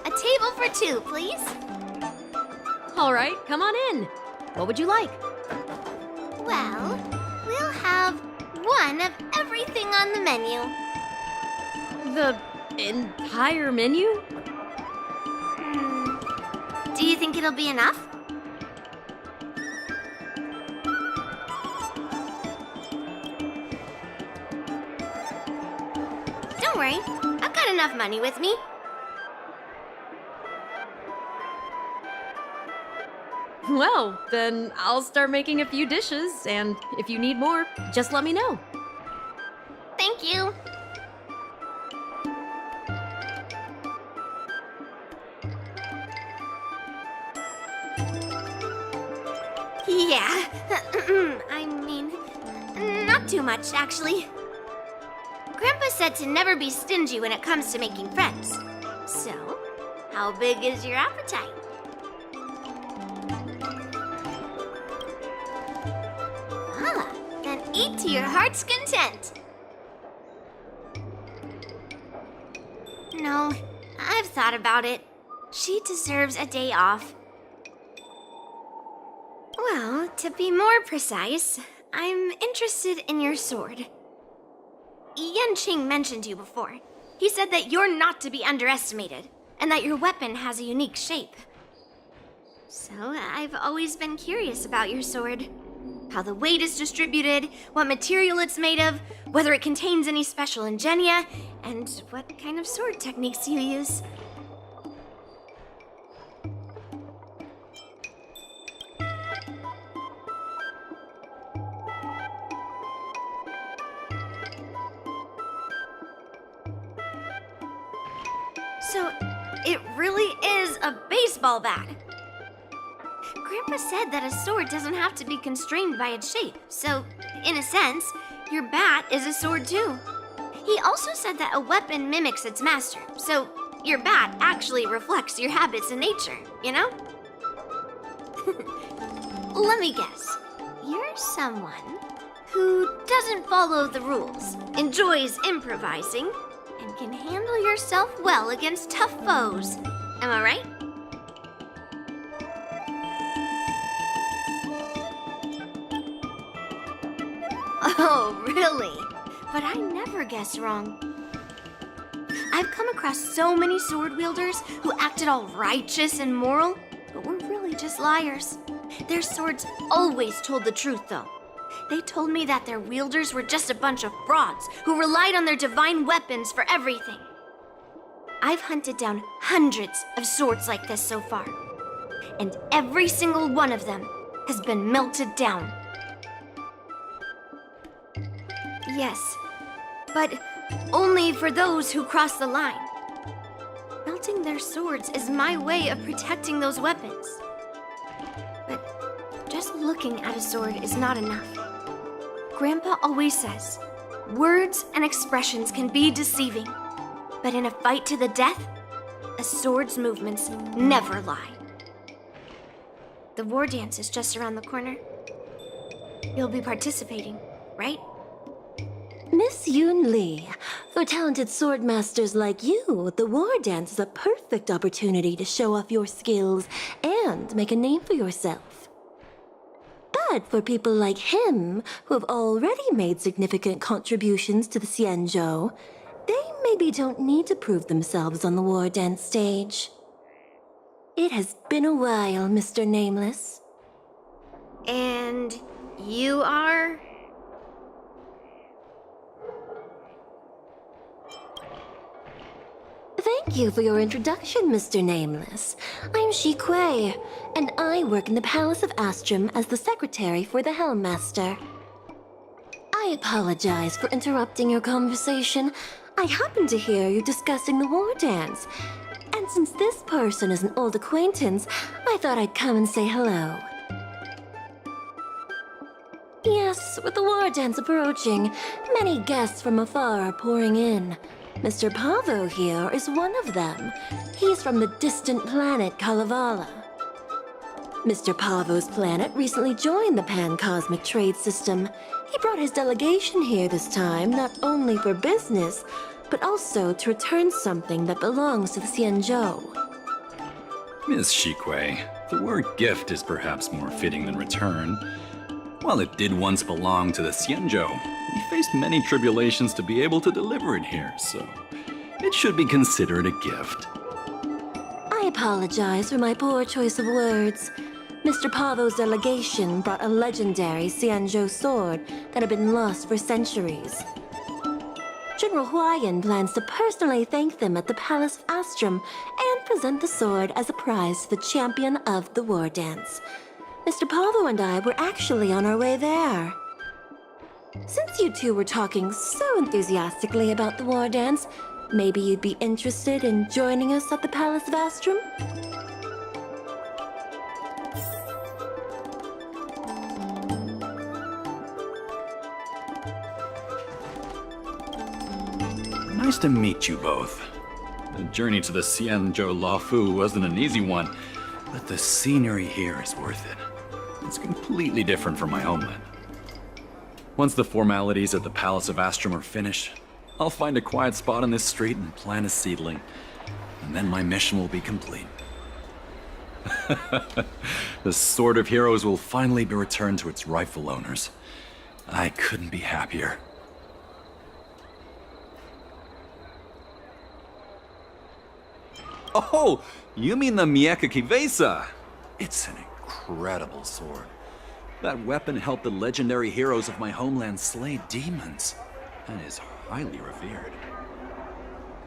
A table for two, please. All right, come on in. What would you like? Well, we'll have one of everything on the menu. The entire menu? Do you think it'll be enough? Don't worry, I've got enough money with me. Well, then I'll start making a few dishes, and if you need more, just let me know. Thank you. Yeah, I mean, not too much, actually. Grandpa said to never be stingy when it comes to making friends. So, how big is your appetite? Then eat to your heart's content. No, I've thought about it. She deserves a day off. Well, to be more precise, I'm interested in your sword. Yanqing mentioned you before. He said that you're not to be underestimated, and that your weapon has a unique shape. So, I've always been curious about your sword. How the weight is distributed, what material it's made of, whether it contains any special ingenia, and what kind of sword techniques you use. So, it really is a baseball bat. Grandpa said that a sword doesn't have to be constrained by its shape, so, in a sense, your bat is a sword too. He also said that a weapon mimics its master, so your bat actually reflects your habits in nature, you know? Let me guess. You're someone who doesn't follow the rules, enjoys improvising, and can handle yourself well against tough foes. Am I right? Oh, really? But I never guess wrong. I've come across so many sword wielders who acted all righteous and moral, but were really just liars. Their swords always told the truth, though. They told me that their wielders were just a bunch of frauds who relied on their divine weapons for everything. I've hunted down hundreds of swords like this so far, and every single one of them has been melted down. Yes, but only for those who cross the line. Melting their swords is my way of protecting those weapons. But just looking at a sword is not enough. Grandpa always says, words and expressions can be deceiving, but in a fight to the death, a sword's movements never lie. The war dance is just around the corner. You'll be participating, right? Miss Yoon Lee, for talented sword masters like you, the war dance is a perfect opportunity to show off your skills and make a name for yourself. But for people like him, who have already made significant contributions to the Xianzhou, they maybe don't need to prove themselves on the war dance stage. It has been a while, Mr. Nameless. And you are? Thank you for your introduction, Mr. Nameless. I'm Shi Kuei, and I work in the Palace of Astrum as the secretary for the Helmmaster. I apologize for interrupting your conversation. I happened to hear you discussing the war dance, and since this person is an old acquaintance, I thought I'd come and say hello. Yes, with the war dance approaching, many guests from afar are pouring in. Mr. Pavo here is one of them. He's from the distant planet Kalevala. Mr. Pavo's planet recently joined the Pan-Cosmic Trade System. He brought his delegation here this time, not only for business, but also to return something that belongs to the Xianzhou. Miss Shi Kuei, the word gift is perhaps more fitting than return. While it did once belong to the Xianzhou, we faced many tribulations to be able to deliver it here, so it should be considered a gift. I apologize for my poor choice of words. Mr. Pavo's delegation brought a legendary Xianzhou sword that had been lost for centuries. General Huayan plans to personally thank them at the Palace of Astrum and present the sword as a prize to the champion of the war dance. Mr. Pavo and I were actually on our way there. Since you two were talking so enthusiastically about the war dance, maybe you'd be interested in joining us at the Palace of Astrum? Nice to meet you both. The journey to the Xianzhou Luofu wasn't an easy one, but the scenery here is worth it. It's completely different from my homeland. Once the formalities at the Palace of Astrum are finished, I'll find a quiet spot on this street and plant a seedling, and then my mission will be complete. The Sword of Heroes will finally be returned to its rightful owners. I couldn't be happier. Oh, you mean the Mieka Kivesa? It's an incredible sword. That weapon helped the legendary heroes of my homeland slay demons, and is highly revered.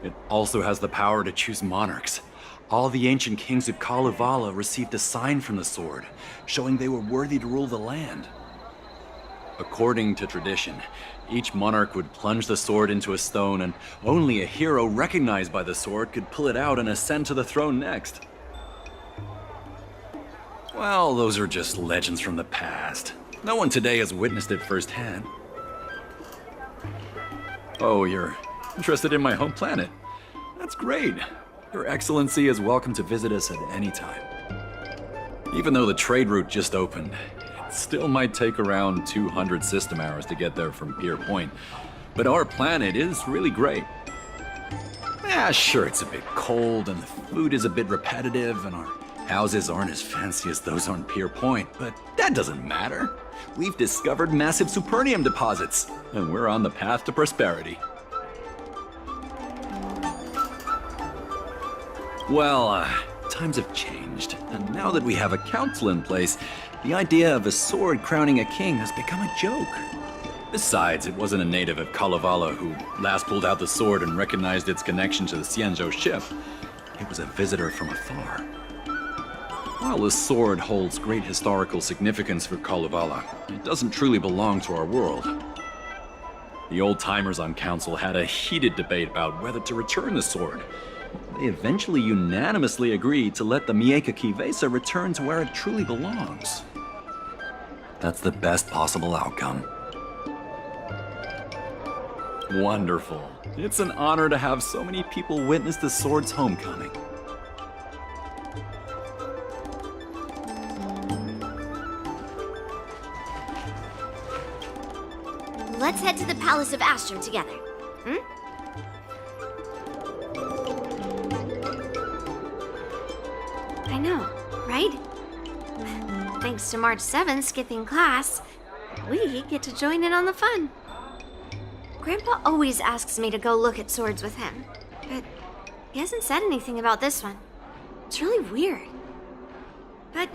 It also has the power to choose monarchs. All the ancient kings of Kalevala received a sign from the sword, showing they were worthy to rule the land. According to tradition, each monarch would plunge the sword into a stone, and only a hero recognized by the sword could pull it out and ascend to the throne next. Well, those are just legends from the past. No one today has witnessed it firsthand. Oh, you're interested in my home planet? That's great. Your Excellency is welcome to visit us at any time. Even though the trade route just opened, it still might take around 200 system hours to get there from Pier Point. But our planet is really great. Yeah, sure, it's a bit cold and the food is a bit repetitive and our houses aren't as fancy as those on Pier Point, but that doesn't matter. We've discovered massive supernium deposits, and we're on the path to prosperity. Well, times have changed, and now that we have a council in place, the idea of a sword crowning a king has become a joke. Besides, it wasn't a native of Kalevala who last pulled out the sword and recognized its connection to the Xianzhou ship. It was a visitor from afar. While the sword holds great historical significance for Kalevala, it doesn't truly belong to our world. The old-timers on council had a heated debate about whether to return the sword. They eventually unanimously agreed to let the Mieka Kivesa return to where it truly belongs. That's the best possible outcome. Wonderful. It's an honor to have so many people witness the sword's homecoming. Let's head to the Palace of Astrum together. I know, right? Thanks to March 7th skipping class, we get to join in on the fun. Grandpa always asks me to go look at swords with him, but he hasn't said anything about this one. It's really weird. But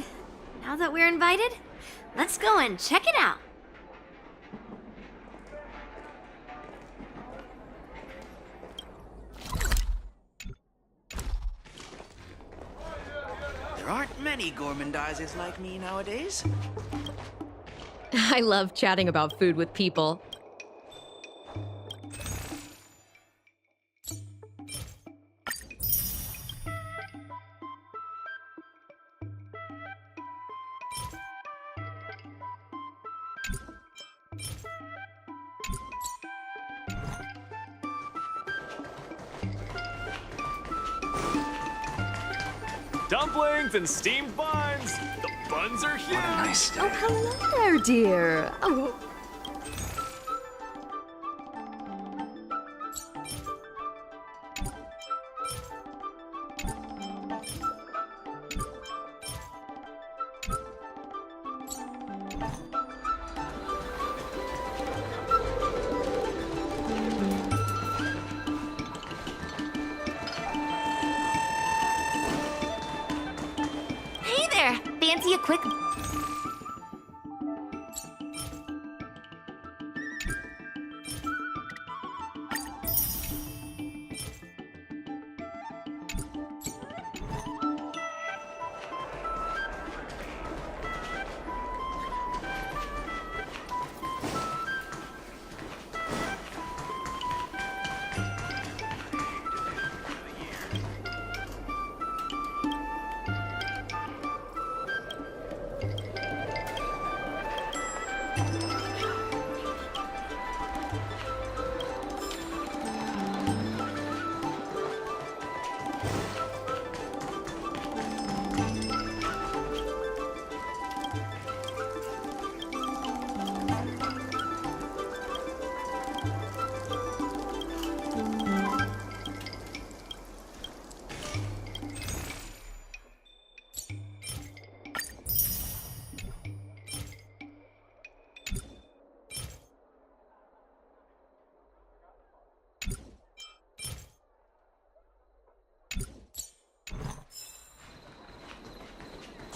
now that we're invited, let's go and check it out. There aren't many gourmandizers like me nowadays. I love chatting about food with people. Dumplings and steamed buns! The buns are huge! Oh, hello there, dear. Oh. Hey there! Fancy a quick...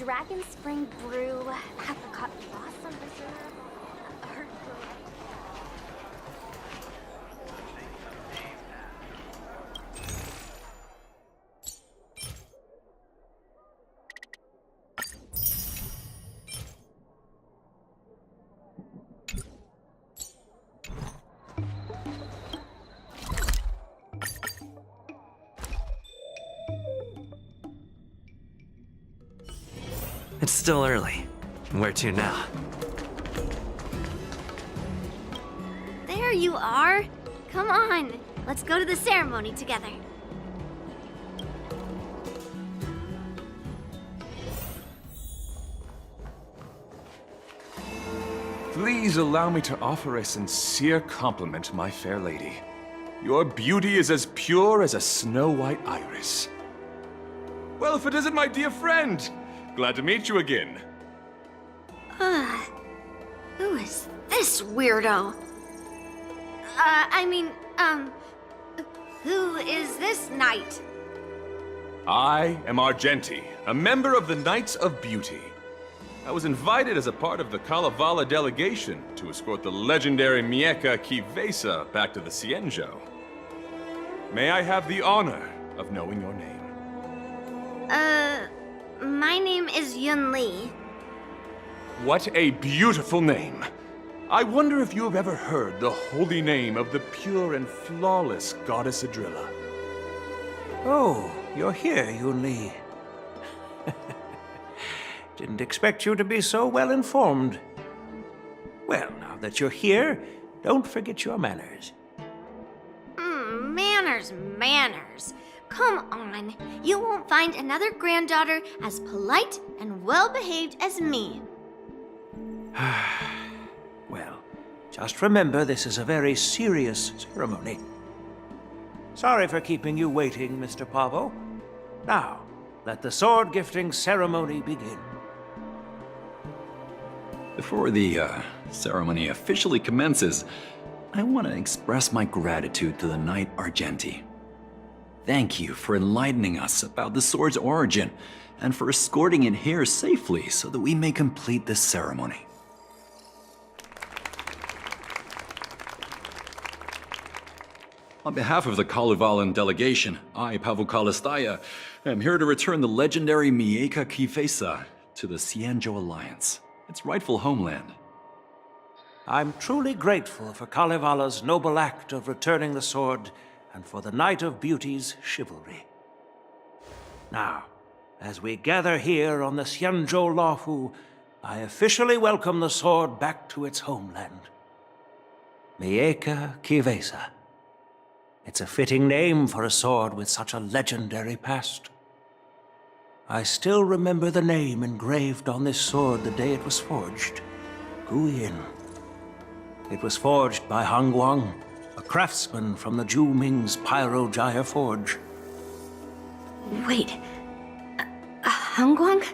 Dragon Spring Brew, Apricot Blossom Reserve, It's still early. Where to now? There you are! Come on, let's go to the ceremony together. Please allow me to offer a sincere compliment, my fair lady. Your beauty is as pure as a snow-white iris. Well, if it isn't my dear friend! Glad to meet you again. Who is this weirdo? Who is this knight? I am Argenti, a member of the Knights of Beauty. I was invited as a part of the Kalevala delegation to escort the legendary Mieka Kivesa back to the Xianzhou. May I have the honor of knowing your name? My name is Yun Li. What a beautiful name! I wonder if you have ever heard the holy name of the pure and flawless goddess Adrilla. Oh, you're here, Yun Li. Didn't expect you to be so well informed. Well, now that you're here, don't forget your manners. Manners. Come on, you won't find another granddaughter as polite and well-behaved as me. Well, just remember this is a very serious ceremony. Sorry for keeping you waiting, Mr. Pavo. Now, let the sword gifting ceremony begin. Before the ceremony officially commences, I want to express my gratitude to the Knight Argenti. Thank you for enlightening us about the sword's origin, and for escorting it here safely so that we may complete this ceremony. On behalf of the Kalevalan delegation, I, Pavel Kalistaya, am here to return the legendary Mieka Kivesa to the Xianzhou Alliance, its rightful homeland. I'm truly grateful for Kalevala's noble act of returning the sword and for the Knight of Beauty's chivalry. Now, as we gather here on the Xianzhou Luofu, I officially welcome the sword back to its homeland. Mieka Kivesa. It's a fitting name for a sword with such a legendary past. I still remember the name engraved on this sword the day it was forged. Guyin. It was forged by Hangguang, a craftsman from the Zhu Ming's Pyro-Gyre Forge. Wait, Hangguang?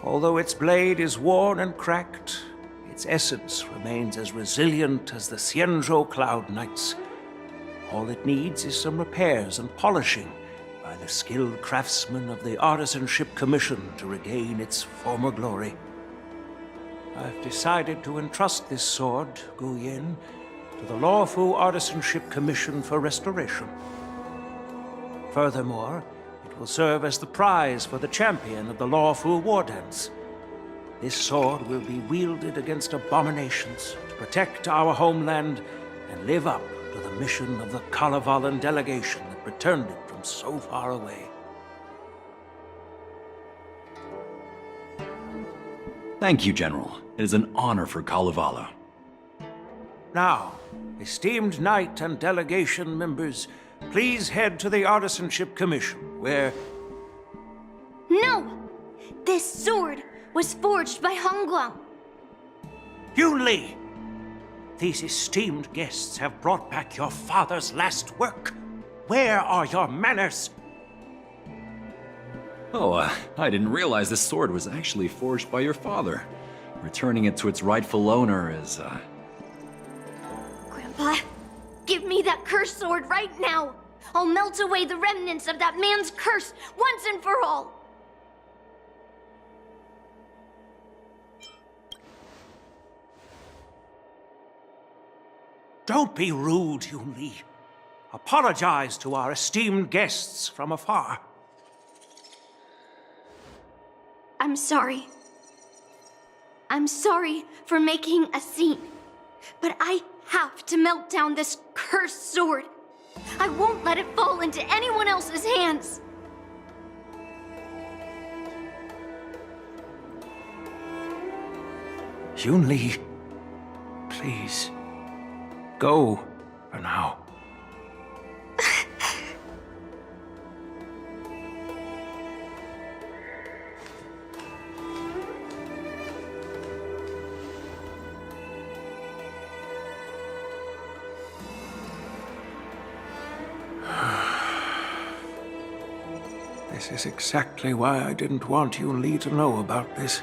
Although its blade is worn and cracked, its essence remains as resilient as the Xianzhou Cloud Knights. All it needs is some repairs and polishing by the skilled craftsmen of the Artisanship Commission to regain its former glory. I've decided to entrust this sword, Guyin, to the Luofu Artisanship Commission for restoration. Furthermore, it will serve as the prize for the champion of the Luofu War Dance. This sword will be wielded against abominations to protect our homeland and live up to the mission of the Kalevalan delegation that returned it from so far away. Thank you, General. It is an honor for Kalevala. Now, esteemed Knight and delegation members, please head to the Artisanship Commission, where... No! This sword was forged by Hangguang. Yun Li! These esteemed guests have brought back your father's last work. Where are your manners? Oh, I didn't realize this sword was actually forged by your father. Returning it to its rightful owner is, Grandpa, give me that cursed sword right now! I'll melt away the remnants of that man's curse once and for all! Don't be rude, Yun-Li. Apologize to our esteemed guests from afar. I'm sorry. I'm sorry for making a scene. But I have to melt down this cursed sword. I won't let it fall into anyone else's hands. Yun-Li, please, go for now. This is exactly why I didn't want Yun-Li to know about this.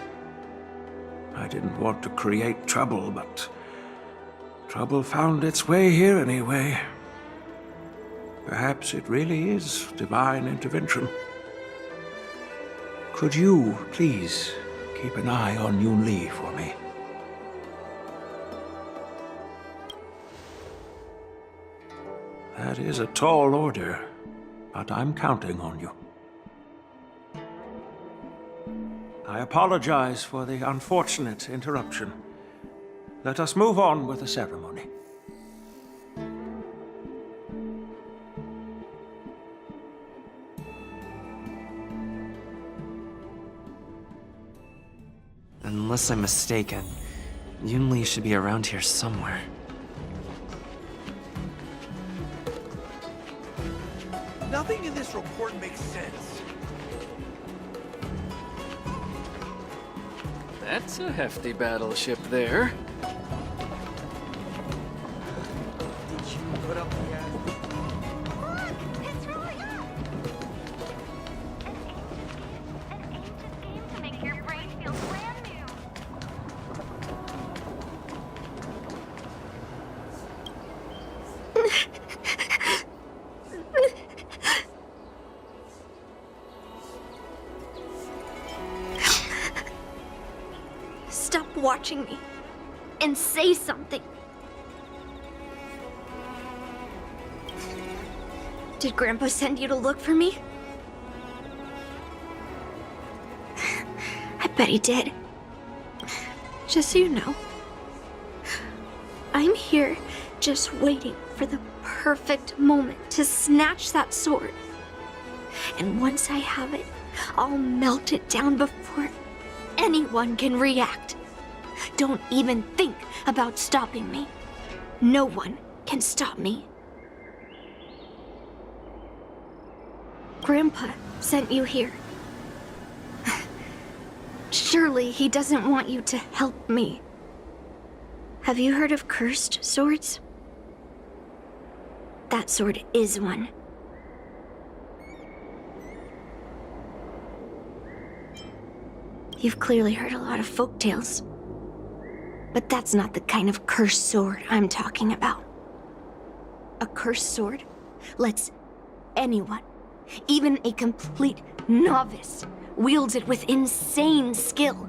I didn't want to create trouble, but trouble found its way here anyway. Perhaps it really is divine intervention. Could you, please, keep an eye on Yun-Li for me? That is a tall order, but I'm counting on you. I apologize for the unfortunate interruption. Let us move on with the ceremony. Unless I'm mistaken, Yun-Li should be around here somewhere. Nothing in this report makes sense. That's a hefty battleship there. Did you put up the ad? Look! It's rolling up! An ancient game to make your brain feel brand new. Stop watching me and say something. Did Grandpa send you to look for me? I bet he did. Just so you know, I'm here just waiting for the perfect moment to snatch that sword. And once I have it, I'll melt it down before anyone can react. Don't even think about stopping me. No one can stop me. Grandpa sent you here. Surely he doesn't want you to help me. Have you heard of cursed swords? That sword is one. You've clearly heard a lot of folktales. But that's not the kind of cursed sword I'm talking about. A cursed sword lets anyone, even a complete novice, wield it with insane skill.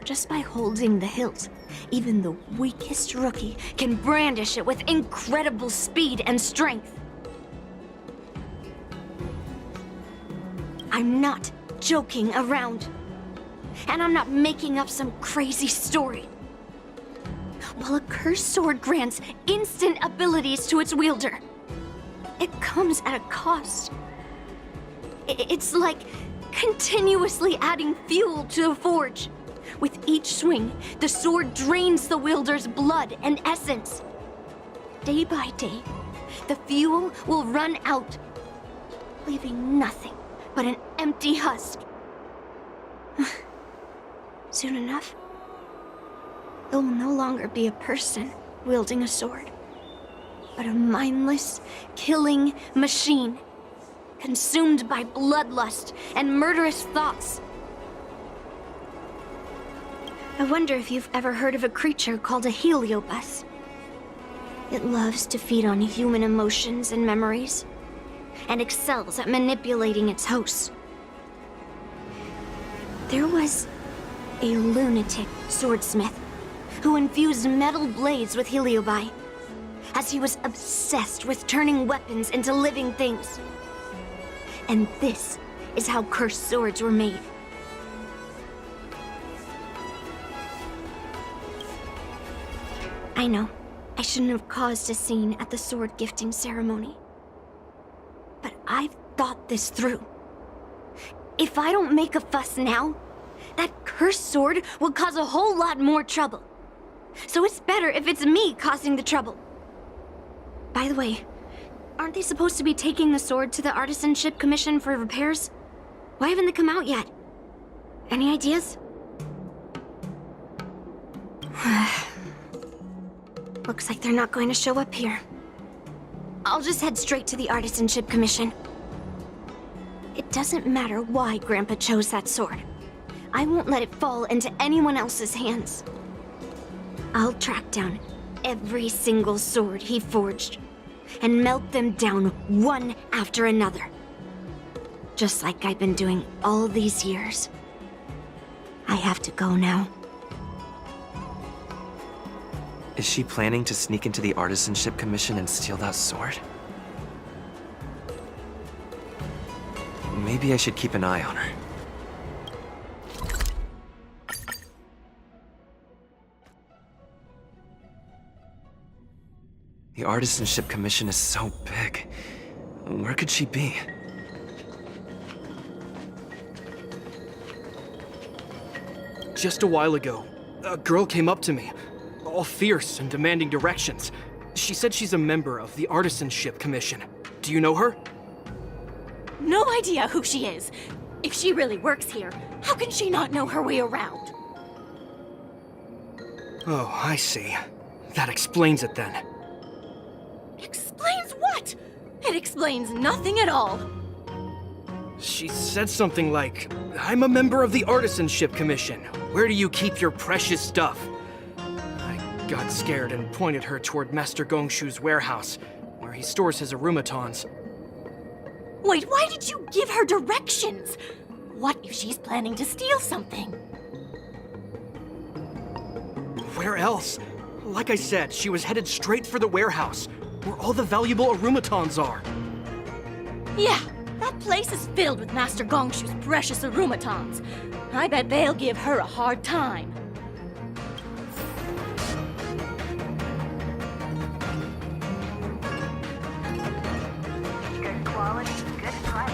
Just by holding the hilt, even the weakest rookie can brandish it with incredible speed and strength. I'm not joking around. And I'm not making up some crazy story. While a cursed sword grants instant abilities to its wielder, it comes at a cost. It's like continuously adding fuel to the forge. With each swing, the sword drains the wielder's blood and essence. Day by day, the fuel will run out, leaving nothing but an empty husk. Soon enough, it will no longer be a person wielding a sword, but a mindless, killing machine, consumed by bloodlust and murderous thoughts. I wonder if you've ever heard of a creature called a heliobus. It loves to feed on human emotions and memories, and excels at manipulating its hosts. There was a lunatic swordsmith who infused metal blades with heliobi. as he was obsessed with turning weapons into living things. And this is how cursed swords were made. I know, I shouldn't have caused a scene at the sword gifting ceremony. But I've thought this through. If I don't make a fuss now, that cursed sword will cause a whole lot more trouble. So it's better if it's me causing the trouble. By the way, aren't they supposed to be taking the sword to the Artisanship Commission for repairs? Why haven't they come out yet? Any ideas? Looks like they're not going to show up here. I'll just head straight to the Artisanship Commission. It doesn't matter why Grandpa chose that sword. I won't let it fall into anyone else's hands. I'll track down every single sword he forged and melt them down one after another. Just like I've been doing all these years. I have to go now. Is she planning to sneak into the Artisanship Commission and steal that sword? Maybe I should keep an eye on her. The Artisanship Commission is so big. Where could she be? Just a while ago, a girl came up to me, all fierce and demanding directions. She said she's a member of the Artisanship Commission. Do you know her? No idea who she is. If she really works here, how can she not know her way around? Oh, I see. That explains it then. Explains what? It explains nothing at all. She said something like, I'm a member of the Artisanship Commission. Where do you keep your precious stuff? I got scared and pointed her toward Master Gongshu's warehouse, where he stores his arumatons. Wait, why did you give her directions? What if she's planning to steal something? Where else? Like I said, she was headed straight for the warehouse, where all the valuable arumatons are. Yeah, that place is filled with Master Gongshu's precious arumatons. I bet they'll give her a hard time. Good quality, good price.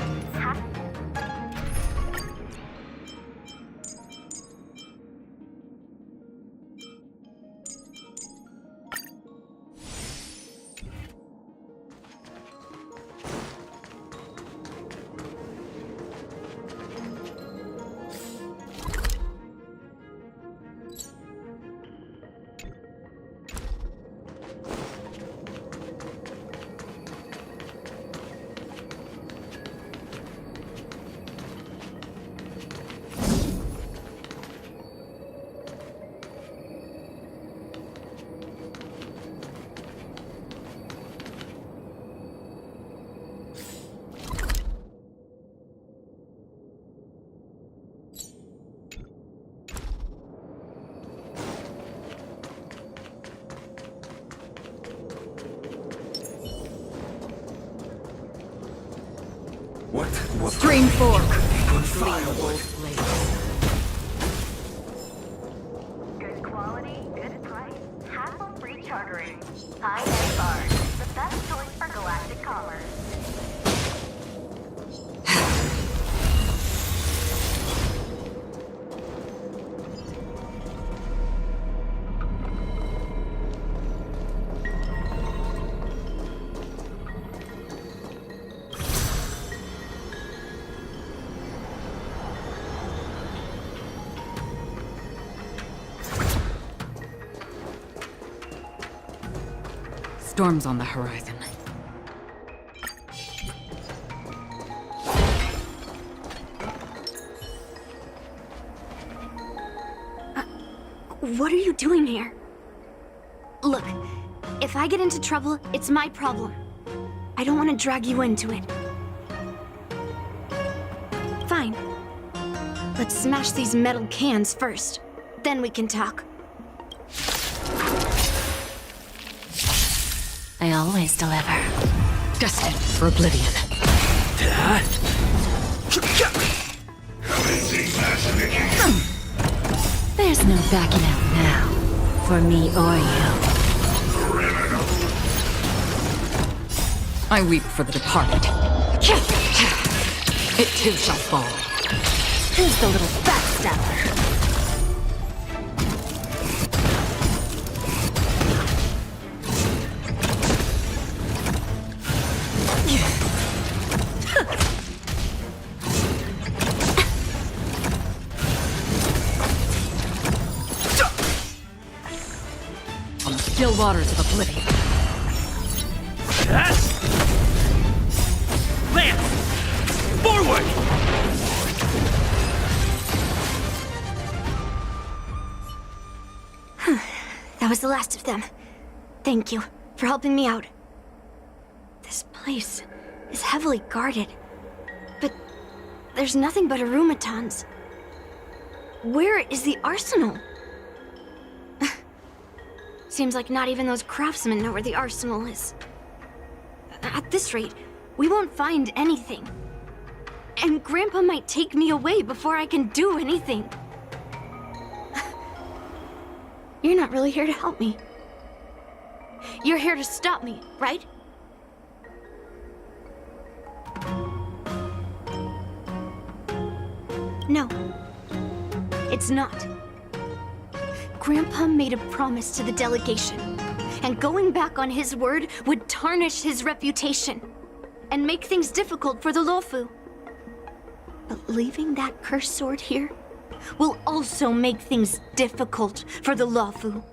Stream 4. Good quality, good price. Hassle free chartering. High Day Bars, the best choice for galactic commerce. Storm's on the horizon. What are you doing here? Look, if I get into trouble, it's my problem. I don't want to drag you into it. Fine. Let's smash these metal cans first. Then we can talk. I always deliver. Destined for oblivion. There's no backing out now, for me or you. I weep for the departed. It too shall fall. Who's the little backstabber? On the still waters of oblivion. Lance! Forward! That was the last of them. Thank you for helping me out. This place is heavily guarded, but there's nothing but arumatons. Where is the arsenal? Seems like not even those craftsmen know where the arsenal is. At this rate, we won't find anything. And Grandpa might take me away before I can do anything. You're not really here to help me. You're here to stop me, right? No, it's not. Grandpa made a promise to the delegation, and going back on his word would tarnish his reputation and make things difficult for the Luofu. But leaving that cursed sword here will also make things difficult for the Luofu.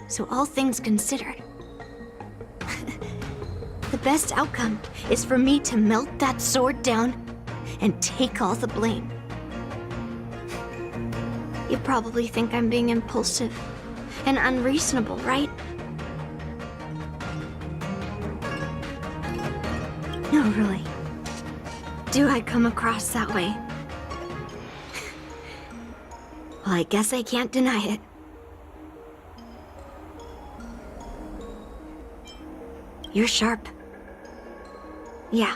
So all things considered, the best outcome is for me to melt that sword down and take all the blame. You probably think I'm being impulsive and unreasonable, right? No, really. Do I come across that way? Well, I guess I can't deny it. You're sharp. Yeah.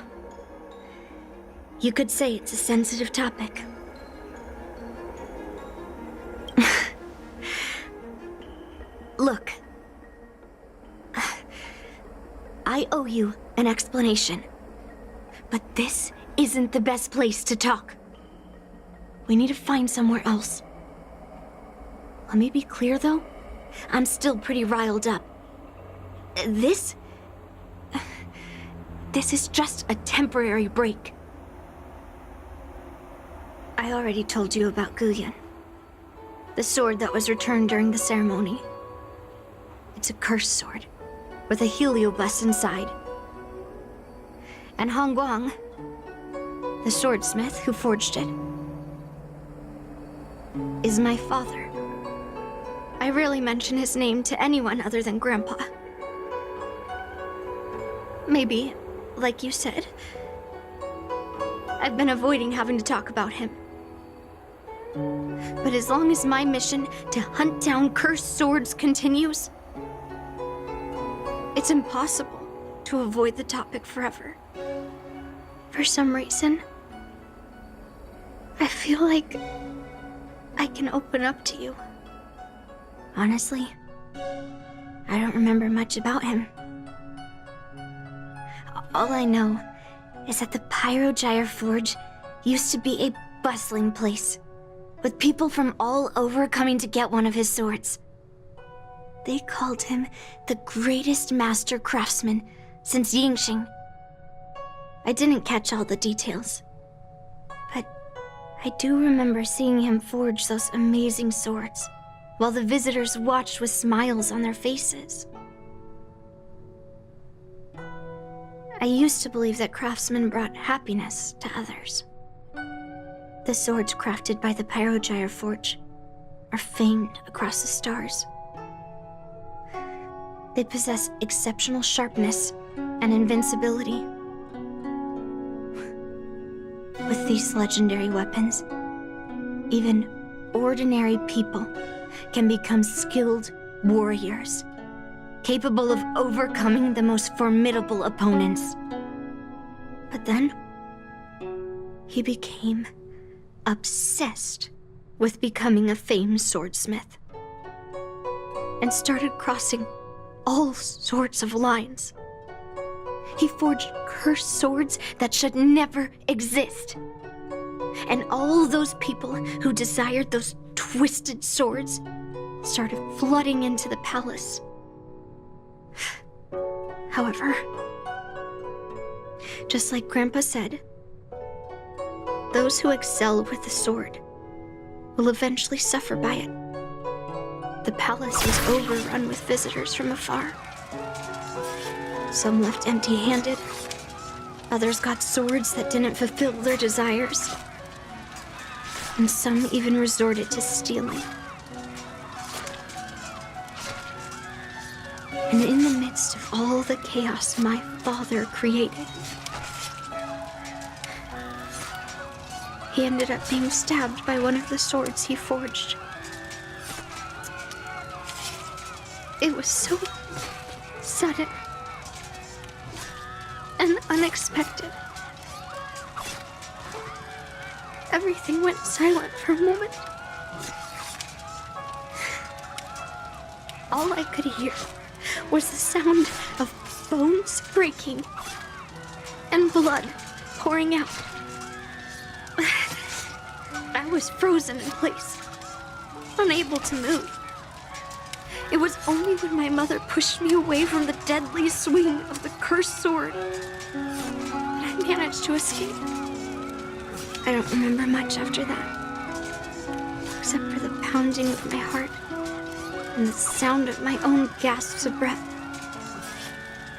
You could say it's a sensitive topic. Look. I owe you an explanation. But this isn't the best place to talk. We need to find somewhere else. Let me be clear, though. I'm still pretty riled up. This is just a temporary break. I already told you about Guyan. The sword that was returned during the ceremony. It's a cursed sword, with a heliobus inside. And Hongguang, the swordsmith who forged it, is my father. I rarely mention his name to anyone other than Grandpa. Maybe, like you said, I've been avoiding having to talk about him. But as long as my mission to hunt down cursed swords continues, it's impossible to avoid the topic forever. For some reason, I feel like I can open up to you. Honestly, I don't remember much about him. All I know is that the Pyrogyre Forge used to be a bustling place, with people from all over coming to get one of his swords. They called him the greatest master craftsman since Yingxing. I didn't catch all the details, but I do remember seeing him forge those amazing swords, while the visitors watched with smiles on their faces. I used to believe that craftsmen brought happiness to others. The swords crafted by the Pyrogyre Forge are famed across the stars. They possess exceptional sharpness and invincibility. With these legendary weapons, even ordinary people can become skilled warriors capable of overcoming the most formidable opponents. But then, he became obsessed with becoming a famed swordsmith, and started crossing all sorts of lines. He forged cursed swords that should never exist. And all those people who desired those twisted swords started flooding into the palace. However, just like Grandpa said, those who excel with the sword will eventually suffer by it. The palace was overrun with visitors from afar. Some left empty-handed. Others got swords that didn't fulfill their desires. And some even resorted to stealing. And in the midst of all the chaos my father created, he ended up being stabbed by one of the swords he forged. It was so sudden and unexpected. Everything went silent for a moment. All I could hear was the sound of bones breaking and blood pouring out. I was frozen in place, unable to move. It was only when my mother pushed me away from the deadly swing of the cursed sword that I managed to escape. I don't remember much after that, except for the pounding of my heart and the sound of my own gasps of breath.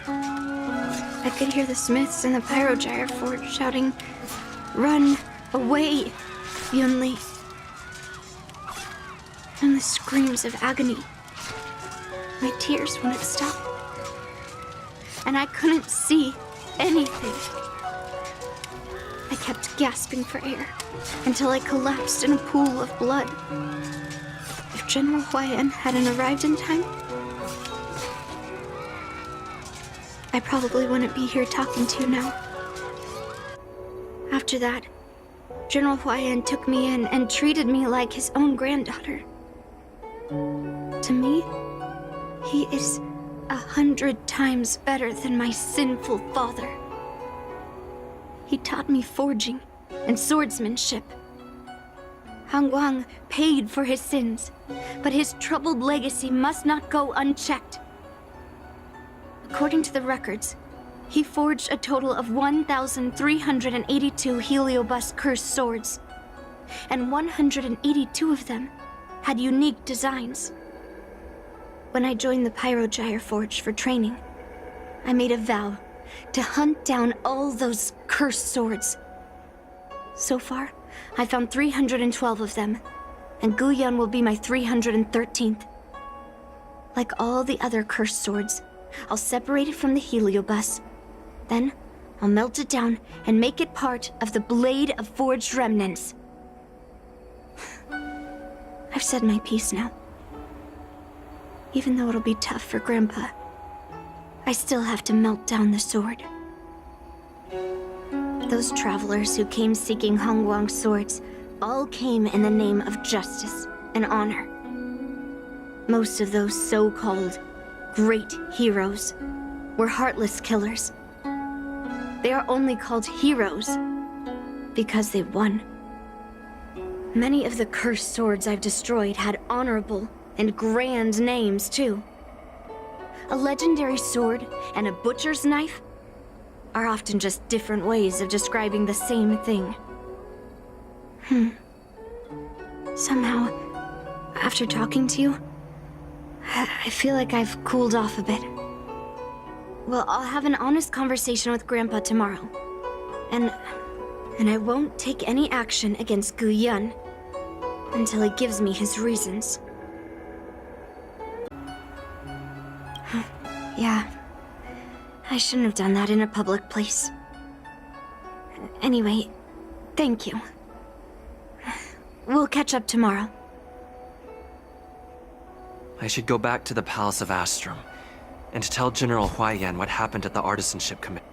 I could hear the smiths in the Pyrogyre Forge shouting, "Run away, Yunli!" And the screams of agony. My tears wouldn't stop. And I couldn't see anything. I kept gasping for air until I collapsed in a pool of blood. If General Huayan hadn't arrived in time, I probably wouldn't be here talking to you now. After that, General Huayan took me in and treated me like his own granddaughter. To me, he is 100 times better than my sinful father. He taught me forging and swordsmanship. Han Guang paid for his sins, but his troubled legacy must not go unchecked. According to the records, he forged a total of 1,382 Heliobus cursed swords, and 182 of them had unique designs. When I joined the Pyrogyre Forge for training, I made a vow to hunt down all those cursed swords. So far, I found 312 of them, and Guyan will be my 313th. Like all the other cursed swords, I'll separate it from the Heliobus. Then, I'll melt it down and make it part of the Blade of Forged Remnants. I've said my piece now. Even though it'll be tough for Grandpa, I still have to melt down the sword. Those travelers who came seeking Han Guang's swords all came in the name of justice and honor. Most of those so-called great heroes were heartless killers. They are only called heroes because they won. Many of the cursed swords I've destroyed had honorable and grand names, too. A legendary sword and a butcher's knife are often just different ways of describing the same thing. Somehow, after talking to you, I feel like I've cooled off a bit. Well, I'll have an honest conversation with Grandpa tomorrow. And I won't take any action against Guyan until he gives me his reasons. Yeah, I shouldn't have done that in a public place. Anyway, thank you. We'll catch up tomorrow. I should go back to the Palace of Astrum. and to tell General Huaiyan what happened at the Artisanship Commission.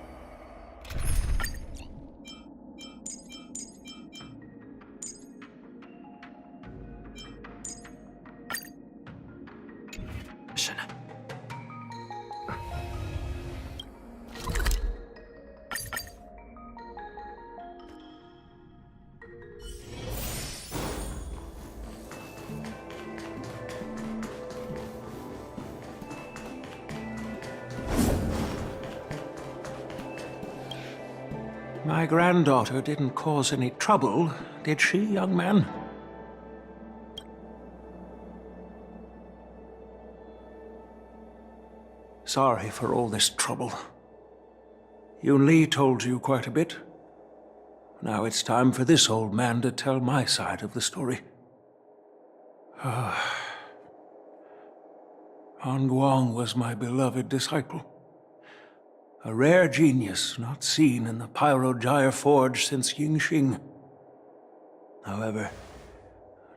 My granddaughter didn't cause any trouble, did she, young man? Sorry for all this trouble. Yun Li told you quite a bit. Now it's time for this old man to tell my side of the story. Han Guang was my beloved disciple. A rare genius not seen in the Pyrogyre Forge since Yingxing. However,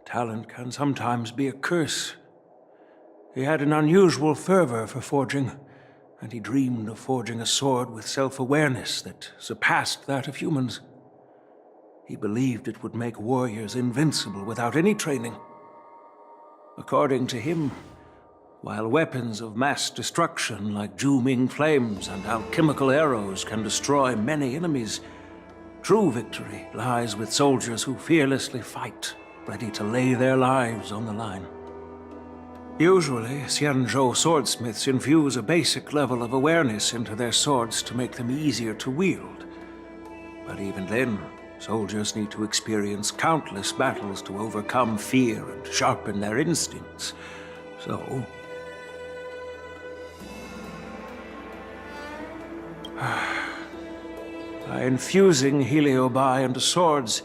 talent can sometimes be a curse. He had an unusual fervor for forging, and he dreamed of forging a sword with self-awareness that surpassed that of humans. He believed it would make warriors invincible without any training. According to him, while weapons of mass destruction like Zhu-Ming flames and alchemical arrows can destroy many enemies, true victory lies with soldiers who fearlessly fight, ready to lay their lives on the line. Usually, Xianzhou swordsmiths infuse a basic level of awareness into their swords to make them easier to wield. But even then, soldiers need to experience countless battles to overcome fear and sharpen their instincts. So, by infusing Heliobi into swords,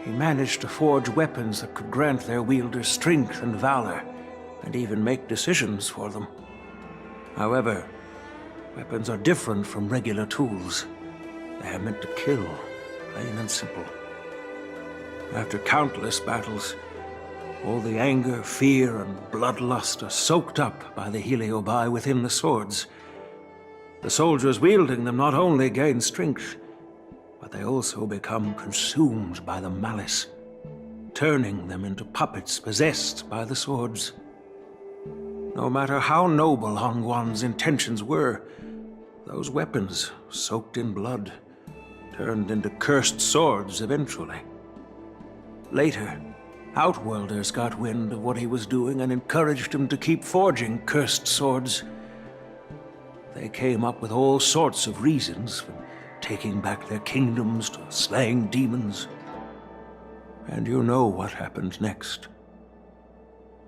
he managed to forge weapons that could grant their wielders strength and valor, and even make decisions for them. However, weapons are different from regular tools. They are meant to kill, plain and simple. After countless battles, all the anger, fear, and bloodlust are soaked up by the Heliobi within the swords. The soldiers wielding them not only gain strength, but they also become consumed by the malice, turning them into puppets possessed by the swords. No matter how noble Hongguang's intentions were, those weapons, soaked in blood, turned into cursed swords eventually. Later, Outworlders got wind of what he was doing and encouraged him to keep forging cursed swords. They came up with all sorts of reasons, from taking back their kingdoms to slaying demons. And you know what happened next.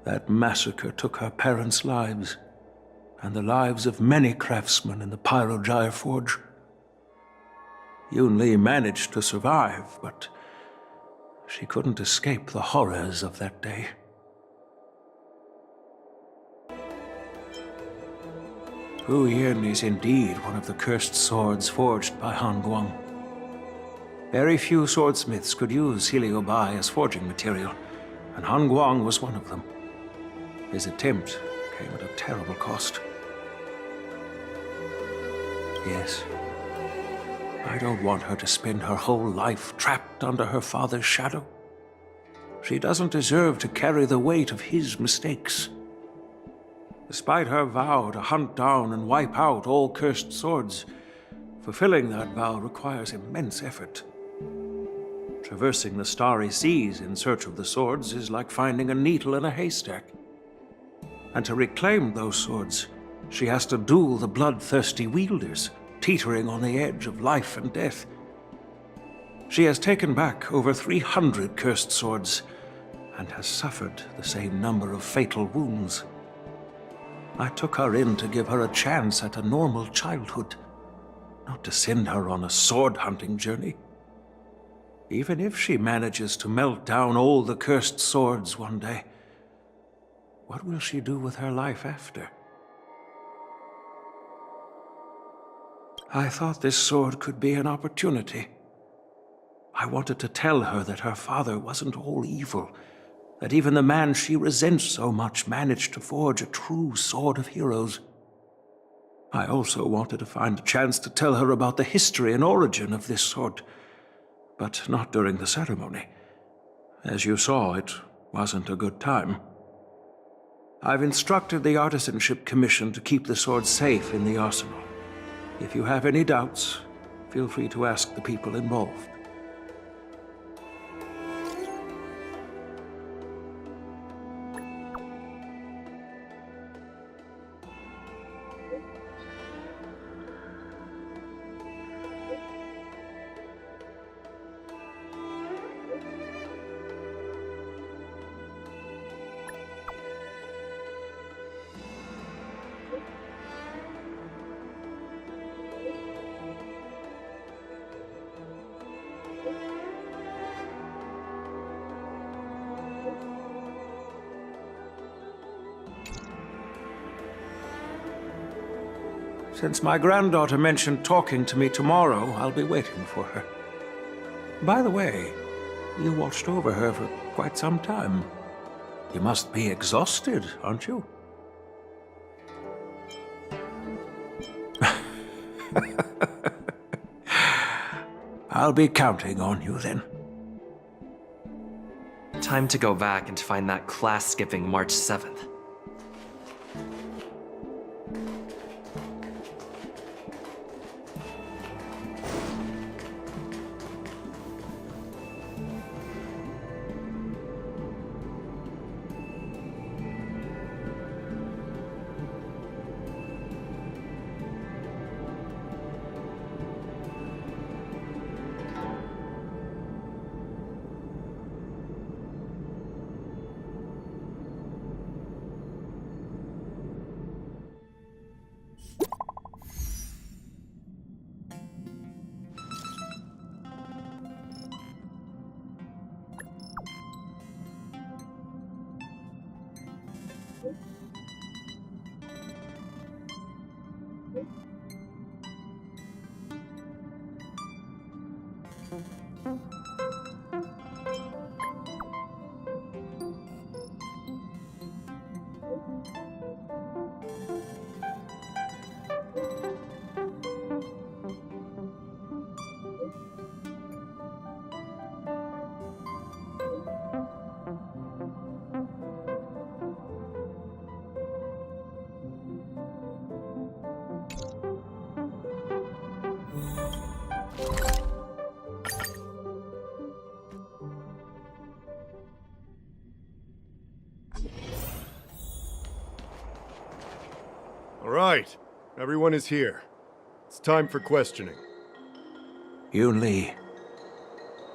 That massacre took her parents' lives, and the lives of many craftsmen in the Pyrogyre Forge. Yun Li managed to survive, but she couldn't escape the horrors of that day. Hu Yin is indeed one of the cursed swords forged by Han Guang. Very few swordsmiths could use Heliobi as forging material, and Han Guang was one of them. His attempt came at a terrible cost. Yes, I don't want her to spend her whole life trapped under her father's shadow. She doesn't deserve to carry the weight of his mistakes. Despite her vow to hunt down and wipe out all cursed swords, fulfilling that vow requires immense effort. Traversing the starry seas in search of the swords is like finding a needle in a haystack. And to reclaim those swords, she has to duel the bloodthirsty wielders, teetering on the edge of life and death. She has taken back over 300 cursed swords, and has suffered the same number of fatal wounds. I took her in to give her a chance at a normal childhood, not to send her on a sword-hunting journey. Even if she manages to melt down all the cursed swords one day, what will she do with her life after? I thought this sword could be an opportunity. I wanted to tell her that her father wasn't all evil, that even the man she resents so much managed to forge a true sword of heroes. I also wanted to find a chance to tell her about the history and origin of this sword, but not during the ceremony. As you saw, it wasn't a good time. I've instructed the Artisanship Commission to keep the sword safe in the arsenal. If you have any doubts, feel free to ask the people involved. Since my granddaughter mentioned talking to me tomorrow, I'll be waiting for her. By the way, you watched over her for quite some time. You must be exhausted, aren't you? I'll be counting on you then. Time to go back and find that class-skipping March 7th. All right, everyone is here. It's time for questioning. Yun Li,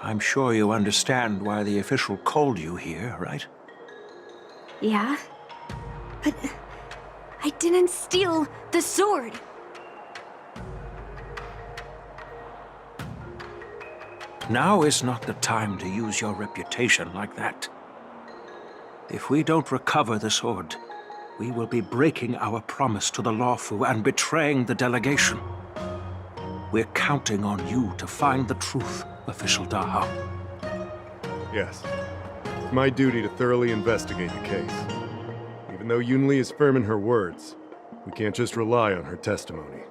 I'm sure you understand why the official called you here, right? Yeah? But I didn't steal the sword. Now is not the time to use your reputation like that. If we don't recover the sword, we will be breaking our promise to the Lawfu and betraying the delegation. We're counting on you to find the truth, Official Daha. Yes. It's my duty to thoroughly investigate the case. Even though Yun Li is firm in her words, we can't just rely on her testimony.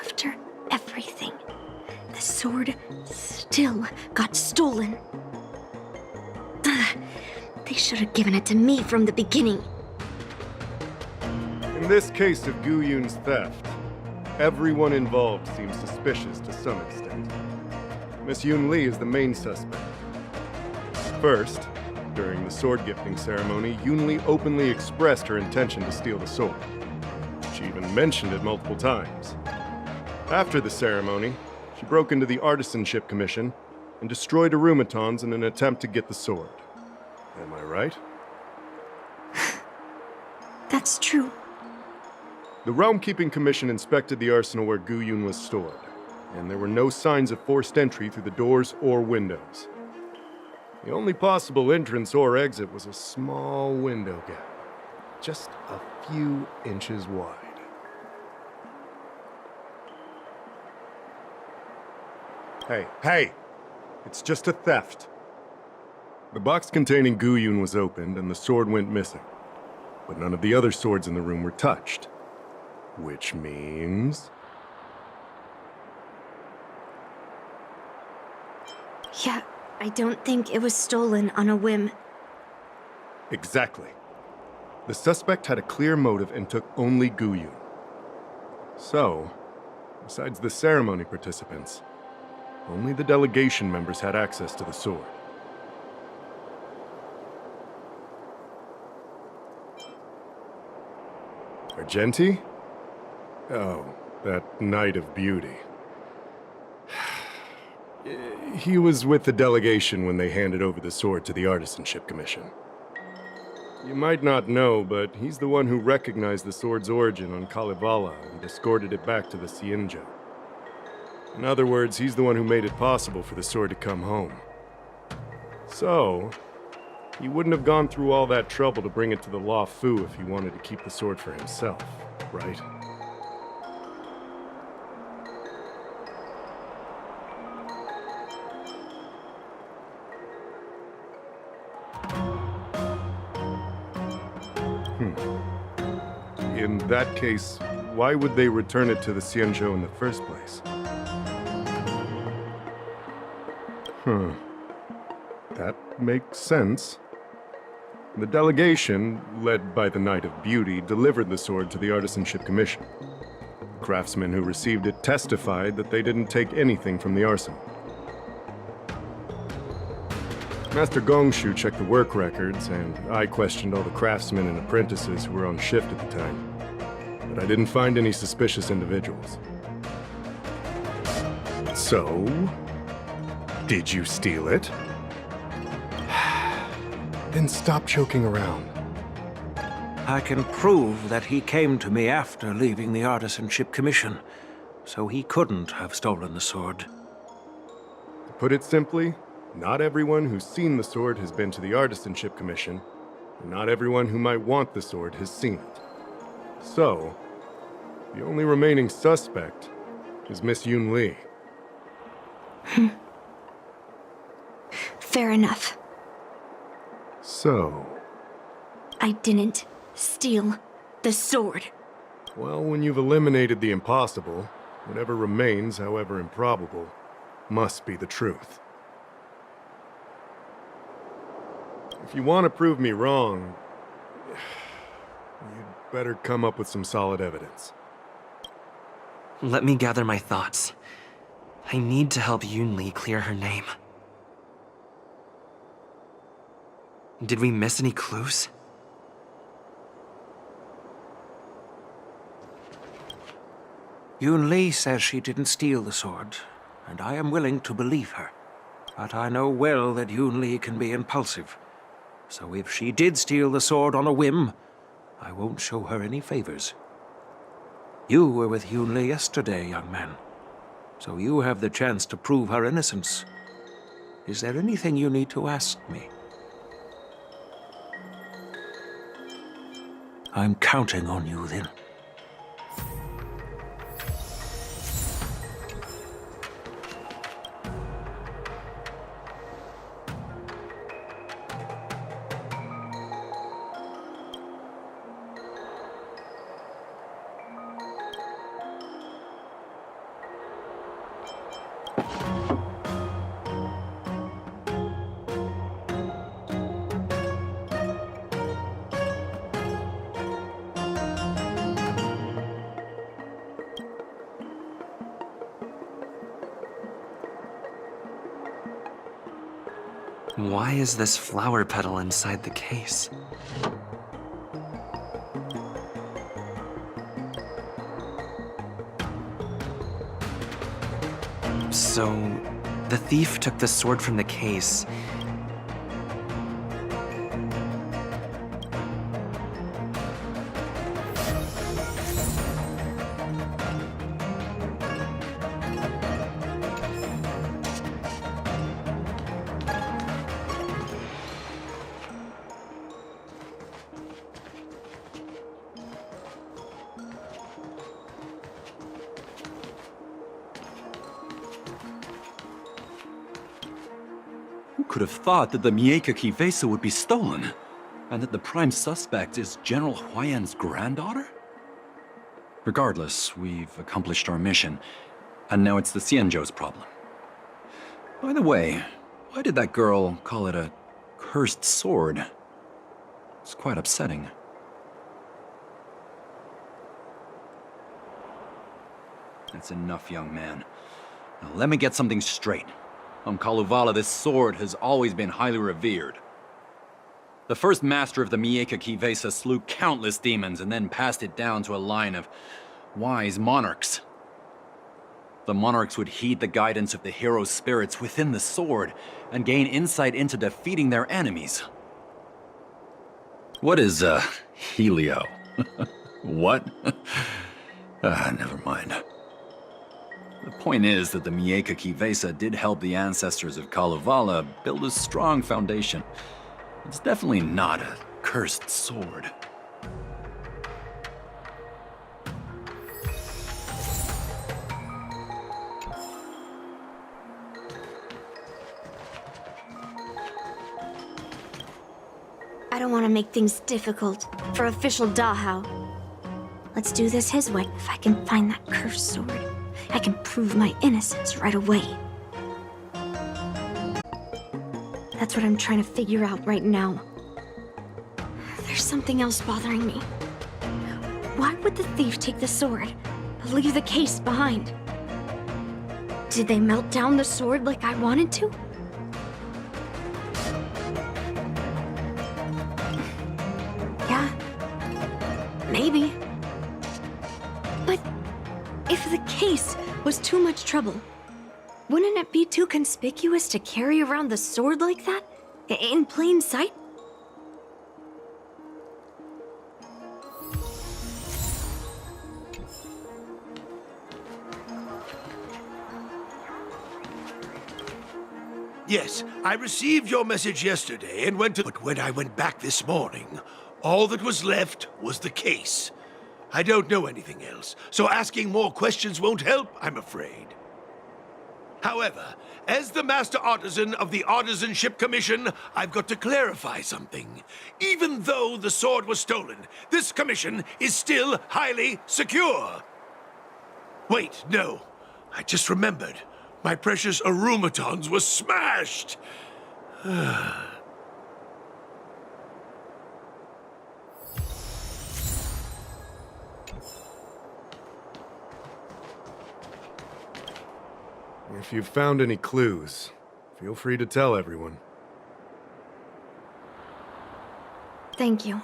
After everything, the sword still got stolen. They should have given it to me from the beginning. In this case of Gu Yun's theft, everyone involved seems suspicious to some extent. Miss Yun Li is the main suspect. First, during the sword gifting ceremony, Yun Li openly expressed her intention to steal the sword. She even mentioned it multiple times. After the ceremony, she broke into the Artisanship Commission and destroyed arumatons in an attempt to get the sword. Am I right? That's true. The Realm Keeping Commission inspected the arsenal where Gu Yun was stored, and there were no signs of forced entry through the doors or windows. The only possible entrance or exit was a small window gap, just a few inches wide. Hey! It's just a theft. The box containing Gu Yun was opened and the sword went missing. but none of the other swords in the room were touched. Which means... Yeah, I don't think it was stolen on a whim. Exactly. The suspect had a clear motive and took only Guyun. So, besides the ceremony participants, only the delegation members had access to the sword. Argenti? Oh, that Knight of Beauty. He was with the delegation when they handed over the sword to the Artisanship Commission. You might not know, but he's the one who recognized the sword's origin on Kalevala and escorted it back to the Xianzhou. In other words, he's the one who made it possible for the sword to come home. So, he wouldn't have gone through all that trouble to bring it to the Law Fu if he wanted to keep the sword for himself, right? In that case, why would they return it to the Xianzhou in the first place? That makes sense. The delegation, led by the Knight of Beauty, delivered the sword to the Artisanship Commission. The craftsmen who received it testified that they didn't take anything from the arsenal. Master Gongshu checked the work records, and I questioned all the craftsmen and apprentices who were on shift at the time. But I didn't find any suspicious individuals. So, did you steal it? Then stop joking around. I can prove that he came to me after leaving the Artisanship Commission, so he couldn't have stolen the sword. To put it simply, not everyone who's seen the sword has been to the Artisanship Commission, and not everyone who might want the sword has seen it. So, the only remaining suspect is Miss Yun Li. Fair enough. So... I didn't steal the sword. Well, when you've eliminated the impossible, whatever remains, however improbable, must be the truth. If you want to prove me wrong, you'd better come up with some solid evidence. Let me gather my thoughts. I need to help Yun Li clear her name. Did we miss any clues? Yun Li says she didn't steal the sword, and I am willing to believe her. But I know well that Yun Li can be impulsive. So if she did steal the sword on a whim, I won't show her any favors. You were with Yun Li yesterday, young man. So you have the chance to prove her innocence. Is there anything you need to ask me? I'm counting on you, then. Why is this flower petal inside the case? So, the thief took the sword from the case. Who could have thought that the Mieka Kivesa would be stolen? And that the prime suspect is General Huayan's granddaughter? Regardless, we've accomplished our mission, and now it's the Xianzhou's problem. By the way, why did that girl call it a cursed sword? It's quite upsetting. That's enough, young man. Now let me get something straight. On Kalevala, this sword has always been highly revered. The first master of the Mieka Kivesa slew countless demons and then passed it down to a line of wise monarchs. The monarchs would heed the guidance of the hero spirits within the sword and gain insight into defeating their enemies. What is, Helio? What? Never mind. The point is that the Mieka Kivesa did help the ancestors of Kalevala build a strong foundation. It's definitely not a cursed sword. I don't want to make things difficult for official Dahao. Let's do this his way. If I can find that cursed sword, I can prove my innocence right away. That's what I'm trying to figure out right now. There's something else bothering me. Why would the thief take the sword, but leave the case behind? Did they melt down the sword like I wanted to? Yeah, maybe. But if the case was too much trouble, wouldn't it be too conspicuous to carry around the sword like that? In plain sight? Yes, I received your message yesterday and went to... But when I went back this morning, all that was left was the case. I don't know anything else, so asking more questions won't help, I'm afraid. However, as the Master Artisan of the Artisanship Commission, I've got to clarify something. Even though the sword was stolen, this commission is still highly secure. Wait, no. I just remembered. My precious aromatons were smashed! If you've found any clues, feel free to tell everyone. Thank you.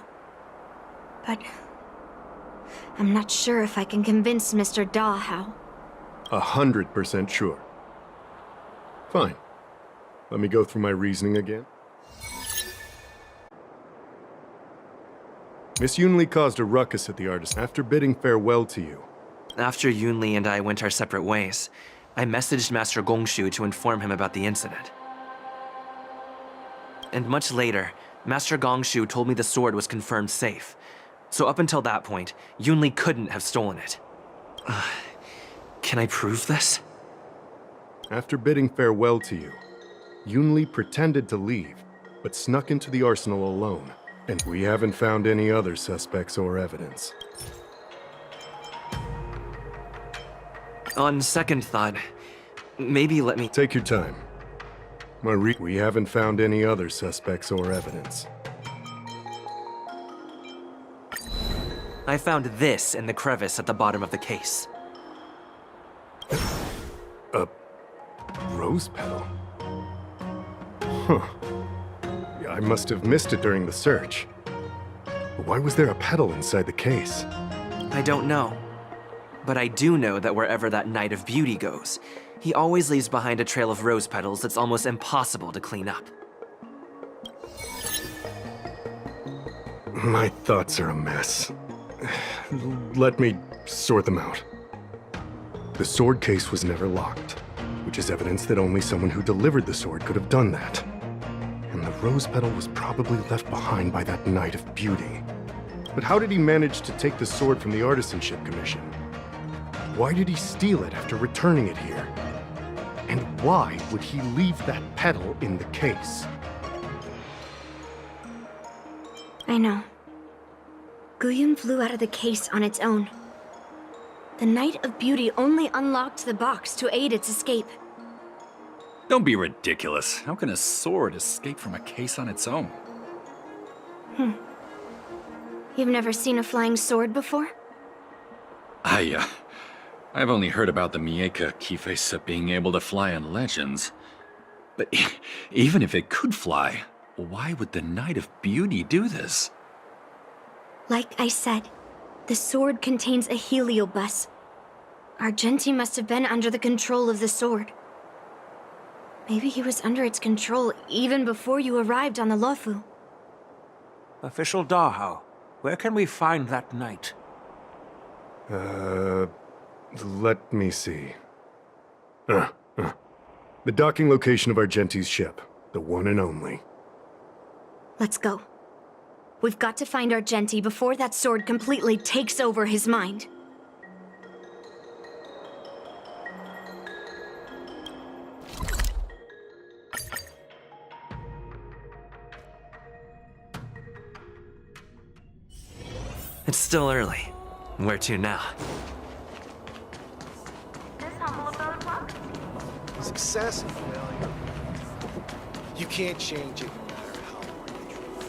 But I'm not sure if I can convince Mr. Dahao. 100% sure. Fine. Let me go through my reasoning again. Miss Yunli caused a ruckus at the artist after bidding farewell to you. After Yunli and I went our separate ways, I messaged Master Gongshu to inform him about the incident. And much later, Master Gongshu told me the sword was confirmed safe. So up until that point, Yunli couldn't have stolen it. Can I prove this? After bidding farewell to you, Yunli pretended to leave, but snuck into the arsenal alone, and we haven't found any other suspects or evidence. On second thought, maybe let me... Take your time. We haven't found any other suspects or evidence. I found this in the crevice at the bottom of the case. A rose petal? Huh. I must have missed it during the search. Why was there a petal inside the case? I don't know. But I do know that wherever that Knight of Beauty goes, he always leaves behind a trail of rose petals that's almost impossible to clean up. My thoughts are a mess. Let me sort them out. The sword case was never locked, which is evidence that only someone who delivered the sword could have done that. And the rose petal was probably left behind by that Knight of Beauty. But how did he manage to take the sword from the Artisanship Commission? Why did he steal it after returning it here? And why would he leave that petal in the case? I know. Guyun flew out of the case on its own. The Night of Beauty only unlocked the box to aid its escape. Don't be ridiculous. How can a sword escape from a case on its own? You've never seen a flying sword before? I've only heard about the Mieka Kifesa being able to fly in legends. But even if it could fly, why would the Night of Beauty do this? Like I said, the sword contains a heliobus. Argenti must have been under the control of the sword. Maybe he was under its control even before you arrived on the Luofu. Official Dahao, where can we find that knight? Let me see. The docking location of Argenti's ship. The one and only. Let's go. We've got to find Argenti before that sword completely takes over his mind. It's still early. Where to now? Success and failure. You can't change it no matter how hard you try.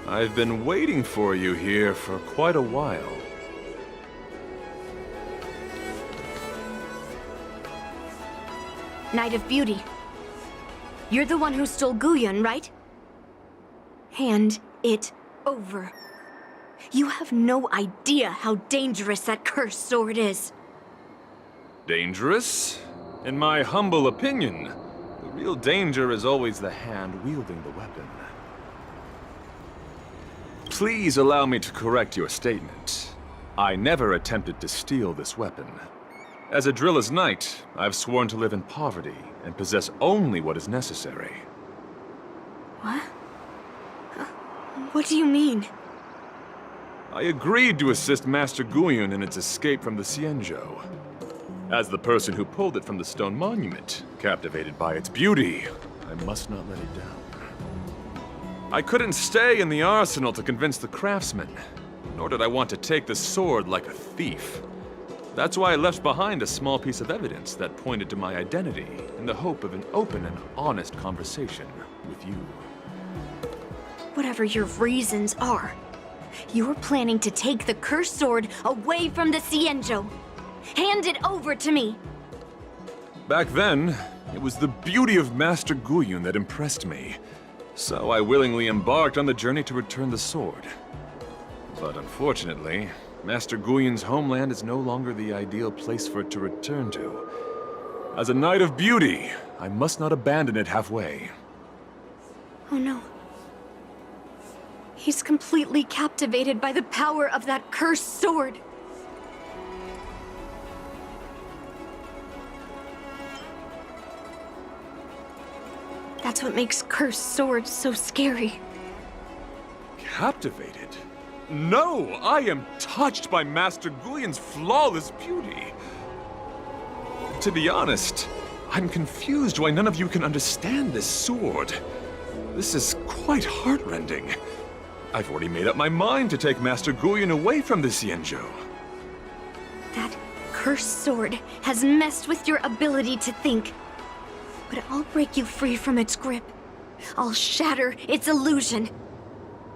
I've been waiting for you here for quite a while. Night of Beauty. You're the one who stole Guyun, right? Hand it over. You have no idea how dangerous that cursed sword is. Dangerous? In my humble opinion, the real danger is always the hand wielding the weapon. Please allow me to correct your statement. I never attempted to steal this weapon. As a Drilla's knight, I've sworn to live in poverty and possess only what is necessary. What? What do you mean? I agreed to assist Master Guyun in its escape from the Xianzhou. As the person who pulled it from the stone monument, captivated by its beauty, I must not let it down. I couldn't stay in the arsenal to convince the craftsman, nor did I want to take the sword like a thief. That's why I left behind a small piece of evidence that pointed to my identity in the hope of an open and honest conversation with you. Whatever your reasons are, you're planning to take the cursed sword away from the Xianzhou. Hand it over to me! Back then, it was the beauty of Master Guyun that impressed me. So I willingly embarked on the journey to return the sword. But unfortunately, Master Guyun's homeland is no longer the ideal place for it to return to. As a Knight of Beauty, I must not abandon it halfway. Oh no. He's completely captivated by the power of that cursed sword. That's what makes cursed swords so scary. Captivated? No! I am touched by Master Guyun's flawless beauty! To be honest, I'm confused why none of you can understand this sword. This is quite heartrending. I've already made up my mind to take Master Guyun away from the Xianzhou. That cursed sword has messed with your ability to think. But I'll break you free from its grip. I'll shatter its illusion.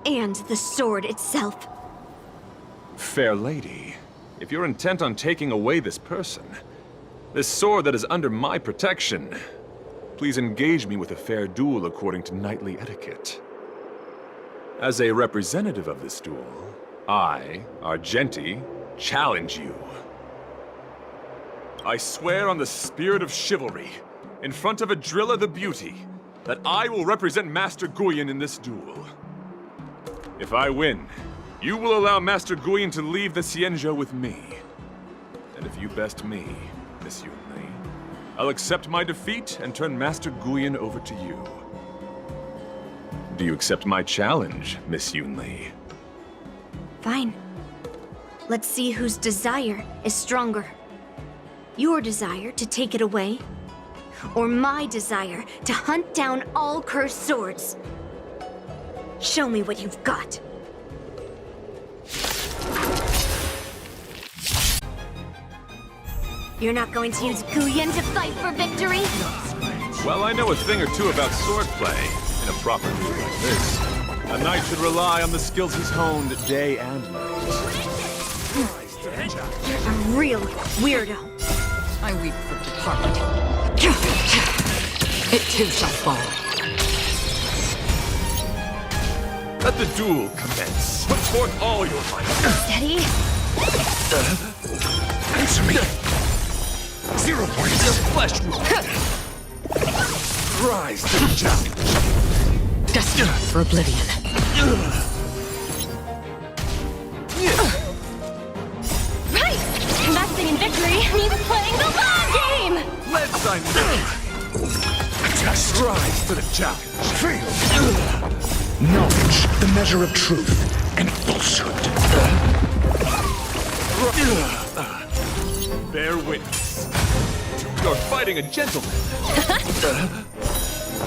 And the sword itself. Fair lady, if you're intent on taking away this person, this sword that is under my protection, please engage me with a fair duel according to knightly etiquette. As a representative of this duel, I, Argenti, challenge you. I swear on the spirit of chivalry, in front of Adrilla the Beauty, that I will represent Master Guyun in this duel. If I win, you will allow Master Guyun to leave the Xianzhou with me. And if you best me, Miss Yunli, I'll accept my defeat and turn Master Guyan over to you. Do you accept my challenge, Miss Yunli? Fine. Let's see whose desire is stronger. Your desire to take it away, or my desire to hunt down all cursed swords. Show me what you've got. You're not going to use Guyan to fight for victory? Well, I know a thing or two about swordplay. In a proper mood like this, a knight should rely on the skills he's honed day and night. You're a real weirdo. I weep for departed. It too shall fall. Let the duel commence. Put forth all your might. Steady. Answer me. 0 points. Just flesh wound. Rise to the challenge. Destined for oblivion. Right! Investing in victory means playing the long game! Let's sign Just rise to the challenge. Feel. Knowledge, the measure of truth and falsehood. Bear witness. You're fighting a gentleman.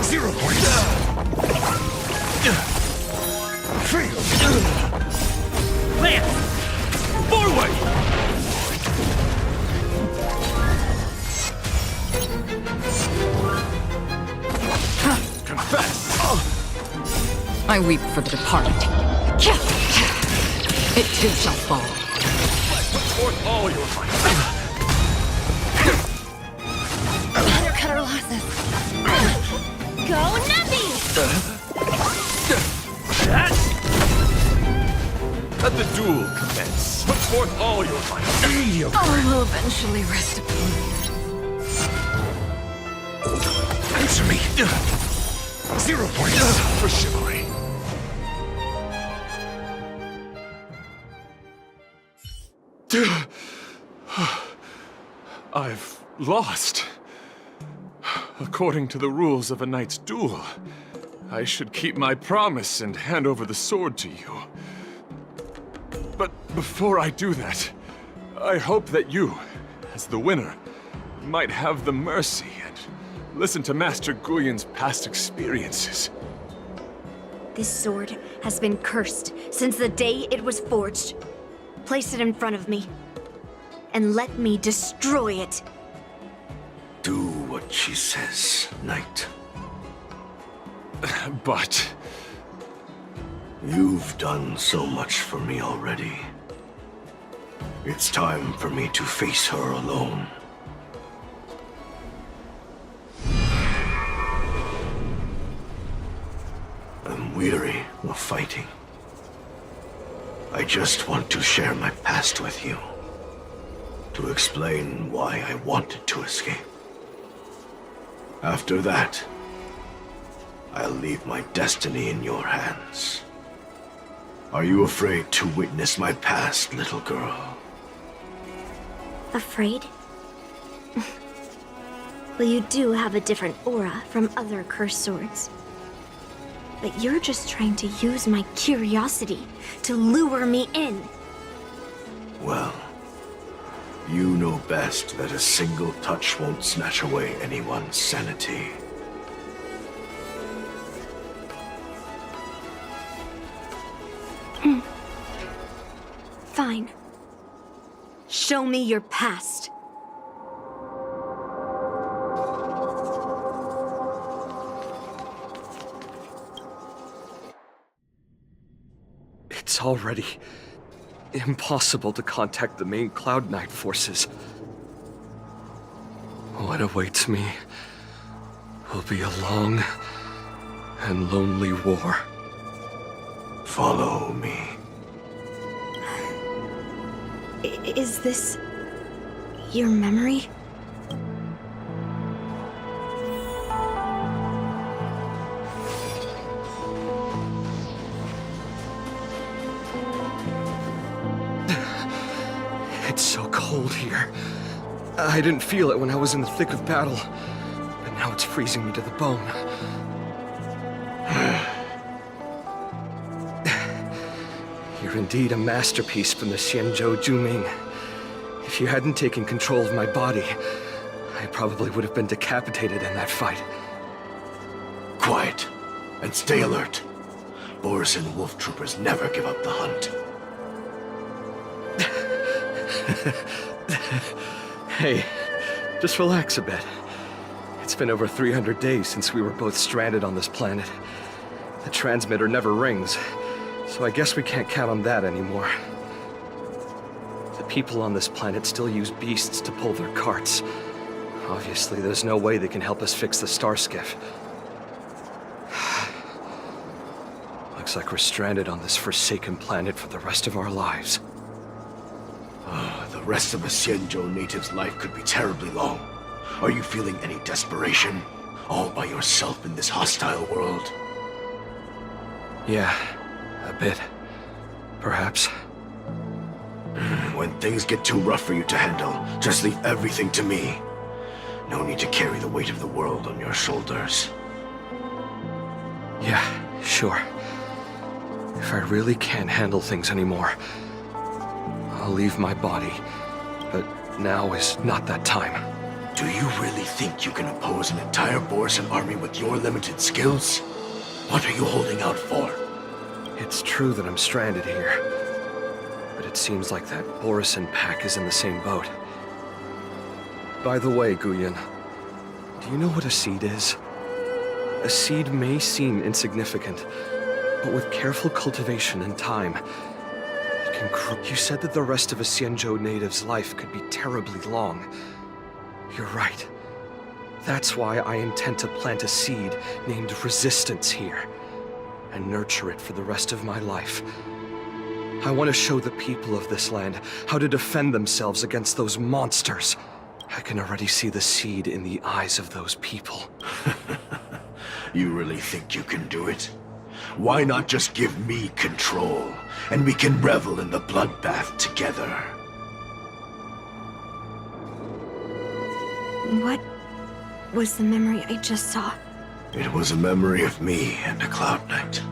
0 points. Feel. Lance! Forward! Confess! I weep for the departed. It too shall fall. Put forth all your might. Undercut our losses. Go Nappy! Let the duel commence. Put forth all your might. All will eventually rest upon you. Answer me. 0 points for chivalry. I've lost. According to the rules of a knight's duel, I should keep my promise and hand over the sword to you. But before I do that, I hope that you, as the winner, might have the mercy and listen to Master Guyan's past experiences. This sword has been cursed since the day it was forged. Place it in front of me, and let me destroy it. Do what she says, knight. But... You've done so much for me already. It's time for me to face her alone. I'm weary of fighting. I just want to share my past with you. To explain why I wanted to escape. After that, I'll leave my destiny in your hands. Are you afraid to witness my past, little girl? Afraid? Well, you do have a different aura from other cursed swords. But you're just trying to use my curiosity to lure me in. Well, you know best that a single touch won't snatch away anyone's sanity. Fine. Show me your past. It's already impossible to contact the main Cloud Knight forces. What awaits me will be a long and lonely war. Follow me. Is this your memory? It's so cold here. here. I didn't feel it when I was in the thick of battle, but now it's freezing me to the bone. You're indeed a masterpiece from the Xianzhou Juming. If you hadn't taken control of my body, I probably would have been decapitated in that fight. Quiet, and stay alert. Borisin wolf troopers never give up the hunt. Hey, just relax a bit. It's been over 300 days since we were both stranded on this planet. The transmitter never rings, so I guess we can't count on that anymore. The people on this planet still use beasts to pull their carts. Obviously, there's no way they can help us fix the star skiff. Looks like we're stranded on this forsaken planet for the rest of our lives. The rest of a Xianzhou native's life could be terribly long. Are you feeling any desperation? All by yourself in this hostile world? Yeah, a bit. Perhaps. When things get too rough for you to handle, just leave everything to me. No need to carry the weight of the world on your shoulders. Yeah, sure. If I really can't handle things anymore, I'll leave my body. But now is not that time. Do you really think you can oppose an entire Borisin army with your limited skills? What are you holding out for? It's true that I'm stranded here, but it seems like that Borisin pack is in the same boat. By the way, Guyan, do you know what a seed is? A seed may seem insignificant, but with careful cultivation and time, it can grow. You said that the rest of a Xianzhou native's life could be terribly long. You're right. That's why I intend to plant a seed named Resistance here, and nurture it for the rest of my life. I want to show the people of this land how to defend themselves against those monsters. I can already see the seed in the eyes of those people. You really think you can do it? Why not just give me control, and we can revel in the bloodbath together? What was the memory I just saw? It was a memory of me and a Cloud Knight.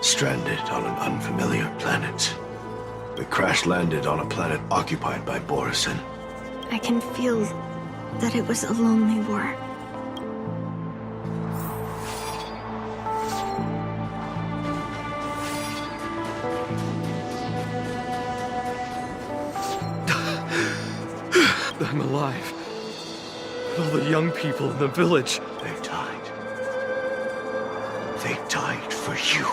Stranded on an unfamiliar planet. We crash-landed on a planet occupied by Borisin. I can feel that it was a lonely war. I'm alive. All the young people in the village. They died. They died for you.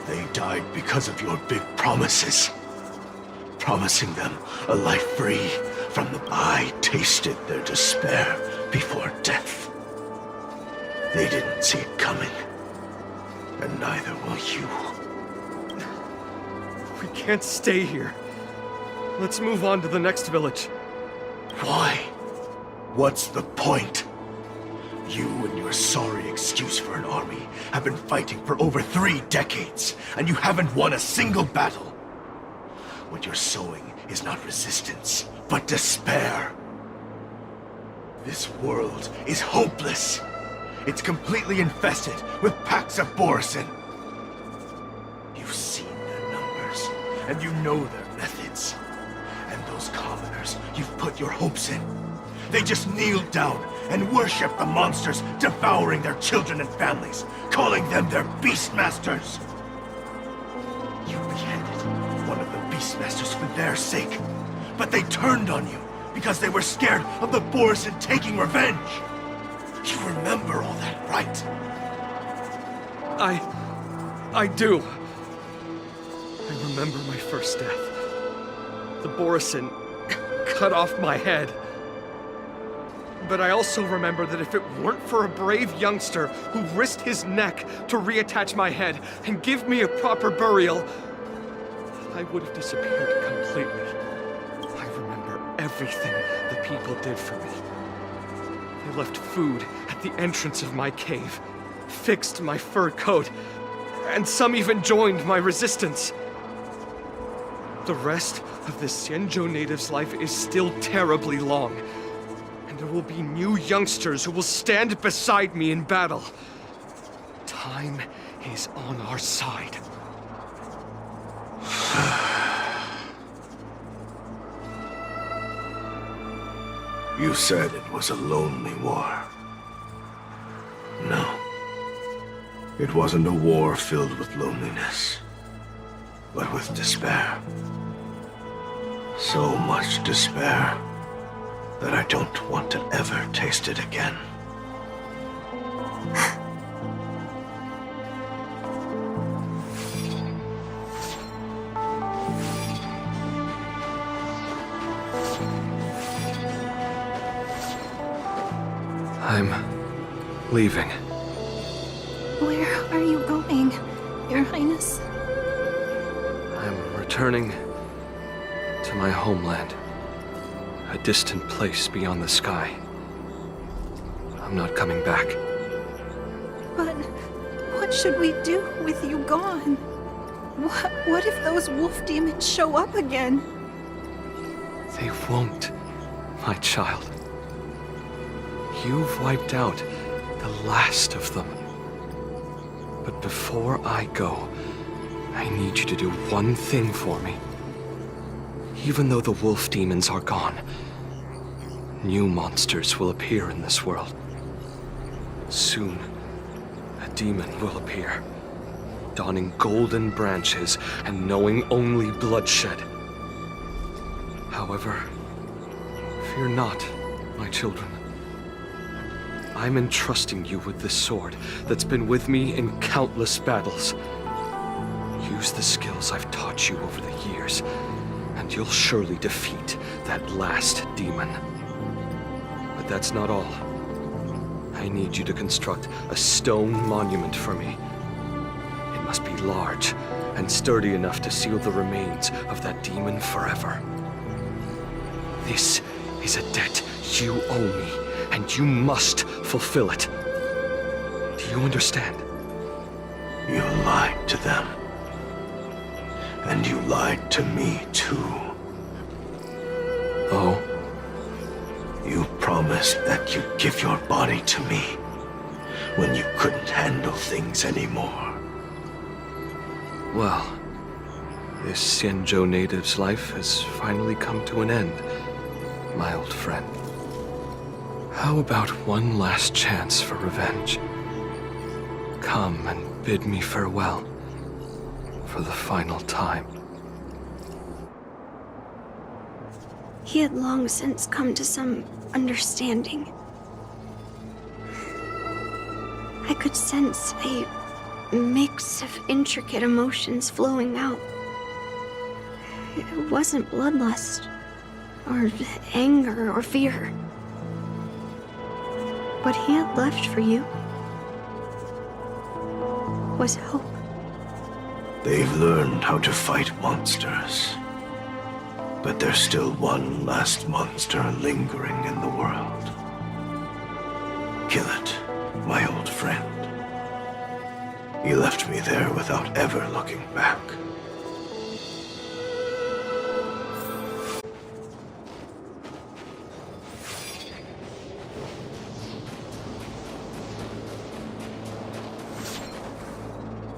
They died because of your big promises. Promising them a life free from the... I tasted their despair before death. They didn't see it coming. And neither will you. We can't stay here. Let's move on to the next village. Why? What's the point? You and your sorry excuse for an army have been fighting for over 3 decades, and you haven't won a single battle. What you're sowing is not resistance, but despair. This world is hopeless. It's completely infested with packs of Borisin. You've seen their numbers, and you know their methods. And those commoners you've put your hopes in, they just kneel down and worship the monsters devouring their children and families, calling them their Beastmasters. You beheaded one of the Beastmasters for their sake, but they turned on you because they were scared of the Borisin taking revenge. You remember all that, right? I do. I remember my first death. The Borisin cut off my head. But I also remember that if it weren't for a brave youngster who risked his neck to reattach my head and give me a proper burial, I would have disappeared completely. I remember everything the people did for me. They left food at the entrance of my cave, fixed my fur coat, and some even joined my resistance. The rest of the Xianzhou native's life is still terribly long. And there will be new youngsters who will stand beside me in battle. Time is on our side. You said it was a lonely war. No. It wasn't a war filled with loneliness, but with despair. So much despair that I don't want to ever taste it again. I'm leaving. Where are you going, Your Highness? I'm returning to my homeland. A distant place beyond the sky. I'm not coming back. But what should we do with you gone? What if those wolf demons show up again? They won't, my child. You've wiped out the last of them. But before I go, I need you to do one thing for me. Even though the wolf demons are gone, new monsters will appear in this world. Soon, a demon will appear, donning golden branches and knowing only bloodshed. However, fear not, my children. I'm entrusting you with this sword that's been with me in countless battles. Use the skills I've taught you over the years, and you'll surely defeat that last demon. But that's not all. I need you to construct a stone monument for me. It must be large and sturdy enough to seal the remains of that demon forever. This is a debt you owe me, and you must fulfill it. Do you understand? You lied to them. And you lied to me, too. Oh? You promised that you'd give your body to me when you couldn't handle things anymore. Well, this Xianzhou native's life has finally come to an end, my old friend. How about one last chance for revenge? Come and bid me farewell for the final time. He had long since come to some understanding. I could sense a mix of intricate emotions flowing out. It wasn't bloodlust, or anger, or fear. What he had left for you was hope. They've learned how to fight monsters. But there's still one last monster lingering in the world. Kill it, my old friend. He left me there without ever looking back.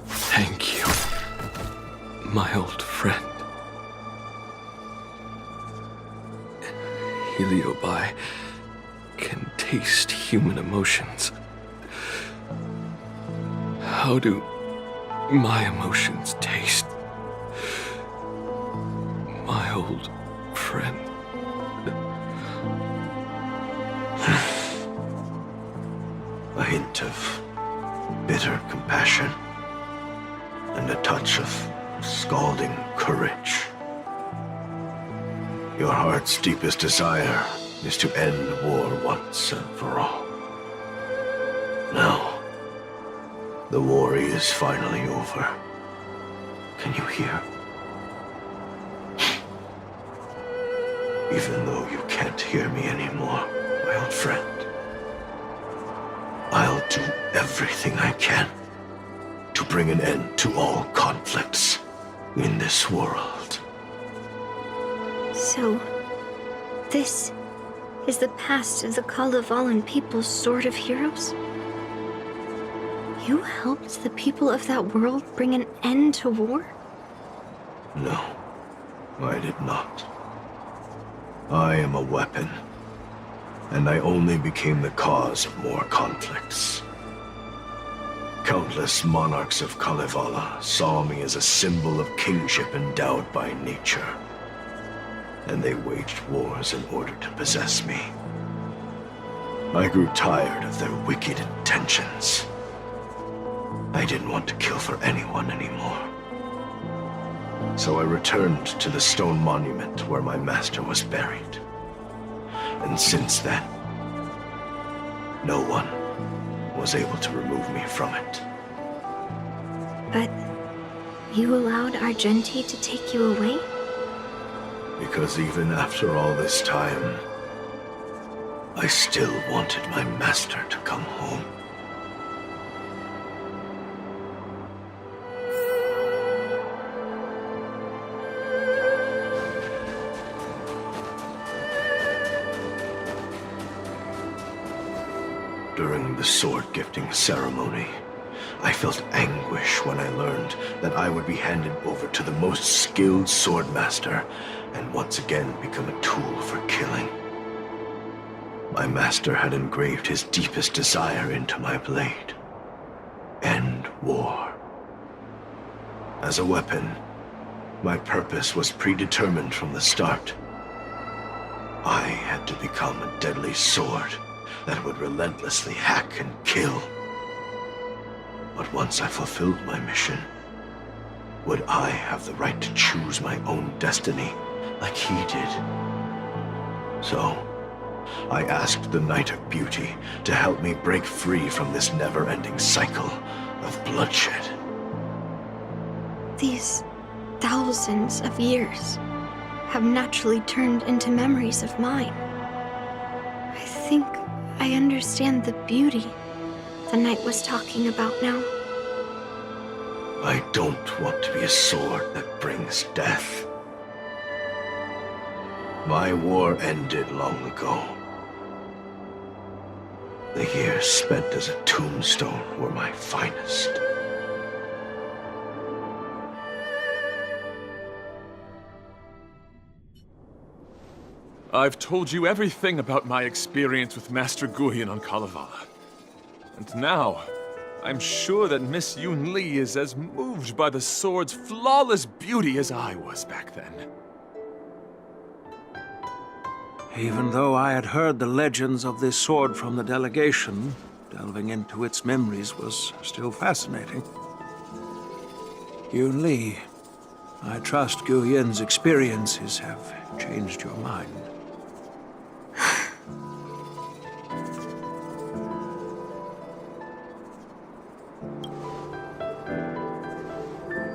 Thank you, my old friend. Heliobi can taste human emotions. How do my emotions taste? My old friend. A hint of bitter compassion and a touch of scalding courage. Your heart's deepest desire is to end war once and for all. Now, the war is finally over. Can you hear? Even though you can't hear me anymore, my old friend, I'll do everything I can to bring an end to all conflicts in this world. So, this is the past of the Kalevalan people's Sword of Heroes? You helped the people of that world bring an end to war? No, I did not. I am a weapon, and I only became the cause of more conflicts. Countless monarchs of Kalevala saw me as a symbol of kingship endowed by nature, and they waged wars in order to possess me. I grew tired of their wicked intentions. I didn't want to kill for anyone anymore. So I returned to the stone monument where my master was buried. And since then, no one was able to remove me from it. But you allowed Argenti to take you away? Because even after all this time, I still wanted my master to come home. During the sword gifting ceremony, I felt anguish when I learned that I would be handed over to the most skilled swordmaster and once again become a tool for killing. My master had engraved his deepest desire into my blade. End war. As a weapon, my purpose was predetermined from the start. I had to become a deadly sword that would relentlessly hack and kill. But once I fulfilled my mission, would I have the right to choose my own destiny like he did? So, I asked the Knight of Beauty to help me break free from this never-ending cycle of bloodshed. These thousands of years have naturally turned into memories of mine. I think I understand the beauty the knight was talking about now. I don't want to be a sword that brings death. My war ended long ago. The years spent as a tombstone were my finest. I've told you everything about my experience with Master Guyan on Kalevala. And now, I'm sure that Miss Yun Li is as moved by the sword's flawless beauty as I was back then. Even though I had heard the legends of this sword from the delegation, delving into its memories was still fascinating. Yun Li, I trust Guyan's experiences have changed your mind.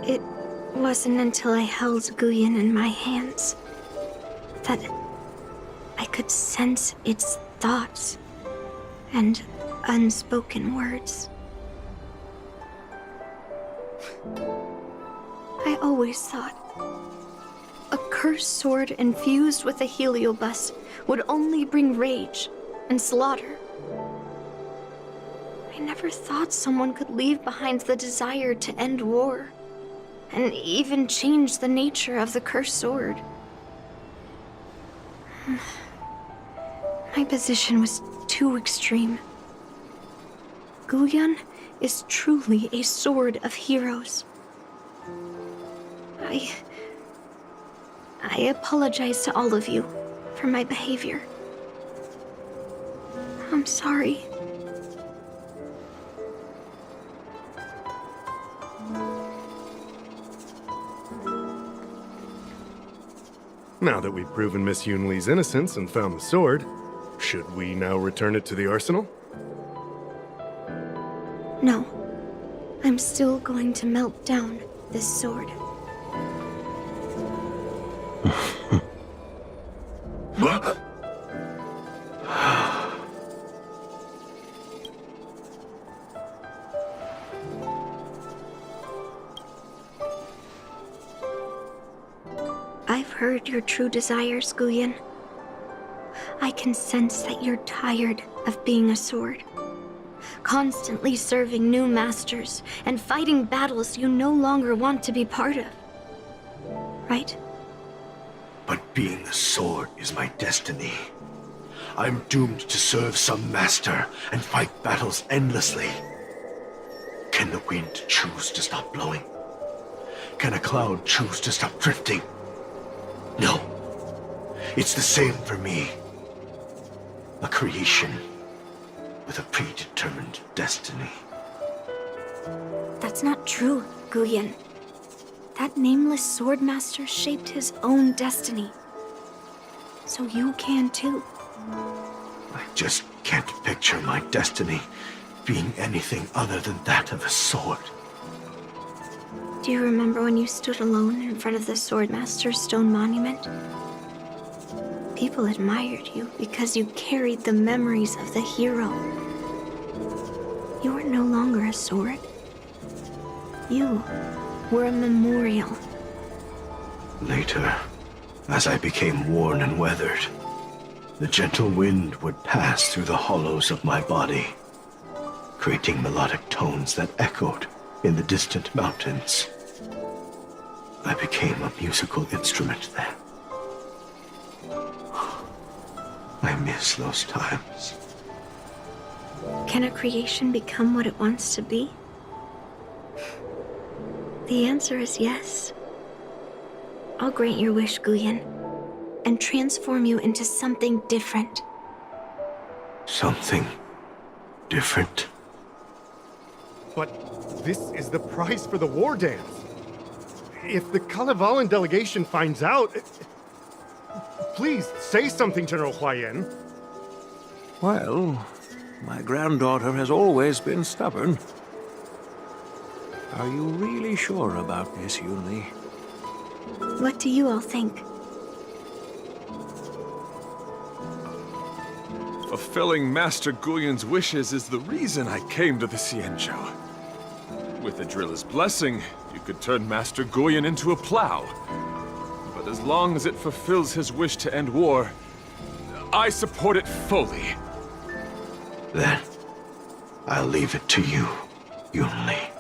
It wasn't until I held Guyan in my hands that I could sense its thoughts and unspoken words. I always thought a cursed sword infused with a heliobus would only bring rage and slaughter. I never thought someone could leave behind the desire to end war, and even change the nature of the cursed sword. My position was too extreme. Guyan is truly a sword of heroes. I apologize to all of you for my behavior. I'm sorry. Now that we've proven Miss Yun Li's innocence and found the sword, should we now return it to the arsenal? No. I'm still going to melt down this sword. I've heard your true desires, Guyen. I can sense that you're tired of being a sword. Constantly serving new masters and fighting battles you no longer want to be part of. Right? But being a sword is my destiny. I'm doomed to serve some master and fight battles endlessly. Can the wind choose to stop blowing? Can a cloud choose to stop drifting? No. It's the same for me. A creation with a predetermined destiny. That's not true, Guyen. That nameless swordmaster shaped his own destiny. So you can too. I just can't picture my destiny being anything other than that of a sword. Do you remember when you stood alone in front of the swordmaster's stone monument? People admired you because you carried the memories of the hero. You were no longer a sword. You were a memorial. Later, as I became worn and weathered, the gentle wind would pass through the hollows of my body, creating melodic tones that echoed in the distant mountains. I became a musical instrument then. I miss those times. Can a creation become what it wants to be? The answer is yes. I'll grant your wish, Guyen, and transform you into something different. Something different? But this is the price for the war dance. If the Kalevalan delegation finds out... Please, say something, General Huayan. Well, my granddaughter has always been stubborn. Are you really sure about this, Yunli? What do you all think? Fulfilling Master Guyen's wishes is the reason I came to the Xianzhou. With Adrilla's blessing, you could turn Master Guyen into a plow. But as long as it fulfills his wish to end war, I support it fully. Then, I'll leave it to you, Yunli.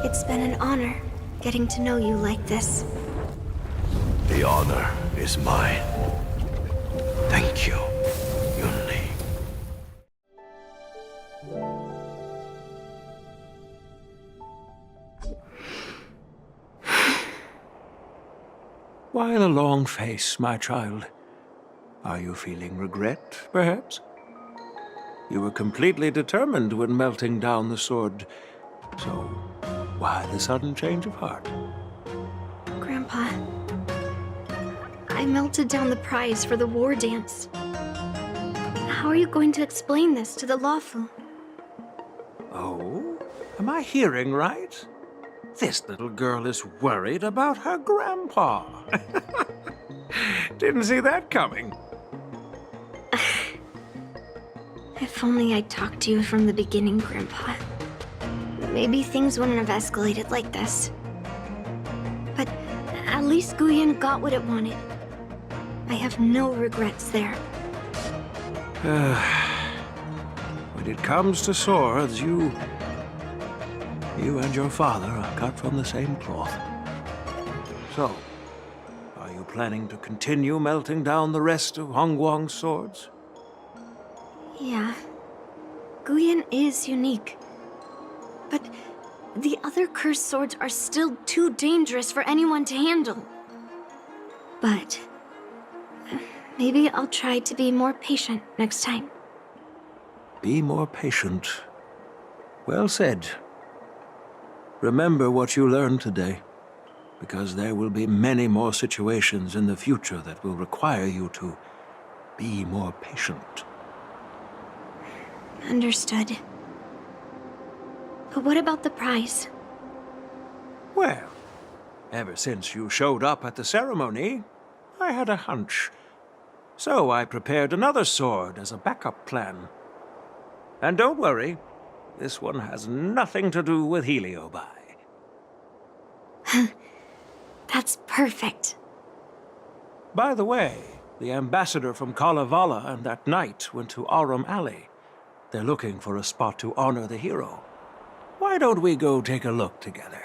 It's been an honor getting to know you like this. The honor is mine. Thank you, Yunli. Why the long face, my child? Are you feeling regret, perhaps? You were completely determined when melting down the sword. So, why the sudden change of heart? Grandpa, I melted down the prize for the war dance. How are you going to explain this to the Lawfu? Oh? Am I hearing right? This little girl is worried about her grandpa. Didn't see that coming. If only I'd talked to you from the beginning, Grandpa. Maybe things wouldn't have escalated like this. But at least Guyen got what it wanted. I have no regrets there. When it comes to swords, you and your father are cut from the same cloth. So, are you planning to continue melting down the rest of Hongguang's swords? Yeah. Guyen is unique. But the other cursed swords are still too dangerous for anyone to handle. But maybe I'll try to be more patient next time. Be more patient. Well said. Remember what you learned today, because there will be many more situations in the future that will require you to be more patient. Understood. But what about the prize? Well, ever since you showed up at the ceremony, I had a hunch. So I prepared another sword as a backup plan. And don't worry, This one has nothing to do with Heliobi. That's perfect. By the way, the ambassador from Kalevala and that knight went to Arum Alley. They're looking for a spot to honor the hero. Why don't we go take a look together?